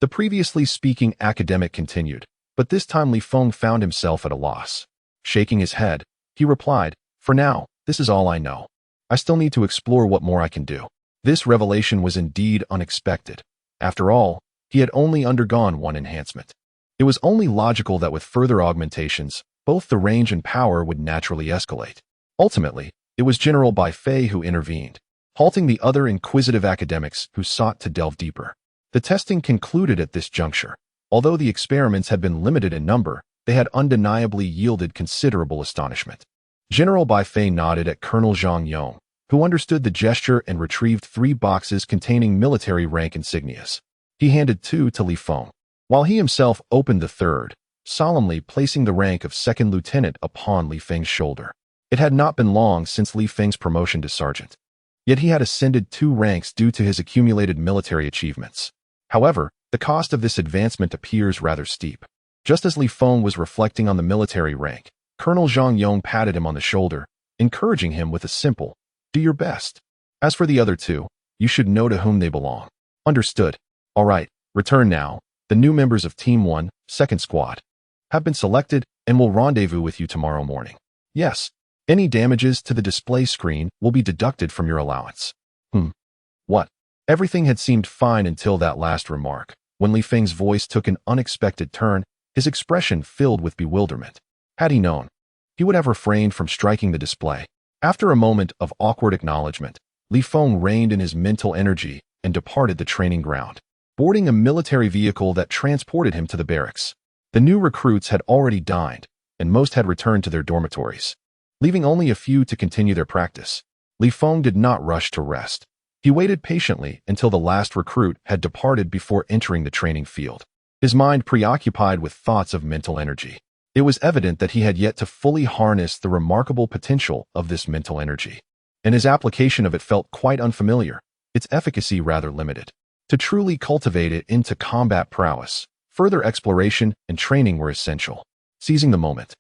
The previously speaking academic continued, but this time Li Feng found himself at a loss. Shaking his head, he replied, "For now, this is all I know. I still need to explore what more I can do." This revelation was indeed unexpected. After all, he had only undergone one enhancement. It was only logical that with further augmentations, both the range and power would naturally escalate. Ultimately, it was General Bai Fei who intervened, halting the other inquisitive academics who sought to delve deeper. The testing concluded at this juncture. Although the experiments had been limited in number, they had undeniably yielded considerable astonishment. General Bai Fei nodded at Colonel Zhang Yong, who understood the gesture and retrieved 3 boxes containing military rank insignias. He handed 2 to Li Feng, while he himself opened the 3rd, solemnly placing the rank of 2nd lieutenant upon Li Feng's shoulder. It had not been long since Li Feng's promotion to sergeant, yet he had ascended 2 ranks due to his accumulated military achievements. However, the cost of this advancement appears rather steep. Just as Li Feng was reflecting on the military rank, Colonel Zhang Yong patted him on the shoulder, encouraging him with a simple, "Do your best. As for the other 2, you should know to whom they belong." Understood. All right, return now. The new members of Team 1, 2nd Squad, have been selected and will rendezvous with you tomorrow morning. Yes, any damages to the display screen will be deducted from your allowance. What? Everything had seemed fine until that last remark. When Li Feng's voice took an unexpected turn, his expression filled with bewilderment. Had he known, he would have refrained from striking the display. After a moment of awkward acknowledgement, Li Feng reined in his mental energy and departed the training ground, boarding a military vehicle that transported him to the barracks. The new recruits had already dined, and most had returned to their dormitories, leaving only a few to continue their practice. Li Feng did not rush to rest. He waited patiently until the last recruit had departed before entering the training field, his mind preoccupied with thoughts of mental energy. It was evident that he had yet to fully harness the remarkable potential of this mental energy, and his application of it felt quite unfamiliar, its efficacy rather limited. To truly cultivate it into combat prowess, further exploration and training were essential. Seizing the moment,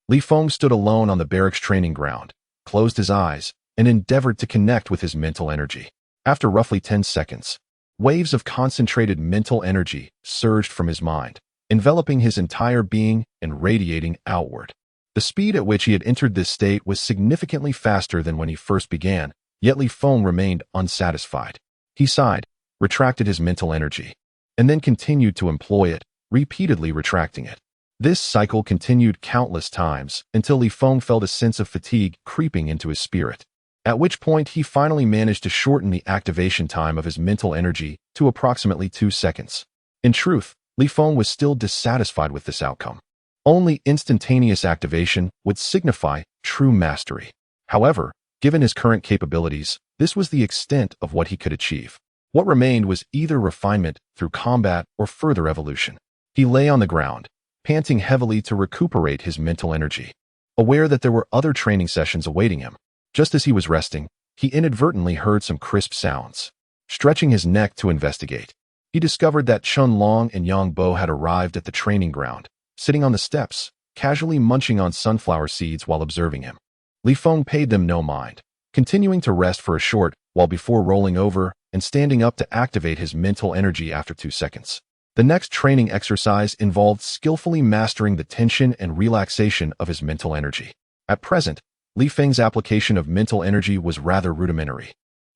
Li Feng stood alone on the barracks training ground, closed his eyes, and endeavored to connect with his mental energy. After roughly 10 seconds, waves of concentrated mental energy surged from his mind, enveloping his entire being and radiating outward. The speed at which he had entered this state was significantly faster than when he first began, yet Li Feng remained unsatisfied. He sighed, retracted his mental energy, and then continued to employ it, repeatedly retracting it. This cycle continued countless times until Li Feng felt a sense of fatigue creeping into his spirit, at which point he finally managed to shorten the activation time of his mental energy to approximately 2 seconds. In truth, Li Feng was still dissatisfied with this outcome. Only instantaneous activation would signify true mastery. However, given his current capabilities, this was the extent of what he could achieve. What remained was either refinement through combat or further evolution. He lay on the ground, panting heavily to recuperate his mental energy, aware that there were other training sessions awaiting him. Just as he was resting, he inadvertently heard some crisp sounds. Stretching his neck to investigate, he discovered that Chun Long and Yang Bo had arrived at the training ground, sitting on the steps, casually munching on sunflower seeds while observing him. Li Feng paid them no mind, continuing to rest for a short while before rolling over and standing up to activate his mental energy after 2 seconds. The next training exercise involved skillfully mastering the tension and relaxation of his mental energy. At present, Li Feng's application of mental energy was rather rudimentary,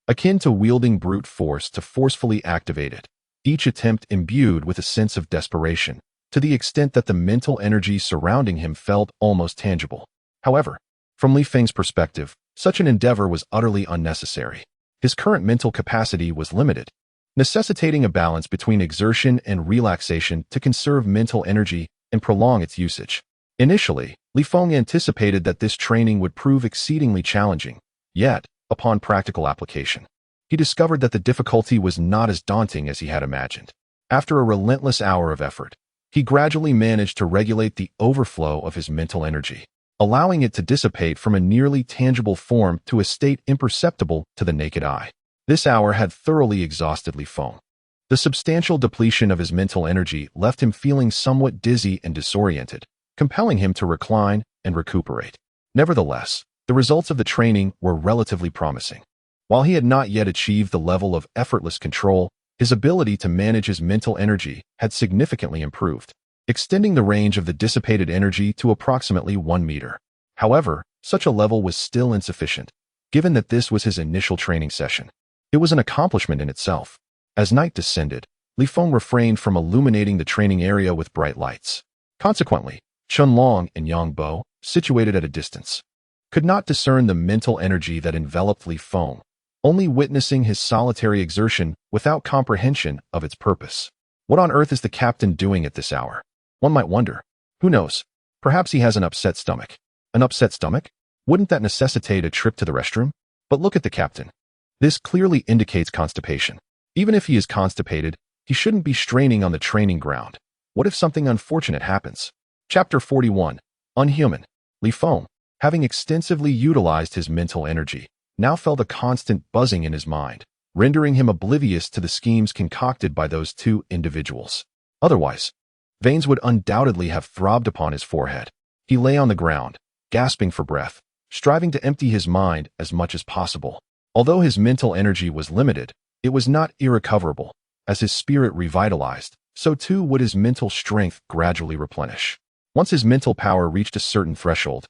akin to wielding brute force to forcefully activate it. each attempt imbued with a sense of desperation, to the extent that the mental energy surrounding him felt almost tangible. However, from Li Feng's perspective, such an endeavor was utterly unnecessary. His current mental capacity was limited, necessitating a balance between exertion and relaxation to conserve mental energy and prolong its usage. Initially, Li Feng anticipated that this training would prove exceedingly challenging, yet, upon practical application, he discovered that the difficulty was not as daunting as he had imagined. After a relentless hour of effort, he gradually managed to regulate the overflow of his mental energy, allowing it to dissipate from a nearly tangible form to a state imperceptible to the naked eye. This hour had thoroughly exhausted Li Feng. The substantial depletion of his mental energy left him feeling somewhat dizzy and disoriented, compelling him to recline and recuperate. Nevertheless, the results of the training were relatively promising. While he had not yet achieved the level of effortless control, his ability to manage his mental energy had significantly improved, extending the range of the dissipated energy to approximately 1 meter. However, such a level was still insufficient, given that this was his initial training session. It was an accomplishment in itself. As night descended, Li Feng refrained from illuminating the training area with bright lights. Consequently, Chunlong and Yang Bo, situated at a distance, could not discern the mental energy that enveloped Li Feng, only witnessing his solitary exertion without comprehension of its purpose. What on earth is the captain doing at this hour? One might wonder. Who knows? Perhaps he has an upset stomach. An upset stomach? Wouldn't that necessitate a trip to the restroom? But look at the captain. This clearly indicates constipation. Even if he is constipated, he shouldn't be straining on the training ground. What if something unfortunate happens? Chapter 41. Unhuman. Li Feng, having extensively utilized his mental energy, now felt a constant buzzing in his mind, rendering him oblivious to the schemes concocted by those two individuals. Otherwise, veins would undoubtedly have throbbed upon his forehead. He lay on the ground, gasping for breath, striving to empty his mind as much as possible. Although his mental energy was limited, it was not irrecoverable. As his spirit revitalized, so too would his mental strength gradually replenish. Once his mental power reached a certain threshold,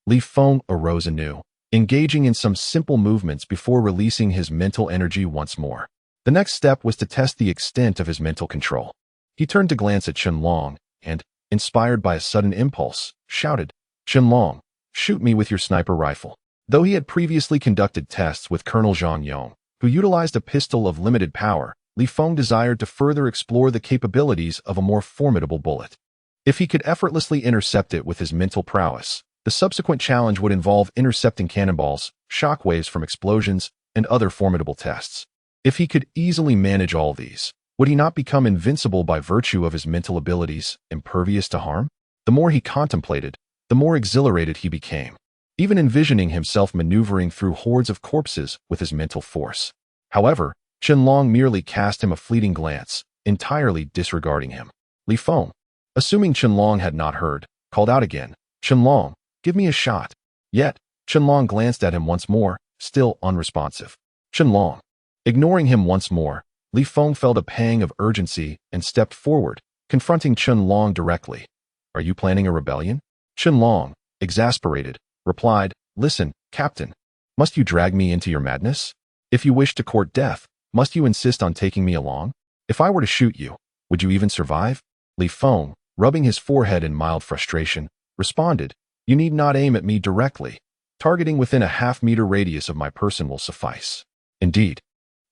Li Feng arose anew, engaging in some simple movements before releasing his mental energy once more. The next step was to test the extent of his mental control. He turned to glance at Chunlong and, inspired by a sudden impulse, shouted, "Chunlong, shoot me with your sniper rifle." Though he had previously conducted tests with Colonel Zhang Yong, who utilized a pistol of limited power, Li Feng desired to further explore the capabilities of a more formidable bullet. If he could effortlessly intercept it with his mental prowess, the subsequent challenge would involve intercepting cannonballs, shockwaves from explosions, and other formidable tests. If he could easily manage all these, would he not become invincible by virtue of his mental abilities, impervious to harm? The more he contemplated, the more exhilarated he became, even envisioning himself maneuvering through hordes of corpses with his mental force. However, Chunlong merely cast him a fleeting glance, entirely disregarding him. Li Feng, assuming Chunlong had not heard, called out again, "Chunlong, give me a shot." Yet, Chunlong glanced at him once more, still unresponsive. Chunlong. Ignoring him once more, Li Feng felt a pang of urgency and stepped forward, confronting Chunlong directly. "Are you planning a rebellion?" Chunlong, exasperated, replied, "Listen, Captain. Must you drag me into your madness? If you wish to court death, must you insist on taking me along? If I were to shoot you, would you even survive?" Li Feng, rubbing his forehead in mild frustration, responded, "You need not aim at me directly. Targeting within a half-meter radius of my person will suffice." Indeed,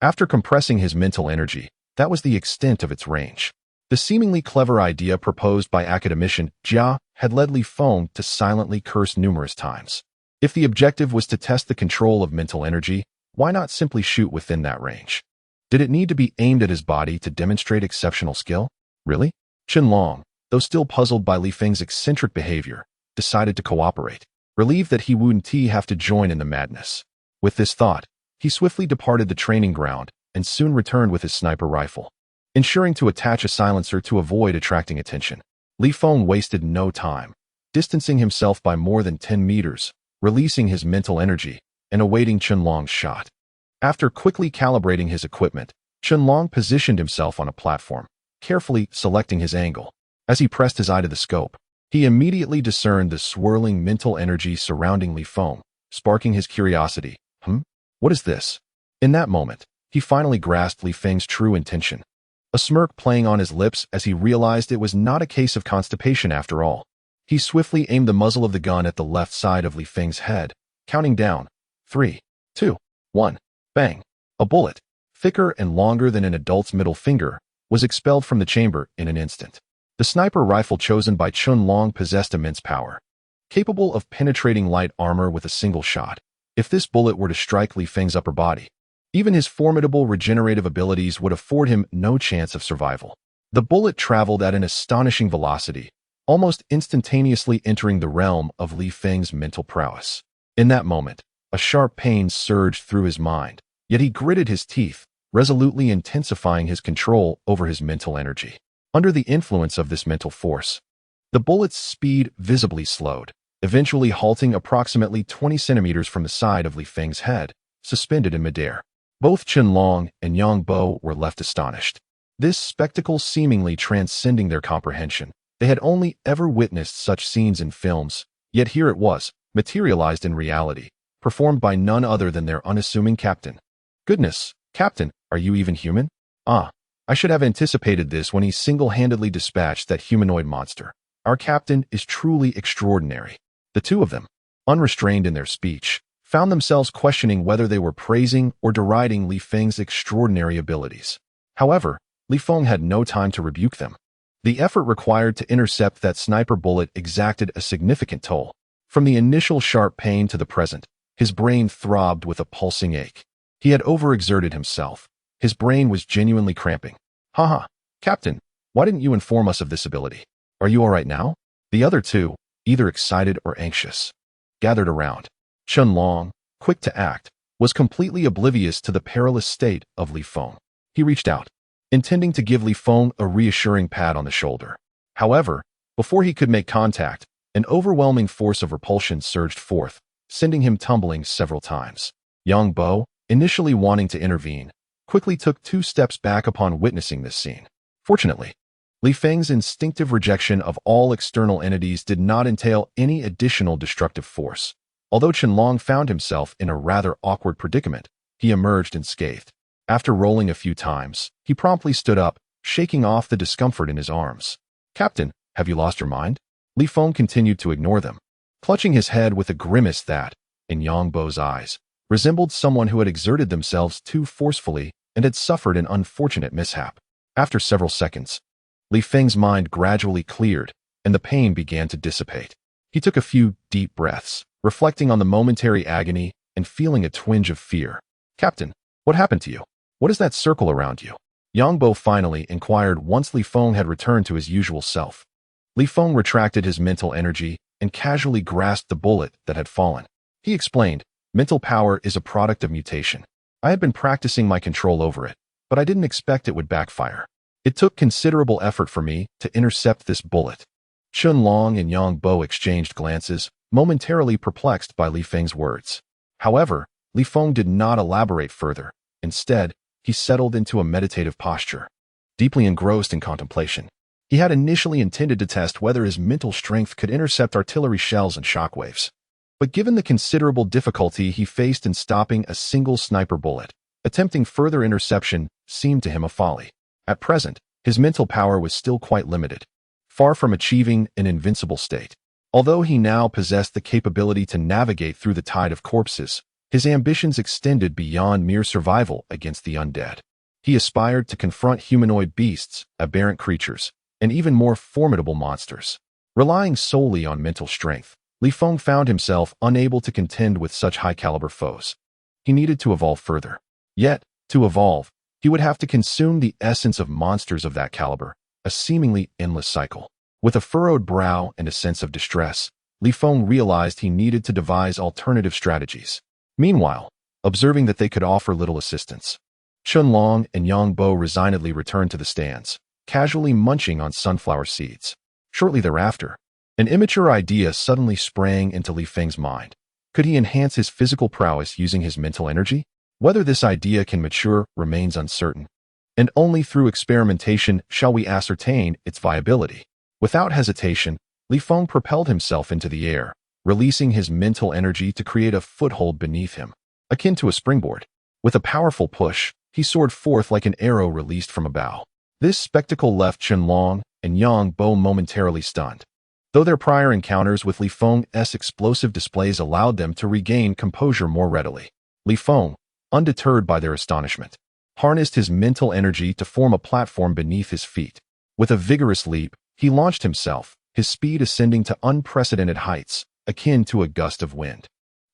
after compressing his mental energy, that was the extent of its range. The seemingly clever idea proposed by academician Jia had led Li Feng to silently curse numerous times. If the objective was to test the control of mental energy, why not simply shoot within that range? Did it need to be aimed at his body to demonstrate exceptional skill? Really? Chunlong, though still puzzled by Li Feng's eccentric behavior, decided to cooperate, relieved that he wouldn't have to join in the madness. With this thought, he swiftly departed the training ground and soon returned with his sniper rifle. Ensuring to attach a silencer to avoid attracting attention, Li Feng wasted no time, distancing himself by more than 10 meters, releasing his mental energy, and awaiting Chunlong's shot. After quickly calibrating his equipment, Chunlong positioned himself on a platform, carefully selecting his angle. As he pressed his eye to the scope, he immediately discerned the swirling mental energy surrounding Li Feng, sparking his curiosity. What is this? In that moment, he finally grasped Li Feng's true intention. a smirk playing on his lips as he realized it was not a case of constipation after all. He swiftly aimed the muzzle of the gun at the left side of Li Feng's head, counting down. 3, 2, 1. Bang! A bullet, thicker and longer than an adult's middle finger, was expelled from the chamber in an instant. The sniper rifle chosen by Chun Long possessed immense power, capable of penetrating light armor with a single shot. If this bullet were to strike Li Feng's upper body, even his formidable regenerative abilities would afford him no chance of survival. The bullet traveled at an astonishing velocity, almost instantaneously entering the realm of Li Feng's mental prowess. In that moment, a sharp pain surged through his mind, yet he gritted his teeth, resolutely intensifying his control over his mental energy. Under the influence of this mental force, the bullet's speed visibly slowed, eventually halting approximately 20 centimeters from the side of Li Feng's head, suspended in midair. Both Chun Long and Yang Bo were left astonished. This spectacle seemingly transcending their comprehension. They had only ever witnessed such scenes in films, yet here it was, materialized in reality, performed by none other than their unassuming captain. Goodness, Captain, are you even human? Ah, I should have anticipated this when he single-handedly dispatched that humanoid monster. Our captain is truly extraordinary. The two of them, unrestrained in their speech, found themselves questioning whether they were praising or deriding Li Feng's extraordinary abilities. However, Li Feng had no time to rebuke them. The effort required to intercept that sniper bullet exacted a significant toll. From the initial sharp pain to the present, his brain throbbed with a pulsing ache. He had overexerted himself. His brain was genuinely cramping. Haha, Captain, why didn't you inform us of this ability? Are you all right now? The other two, either excited or anxious, gathered around. Chun Long, quick to act, was completely oblivious to the perilous state of Li Feng. He reached out, intending to give Li Feng a reassuring pat on the shoulder. However, before he could make contact, an overwhelming force of repulsion surged forth, sending him tumbling several times. Yang Bo, initially wanting to intervene, quickly took 2 steps back upon witnessing this scene. Fortunately, Li Feng's instinctive rejection of all external entities did not entail any additional destructive force. Although Chun Long found himself in a rather awkward predicament, he emerged unscathed. After rolling a few times, he promptly stood up, shaking off the discomfort in his arms. Captain, have you lost your mind? Li Feng continued to ignore them, clutching his head with a grimace that, in Yang Bo's eyes, resembled someone who had exerted themselves too forcefully and had suffered an unfortunate mishap. After several seconds, Li Feng's mind gradually cleared, and the pain began to dissipate. He took a few deep breaths, reflecting on the momentary agony and feeling a twinge of fear. Captain, what happened to you? What is that circle around you? Yang Bo finally inquired once Li Feng had returned to his usual self. Li Feng retracted his mental energy and casually grasped the bullet that had fallen. He explained, mental power is a product of mutation. I had been practicing my control over it, but I didn't expect it would backfire. It took considerable effort for me to intercept this bullet. Chun Long and Yang Bo exchanged glances, momentarily perplexed by Li Feng's words. However, Li Feng did not elaborate further. Instead, he settled into a meditative posture, deeply engrossed in contemplation. He had initially intended to test whether his mental strength could intercept artillery shells and shockwaves. But given the considerable difficulty he faced in stopping a single sniper bullet, attempting further interception seemed to him a folly. At present, his mental power was still quite limited, far from achieving an invincible state. Although he now possessed the capability to navigate through the tide of corpses, his ambitions extended beyond mere survival against the undead. He aspired to confront humanoid beasts, aberrant creatures, and even more formidable monsters. Relying solely on mental strength, Li Feng found himself unable to contend with such high-caliber foes. He needed to evolve further. Yet, to evolve, he would have to consume the essence of monsters of that caliber, a seemingly endless cycle. With a furrowed brow and a sense of distress, Li Feng realized he needed to devise alternative strategies. Meanwhile, observing that they could offer little assistance, Chun Long and Yang Bo resignedly returned to the stands, casually munching on sunflower seeds. Shortly thereafter, an immature idea suddenly sprang into Li Feng's mind. Could he enhance his physical prowess using his mental energy? Whether this idea can mature remains uncertain, and only through experimentation shall we ascertain its viability. Without hesitation, Li Feng propelled himself into the air, releasing his mental energy to create a foothold beneath him, akin to a springboard. With a powerful push, he soared forth like an arrow released from a bow. This spectacle left Qianlong and Yang Bo momentarily stunned. Though their prior encounters with Li Feng's explosive displays allowed them to regain composure more readily, Li Feng, undeterred by their astonishment, harnessed his mental energy to form a platform beneath his feet. With a vigorous leap, he launched himself, his speed ascending to unprecedented heights, akin to a gust of wind.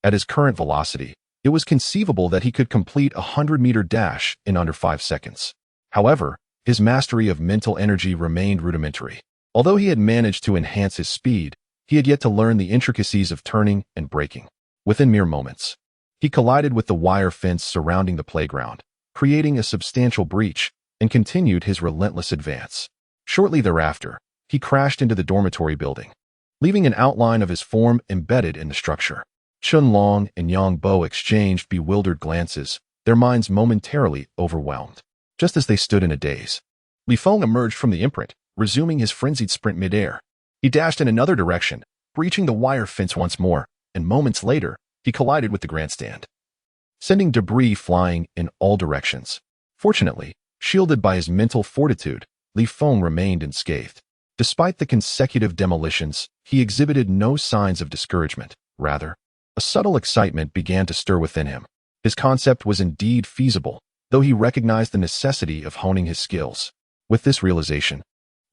At his current velocity, it was conceivable that he could complete a 100-meter dash in under 5 seconds. However, his mastery of mental energy remained rudimentary. Although he had managed to enhance his speed, he had yet to learn the intricacies of turning and braking. Within mere moments, he collided with the wire fence surrounding the playground, creating a substantial breach, and continued his relentless advance. Shortly thereafter, he crashed into the dormitory building, leaving an outline of his form embedded in the structure. Qianlong and Yang Bo exchanged bewildered glances, their minds momentarily overwhelmed. Just as they stood in a daze, Li Feng emerged from the imprint, resuming his frenzied sprint midair. He dashed in another direction, breaching the wire fence once more, and moments later, he collided with the grandstand, sending debris flying in all directions. Fortunately, shielded by his mental fortitude, Li Feng remained unscathed. Despite the consecutive demolitions, he exhibited no signs of discouragement. Rather, a subtle excitement began to stir within him. His concept was indeed feasible, though he recognized the necessity of honing his skills. With this realization,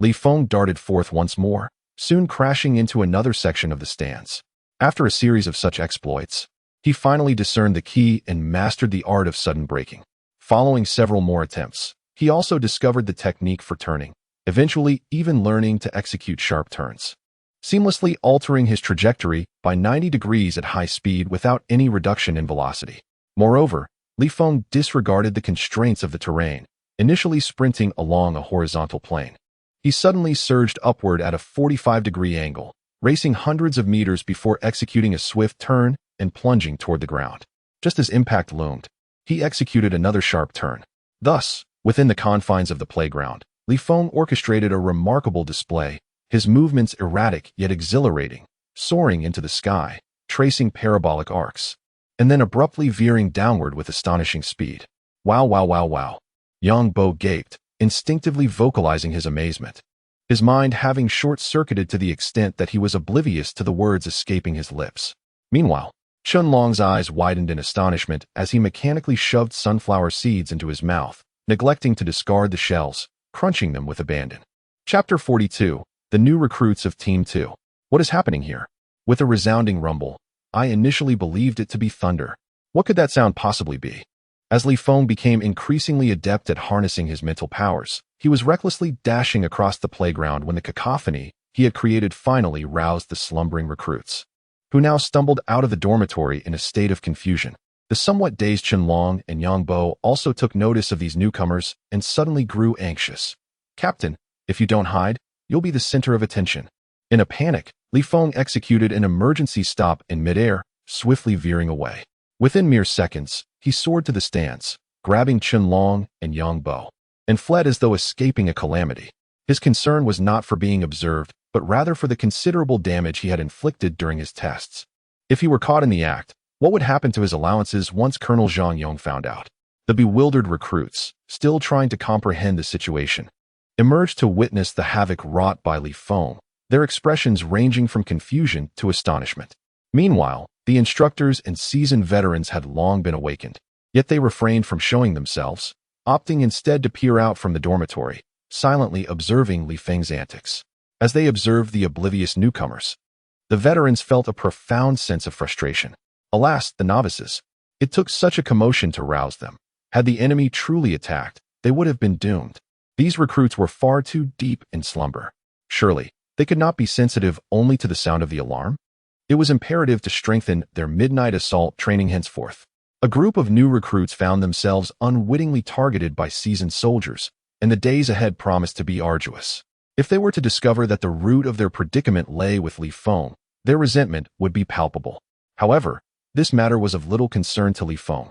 Li Feng darted forth once more, soon crashing into another section of the stands. After a series of such exploits, he finally discerned the key and mastered the art of sudden braking. Following several more attempts, he also discovered the technique for turning, eventually even learning to execute sharp turns, seamlessly altering his trajectory by 90 degrees at high speed without any reduction in velocity. Moreover, Li Feng disregarded the constraints of the terrain, initially sprinting along a horizontal plane. He suddenly surged upward at a 45-degree angle, racing hundreds of meters before executing a swift turn and plunging toward the ground. Just as impact loomed, he executed another sharp turn. Thus, within the confines of the playground, Li Feng orchestrated a remarkable display, his movements erratic yet exhilarating, soaring into the sky, tracing parabolic arcs, and then abruptly veering downward with astonishing speed. Wow, wow, wow, wow. Yang Bo gaped, instinctively vocalizing his amazement, his mind having short-circuited to the extent that he was oblivious to the words escaping his lips. Meanwhile, Qianlong's eyes widened in astonishment as he mechanically shoved sunflower seeds into his mouth, neglecting to discard the shells, crunching them with abandon. Chapter 42. The New Recruits of Team 2. What is happening here? With a resounding rumble, I initially believed it to be thunder. What could that sound possibly be? As Li Feng became increasingly adept at harnessing his mental powers, he was recklessly dashing across the playground when the cacophony he had created finally roused the slumbering recruits, who now stumbled out of the dormitory in a state of confusion. The somewhat dazed Qianlong and Yang Bo also took notice of these newcomers and suddenly grew anxious. "Captain, if you don't hide, you'll be the center of attention." In a panic, Li Feng executed an emergency stop in midair, swiftly veering away. Within mere seconds, he soared to the stands, grabbing Qianlong and Yang Bo, and fled as though escaping a calamity. His concern was not for being observed, but rather for the considerable damage he had inflicted during his tests. If he were caught in the act, what would happen to his allowances once Colonel Zhang Yong found out? The bewildered recruits, still trying to comprehend the situation, emerged to witness the havoc wrought by Li Feng, their expressions ranging from confusion to astonishment. Meanwhile, the instructors and seasoned veterans had long been awakened, yet they refrained from showing themselves, opting instead to peer out from the dormitory, silently observing Li Feng's antics. As they observed the oblivious newcomers, the veterans felt a profound sense of frustration. Alas, the novices. It took such a commotion to rouse them. Had the enemy truly attacked, they would have been doomed. These recruits were far too deep in slumber. Surely, they could not be sensitive only to the sound of the alarm? It was imperative to strengthen their midnight assault training henceforth. A group of new recruits found themselves unwittingly targeted by seasoned soldiers, and the days ahead promised to be arduous. If they were to discover that the root of their predicament lay with Li Feng, their resentment would be palpable. However, this matter was of little concern to Li Feng.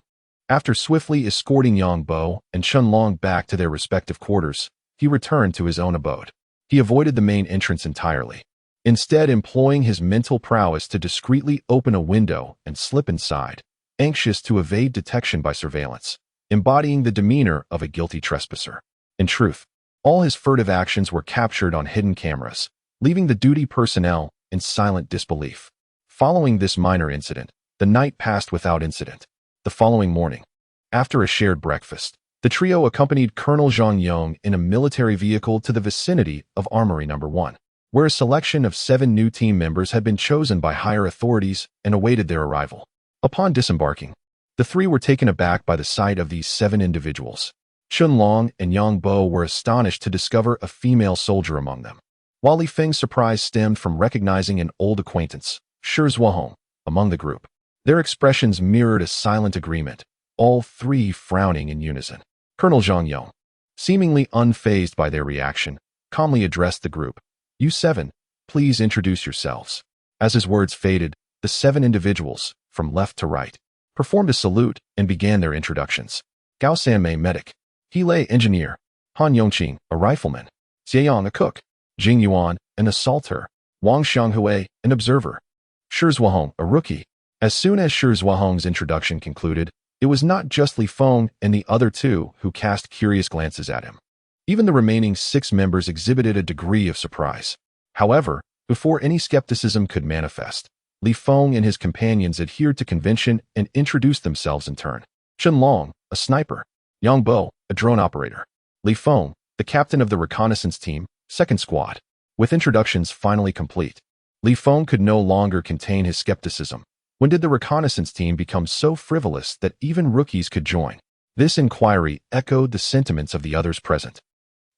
After swiftly escorting Yang Bo and Qianlong back to their respective quarters, he returned to his own abode. He avoided the main entrance entirely, instead employing his mental prowess to discreetly open a window and slip inside, anxious to evade detection by surveillance, embodying the demeanor of a guilty trespasser. In truth, All his furtive actions were captured on hidden cameras, leaving the duty personnel in silent disbelief. Following this minor incident, the night passed without incident. The following morning, after a shared breakfast, the trio accompanied Colonel Zhang Yong in a military vehicle to the vicinity of Armory No. 1, where a selection of 7 new team members had been chosen by higher authorities and awaited their arrival. Upon disembarking, the three were taken aback by the sight of these 7 individuals. Chun Long and Yang Bo were astonished to discover a female soldier among them, while Li Feng's surprise stemmed from recognizing an old acquaintance, Shi Zhuahong, among the group. Their expressions mirrored a silent agreement, all 3 frowning in unison. Colonel Zhang Yong, seemingly unfazed by their reaction, calmly addressed the group. "You 7, please introduce yourselves." As his words faded, the 7 individuals, from left to right, performed a salute and began their introductions. Gao Sanmei, medic; He Lei, engineer; Han Yongqing, a rifleman; Xieyang, a cook; Jing Yuan, an assaulter; Wang Xianghui, an observer; Shi Zhuahong, a rookie. As soon as Shi Zhuahong's introduction concluded, it was not just Li Feng and the other 2 who cast curious glances at him. Even the remaining 6 members exhibited a degree of surprise. However, before any skepticism could manifest, Li Feng and his companions adhered to convention and introduced themselves in turn. Chun Long, a sniper; Yang Bo, a drone operator; Li Feng, the captain of the reconnaissance team, 2nd Squad. With introductions finally complete, Li Feng could no longer contain his skepticism. When did the reconnaissance team become so frivolous that even rookies could join? This inquiry echoed the sentiments of the others present.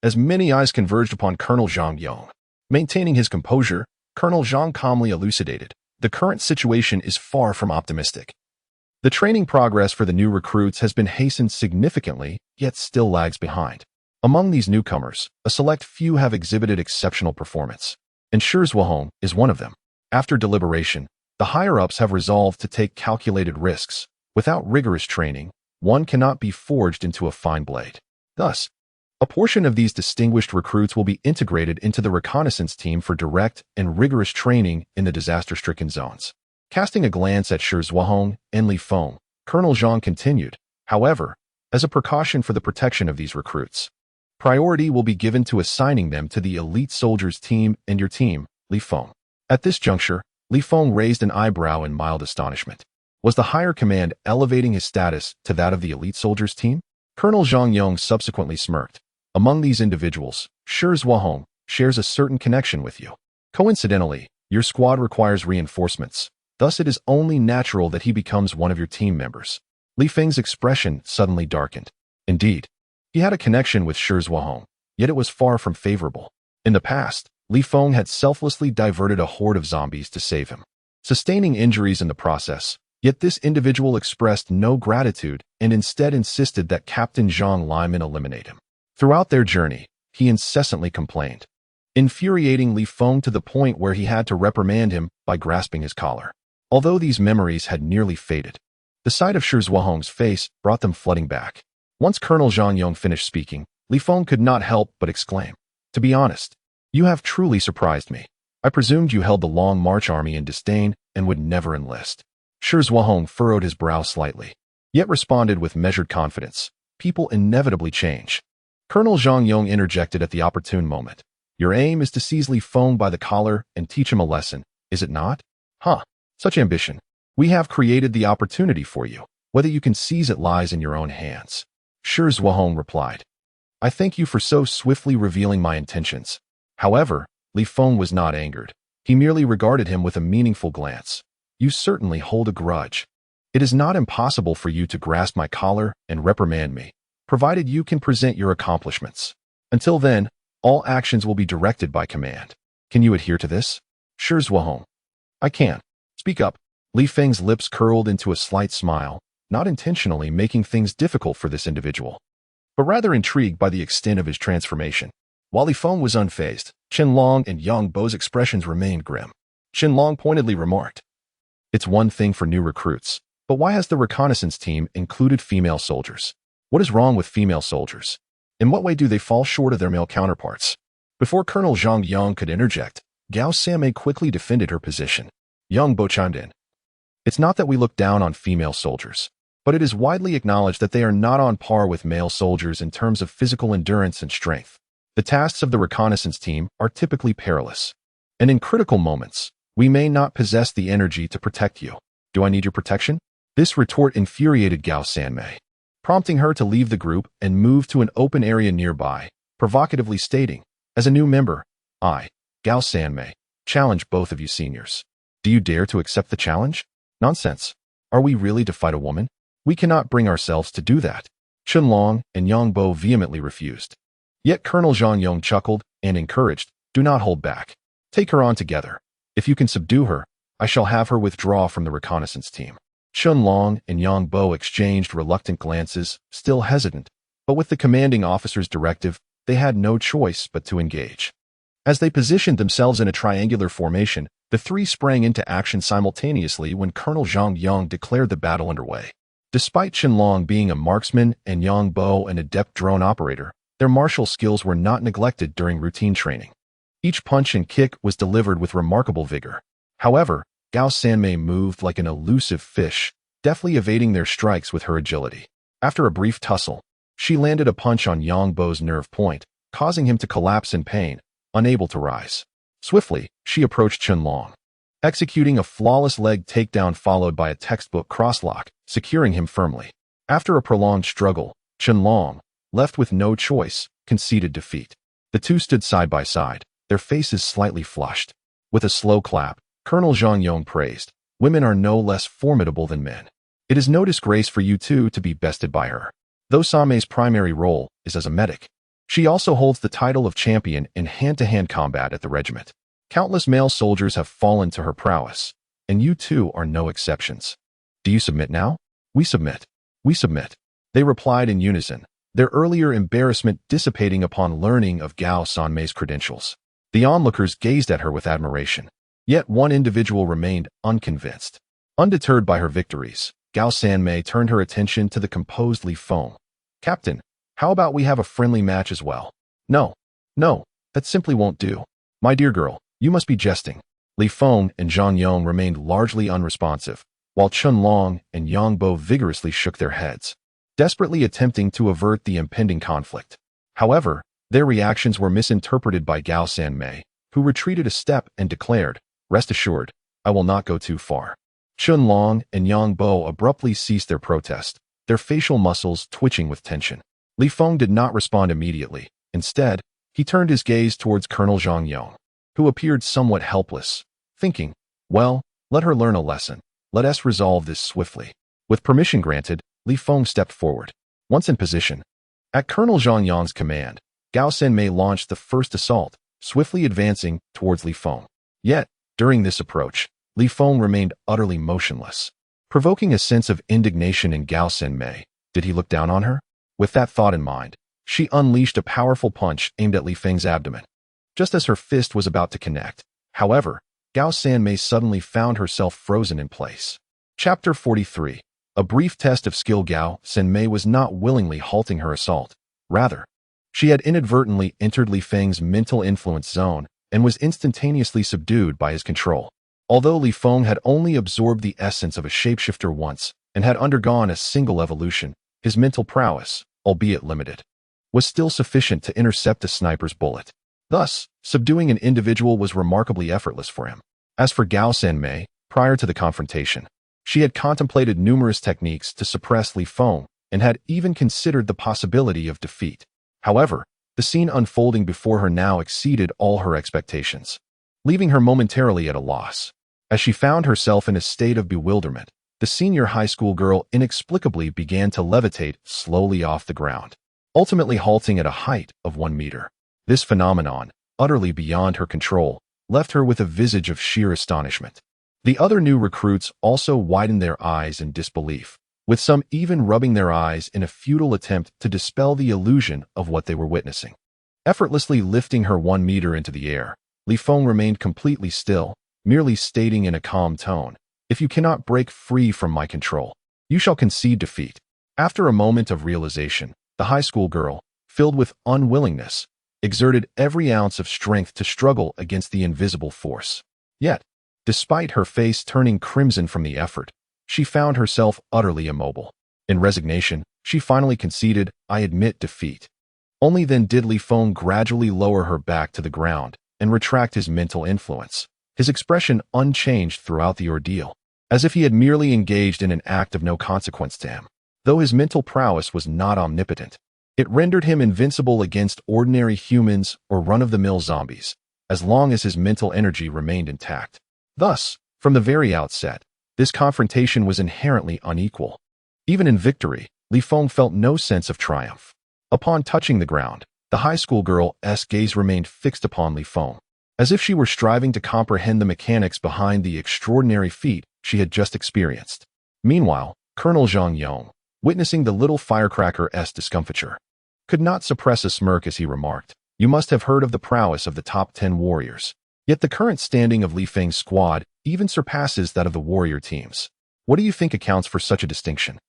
As many eyes converged upon Colonel Zhang Yong, maintaining his composure, Colonel Zhang calmly elucidated, "The current situation is far from optimistic. The training progress for the new recruits has been hastened significantly, yet still lags behind. Among these newcomers, a select few have exhibited exceptional performance, and Shi Zhuahong is one of them. After deliberation, the higher-ups have resolved to take calculated risks. Without rigorous training, one cannot be forged into a fine blade. Thus, a portion of these distinguished recruits will be integrated into the reconnaissance team for direct and rigorous training in the disaster-stricken zones." Casting a glance at Shi Zhuahong and Li Feng, Colonel Zhang continued, "However, as a precaution for the protection of these recruits, priority will be given to assigning them to the elite soldiers team and your team, Li Feng." At this juncture, Li Feng raised an eyebrow in mild astonishment. Was the higher command elevating his status to that of the elite soldiers team? Colonel Zhang Yong subsequently smirked. "Among these individuals, Shi Zhuahong shares a certain connection with you. Coincidentally, your squad requires reinforcements. Thus it is only natural that he becomes one of your team members." Li Feng's expression suddenly darkened. Indeed, he had a connection with Shi Zhuahong, yet it was far from favorable. In the past, Li Feng had selflessly diverted a horde of zombies to save him, sustaining injuries in the process. Yet this individual expressed no gratitude and instead insisted that Captain Zhang Liman eliminate him. Throughout their journey, he incessantly complained, infuriating Li Feng to the point where he had to reprimand him by grasping his collar. Although these memories had nearly faded, the sight of Shi Zhuahong's face brought them flooding back. Once Colonel Zhang Yong finished speaking, Li Feng could not help but exclaim, "To be honest, you have truly surprised me. I presumed you held the Long March army in disdain and would never enlist." Shi Zhuahong furrowed his brow slightly, yet responded with measured confidence, "People inevitably change." Colonel Zhang Yong interjected at the opportune moment. "Your aim is to seize Li Feng by the collar and teach him a lesson, is it not? Huh, such ambition. We have created the opportunity for you. Whether you can seize it lies in your own hands." Shi Zhuahong replied, "I thank you for so swiftly revealing my intentions." However, Li Feng was not angered. He merely regarded him with a meaningful glance. "You certainly hold a grudge. It is not impossible for you to grasp my collar and reprimand me, provided you can present your accomplishments. Until then, all actions will be directed by command. Can you adhere to this?" Shi Zhuahong, "I can." "Speak up." Li Feng's lips curled into a slight smile, not intentionally making things difficult for this individual, but rather intrigued by the extent of his transformation. While Li Feng was unfazed, Chen Long and Yang Bo's expressions remained grim. Chen Long pointedly remarked, "It's one thing for new recruits, but why has the reconnaissance team included female soldiers? What is wrong with female soldiers? In what way do they fall short of their male counterparts?" Before Colonel Zhang Yang could interject, Gao Samei quickly defended her position. Yang Bo chimed in, "It's not that we look down on female soldiers, but it is widely acknowledged that they are not on par with male soldiers in terms of physical endurance and strength. The tasks of the reconnaissance team are typically perilous. And in critical moments, we may not possess the energy to protect you. Do I need your protection? This retort infuriated Gao Sanmei, prompting her to leave the group and move to an open area nearby, provocatively stating, as a new member, I, Gao Sanmei, challenge both of you seniors. Do you dare to accept the challenge? Nonsense. Are we really to fight a woman? We cannot bring ourselves to do that. Chunlong and Yang Bo vehemently refused. Yet Colonel Zhang Yong chuckled and encouraged, do not hold back. Take her on together. If you can subdue her, I shall have her withdraw from the reconnaissance team. Chunlong and Yang Bo exchanged reluctant glances, still hesitant, but with the commanding officer's directive, they had no choice but to engage. As they positioned themselves in a triangular formation, the three sprang into action simultaneously when Colonel Zhang Yong declared the battle underway. Despite Chunlong being a marksman and Yang Bo an adept drone operator, their martial skills were not neglected during routine training. Each punch and kick was delivered with remarkable vigor. However, Gao Sanmei moved like an elusive fish, deftly evading their strikes with her agility. After a brief tussle, she landed a punch on Yang Bo's nerve point, causing him to collapse in pain, unable to rise. Swiftly, she approached Chunlong, executing a flawless leg takedown followed by a textbook crosslock, securing him firmly. After a prolonged struggle, Chunlong, left with no choice, conceded defeat. The two stood side by side, their faces slightly flushed. With a slow clap, Colonel Zhang Yong praised, women are no less formidable than men. It is no disgrace for you two to be bested by her. Though Samei's primary role is as a medic, she also holds the title of champion in hand-to-hand combat at the regiment. Countless male soldiers have fallen to her prowess, and you two are no exceptions. Do you submit now? We submit. We submit. They replied in unison, their earlier embarrassment dissipating upon learning of Gao Sanmei's credentials. The onlookers gazed at her with admiration. Yet one individual remained unconvinced. Undeterred by her victories, Gao Sanmei turned her attention to the composed Li Feng. Captain, how about we have a friendly match as well? No, that simply won't do. My dear girl, you must be jesting. Li Feng and Zhang Yong remained largely unresponsive, while Chunlong and Yang Bo vigorously shook their heads, desperately attempting to avert the impending conflict. However, their reactions were misinterpreted by Gao Sanmei, who retreated a step and declared, rest assured, I will not go too far. Chunlong and Yang Bo abruptly ceased their protest, their facial muscles twitching with tension. Li Feng did not respond immediately. Instead, he turned his gaze towards Colonel Zhang Yong, who appeared somewhat helpless, thinking, well, let her learn a lesson. Let us resolve this swiftly. With permission granted, Li Feng stepped forward. Once in position, at Colonel Zhang Yong's command, Gao Sanmei launched the first assault, swiftly advancing towards Li Feng. Yet, during this approach, Li Feng remained utterly motionless, provoking a sense of indignation in Gao Sanmei. Did he look down on her? With that thought in mind, she unleashed a powerful punch aimed at Li Feng's abdomen. Just as her fist was about to connect, however, Gao Sanmei suddenly found herself frozen in place. Chapter 43. A brief test of skill. Gao Sanmei was not willingly halting her assault. Rather, she had inadvertently entered Li Feng's mental influence zone and was instantaneously subdued by his control. Although Li Feng had only absorbed the essence of a shapeshifter once and had undergone a single evolution, his mental prowess, albeit limited, was still sufficient to intercept a sniper's bullet. Thus, subduing an individual was remarkably effortless for him. As for Gao Sanmei, prior to the confrontation, she had contemplated numerous techniques to suppress Li Feng and had even considered the possibility of defeat. However, the scene unfolding before her now exceeded all her expectations, leaving her momentarily at a loss. As she found herself in a state of bewilderment, the senior high school girl inexplicably began to levitate slowly off the ground, ultimately halting at a height of 1 meter. This phenomenon, utterly beyond her control, left her with a visage of sheer astonishment. The other new recruits also widened their eyes in disbelief, with some even rubbing their eyes in a futile attempt to dispel the illusion of what they were witnessing. Effortlessly lifting her 1 meter into the air, Li Feng remained completely still, merely stating in a calm tone, if you cannot break free from my control, you shall concede defeat. After a moment of realization, the high school girl, filled with unwillingness, exerted every ounce of strength to struggle against the invisible force. Yet, despite her face turning crimson from the effort, she found herself utterly immobile. In resignation, she finally conceded, I admit defeat. Only then did Li Feng gradually lower her back to the ground and retract his mental influence, his expression unchanged throughout the ordeal, as if he had merely engaged in an act of no consequence to him. Though his mental prowess was not omnipotent, it rendered him invincible against ordinary humans or run-of-the-mill zombies, as long as his mental energy remained intact. Thus, from the very outset, this confrontation was inherently unequal. Even in victory, Li Feng felt no sense of triumph. Upon touching the ground, the high school girl's gaze remained fixed upon Li Feng, as if she were striving to comprehend the mechanics behind the extraordinary feat she had just experienced. Meanwhile, Colonel Zhang Yong, witnessing the little firecracker's discomfiture, could not suppress a smirk as he remarked, "You must have heard of the prowess of the top 10 warriors. Yet the current standing of Li Feng's squad even surpasses that of the warrior teams. What do you think accounts for such a distinction?"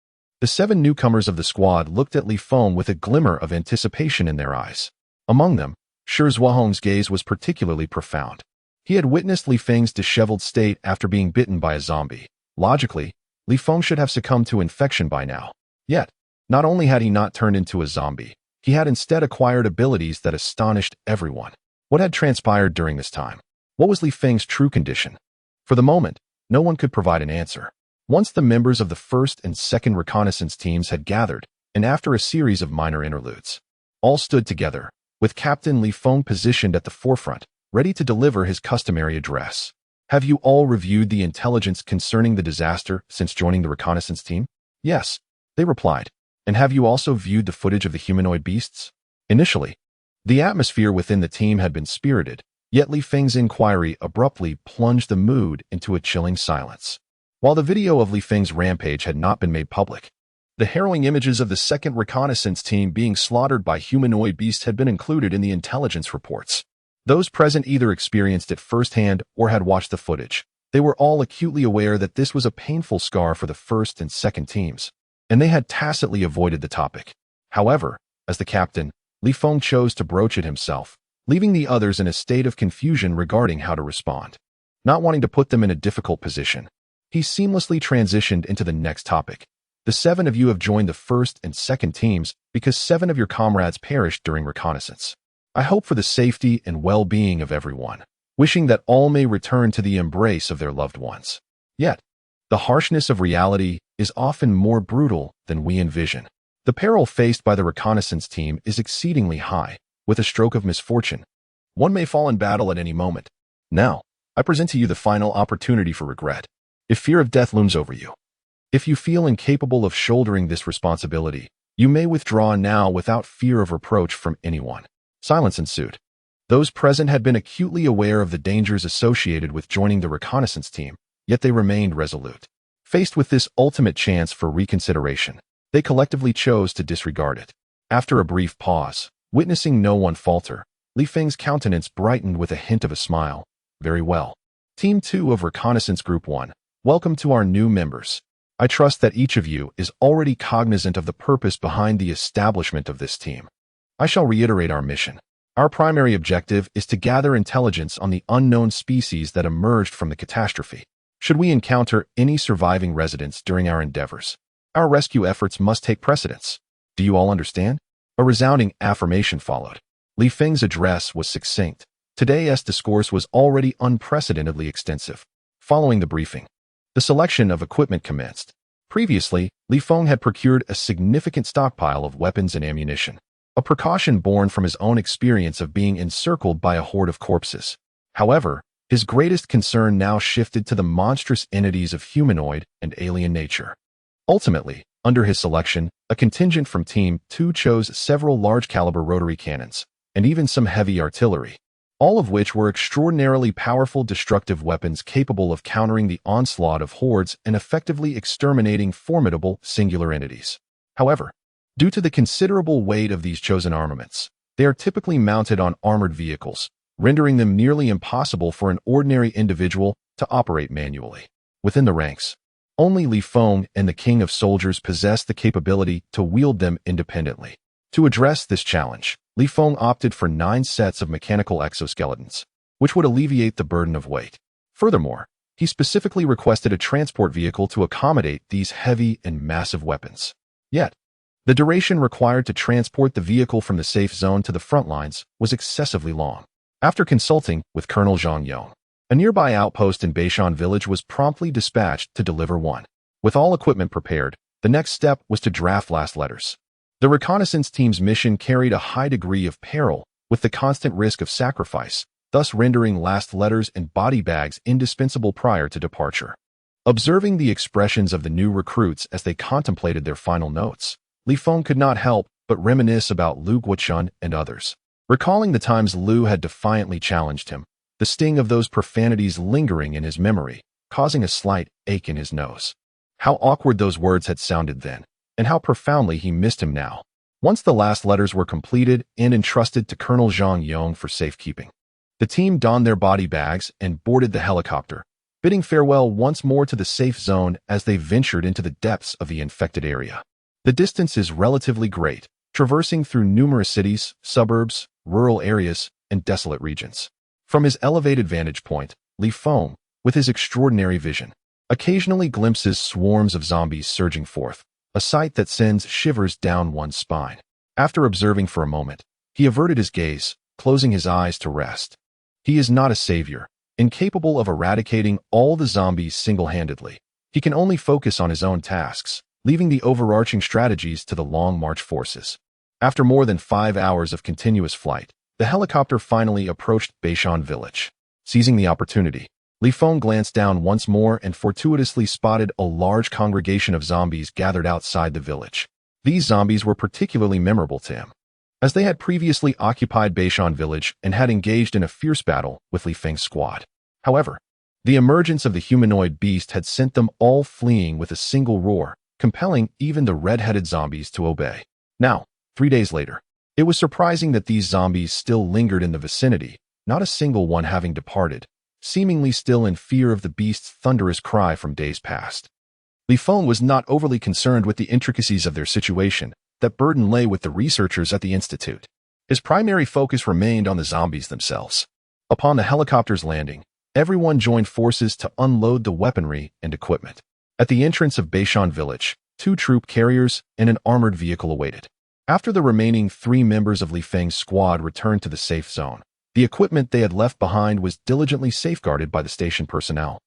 The 7 newcomers of the squad looked at Li Feng with a glimmer of anticipation in their eyes. Among them, Shi Zhuahong's gaze was particularly profound. He had witnessed Li Feng's disheveled state after being bitten by a zombie. Logically, Li Feng should have succumbed to infection by now. Yet, not only had he not turned into a zombie, he had instead acquired abilities that astonished everyone. What had transpired during this time? What was Li Feng's true condition? For the moment, no one could provide an answer. Once the members of the first and second reconnaissance teams had gathered, and after a series of minor interludes, all stood together, with Captain Li Feng positioned at the forefront, ready to deliver his customary address. "Have you all reviewed the intelligence concerning the disaster since joining the reconnaissance team?" "Yes," they replied. "And have you also viewed the footage of the humanoid beasts?" Initially, the atmosphere within the team had been spirited, yet Li Feng's inquiry abruptly plunged the mood into a chilling silence. While the video of Li Feng's rampage had not been made public, the harrowing images of the second reconnaissance team being slaughtered by humanoid beasts had been included in the intelligence reports. Those present either experienced it firsthand or had watched the footage. They were all acutely aware that this was a painful scar for the first and second teams, and they had tacitly avoided the topic. However, as the captain, Li Feng chose to broach it himself, leaving the others in a state of confusion regarding how to respond. Not wanting to put them in a difficult position, he seamlessly transitioned into the next topic. "The 7 of you have joined the first and second teams because 7 of your comrades perished during reconnaissance. I hope for the safety and well-being of everyone, wishing that all may return to the embrace of their loved ones. Yet, the harshness of reality is often more brutal than we envision. The peril faced by the reconnaissance team is exceedingly high. With a stroke of misfortune, one may fall in battle at any moment. Now, I present to you the final opportunity for regret. If fear of death looms over you, if you feel incapable of shouldering this responsibility, you may withdraw now without fear of reproach from anyone." Silence ensued. Those present had been acutely aware of the dangers associated with joining the reconnaissance team, yet they remained resolute. Faced with this ultimate chance for reconsideration, they collectively chose to disregard it. After a brief pause, witnessing no one falter, Li Feng's countenance brightened with a hint of a smile. "Very well. Team 2 of Reconnaissance Group 1, welcome to our new members. I trust that each of you is already cognizant of the purpose behind the establishment of this team. I shall reiterate our mission. Our primary objective is to gather intelligence on the unknown species that emerged from the catastrophe. Should we encounter any surviving residents during our endeavors, our rescue efforts must take precedence. Do you all understand?" A resounding affirmation followed. Li Feng's address was succinct. Today's discourse was already unprecedentedly extensive. Following the briefing, the selection of equipment commenced. Previously, Li Feng had procured a significant stockpile of weapons and ammunition, a precaution born from his own experience of being encircled by a horde of corpses. However, his greatest concern now shifted to the monstrous entities of humanoid and alien nature. Ultimately, under his selection, a contingent from Team 2 chose several large-caliber rotary cannons, and even some heavy artillery, all of which were extraordinarily powerful destructive weapons capable of countering the onslaught of hordes and effectively exterminating formidable singular entities. However, due to the considerable weight of these chosen armaments, they are typically mounted on armored vehicles, rendering them nearly impossible for an ordinary individual to operate manually. Within the ranks, only Li Feng and the King of Soldiers possessed the capability to wield them independently. To address this challenge, Li Feng opted for 9 sets of mechanical exoskeletons, which would alleviate the burden of weight. Furthermore, he specifically requested a transport vehicle to accommodate these heavy and massive weapons. Yet, The duration required to transport the vehicle from the safe zone to the front lines was excessively long. After consulting with Colonel Zhang Yong, a nearby outpost in Beishan village was promptly dispatched to deliver one. With all equipment prepared, the next step was to draft last letters. The reconnaissance team's mission carried a high degree of peril, with the constant risk of sacrifice, thus rendering last letters and body bags indispensable prior to departure. Observing the expressions of the new recruits as they contemplated their final notes, Li Feng could not help but reminisce about Lu Guochun and others. Recalling the times Lu had defiantly challenged him, the sting of those profanities lingering in his memory, causing a slight ache in his nose. How awkward those words had sounded then, and how profoundly he missed him now. Once the last letters were completed and entrusted to Colonel Zhang Yong for safekeeping, the team donned their body bags and boarded the helicopter, bidding farewell once more to the safe zone as they ventured into the depths of the infected area. The distance is relatively great, traversing through numerous cities, suburbs, rural areas, and desolate regions. From his elevated vantage point, Li Feng, with his extraordinary vision, occasionally glimpses swarms of zombies surging forth, a sight that sends shivers down one's spine. After observing for a moment, he averted his gaze, closing his eyes to rest. He is not a savior, incapable of eradicating all the zombies single-handedly. He can only focus on his own tasks, leaving the overarching strategies to the Long March forces. After more than 5 hours of continuous flight, the helicopter finally approached Beishan village. Seizing the opportunity, Li Feng glanced down once more and fortuitously spotted a large congregation of zombies gathered outside the village. These zombies were particularly memorable to him, as they had previously occupied Beishan village and had engaged in a fierce battle with Li Feng's squad. However, the emergence of the humanoid beast had sent them all fleeing with a single roar, compelling even the red-headed zombies to obey. Now, 3 days later, it was surprising that these zombies still lingered in the vicinity, not a single one having departed, seemingly still in fear of the beast's thunderous cry from days past. Li Feng was not overly concerned with the intricacies of their situation. That burden lay with the researchers at the institute. His primary focus remained on the zombies themselves. Upon the helicopter's landing, everyone joined forces to unload the weaponry and equipment. At the entrance of Beishan village, 2 troop carriers and an armored vehicle awaited. After the remaining 3 members of Li Feng's squad returned to the safe zone, the equipment they had left behind was diligently safeguarded by the station personnel,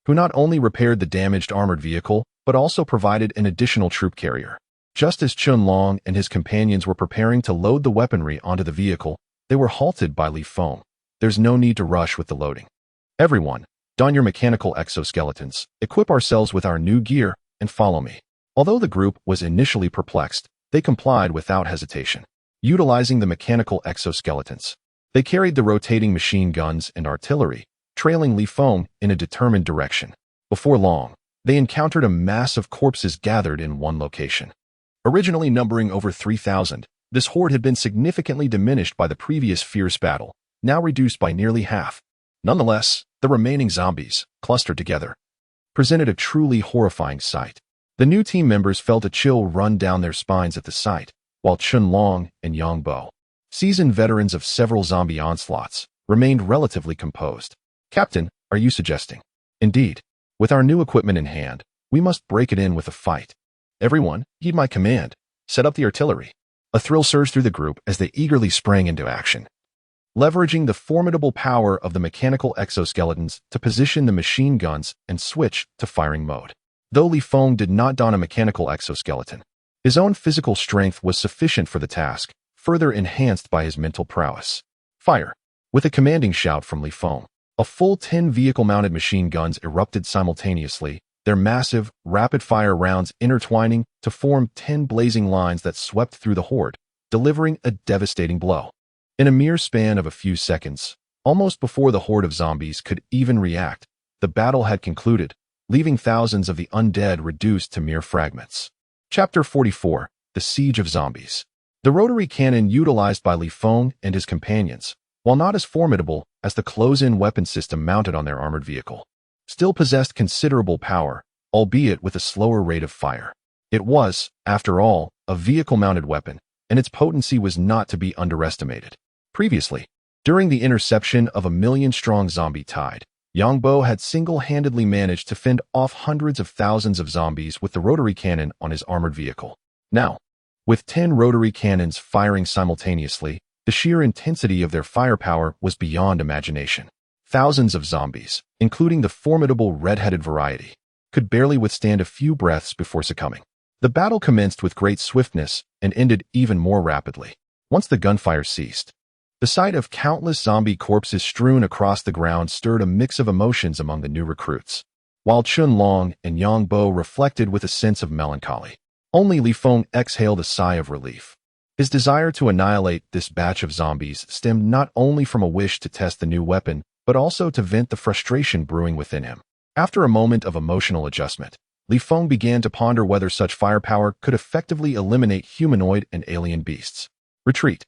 who not only repaired the damaged armored vehicle, but also provided an additional troop carrier. Just as Chun Long and his companions were preparing to load the weaponry onto the vehicle, they were halted by Li Feng. There's no need to rush with the loading. Everyone, don your mechanical exoskeletons, equip ourselves with our new gear, and follow me. Although the group was initially perplexed, they complied without hesitation. Utilizing the mechanical exoskeletons, they carried the rotating machine guns and artillery, trailing Li Feng in a determined direction. Before long, they encountered a mass of corpses gathered in one location. Originally numbering over 3,000, this horde had been significantly diminished by the previous fierce battle, now reduced by nearly half. Nonetheless, the remaining zombies, clustered together, presented a truly horrifying sight. The new team members felt a chill run down their spines at the sight, while Chun Long and Yang Bo, seasoned veterans of several zombie onslaughts, remained relatively composed. Captain, are you suggesting? Indeed. With our new equipment in hand, we must break it in with a fight. Everyone, heed my command. Set up the artillery. A thrill surged through the group as they eagerly sprang into action, leveraging the formidable power of the mechanical exoskeletons to position the machine guns and switch to firing mode. Though Li Feng did not don a mechanical exoskeleton, his own physical strength was sufficient for the task, further enhanced by his mental prowess. Fire! With a commanding shout from Li Feng, a full 10 vehicle-mounted machine guns erupted simultaneously, their massive, rapid-fire rounds intertwining to form 10 blazing lines that swept through the horde, delivering a devastating blow. In a mere span of a few seconds, almost before the horde of zombies could even react, the battle had concluded, leaving thousands of the undead reduced to mere fragments. Chapter 44: The Siege of Zombies. The rotary cannon utilized by Li Feng and his companions, while not as formidable as the close-in weapon system mounted on their armored vehicle, still possessed considerable power, albeit with a slower rate of fire. It was, after all, a vehicle-mounted weapon, and its potency was not to be underestimated. Previously, during the interception of a million-strong zombie tide, Yang Bo had single-handedly managed to fend off hundreds of thousands of zombies with the rotary cannon on his armored vehicle. Now, With 10 rotary cannons firing simultaneously, the sheer intensity of their firepower was beyond imagination. Thousands of zombies, including the formidable red-headed variety, could barely withstand a few breaths before succumbing. The battle commenced with great swiftness and ended even more rapidly. Once the gunfire ceased, the sight of countless zombie corpses strewn across the ground stirred a mix of emotions among the new recruits. While Chun Long and Yang Bo reflected with a sense of melancholy, only Li Feng exhaled a sigh of relief. His desire to annihilate this batch of zombies stemmed not only from a wish to test the new weapon, but also to vent the frustration brewing within him. After a moment of emotional adjustment, Li Feng began to ponder whether such firepower could effectively eliminate humanoid and alien beasts. Retreat.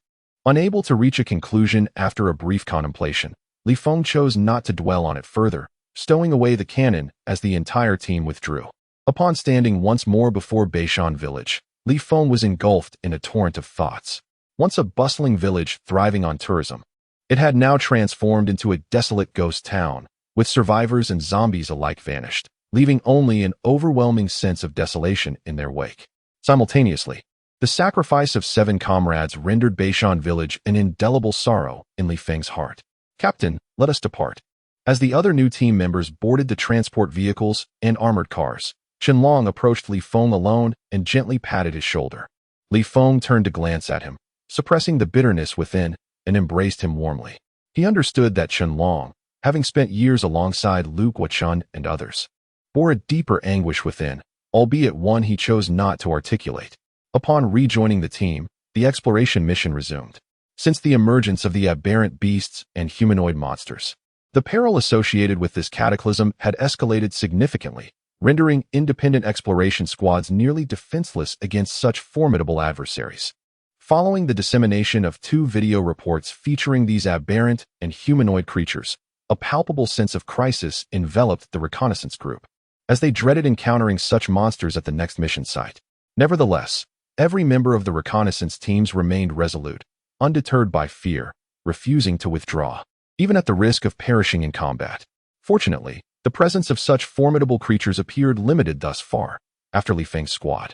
Unable to reach a conclusion after a brief contemplation, Li Feng chose not to dwell on it further, stowing away the cannon as the entire team withdrew. Upon standing once more before Beishan village, Li Feng was engulfed in a torrent of thoughts. Once a bustling village thriving on tourism, it had now transformed into a desolate ghost town, with survivors and zombies alike vanished, leaving only an overwhelming sense of desolation in their wake. Simultaneously, the sacrifice of 7 comrades rendered Beishan village an indelible sorrow in Li Feng's heart. Captain, let us depart. As the other new team members boarded the transport vehicles and armored cars, Qianlong approached Li Feng alone and gently patted his shoulder. Li Feng turned to glance at him, suppressing the bitterness within, and embraced him warmly. He understood that Qianlong, having spent years alongside Lu Guochun and others, bore a deeper anguish within, albeit one he chose not to articulate. Upon rejoining the team, the exploration mission resumed. Since the emergence of the aberrant beasts and humanoid monsters, the peril associated with this cataclysm had escalated significantly, rendering independent exploration squads nearly defenseless against such formidable adversaries. Following the dissemination of 2 video reports featuring these aberrant and humanoid creatures, a palpable sense of crisis enveloped the reconnaissance group, as they dreaded encountering such monsters at the next mission site. Nevertheless, every member of the reconnaissance teams remained resolute, undeterred by fear, refusing to withdraw, even at the risk of perishing in combat. Fortunately, the presence of such formidable creatures appeared limited thus far, after Li Feng's squad.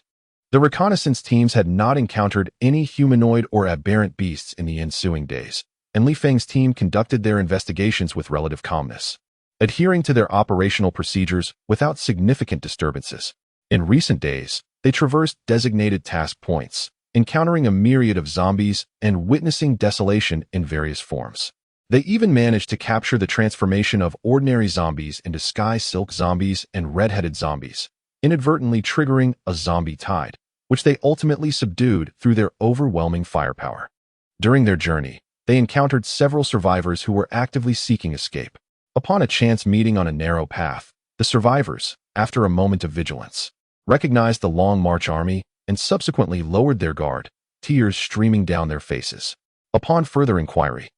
The reconnaissance teams had not encountered any humanoid or aberrant beasts in the ensuing days, and Li Feng's team conducted their investigations with relative calmness, adhering to their operational procedures without significant disturbances. In recent days, they traversed designated task points, encountering a myriad of zombies and witnessing desolation in various forms. They even managed to capture the transformation of ordinary zombies into sky silk zombies and red-headed zombies, inadvertently triggering a zombie tide, which they ultimately subdued through their overwhelming firepower. During their journey, they encountered several survivors who were actively seeking escape. Upon a chance meeting on a narrow path, the survivors, after a moment of vigilance, recognized the Long March army and subsequently lowered their guard, tears streaming down their faces. Upon further inquiry,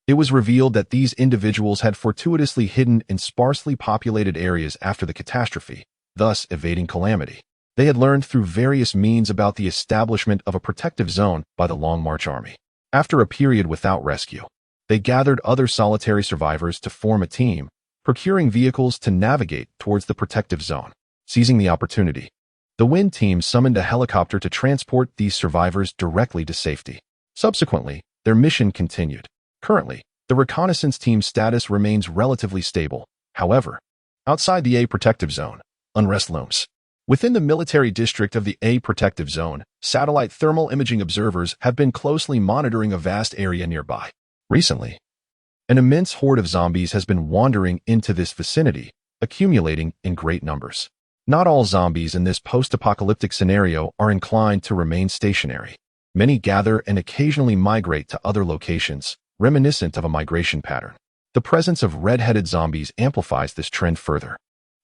it was revealed that these individuals had fortuitously hidden in sparsely populated areas after the catastrophe, thus evading calamity. They had learned through various means about the establishment of a protective zone by the Long March army. After a period without rescue, they gathered other solitary survivors to form a team, procuring vehicles to navigate towards the protective zone. Seizing the opportunity, the Wind team summoned a helicopter to transport these survivors directly to safety. Subsequently, their mission continued. Currently, the reconnaissance team's status remains relatively stable. However, outside the A protective zone, unrest looms. Within the military district of the A protective zone, satellite thermal imaging observers have been closely monitoring a vast area nearby. Recently, an immense horde of zombies has been wandering into this vicinity, accumulating in great numbers. Not all zombies in this post-apocalyptic scenario are inclined to remain stationary. Many gather and occasionally migrate to other locations, reminiscent of a migration pattern. The presence of red-headed zombies amplifies this trend further.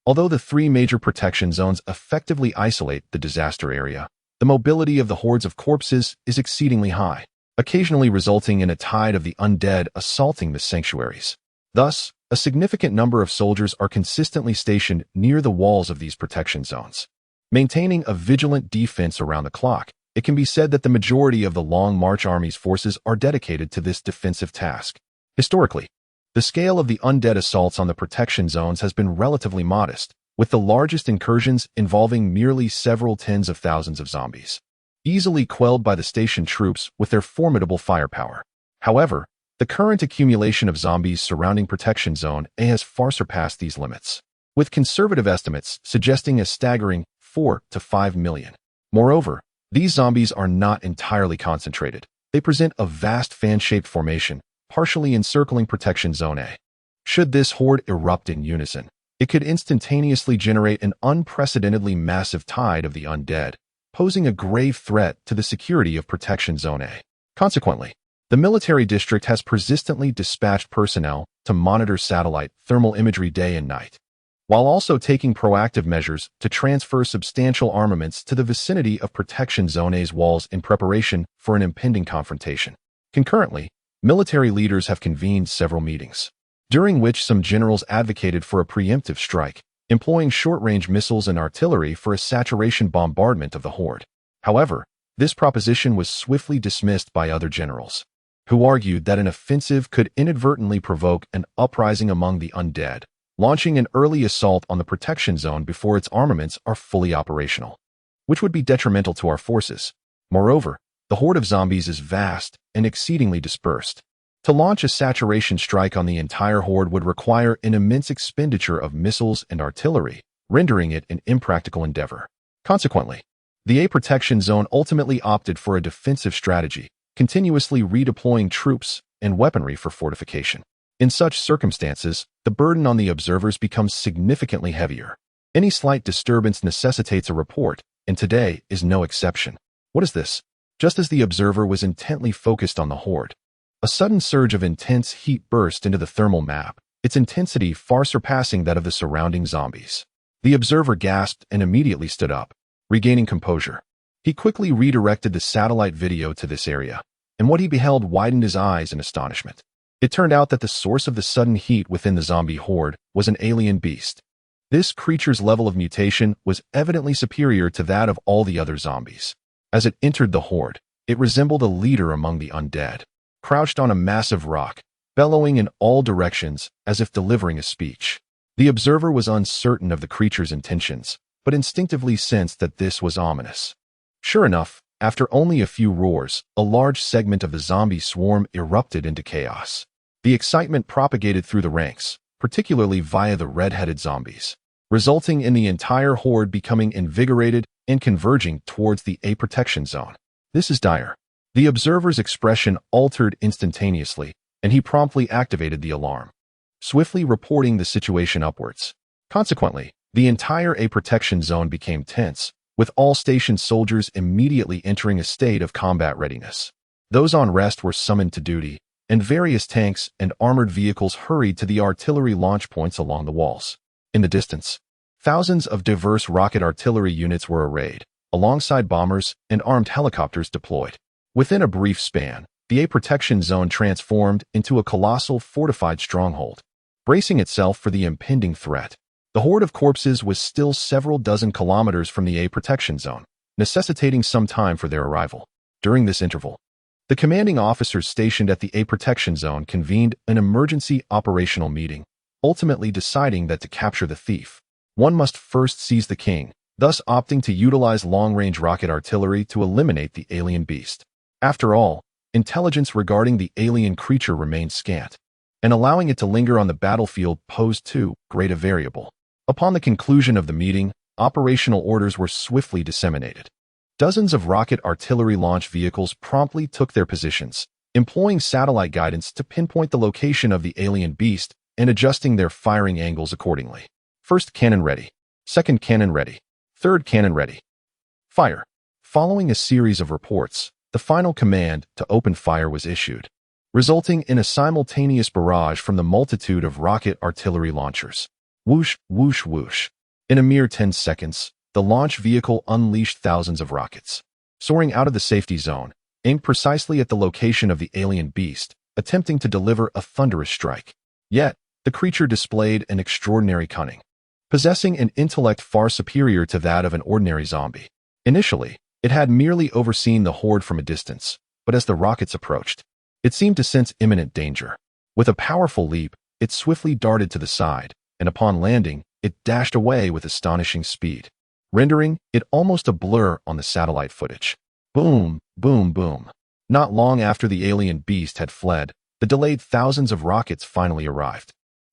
Although the 3 major protection zones effectively isolate the disaster area, the mobility of the hordes of corpses is exceedingly high, occasionally resulting in a tide of the undead assaulting the sanctuaries. Thus, a significant number of soldiers are consistently stationed near the walls of these protection zones. Maintaining a vigilant defense around the clock, it can be said that the majority of the Long March Army's forces are dedicated to this defensive task. Historically, the scale of the undead assaults on the protection zones has been relatively modest, with the largest incursions involving merely several tens of thousands of zombies. easily quelled by the station troops with their formidable firepower. However, the current accumulation of zombies surrounding Protection Zone A has far surpassed these limits, with conservative estimates suggesting a staggering 4 to 5 million. Moreover, these zombies are not entirely concentrated. They present a vast fan-shaped formation, partially encircling Protection Zone A. Should this horde erupt in unison, it could instantaneously generate an unprecedentedly massive tide of the undead, posing a grave threat to the security of Protection Zone A. Consequently, the military district has persistently dispatched personnel to monitor satellite thermal imagery day and night, while also taking proactive measures to transfer substantial armaments to the vicinity of Protection Zone A's walls in preparation for an impending confrontation. Concurrently, military leaders have convened several meetings, during which some generals advocated for a preemptive strike, employing short-range missiles and artillery for a saturation bombardment of the horde. However, this proposition was swiftly dismissed by other generals, who argued that an offensive could inadvertently provoke an uprising among the undead, launching an early assault on the protection zone before its armaments are fully operational, which would be detrimental to our forces. Moreover, the horde of zombies is vast and exceedingly dispersed. To launch a saturation strike on the entire horde would require an immense expenditure of missiles and artillery, rendering it an impractical endeavor. Consequently, the A protection zone ultimately opted for a defensive strategy, continuously redeploying troops and weaponry for fortification. In such circumstances, the burden on the observers becomes significantly heavier. Any slight disturbance necessitates a report, and today is no exception. What is this? Just as the observer was intently focused on the horde, a sudden surge of intense heat burst into the thermal map, its intensity far surpassing that of the surrounding zombies. The observer gasped and immediately stood up, regaining composure. He quickly redirected the satellite video to this area, and what he beheld widened his eyes in astonishment. It turned out that the source of the sudden heat within the zombie horde was an alien beast. This creature's level of mutation was evidently superior to that of all the other zombies. As it entered the horde, it resembled a leader among the undead, crouched on a massive rock, bellowing in all directions as if delivering a speech. The observer was uncertain of the creature's intentions, but instinctively sensed that this was ominous. Sure enough, after only a few roars, a large segment of the zombie swarm erupted into chaos. The excitement propagated through the ranks, particularly via the red-headed zombies, resulting in the entire horde becoming invigorated and converging towards the A protection zone. This is dire. The observer's expression altered instantaneously, and he promptly activated the alarm, swiftly reporting the situation upwards. Consequently, the entire A protection zone became tense, with all station soldiers immediately entering a state of combat readiness. Those on rest were summoned to duty, and various tanks and armored vehicles hurried to the artillery launch points along the walls. In the distance, thousands of diverse rocket artillery units were arrayed, alongside bombers and armed helicopters deployed. Within a brief span, the A protection zone transformed into a colossal fortified stronghold, bracing itself for the impending threat. The horde of corpses was still several dozen kilometers from the A protection zone, necessitating some time for their arrival. During this interval, the commanding officers stationed at the A protection zone convened an emergency operational meeting, ultimately deciding that to capture the thief, one must first seize the king, thus opting to utilize long-range rocket artillery to eliminate the alien beast. After all, intelligence regarding the alien creature remained scant, and allowing it to linger on the battlefield posed too great a variable. Upon the conclusion of the meeting, operational orders were swiftly disseminated. Dozens of rocket artillery launch vehicles promptly took their positions, employing satellite guidance to pinpoint the location of the alien beast and adjusting their firing angles accordingly. First cannon ready. Second cannon ready. Third cannon ready. Fire. Following a series of reports, the final command to open fire was issued, resulting in a simultaneous barrage from the multitude of rocket artillery launchers. Whoosh, whoosh, whoosh. In a mere 10 seconds, the launch vehicle unleashed thousands of rockets, soaring out of the safety zone, aimed precisely at the location of the alien beast, attempting to deliver a thunderous strike. Yet, the creature displayed an extraordinary cunning, possessing an intellect far superior to that of an ordinary zombie. Initially, it had merely overseen the horde from a distance, but as the rockets approached, it seemed to sense imminent danger. With a powerful leap, it swiftly darted to the side, and upon landing, it dashed away with astonishing speed, rendering it almost a blur on the satellite footage. Boom, boom, boom. Not long after the alien beast had fled, the delayed thousands of rockets finally arrived,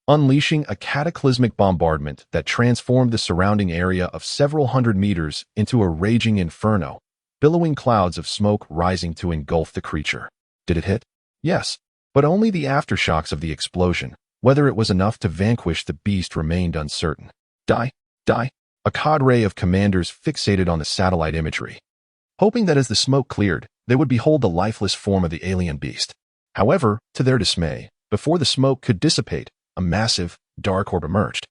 unleashing a cataclysmic bombardment that transformed the surrounding area of several hundred meters into a raging inferno, billowing clouds of smoke rising to engulf the creature. Did it hit? Yes, but only the aftershocks of the explosion. Whether it was enough to vanquish the beast remained uncertain. Die, die. A cadre of commanders fixated on the satellite imagery, hoping that as the smoke cleared, they would behold the lifeless form of the alien beast. However, to their dismay, before the smoke could dissipate, a massive, dark orb emerged,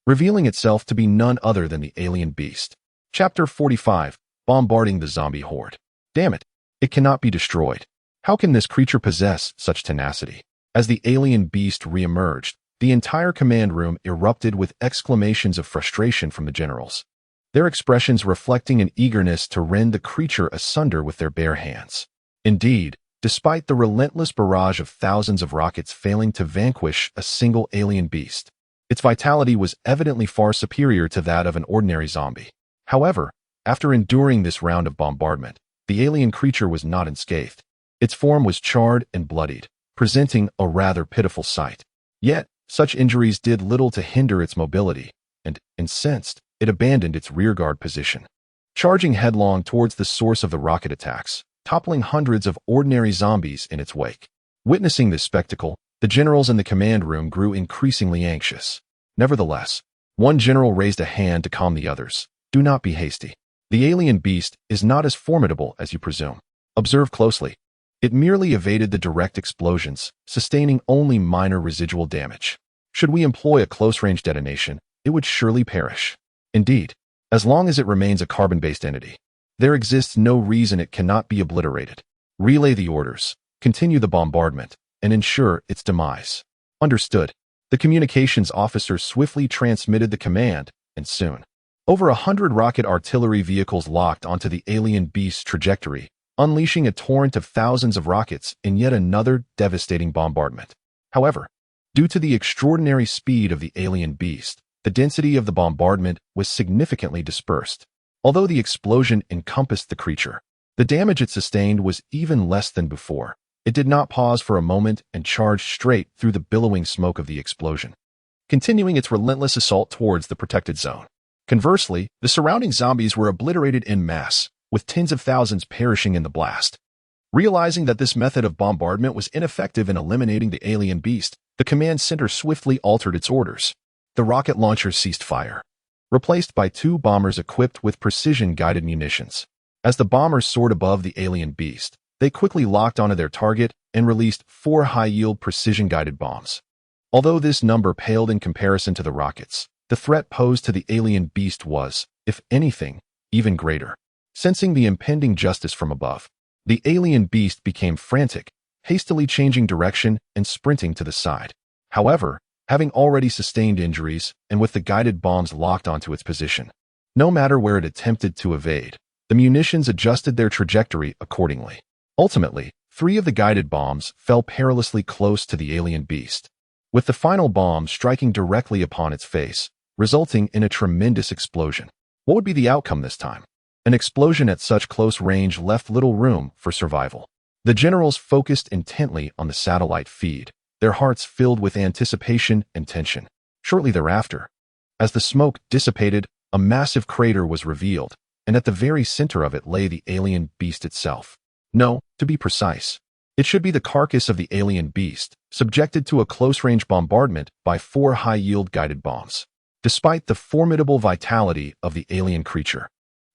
revealing itself to be none other than the alien beast. Chapter 45, Bombarding the Zombie Horde. Damn it, it cannot be destroyed. How can this creature possess such tenacity? As the alien beast reemerged, the entire command room erupted with exclamations of frustration from the generals, their expressions reflecting an eagerness to rend the creature asunder with their bare hands. Indeed, despite the relentless barrage of thousands of rockets failing to vanquish a single alien beast, its vitality was evidently far superior to that of an ordinary zombie. However, after enduring this round of bombardment, the alien creature was not unscathed. Its form was charred and bloodied, presenting a rather pitiful sight. Yet, such injuries did little to hinder its mobility, and, incensed, it abandoned its rearguard position, charging headlong towards the source of the rocket attacks, toppling hundreds of ordinary zombies in its wake. Witnessing this spectacle, the generals in the command room grew increasingly anxious. Nevertheless, one general raised a hand to calm the others. Do not be hasty. The alien beast is not as formidable as you presume. Observe closely. It merely evaded the direct explosions, sustaining only minor residual damage. Should we employ a close-range detonation, it would surely perish. Indeed, as long as it remains a carbon-based entity, there exists no reason it cannot be obliterated. Relay the orders, continue the bombardment, and ensure its demise. Understood. The communications officer swiftly transmitted the command, and soon, over 100 rocket artillery vehicles locked onto the alien beast's trajectory, unleashing a torrent of thousands of rockets in yet another devastating bombardment. However, due to the extraordinary speed of the alien beast, the density of the bombardment was significantly dispersed. Although the explosion encompassed the creature, the damage it sustained was even less than before. It did not pause for a moment and charged straight through the billowing smoke of the explosion, continuing its relentless assault towards the protected zone. Conversely, the surrounding zombies were obliterated en masse, with tens of thousands perishing in the blast. Realizing that this method of bombardment was ineffective in eliminating the alien beast, the command center swiftly altered its orders. The rocket launchers ceased fire, replaced by 2 bombers equipped with precision-guided munitions. As the bombers soared above the alien beast, they quickly locked onto their target and released 4 high-yield precision-guided bombs. Although this number paled in comparison to the rockets, the threat posed to the alien beast was, if anything, even greater. Sensing the impending justice from above, the alien beast became frantic, hastily changing direction and sprinting to the side. However, having already sustained injuries and with the guided bombs locked onto its position, no matter where it attempted to evade, the munitions adjusted their trajectory accordingly. Ultimately, 3 of the guided bombs fell perilously close to the alien beast, with the final bomb striking directly upon its face, resulting in a tremendous explosion. What would be the outcome this time? An explosion at such close range left little room for survival. The generals focused intently on the satellite feed, their hearts filled with anticipation and tension. Shortly thereafter, as the smoke dissipated, a massive crater was revealed, and at the very center of it lay the alien beast itself. No, to be precise, it should be the carcass of the alien beast, subjected to a close-range bombardment by 4 high-yield guided bombs. Despite the formidable vitality of the alien creature,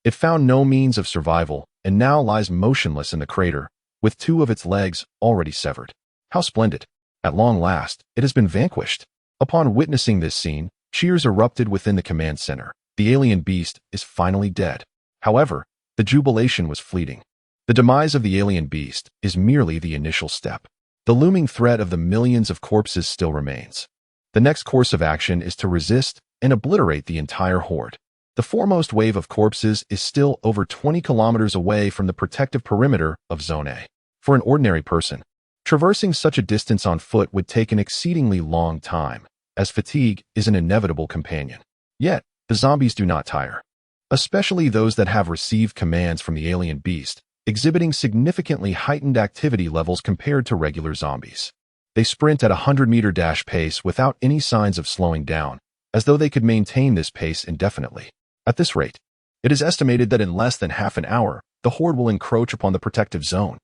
it found no means of survival and now lies motionless in the crater, with 2 of its legs already severed. How splendid! At long last, it has been vanquished. Upon witnessing this scene, cheers erupted within the command center. The alien beast is finally dead. However, the jubilation was fleeting. The demise of the alien beast is merely the initial step. The looming threat of the millions of corpses still remains. The next course of action is to resist and obliterate the entire horde. The foremost wave of corpses is still over 20 kilometers away from the protective perimeter of Zone A. For an ordinary person, traversing such a distance on foot would take an exceedingly long time, as fatigue is an inevitable companion. Yet, the zombies do not tire. Especially those that have received commands from the alien beast, exhibiting significantly heightened activity levels compared to regular zombies. They sprint at a 100-meter dash pace without any signs of slowing down, as though they could maintain this pace indefinitely. At this rate, it is estimated that in less than half an hour, the horde will encroach upon the protective zone.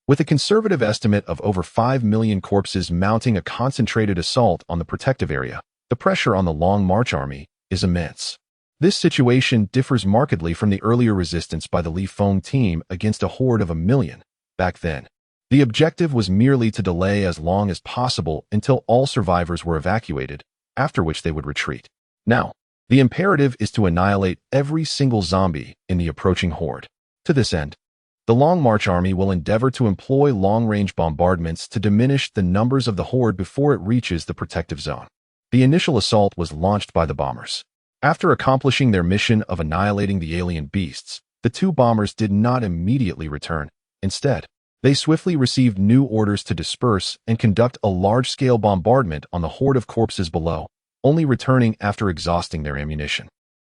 With a conservative estimate of over 5 million corpses mounting a concentrated assault on the protective area, the pressure on the Long March Army is immense. This situation differs markedly from the earlier resistance by the Li Feng team against a horde of 1 million. Back then, the objective was merely to delay as long as possible until all survivors were evacuated, after which they would retreat. Now, the imperative is to annihilate every single zombie in the approaching horde. To this end, the Long March Army will endeavor to employ long-range bombardments to diminish the numbers of the horde before it reaches the protective zone. The initial assault was launched by the bombers. After accomplishing their mission of annihilating the alien beasts, the 2 bombers did not immediately return. Instead, they swiftly received new orders to disperse and conduct a large-scale bombardment on the horde of corpses below, only returning after exhausting their ammunition.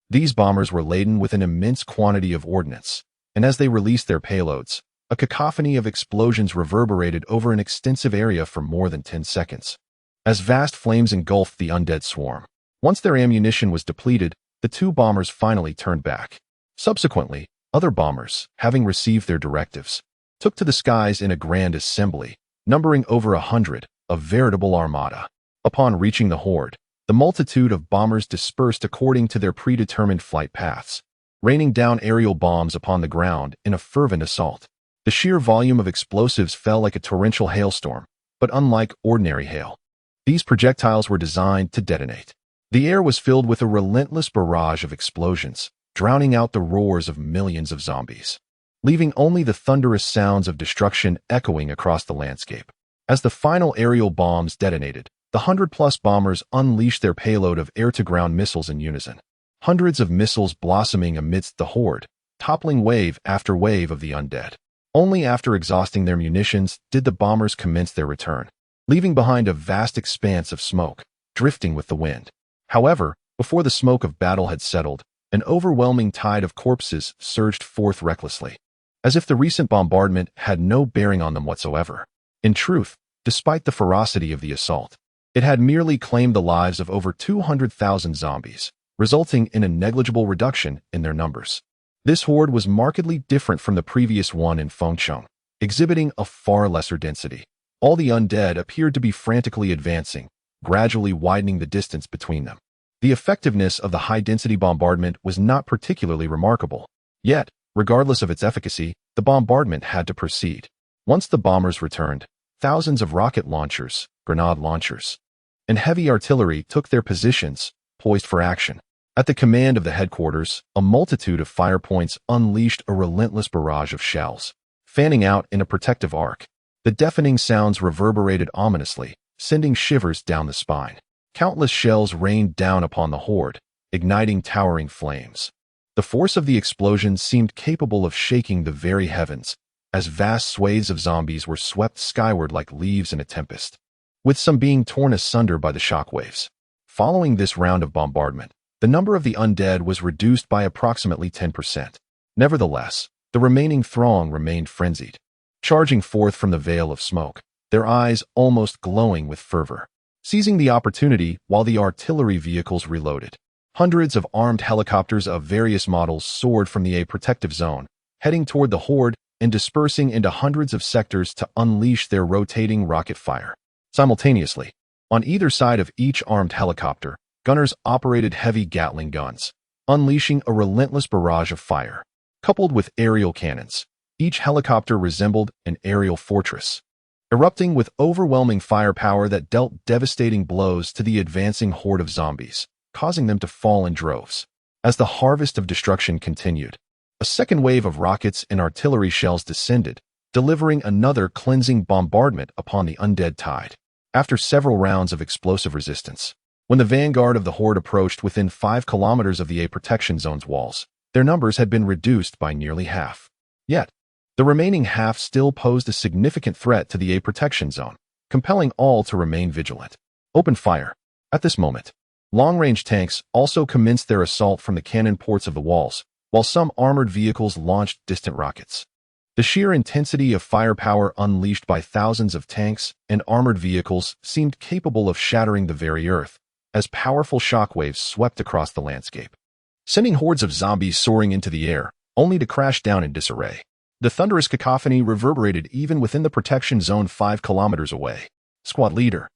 These bombers were laden with an immense quantity of ordnance, and as they released their payloads, a cacophony of explosions reverberated over an extensive area for more than 10 seconds. As vast flames engulfed the undead swarm, once their ammunition was depleted, the 2 bombers finally turned back. Subsequently, other bombers, having received their directives, took to the skies in a grand assembly, numbering over 100, a veritable armada. Upon reaching the horde, the multitude of bombers dispersed according to their predetermined flight paths, raining down aerial bombs upon the ground in a fervent assault. The sheer volume of explosives fell like a torrential hailstorm, but unlike ordinary hail, these projectiles were designed to detonate. The air was filled with a relentless barrage of explosions, drowning out the roars of millions of zombies, leaving only the thunderous sounds of destruction echoing across the landscape. As the final aerial bombs detonated, the 100-plus bombers unleashed their payload of air-to-ground missiles in unison. Hundreds of missiles blossoming amidst the horde, toppling wave after wave of the undead. Only after exhausting their munitions did the bombers commence their return, leaving behind a vast expanse of smoke, drifting with the wind. However, before the smoke of battle had settled, an overwhelming tide of corpses surged forth recklessly, as if the recent bombardment had no bearing on them whatsoever. In truth, despite the ferocity of the assault, it had merely claimed the lives of over 200,000 zombies, resulting in a negligible reduction in their numbers. This horde was markedly different from the previous one in Fengcheng, exhibiting a far lesser density. All the undead appeared to be frantically advancing, gradually widening the distance between them. The effectiveness of the high-density bombardment was not particularly remarkable. Yet, regardless of its efficacy, the bombardment had to proceed. Once the bombers returned, thousands of rocket launchers, grenade launchers, and heavy artillery took their positions, poised for action. At the command of the headquarters, a multitude of fire points unleashed a relentless barrage of shells, fanning out in a protective arc. The deafening sounds reverberated ominously, sending shivers down the spine. Countless shells rained down upon the horde, igniting towering flames. The force of the explosion seemed capable of shaking the very heavens, as vast swathes of zombies were swept skyward like leaves in a tempest, with some being torn asunder by the shockwaves. Following this round of bombardment, the number of the undead was reduced by approximately 10%. Nevertheless, the remaining throng remained frenzied, charging forth from the veil of smoke, their eyes almost glowing with fervor. Seizing the opportunity while the artillery vehicles reloaded, hundreds of armed helicopters of various models soared from the protective zone, heading toward the horde and dispersing into hundreds of sectors to unleash their rotating rocket fire. Simultaneously, on either side of each armed helicopter, gunners operated heavy Gatling guns, unleashing a relentless barrage of fire. Coupled with aerial cannons, each helicopter resembled an aerial fortress, erupting with overwhelming firepower that dealt devastating blows to the advancing horde of zombies, causing them to fall in droves. As the harvest of destruction continued, a second wave of rockets and artillery shells descended, delivering another cleansing bombardment upon the undead tide. After several rounds of explosive resistance, when the vanguard of the horde approached within 5 kilometers of the protection zone's walls, their numbers had been reduced by nearly half. Yet, the remaining half still posed a significant threat to the protection zone, compelling all to remain vigilant. Open fire. At this moment, long-range tanks also commenced their assault from the cannon ports of the walls, while some armored vehicles launched distant rockets. The sheer intensity of firepower unleashed by thousands of tanks and armored vehicles seemed capable of shattering the very earth, as powerful shockwaves swept across the landscape, sending hordes of zombies soaring into the air, only to crash down in disarray. The thunderous cacophony reverberated even within the protection zone 5 kilometers away. Squad leader,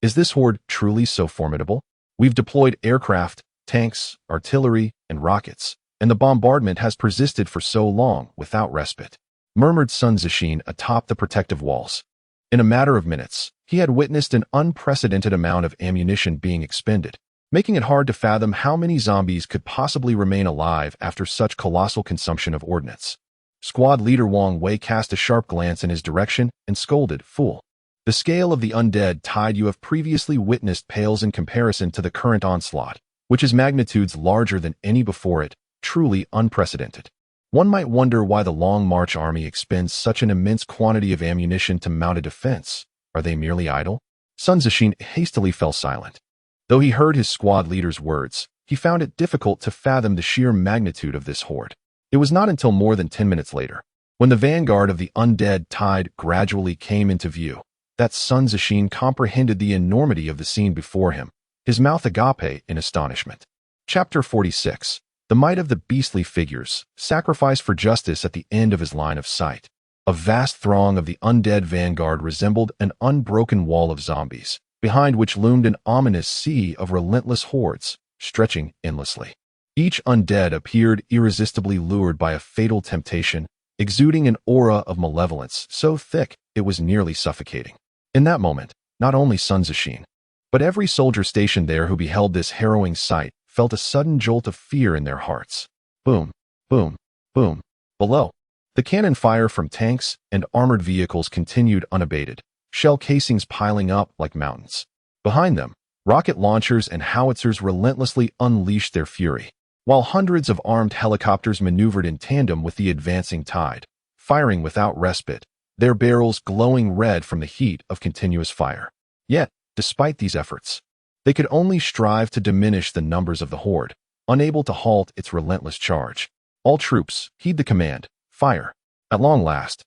is this horde truly so formidable? We've deployed aircraft, tanks, artillery, and rockets, and the bombardment has persisted for so long without respite, murmured Sun Zishin atop the protective walls. In a matter of minutes, he had witnessed an unprecedented amount of ammunition being expended, making it hard to fathom how many zombies could possibly remain alive after such colossal consumption of ordnance. Squad leader Wang Wei cast a sharp glance in his direction and scolded, "Fool. The scale of the undead tide you have previously witnessed pales in comparison to the current onslaught, which is magnitudes larger than any before it, truly unprecedented." One might wonder why the Long March army expends such an immense quantity of ammunition to mount a defense. Are they merely idle? Sun Zishin hastily fell silent. Though he heard his squad leader's words, he found it difficult to fathom the sheer magnitude of this horde. It was not until more than 10 minutes later, when the vanguard of the undead tide gradually came into view, that Sun Zishin comprehended the enormity of the scene before him, his mouth agape in astonishment. Chapter 46. The might of the beastly figures, sacrifice for justice at the end of his line of sight. A vast throng of the undead vanguard resembled an unbroken wall of zombies, behind which loomed an ominous sea of relentless hordes, stretching endlessly. Each undead appeared irresistibly lured by a fatal temptation, exuding an aura of malevolence so thick it was nearly suffocating. In that moment, not only Sun Zishin, but every soldier stationed there who beheld this harrowing sight felt a sudden jolt of fear in their hearts. Boom, boom, boom. Below, the cannon fire from tanks and armored vehicles continued unabated, shell casings piling up like mountains. Behind them, rocket launchers and howitzers relentlessly unleashed their fury, while hundreds of armed helicopters maneuvered in tandem with the advancing tide, firing without respite, their barrels glowing red from the heat of continuous fire. Yet, despite these efforts, they could only strive to diminish the numbers of the horde, unable to halt its relentless charge. All troops, heed the command, fire. At long last,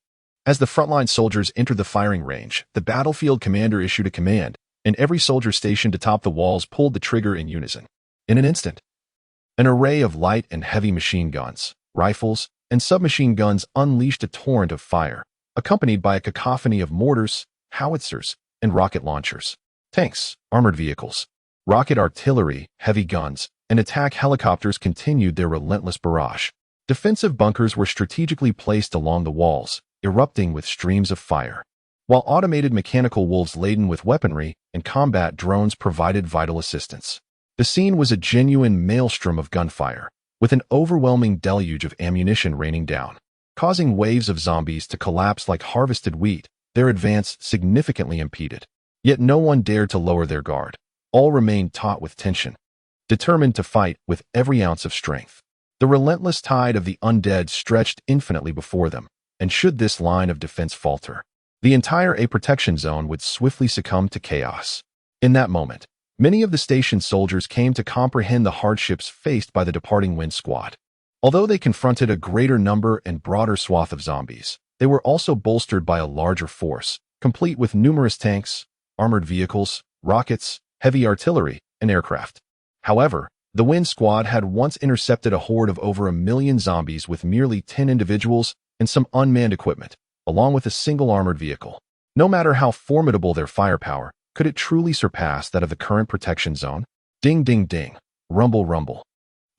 as the frontline soldiers entered the firing range, the battlefield commander issued a command, and every soldier stationed atop the walls pulled the trigger in unison. In an instant, an array of light and heavy machine guns, rifles, and submachine guns unleashed a torrent of fire, accompanied by a cacophony of mortars, howitzers, and rocket launchers. Tanks, armored vehicles, rocket artillery, heavy guns, and attack helicopters continued their relentless barrage. Defensive bunkers were strategically placed along the walls, erupting with streams of fire, while automated mechanical wolves laden with weaponry and combat drones provided vital assistance. The scene was a genuine maelstrom of gunfire, with an overwhelming deluge of ammunition raining down, causing waves of zombies to collapse like harvested wheat, their advance significantly impeded. Yet no one dared to lower their guard. All remained taut with tension, determined to fight with every ounce of strength. The relentless tide of the undead stretched infinitely before them, and should this line of defense falter, the entire A protection zone would swiftly succumb to chaos. In that moment, many of the station's soldiers came to comprehend the hardships faced by the departing Wind Squad. Although they confronted a greater number and broader swath of zombies, they were also bolstered by a larger force, complete with numerous tanks, armored vehicles, rockets, heavy artillery, and aircraft. However, the Wind Squad had once intercepted a horde of over 1 million zombies with merely 10 individuals and some unmanned equipment, along with a single armored vehicle. No matter how formidable their firepower, could it truly surpass that of the current protection zone? Ding, ding, ding. Rumble, rumble.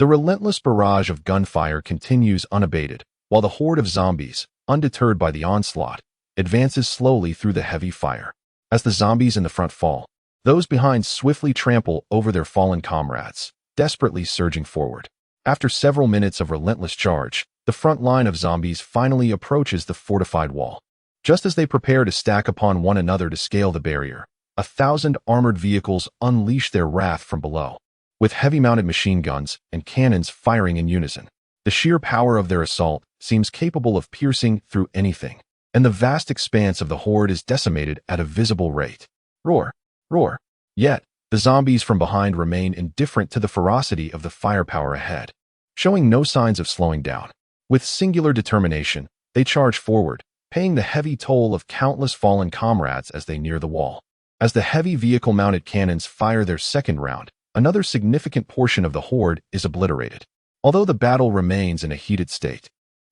The relentless barrage of gunfire continues unabated, while the horde of zombies, undeterred by the onslaught, advances slowly through the heavy fire. As the zombies in the front fall, those behind swiftly trample over their fallen comrades, desperately surging forward. After several minutes of relentless charge, the front line of zombies finally approaches the fortified wall. Just as they prepare to stack upon one another to scale the barrier, 1,000 armored vehicles unleash their wrath from below, with heavy-mounted machine guns and cannons firing in unison. The sheer power of their assault seems capable of piercing through anything, and the vast expanse of the horde is decimated at a visible rate. Roar, roar. Yet, the zombies from behind remain indifferent to the ferocity of the firepower ahead, showing no signs of slowing down. With singular determination, They charge forward, paying the heavy toll of countless fallen comrades as they near the wall. As the heavy vehicle-mounted cannons fire their second round, another significant portion of the horde is obliterated. Although the battle remains in a heated state,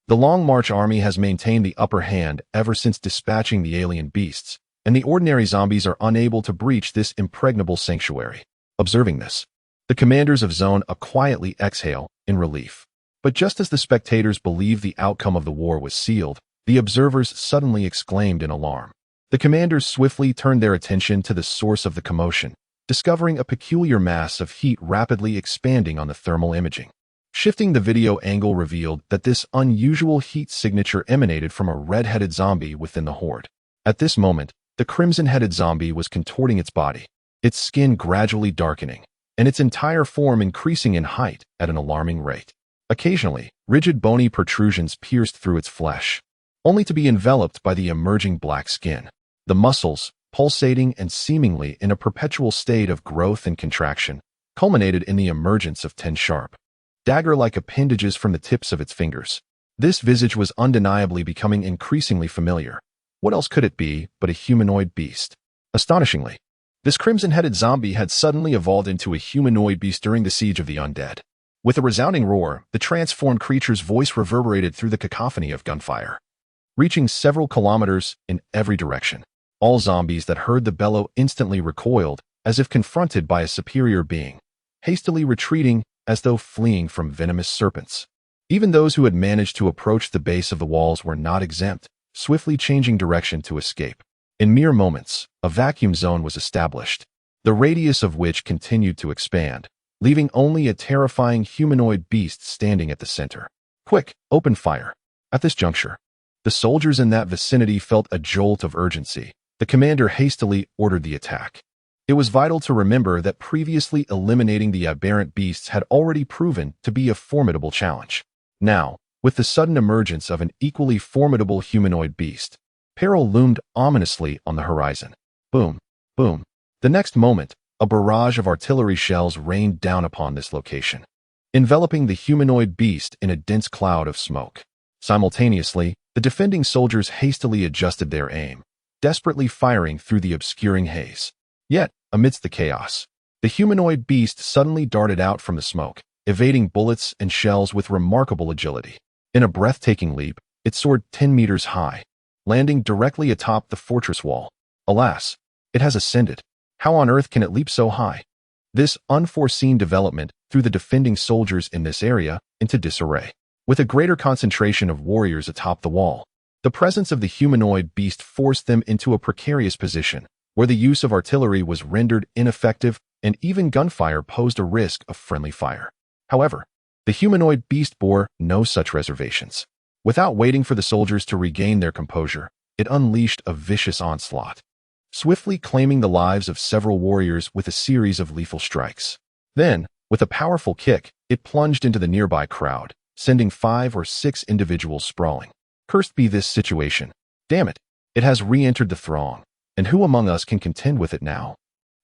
the Long March army has maintained the upper hand ever since dispatching the alien beasts, and the ordinary zombies are unable to breach this impregnable sanctuary. Observing this, the commanders of Zone A quietly exhale in relief. But just as the spectators believed the outcome of the war was sealed, the observers suddenly exclaimed in alarm. The commanders swiftly turned their attention to the source of the commotion, discovering a peculiar mass of heat rapidly expanding on the thermal imaging. Shifting the video angle revealed that this unusual heat signature emanated from a red-headed zombie within the horde. At this moment, the crimson-headed zombie was contorting its body, its skin gradually darkening, and its entire form increasing in height at an alarming rate. Occasionally, rigid bony protrusions pierced through its flesh, only to be enveloped by the emerging black skin. The muscles, pulsating and seemingly in a perpetual state of growth and contraction, culminated in the emergence of 10 sharp, dagger-like appendages from the tips of its fingers. This visage was undeniably becoming increasingly familiar. What else could it be but a humanoid beast? Astonishingly, this crimson-headed zombie had suddenly evolved into a humanoid beast during the Siege of the Undead. With a resounding roar, the transformed creature's voice reverberated through the cacophony of gunfire, reaching several kilometers in every direction. All zombies that heard the bellow instantly recoiled, as if confronted by a superior being, hastily retreating as though fleeing from venomous serpents. Even those who had managed to approach the base of the walls were not exempt, swiftly changing direction to escape. In mere moments, a vacuum zone was established, the radius of which continued to expand, leaving only a terrifying humanoid beast standing at the center. Quick, open fire. At this juncture, the soldiers in that vicinity felt a jolt of urgency. The commander hastily ordered the attack. It was vital to remember that previously eliminating the aberrant beasts had already proven to be a formidable challenge. Now, with the sudden emergence of an equally formidable humanoid beast, peril loomed ominously on the horizon. Boom, boom. The next moment, a barrage of artillery shells rained down upon this location, enveloping the humanoid beast in a dense cloud of smoke. Simultaneously, the defending soldiers hastily adjusted their aim, desperately firing through the obscuring haze. Yet, amidst the chaos, the humanoid beast suddenly darted out from the smoke, evading bullets and shells with remarkable agility. In a breathtaking leap, it soared 10 meters high, landing directly atop the fortress wall. Alas, it has ascended. How on earth can it leap so high? This unforeseen development threw the defending soldiers in this area into disarray. With a greater concentration of warriors atop the wall, the presence of the humanoid beast forced them into a precarious position, where the use of artillery was rendered ineffective and even gunfire posed a risk of friendly fire. However, the humanoid beast bore no such reservations. Without waiting for the soldiers to regain their composure, it unleashed a vicious onslaught, swiftly claiming the lives of several warriors with a series of lethal strikes. Then, with a powerful kick, it plunged into the nearby crowd, sending 5 or 6 individuals sprawling. Cursed be this situation. Damn it, it has re-entered the throng. And who among us can contend with it now?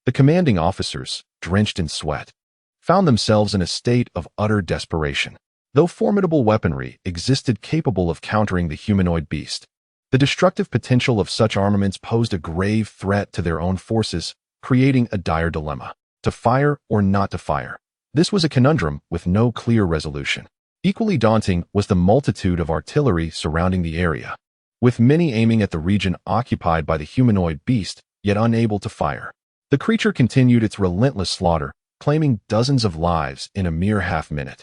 The commanding officers, drenched in sweat, found themselves in a state of utter desperation. Though formidable weaponry existed capable of countering the humanoid beast, the destructive potential of such armaments posed a grave threat to their own forces, creating a dire dilemma. To fire or not to fire? This was a conundrum with no clear resolution. Equally daunting was the multitude of artillery surrounding the area, with many aiming at the region occupied by the humanoid beast, yet unable to fire. The creature continued its relentless slaughter, claiming dozens of lives in a mere half-minute.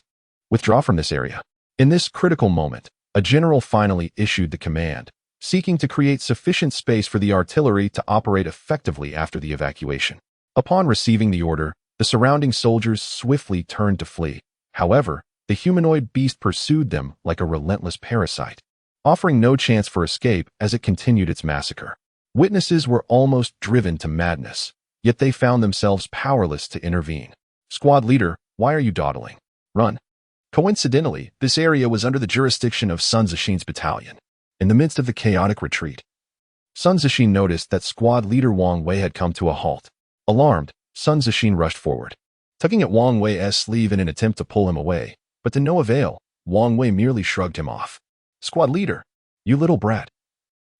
Withdraw from this area. In this critical moment, a general finally issued the command, seeking to create sufficient space for the artillery to operate effectively after the evacuation. Upon receiving the order, the surrounding soldiers swiftly turned to flee. However, the humanoid beast pursued them like a relentless parasite, offering no chance for escape as it continued its massacre. Witnesses were almost driven to madness, yet they found themselves powerless to intervene. Squad leader, why are you dawdling? Run. Coincidentally, this area was under the jurisdiction of Sun Zixin's battalion. In the midst of the chaotic retreat, Sun Zixin noticed that squad leader Wang Wei had come to a halt. Alarmed, Sun Zixin rushed forward, tugging at Wang Wei's sleeve in an attempt to pull him away, but to no avail. Wang Wei merely shrugged him off. Squad leader, You little brat.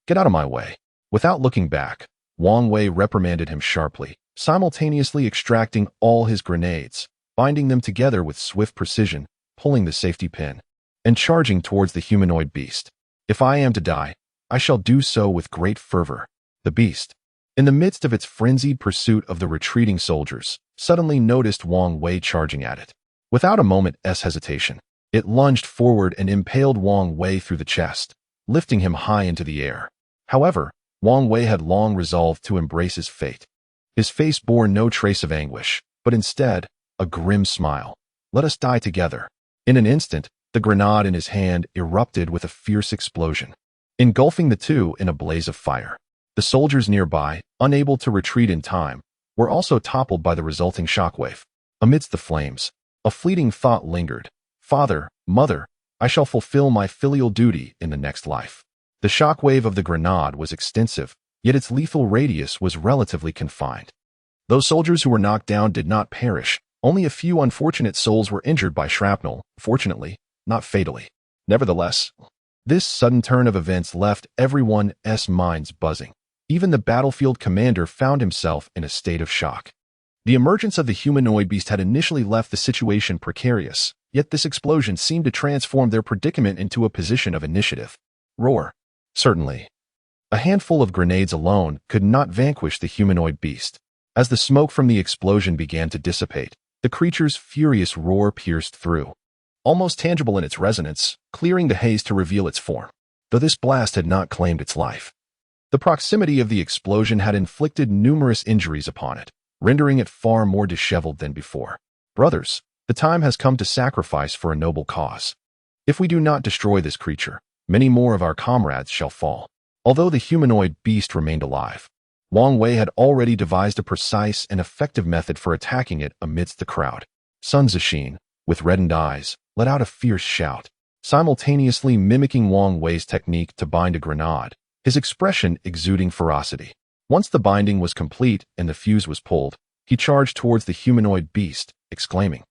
Get out of my way. Without looking back, Wang Wei reprimanded him sharply, simultaneously extracting all his grenades, binding them together with swift precision, pulling the safety pin, and charging towards the humanoid beast. If I am to die, I shall do so with great fervor. The beast, in the midst of its frenzied pursuit of the retreating soldiers, suddenly noticed Wang Wei charging at it. Without a moment's hesitation, it lunged forward and impaled Wang Wei through the chest, lifting him high into the air. However, Wang Wei had long resolved to embrace his fate. His face bore no trace of anguish, but instead, a grim smile. Let us die together. In an instant, the grenade in his hand erupted with a fierce explosion, engulfing the two in a blaze of fire. The soldiers nearby, unable to retreat in time, were also toppled by the resulting shockwave. Amidst the flames, a fleeting thought lingered. Father, mother, I shall fulfill my filial duty in the next life. The shockwave of the grenade was extensive, yet its lethal radius was relatively confined. Those soldiers who were knocked down did not perish. Only a few unfortunate souls were injured by shrapnel, fortunately, not fatally. Nevertheless, this sudden turn of events left everyone's minds buzzing. Even the battlefield commander found himself in a state of shock. The emergence of the humanoid beast had initially left the situation precarious, yet this explosion seemed to transform their predicament into a position of initiative. Roar. Certainly. A handful of grenades alone could not vanquish the humanoid beast. As the smoke from the explosion began to dissipate, the creature's furious roar pierced through, almost tangible in its resonance, clearing the haze to reveal its form. Though this blast had not claimed its life, the proximity of the explosion had inflicted numerous injuries upon it, rendering it far more disheveled than before. Brothers, the time has come to sacrifice for a noble cause. If we do not destroy this creature, many more of our comrades shall fall. Although the humanoid beast remained alive, Wang Wei had already devised a precise and effective method for attacking it amidst the crowd. Sun Zixin, with reddened eyes, let out a fierce shout, simultaneously mimicking Wang Wei's technique to bind a grenade, his expression exuding ferocity. Once the binding was complete and the fuse was pulled, he charged towards the humanoid beast, exclaiming,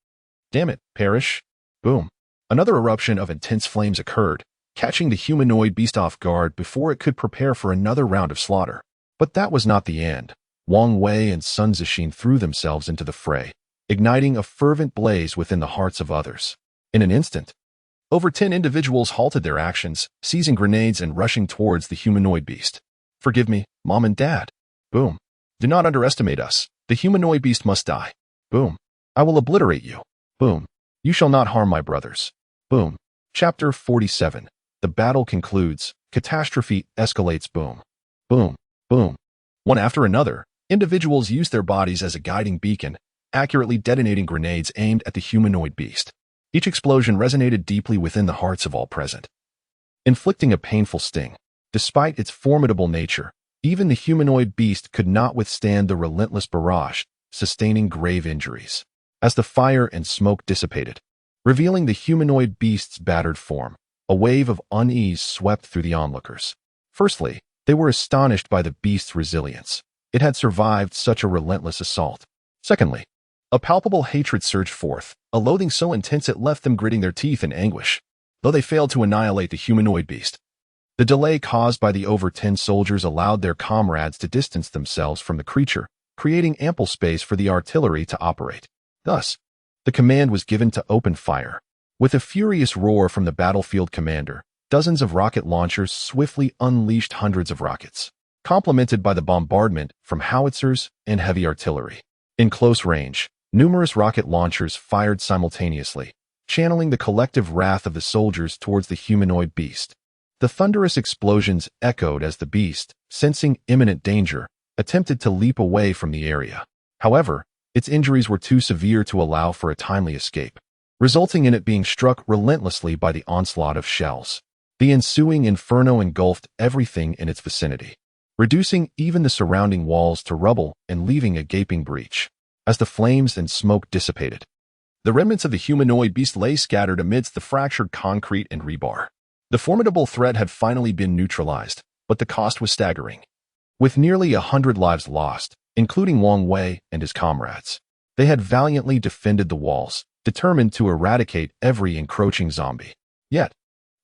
"Damn it, perish!" Boom. Another eruption of intense flames occurred, catching the humanoid beast off guard before it could prepare for another round of slaughter. But that was not the end. Wang Wei and Sun Zixin threw themselves into the fray, igniting a fervent blaze within the hearts of others. In an instant, over 10 individuals halted their actions, seizing grenades and rushing towards the humanoid beast. "Forgive me, Mom and Dad." Boom. "Do not underestimate us. The humanoid beast must die." Boom. "I will obliterate you." Boom. "You shall not harm my brothers." Boom. Chapter 47. The battle concludes. Catastrophe escalates. Boom. Boom. Boom. One after another, individuals used their bodies as a guiding beacon, accurately detonating grenades aimed at the humanoid beast. Each explosion resonated deeply within the hearts of all present, inflicting a painful sting. Despite its formidable nature, even the humanoid beast could not withstand the relentless barrage, sustaining grave injuries. As the fire and smoke dissipated, revealing the humanoid beast's battered form, a wave of unease swept through the onlookers. Firstly, they were astonished by the beast's resilience. It had survived such a relentless assault. Secondly, a palpable hatred surged forth, a loathing so intense it left them gritting their teeth in anguish. Though they failed to annihilate the humanoid beast, the delay caused by the over 10 soldiers allowed their comrades to distance themselves from the creature, creating ample space for the artillery to operate. Thus, the command was given to open fire. With a furious roar from the battlefield commander, dozens of rocket launchers swiftly unleashed hundreds of rockets, complemented by the bombardment from howitzers and heavy artillery. In close range, numerous rocket launchers fired simultaneously, channeling the collective wrath of the soldiers towards the humanoid beast. The thunderous explosions echoed as the beast, sensing imminent danger, attempted to leap away from the area. However, its injuries were too severe to allow for a timely escape, resulting in it being struck relentlessly by the onslaught of shells. The ensuing inferno engulfed everything in its vicinity, reducing even the surrounding walls to rubble and leaving a gaping breach. As the flames and smoke dissipated, the remnants of the humanoid beast lay scattered amidst the fractured concrete and rebar. The formidable threat had finally been neutralized, but the cost was staggering. With nearly 100 lives lost, including Wang Wei and his comrades, they had valiantly defended the walls, determined to eradicate every encroaching zombie. Yet,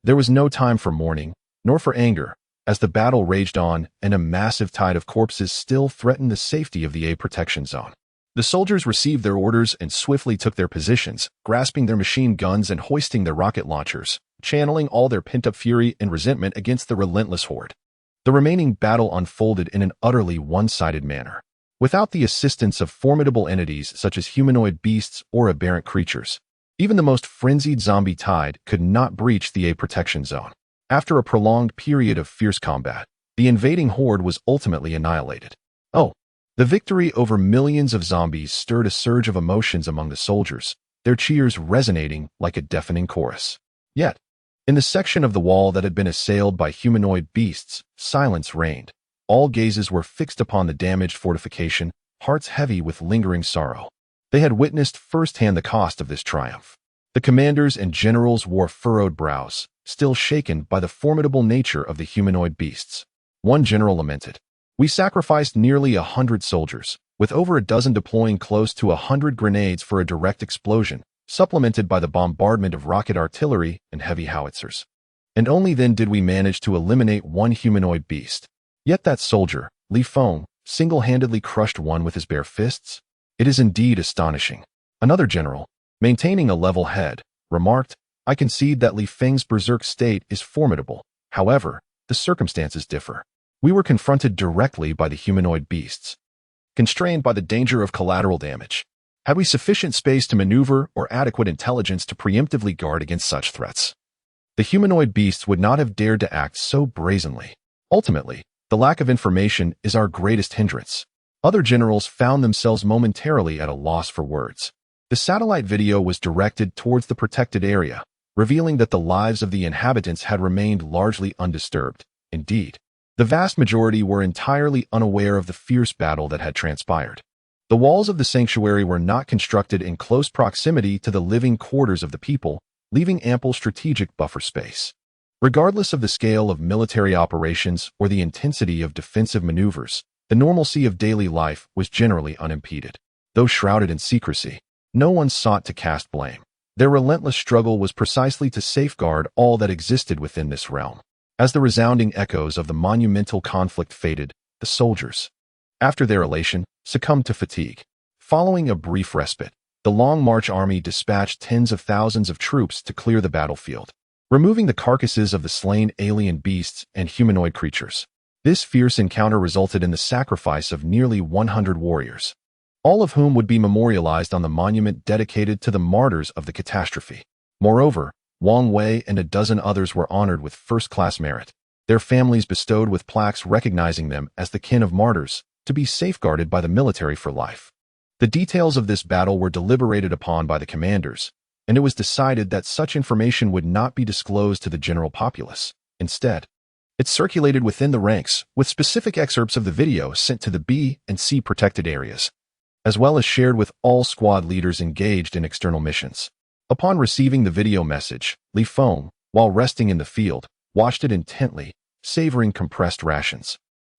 there was no time for mourning. nor for anger, as the battle raged on and a massive tide of corpses still threatened the safety of the A protection zone. The soldiers received their orders and swiftly took their positions, grasping their machine guns and hoisting their rocket launchers, channeling all their pent-up fury and resentment against the relentless horde. The remaining battle unfolded in an utterly one-sided manner. Without the assistance of formidable entities such as humanoid beasts or aberrant creatures, even the most frenzied zombie tide could not breach the A protection zone. After a prolonged period of fierce combat, the invading horde was ultimately annihilated. The victory over millions of zombies stirred a surge of emotions among the soldiers, their cheers resonating like a deafening chorus. Yet, in the section of the wall that had been assailed by humanoid beasts, silence reigned. All gazes were fixed upon the damaged fortification, hearts heavy with lingering sorrow. They had witnessed firsthand the cost of this triumph. The commanders and generals wore furrowed brows, still shaken by the formidable nature of the humanoid beasts. One general lamented, "We sacrificed nearly 100 soldiers, with over a dozen deploying close to 100 grenades for a direct explosion, supplemented by the bombardment of rocket artillery and heavy howitzers. And only then did we manage to eliminate one humanoid beast. Yet that soldier, Li Feng, single-handedly crushed one with his bare fists? It is indeed astonishing." Another general, maintaining a level head, remarked, "I concede that Li Feng's berserk state is formidable. However, the circumstances differ. We were confronted directly by the humanoid beasts, constrained by the danger of collateral damage. Had we sufficient space to maneuver or adequate intelligence to preemptively guard against such threats? The humanoid beasts would not have dared to act so brazenly. Ultimately, the lack of information is our greatest hindrance." Other generals found themselves momentarily at a loss for words. The satellite video was directed towards the protected area, revealing that the lives of the inhabitants had remained largely undisturbed. Indeed, the vast majority were entirely unaware of the fierce battle that had transpired. The walls of the sanctuary were not constructed in close proximity to the living quarters of the people, leaving ample strategic buffer space. Regardless of the scale of military operations or the intensity of defensive maneuvers, the normalcy of daily life was generally unimpeded. Though shrouded in secrecy, no one sought to cast blame. Their relentless struggle was precisely to safeguard all that existed within this realm. As the resounding echoes of the monumental conflict faded, the soldiers, after their elation, succumbed to fatigue. Following a brief respite, the Long March army dispatched tens of thousands of troops to clear the battlefield, removing the carcasses of the slain alien beasts and humanoid creatures. This fierce encounter resulted in the sacrifice of nearly 100 warriors, all of whom would be memorialized on the monument dedicated to the martyrs of the catastrophe. Moreover, Wang Wei and a dozen others were honored with first-class merit, their families bestowed with plaques recognizing them as the kin of martyrs, to be safeguarded by the military for life. The details of this battle were deliberated upon by the commanders, and it was decided that such information would not be disclosed to the general populace. Instead, it circulated within the ranks, with specific excerpts of the video sent to the B and C protected areas, as well as shared with all squad leaders engaged in external missions. Upon receiving the video message, Li Feng, while resting in the field, watched it intently, savoring compressed rations.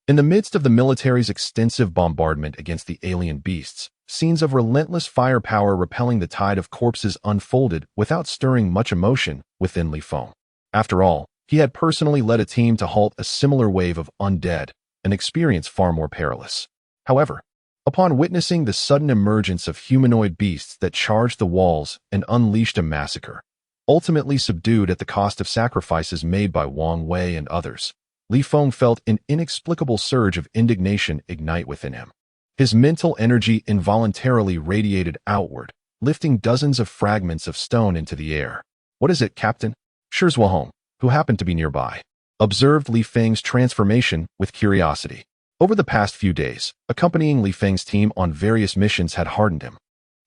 In the midst of the military's extensive bombardment against the alien beasts, scenes of relentless firepower repelling the tide of corpses unfolded without stirring much emotion within Li Feng. After all, he had personally led a team to halt a similar wave of undead, an experience far more perilous. However, upon witnessing the sudden emergence of humanoid beasts that charged the walls and unleashed a massacre, ultimately subdued at the cost of sacrifices made by Wang Wei and others, Li Feng felt an inexplicable surge of indignation ignite within him. His mental energy involuntarily radiated outward, lifting dozens of fragments of stone into the air. "What is it, Captain?" Shirzhuahong, who happened to be nearby, observed Li Feng's transformation with curiosity. Over the past few days, accompanying Li Feng's team on various missions had hardened him,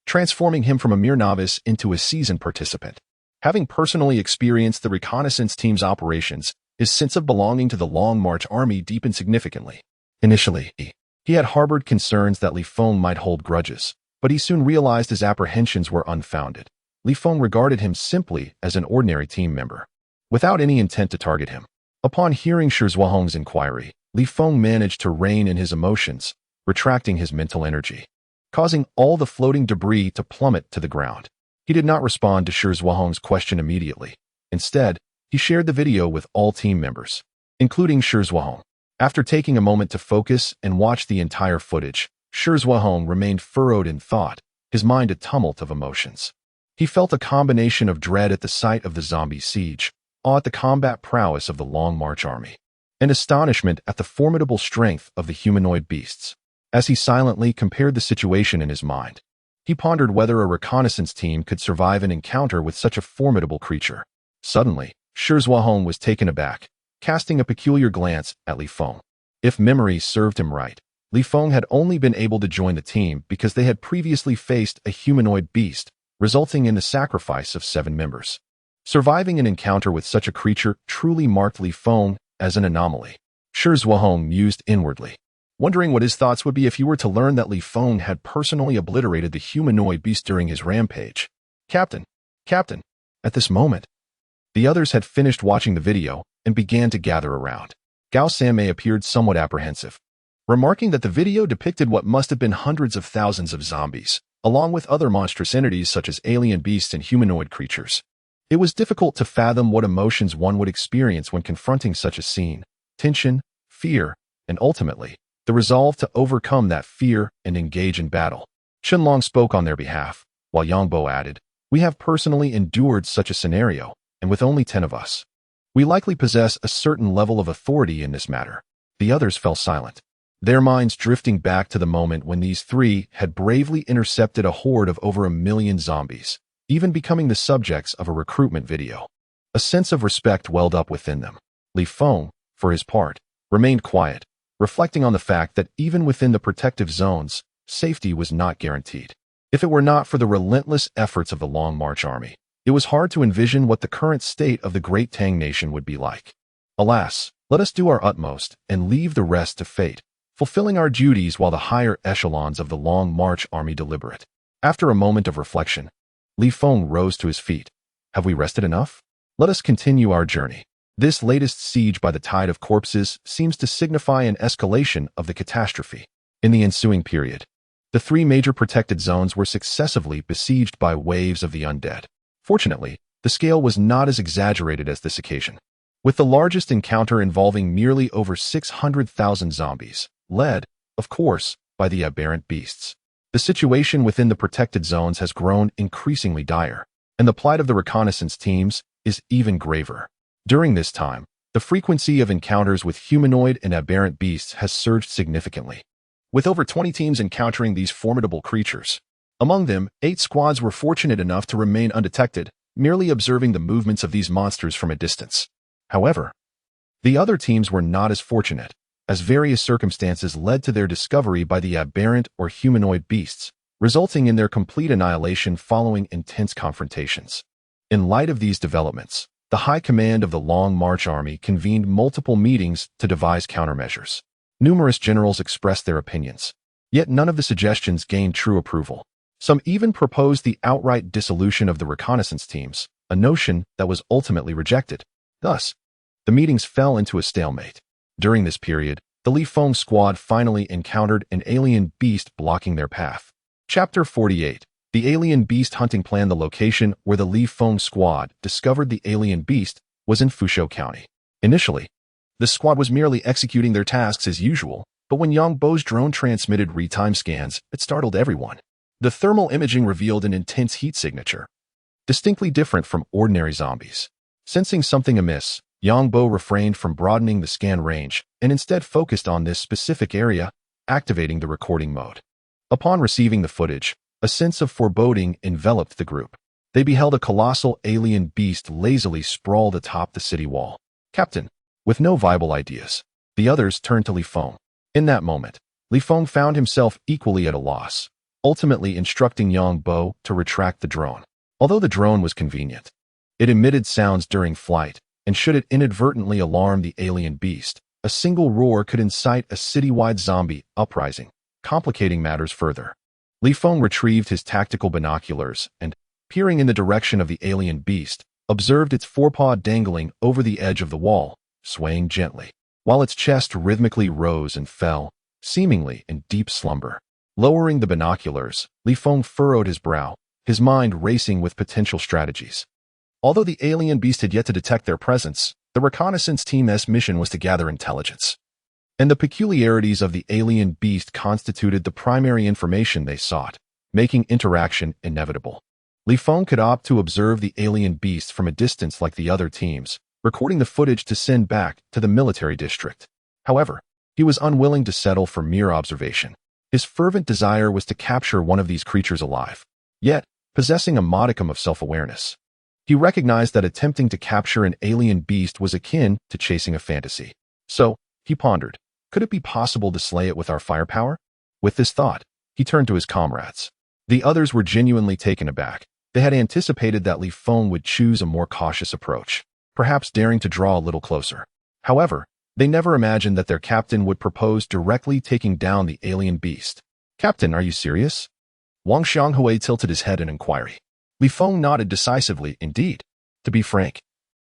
transforming him from a mere novice into a seasoned participant. Having personally experienced the reconnaissance team's operations, his sense of belonging to the Long March army deepened significantly. Initially, he had harbored concerns that Li Feng might hold grudges, but he soon realized his apprehensions were unfounded. Li Feng regarded him simply as an ordinary team member, without any intent to target him. Upon hearing Shirzhuahong's inquiry, Li Feng managed to rein in his emotions, retracting his mental energy, causing all the floating debris to plummet to the ground. He did not respond to Shirzhuahong's question immediately. Instead, he shared the video with all team members. including Shirzwahong. After taking a moment to focus and watch the entire footage, Shirzwahong remained furrowed in thought, his mind a tumult of emotions. He felt a combination of dread at the sight of the zombie siege, awe at the combat prowess of the Long March army, and astonishment at the formidable strength of the humanoid beasts. As he silently compared the situation in his mind, he pondered whether a reconnaissance team could survive an encounter with such a formidable creature. Suddenly, Shirzwahong was taken aback, casting a peculiar glance at Li Feng. If memory served him right, Li Feng had only been able to join the team because they had previously faced a humanoid beast, resulting in the sacrifice of 7 members. Surviving an encounter with such a creature truly marked Li Feng as an anomaly. Shirzwahong mused inwardly, wondering what his thoughts would be if he were to learn that Li Feng had personally obliterated the humanoid beast during his rampage. Captain! Captain! At this moment, the others had finished watching the video and began to gather around. Gao Sanmei appeared somewhat apprehensive, remarking that the video depicted what must have been hundreds of thousands of zombies, along with other monstrous entities such as alien beasts and humanoid creatures. It was difficult to fathom what emotions one would experience when confronting such a scene: tension, fear, and ultimately, the resolve to overcome that fear and engage in battle. Qianlong spoke on their behalf, while Yangbo added, "We have personally endured such a scenario, and with only 10 of us, we likely possess a certain level of authority in this matter." The others fell silent, their minds drifting back to the moment when these 3 had bravely intercepted a horde of over 1 million zombies, even becoming the subjects of a recruitment video. A sense of respect welled up within them. Li Feng, for his part, remained quiet, reflecting on the fact that even within the protective zones, safety was not guaranteed. If it were not for the relentless efforts of the Long March army, it was hard to envision what the current state of the Great Tang Nation would be like. Alas, let us do our utmost and leave the rest to fate, fulfilling our duties while the higher echelons of the Long March army deliberate. After a moment of reflection, Li Feng rose to his feet. Have we rested enough? Let us continue our journey. This latest siege by the tide of corpses seems to signify an escalation of the catastrophe. In the ensuing period, the 3 major protected zones were successively besieged by waves of the undead. Fortunately, the scale was not as exaggerated as this occasion, with the largest encounter involving merely over 600,000 zombies, led, of course, by the aberrant beasts. The situation within the protected zones has grown increasingly dire, and the plight of the reconnaissance teams is even graver. During this time, the frequency of encounters with humanoid and aberrant beasts has surged significantly, with over 20 teams encountering these formidable creatures. Among them, 8 squads were fortunate enough to remain undetected, merely observing the movements of these monsters from a distance. However, the other teams were not as fortunate, as various circumstances led to their discovery by the aberrant or humanoid beasts, resulting in their complete annihilation following intense confrontations. In light of these developments, the High Command of the Long March Army convened multiple meetings to devise countermeasures. Numerous generals expressed their opinions, yet none of the suggestions gained true approval. Some even proposed the outright dissolution of the reconnaissance teams, a notion that was ultimately rejected. Thus, the meetings fell into a stalemate. During this period, the Li Feng squad finally encountered an alien beast blocking their path. Chapter 48. The alien beast hunting plan. The location where the Li Feng squad discovered the alien beast was in Fuzhou County. Initially, the squad was merely executing their tasks as usual, but when Yangbo's drone transmitted real-time scans, it startled everyone. The thermal imaging revealed an intense heat signature, distinctly different from ordinary zombies. Sensing something amiss, Yangbo refrained from broadening the scan range and instead focused on this specific area, activating the recording mode. Upon receiving the footage, a sense of foreboding enveloped the group. They beheld a colossal alien beast lazily sprawled atop the city wall. Captain, with no viable ideas, the others turned to Li Feng. In that moment, Li Feng found himself equally at a loss, ultimately instructing Yangbo to retract the drone. Although the drone was convenient, it emitted sounds during flight, and should it inadvertently alarm the alien beast, a single roar could incite a citywide zombie uprising, complicating matters further. Li Feng retrieved his tactical binoculars and, peering in the direction of the alien beast, observed its forepaw dangling over the edge of the wall, swaying gently, while its chest rhythmically rose and fell, seemingly in deep slumber. Lowering the binoculars, Li Feng furrowed his brow, his mind racing with potential strategies. Although the alien beast had yet to detect their presence, The reconnaissance team's mission was to gather intelligence, and the peculiarities of the alien beast constituted the primary information they sought, making interaction inevitable. Li Feng could opt to observe the alien beast from a distance like the other teams, recording the footage to send back to the military district. However, he was unwilling to settle for mere observation. His fervent desire was to capture one of these creatures alive, yet possessing a modicum of self-awareness. He recognized that attempting to capture an alien beast was akin to chasing a fantasy. So, he pondered, could it be possible to slay it with our firepower? With this thought, he turned to his comrades. The others were genuinely taken aback. They had anticipated that Li Feng would choose a more cautious approach, perhaps daring to draw a little closer. However, they never imagined that their captain would propose directly taking down the alien beast. "Captain, are you serious?" Wang Xianghui tilted his head in inquiry. Li Feng nodded decisively, "Indeed. To be frank,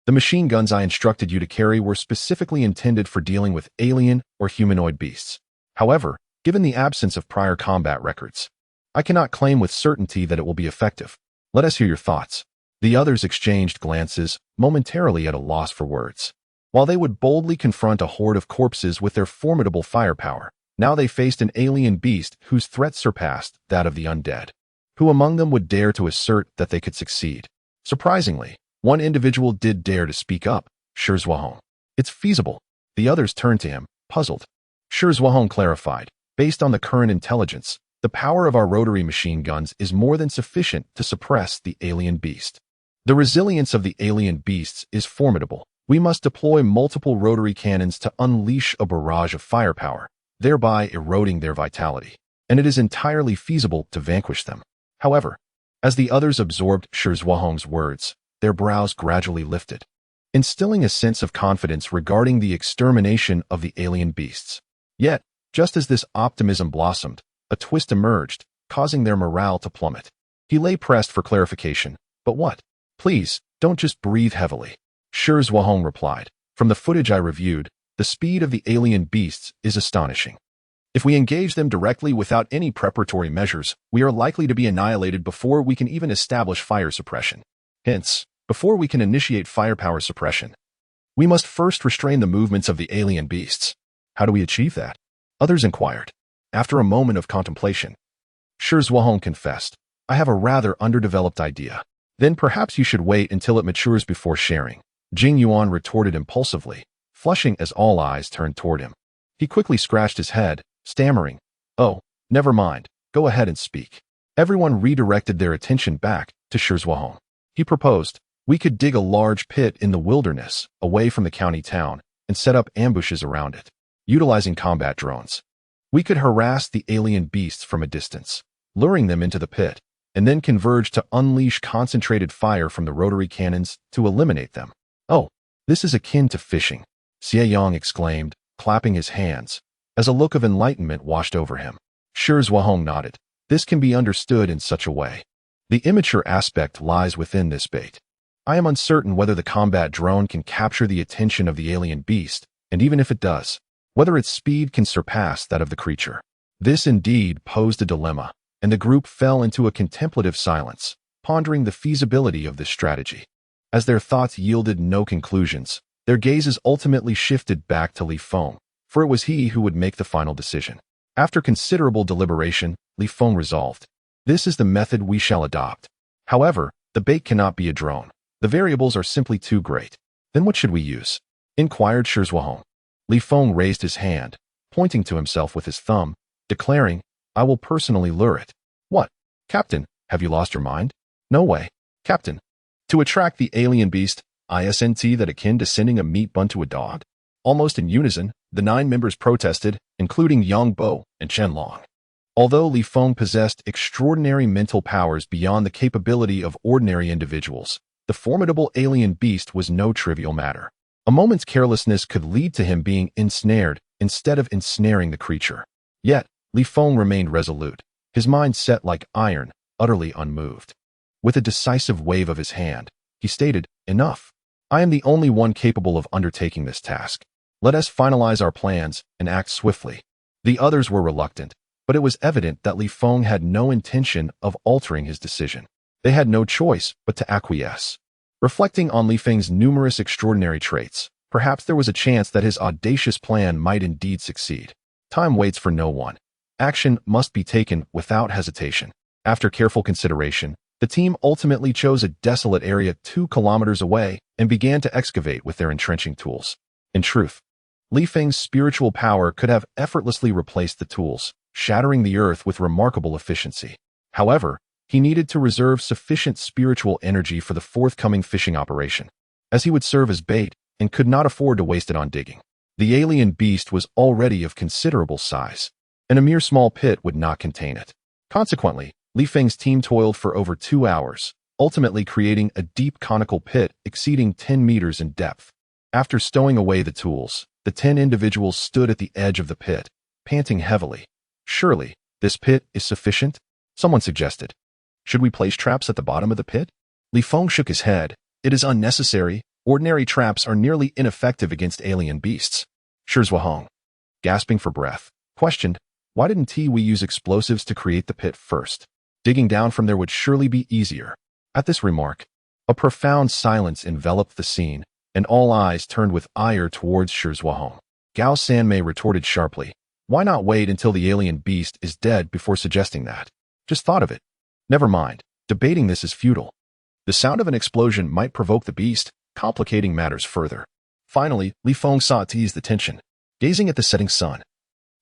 the machine guns I instructed you to carry were specifically intended for dealing with alien or humanoid beasts. However, given the absence of prior combat records, I cannot claim with certainty that it will be effective. Let us hear your thoughts." The others exchanged glances, momentarily at a loss for words. While they would boldly confront a horde of corpses with their formidable firepower, now they faced an alien beast whose threat surpassed that of the undead. Who among them would dare to assert that they could succeed? Surprisingly, one individual did dare to speak up, Shi Zhuahong. "It's feasible." The others turned to him, puzzled. Shi Zhuahong clarified, "Based on the current intelligence, the power of our rotary machine guns is more than sufficient to suppress the alien beast. The resilience of the alien beasts is formidable. We must deploy multiple rotary cannons to unleash a barrage of firepower, thereby eroding their vitality. And it is entirely feasible to vanquish them." However, as the others absorbed Shi Zhuahong's words, their brows gradually lifted, instilling a sense of confidence regarding the extermination of the alien beasts. Yet, just as this optimism blossomed, a twist emerged, causing their morale to plummet. He lay pressed for clarification. "But what? Please, don't just breathe heavily." Shi Zhuahong replied, "From the footage I reviewed, the speed of the alien beasts is astonishing. If we engage them directly without any preparatory measures, we are likely to be annihilated before we can even establish fire suppression. Hence, before we can initiate firepower suppression, we must first restrain the movements of the alien beasts." "How do we achieve that?" others inquired. After a moment of contemplation, Shi Zhuahong confessed, "I have a rather underdeveloped idea." "Then perhaps you should wait until it matures before sharing," Jing Yuan retorted impulsively, flushing as all eyes turned toward him. He quickly scratched his head, stammering, "Oh, never mind, go ahead and speak." Everyone redirected their attention back to Shi Zhuahong. He proposed, "We could dig a large pit in the wilderness, away from the county town, and set up ambushes around it, utilizing combat drones. We could harass the alien beasts from a distance, luring them into the pit, and then converge to unleash concentrated fire from the rotary cannons to eliminate them." "Oh, this is akin to fishing," Xie Yang exclaimed, clapping his hands, as a look of enlightenment washed over him. Shi Zhuahong nodded. "This can be understood in such a way. The immature aspect lies within this bait. I am uncertain whether the combat drone can capture the attention of the alien beast, and even if it does, whether its speed can surpass that of the creature." This indeed posed a dilemma, and the group fell into a contemplative silence, pondering the feasibility of this strategy. As their thoughts yielded no conclusions, their gazes ultimately shifted back to Li Feng, for it was he who would make the final decision. After considerable deliberation, Li Feng resolved, "This is the method we shall adopt. However, the bait cannot be a drone. The variables are simply too great." "Then what should we use?" inquired Shi Zhuahong. Li Feng raised his hand, pointing to himself with his thumb, declaring, "I will personally lure it." "What? Captain, have you lost your mind?" "No way, Captain. To attract the alien beast, isn't that akin to sending a meat bun to a dog?" Almost in unison, the 9 members protested, including Yang Bo and Chen Long. Although Li Feng possessed extraordinary mental powers beyond the capability of ordinary individuals, the formidable alien beast was no trivial matter. A moment's carelessness could lead to him being ensnared instead of ensnaring the creature. Yet, Li Feng remained resolute, his mind set like iron, utterly unmoved. With a decisive wave of his hand, he stated, "Enough. I am the only one capable of undertaking this task. Let us finalize our plans and act swiftly." The others were reluctant, but it was evident that Li Feng had no intention of altering his decision. They had no choice but to acquiesce. Reflecting on Li Feng's numerous extraordinary traits, perhaps there was a chance that his audacious plan might indeed succeed. Time waits for no one. Action must be taken without hesitation. After careful consideration, the team ultimately chose a desolate area 2 kilometers away and began to excavate with their entrenching tools. In truth, Li Feng's spiritual power could have effortlessly replaced the tools, shattering the earth with remarkable efficiency. However, he needed to reserve sufficient spiritual energy for the forthcoming fishing operation, as he would serve as bait and could not afford to waste it on digging. The alien beast was already of considerable size, and a mere small pit would not contain it. Consequently, Li Feng's team toiled for over 2 hours, ultimately creating a deep conical pit exceeding 10 meters in depth. After stowing away the tools, the 10 individuals stood at the edge of the pit, panting heavily. "Surely, this pit is sufficient?" someone suggested. "Should we place traps at the bottom of the pit?" Li Feng shook his head. "It is unnecessary. Ordinary traps are nearly ineffective against alien beasts." Zhuang, gasping for breath, questioned, "Why didn't we use explosives to create the pit first? Digging down from there would surely be easier." At this remark, a profound silence enveloped the scene, and all eyes turned with ire towards Zhuang. Gao Sanmei retorted sharply, "Why not wait until the alien beast is dead before suggesting that? Just thought of it. Never mind, debating this is futile. The sound of an explosion might provoke the beast, complicating matters further." Finally, Li Feng sought to ease the tension. Gazing at the setting sun,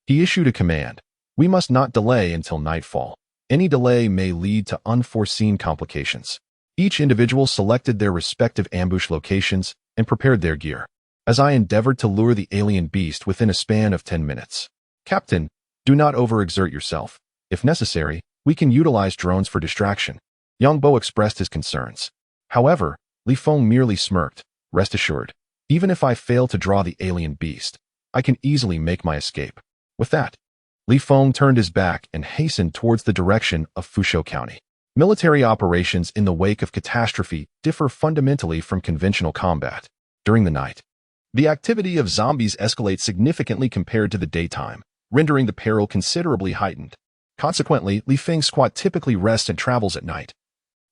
he issued a command. "We must not delay until nightfall. Any delay may lead to unforeseen complications." Each individual selected their respective ambush locations and prepared their gear, as I endeavored to lure the alien beast within a span of 10 minutes. "Captain, do not overexert yourself. If necessary, we can utilize drones for distraction." Yang Bo expressed his concerns. However, Li Feng merely smirked. "Rest assured, even if I fail to draw the alien beast, I can easily make my escape." With that, Li Feng turned his back and hastened towards the direction of Fuzhou County. Military operations in the wake of catastrophe differ fundamentally from conventional combat. During the night, the activity of zombies escalates significantly compared to the daytime, rendering the peril considerably heightened. Consequently, Li Feng's squad typically rests and travels at night,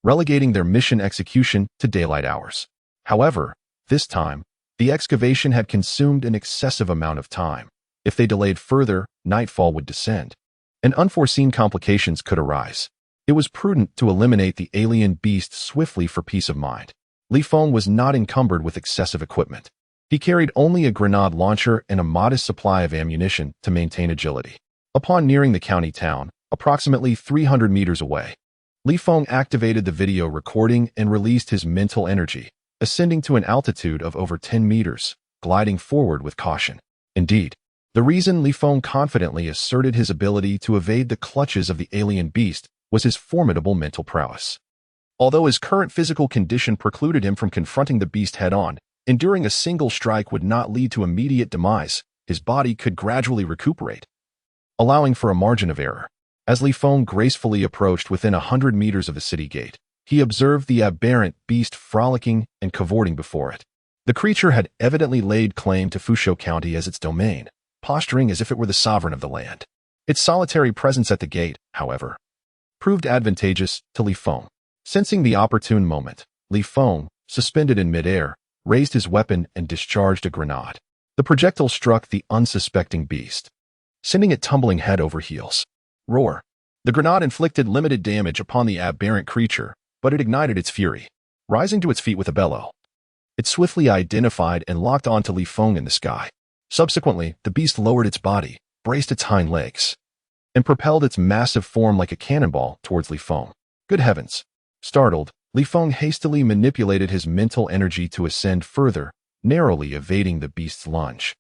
relegating their mission execution to daylight hours. However, this time, the excavation had consumed an excessive amount of time. If they delayed further, nightfall would descend, and unforeseen complications could arise. It was prudent to eliminate the alien beast swiftly for peace of mind. Li Feng was not encumbered with excessive equipment. He carried only a grenade launcher and a modest supply of ammunition to maintain agility. Upon nearing the county town, approximately 300 meters away, Li Feng activated the video recording and released his mental energy, ascending to an altitude of over 10 meters, gliding forward with caution. Indeed, the reason Li Feng confidently asserted his ability to evade the clutches of the alien beast was his formidable mental prowess. Although his current physical condition precluded him from confronting the beast head-on, enduring a single strike would not lead to immediate demise. His body could gradually recuperate, allowing for a margin of error. As Li Feng gracefully approached within 100 meters of the city gate, he observed the aberrant beast frolicking and cavorting before it. The creature had evidently laid claim to Fuzhou County as its domain, posturing as if it were the sovereign of the land. Its solitary presence at the gate, however, proved advantageous to Li Feng. Sensing the opportune moment, Li Feng, suspended in midair, raised his weapon and discharged a grenade. The projectile struck the unsuspecting beast, sending it tumbling head over heels. Roar! The grenade inflicted limited damage upon the aberrant creature, but it ignited its fury. Rising to its feet with a bellow, it swiftly identified and locked onto Li Feng in the sky. Subsequently, the beast lowered its body, braced its hind legs, and propelled its massive form like a cannonball towards Li Feng. Good heavens! Startled, Li Feng hastily manipulated his mental energy to ascend further, narrowly evading the beast's lunge.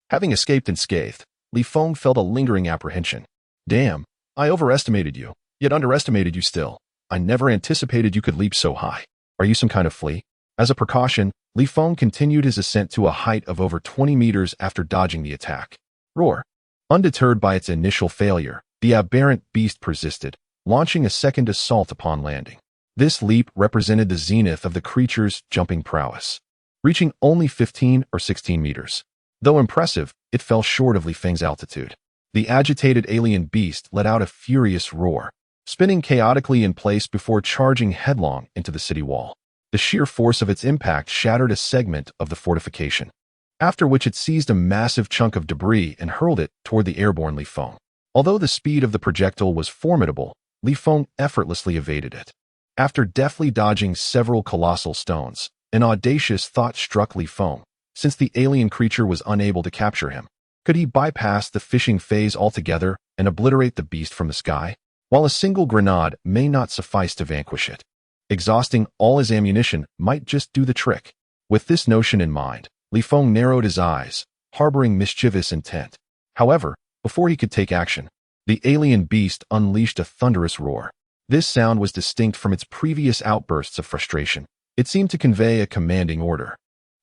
Having escaped unscathed, Li Feng felt a lingering apprehension. "Damn, I overestimated you, yet underestimated you still. I never anticipated you could leap so high. Are you some kind of flea?" As a precaution, Li Feng continued his ascent to a height of over 20 meters after dodging the attack. Roar! Undeterred by its initial failure, the aberrant beast persisted, launching a second assault upon landing. This leap represented the zenith of the creature's jumping prowess, reaching only 15 or 16 meters. Though impressive, it fell short of Li Feng's altitude. The agitated alien beast let out a furious roar, spinning chaotically in place before charging headlong into the city wall. The sheer force of its impact shattered a segment of the fortification, after which it seized a massive chunk of debris and hurled it toward the airborne Li Feng. Although the speed of the projectile was formidable, Li Feng effortlessly evaded it. After deftly dodging several colossal stones, an audacious thought struck Li Feng. Since the alien creature was unable to capture him, could he bypass the fishing phase altogether and obliterate the beast from the sky? While a single grenade may not suffice to vanquish it, exhausting all his ammunition might just do the trick. With this notion in mind, Li Feng narrowed his eyes, harboring mischievous intent. However, before he could take action, the alien beast unleashed a thunderous roar. This sound was distinct from its previous outbursts of frustration. It seemed to convey a commanding order.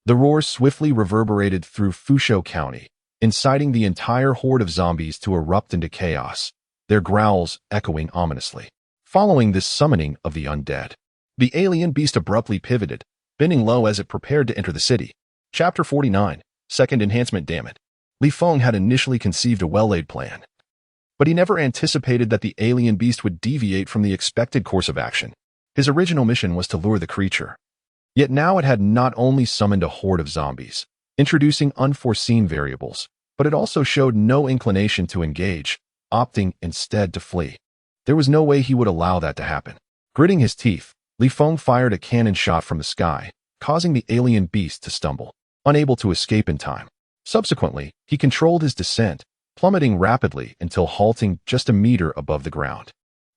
The roar swiftly reverberated through Fusho County, inciting the entire horde of zombies to erupt into chaos, their growls echoing ominously. Following this summoning of the undead, the alien beast abruptly pivoted, bending low as it prepared to enter the city. Chapter 49, Second Enhancement. Damn it. Li Feng had initially conceived a well-laid plan, but he never anticipated that the alien beast would deviate from the expected course of action. His original mission was to lure the creature. Yet now it had not only summoned a horde of zombies, introducing unforeseen variables, but it also showed no inclination to engage, opting instead to flee. There was no way he would allow that to happen. Gritting his teeth, Li Feng fired a cannon shot from the sky, causing the alien beast to stumble, unable to escape in time. Subsequently, he controlled his descent, plummeting rapidly until halting just a meter above the ground.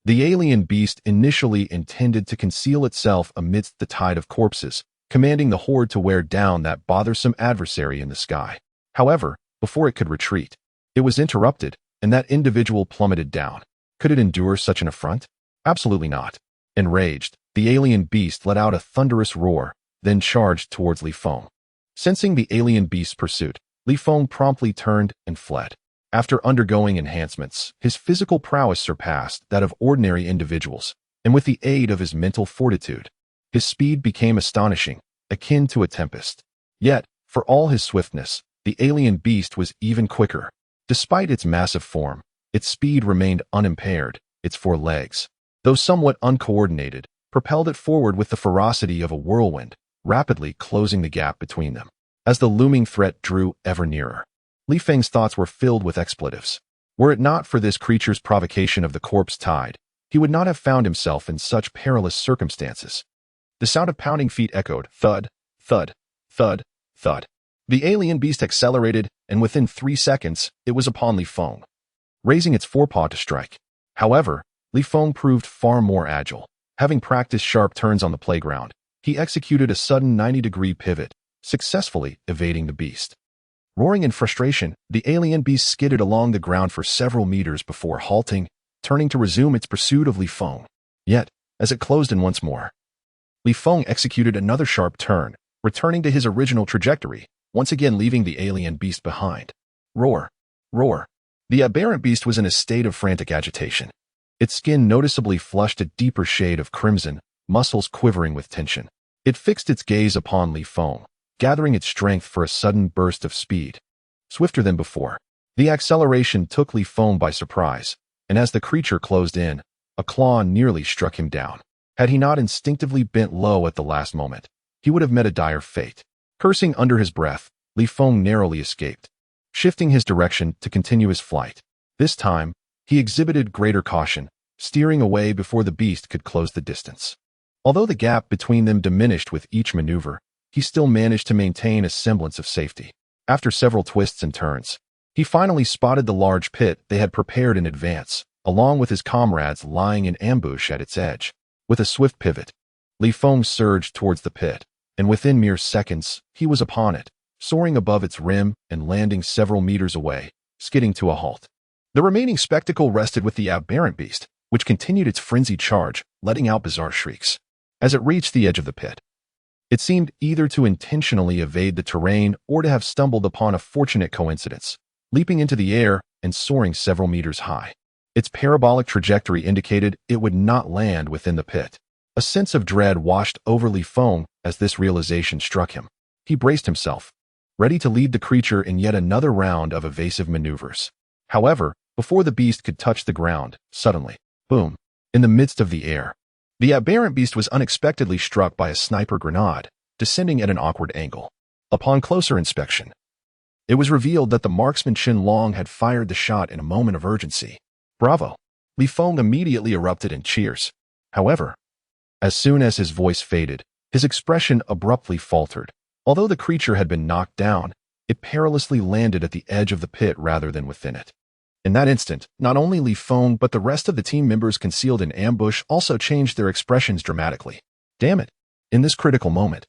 The alien beast initially intended to conceal itself amidst the tide of corpses, commanding the horde to wear down that bothersome adversary in the sky. However, before it could retreat, it was interrupted, and that individual plummeted down. Could it endure such an affront? Absolutely not. Enraged, the alien beast let out a thunderous roar, then charged towards Li Feng. Sensing the alien beast's pursuit, Li Feng promptly turned and fled. After undergoing enhancements, his physical prowess surpassed that of ordinary individuals, and with the aid of his mental fortitude, his speed became astonishing, akin to a tempest. Yet, for all his swiftness, the alien beast was even quicker. Despite its massive form, its speed remained unimpaired. Its four legs, though somewhat uncoordinated, propelled it forward with the ferocity of a whirlwind, rapidly closing the gap between them. As the looming threat drew ever nearer, Li Feng's thoughts were filled with expletives. Were it not for this creature's provocation of the corpse tide, he would not have found himself in such perilous circumstances. The sound of pounding feet echoed, thud, thud, thud, thud. The alien beast accelerated, and within 3 seconds, it was upon Li Feng, raising its forepaw to strike. However, Li Feng proved far more agile. Having practiced sharp turns on the playground, he executed a sudden 90-degree pivot, successfully evading the beast. Roaring in frustration, the alien beast skidded along the ground for several meters before halting, turning to resume its pursuit of Li Feng. Yet, as it closed in once more, Li Feng executed another sharp turn, returning to his original trajectory, once again leaving the alien beast behind. Roar! Roar! The aberrant beast was in a state of frantic agitation. Its skin noticeably flushed a deeper shade of crimson, muscles quivering with tension. It fixed its gaze upon Li Feng, gathering its strength for a sudden burst of speed. Swifter than before, the acceleration took Li Feng by surprise, and as the creature closed in, a claw nearly struck him down. Had he not instinctively bent low at the last moment, he would have met a dire fate. Cursing under his breath, Li Feng narrowly escaped, shifting his direction to continue his flight. This time, he exhibited greater caution, steering away before the beast could close the distance. Although the gap between them diminished with each maneuver, he still managed to maintain a semblance of safety. After several twists and turns, he finally spotted the large pit they had prepared in advance, along with his comrades lying in ambush at its edge. With a swift pivot, Li Feng surged towards the pit, and within mere seconds, he was upon it, soaring above its rim and landing several meters away, skidding to a halt. The remaining spectacle rested with the aberrant beast, which continued its frenzied charge, letting out bizarre shrieks. As it reached the edge of the pit, it seemed either to intentionally evade the terrain or to have stumbled upon a fortunate coincidence, leaping into the air and soaring several meters high. Its parabolic trajectory indicated it would not land within the pit. A sense of dread washed over Li Feng as this realization struck him. He braced himself, ready to lead the creature in yet another round of evasive maneuvers. However, before the beast could touch the ground, suddenly, boom, in the midst of the air, The aberrant beast was unexpectedly struck by a sniper grenade, descending at an awkward angle. Upon closer inspection, it was revealed that the marksman Chen Long had fired the shot in a moment of urgency. "Bravo!" Li Feng immediately erupted in cheers. However, as soon as his voice faded, his expression abruptly faltered. Although the creature had been knocked down, it perilously landed at the edge of the pit rather than within it. In that instant, not only Li Feng but the rest of the team members concealed in ambush also changed their expressions dramatically. Damn it! In this critical moment,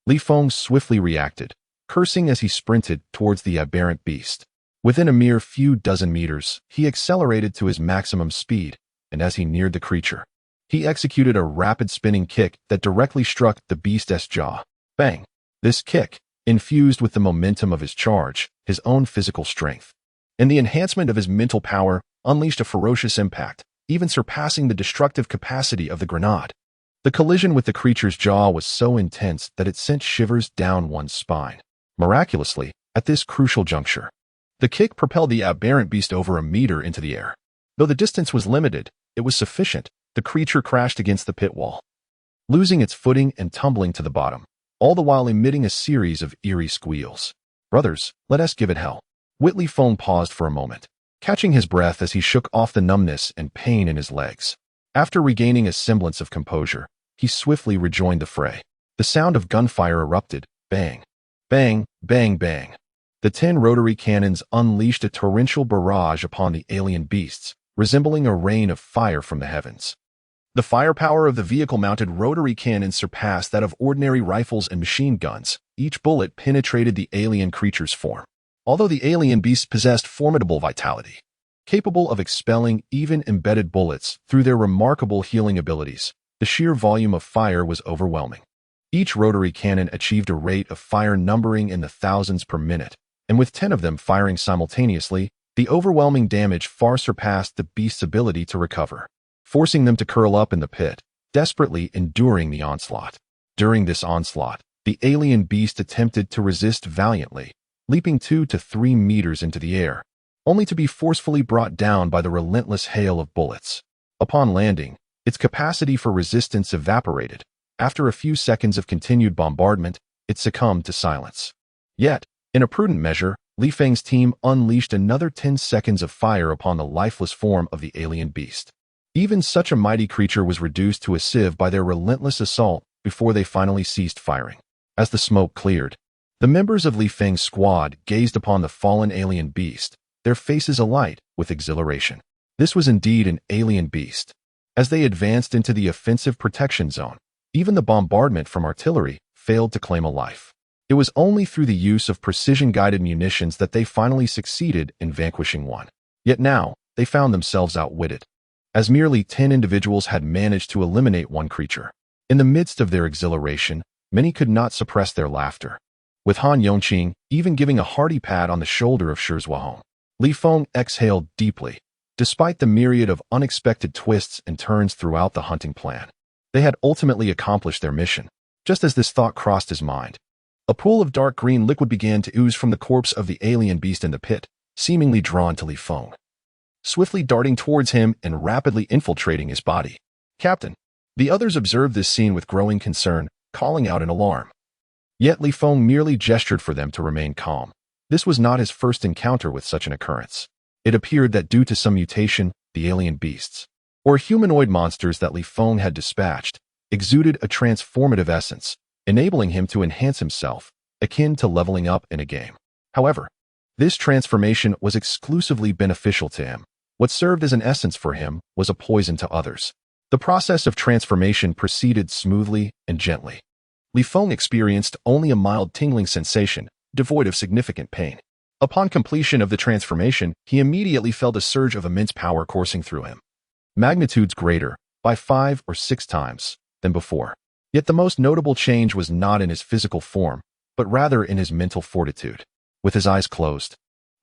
Li Feng swiftly reacted, cursing as he sprinted towards the aberrant beast. Within a mere few dozen meters, he accelerated to his maximum speed, and as he neared the creature, he executed a rapid spinning kick that directly struck the beast's jaw. Bang! This kick, infused with the momentum of his charge, his own physical strength, and the enhancement of his mental power, unleashed a ferocious impact, even surpassing the destructive capacity of the grenade. The collision with the creature's jaw was so intense that it sent shivers down one's spine. Miraculously, at this crucial juncture, the kick propelled the aberrant beast over a meter into the air. Though the distance was limited, it was sufficient. The creature crashed against the pit wall, losing its footing and tumbling to the bottom, all the while emitting a series of eerie squeals. "Brothers, let us give it hell." Li Feng paused for a moment, catching his breath as he shook off the numbness and pain in his legs. After regaining a semblance of composure, he swiftly rejoined the fray. The sound of gunfire erupted. Bang! Bang! Bang! Bang! The 10 rotary cannons unleashed a torrential barrage upon the alien beasts, resembling a rain of fire from the heavens. The firepower of the vehicle-mounted rotary cannons surpassed that of ordinary rifles and machine guns. Each bullet penetrated the alien creature's form. Although the alien beasts possessed formidable vitality, capable of expelling even embedded bullets through their remarkable healing abilities, the sheer volume of fire was overwhelming. Each rotary cannon achieved a rate of fire numbering in the thousands per minute, and with 10 of them firing simultaneously, the overwhelming damage far surpassed the beast's ability to recover, forcing them to curl up in the pit, desperately enduring the onslaught. During this onslaught, the alien beast attempted to resist valiantly, leaping 2 to 3 meters into the air, only to be forcefully brought down by the relentless hail of bullets. Upon landing, its capacity for resistance evaporated. After a few seconds of continued bombardment, it succumbed to silence. Yet, in a prudent measure, Li Feng's team unleashed another 10 seconds of fire upon the lifeless form of the alien beast. Even such a mighty creature was reduced to a sieve by their relentless assault before they finally ceased firing. As the smoke cleared, the members of Li Feng's squad gazed upon the fallen alien beast, their faces alight with exhilaration. This was indeed an alien beast. As they advanced into the offensive protection zone, even the bombardment from artillery failed to claim a life. It was only through the use of precision-guided munitions that they finally succeeded in vanquishing one. Yet now, they found themselves outwitted, as merely 10 individuals had managed to eliminate one creature. In the midst of their exhilaration, many could not suppress their laughter, with Han Yongqing even giving a hearty pat on the shoulder of Shirzhuahong. Li Feng exhaled deeply. Despite the myriad of unexpected twists and turns throughout the hunting plan, they had ultimately accomplished their mission. Just as this thought crossed his mind, a pool of dark green liquid began to ooze from the corpse of the alien beast in the pit, seemingly drawn to Li Feng, swiftly darting towards him and rapidly infiltrating his body. "Captain!" The others observed this scene with growing concern, calling out in alarm. Yet Li Feng merely gestured for them to remain calm. This was not his first encounter with such an occurrence. It appeared that due to some mutation, the alien beasts, or humanoid monsters that Li Feng had dispatched, exuded a transformative essence, enabling him to enhance himself, akin to leveling up in a game. However, this transformation was exclusively beneficial to him. What served as an essence for him was a poison to others. The process of transformation proceeded smoothly and gently. Li Feng experienced only a mild tingling sensation, devoid of significant pain. Upon completion of the transformation, he immediately felt a surge of immense power coursing through him, magnitudes greater, by 5 or 6 times, than before. Yet the most notable change was not in his physical form, but rather in his mental fortitude. With his eyes closed,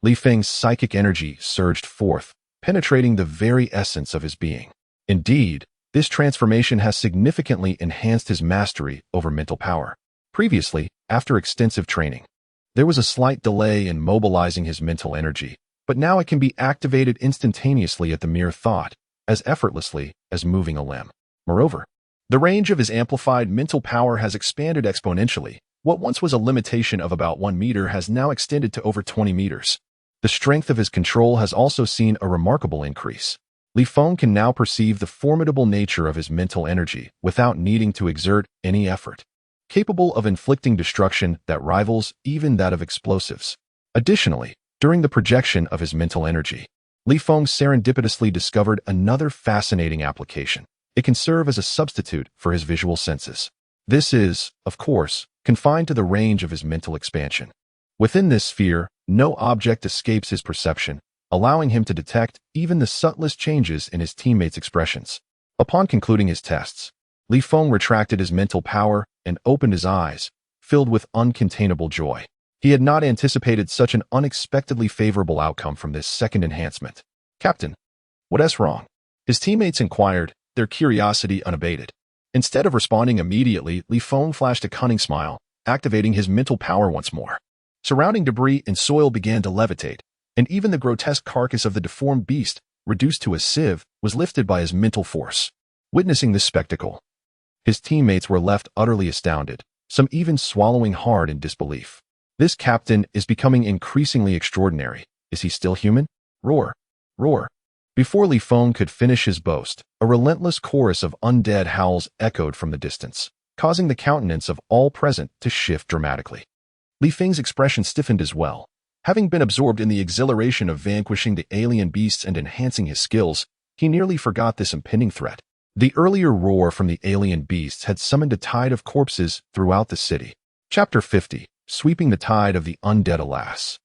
Li Feng's psychic energy surged forth, penetrating the very essence of his being. Indeed, this transformation has significantly enhanced his mastery over mental power. Previously, after extensive training, there was a slight delay in mobilizing his mental energy, but now it can be activated instantaneously at the mere thought, as effortlessly as moving a limb. Moreover, The range of his amplified mental power has expanded exponentially. What once was a limitation of about 1 meter has now extended to over 20 meters. The strength of his control has also seen a remarkable increase. Li Feng can now perceive the formidable nature of his mental energy without needing to exert any effort, capable of inflicting destruction that rivals even that of explosives. Additionally, during the projection of his mental energy, Li Feng serendipitously discovered another fascinating application. It can serve as a substitute for his visual senses. This is, of course, confined to the range of his mental expansion. Within this sphere, no object escapes his perception, allowing him to detect even the subtlest changes in his teammates' expressions. Upon concluding his tests, Li Feng retracted his mental power and opened his eyes, filled with uncontainable joy. He had not anticipated such an unexpectedly favorable outcome from this second enhancement. "Captain, what's wrong?" his teammates inquired, their curiosity unabated. Instead of responding immediately, Li Feng flashed a cunning smile, activating his mental power once more. Surrounding debris and soil began to levitate, and even the grotesque carcass of the deformed beast, reduced to a sieve, was lifted by his mental force. Witnessing this spectacle, his teammates were left utterly astounded, some even swallowing hard in disbelief. This captain is becoming increasingly extraordinary. Is he still human? Roar! Roar! Before Li Feng could finish his boast, a relentless chorus of undead howls echoed from the distance, causing the countenance of all present to shift dramatically. Li Feng's expression stiffened as well. Having been absorbed in the exhilaration of vanquishing the alien beasts and enhancing his skills, he nearly forgot this impending threat. The earlier roar from the alien beasts had summoned a tide of corpses throughout the city. Chapter 50. Sweeping the tide of the undead. Alas,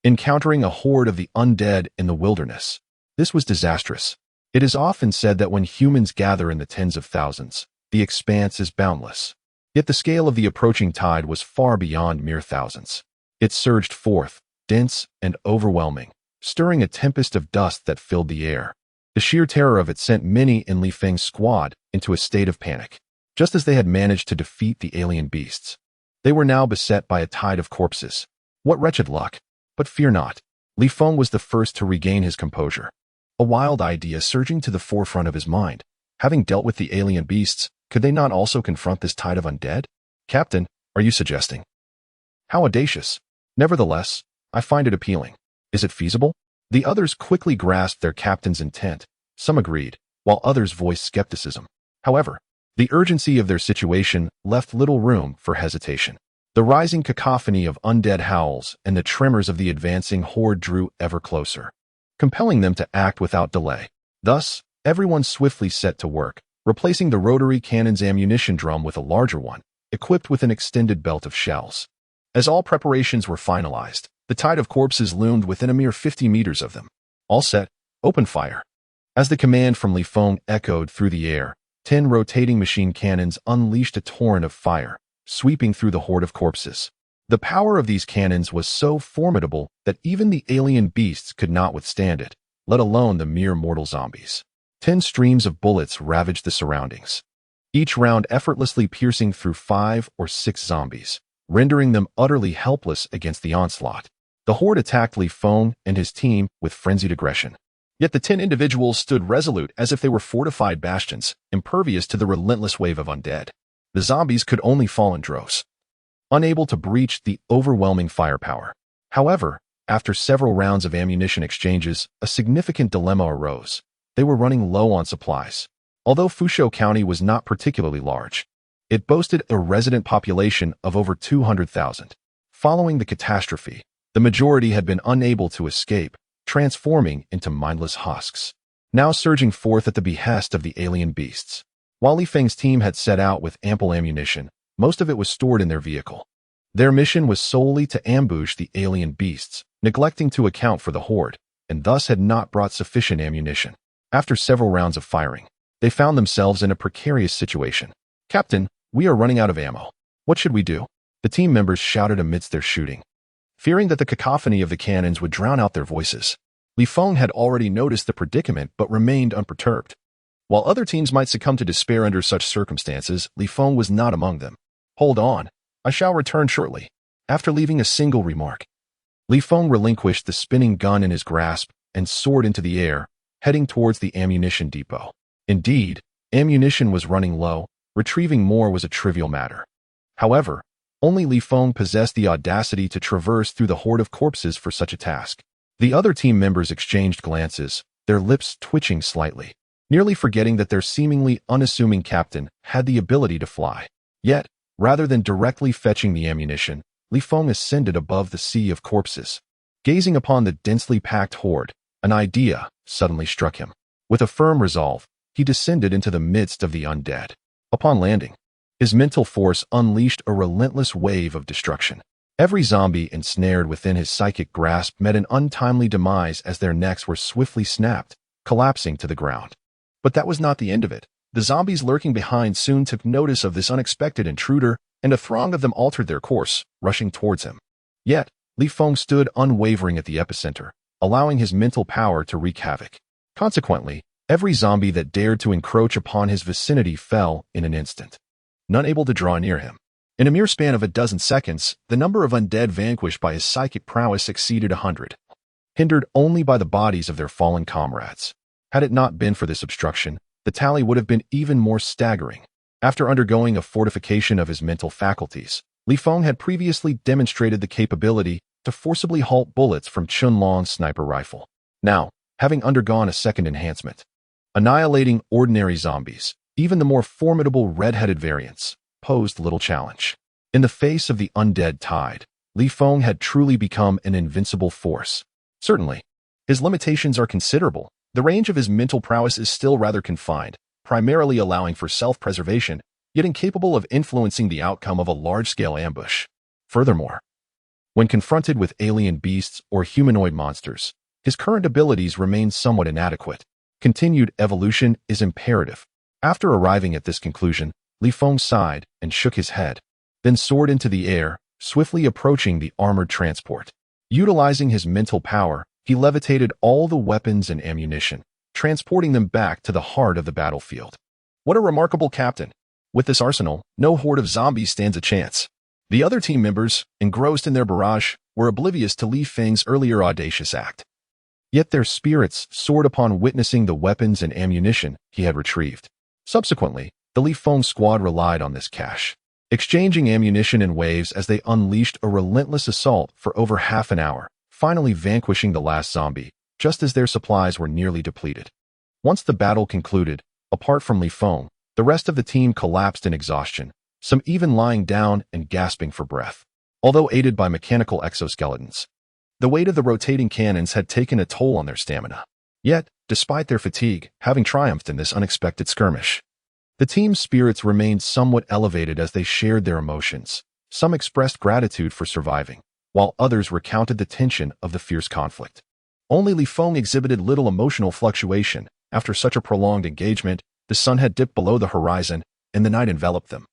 encountering a horde of the undead in the wilderness. This was disastrous. It is often said that when humans gather in the tens of thousands, the expanse is boundless. Yet the scale of the approaching tide was far beyond mere thousands. It surged forth, dense and overwhelming, stirring a tempest of dust that filled the air. The sheer terror of it sent many in Li Feng's squad into a state of panic. Just as they had managed to defeat the alien beasts, they were now beset by a tide of corpses. What wretched luck! But fear not. Li Feng was the first to regain his composure. A wild idea surging to the forefront of his mind. Having dealt with the alien beasts, could they not also confront this tide of undead? "Captain, are you suggesting?" "How audacious! Nevertheless, I find it appealing. Is it feasible?" The others quickly grasped their captain's intent. Some agreed, while others voiced skepticism. However, the urgency of their situation left little room for hesitation. The rising cacophony of undead howls and the tremors of the advancing horde drew ever closer, compelling them to act without delay. Thus, everyone swiftly set to work, replacing the rotary cannon's ammunition drum with a larger one, equipped with an extended belt of shells. As all preparations were finalized, the tide of corpses loomed within a mere 50 meters of them. "All set, open fire." As the command from Li Feng echoed through the air, 10 rotating machine cannons unleashed a torrent of fire, sweeping through the horde of corpses. The power of these cannons was so formidable that even the alien beasts could not withstand it, let alone the mere mortal zombies. 10 streams of bullets ravaged the surroundings, each round effortlessly piercing through 5 or 6 zombies, rendering them utterly helpless against the onslaught. The horde attacked Li Feng and his team with frenzied aggression. Yet the 10 individuals stood resolute as if they were fortified bastions, impervious to the relentless wave of undead. The zombies could only fall in droves, unable to breach the overwhelming firepower. However, after several rounds of ammunition exchanges, a significant dilemma arose. They were running low on supplies. Although Fusho County was not particularly large, it boasted a resident population of over 200,000. Following the catastrophe, the majority had been unable to escape, transforming into mindless husks, now surging forth at the behest of the alien beasts. While Li Feng's team had set out with ample ammunition, most of it was stored in their vehicle. Their mission was solely to ambush the alien beasts, neglecting to account for the horde, and thus had not brought sufficient ammunition. After several rounds of firing, they found themselves in a precarious situation. "Captain, we are running out of ammo. What should we do?" the team members shouted amidst their shooting. Fearing that the cacophony of the cannons would drown out their voices, Li Feng had already noticed the predicament but remained unperturbed. While other teams might succumb to despair under such circumstances, Li Feng was not among them. "Hold on, I shall return shortly." After leaving a single remark, Li Feng relinquished the spinning gun in his grasp and soared into the air, heading towards the ammunition depot. Indeed, ammunition was running low, retrieving more was a trivial matter. However, only Li Feng possessed the audacity to traverse through the horde of corpses for such a task. The other team members exchanged glances, their lips twitching slightly, nearly forgetting that their seemingly unassuming captain had the ability to fly. Yet, rather than directly fetching the ammunition, Li Feng ascended above the sea of corpses. Gazing upon the densely packed horde, an idea suddenly struck him. With a firm resolve, he descended into the midst of the undead. Upon landing, his mental force unleashed a relentless wave of destruction. Every zombie ensnared within his psychic grasp met an untimely demise as their necks were swiftly snapped, collapsing to the ground. But that was not the end of it. The zombies lurking behind soon took notice of this unexpected intruder, and a throng of them altered their course, rushing towards him. Yet, Li Feng stood unwavering at the epicenter, allowing his mental power to wreak havoc. Consequently, every zombie that dared to encroach upon his vicinity fell in an instant, none able to draw near him. In a mere span of a dozen seconds, the number of undead vanquished by his psychic prowess exceeded 100, hindered only by the bodies of their fallen comrades. Had it not been for this obstruction, the tally would have been even more staggering. After undergoing a fortification of his mental faculties, Li Feng had previously demonstrated the capability to forcibly halt bullets from Chunlong's sniper rifle. Now, having undergone a second enhancement, annihilating ordinary zombies, even the more formidable red-headed variants, posed little challenge. In the face of the undead tide, Li Feng had truly become an invincible force. Certainly, his limitations are considerable. The range of his mental prowess is still rather confined, primarily allowing for self-preservation, yet incapable of influencing the outcome of a large-scale ambush. Furthermore, when confronted with alien beasts or humanoid monsters, his current abilities remain somewhat inadequate. Continued evolution is imperative. After arriving at this conclusion, Li Feng sighed and shook his head, then soared into the air, swiftly approaching the armored transport. Utilizing his mental power, he levitated all the weapons and ammunition, transporting them back to the heart of the battlefield. What a remarkable captain! With this arsenal, no horde of zombies stands a chance. The other team members, engrossed in their barrage, were oblivious to Li Feng's earlier audacious act. Yet their spirits soared upon witnessing the weapons and ammunition he had retrieved. Subsequently, the Li Feng squad relied on this cache, exchanging ammunition in waves as they unleashed a relentless assault for over half an hour, finally vanquishing the last zombie, just as their supplies were nearly depleted. Once the battle concluded, apart from Li Feng, the rest of the team collapsed in exhaustion, some even lying down and gasping for breath. Although aided by mechanical exoskeletons, the weight of the rotating cannons had taken a toll on their stamina. Yet, despite their fatigue, having triumphed in this unexpected skirmish, the team's spirits remained somewhat elevated as they shared their emotions. Some expressed gratitude for surviving, while others recounted the tension of the fierce conflict. Only Li Feng exhibited little emotional fluctuation. After such a prolonged engagement, the sun had dipped below the horizon, and the night enveloped them,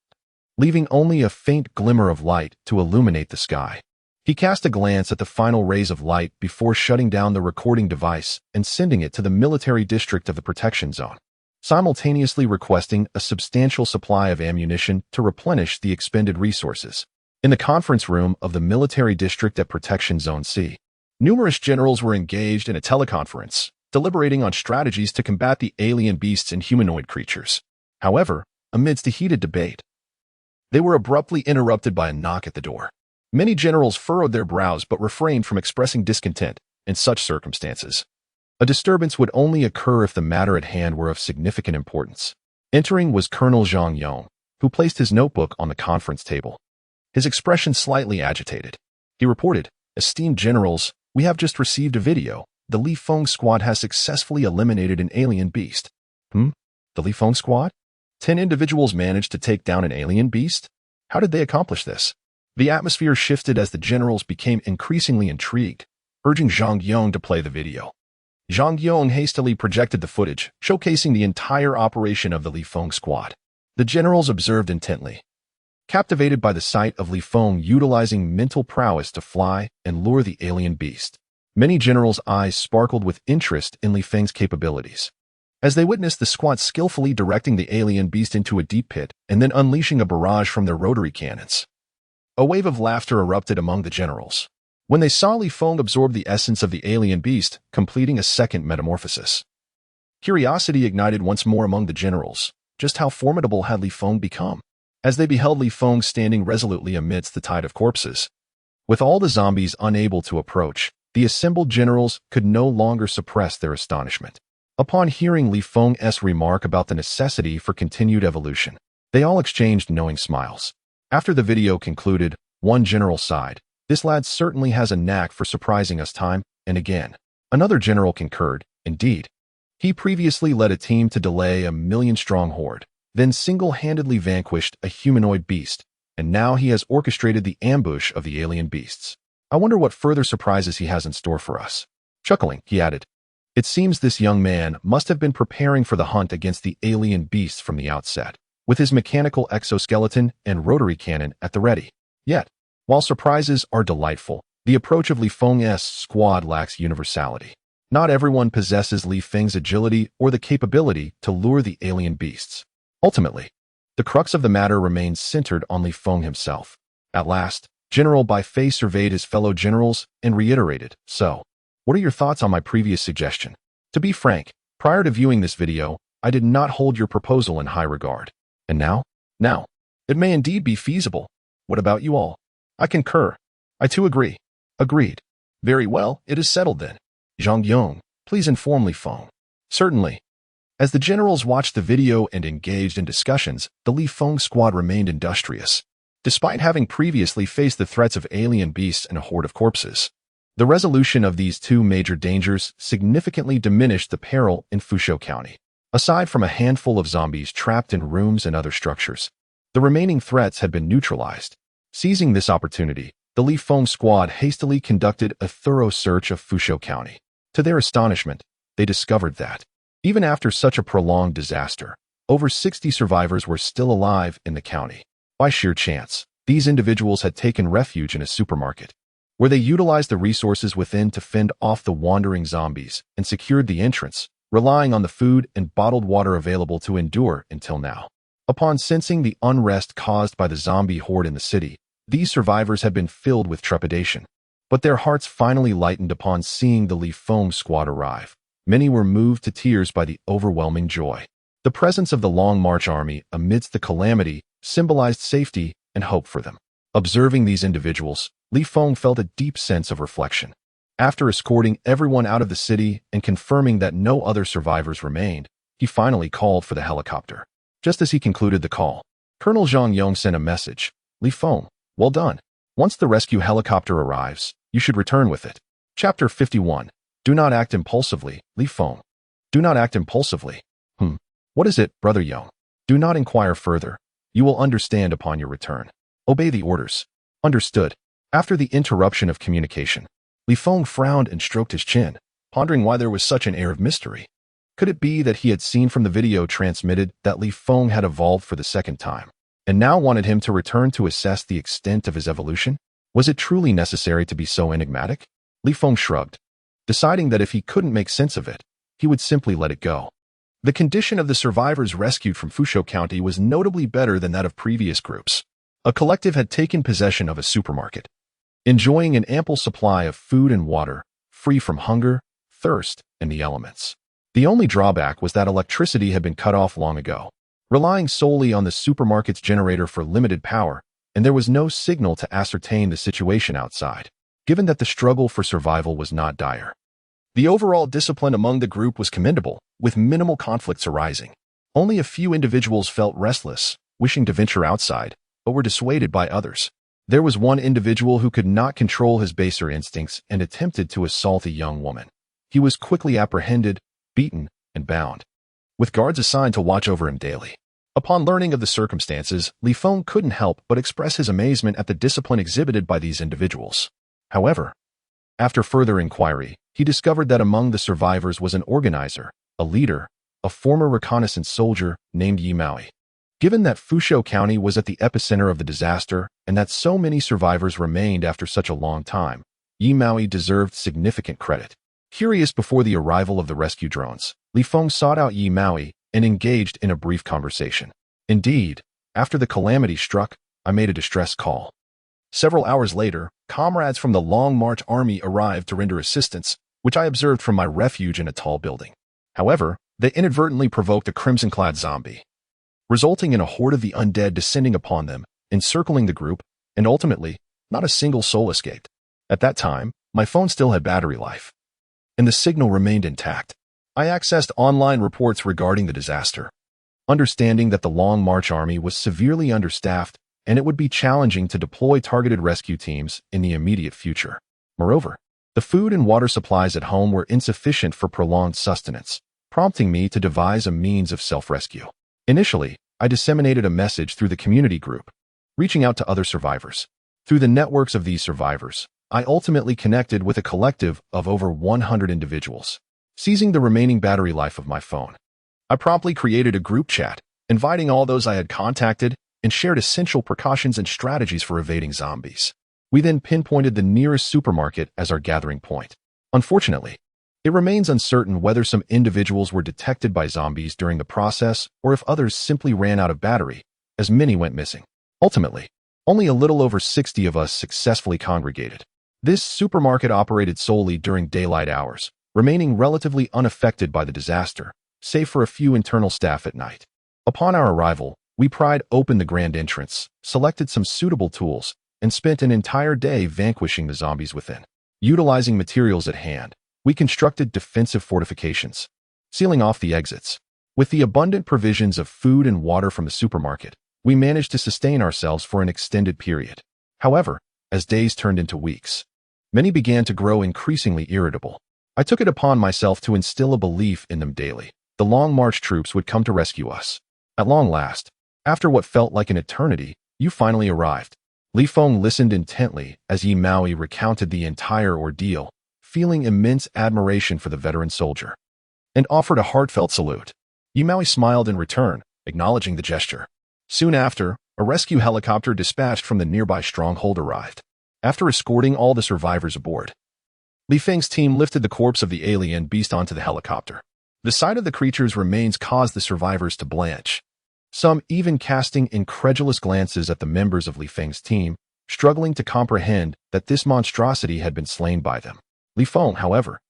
leaving only a faint glimmer of light to illuminate the sky. He cast a glance at the final rays of light before shutting down the recording device and sending it to the military district of the protection zone, simultaneously requesting a substantial supply of ammunition to replenish the expended resources. In the conference room of the military district at Protection Zone C, numerous generals were engaged in a teleconference, deliberating on strategies to combat the alien beasts and humanoid creatures. However, amidst a heated debate, they were abruptly interrupted by a knock at the door. Many generals furrowed their brows but refrained from expressing discontent in such circumstances. A disturbance would only occur if the matter at hand were of significant importance. Entering was Colonel Zhang Yong, who placed his notebook on the conference table, his expression slightly agitated. He reported, "Esteemed generals, we have just received a video. The Li Feng squad has successfully eliminated an alien beast." The Li Feng squad? 10 individuals managed to take down an alien beast? How did they accomplish this? The atmosphere shifted as the generals became increasingly intrigued, urging Zhang Yong to play the video. Zhang Yong hastily projected the footage, showcasing the entire operation of the Li Feng squad. The generals observed intently, captivated by the sight of Li Feng utilizing mental prowess to fly and lure the alien beast. Many generals' eyes sparkled with interest in Li Feng's capabilities, as they witnessed the squad skillfully directing the alien beast into a deep pit and then unleashing a barrage from their rotary cannons. A wave of laughter erupted among the generals when they saw Li Feng absorb the essence of the alien beast, completing a second metamorphosis. Curiosity ignited once more among the generals, Just how formidable had Li Feng become? As they beheld Li Feng standing resolutely amidst the tide of corpses, with all the zombies unable to approach, the assembled generals could no longer suppress their astonishment. Upon hearing Li Feng's remark about the necessity for continued evolution, they all exchanged knowing smiles. After the video concluded, one general sighed, "This lad certainly has a knack for surprising us time and again." Another general concurred, "Indeed. He previously led a team to delay a million-strong horde, then single-handedly vanquished a humanoid beast, and now he has orchestrated the ambush of the alien beasts. I wonder what further surprises he has in store for us." Chuckling, he added, "It seems this young man must have been preparing for the hunt against the alien beasts from the outset, with his mechanical exoskeleton and rotary cannon at the ready." Yet, while surprises are delightful, the approach of Li Feng's squad lacks universality. Not everyone possesses Li Feng's agility or the capability to lure the alien beasts. Ultimately, the crux of the matter remains centered on Li Feng himself. At last, General Bai Fei surveyed his fellow generals and reiterated, "So, what are your thoughts on my previous suggestion? To be frank, prior to viewing this video, I did not hold your proposal in high regard. And now? Now, it may indeed be feasible. What about you all?" "I concur. I too agree." "Agreed. Very well, it is settled then. Zhang Yong, please inform Li Feng." "Certainly." As the generals watched the video and engaged in discussions, the Li Feng squad remained industrious. Despite having previously faced the threats of alien beasts and a horde of corpses, the resolution of these two major dangers significantly diminished the peril in Fuzhou County. Aside from a handful of zombies trapped in rooms and other structures, the remaining threats had been neutralized. Seizing this opportunity, the Li Feng squad hastily conducted a thorough search of Fuzhou County. To their astonishment, they discovered that, even after such a prolonged disaster, over 60 survivors were still alive in the county. By sheer chance, these individuals had taken refuge in a supermarket, where they utilized the resources within to fend off the wandering zombies and secured the entrance, relying on the food and bottled water available to endure until now. Upon sensing the unrest caused by the zombie horde in the city, these survivors had been filled with trepidation, but their hearts finally lightened upon seeing the Li Feng squad arrive. Many were moved to tears by the overwhelming joy. The presence of the Long March army amidst the calamity symbolized safety and hope for them. Observing these individuals, Li Feng felt a deep sense of reflection. After escorting everyone out of the city and confirming that no other survivors remained, he finally called for the helicopter. Just as he concluded the call, Colonel Zhang Yong sent a message. "Li Feng, well done. Once the rescue helicopter arrives, you should return with it." Chapter 51. Do not act impulsively, Li Feng. Do not act impulsively. What is it, Brother Yong? Do not inquire further. You will understand upon your return. Obey the orders. Understood. After the interruption of communication, Li Feng frowned and stroked his chin, pondering why there was such an air of mystery. Could it be that he had seen from the video transmitted that Li Feng had evolved for the second time, and now wanted him to return to assess the extent of his evolution? Was it truly necessary to be so enigmatic? Li Feng shrugged, deciding that if he couldn't make sense of it, he would simply let it go. The condition of the survivors rescued from Fuzhou County was notably better than that of previous groups. A collective had taken possession of a supermarket, enjoying an ample supply of food and water, free from hunger, thirst, and the elements. The only drawback was that electricity had been cut off long ago, relying solely on the supermarket's generator for limited power, and there was no signal to ascertain the situation outside, given that the struggle for survival was not dire. The overall discipline among the group was commendable, with minimal conflicts arising. Only a few individuals felt restless, wishing to venture outside, but were dissuaded by others. There was one individual who could not control his baser instincts and attempted to assault a young woman. He was quickly apprehended, beaten, and bound, with guards assigned to watch over him daily. Upon learning of the circumstances, Li Feng couldn't help but express his amazement at the discipline exhibited by these individuals. However, after further inquiry, he discovered that among the survivors was an organizer, a leader, a former reconnaissance soldier named Yi Maui. Given that Fuzhou County was at the epicenter of the disaster and that so many survivors remained after such a long time, Yi Maui deserved significant credit. Curious before the arrival of the rescue drones, Li Feng sought out Yi Maui and engaged in a brief conversation. Indeed, after the calamity struck, I made a distress call. Several hours later, comrades from the Long March army arrived to render assistance, which I observed from my refuge in a tall building. However, they inadvertently provoked a crimson-clad zombie. resulting in a horde of the undead descending upon them, encircling the group, and ultimately, not a single soul escaped. At that time, my phone still had battery life, and the signal remained intact. I accessed online reports regarding the disaster, understanding that the Long March Army was severely understaffed and it would be challenging to deploy targeted rescue teams in the immediate future. Moreover, the food and water supplies at home were insufficient for prolonged sustenance, prompting me to devise a means of self-rescue. Initially, I disseminated a message through the community group, reaching out to other survivors. Through the networks of these survivors, I ultimately connected with a collective of over 100 individuals. Seizing the remaining battery life of my phone, I promptly created a group chat, inviting all those I had contacted and shared essential precautions and strategies for evading zombies. We then pinpointed the nearest supermarket as our gathering point. Unfortunately, it remains uncertain whether some individuals were detected by zombies during the process or if others simply ran out of battery, as many went missing. Ultimately, only a little over 60 of us successfully congregated. This supermarket operated solely during daylight hours, remaining relatively unaffected by the disaster, save for a few internal staff at night. Upon our arrival, we pried open the grand entrance, selected some suitable tools, and spent an entire day vanquishing the zombies within. Utilizing materials at hand, we constructed defensive fortifications, sealing off the exits. With the abundant provisions of food and water from the supermarket, we managed to sustain ourselves for an extended period. However, as days turned into weeks, many began to grow increasingly irritable. I took it upon myself to instill a belief in them daily. The Long March troops would come to rescue us. At long last, after what felt like an eternity, you finally arrived. Li Feng listened intently as Yi Maui recounted the entire ordeal, feeling immense admiration for the veteran soldier, and offered a heartfelt salute. Yi Maui smiled in return, acknowledging the gesture. Soon after, a rescue helicopter dispatched from the nearby stronghold arrived. After escorting all the survivors aboard, Li Feng's team lifted the corpse of the alien beast onto the helicopter. The sight of the creature's remains caused the survivors to blanch, some even casting incredulous glances at the members of Li Feng's team, struggling to comprehend that this monstrosity had been slain by them. Li Feng, however,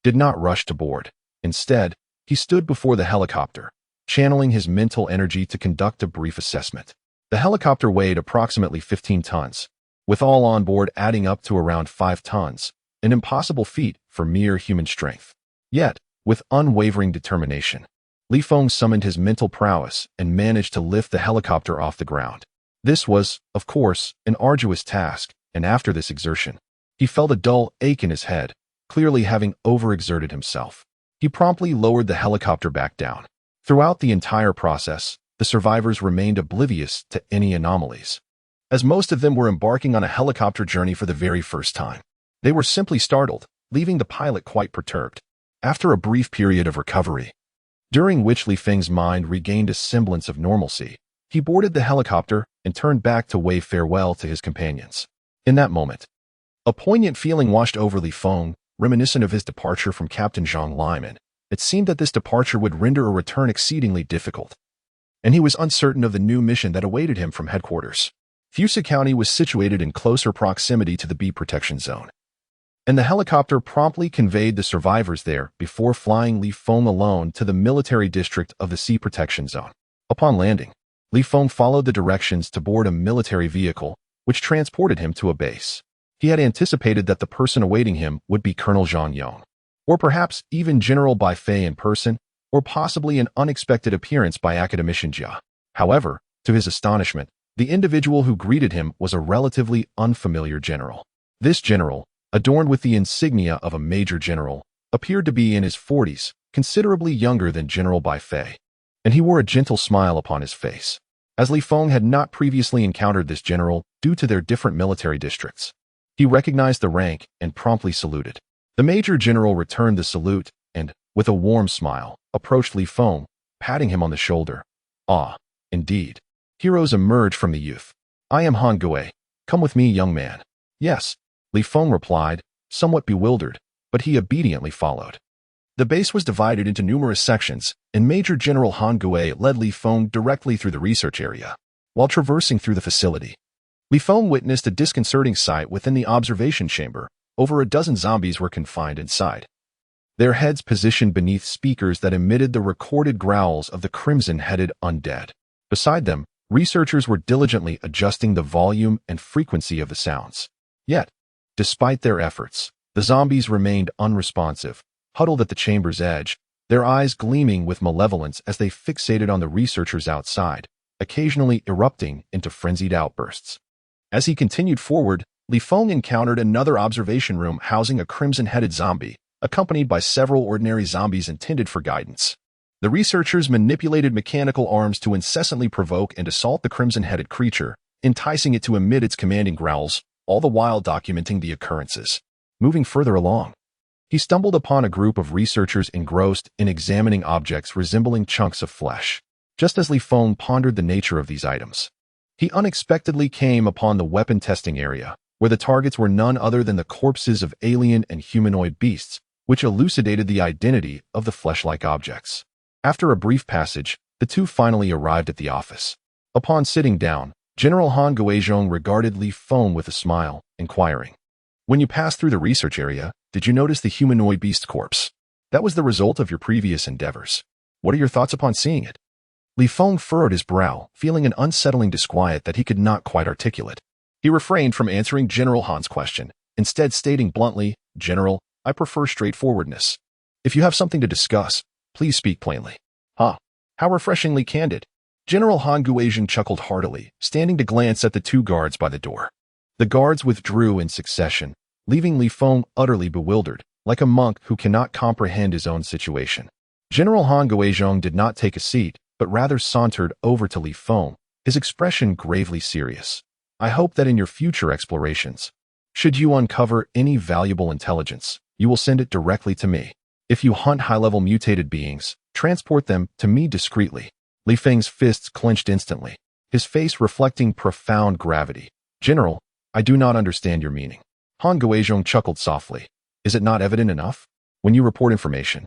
did not rush to board. Instead, he stood before the helicopter, channeling his mental energy to conduct a brief assessment. The helicopter weighed approximately 15 tons, with all on board adding up to around 5 tons, an impossible feat for mere human strength. Yet, with unwavering determination, Li Feng summoned his mental prowess and managed to lift the helicopter off the ground. This was, of course, an arduous task, and after this exertion, he felt a dull ache in his head, clearly having overexerted himself. He promptly lowered the helicopter back down. Throughout the entire process, the survivors remained oblivious to any anomalies, as most of them were embarking on a helicopter journey for the very first time. They were simply startled, leaving the pilot quite perturbed. After a brief period of recovery, during which Li Feng's mind regained a semblance of normalcy, he boarded the helicopter and turned back to wave farewell to his companions. In that moment, a poignant feeling washed over Li Feng, reminiscent of his departure from Captain Zhang Lyman. It seemed that this departure would render a return exceedingly difficult, and he was uncertain of the new mission that awaited him from headquarters. Fusa County was situated in closer proximity to the bee protection zone, and the helicopter promptly conveyed the survivors there before flying Li Feng alone to the military district of the sea protection zone. Upon landing, Li Feng followed the directions to board a military vehicle, which transported him to a base. He had anticipated that the person awaiting him would be Colonel Zhang Yong, or perhaps even General Bai Fei in person, or possibly an unexpected appearance by Academician Jia. However, to his astonishment, the individual who greeted him was a relatively unfamiliar general. This general, adorned with the insignia of a major general, appeared to be in his 40s, considerably younger than General Bai Fei, and he wore a gentle smile upon his face. As Li Feng had not previously encountered this general due to their different military districts, he recognized the rank and promptly saluted. The major general returned the salute and, with a warm smile, approached Li Feng, patting him on the shoulder. "Ah, indeed. Heroes emerge from the youth. I am Han Gui. Come with me, young man." "Yes," Li Feng replied, somewhat bewildered, but he obediently followed. The base was divided into numerous sections, and Major General Han Gui led Li Feng directly through the research area. While traversing through the facility, Li Feng witnessed a disconcerting sight within the observation chamber. Over a dozen zombies were confined inside, their heads positioned beneath speakers that emitted the recorded growls of the crimson-headed undead. Beside them, researchers were diligently adjusting the volume and frequency of the sounds. Yet, despite their efforts, the zombies remained unresponsive, huddled at the chamber's edge, their eyes gleaming with malevolence as they fixated on the researchers outside, occasionally erupting into frenzied outbursts. As he continued forward, Li Feng encountered another observation room housing a crimson-headed zombie, accompanied by several ordinary zombies intended for guidance. The researchers manipulated mechanical arms to incessantly provoke and assault the crimson-headed creature, enticing it to emit its commanding growls, all the while documenting the occurrences. Moving further along, he stumbled upon a group of researchers engrossed in examining objects resembling chunks of flesh. Just as Li Feng pondered the nature of these items, he unexpectedly came upon the weapon testing area, where the targets were none other than the corpses of alien and humanoid beasts, which elucidated the identity of the flesh-like objects. After a brief passage, the two finally arrived at the office. Upon sitting down, General Han Guizhong regarded Li Feng with a smile, inquiring, "When you passed through the research area, did you notice the humanoid beast corpse? That was the result of your previous endeavors. What are your thoughts upon seeing it?" Li Feng furrowed his brow, feeling an unsettling disquiet that he could not quite articulate. He refrained from answering General Han's question, instead stating bluntly, "General, I prefer straightforwardness. If you have something to discuss, please speak plainly." "Huh. How refreshingly candid." General Han Guizhong chuckled heartily, standing to glance at the two guards by the door. The guards withdrew in succession, leaving Li Feng utterly bewildered, like a monk who cannot comprehend his own situation. General Han Guizhong did not take a seat, but rather sauntered over to Li Feng, his expression gravely serious. "I hope that in your future explorations, should you uncover any valuable intelligence, you will send it directly to me. If you hunt high-level mutated beings, transport them to me discreetly." Li Feng's fists clenched instantly, his face reflecting profound gravity. "General, I do not understand your meaning." Han Guizhong chuckled softly. "Is it not evident enough? When you report information,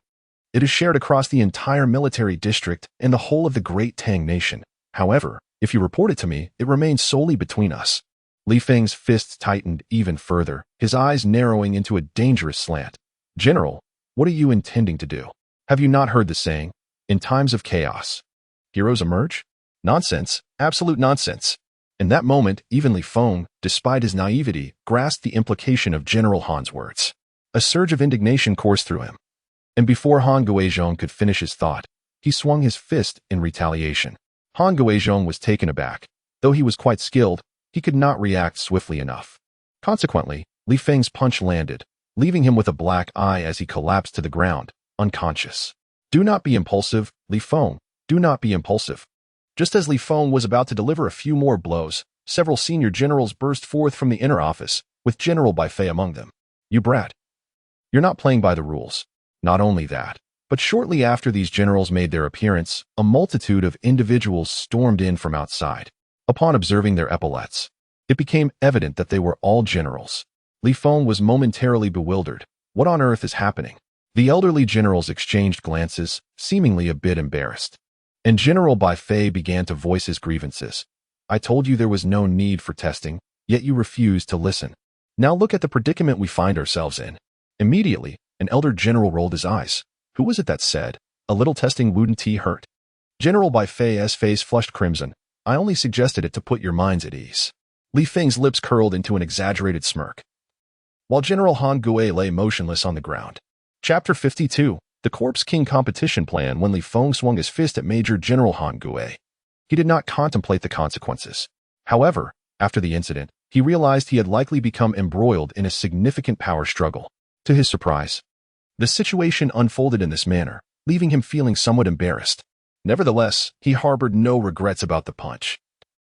it is shared across the entire military district and the whole of the Great Tang Nation. However, if you report it to me, it remains solely between us." Li Feng's fists tightened even further, his eyes narrowing into a dangerous slant. "General, what are you intending to do? Have you not heard the saying, in times of chaos, heroes emerge? Nonsense, absolute nonsense." In that moment, even Li Feng, despite his naivety, grasped the implication of General Han's words. A surge of indignation coursed through him. And before Han Guizhong could finish his thought, he swung his fist in retaliation. Han Guizhong was taken aback. Though he was quite skilled, he could not react swiftly enough. Consequently, Li Feng's punch landed, leaving him with a black eye as he collapsed to the ground, unconscious. "Do not be impulsive, Li Feng. Do not be impulsive." Just as Li Feng was about to deliver a few more blows, several senior generals burst forth from the inner office, with General Baifei among them. "You brat. You're not playing by the rules." Not only that, but shortly after these generals made their appearance, a multitude of individuals stormed in from outside. Upon observing their epaulets, it became evident that they were all generals. Li Feng was momentarily bewildered. What on earth is happening? The elderly generals exchanged glances, seemingly a bit embarrassed. And General Baifei began to voice his grievances. "I told you there was no need for testing, yet you refused to listen. Now look at the predicament we find ourselves in." Immediately, an elder general rolled his eyes. Who was it that said, "A little testing wouldn't hurt"? General Baifei's face flushed crimson. "I only suggested it to put your minds at ease." Li Feng's lips curled into an exaggerated smirk, while General Han Gui lay motionless on the ground. Chapter 52. The Corpse King Competition Plan. When Li Feng swung his fist at Major General Han Gui, he did not contemplate the consequences. However, after the incident, he realized he had likely become embroiled in a significant power struggle. To his surprise, the situation unfolded in this manner, leaving him feeling somewhat embarrassed. Nevertheless, he harbored no regrets about the punch.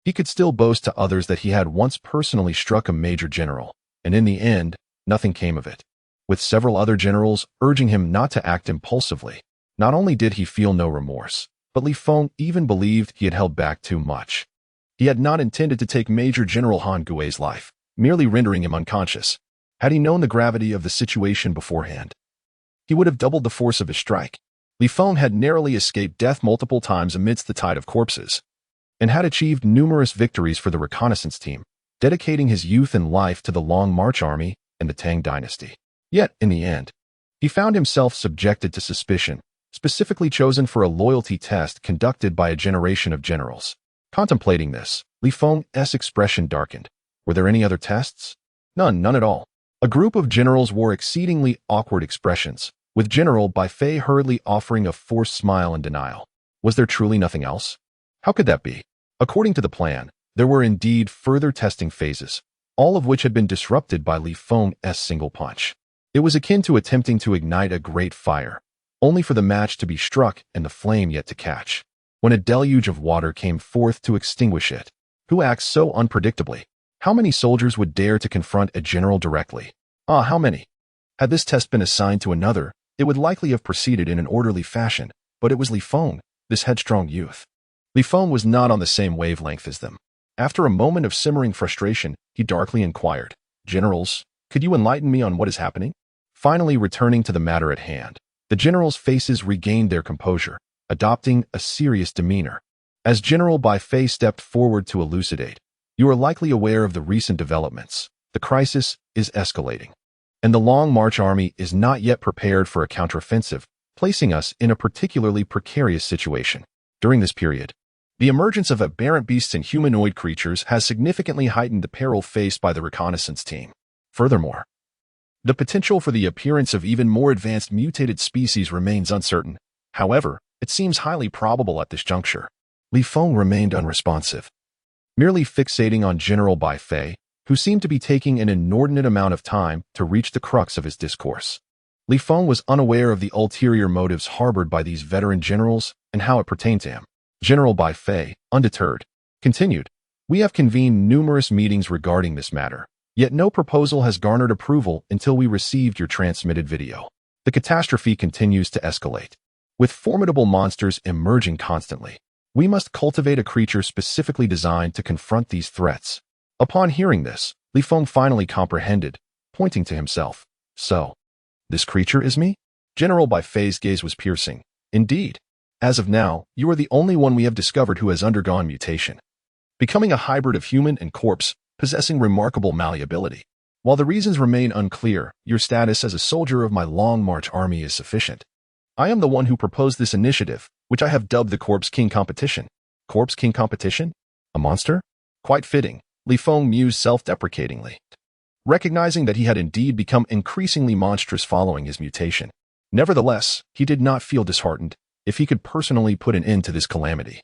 He could still boast to others that he had once personally struck a major general, and in the end, nothing came of it. With several other generals urging him not to act impulsively, not only did he feel no remorse, but Li Feng even believed he had held back too much. He had not intended to take Major General Han Gui's life, merely rendering him unconscious. Had he known the gravity of the situation beforehand, he would have doubled the force of his strike. Li Feng had narrowly escaped death multiple times amidst the tide of corpses, and had achieved numerous victories for the reconnaissance team, dedicating his youth and life to the Long March Army and the Tang dynasty. Yet, in the end, he found himself subjected to suspicion, specifically chosen for a loyalty test conducted by a generation of generals. Contemplating this, Li Feng's expression darkened. Were there any other tests? None at all. A group of generals wore exceedingly awkward expressions, with General Bai Fei hurriedly offering a forced smile in denial. Was there truly nothing else? How could that be? According to the plan, there were indeed further testing phases, all of which had been disrupted by Li Feng's single punch. It was akin to attempting to ignite a great fire, only for the match to be struck and the flame yet to catch. When a deluge of water came forth to extinguish it. Who acts so unpredictably? How many soldiers would dare to confront a general directly? How many? Had this test been assigned to another, it would likely have proceeded in an orderly fashion, but it was Li Feng, this headstrong youth. Li Feng was not on the same wavelength as them. After a moment of simmering frustration, he darkly inquired, "Generals, could you enlighten me on what is happening?" Finally returning to the matter at hand, the generals' faces regained their composure, adopting a serious demeanor. As General Bai Fei stepped forward to elucidate, "You are likely aware of the recent developments. The crisis is escalating, and the Long March Army is not yet prepared for a counteroffensive, placing us in a particularly precarious situation. During this period, the emergence of aberrant beasts and humanoid creatures has significantly heightened the peril faced by the reconnaissance team. Furthermore, the potential for the appearance of even more advanced mutated species remains uncertain. However, it seems highly probable at this juncture." Li Feng remained unresponsive, merely fixating on General Bai Fei, who seemed to be taking an inordinate amount of time to reach the crux of his discourse. Li Feng was unaware of the ulterior motives harbored by these veteran generals and how it pertained to him. General Bai Fei, undeterred, continued, "We have convened numerous meetings regarding this matter, yet no proposal has garnered approval until we received your transmitted video. The catastrophe continues to escalate, with formidable monsters emerging constantly. We must cultivate a creature specifically designed to confront these threats." Upon hearing this, Li Feng finally comprehended, pointing to himself. "So, this creature is me?" General Bai Fei's gaze was piercing. "Indeed. As of now, you are the only one we have discovered who has undergone mutation, becoming a hybrid of human and corpse, possessing remarkable malleability. While the reasons remain unclear, your status as a soldier of my Long March Army is sufficient. I am the one who proposed this initiative, which I have dubbed the Corpse King Competition." Corpse King Competition? A monster? Quite fitting, Li Feng mused self-deprecatingly, recognizing that he had indeed become increasingly monstrous following his mutation. Nevertheless, he did not feel disheartened if he could personally put an end to this calamity.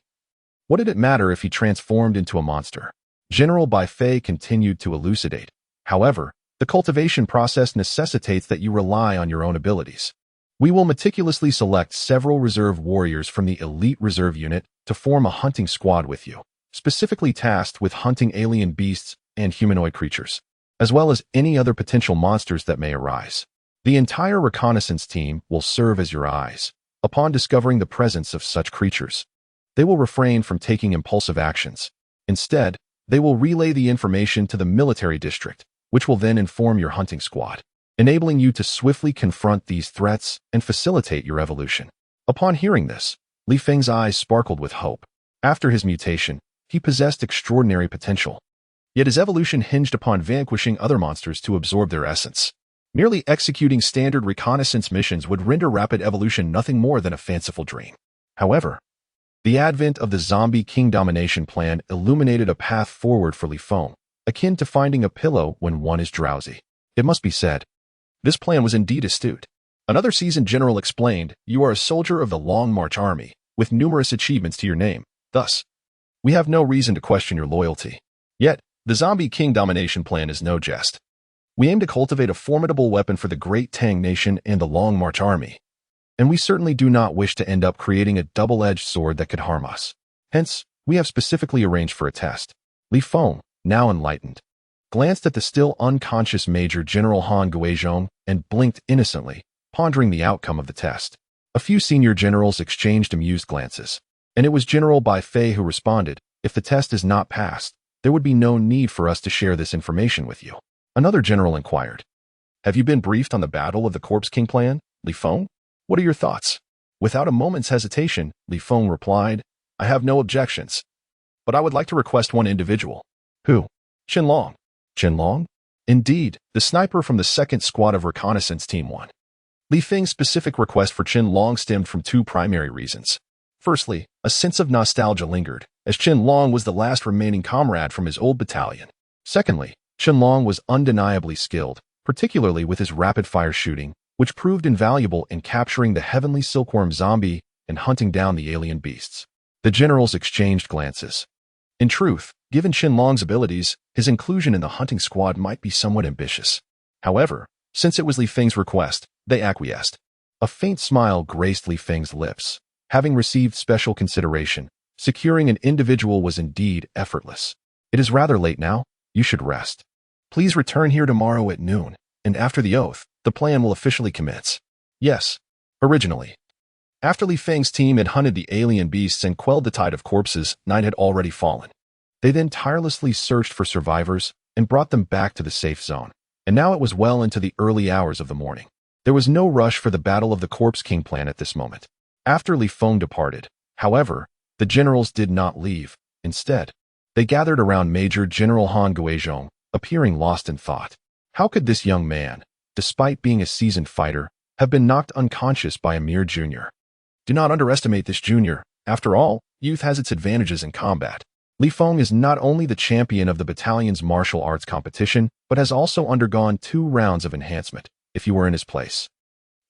What did it matter if he transformed into a monster? General Bai Fei continued to elucidate. "However, the cultivation process necessitates that you rely on your own abilities. We will meticulously select several reserve warriors from the elite reserve unit to form a hunting squad with you, specifically tasked with hunting alien beasts and humanoid creatures, as well as any other potential monsters that may arise. The entire reconnaissance team will serve as your eyes. Upon discovering the presence of such creatures, they will refrain from taking impulsive actions. Instead, they will relay the information to the military district, which will then inform your hunting squad, enabling you to swiftly confront these threats and facilitate your evolution." Upon hearing this, Li Feng's eyes sparkled with hope. After his mutation, he possessed extraordinary potential. Yet his evolution hinged upon vanquishing other monsters to absorb their essence. Merely executing standard reconnaissance missions would render rapid evolution nothing more than a fanciful dream. However, the advent of the Zombie King Domination plan illuminated a path forward for Li Feng, akin to finding a pillow when one is drowsy. It must be said, this plan was indeed astute. Another seasoned general explained, "You are a soldier of the Long March Army, with numerous achievements to your name. Thus, we have no reason to question your loyalty. Yet, the Zombie King Domination plan is no jest. We aim to cultivate a formidable weapon for the Great Tang Nation and the Long March Army, and we certainly do not wish to end up creating a double-edged sword that could harm us. Hence, we have specifically arranged for a test." Li Feng, now enlightened, glanced at the still unconscious Major General Han Guizhong and blinked innocently, pondering the outcome of the test. A few senior generals exchanged amused glances, and it was General Bai Fei who responded, "If the test is not passed, there would be no need for us to share this information with you." Another general inquired, "Have you been briefed on the Battle of the Corpse King plan, Li Feng? What are your thoughts?" Without a moment's hesitation, Li Feng replied, "I have no objections, but I would like to request one individual." "Who?" "Qianlong." "Qianlong?" "Indeed, the sniper from the 2nd Squad of Reconnaissance Team 1. Li Feng's specific request for Qin Long stemmed from two primary reasons. Firstly, a sense of nostalgia lingered, as Qin Long was the last remaining comrade from his old battalion. Secondly, Qin Long was undeniably skilled, particularly with his rapid-fire shooting, which proved invaluable in capturing the heavenly silkworm zombie and hunting down the alien beasts. The generals exchanged glances. In truth, given Qin Long's abilities, his inclusion in the hunting squad might be somewhat ambitious. However, since it was Li Feng's request, they acquiesced. A faint smile graced Li Feng's lips. Having received special consideration, securing an individual was indeed effortless. It is rather late now. You should rest. Please return here tomorrow at noon, and after the oath, the plan will officially commence. Yes. Originally. After Li Feng's team had hunted the alien beasts and quelled the tide of corpses, night had already fallen. They then tirelessly searched for survivors and brought them back to the safe zone. And now it was well into the early hours of the morning. There was no rush for the Battle of the Corpse King plan at this moment. After Li Feng departed, however, the generals did not leave. Instead, they gathered around Major General Han Guizhong, appearing lost in thought. How could this young man, despite being a seasoned fighter, have been knocked unconscious by a mere junior? Do not underestimate this junior. After all, youth has its advantages in combat. Li Feng is not only the champion of the battalion's martial arts competition, but has also undergone 2 rounds of enhancement. If you were in his place,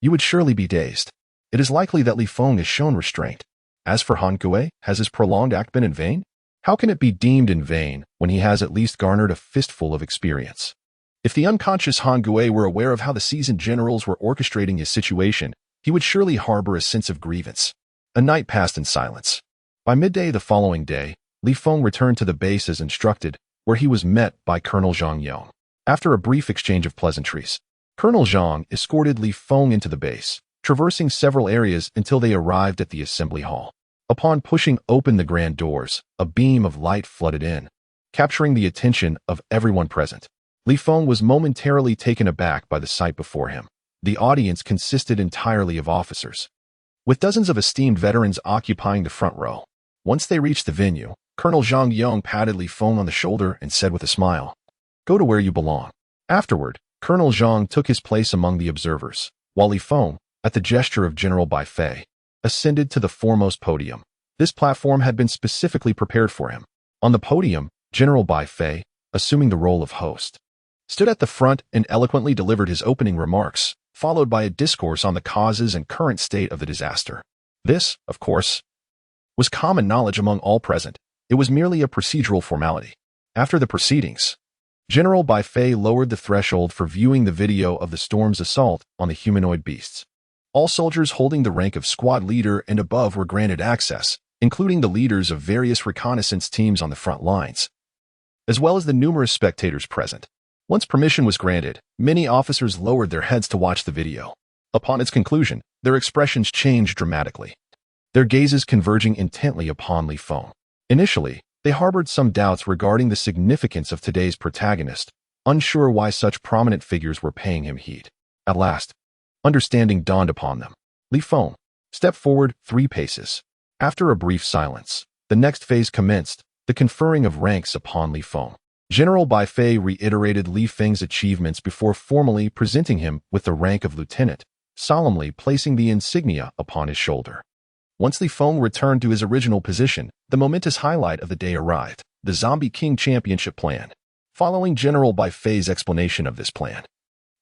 you would surely be dazed. It is likely that Li Feng has shown restraint. As for Han Kuei, has his prolonged act been in vain? How can it be deemed in vain when he has at least garnered a fistful of experience? If the unconscious Han Kuei were aware of how the seasoned generals were orchestrating his situation, he would surely harbor a sense of grievance. A night passed in silence. By midday the following day, Li Feng returned to the base as instructed, where he was met by Colonel Zhang Yong. After a brief exchange of pleasantries, Colonel Zhang escorted Li Feng into the base, traversing several areas until they arrived at the assembly hall. Upon pushing open the grand doors, a beam of light flooded in, capturing the attention of everyone present. Li Feng was momentarily taken aback by the sight before him. The audience consisted entirely of officers, with dozens of esteemed veterans occupying the front row. Once they reached the venue, Colonel Zhang Yong patted Li Feng on the shoulder and said with a smile, "Go to where you belong." Afterward, Colonel Zhang took his place among the observers, while Li Feng, at the gesture of General Bai Fei, ascended to the foremost podium. This platform had been specifically prepared for him. On the podium, General Bai Fei, assuming the role of host, stood at the front and eloquently delivered his opening remarks, followed by a discourse on the causes and current state of the disaster. This, of course, was common knowledge among all present. It was merely a procedural formality. After the proceedings, General Bai Fei lowered the threshold for viewing the video of the storm's assault on the humanoid beasts. All soldiers holding the rank of squad leader and above were granted access, including the leaders of various reconnaissance teams on the front lines, as well as the numerous spectators present. Once permission was granted, many officers lowered their heads to watch the video. Upon its conclusion, their expressions changed dramatically, their gazes converging intently upon Li Feng. Initially, they harbored some doubts regarding the significance of today's protagonist, unsure why such prominent figures were paying him heed. At last, understanding dawned upon them. Li Feng stepped forward 3 paces. After a brief silence, the next phase commenced, the conferring of ranks upon Li Feng. General Bai Fei reiterated Li Feng's achievements before formally presenting him with the rank of lieutenant, solemnly placing the insignia upon his shoulder. Once Li Feng returned to his original position, the momentous highlight of the day arrived, the Zombie King Championship Plan. Following General Bai Fei's explanation of this plan,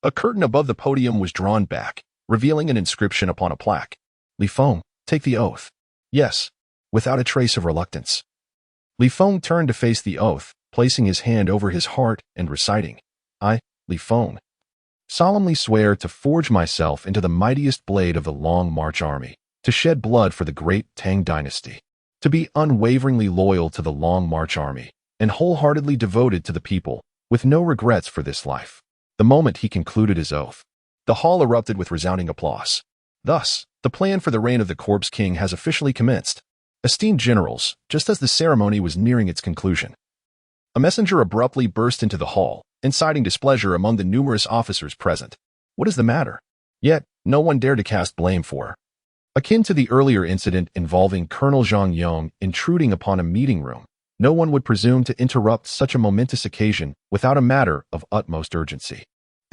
a curtain above the podium was drawn back, revealing an inscription upon a plaque. Li Feng, take the oath. Yes, without a trace of reluctance. Li Feng turned to face the oath, placing his hand over his heart and reciting, I, Li Feng, solemnly swear to forge myself into the mightiest blade of the Long March Army, to shed blood for the great Tang dynasty, to be unwaveringly loyal to the Long March Army, and wholeheartedly devoted to the people, with no regrets for this life. The moment he concluded his oath, the hall erupted with resounding applause. Thus, the plan for the reign of the Corpse King has officially commenced. Esteemed generals, just as the ceremony was nearing its conclusion, a messenger abruptly burst into the hall, inciting displeasure among the numerous officers present. What is the matter? Yet, no one dared to cast blame for her. Akin to the earlier incident involving Colonel Zhang Yong intruding upon a meeting room, no one would presume to interrupt such a momentous occasion without a matter of utmost urgency.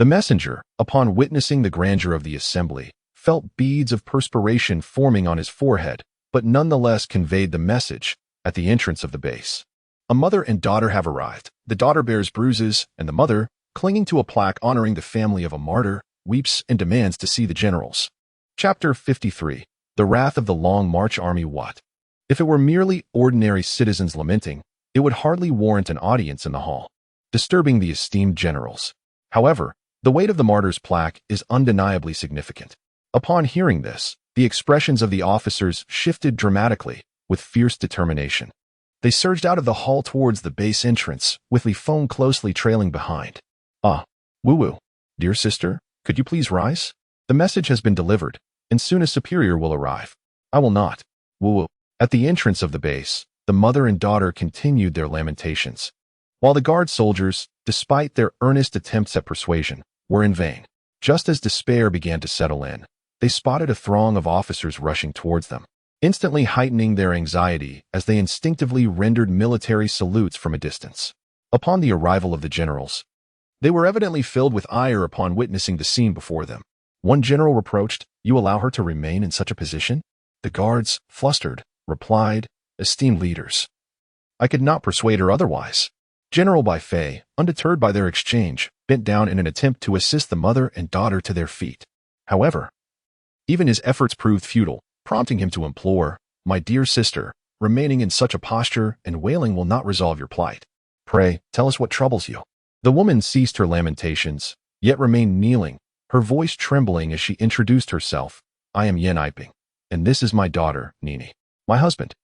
The messenger, upon witnessing the grandeur of the assembly, felt beads of perspiration forming on his forehead, but nonetheless conveyed the message at the entrance of the base. A mother and daughter have arrived. The daughter bears bruises, and the mother, clinging to a plaque honoring the family of a martyr, weeps and demands to see the generals. Chapter 53. The Wrath of the Long March Army. What? If it were merely ordinary citizens lamenting, it would hardly warrant an audience in the hall, disturbing the esteemed generals. However, the weight of the martyr's plaque is undeniably significant. Upon hearing this, the expressions of the officers shifted dramatically, with fierce determination. They surged out of the hall towards the base entrance, with Li Feng closely trailing behind. Ah, Wu-Wu, dear sister, could you please rise? The message has been delivered, and soon a superior will arrive. I will not. Wu-Wu. At the entrance of the base, the mother and daughter continued their lamentations, while the guard soldiers, despite their earnest attempts at persuasion, were in vain. Just as despair began to settle in, they spotted a throng of officers rushing towards them, instantly heightening their anxiety as they instinctively rendered military salutes from a distance. Upon the arrival of the generals, they were evidently filled with ire upon witnessing the scene before them. One general reproached, "You allow her to remain in such a position?" The guards, flustered, replied, "Esteemed leaders, I could not persuade her otherwise." General Bai Fei, undeterred by their exchange, bent down in an attempt to assist the mother and daughter to their feet. However, even his efforts proved futile, prompting him to implore, "My dear sister, remaining in such a posture and wailing will not resolve your plight. Pray, tell us what troubles you." The woman ceased her lamentations, yet remained kneeling, her voice trembling as she introduced herself. "I am Yan Yiping, and this is my daughter, Nini. My husband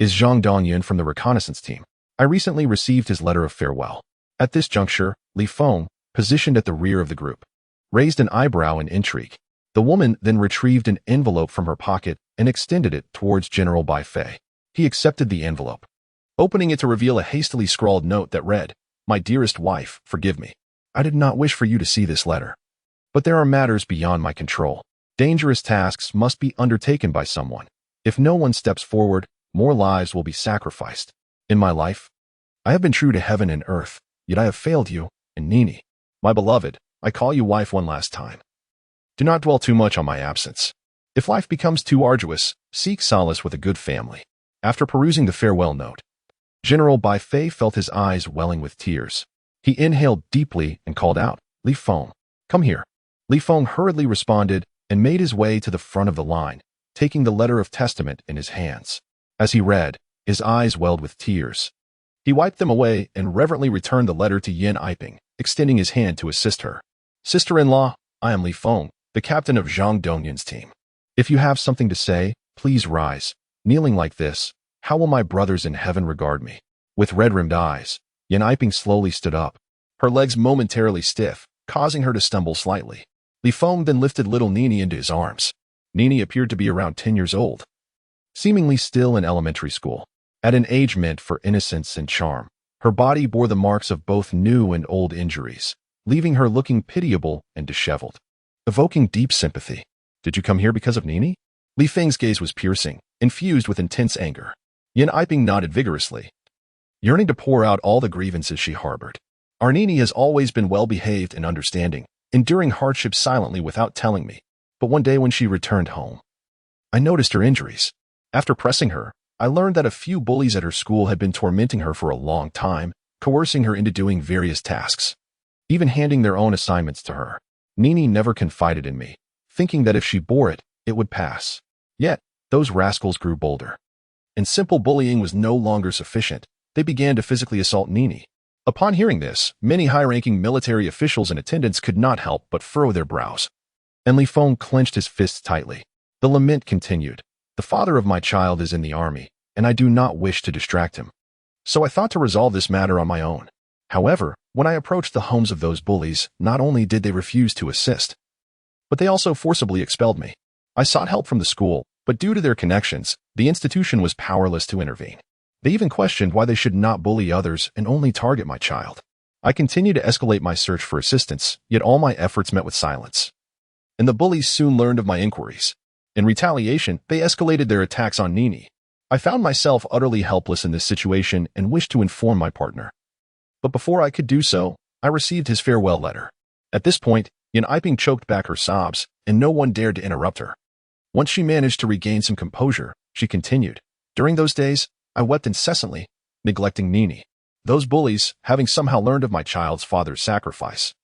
is Zhang Dongyun from the reconnaissance team. I recently received his letter of farewell." At this juncture, Li Feng, positioned at the rear of the group, raised an eyebrow in intrigue. The woman then retrieved an envelope from her pocket and extended it towards General Bai Fei. He accepted the envelope, opening it to reveal a hastily scrawled note that read, "My dearest wife, forgive me. I did not wish for you to see this letter. But there are matters beyond my control. Dangerous tasks must be undertaken by someone. If no one steps forward, more lives will be sacrificed. In my life, I have been true to heaven and earth, yet I have failed you, and Nini, my beloved, I call you wife one last time. Do not dwell too much on my absence. If life becomes too arduous, seek solace with a good family." After perusing the farewell note, General Bai Fei felt his eyes welling with tears. He inhaled deeply and called out, "Li Feng, come here." Li Feng hurriedly responded and made his way to the front of the line, taking the letter of testament in his hands. As he read, his eyes welled with tears. He wiped them away and reverently returned the letter to Yan Yiping, extending his hand to assist her. "Sister-in-law, I am Li Feng, the captain of Zhang Dongyun's team. If you have something to say, please rise. Kneeling like this, how will my brothers in heaven regard me?" With red-rimmed eyes, Yan Yiping slowly stood up, her legs momentarily stiff, causing her to stumble slightly. Li Feng then lifted little Nini into his arms. Nini appeared to be around 10 years old, seemingly still in elementary school. At an age meant for innocence and charm, her body bore the marks of both new and old injuries, leaving her looking pitiable and disheveled, evoking deep sympathy. "Did you come here because of Nini?" Li Feng's gaze was piercing, infused with intense anger. Yan Yiping nodded vigorously, yearning to pour out all the grievances she harbored. "Our Nini has always been well-behaved and understanding, enduring hardships silently without telling me. But one day when she returned home, I noticed her injuries. After pressing her, I learned that a few bullies at her school had been tormenting her for a long time, coercing her into doing various tasks, even handing their own assignments to her. Nini never confided in me, thinking that if she bore it, it would pass. Yet, those rascals grew bolder. And simple bullying was no longer sufficient. They began to physically assault Nini. Upon hearing this, many high-ranking military officials in attendance could not help but furrow their brows. And Li Feng clenched his fists tightly. The lament continued. "The father of my child is in the army, and I do not wish to distract him. So I thought to resolve this matter on my own. However, when I approached the homes of those bullies, not only did they refuse to assist, but they also forcibly expelled me. I sought help from the school, but due to their connections, the institution was powerless to intervene. They even questioned why they should not bully others and only target my child. I continued to escalate my search for assistance, yet all my efforts met with silence. And the bullies soon learned of my inquiries. In retaliation, they escalated their attacks on Nini. I found myself utterly helpless in this situation and wished to inform my partner. But before I could do so, I received his farewell letter. At this point, Yin Iping choked back her sobs, and no one dared to interrupt her. Once she managed to regain some composure, she continued. During those days, I wept incessantly, neglecting Nini. Those bullies, having somehow learned of my child's father's sacrifice,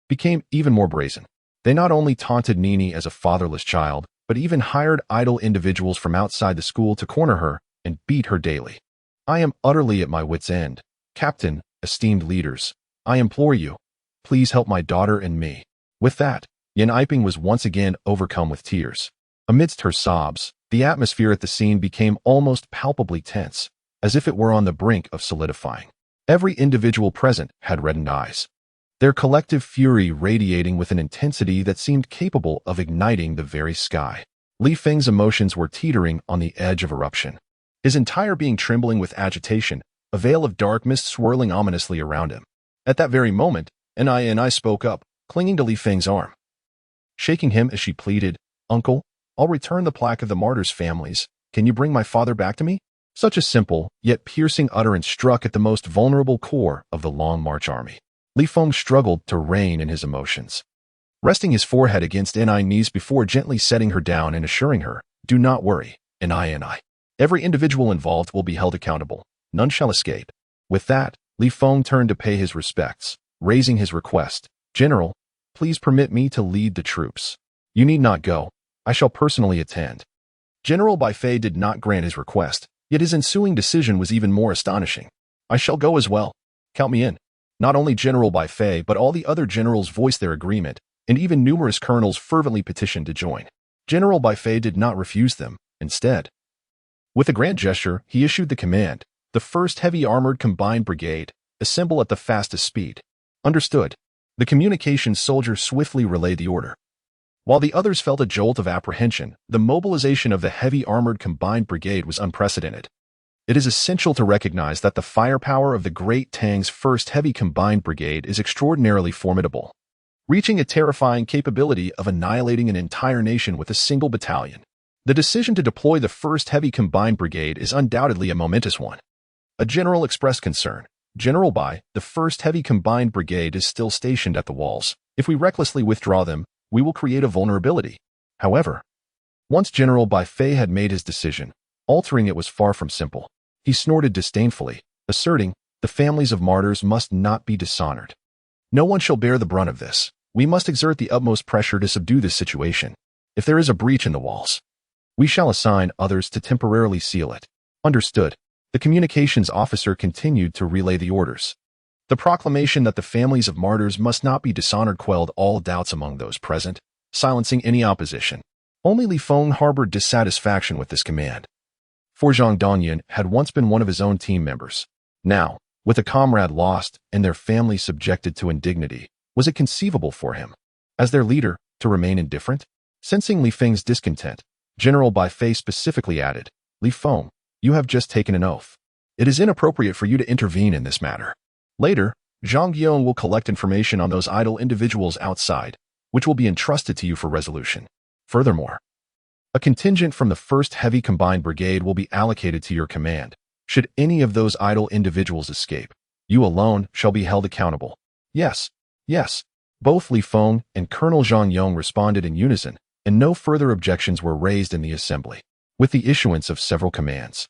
became even more brazen. They not only taunted Nini as a fatherless child, but even hired idle individuals from outside the school to corner her and beat her daily. I am utterly at my wit's end. Captain, esteemed leaders, I implore you, please help my daughter and me. With that, Yin Iping was once again overcome with tears. Amidst her sobs, the atmosphere at the scene became almost palpably tense, as if it were on the brink of solidifying. Every individual present had reddened eyes, their collective fury radiating with an intensity that seemed capable of igniting the very sky. Li Feng's emotions were teetering on the edge of eruption, his entire being trembling with agitation, a veil of dark mist swirling ominously around him. At that very moment, I spoke up, clinging to Li Feng's arm. Shaking him as she pleaded, "Uncle, I'll return the plaque of the martyrs' families. Can you bring my father back to me?" Such a simple, yet piercing utterance struck at the most vulnerable core of the Long March army. Li Feng struggled to rein in his emotions, resting his forehead against Ni's knees before gently setting her down and assuring her, "Do not worry, Ni. Every individual involved will be held accountable. None shall escape." With that, Li Feng turned to pay his respects, raising his request. "General, please permit me to lead the troops. You need not go. I shall personally attend." General Baifei did not grant his request, yet his ensuing decision was even more astonishing. "I shall go as well. Count me in." Not only General Baifei, but all the other generals voiced their agreement, and even numerous colonels fervently petitioned to join. General Baifei did not refuse them. Instead, with a grand gesture, he issued the command, "The 1st Heavy Armored Combined Brigade, assemble at the fastest speed." Understood. The communications soldier swiftly relayed the order. While the others felt a jolt of apprehension, the mobilization of the Heavy Armored Combined Brigade was unprecedented. It is essential to recognize that the firepower of the Great Tang's 1st Heavy Combined Brigade is extraordinarily formidable, reaching a terrifying capability of annihilating an entire nation with a single battalion. The decision to deploy the 1st Heavy Combined Brigade is undoubtedly a momentous one. A general expressed concern. "General Bai, the 1st Heavy Combined Brigade is still stationed at the walls. If we recklessly withdraw them, we will create a vulnerability." However, once General Baifei had made his decision, altering it was far from simple. He snorted disdainfully, asserting, "The families of martyrs must not be dishonored. No one shall bear the brunt of this. We must exert the utmost pressure to subdue this situation. If there is a breach in the walls, we shall assign others to temporarily seal it." Understood. The communications officer continued to relay the orders. The proclamation that the families of martyrs must not be dishonored quelled all doubts among those present, silencing any opposition. Only Li Feng harbored dissatisfaction with this command. For Zhang Dongyan had once been one of his own team members. Now, with a comrade lost and their family subjected to indignity, was it conceivable for him, as their leader, to remain indifferent? Sensing Li Feng's discontent, General Baifei specifically added, "Li Feng, you have just taken an oath. It is inappropriate for you to intervene in this matter. Later, Zhang Yong will collect information on those idle individuals outside, which will be entrusted to you for resolution. Furthermore, a contingent from the 1st Heavy Combined Brigade will be allocated to your command. Should any of those idle individuals escape, you alone shall be held accountable." "Yes, yes." Both Li Feng and Colonel Zhang Yong responded in unison, and no further objections were raised in the assembly. With the issuance of several commands,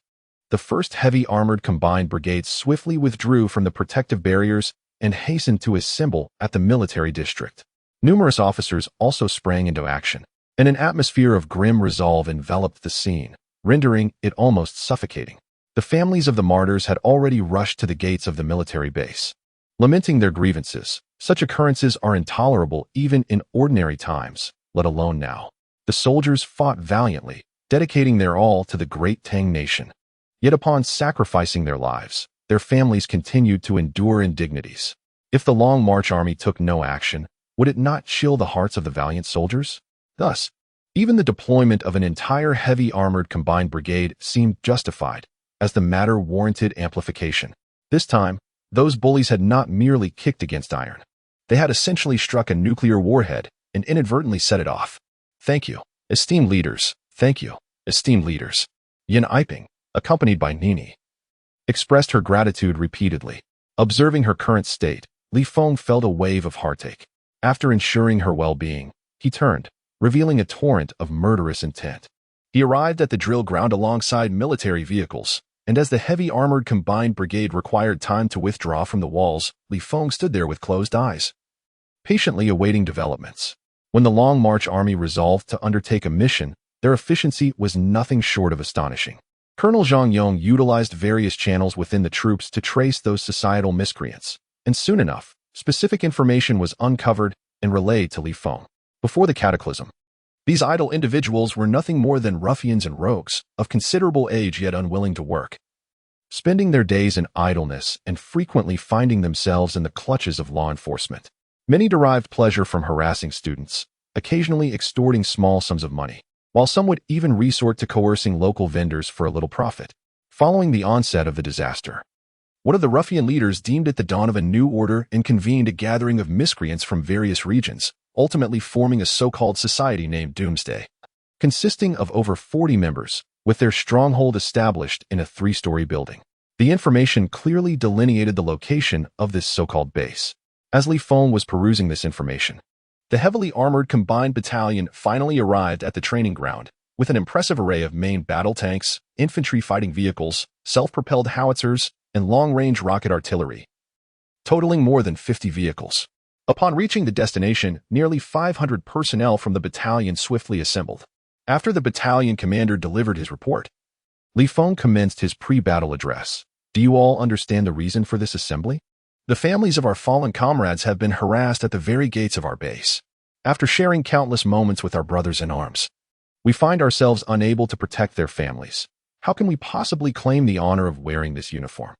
the 1st Heavy Armored Combined Brigade swiftly withdrew from the protective barriers and hastened to assemble at the military district. Numerous officers also sprang into action, and an atmosphere of grim resolve enveloped the scene, rendering it almost suffocating. The families of the martyrs had already rushed to the gates of the military base, lamenting their grievances. Such occurrences are intolerable even in ordinary times, let alone now. The soldiers fought valiantly, dedicating their all to the Great Tang nation. Yet upon sacrificing their lives, their families continued to endure indignities. If the Long March army took no action, would it not chill the hearts of the valiant soldiers? Thus, even the deployment of an entire heavy armored combined brigade seemed justified, as the matter warranted amplification. This time, those bullies had not merely kicked against iron. They had essentially struck a nuclear warhead and inadvertently set it off. "Thank you, esteemed leaders. Thank you, esteemed leaders." Yin Iping, accompanied by Nini, expressed her gratitude repeatedly. Observing her current state, Li Feng felt a wave of heartache. After ensuring her well-being, he turned, revealing a torrent of murderous intent. He arrived at the drill ground alongside military vehicles, and as the heavy armored combined brigade required time to withdraw from the walls, Li Feng stood there with closed eyes, patiently awaiting developments. When the Long March army resolved to undertake a mission, their efficiency was nothing short of astonishing. Colonel Zhang Yong utilized various channels within the troops to trace those societal miscreants, and soon enough, specific information was uncovered and relayed to Li Feng. Before the cataclysm, these idle individuals were nothing more than ruffians and rogues, of considerable age yet unwilling to work, spending their days in idleness and frequently finding themselves in the clutches of law enforcement. Many derived pleasure from harassing students, occasionally extorting small sums of money, while some would even resort to coercing local vendors for a little profit. Following the onset of the disaster, one of the ruffian leaders deemed it the dawn of a new order and convened a gathering of miscreants from various regions, ultimately forming a so-called society named Doomsday, consisting of over 40 members, with their stronghold established in a 3-story building. The information clearly delineated the location of this so-called base. As Li Feng was perusing this information, the heavily armored combined battalion finally arrived at the training ground, with an impressive array of main battle tanks, infantry fighting vehicles, self-propelled howitzers, and long-range rocket artillery, totaling more than 50 vehicles. Upon reaching the destination, nearly 500 personnel from the battalion swiftly assembled. After the battalion commander delivered his report, Li Feng commenced his pre-battle address. Do you all understand the reason for this assembly? The families of our fallen comrades have been harassed at the very gates of our base. After sharing countless moments with our brothers in arms, we find ourselves unable to protect their families. How can we possibly claim the honor of wearing this uniform?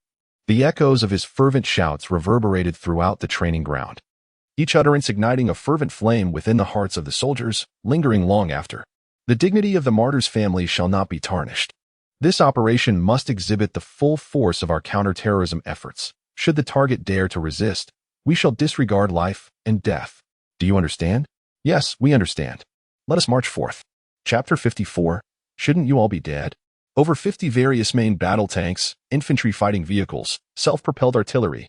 The echoes of his fervent shouts reverberated throughout the training ground, each utterance igniting a fervent flame within the hearts of the soldiers, lingering long after. The dignity of the martyr's family shall not be tarnished. This operation must exhibit the full force of our counterterrorism efforts. Should the target dare to resist, we shall disregard life and death. Do you understand? Yes, we understand. Let us march forth. Chapter 54. Shouldn't you all be dead? Over 50 various main battle tanks, infantry fighting vehicles, self-propelled artillery,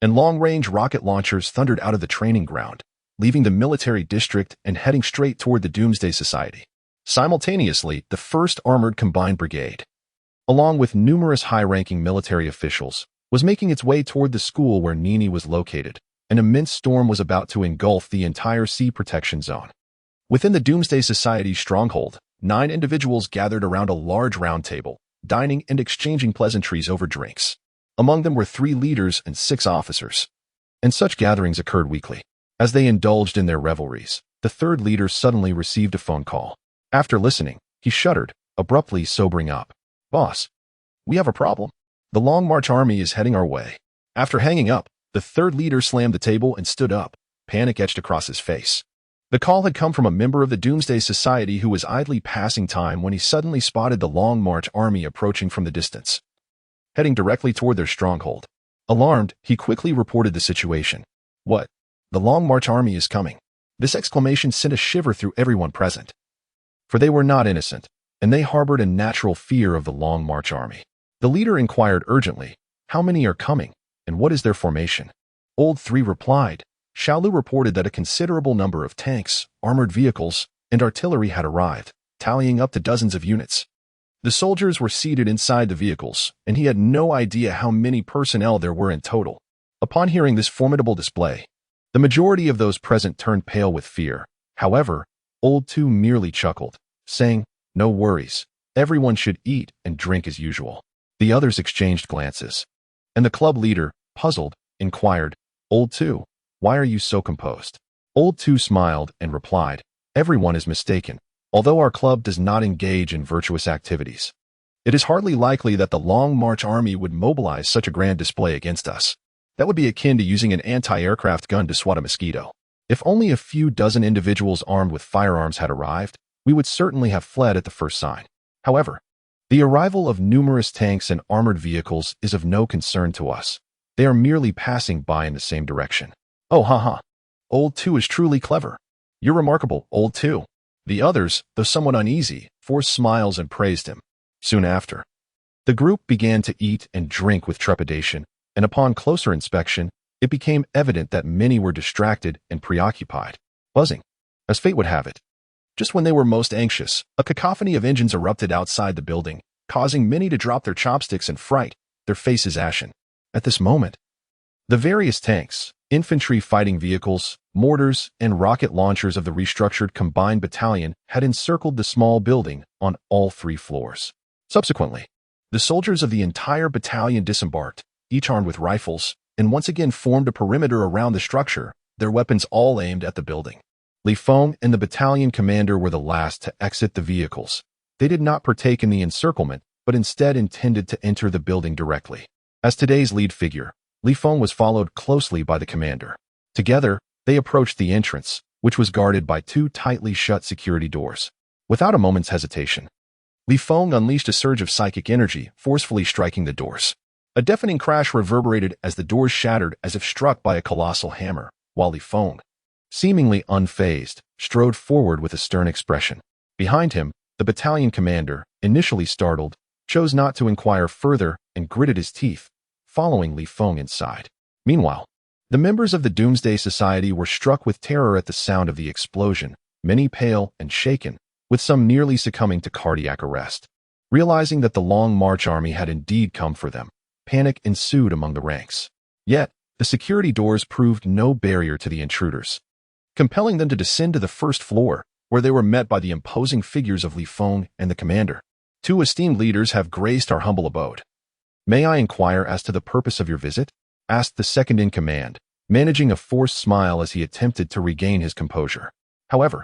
and long-range rocket launchers thundered out of the training ground, leaving the military district and heading straight toward the Doomsday Society. Simultaneously, the 1st Armored Combined Brigade, along with numerous high-ranking military officials, was making its way toward the school where Nini was located. An immense storm was about to engulf the entire sea protection zone. Within the Doomsday Society's stronghold, 9 individuals gathered around a large round table, dining and exchanging pleasantries over drinks. Among them were 3 leaders and 6 officers. And such gatherings occurred weekly. As they indulged in their revelries, the 3rd leader suddenly received a phone call. After listening, he shuddered, abruptly sobering up. Boss, we have a problem. The Long March army is heading our way. After hanging up, the 3rd leader slammed the table and stood up, panic etched across his face. The call had come from a member of the Doomsday Society who was idly passing time when he suddenly spotted the Long March army approaching from the distance, heading directly toward their stronghold. Alarmed, he quickly reported the situation. What? The Long March army is coming. This exclamation sent a shiver through everyone present. For they were not innocent, and they harbored a natural fear of the Long March army. The leader inquired urgently, how many are coming, and what is their formation? Old 3 replied. Xiaolu reported that a considerable number of tanks, armored vehicles, and artillery had arrived, tallying up to dozens of units. The soldiers were seated inside the vehicles, and he had no idea how many personnel there were in total. Upon hearing this formidable display, the majority of those present turned pale with fear. However, Old 2 merely chuckled, saying, no worries, everyone should eat and drink as usual. The others exchanged glances, and the club leader, puzzled, inquired, Old 2, why are you so composed? Old 2 smiled and replied, everyone is mistaken. Although our club does not engage in virtuous activities, it is hardly likely that the Long March army would mobilize such a grand display against us. That would be akin to using an anti-aircraft gun to swat a mosquito. If only a few dozen individuals armed with firearms had arrived, we would certainly have fled at the first sign. However, the arrival of numerous tanks and armored vehicles is of no concern to us. They are merely passing by in the same direction. Oh, haha. Old 2 is truly clever. You're remarkable, Old 2. The others, though somewhat uneasy, forced smiles and praised him. Soon after, the group began to eat and drink with trepidation, and upon closer inspection, it became evident that many were distracted and preoccupied, buzzing. As fate would have it, just when they were most anxious, a cacophony of engines erupted outside the building, causing many to drop their chopsticks in fright, their faces ashen. At this moment, the various tanks, infantry fighting vehicles, mortars, and rocket launchers of the restructured combined battalion had encircled the small building on all 3 floors. Subsequently, the soldiers of the entire battalion disembarked, each armed with rifles, and once again formed a perimeter around the structure, their weapons all aimed at the building. Li Feng and the battalion commander were the last to exit the vehicles. They did not partake in the encirclement, but instead intended to enter the building directly. As today's lead figure, Li Feng was followed closely by the commander. Together, they approached the entrance, which was guarded by 2 tightly shut security doors. Without a moment's hesitation, Li Feng unleashed a surge of psychic energy, forcefully striking the doors. A deafening crash reverberated as the doors shattered as if struck by a colossal hammer, while Li Feng, seemingly unfazed, strode forward with a stern expression. Behind him, the battalion commander, initially startled, chose not to inquire further and gritted his teeth, following Li Feng inside. Meanwhile, the members of the Doomsday Society were struck with terror at the sound of the explosion, many pale and shaken, with some nearly succumbing to cardiac arrest. Realizing that the Long March army had indeed come for them, panic ensued among the ranks. Yet, the security doors proved no barrier to the intruders, compelling them to descend to the first floor, where they were met by the imposing figures of Li Feng and the commander. 2 esteemed leaders have graced our humble abode. May I inquire as to the purpose of your visit? Asked the second-in-command, managing a forced smile as he attempted to regain his composure. However,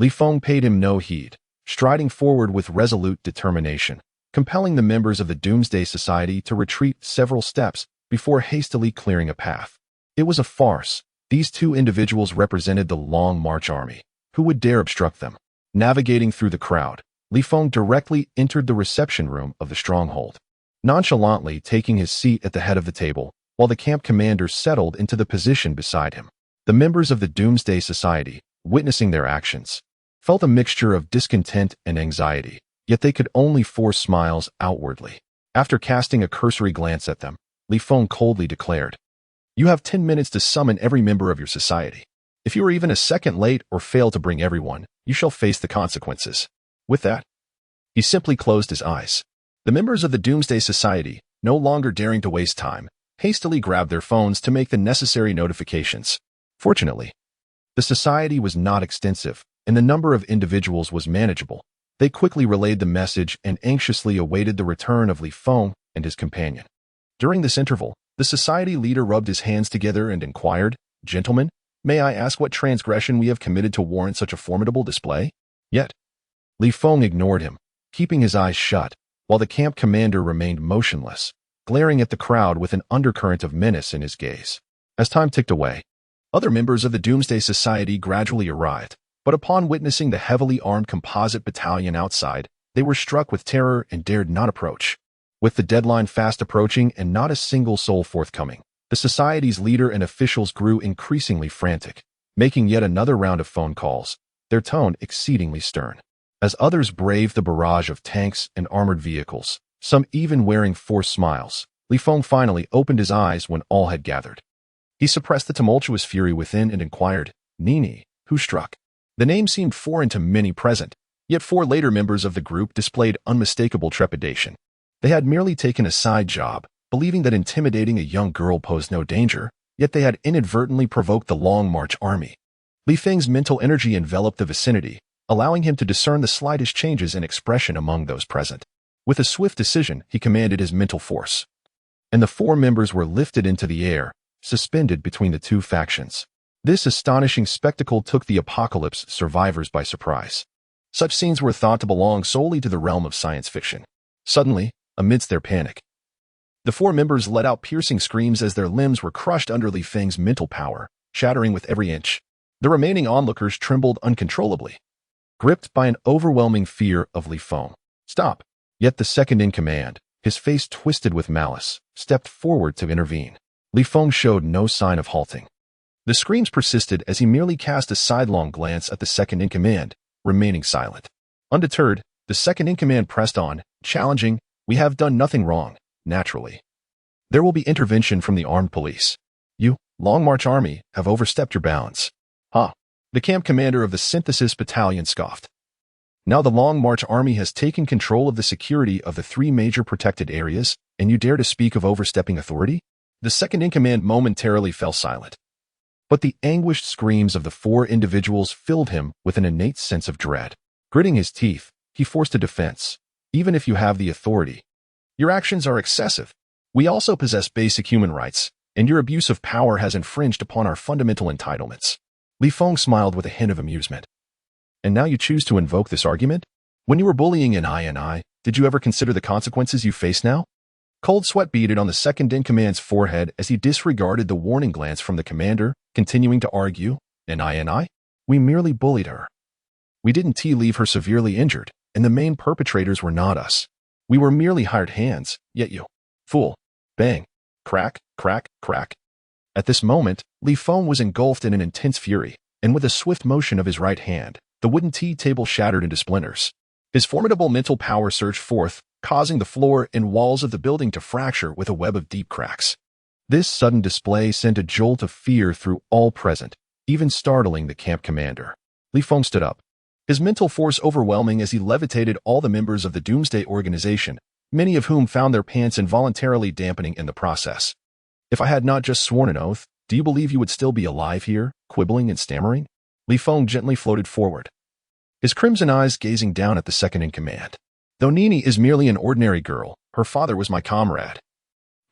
Li Feng paid him no heed, striding forward with resolute determination, compelling the members of the Doomsday Society to retreat several steps before hastily clearing a path. It was a farce. These 2 individuals represented the Long March army. Who would dare obstruct them? Navigating through the crowd, Li Feng directly entered the reception room of the stronghold, nonchalantly taking his seat at the head of the table, while the camp commander settled into the position beside him. The members of the Doomsday Society, witnessing their actions, felt a mixture of discontent and anxiety, yet they could only force smiles outwardly. After casting a cursory glance at them, Li Feng coldly declared, "You have 10 minutes to summon every member of your society. If you are even a second late or fail to bring everyone, you shall face the consequences." With that, he simply closed his eyes. The members of the Doomsday Society, no longer daring to waste time, hastily grabbed their phones to make the necessary notifications. Fortunately, the society was not extensive, and the number of individuals was manageable. They quickly relayed the message and anxiously awaited the return of Li Feng and his companion. During this interval, the society leader rubbed his hands together and inquired, "Gentlemen, may I ask what transgression we have committed to warrant such a formidable display?" Yet, Li Feng ignored him, keeping his eyes shut, while the camp commander remained motionless, glaring at the crowd with an undercurrent of menace in his gaze. As time ticked away, other members of the Doomsday Society gradually arrived, but upon witnessing the heavily armed composite battalion outside, they were struck with terror and dared not approach. With the deadline fast approaching and not a single soul forthcoming, the society's leader and officials grew increasingly frantic, making yet another round of phone calls, their tone exceedingly stern. As others braved the barrage of tanks and armored vehicles, some even wearing forced smiles, Li Feng finally opened his eyes when all had gathered. He suppressed the tumultuous fury within and inquired, "Nini, who struck?" The name seemed foreign to many present, yet 4 later members of the group displayed unmistakable trepidation. They had merely taken a side job, believing that intimidating a young girl posed no danger, yet they had inadvertently provoked the Long March army. Li Feng's mental energy enveloped the vicinity, allowing him to discern the slightest changes in expression among those present. With a swift decision, he commanded his mental force, and the 4 members were lifted into the air, suspended between the 2 factions. This astonishing spectacle took the apocalypse survivors by surprise. Such scenes were thought to belong solely to the realm of science fiction. Suddenly, amidst their panic, the 4 members let out piercing screams as their limbs were crushed under Li Feng's mental power, shattering with every inch. The remaining onlookers trembled uncontrollably, gripped by an overwhelming fear of Li Feng. "Stop!" Yet the second-in-command, his face twisted with malice, stepped forward to intervene. Li Feng showed no sign of halting. The screams persisted as he merely cast a sidelong glance at the second-in-command, remaining silent. Undeterred, the second-in-command pressed on, challenging, "We have done nothing wrong, naturally. There will be intervention from the armed police. You Long March Army have overstepped your bounds. Ha! The camp commander of the Synthesis Battalion scoffed. Now the Long March Army has taken control of the security of the 3 major protected areas, and you dare to speak of overstepping authority? The second-in-command momentarily fell silent. But the anguished screams of the 4 individuals filled him with an innate sense of dread. Gritting his teeth, he forced a defense. Even if you have the authority, your actions are excessive. We also possess basic human rights, and your abuse of power has infringed upon our fundamental entitlements. Li Feng smiled with a hint of amusement. And now you choose to invoke this argument? When you were bullying NI, did you ever consider the consequences you face now? Cold sweat beaded on the second-in-command's forehead as he disregarded the warning glance from the commander, continuing to argue, NI? We merely bullied her. We didn't leave her severely injured, and the main perpetrators were not us. We were merely hired hands, yet you. Fool. Bang. Crack, crack, crack. At this moment, Li Feng was engulfed in an intense fury, and with a swift motion of his right hand, the wooden tea table shattered into splinters. His formidable mental power surged forth, causing the floor and walls of the building to fracture with a web of deep cracks. This sudden display sent a jolt of fear through all present, even startling the camp commander. Li Feng stood up, his mental force overwhelming as he levitated all the members of the Doomsday Organization, many of whom found their pants involuntarily dampening in the process. If I had not just sworn an oath, do you believe you would still be alive here, quibbling and stammering? Li Feng gently floated forward, his crimson eyes gazing down at the second-in-command. Though Nini is merely an ordinary girl, her father was my comrade,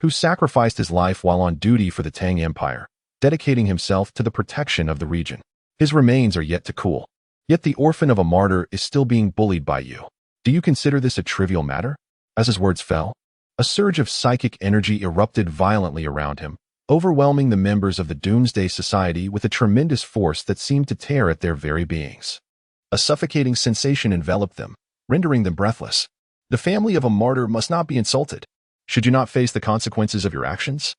who sacrificed his life while on duty for the Tang Empire, dedicating himself to the protection of the region. His remains are yet to cool. Yet the orphan of a martyr is still being bullied by you. Do you consider this a trivial matter? As his words fell, a surge of psychic energy erupted violently around him, overwhelming the members of the Doomsday Society with a tremendous force that seemed to tear at their very beings. A suffocating sensation enveloped them, rendering them breathless. The family of a martyr must not be insulted. Should you not face the consequences of your actions?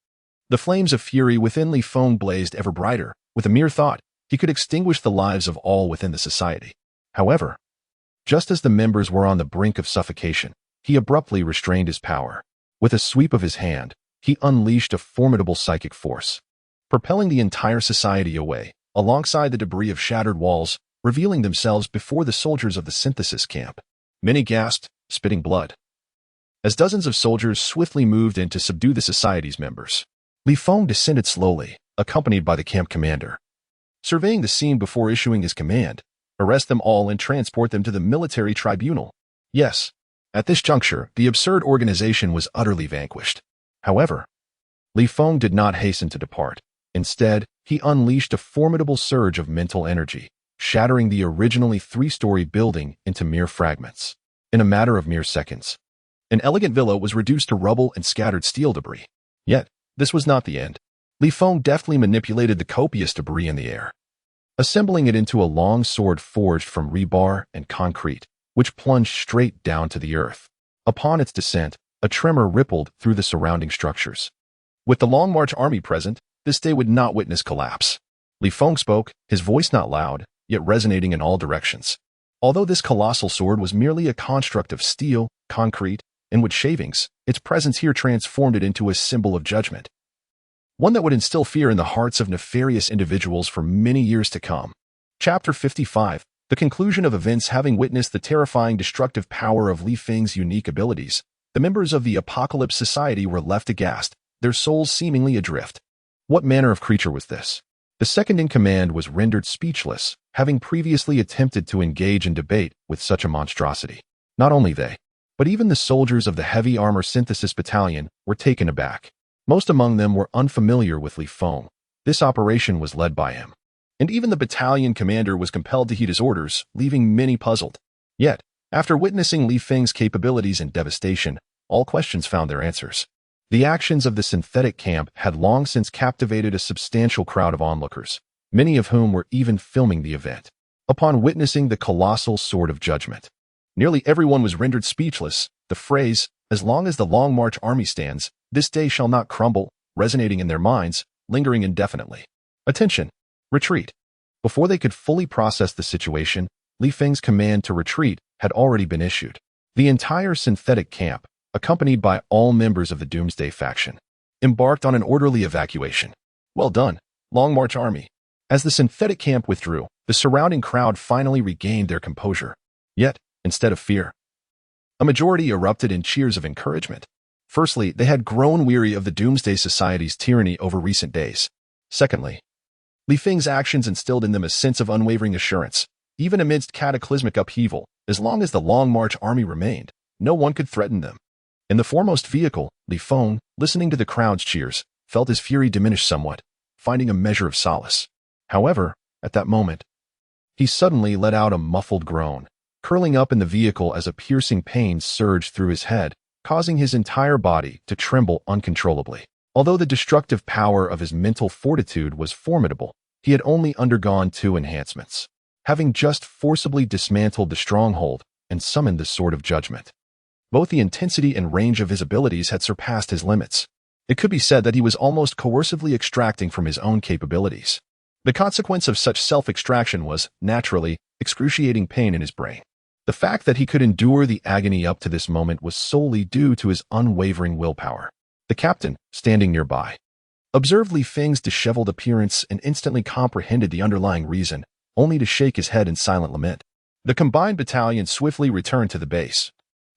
The flames of fury within Li Feng blazed ever brighter. With a mere thought, he could extinguish the lives of all within the society. However, just as the members were on the brink of suffocation, he abruptly restrained his power. With a sweep of his hand, he unleashed a formidable psychic force, propelling the entire society away, alongside the debris of shattered walls, revealing themselves before the soldiers of the synthesis camp. Many gasped, spitting blood, as dozens of soldiers swiftly moved in to subdue the society's members. Li Feng descended slowly, accompanied by the camp commander, surveying the scene before issuing his command, arrest them all and transport them to the military tribunal. Yes, at this juncture, the absurd organization was utterly vanquished. However, Li Feng did not hasten to depart. Instead, he unleashed a formidable surge of mental energy, shattering the originally 3-story building into mere fragments. In a matter of mere seconds, an elegant villa was reduced to rubble and scattered steel debris. Yet, this was not the end. Li Feng deftly manipulated the copious debris in the air, assembling it into a long sword forged from rebar and concrete, which plunged straight down to the earth. Upon its descent, a tremor rippled through the surrounding structures. With the Long March Army present, this day would not witness collapse. Li Feng spoke, his voice not loud, yet resonating in all directions. Although this colossal sword was merely a construct of steel, concrete, and wood shavings, its presence here transformed it into a symbol of judgment, one that would instill fear in the hearts of nefarious individuals for many years to come. Chapter 55. The conclusion of events. Having witnessed the terrifying destructive power of Li Feng's unique abilities, the members of the Apocalypse Society were left aghast, their souls seemingly adrift. What manner of creature was this? The second-in-command was rendered speechless, having previously attempted to engage in debate with such a monstrosity. Not only they, but even the soldiers of the Heavy Armor Synthesis Battalion were taken aback. Most among them were unfamiliar with Li Feng. This operation was led by him, and even the battalion commander was compelled to heed his orders, leaving many puzzled. Yet, after witnessing Li Feng's capabilities and devastation, all questions found their answers. The actions of the synthetic camp had long since captivated a substantial crowd of onlookers, many of whom were even filming the event. Upon witnessing the colossal sword of judgment, nearly everyone was rendered speechless. The phrase, "As long as the Long March Army stands, this day shall not crumble," resonating in their minds, lingering indefinitely. Attention! Retreat! Before they could fully process the situation, Li Feng's command to retreat had already been issued. The entire synthetic camp, accompanied by all members of the Doomsday faction, embarked on an orderly evacuation. Well done, Long March Army. As the synthetic camp withdrew, the surrounding crowd finally regained their composure. Yet, instead of fear, a majority erupted in cheers of encouragement. Firstly, they had grown weary of the Doomsday Society's tyranny over recent days. Secondly, Li Feng's actions instilled in them a sense of unwavering assurance. Even amidst cataclysmic upheaval, as long as the Long March Army remained, no one could threaten them. In the foremost vehicle, Li Feng, listening to the crowd's cheers, felt his fury diminish somewhat, finding a measure of solace. However, at that moment, he suddenly let out a muffled groan, curling up in the vehicle as a piercing pain surged through his head, causing his entire body to tremble uncontrollably. Although the destructive power of his mental fortitude was formidable, he had only undergone 2 enhancements, having just forcibly dismantled the stronghold and summoned the Sword of Judgment. Both the intensity and range of his abilities had surpassed his limits. It could be said that he was almost coercively extracting from his own capabilities. The consequence of such self-extraction was, naturally, excruciating pain in his brain. The fact that he could endure the agony up to this moment was solely due to his unwavering willpower. The captain, standing nearby, observed Li Feng's disheveled appearance and instantly comprehended the underlying reason, only to shake his head in silent lament. The combined battalion swiftly returned to the base,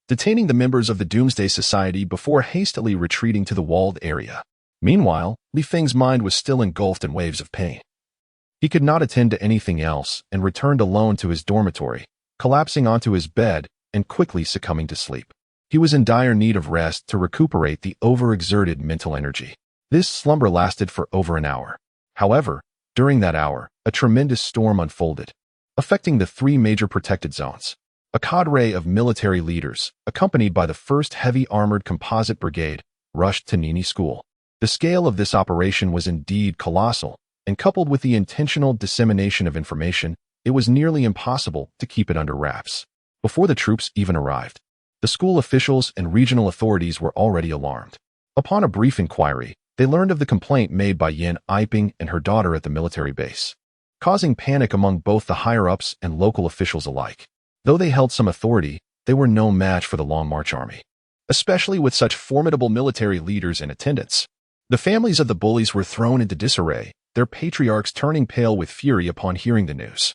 detaining the members of the Doomsday Society before hastily retreating to the walled area. Meanwhile, Li Feng's mind was still engulfed in waves of pain. He could not attend to anything else and returned alone to his dormitory, collapsing onto his bed and quickly succumbing to sleep. He was in dire need of rest to recuperate the overexerted mental energy. This slumber lasted for over an hour. However, during that hour, a tremendous storm unfolded, affecting the 3 major protected zones. A cadre of military leaders, accompanied by the 1st Heavy Armored Composite Brigade, rushed to Nini School. The scale of this operation was indeed colossal, and coupled with the intentional dissemination of information, it was nearly impossible to keep it under wraps. Before the troops even arrived, the school officials and regional authorities were already alarmed. Upon a brief inquiry, they learned of the complaint made by Yin Aiping and her daughter at the military base, causing panic among both the higher-ups and local officials alike. Though they held some authority, they were no match for the Long March Army, especially with such formidable military leaders in attendance. The families of the bullies were thrown into disarray, their patriarchs turning pale with fury upon hearing the news.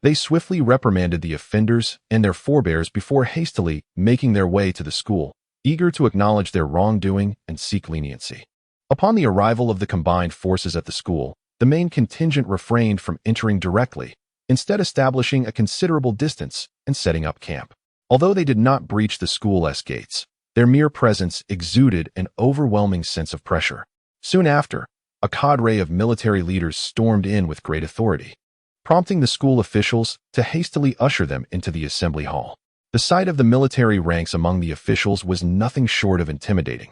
They swiftly reprimanded the offenders and their forebears before hastily making their way to the school, eager to acknowledge their wrongdoing and seek leniency. Upon the arrival of the combined forces at the school, the main contingent refrained from entering directly, instead establishing a considerable distance and setting up camp. Although they did not breach the school's gates, their mere presence exuded an overwhelming sense of pressure. Soon after, a cadre of military leaders stormed in with great authority, prompting the school officials to hastily usher them into the assembly hall. The sight of the military ranks among the officials was nothing short of intimidating,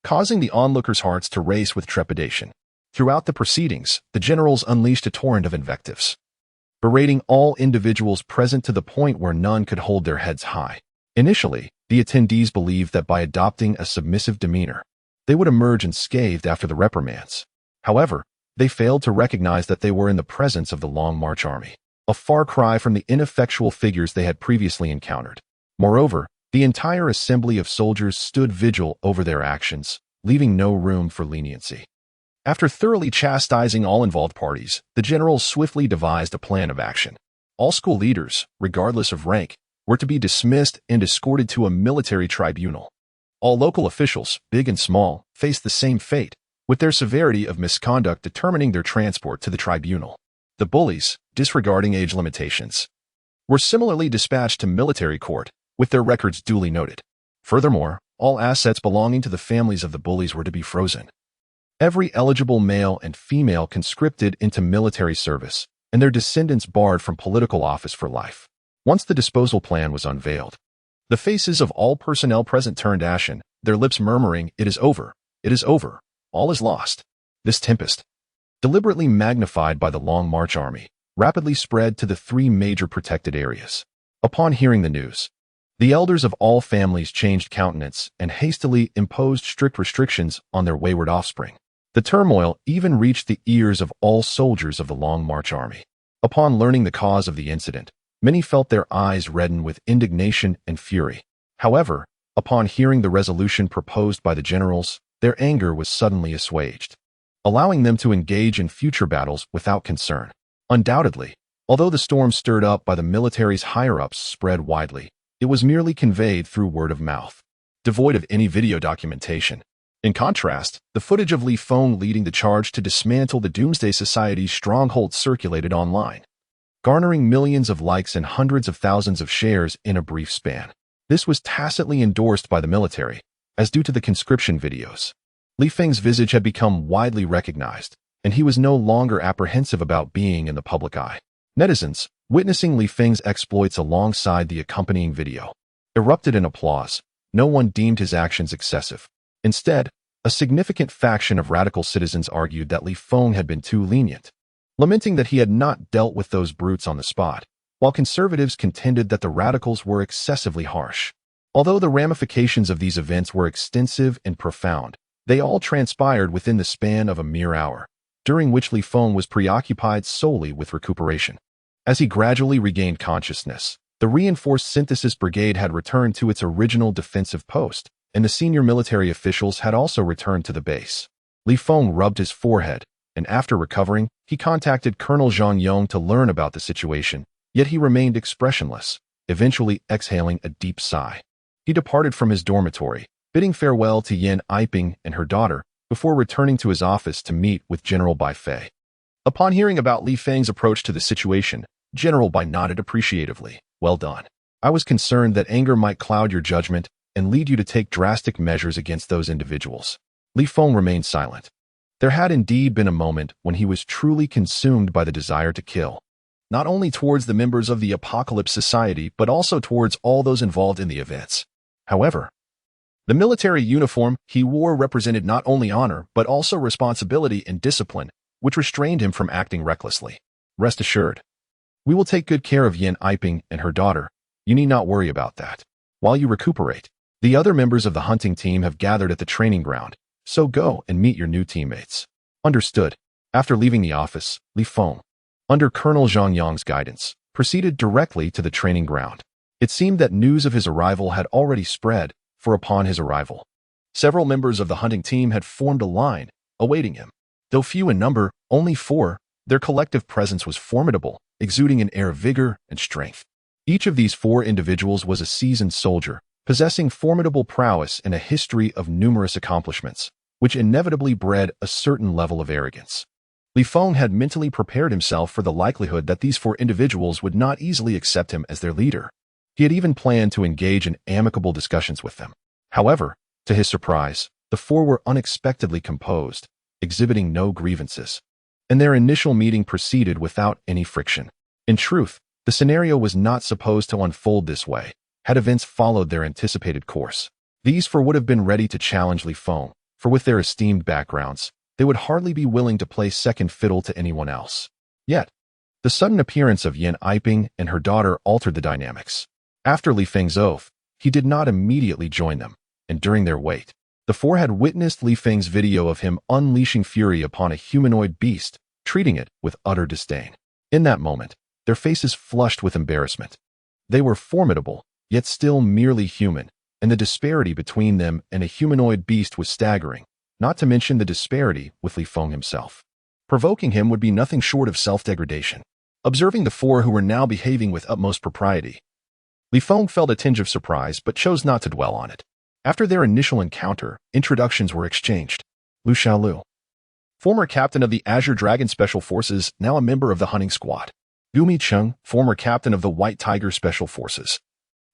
causing the onlookers' hearts to race with trepidation. Throughout the proceedings, the generals unleashed a torrent of invectives, berating all individuals present to the point where none could hold their heads high. Initially, the attendees believed that by adopting a submissive demeanor, they would emerge unscathed after the reprimands. However, they failed to recognize that they were in the presence of the Long March Army, a far cry from the ineffectual figures they had previously encountered. Moreover, the entire assembly of soldiers stood vigil over their actions, leaving no room for leniency. After thoroughly chastising all involved parties, the generals swiftly devised a plan of action. All school leaders, regardless of rank, were to be dismissed and escorted to a military tribunal. All local officials, big and small, faced the same fate, with their severity of misconduct determining their transport to the tribunal. The bullies, disregarding age limitations, were similarly dispatched to military court, with their records duly noted. Furthermore, all assets belonging to the families of the bullies were to be frozen. Every eligible male and female conscripted into military service, and their descendants barred from political office for life. Once the disposal plan was unveiled, the faces of all personnel present turned ashen, their lips murmuring, "It is over, it is over, all is lost." This tempest, deliberately magnified by the Long March Army, rapidly spread to the 3 major protected areas. Upon hearing the news, the elders of all families changed countenance and hastily imposed strict restrictions on their wayward offspring. The turmoil even reached the ears of all soldiers of the Long March Army. Upon learning the cause of the incident, many felt their eyes redden with indignation and fury. However, upon hearing the resolution proposed by the generals, their anger was suddenly assuaged. allowing them to engage in future battles without concern. Undoubtedly, although the storm stirred up by the military's higher-ups spread widely, it was merely conveyed through word of mouth, devoid of any video documentation. In contrast, the footage of Li Feng leading the charge to dismantle the Doomsday Society's stronghold circulated online, garnering millions of likes and hundreds of thousands of shares in a brief span. This was tacitly endorsed by the military, as due to the conscription videos. Li Feng's visage had become widely recognized, and he was no longer apprehensive about being in the public eye. Netizens, witnessing Li Feng's exploits alongside the accompanying video, erupted in applause. No one deemed his actions excessive. Instead, a significant faction of radical citizens argued that Li Feng had been too lenient, lamenting that he had not dealt with those brutes on the spot, while conservatives contended that the radicals were excessively harsh. Although the ramifications of these events were extensive and profound, they all transpired within the span of a mere hour, during which Li Feng was preoccupied solely with recuperation. As he gradually regained consciousness, the reinforced synthesis brigade had returned to its original defensive post, and the senior military officials had also returned to the base. Li Feng rubbed his forehead, and after recovering, he contacted Colonel Zhang Yong to learn about the situation, yet he remained expressionless, eventually exhaling a deep sigh. He departed from his dormitory, bidding farewell to Yan Yiping and her daughter, before returning to his office to meet with General Bai Fei. Upon hearing about Li Feng's approach to the situation, General Bai nodded appreciatively. "Well done. I was concerned that anger might cloud your judgment and lead you to take drastic measures against those individuals." Li Feng remained silent. There had indeed been a moment when he was truly consumed by the desire to kill, not only towards the members of the Apocalypse Society, but also towards all those involved in the events. However, the military uniform he wore represented not only honor, but also responsibility and discipline, which restrained him from acting recklessly. "Rest assured, we will take good care of Yan Yiping and her daughter. You need not worry about that. While you recuperate, the other members of the hunting team have gathered at the training ground, so go and meet your new teammates." Understood. After leaving the office, Li Feng, under Colonel Zhang Yong's guidance, proceeded directly to the training ground. It seemed that news of his arrival had already spread, for upon his arrival, several members of the hunting team had formed a line, awaiting him. Though few in number, only 4, their collective presence was formidable, exuding an air of vigor and strength. Each of these 4 individuals was a seasoned soldier, possessing formidable prowess and a history of numerous accomplishments, which inevitably bred a certain level of arrogance. Li Feng had mentally prepared himself for the likelihood that these 4 individuals would not easily accept him as their leader. He had even planned to engage in amicable discussions with them. However, to his surprise, the 4 were unexpectedly composed, exhibiting no grievances, and their initial meeting proceeded without any friction. In truth, the scenario was not supposed to unfold this way, had events followed their anticipated course. These 4 would have been ready to challenge Li Feng, for with their esteemed backgrounds, they would hardly be willing to play second fiddle to anyone else. Yet, the sudden appearance of Yan Yiping and her daughter altered the dynamics. After Li Feng's oath, he did not immediately join them, and during their wait, the 4 had witnessed Li Feng's video of him unleashing fury upon a humanoid beast, treating it with utter disdain. In that moment, their faces flushed with embarrassment. They were formidable, yet still merely human, and the disparity between them and a humanoid beast was staggering, not to mention the disparity with Li Feng himself. Provoking him would be nothing short of self-degradation. Observing the 4 who were now behaving with utmost propriety, Li Feng felt a tinge of surprise but chose not to dwell on it. After their initial encounter, introductions were exchanged. Lu Xiaolu, former captain of the Azure Dragon Special Forces, now a member of the hunting squad. Gu Micheng, former captain of the White Tiger Special Forces,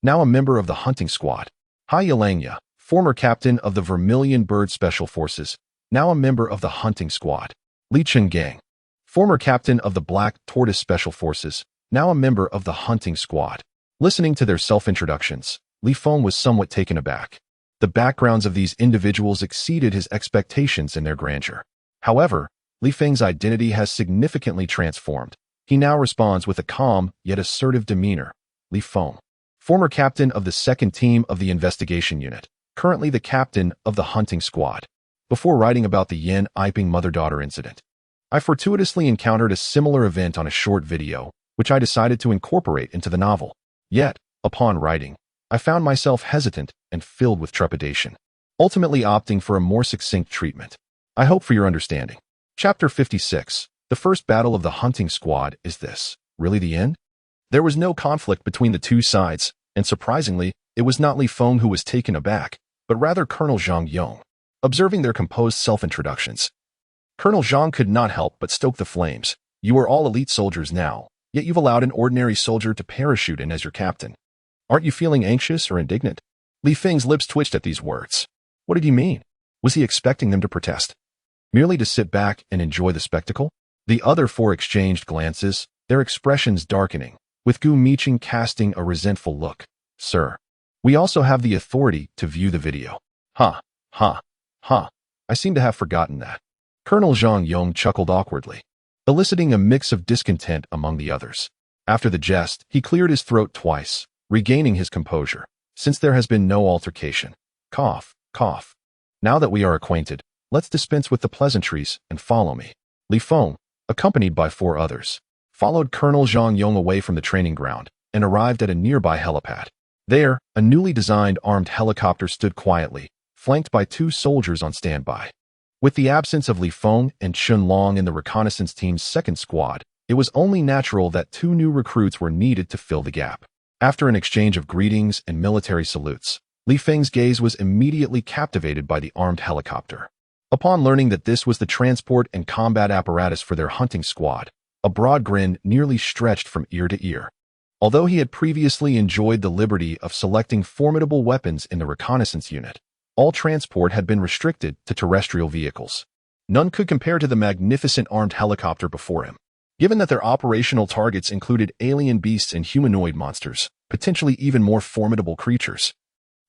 now a member of the hunting squad. Hai Yilangya, former captain of the Vermilion Bird Special Forces, now a member of the hunting squad. Li Chenggang, former captain of the Black Tortoise Special Forces, now a member of the hunting squad. Listening to their self-introductions, Li Feng was somewhat taken aback. The backgrounds of these individuals exceeded his expectations in their grandeur. However, Li Feng's identity has significantly transformed. He now responds with a calm yet assertive demeanor. Li Feng, former captain of the 2nd team of the investigation unit, currently the captain of the hunting squad. Before writing about the Yan Yiping mother-daughter incident, I fortuitously encountered a similar event on a short video, which I decided to incorporate into the novel. Yet, upon writing, I found myself hesitant and filled with trepidation, ultimately opting for a more succinct treatment. I hope for your understanding. Chapter 56. The first battle of the hunting squad. Is this really the end? There was no conflict between the two sides, and surprisingly, it was not Li Feng who was taken aback, but rather Colonel Zhang Yong. Observing their composed self-introductions, Colonel Zhang could not help but stoke the flames. You are all elite soldiers now, yet you've allowed an ordinary soldier to parachute in as your captain. Aren't you feeling anxious or indignant? Li Feng's lips twitched at these words. What did he mean? Was he expecting them to protest? Merely to sit back and enjoy the spectacle? The other four exchanged glances, their expressions darkening, with Gu Miqing casting a resentful look. Sir, we also have the authority to view the video. Ha, ha, ha. I seem to have forgotten that. Colonel Zhang Yong chuckled awkwardly, eliciting a mix of discontent among the others. After the jest, he cleared his throat twice, regaining his composure, since there has been no altercation. Cough, cough. Now that we are acquainted, let's dispense with the pleasantries and follow me. Li Feng, accompanied by four others, followed Colonel Zhang Yong away from the training ground and arrived at a nearby helipad. There, a newly designed armed helicopter stood quietly, flanked by two soldiers on standby. With the absence of Li Feng and Chun Long in the reconnaissance team's second squad, it was only natural that two new recruits were needed to fill the gap. After an exchange of greetings and military salutes, Li Feng's gaze was immediately captivated by the armed helicopter. Upon learning that this was the transport and combat apparatus for their hunting squad, a broad grin nearly stretched from ear to ear. Although he had previously enjoyed the liberty of selecting formidable weapons in the reconnaissance unit, all transport had been restricted to terrestrial vehicles. None could compare to the magnificent armed helicopter before him. Given that their operational targets included alien beasts and humanoid monsters, potentially even more formidable creatures.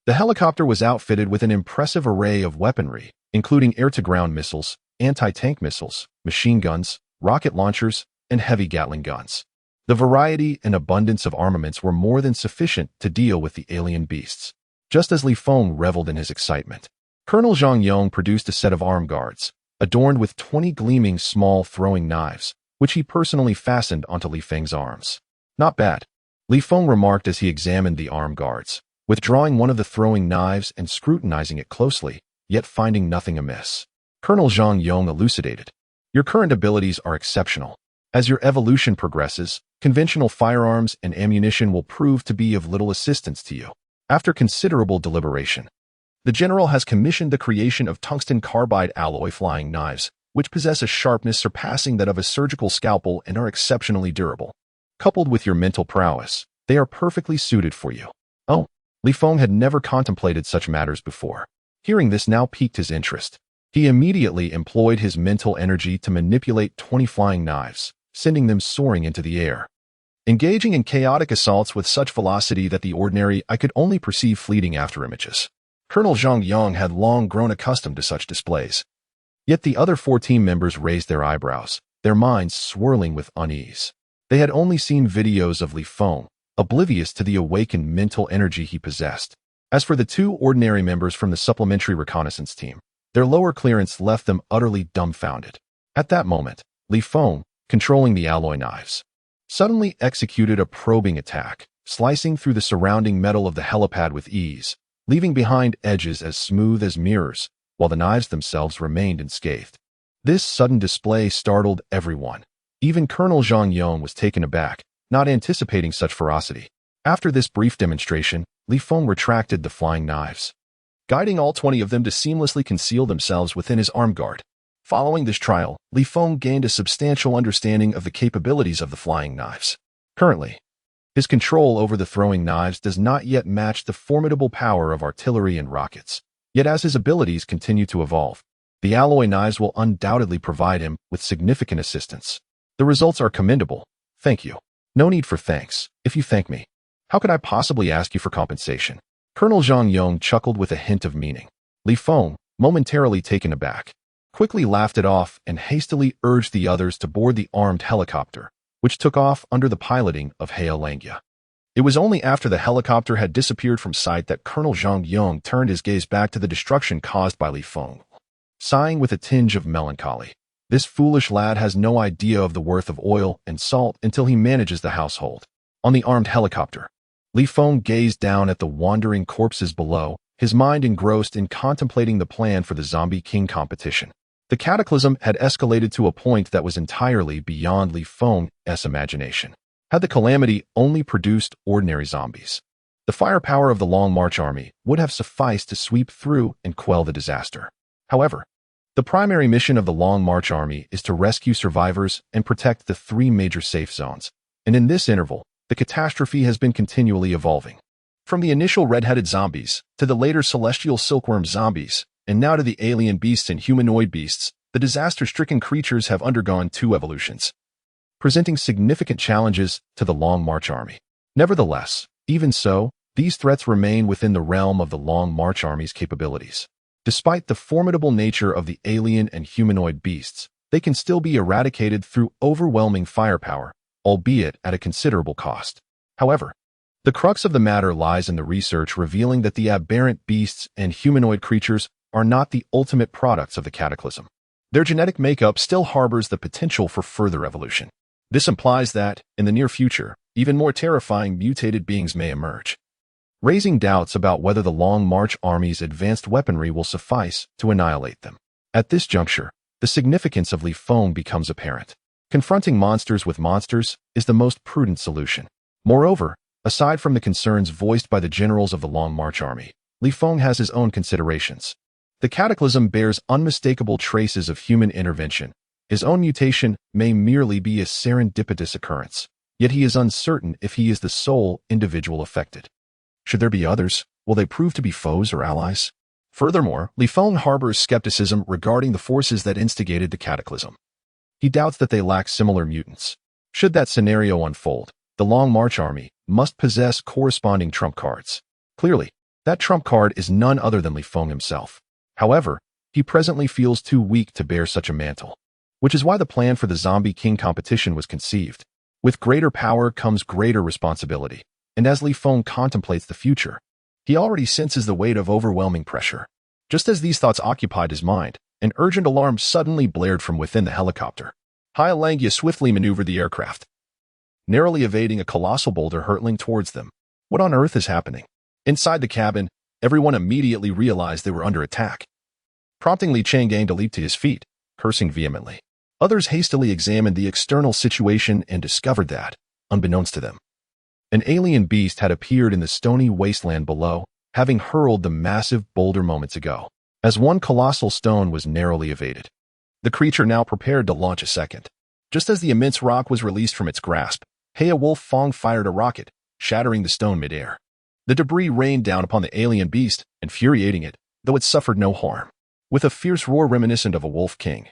The helicopter was outfitted with an impressive array of weaponry, including air-to-ground missiles, anti-tank missiles, machine guns, rocket launchers, and heavy Gatling guns. The variety and abundance of armaments were more than sufficient to deal with the alien beasts. Just as Li Feng reveled in his excitement, Colonel Zhang Yong produced a set of arm guards, adorned with 20 gleaming small throwing knives, which he personally fastened onto Li Feng's arms. Not bad, Li Feng remarked as he examined the arm guards, withdrawing one of the throwing knives and scrutinizing it closely, yet finding nothing amiss. Colonel Zhang Yong elucidated. Your current abilities are exceptional. As your evolution progresses, conventional firearms and ammunition will prove to be of little assistance to you. After considerable deliberation, the general has commissioned the creation of tungsten carbide alloy flying knives, which possess a sharpness surpassing that of a surgical scalpel and are exceptionally durable. Coupled with your mental prowess, they are perfectly suited for you. Oh, Li Feng had never contemplated such matters before. Hearing this now piqued his interest. He immediately employed his mental energy to manipulate 20 flying knives, sending them soaring into the air. Engaging in chaotic assaults with such velocity that the ordinary eye could only perceive fleeting afterimages. Colonel Zhang Yong had long grown accustomed to such displays. Yet the other 4 team members raised their eyebrows, their minds swirling with unease. They had only seen videos of Li Feng, oblivious to the awakened mental energy he possessed. As for the 2 ordinary members from the supplementary reconnaissance team, their lower clearance left them utterly dumbfounded. At that moment, Li Feng, controlling the alloy knives, suddenly executed a probing attack, slicing through the surrounding metal of the helipad with ease, leaving behind edges as smooth as mirrors, while the knives themselves remained unscathed. This sudden display startled everyone. Even Colonel Zhang Yong was taken aback, not anticipating such ferocity. After this brief demonstration, Li Feng retracted the flying knives, guiding all 20 of them to seamlessly conceal themselves within his arm guard. Following this trial, Li Feng gained a substantial understanding of the capabilities of the flying knives. Currently, his control over the throwing knives does not yet match the formidable power of artillery and rockets. Yet as his abilities continue to evolve, the alloy knives will undoubtedly provide him with significant assistance. The results are commendable. Thank you. No need for thanks. If you thank me, how could I possibly ask you for compensation? Colonel Zhang Yong chuckled with a hint of meaning. Li Feng, momentarily taken aback, quickly laughed it off and hastily urged the others to board the armed helicopter, which took off under the piloting of Hea Langya. It was only after the helicopter had disappeared from sight that Colonel Zhang Yong turned his gaze back to the destruction caused by Li Feng. Sighing with a tinge of melancholy, this foolish lad has no idea of the worth of oil and salt until he manages the household. On the armed helicopter, Li Feng gazed down at the wandering corpses below, his mind engrossed in contemplating the plan for the Zombie King competition. The cataclysm had escalated to a point that was entirely beyond Li Feng's imagination. Had the calamity only produced ordinary zombies, the firepower of the Long March army would have sufficed to sweep through and quell the disaster. However, the primary mission of the Long March army is to rescue survivors and protect the 3 major safe zones, and in this interval, the catastrophe has been continually evolving. From the initial red-headed zombies, to the later celestial silkworm zombies, and now to the alien beasts and humanoid beasts, the disaster-stricken creatures have undergone 2 evolutions, presenting significant challenges to the Long March army. Nevertheless, even so, these threats remain within the realm of the Long March army's capabilities. Despite the formidable nature of the alien and humanoid beasts, they can still be eradicated through overwhelming firepower, albeit at a considerable cost. However, the crux of the matter lies in the research revealing that the aberrant beasts and humanoid creatures are not the ultimate products of the cataclysm. Their genetic makeup still harbors the potential for further evolution. This implies that, in the near future, even more terrifying mutated beings may emerge, raising doubts about whether the Long March army's advanced weaponry will suffice to annihilate them. At this juncture, the significance of Li Feng becomes apparent. Confronting monsters with monsters is the most prudent solution. Moreover, aside from the concerns voiced by the generals of the Long March army, Li Feng has his own considerations. The cataclysm bears unmistakable traces of human intervention. His own mutation may merely be a serendipitous occurrence, yet he is uncertain if he is the sole individual affected. Should there be others, will they prove to be foes or allies? Furthermore, Li Feng harbors skepticism regarding the forces that instigated the cataclysm. He doubts that they lack similar mutants. Should that scenario unfold, the Long March army must possess corresponding trump cards. Clearly, that trump card is none other than Li Feng himself. However, he presently feels too weak to bear such a mantle, which is why the plan for the Zombie King competition was conceived. With greater power comes greater responsibility, and as Li Feng contemplates the future, he already senses the weight of overwhelming pressure. Just as these thoughts occupied his mind, an urgent alarm suddenly blared from within the helicopter. Hyalangya swiftly maneuvered the aircraft, narrowly evading a colossal boulder hurtling towards them. What on earth is happening? Inside the cabin, everyone immediately realized they were under attack, prompting Li Changgang to leap to his feet, cursing vehemently. Others hastily examined the external situation and discovered that, unbeknownst to them, an alien beast had appeared in the stony wasteland below, having hurled the massive boulder moments ago. As one colossal stone was narrowly evaded, the creature now prepared to launch a second. Just as the immense rock was released from its grasp, Heya Wolf Fong fired a rocket, shattering the stone midair. The debris rained down upon the alien beast, infuriating it, though it suffered no harm. With a fierce roar reminiscent of a wolf king,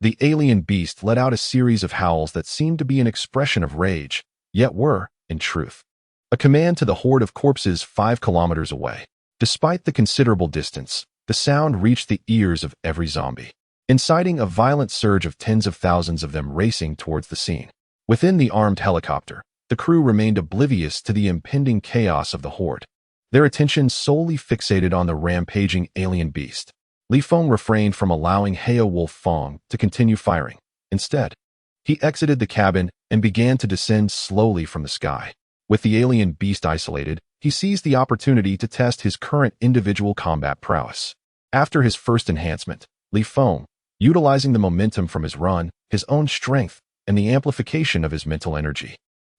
the alien beast let out a series of howls that seemed to be an expression of rage, yet were, in truth, a command to the horde of corpses 5 kilometers away. Despite the considerable distance, the sound reached the ears of every zombie, inciting a violent surge of tens of thousands of them racing towards the scene. Within the armed helicopter, the crew remained oblivious to the impending chaos of the horde, their attention solely fixated on the rampaging alien beast. Li Feng refrained from allowing Heya Wolf Fong to continue firing. Instead, he exited the cabin and began to descend slowly from the sky. With the alien beast isolated, he seized the opportunity to test his current individual combat prowess. After his first enhancement, Li Feng, utilizing the momentum from his run, his own strength, and the amplification of his mental energy,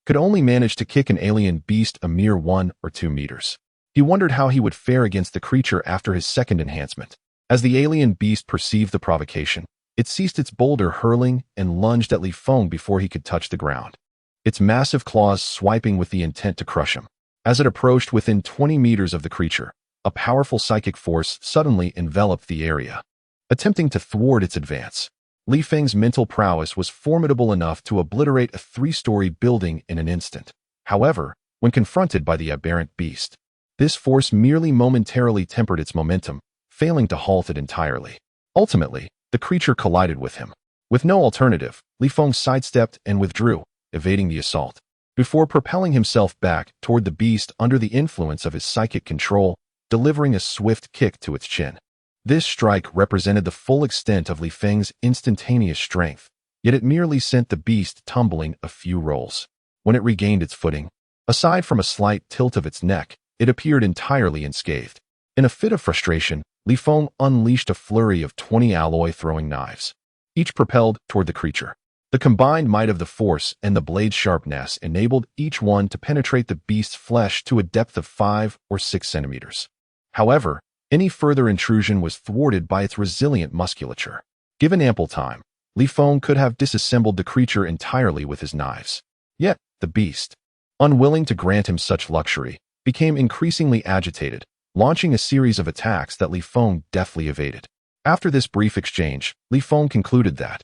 could only manage to kick an alien beast a mere 1 or 2 meters. He wondered how he would fare against the creature after his second enhancement. As the alien beast perceived the provocation, it ceased its boulder hurling and lunged at Li Feng before he could touch the ground, its massive claws swiping with the intent to crush him. As it approached within 20 meters of the creature, a powerful psychic force suddenly enveloped the area, attempting to thwart its advance. Li Feng's mental prowess was formidable enough to obliterate a 3-story building in an instant. However, when confronted by the aberrant beast, this force merely momentarily tempered its momentum, failing to halt it entirely. Ultimately, the creature collided with him. With no alternative, Li Feng sidestepped and withdrew, evading the assault, before propelling himself back toward the beast under the influence of his psychic control, delivering a swift kick to its chin. This strike represented the full extent of Li Feng's instantaneous strength, yet it merely sent the beast tumbling a few rolls. When it regained its footing, aside from a slight tilt of its neck, it appeared entirely unscathed. In a fit of frustration, Li Feng unleashed a flurry of 20 alloy-throwing knives, each propelled toward the creature. The combined might of the force and the blade's sharpness enabled each one to penetrate the beast's flesh to a depth of 5 or 6 centimeters. However, any further intrusion was thwarted by its resilient musculature. Given ample time, Li Feng could have disassembled the creature entirely with his knives. Yet, the beast, unwilling to grant him such luxury, became increasingly agitated, launching a series of attacks that Li Feng deftly evaded. After this brief exchange, Li Feng concluded that,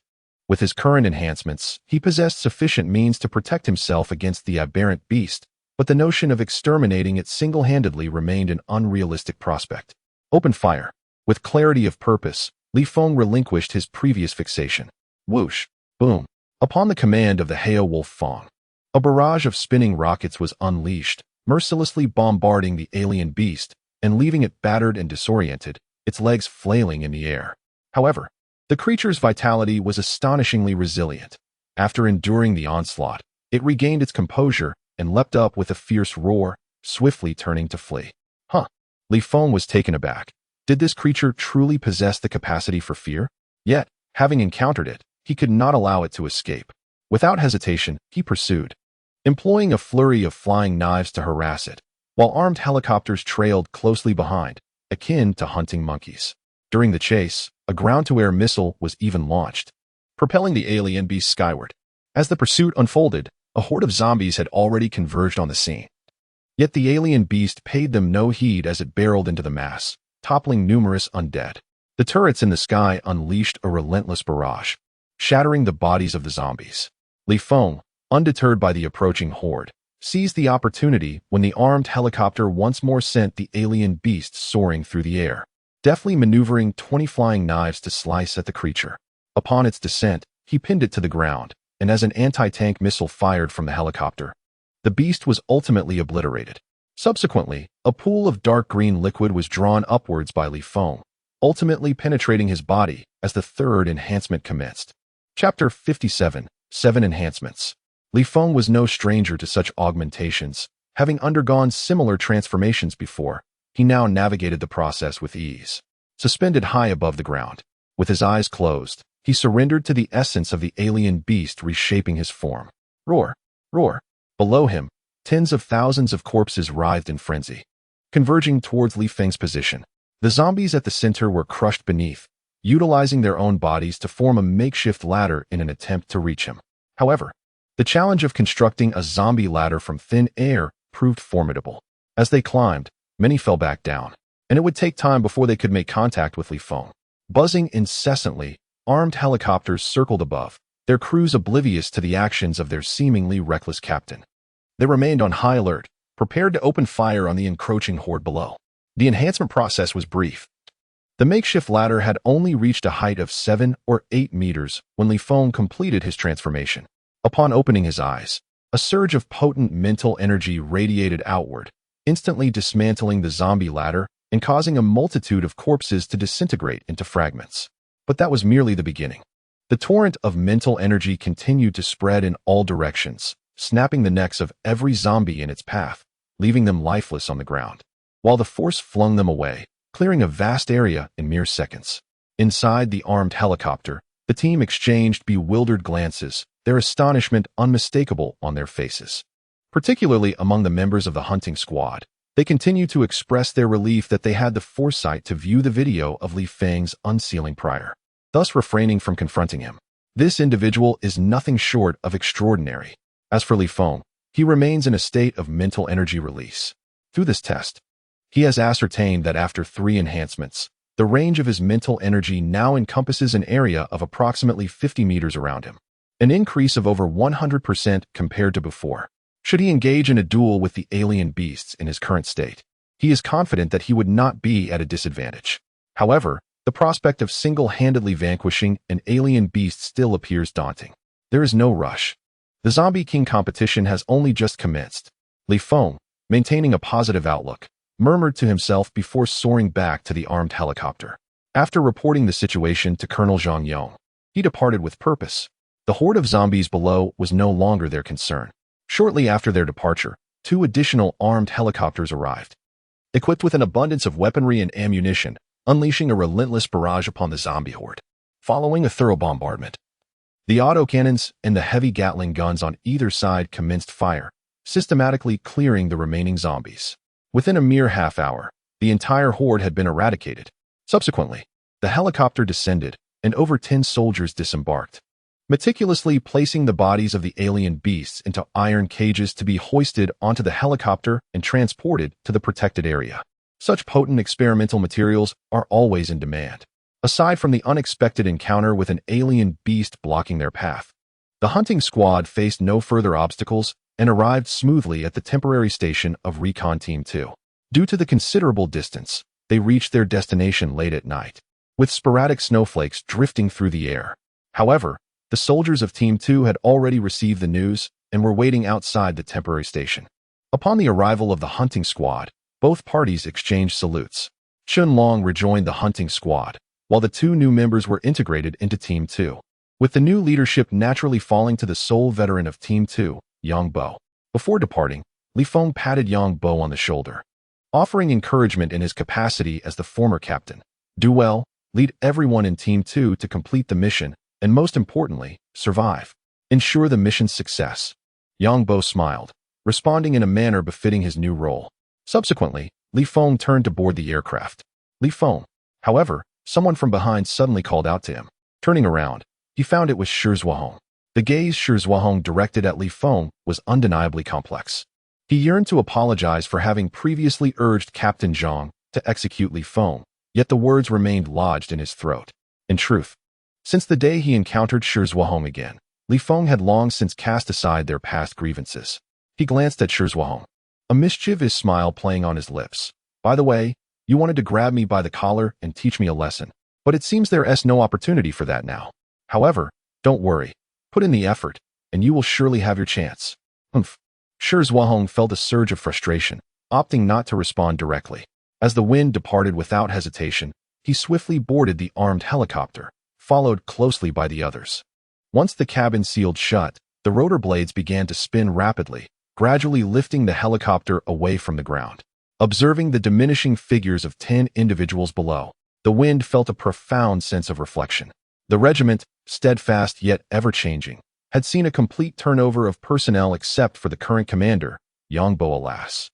with his current enhancements, he possessed sufficient means to protect himself against the aberrant beast, but the notion of exterminating it single-handedly remained an unrealistic prospect. Open fire. With clarity of purpose, Li Feng relinquished his previous fixation. Whoosh! Boom! Upon the command of the Heo Wolf Fong, a barrage of spinning rockets was unleashed, mercilessly bombarding the alien beast and leaving it battered and disoriented, its legs flailing in the air. However, the creature's vitality was astonishingly resilient. After enduring the onslaught, it regained its composure and leapt up with a fierce roar, swiftly turning to flee. Li Feng was taken aback. Did this creature truly possess the capacity for fear? Yet, having encountered it, he could not allow it to escape. Without hesitation, he pursued, employing a flurry of flying knives to harass it, while armed helicopters trailed closely behind, akin to hunting monkeys. During the chase, a ground-to-air missile was even launched, propelling the alien beast skyward. As the pursuit unfolded, a horde of zombies had already converged on the scene. Yet the alien beast paid them no heed as it barreled into the mass, toppling numerous undead. The turrets in the sky unleashed a relentless barrage, shattering the bodies of the zombies. Li Feng, undeterred by the approaching horde, seized the opportunity when the armed helicopter once more sent the alien beast soaring through the air, deftly maneuvering 20 flying knives to slice at the creature. Upon its descent, he pinned it to the ground, and as an anti-tank missile fired from the helicopter, the beast was ultimately obliterated. Subsequently, a pool of dark green liquid was drawn upwards by Li Feng, ultimately penetrating his body as the third enhancement commenced. Chapter 57, 7 Enhancements. Li Feng was no stranger to such augmentations. Having undergone similar transformations before, he now navigated the process with ease. Suspended high above the ground, with his eyes closed, he surrendered to the essence of the alien beast reshaping his form. Roar! Roar! Below him, tens of thousands of corpses writhed in frenzy, converging towards Li Feng's position. The zombies at the center were crushed beneath, utilizing their own bodies to form a makeshift ladder in an attempt to reach him. However, the challenge of constructing a zombie ladder from thin air proved formidable. As they climbed, many fell back down, and it would take time before they could make contact with Li Feng. Buzzing incessantly, armed helicopters circled above, their crews oblivious to the actions of their seemingly reckless captain. They remained on high alert, prepared to open fire on the encroaching horde below. The enhancement process was brief. The makeshift ladder had only reached a height of 7 or 8 meters when Li Feng completed his transformation. Upon opening his eyes, a surge of potent mental energy radiated outward, instantly dismantling the zombie ladder and causing a multitude of corpses to disintegrate into fragments. But that was merely the beginning. The torrent of mental energy continued to spread in all directions, snapping the necks of every zombie in its path, leaving them lifeless on the ground, while the force flung them away, clearing a vast area in mere seconds. Inside the armed helicopter, the team exchanged bewildered glances, their astonishment unmistakable on their faces. Particularly among the members of the hunting squad, they continued to express their relief that they had the foresight to view the video of Li Feng's unsealing prior, thus refraining from confronting him. This individual is nothing short of extraordinary. As for Li Feng, he remains in a state of mental energy release. Through this test, he has ascertained that after 3 enhancements, the range of his mental energy now encompasses an area of approximately 50 meters around him, an increase of over 100% compared to before. Should he engage in a duel with the alien beasts in his current state, he is confident that he would not be at a disadvantage. However, the prospect of single-handedly vanquishing an alien beast still appears daunting. There is no rush. The Zombie King competition has only just commenced. Li Feng, maintaining a positive outlook, murmured to himself before soaring back to the armed helicopter. After reporting the situation to Colonel Zhang Yong, he departed with purpose. The horde of zombies below was no longer their concern. Shortly after their departure, 2 additional armed helicopters arrived. Equipped with an abundance of weaponry and ammunition, unleashing a relentless barrage upon the zombie horde. Following a thorough bombardment, the autocannons and the heavy Gatling guns on either side commenced fire, systematically clearing the remaining zombies. Within a mere half hour, the entire horde had been eradicated. Subsequently, the helicopter descended, and over 10 soldiers disembarked, meticulously placing the bodies of the alien beasts into iron cages to be hoisted onto the helicopter and transported to the protected area. Such potent experimental materials are always in demand. Aside from the unexpected encounter with an alien beast blocking their path, the hunting squad faced no further obstacles and arrived smoothly at the temporary station of Recon Team 2. Due to the considerable distance, they reached their destination late at night, with sporadic snowflakes drifting through the air. However, the soldiers of Team 2 had already received the news and were waiting outside the temporary station. Upon the arrival of the hunting squad, both parties exchanged salutes. Chun Long rejoined the hunting squad, while the two new members were integrated into Team 2, with the new leadership naturally falling to the sole veteran of Team 2, Yang Bo. Before departing, Li Feng patted Yang Bo on the shoulder, offering encouragement in his capacity as the former captain. Do well, lead everyone in Team 2 to complete the mission, and most importantly, survive. Ensure the mission's success. Yang Bo smiled, responding in a manner befitting his new role. Subsequently, Li Feng turned to board the aircraft. Li Feng, however, someone from behind suddenly called out to him. Turning around, he found it was Shi Zhuohong. The gaze Shi Zhuohong directed at Li Feng was undeniably complex. He yearned to apologize for having previously urged Captain Zhang to execute Li Feng, yet the words remained lodged in his throat. In truth, since the day he encountered Shi Zhuohong again, Li Feng had long since cast aside their past grievances. He glanced at Shi Zhuohong, a mischievous smile playing on his lips. By the way, you wanted to grab me by the collar and teach me a lesson, but it seems there's no opportunity for that now. However, don't worry. Put in the effort, and you will surely have your chance. Humph. Shi Zhuohong felt a surge of frustration, opting not to respond directly. As the wind departed without hesitation, he swiftly boarded the armed helicopter, followed closely by the others. Once the cabin sealed shut, the rotor blades began to spin rapidly, gradually lifting the helicopter away from the ground. Observing the diminishing figures of 10 individuals below, the wind felt a profound sense of reflection. The regiment, steadfast yet ever-changing, had seen a complete turnover of personnel except for the current commander, Yang Bo. Alas,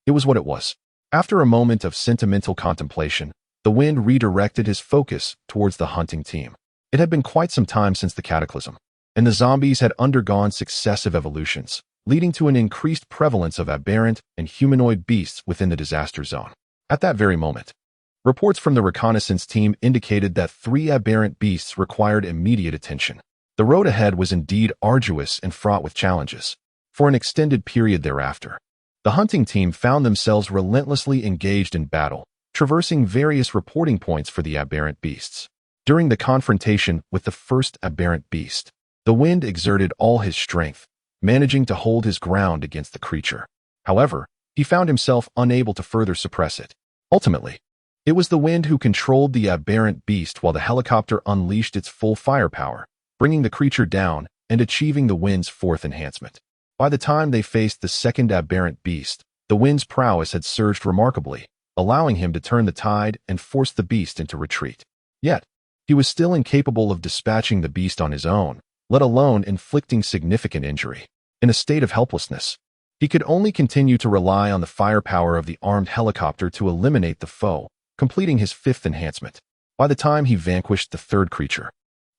it was what it was. After a moment of sentimental contemplation, the wind redirected his focus towards the hunting team. It had been quite some time since the cataclysm, and the zombies had undergone successive evolutions, leading to an increased prevalence of aberrant and humanoid beasts within the disaster zone. At that very moment, reports from the reconnaissance team indicated that 3 aberrant beasts required immediate attention. The road ahead was indeed arduous and fraught with challenges. For an extended period thereafter, the hunting team found themselves relentlessly engaged in battle, traversing various reporting points for the aberrant beasts. During the confrontation with the first aberrant beast, the wind exerted all his strength, managing to hold his ground against the creature. However, he found himself unable to further suppress it. Ultimately, it was the wind who controlled the aberrant beast while the helicopter unleashed its full firepower, bringing the creature down and achieving the wind's 4th enhancement. By the time they faced the second aberrant beast, the wind's prowess had surged remarkably, allowing him to turn the tide and force the beast into retreat. Yet, he was still incapable of dispatching the beast on his own, let alone inflicting significant injury. In a state of helplessness, he could only continue to rely on the firepower of the armed helicopter to eliminate the foe, completing his 5th enhancement. By the time he vanquished the 3rd creature,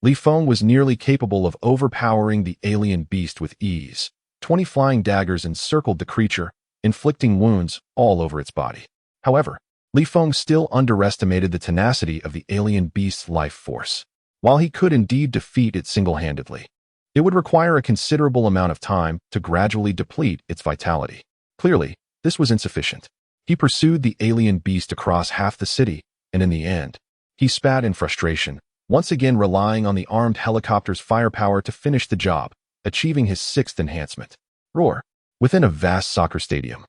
Li Feng was nearly capable of overpowering the alien beast with ease. 20 flying daggers encircled the creature, inflicting wounds all over its body. However, Li Feng still underestimated the tenacity of the alien beast's life force. While he could indeed defeat it single-handedly, it would require a considerable amount of time to gradually deplete its vitality. Clearly, this was insufficient. He pursued the alien beast across half the city, and in the end, he spat in frustration, once again relying on the armed helicopter's firepower to finish the job, achieving his 6th enhancement. Roar. Within a vast soccer stadium,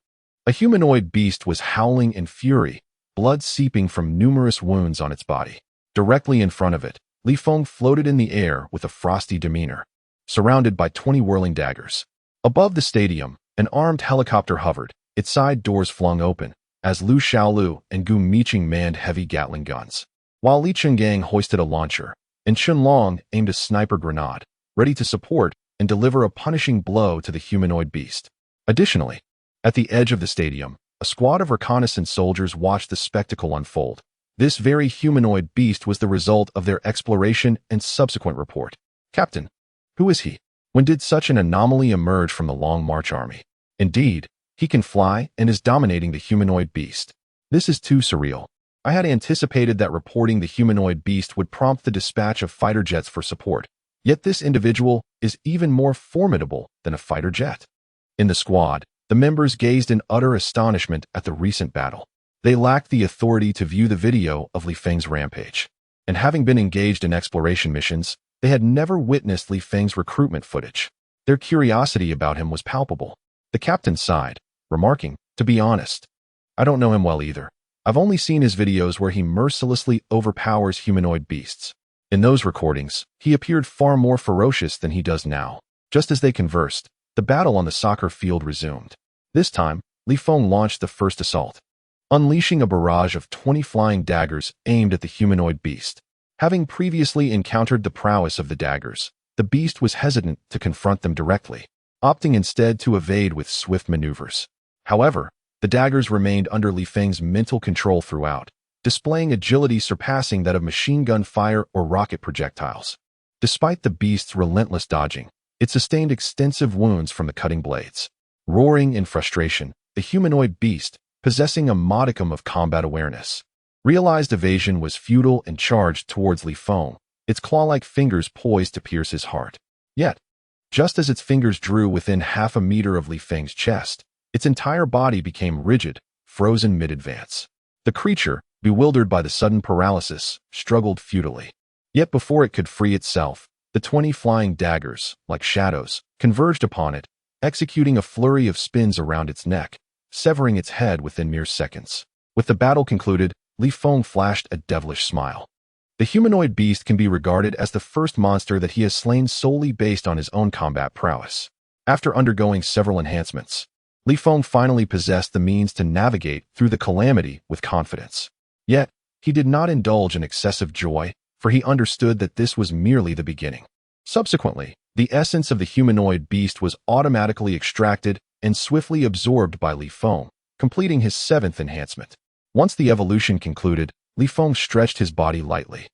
a humanoid beast was howling in fury, blood seeping from numerous wounds on its body. Directly in front of it, Li Feng floated in the air with a frosty demeanor, surrounded by 20 whirling daggers. Above the stadium, an armed helicopter hovered, its side doors flung open, as Lu Xiaolu and Gu Miqing manned heavy Gatling guns, while Li Chenggang hoisted a launcher, and Chun Long aimed a sniper grenade, ready to support and deliver a punishing blow to the humanoid beast. Additionally, at the edge of the stadium, a squad of reconnaissance soldiers watched the spectacle unfold. This very humanoid beast was the result of their exploration and subsequent report. Captain, who is he? When did such an anomaly emerge from the Long March army? Indeed, he can fly and is dominating the humanoid beast. This is too surreal. I had anticipated that reporting the humanoid beast would prompt the dispatch of fighter jets for support. Yet this individual is even more formidable than a fighter jet. In the squad, the members gazed in utter astonishment at the recent battle. They lacked the authority to view the video of Li Feng's rampage. And having been engaged in exploration missions, they had never witnessed Li Feng's recruitment footage. Their curiosity about him was palpable. The captain sighed, remarking, "To be honest, I don't know him well either. I've only seen his videos where he mercilessly overpowers humanoid beasts. In those recordings, he appeared far more ferocious than he does now." Just as they conversed, the battle on the soccer field resumed. This time, Li Feng launched the first assault, unleashing a barrage of 20 flying daggers aimed at the humanoid beast. Having previously encountered the prowess of the daggers, the beast was hesitant to confront them directly, opting instead to evade with swift maneuvers. However, the daggers remained under Li Feng's mental control throughout, displaying agility surpassing that of machine gun fire or rocket projectiles. Despite the beast's relentless dodging, it sustained extensive wounds from the cutting blades. Roaring in frustration, the humanoid beast, possessing a modicum of combat awareness, realized evasion was futile and charged towards Li Feng, its claw-like fingers poised to pierce his heart. Yet, just as its fingers drew within half a meter of Li Feng's chest, its entire body became rigid, frozen mid-advance. The creature, bewildered by the sudden paralysis, struggled futilely. Yet before it could free itself, the 20 flying daggers, like shadows, converged upon it, executing a flurry of spins around its neck, severing its head within mere seconds. With the battle concluded, Li Feng flashed a devilish smile. The humanoid beast can be regarded as the first monster that he has slain solely based on his own combat prowess. After undergoing several enhancements, Li Feng finally possessed the means to navigate through the calamity with confidence. Yet, he did not indulge in excessive joy, for he understood that this was merely the beginning. Subsequently, the essence of the humanoid beast was automatically extracted and swiftly absorbed by Li Feng, completing his 7th enhancement. Once the evolution concluded, Li Feng stretched his body lightly,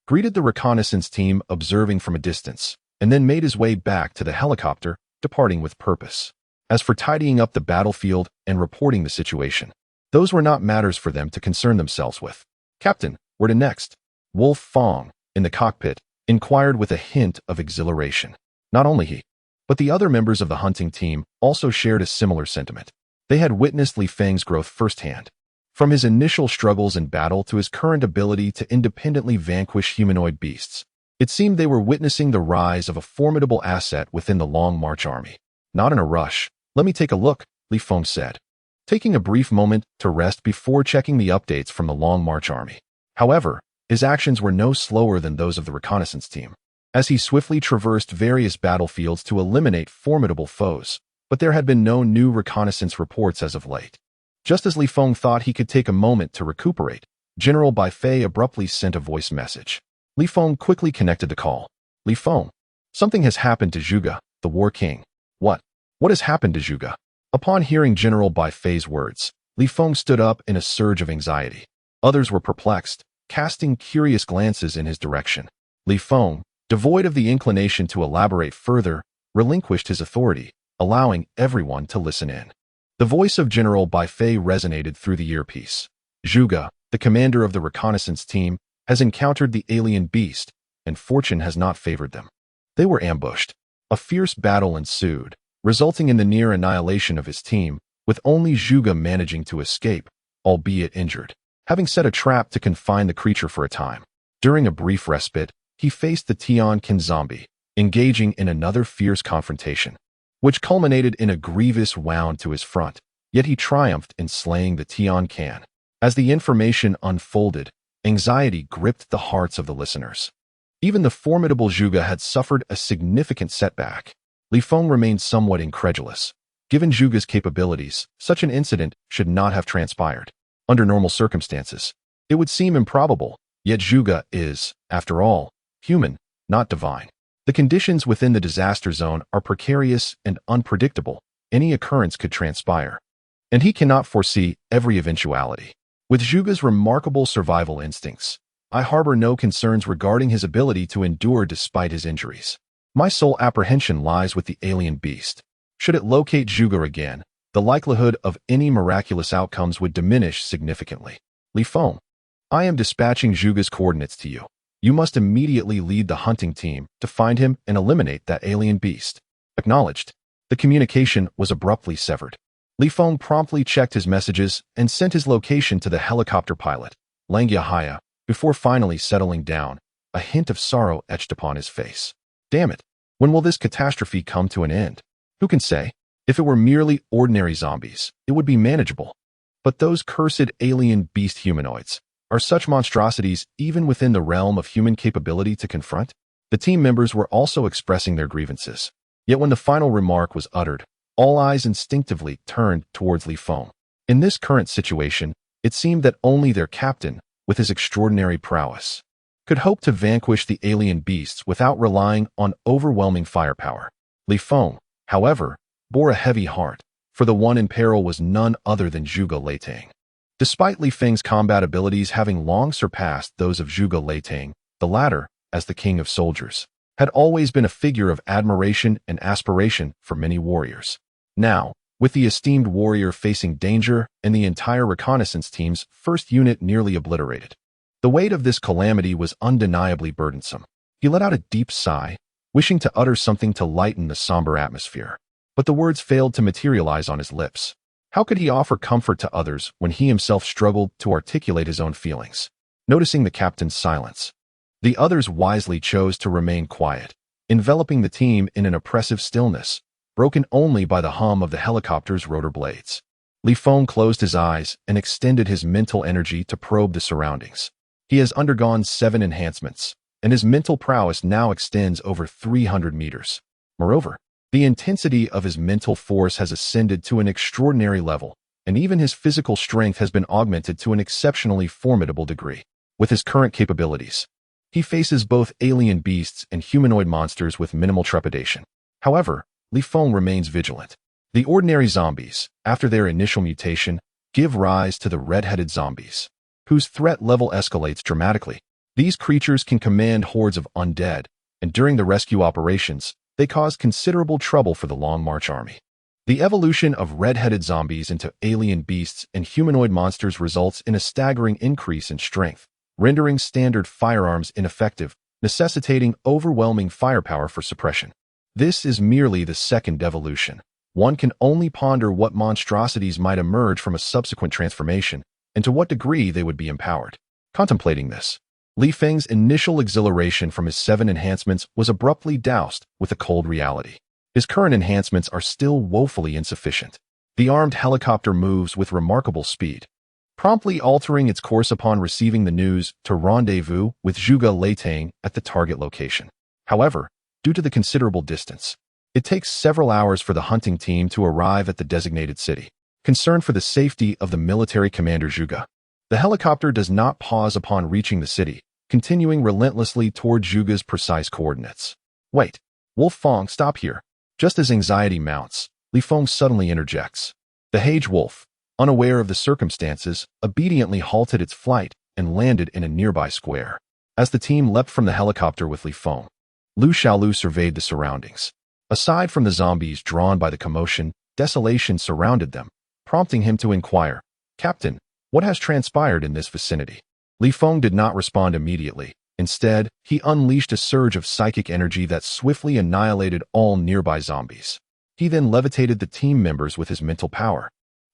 greeted the reconnaissance team observing from a distance, and then made his way back to the helicopter, departing with purpose. As for tidying up the battlefield and reporting the situation, those were not matters for them to concern themselves with. "Captain, where to next?" Wolf Fong, in the cockpit, inquired with a hint of exhilaration. Not only he, but the other members of the hunting team also shared a similar sentiment. They had witnessed Li Feng's growth firsthand. From his initial struggles in battle to his current ability to independently vanquish humanoid beasts, it seemed they were witnessing the rise of a formidable asset within the Long March army. "Not in a rush. Let me take a look," Li Feng said, taking a brief moment to rest before checking the updates from the Long March army. However, his actions were no slower than those of the reconnaissance team, as he swiftly traversed various battlefields to eliminate formidable foes, but there had been no new reconnaissance reports as of late. Just as Li Feng thought he could take a moment to recuperate, General Baifei abruptly sent a voice message. Li Feng quickly connected the call. "Li Feng, something has happened to Zhuge, the War King." "What? What has happened to Zhuge?" Upon hearing General Baifei's words, Li Feng stood up in a surge of anxiety. Others were perplexed, casting curious glances in his direction. Li Feng, devoid of the inclination to elaborate further, relinquished his authority, allowing everyone to listen in. The voice of General Baifei resonated through the earpiece. "Zhuge, the commander of the reconnaissance team, has encountered the alien beast, and fortune has not favored them. They were ambushed. A fierce battle ensued, resulting in the near annihilation of his team, with only Zhuge managing to escape, albeit injured. Having set a trap to confine the creature for a time, during a brief respite, he faced the Tian Kin zombie, engaging in another fierce confrontation, which culminated in a grievous wound to his front, yet he triumphed in slaying the Tian Kin. As the information unfolded, anxiety gripped the hearts of the listeners. Even the formidable Zhuge had suffered a significant setback. Li Feng remained somewhat incredulous. Given Zhuge's capabilities, such an incident should not have transpired. Under normal circumstances, it would seem improbable, yet Zhuge is, after all, human, not divine. The conditions within the disaster zone are precarious and unpredictable. Any occurrence could transpire, and he cannot foresee every eventuality. With Zhuge's remarkable survival instincts, I harbor no concerns regarding his ability to endure despite his injuries. My sole apprehension lies with the alien beast. Should it locate Zhuge again, the likelihood of any miraculous outcomes would diminish significantly. Li Feng, I am dispatching Zhuge's coordinates to you. You must immediately lead the hunting team to find him and eliminate that alien beast. Acknowledged. The communication was abruptly severed. Li Feng promptly checked his messages and sent his location to the helicopter pilot, Langyahaya, before finally settling down, a hint of sorrow etched upon his face. Damn it, when will this catastrophe come to an end? Who can say? If it were merely ordinary zombies, it would be manageable. But those cursed alien beast humanoids, are such monstrosities even within the realm of human capability to confront? The team members were also expressing their grievances. Yet when the final remark was uttered, all eyes instinctively turned towards Li Feng. In this current situation, it seemed that only their captain, with his extraordinary prowess, could hope to vanquish the alien beasts without relying on overwhelming firepower. Li Feng, however, bore a heavy heart, for the one in peril was none other than Zhuge Leitang. Despite Li Feng's combat abilities having long surpassed those of Zhuge Leitang, the latter, as the king of soldiers, had always been a figure of admiration and aspiration for many warriors. Now, with the esteemed warrior facing danger and the entire reconnaissance team's first unit nearly obliterated, the weight of this calamity was undeniably burdensome. He let out a deep sigh, wishing to utter something to lighten the somber atmosphere. But the words failed to materialize on his lips. How could he offer comfort to others when he himself struggled to articulate his own feelings? Noticing the captain's silence, the others wisely chose to remain quiet, enveloping the team in an oppressive stillness, broken only by the hum of the helicopter's rotor blades. Li Feng closed his eyes and extended his mental energy to probe the surroundings. He has undergone 7 enhancements, and his mental prowess now extends over 300 meters. Moreover, the intensity of his mental force has ascended to an extraordinary level, and even his physical strength has been augmented to an exceptionally formidable degree. With his current capabilities, he faces both alien beasts and humanoid monsters with minimal trepidation. However, Li Feng remains vigilant. The ordinary zombies, after their initial mutation, give rise to the red-headed zombies, whose threat level escalates dramatically. These creatures can command hordes of undead, and during the rescue operations, they caused considerable trouble for the Long March army. The evolution of red-headed zombies into alien beasts and humanoid monsters results in a staggering increase in strength, rendering standard firearms ineffective, necessitating overwhelming firepower for suppression. This is merely the second evolution. One can only ponder what monstrosities might emerge from a subsequent transformation, and to what degree they would be empowered. Contemplating this, Li Feng's initial exhilaration from his 7 enhancements was abruptly doused with a cold reality. His current enhancements are still woefully insufficient. The armed helicopter moves with remarkable speed, promptly altering its course upon receiving the news to rendezvous with Zhuge Leitang at the target location. However, due to the considerable distance, it takes several hours for the hunting team to arrive at the designated city. Concerned for the safety of the military commander Zhuge, the helicopter does not pause upon reaching the city, continuing relentlessly toward Zhuge's precise coordinates. Wait, Wolf Feng, stop here. Just as anxiety mounts, Li Feng suddenly interjects. The Hage Wolf, unaware of the circumstances, obediently halted its flight and landed in a nearby square. As the team leapt from the helicopter with Li Feng, Lu Xiaolu surveyed the surroundings. Aside from the zombies drawn by the commotion, desolation surrounded them, prompting him to inquire, "Captain, what has transpired in this vicinity?" Li Feng did not respond immediately. Instead, he unleashed a surge of psychic energy that swiftly annihilated all nearby zombies. He then levitated the team members with his mental power,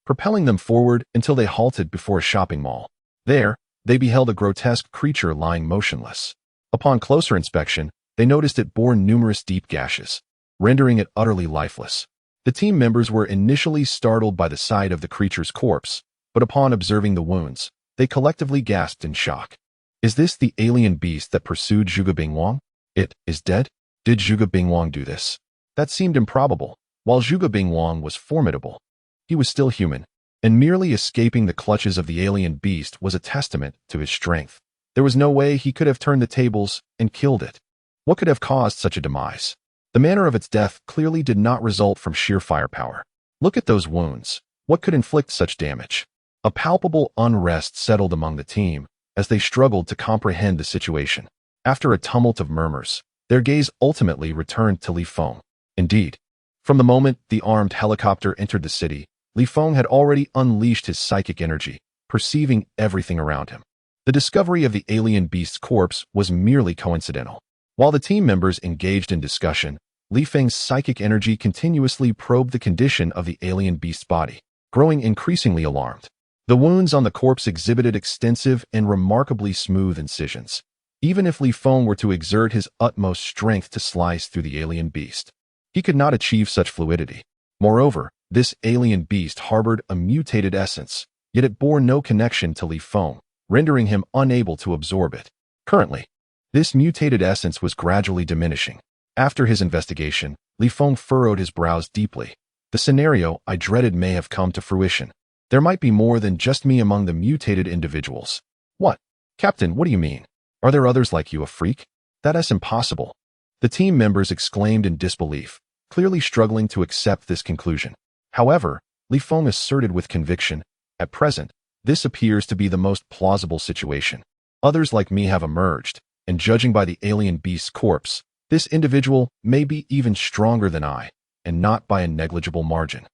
propelling them forward until they halted before a shopping mall. There, they beheld a grotesque creature lying motionless. Upon closer inspection, they noticed it bore numerous deep gashes, rendering it utterly lifeless. The team members were initially startled by the sight of the creature's corpse, but upon observing the wounds, they collectively gasped in shock. Is this the alien beast that pursued Zhuge Bingwang? It is dead? Did Zhuge Bingwang do this? That seemed improbable. While Zhuge Bingwang was formidable, he was still human. and merely escaping the clutches of the alien beast was a testament to his strength. There was no way he could have turned the tables and killed it. What could have caused such a demise? The manner of its death clearly did not result from sheer firepower. Look at those wounds. What could inflict such damage? A palpable unrest settled among the team as they struggled to comprehend the situation. After a tumult of murmurs, their gaze ultimately returned to Li Feng. Indeed, from the moment the armed helicopter entered the city, Li Feng had already unleashed his psychic energy, perceiving everything around him. The discovery of the alien beast's corpse was merely coincidental. While the team members engaged in discussion, Li Feng's psychic energy continuously probed the condition of the alien beast's body, growing increasingly alarmed. The wounds on the corpse exhibited extensive and remarkably smooth incisions, even if Li Feng were to exert his utmost strength to slice through the alien beast. He could not achieve such fluidity. Moreover, this alien beast harbored a mutated essence, yet it bore no connection to Li Feng, rendering him unable to absorb it. Currently, this mutated essence was gradually diminishing. After his investigation, Li Feng furrowed his brows deeply. The scenario I dreaded may have come to fruition. There might be more than just me among the mutated individuals. What? Captain, what do you mean? Are there others like you, a freak? That is impossible. The team members exclaimed in disbelief, clearly struggling to accept this conclusion. However, Li Feng asserted with conviction, at present, this appears to be the most plausible situation. Others like me have emerged, and judging by the alien beast's corpse, this individual may be even stronger than I, and not by a negligible margin.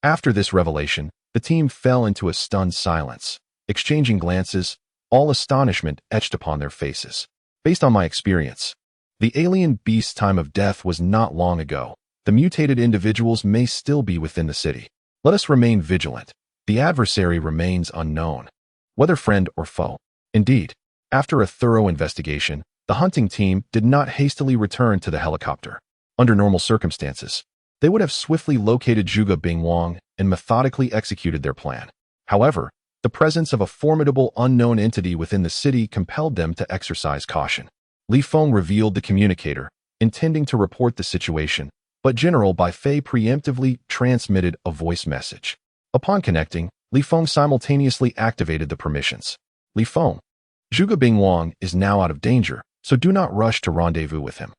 After this revelation, the team fell into a stunned silence, exchanging glances, all astonishment etched upon their faces. Based on my experience, the alien beast's time of death was not long ago. The mutated individuals may still be within the city. Let us remain vigilant. The adversary remains unknown, whether friend or foe. Indeed, after a thorough investigation, the hunting team did not hastily return to the helicopter. Under normal circumstances, they would have swiftly located Zhuge Bingwang and methodically executed their plan. However, the presence of a formidable unknown entity within the city compelled them to exercise caution. Li Feng revealed the communicator, intending to report the situation, but General Bai Fei preemptively transmitted a voice message. Upon connecting, Li Feng simultaneously activated the permissions. Li Feng, Zhuge Bingwang is now out of danger, so do not rush to rendezvous with him.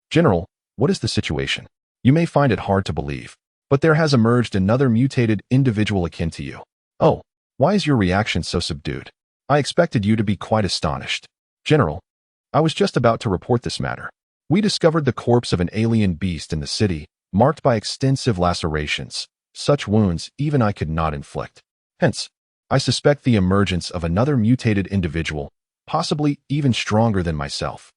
General, what is the situation? You may find it hard to believe, but there has emerged another mutated individual akin to you. Oh, why is your reaction so subdued? I expected you to be quite astonished. General, I was just about to report this matter. We discovered the corpse of an alien beast in the city, marked by extensive lacerations. Such wounds even I could not inflict. Hence, I suspect the emergence of another mutated individual, possibly even stronger than myself.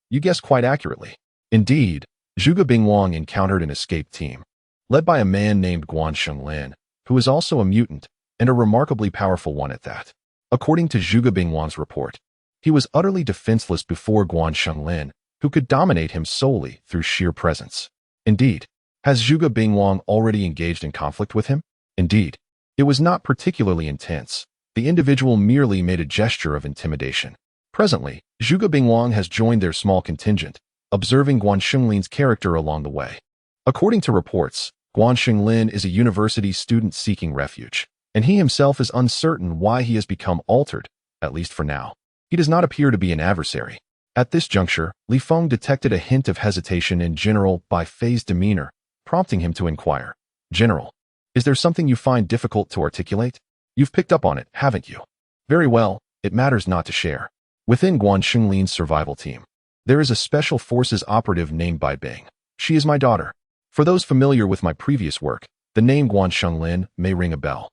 You guessed quite accurately. Indeed, Zhuge Bingwang encountered an escape team, led by a man named Guan Shenglin, who is also a mutant, and a remarkably powerful one at that. According to Zhuge Bingwang's report, he was utterly defenseless before Guan Shenglin, who could dominate him solely through sheer presence. Indeed, has Zhuge Bingwang already engaged in conflict with him? Indeed, it was not particularly intense. The individual merely made a gesture of intimidation. Presently, Zhuge Bingwang has joined their small contingent, observing Guan Shenglin's character along the way. According to reports, Guan Shenglin is a university student seeking refuge, and he himself is uncertain why he has become altered, at least for now. He does not appear to be an adversary. At this juncture, Li Feng detected a hint of hesitation in General Bai Fei's demeanor, prompting him to inquire, General, is there something you find difficult to articulate? You've picked up on it, haven't you? Very well, it matters not to share. Within Guan Shenglin's survival team, there is a special forces operative named Bai Bing. She is my daughter. For those familiar with my previous work, the name Guan Shenglin may ring a bell.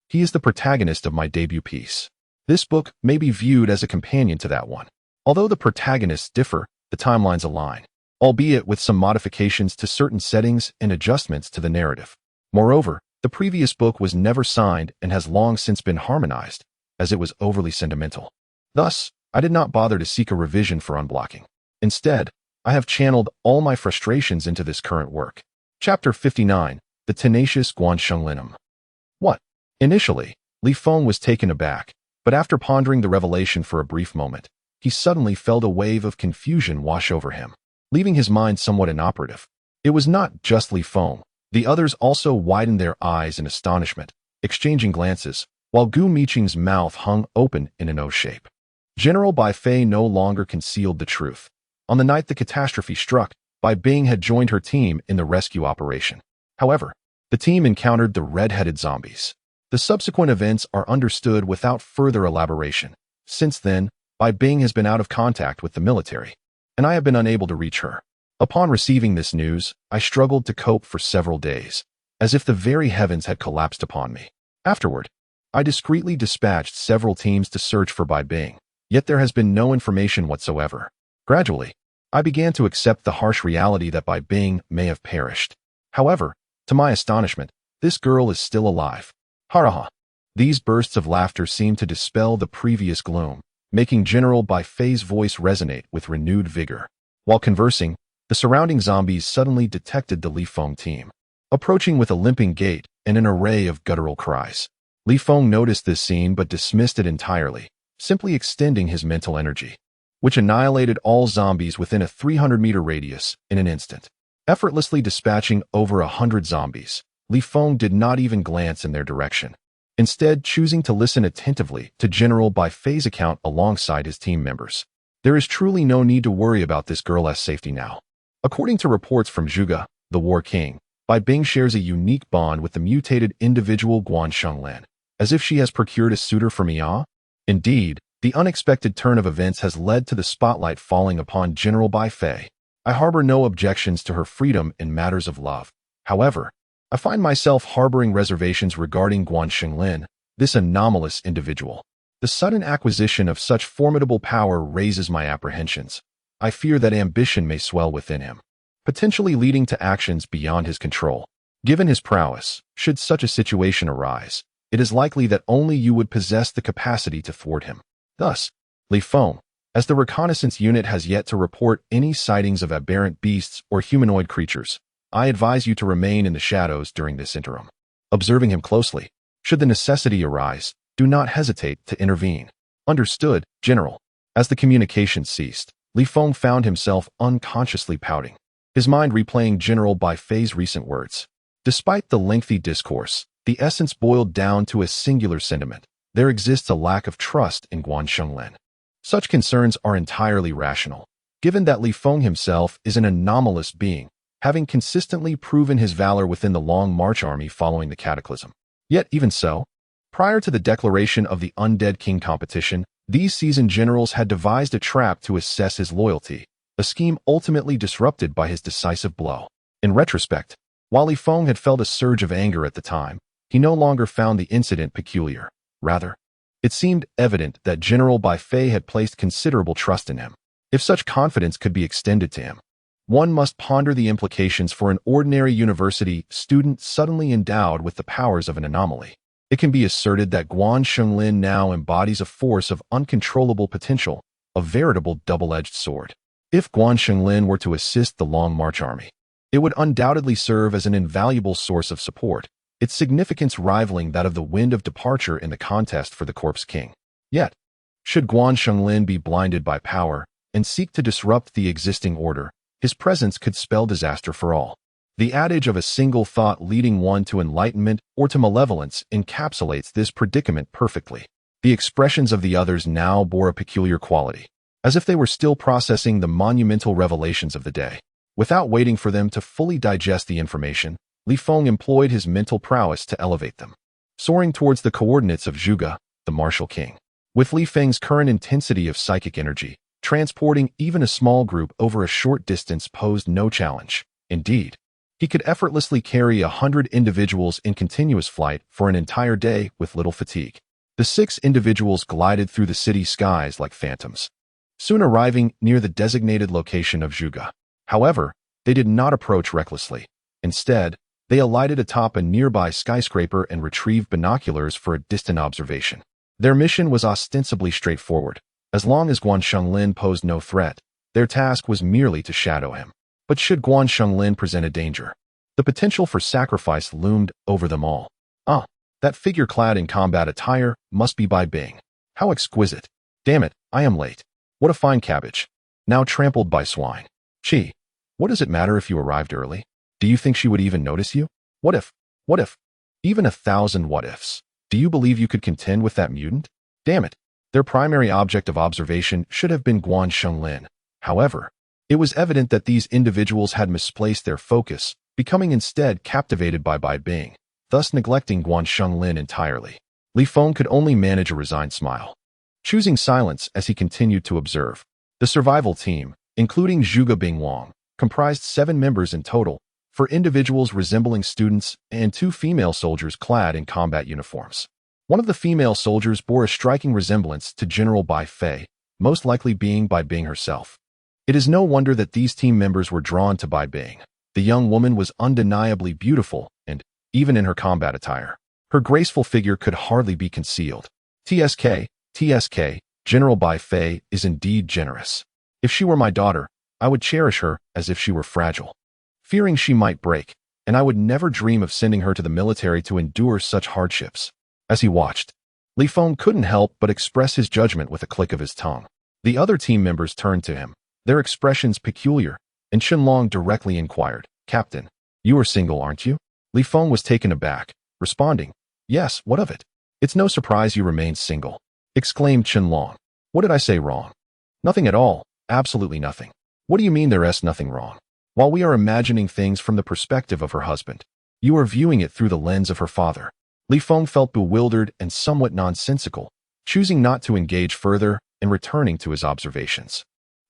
He is the protagonist of my debut piece. This book may be viewed as a companion to that one. Although the protagonists differ, the timelines align, albeit with some modifications to certain settings and adjustments to the narrative. Moreover, the previous book was never signed and has long since been harmonized, as it was overly sentimental. Thus, I did not bother to seek a revision for unblocking. Instead, I have channeled all my frustrations into this current work. Chapter 59, The Tenacious Guan Shenglinum. What? Initially, Li Feng was taken aback, but after pondering the revelation for a brief moment, he suddenly felt a wave of confusion wash over him, leaving his mind somewhat inoperative. It was not just Li Feng. The others also widened their eyes in astonishment, exchanging glances, while Gu Miqing's mouth hung open in an O shape. General Bai Fei no longer concealed the truth. On the night the catastrophe struck, Bai Bing had joined her team in the rescue operation. However, the team encountered the red-headed zombies. The subsequent events are understood without further elaboration. Since then, Bai Bing has been out of contact with the military, and I have been unable to reach her. Upon receiving this news, I struggled to cope for several days, as if the very heavens had collapsed upon me. Afterward, I discreetly dispatched several teams to search for Bai Bing, yet there has been no information whatsoever. Gradually, I began to accept the harsh reality that Bai Bing may have perished. However, to my astonishment, this girl is still alive. Haraha. These bursts of laughter seemed to dispel the previous gloom, making General Bai Fei's voice resonate with renewed vigor. While conversing, the surrounding zombies suddenly detected the Li Feng team, approaching with a limping gait and an array of guttural cries. Li Feng noticed this scene but dismissed it entirely, simply extending his mental energy, which annihilated all zombies within a 300-meter radius in an instant. Effortlessly dispatching over 100 zombies, Li Feng did not even glance in their direction, instead choosing to listen attentively to General Bai Fei's account alongside his team members. There is truly no need to worry about this girl's safety now. According to reports from Zhuge, the War King, Bai Bing shares a unique bond with the mutated individual Guan Shenglin, as if she has procured a suitor for Mia. Indeed, the unexpected turn of events has led to the spotlight falling upon General Bai Fei. I harbor no objections to her freedom in matters of love. However, I find myself harboring reservations regarding Guan Shenglin, this anomalous individual. The sudden acquisition of such formidable power raises my apprehensions. I fear that ambition may swell within him, potentially leading to actions beyond his control. Given his prowess, should such a situation arise, it is likely that only you would possess the capacity to thwart him. Thus, Li Feng, as the reconnaissance unit has yet to report any sightings of aberrant beasts or humanoid creatures, I advise you to remain in the shadows during this interim. Observing him closely, should the necessity arise, do not hesitate to intervene. Understood, General. As the communication ceased, Li Feng found himself unconsciously pouting, his mind replaying General Bai Fei's recent words. Despite the lengthy discourse, the essence boiled down to a singular sentiment. There exists a lack of trust in Guan Shenglin. Such concerns are entirely rational, given that Li Feng himself is an anomalous being, having consistently proven his valor within the Long March army following the cataclysm. Yet even so, prior to the declaration of the Undead King competition, these seasoned generals had devised a trap to assess his loyalty, a scheme ultimately disrupted by his decisive blow. In retrospect, while Li Feng had felt a surge of anger at the time, he no longer found the incident peculiar. Rather, it seemed evident that General Bai Fei had placed considerable trust in him. If such confidence could be extended to him, one must ponder the implications for an ordinary university student suddenly endowed with the powers of an anomaly. It can be asserted that Guan Shenglin now embodies a force of uncontrollable potential, a veritable double-edged sword. If Guan Shenglin were to assist the Long March army, it would undoubtedly serve as an invaluable source of support, its significance rivaling that of the wind of departure in the contest for the Corpse King. Yet, should Guan Shenglin be blinded by power and seek to disrupt the existing order, his presence could spell disaster for all. The adage of a single thought leading one to enlightenment or to malevolence encapsulates this predicament perfectly. The expressions of the others now bore a peculiar quality, as if they were still processing the monumental revelations of the day. Without waiting for them to fully digest the information, Li Feng employed his mental prowess to elevate them, soaring towards the coordinates of Zhuge, the martial king. With Li Feng's current intensity of psychic energy, transporting even a small group over a short distance posed no challenge. Indeed, he could effortlessly carry 100 individuals in continuous flight for an entire day with little fatigue. The 6 individuals glided through the city skies like phantoms, soon arriving near the designated location of Zhuge. However, they did not approach recklessly. Instead, they alighted atop a nearby skyscraper and retrieved binoculars for a distant observation. Their mission was ostensibly straightforward. As long as Guan Shenglin posed no threat, their task was merely to shadow him. But should Guan Shenglin present a danger, the potential for sacrifice loomed over them all. That figure clad in combat attire must be Bai Bing. How exquisite. Damn it, I am late. What a fine cabbage. Now trampled by swine. Gee, what does it matter if you arrived early? Do you think she would even notice you? What if, Even 1,000 what-ifs. Do you believe you could contend with that mutant? Damn it. Their primary object of observation should have been Guan Shenglin. However, it was evident that these individuals had misplaced their focus, becoming instead captivated by Bai Bing, thus neglecting Guan Shenglin entirely. Li Feng could only manage a resigned smile, choosing silence as he continued to observe. The survival team, including Zhuge Bingwang, comprised 7 members in total, for individuals resembling students and 2 female soldiers clad in combat uniforms. One of the female soldiers bore a striking resemblance to General Bai Fei, most likely being Bai Bing herself. It is no wonder that these team members were drawn to Bai Bing. The young woman was undeniably beautiful, and, even in her combat attire, her graceful figure could hardly be concealed. TSK, General Bai Fei is indeed generous. If she were my daughter, I would cherish her as if she were fragile, fearing she might break, and I would never dream of sending her to the military to endure such hardships. As he watched, Li Feng couldn't help but express his judgment with a click of his tongue. The other team members turned to him, their expressions peculiar, and Qianlong directly inquired, "Captain, you are single, aren't you?" Li Feng was taken aback, responding, "Yes, what of it? It's no surprise you remain single," exclaimed Qianlong. "What did I say wrong?" "Nothing at all, absolutely nothing." "What do you mean there's nothing wrong?" "While we are imagining things from the perspective of her husband, you are viewing it through the lens of her father." Li Feng felt bewildered and somewhat nonsensical, choosing not to engage further and returning to his observations.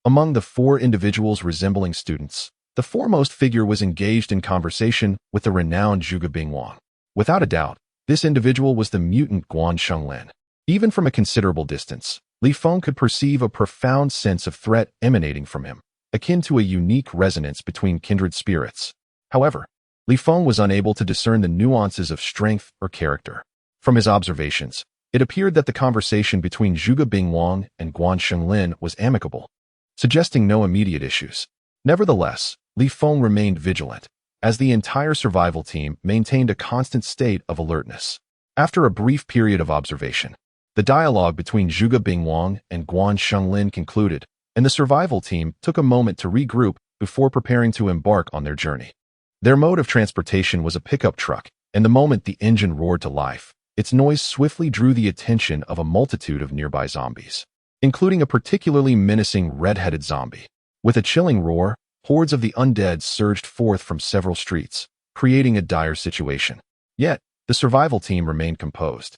Among the 4 individuals resembling students, the foremost figure was engaged in conversation with the renowned Zhuge Bingwang. Without a doubt, this individual was the mutant Guan Shenglin. Even from a considerable distance, Li Feng could perceive a profound sense of threat emanating from him, akin to a unique resonance between kindred spirits. However, Li Feng was unable to discern the nuances of strength or character. From his observations, it appeared that the conversation between Zhuge Bingwang and Guan Shenglin was amicable, suggesting no immediate issues. Nevertheless, Li Feng remained vigilant, as the entire survival team maintained a constant state of alertness. After a brief period of observation, the dialogue between Zhuge Bingwang and Guan Shenglin concluded, and the survival team took a moment to regroup before preparing to embark on their journey. Their mode of transportation was a pickup truck, and the moment the engine roared to life, its noise swiftly drew the attention of a multitude of nearby zombies, including a particularly menacing red-headed zombie. With a chilling roar, hordes of the undead surged forth from several streets, creating a dire situation. Yet, the survival team remained composed.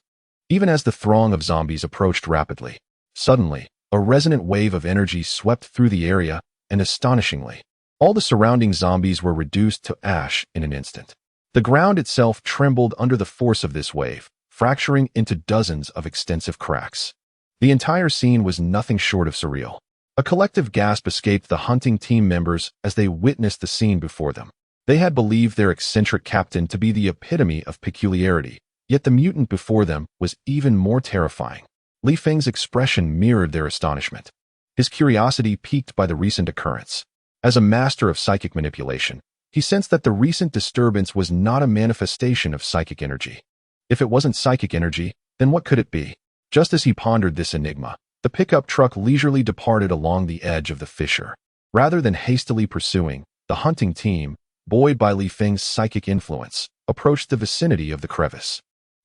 Even as the throng of zombies approached rapidly, suddenly, a resonant wave of energy swept through the area, and astonishingly, all the surrounding zombies were reduced to ash in an instant. The ground itself trembled under the force of this wave, fracturing into dozens of extensive cracks. The entire scene was nothing short of surreal. A collective gasp escaped the hunting team members as they witnessed the scene before them. They had believed their eccentric captain to be the epitome of peculiarity, yet the mutant before them was even more terrifying. Li Feng's expression mirrored their astonishment, his curiosity piqued by the recent occurrence. As a master of psychic manipulation, he sensed that the recent disturbance was not a manifestation of psychic energy. If it wasn't psychic energy, then what could it be? Just as he pondered this enigma, the pickup truck leisurely departed along the edge of the fissure. Rather than hastily pursuing, the hunting team, buoyed by Li Feng's psychic influence, approached the vicinity of the crevice.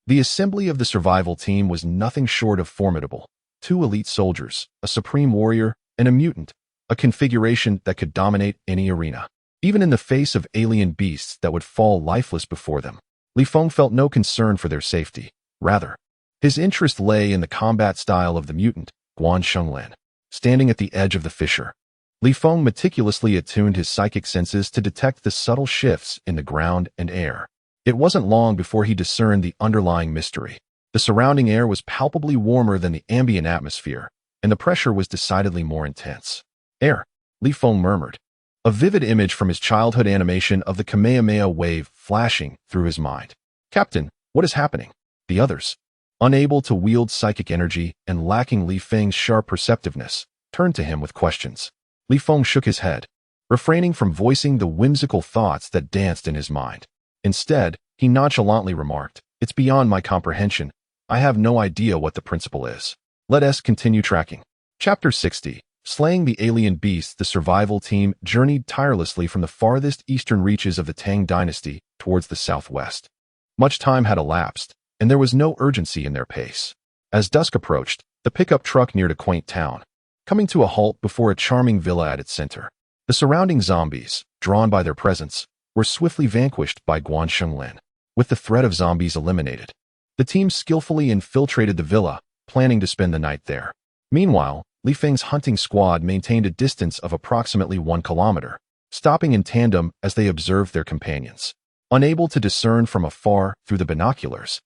The assembly of the survival team was nothing short of formidable. 2 elite soldiers, a supreme warrior, and a mutant, a configuration that could dominate any arena. Even in the face of alien beasts that would fall lifeless before them, Li Feng felt no concern for their safety. Rather, his interest lay in the combat style of the mutant, Guan Shenglin. Standing at the edge of the fissure, Li Feng meticulously attuned his psychic senses to detect the subtle shifts in the ground and air. It wasn't long before he discerned the underlying mystery. The surrounding air was palpably warmer than the ambient atmosphere, and the pressure was decidedly more intense. "Air," Li Feng murmured, a vivid image from his childhood animation of the Kamehameha wave flashing through his mind. "Captain, what is happening?" The others, unable to wield psychic energy and lacking Li Feng's sharp perceptiveness, turned to him with questions. Li Feng shook his head, refraining from voicing the whimsical thoughts that danced in his mind. Instead, he nonchalantly remarked, "It's beyond my comprehension. I have no idea what the principle is. Let us continue tracking." Chapter 60. Slaying the alien beasts. The survival team journeyed tirelessly from the farthest eastern reaches of the Tang dynasty towards the southwest. Much time had elapsed, and there was no urgency in their pace. As dusk approached, the pickup truck neared a quaint town, coming to a halt before a charming villa at its center. The surrounding zombies, drawn by their presence, were swiftly vanquished by Guan Shenglin. With the threat of zombies eliminated, the team skillfully infiltrated the villa, planning to spend the night there. Meanwhile, Li Feng's hunting squad maintained a distance of approximately 1 kilometer, stopping in tandem as they observed their companions. Unable to discern from afar through the binoculars,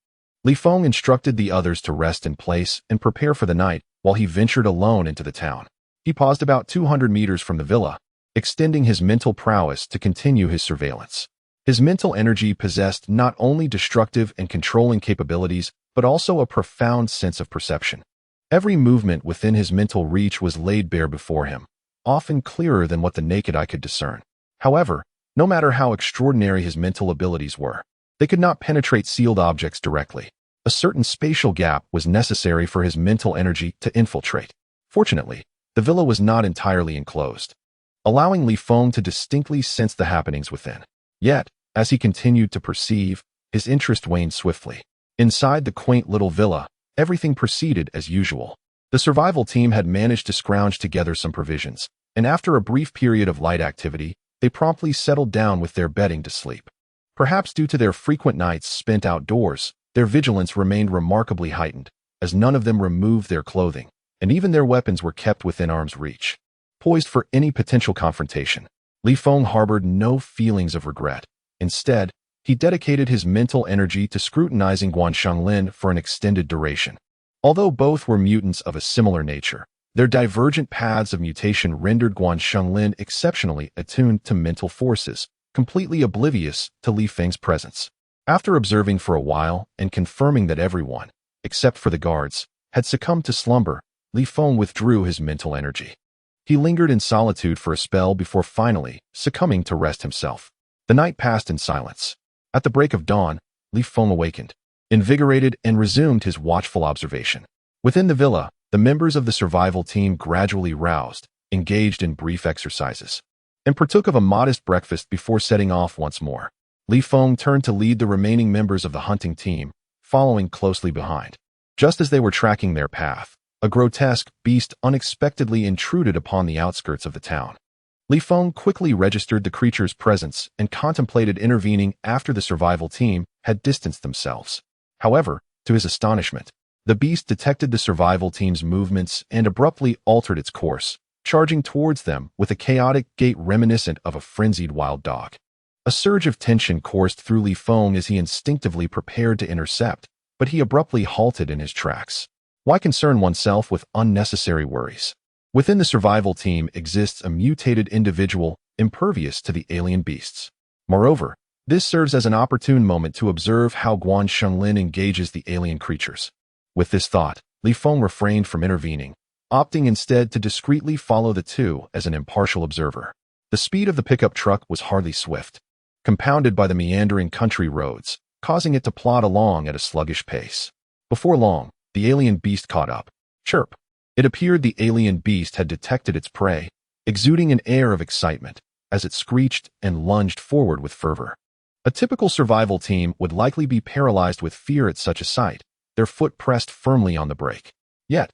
Li Feng instructed the others to rest in place and prepare for the night while he ventured alone into the town. He paused about 200 meters from the villa, extending his mental prowess to continue his surveillance. His mental energy possessed not only destructive and controlling capabilities, but also a profound sense of perception. Every movement within his mental reach was laid bare before him, often clearer than what the naked eye could discern. However, no matter how extraordinary his mental abilities were, they could not penetrate sealed objects directly. A certain spatial gap was necessary for his mental energy to infiltrate. Fortunately, the villa was not entirely enclosed, allowing Li Feng to distinctly sense the happenings within. Yet, as he continued to perceive, his interest waned swiftly. Inside the quaint little villa, everything proceeded as usual. The survival team had managed to scrounge together some provisions, and after a brief period of light activity, they promptly settled down with their bedding to sleep. Perhaps due to their frequent nights spent outdoors, their vigilance remained remarkably heightened, as none of them removed their clothing, and even their weapons were kept within arm's reach. Poised for any potential confrontation, Li Feng harbored no feelings of regret. Instead, he dedicated his mental energy to scrutinizing Guan Shenglin for an extended duration. Although both were mutants of a similar nature, their divergent paths of mutation rendered Guan Shenglin exceptionally attuned to mental forces, completely oblivious to Li Feng's presence. After observing for a while and confirming that everyone, except for the guards, had succumbed to slumber, Li Feng withdrew his mental energy. He lingered in solitude for a spell before finally succumbing to rest himself. The night passed in silence. At the break of dawn, Li Feng awakened, invigorated, and resumed his watchful observation. Within the villa, the members of the survival team gradually roused, engaged in brief exercises, and partook of a modest breakfast before setting off once more. Li Feng turned to lead the remaining members of the hunting team, following closely behind. Just as they were tracking their path, a grotesque beast unexpectedly intruded upon the outskirts of the town. Li Feng quickly registered the creature's presence and contemplated intervening after the survival team had distanced themselves. However, to his astonishment, the beast detected the survival team's movements and abruptly altered its course, charging towards them with a chaotic gait reminiscent of a frenzied wild dog. A surge of tension coursed through Li Feng as he instinctively prepared to intercept, but he abruptly halted in his tracks. Why concern oneself with unnecessary worries? Within the survival team exists a mutated individual impervious to the alien beasts. Moreover, this serves as an opportune moment to observe how Guan Shenglin engages the alien creatures. With this thought, Li Feng refrained from intervening, opting instead to discreetly follow the two as an impartial observer. The speed of the pickup truck was hardly swift, compounded by the meandering country roads, causing it to plod along at a sluggish pace. Before long, the alien beast caught up. Chirp! It appeared the alien beast had detected its prey, exuding an air of excitement as it screeched and lunged forward with fervor. A typical survival team would likely be paralyzed with fear at such a sight, their foot pressed firmly on the brake. Yet,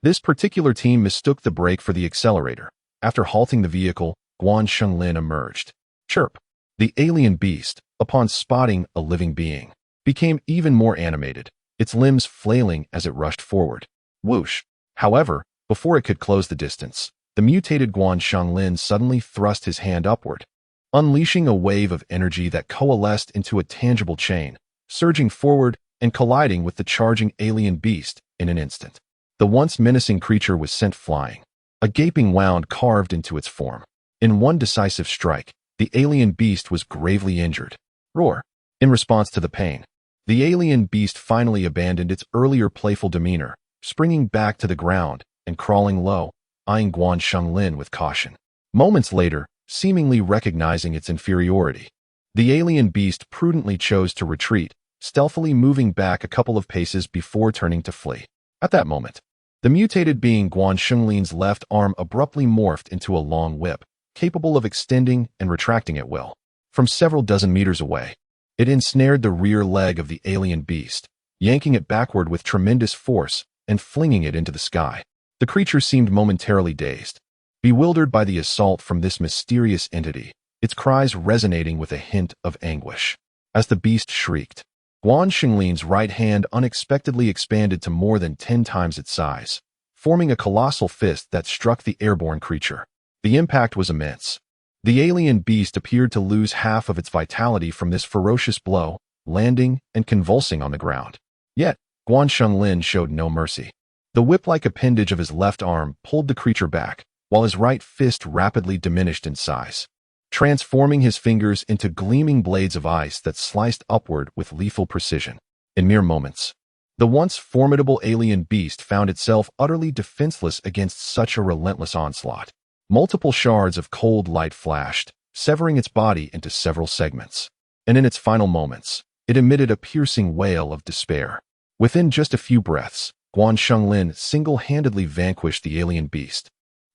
this particular team mistook the brake for the accelerator. After halting the vehicle, Guan Shenglin emerged. Chirp! The alien beast, upon spotting a living being, became even more animated, its limbs flailing as it rushed forward. Whoosh! However, before it could close the distance, the mutated Guan Shenglin suddenly thrust his hand upward, unleashing a wave of energy that coalesced into a tangible chain, surging forward and colliding with the charging alien beast in an instant. The once menacing creature was sent flying, a gaping wound carved into its form. In one decisive strike, the alien beast was gravely injured. Roar! In response to the pain, the alien beast finally abandoned its earlier playful demeanor, springing back to the ground and crawling low, eyeing Guan Shenglin with caution. Moments later, seemingly recognizing its inferiority, the alien beast prudently chose to retreat, stealthily moving back a couple of paces before turning to flee. At that moment, the mutated being Guan Shenglin's left arm abruptly morphed into a long whip, capable of extending and retracting at will. From several dozen meters away, It ensnared the rear leg of the alien beast, yanking it backward with tremendous force and flinging it into the sky. The creature seemed momentarily dazed, bewildered by the assault from this mysterious entity, its cries resonating with a hint of anguish. As the beast shrieked, Guan Xinglin's right hand unexpectedly expanded to more than 10 times its size, forming a colossal fist that struck the airborne creature. The impact was immense. The alien beast appeared to lose half of its vitality from this ferocious blow, landing and convulsing on the ground. Yet, Guan Xinglin showed no mercy. The whip-like appendage of his left arm pulled the creature back, while his right fist rapidly diminished in size, transforming his fingers into gleaming blades of ice that sliced upward with lethal precision. In mere moments, the once formidable alien beast found itself utterly defenseless against such a relentless onslaught. Multiple shards of cold light flashed, severing its body into several segments. And in its final moments, it emitted a piercing wail of despair. Within just a few breaths, Guan Xinglin single-handedly vanquished the alien beast,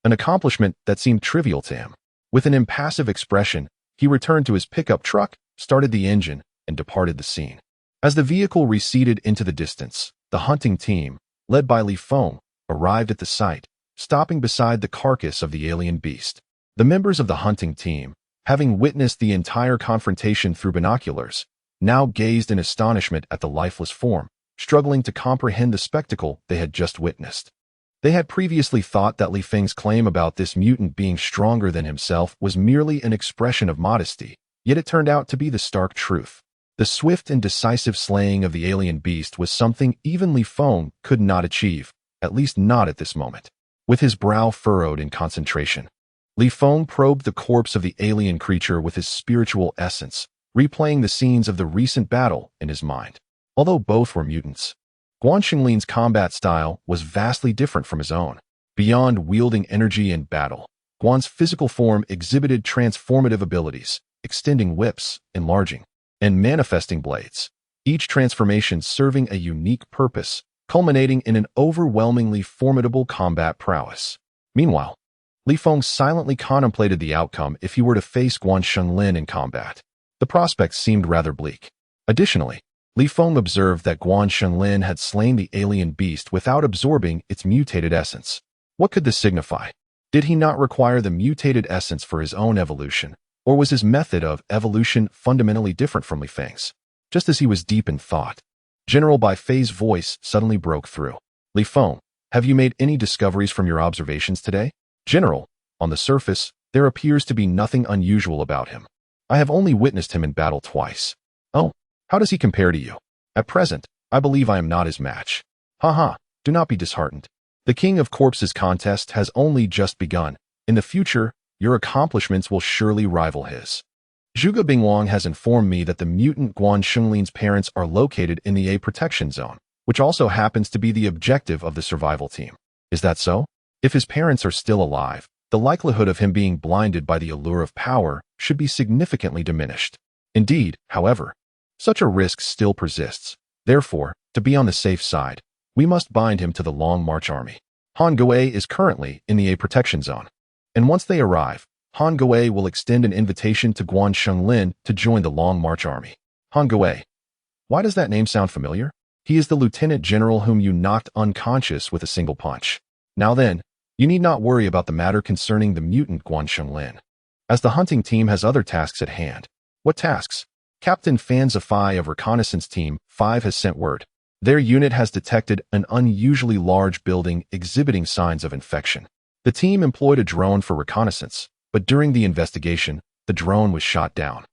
an accomplishment that seemed trivial to him. With an impassive expression, he returned to his pickup truck, started the engine, and departed the scene. As the vehicle receded into the distance, the hunting team, led by Li Feng, arrived at the site, stopping beside the carcass of the alien beast. The members of the hunting team, having witnessed the entire confrontation through binoculars, now gazed in astonishment at the lifeless form, struggling to comprehend the spectacle they had just witnessed. They had previously thought that Li Feng's claim about this mutant being stronger than himself was merely an expression of modesty, yet it turned out to be the stark truth. The swift and decisive slaying of the alien beast was something even Li Feng could not achieve, at least not at this moment. With his brow furrowed in concentration, Li Feng probed the corpse of the alien creature with his spiritual essence, replaying the scenes of the recent battle in his mind. Although both were mutants, Guan Xinglin's combat style was vastly different from his own. Beyond wielding energy in battle, Guan's physical form exhibited transformative abilities, extending whips, enlarging, and manifesting blades, each transformation serving a unique purpose, culminating in an overwhelmingly formidable combat prowess. Meanwhile, Li Feng silently contemplated the outcome if he were to face Guan Xinglin in combat. The prospects seemed rather bleak. Additionally, Li Feng observed that Guan Xinglin had slain the alien beast without absorbing its mutated essence. What could this signify? Did he not require the mutated essence for his own evolution, or was his method of evolution fundamentally different from Li Feng's? Just as he was deep in thought, General Bai Fei's voice suddenly broke through. Li Feng, have you made any discoveries from your observations today? General, on the surface, there appears to be nothing unusual about him. I have only witnessed him in battle twice. Oh, how does he compare to you? At present, I believe I am not his match. Haha, do not be disheartened. The King of Corpses contest has only just begun. In the future, your accomplishments will surely rival his. Zhuge Bingwang has informed me that the mutant Guan Xinglin's parents are located in the A protection zone, which also happens to be the objective of the survival team. Is that so? If his parents are still alive, the likelihood of him being blinded by the allure of power should be significantly diminished. Indeed, however, such a risk still persists. Therefore, to be on the safe side, we must bind him to the Long March Army. Han Gui is currently in the A protection zone, and once they arrive, Han Gui will extend an invitation to Guan Xinglin to join the Long March Army. Han Gui. Why does that name sound familiar? He is the lieutenant general whom you knocked unconscious with a single punch. Now then, you need not worry about the matter concerning the mutant Guan Xinglin, as the hunting team has other tasks at hand. What tasks? Captain Fan Zifei of Reconnaissance Team 5 has sent word. Their unit has detected an unusually large building exhibiting signs of infection. The team employed a drone for reconnaissance, but during the investigation, the drone was shot down.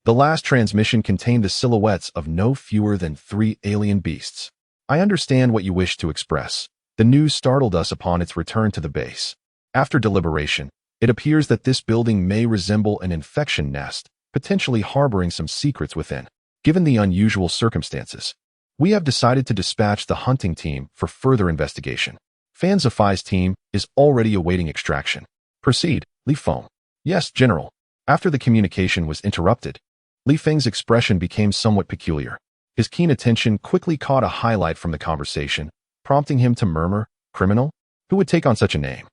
The last transmission contained the silhouettes of no fewer than 3 alien beasts. I understand what you wish to express. The news startled us upon its return to the base. After deliberation, it appears that this building may resemble an infection nest, potentially harboring some secrets within. Given the unusual circumstances, we have decided to dispatch the hunting team for further investigation. Fan Zifei's team is already awaiting extraction. Proceed, Li Feng. Yes, General. After the communication was interrupted, Li Feng's expression became somewhat peculiar. His keen attention quickly caught a highlight from the conversation, prompting him to murmur, "Criminal? Who would take on such a name?"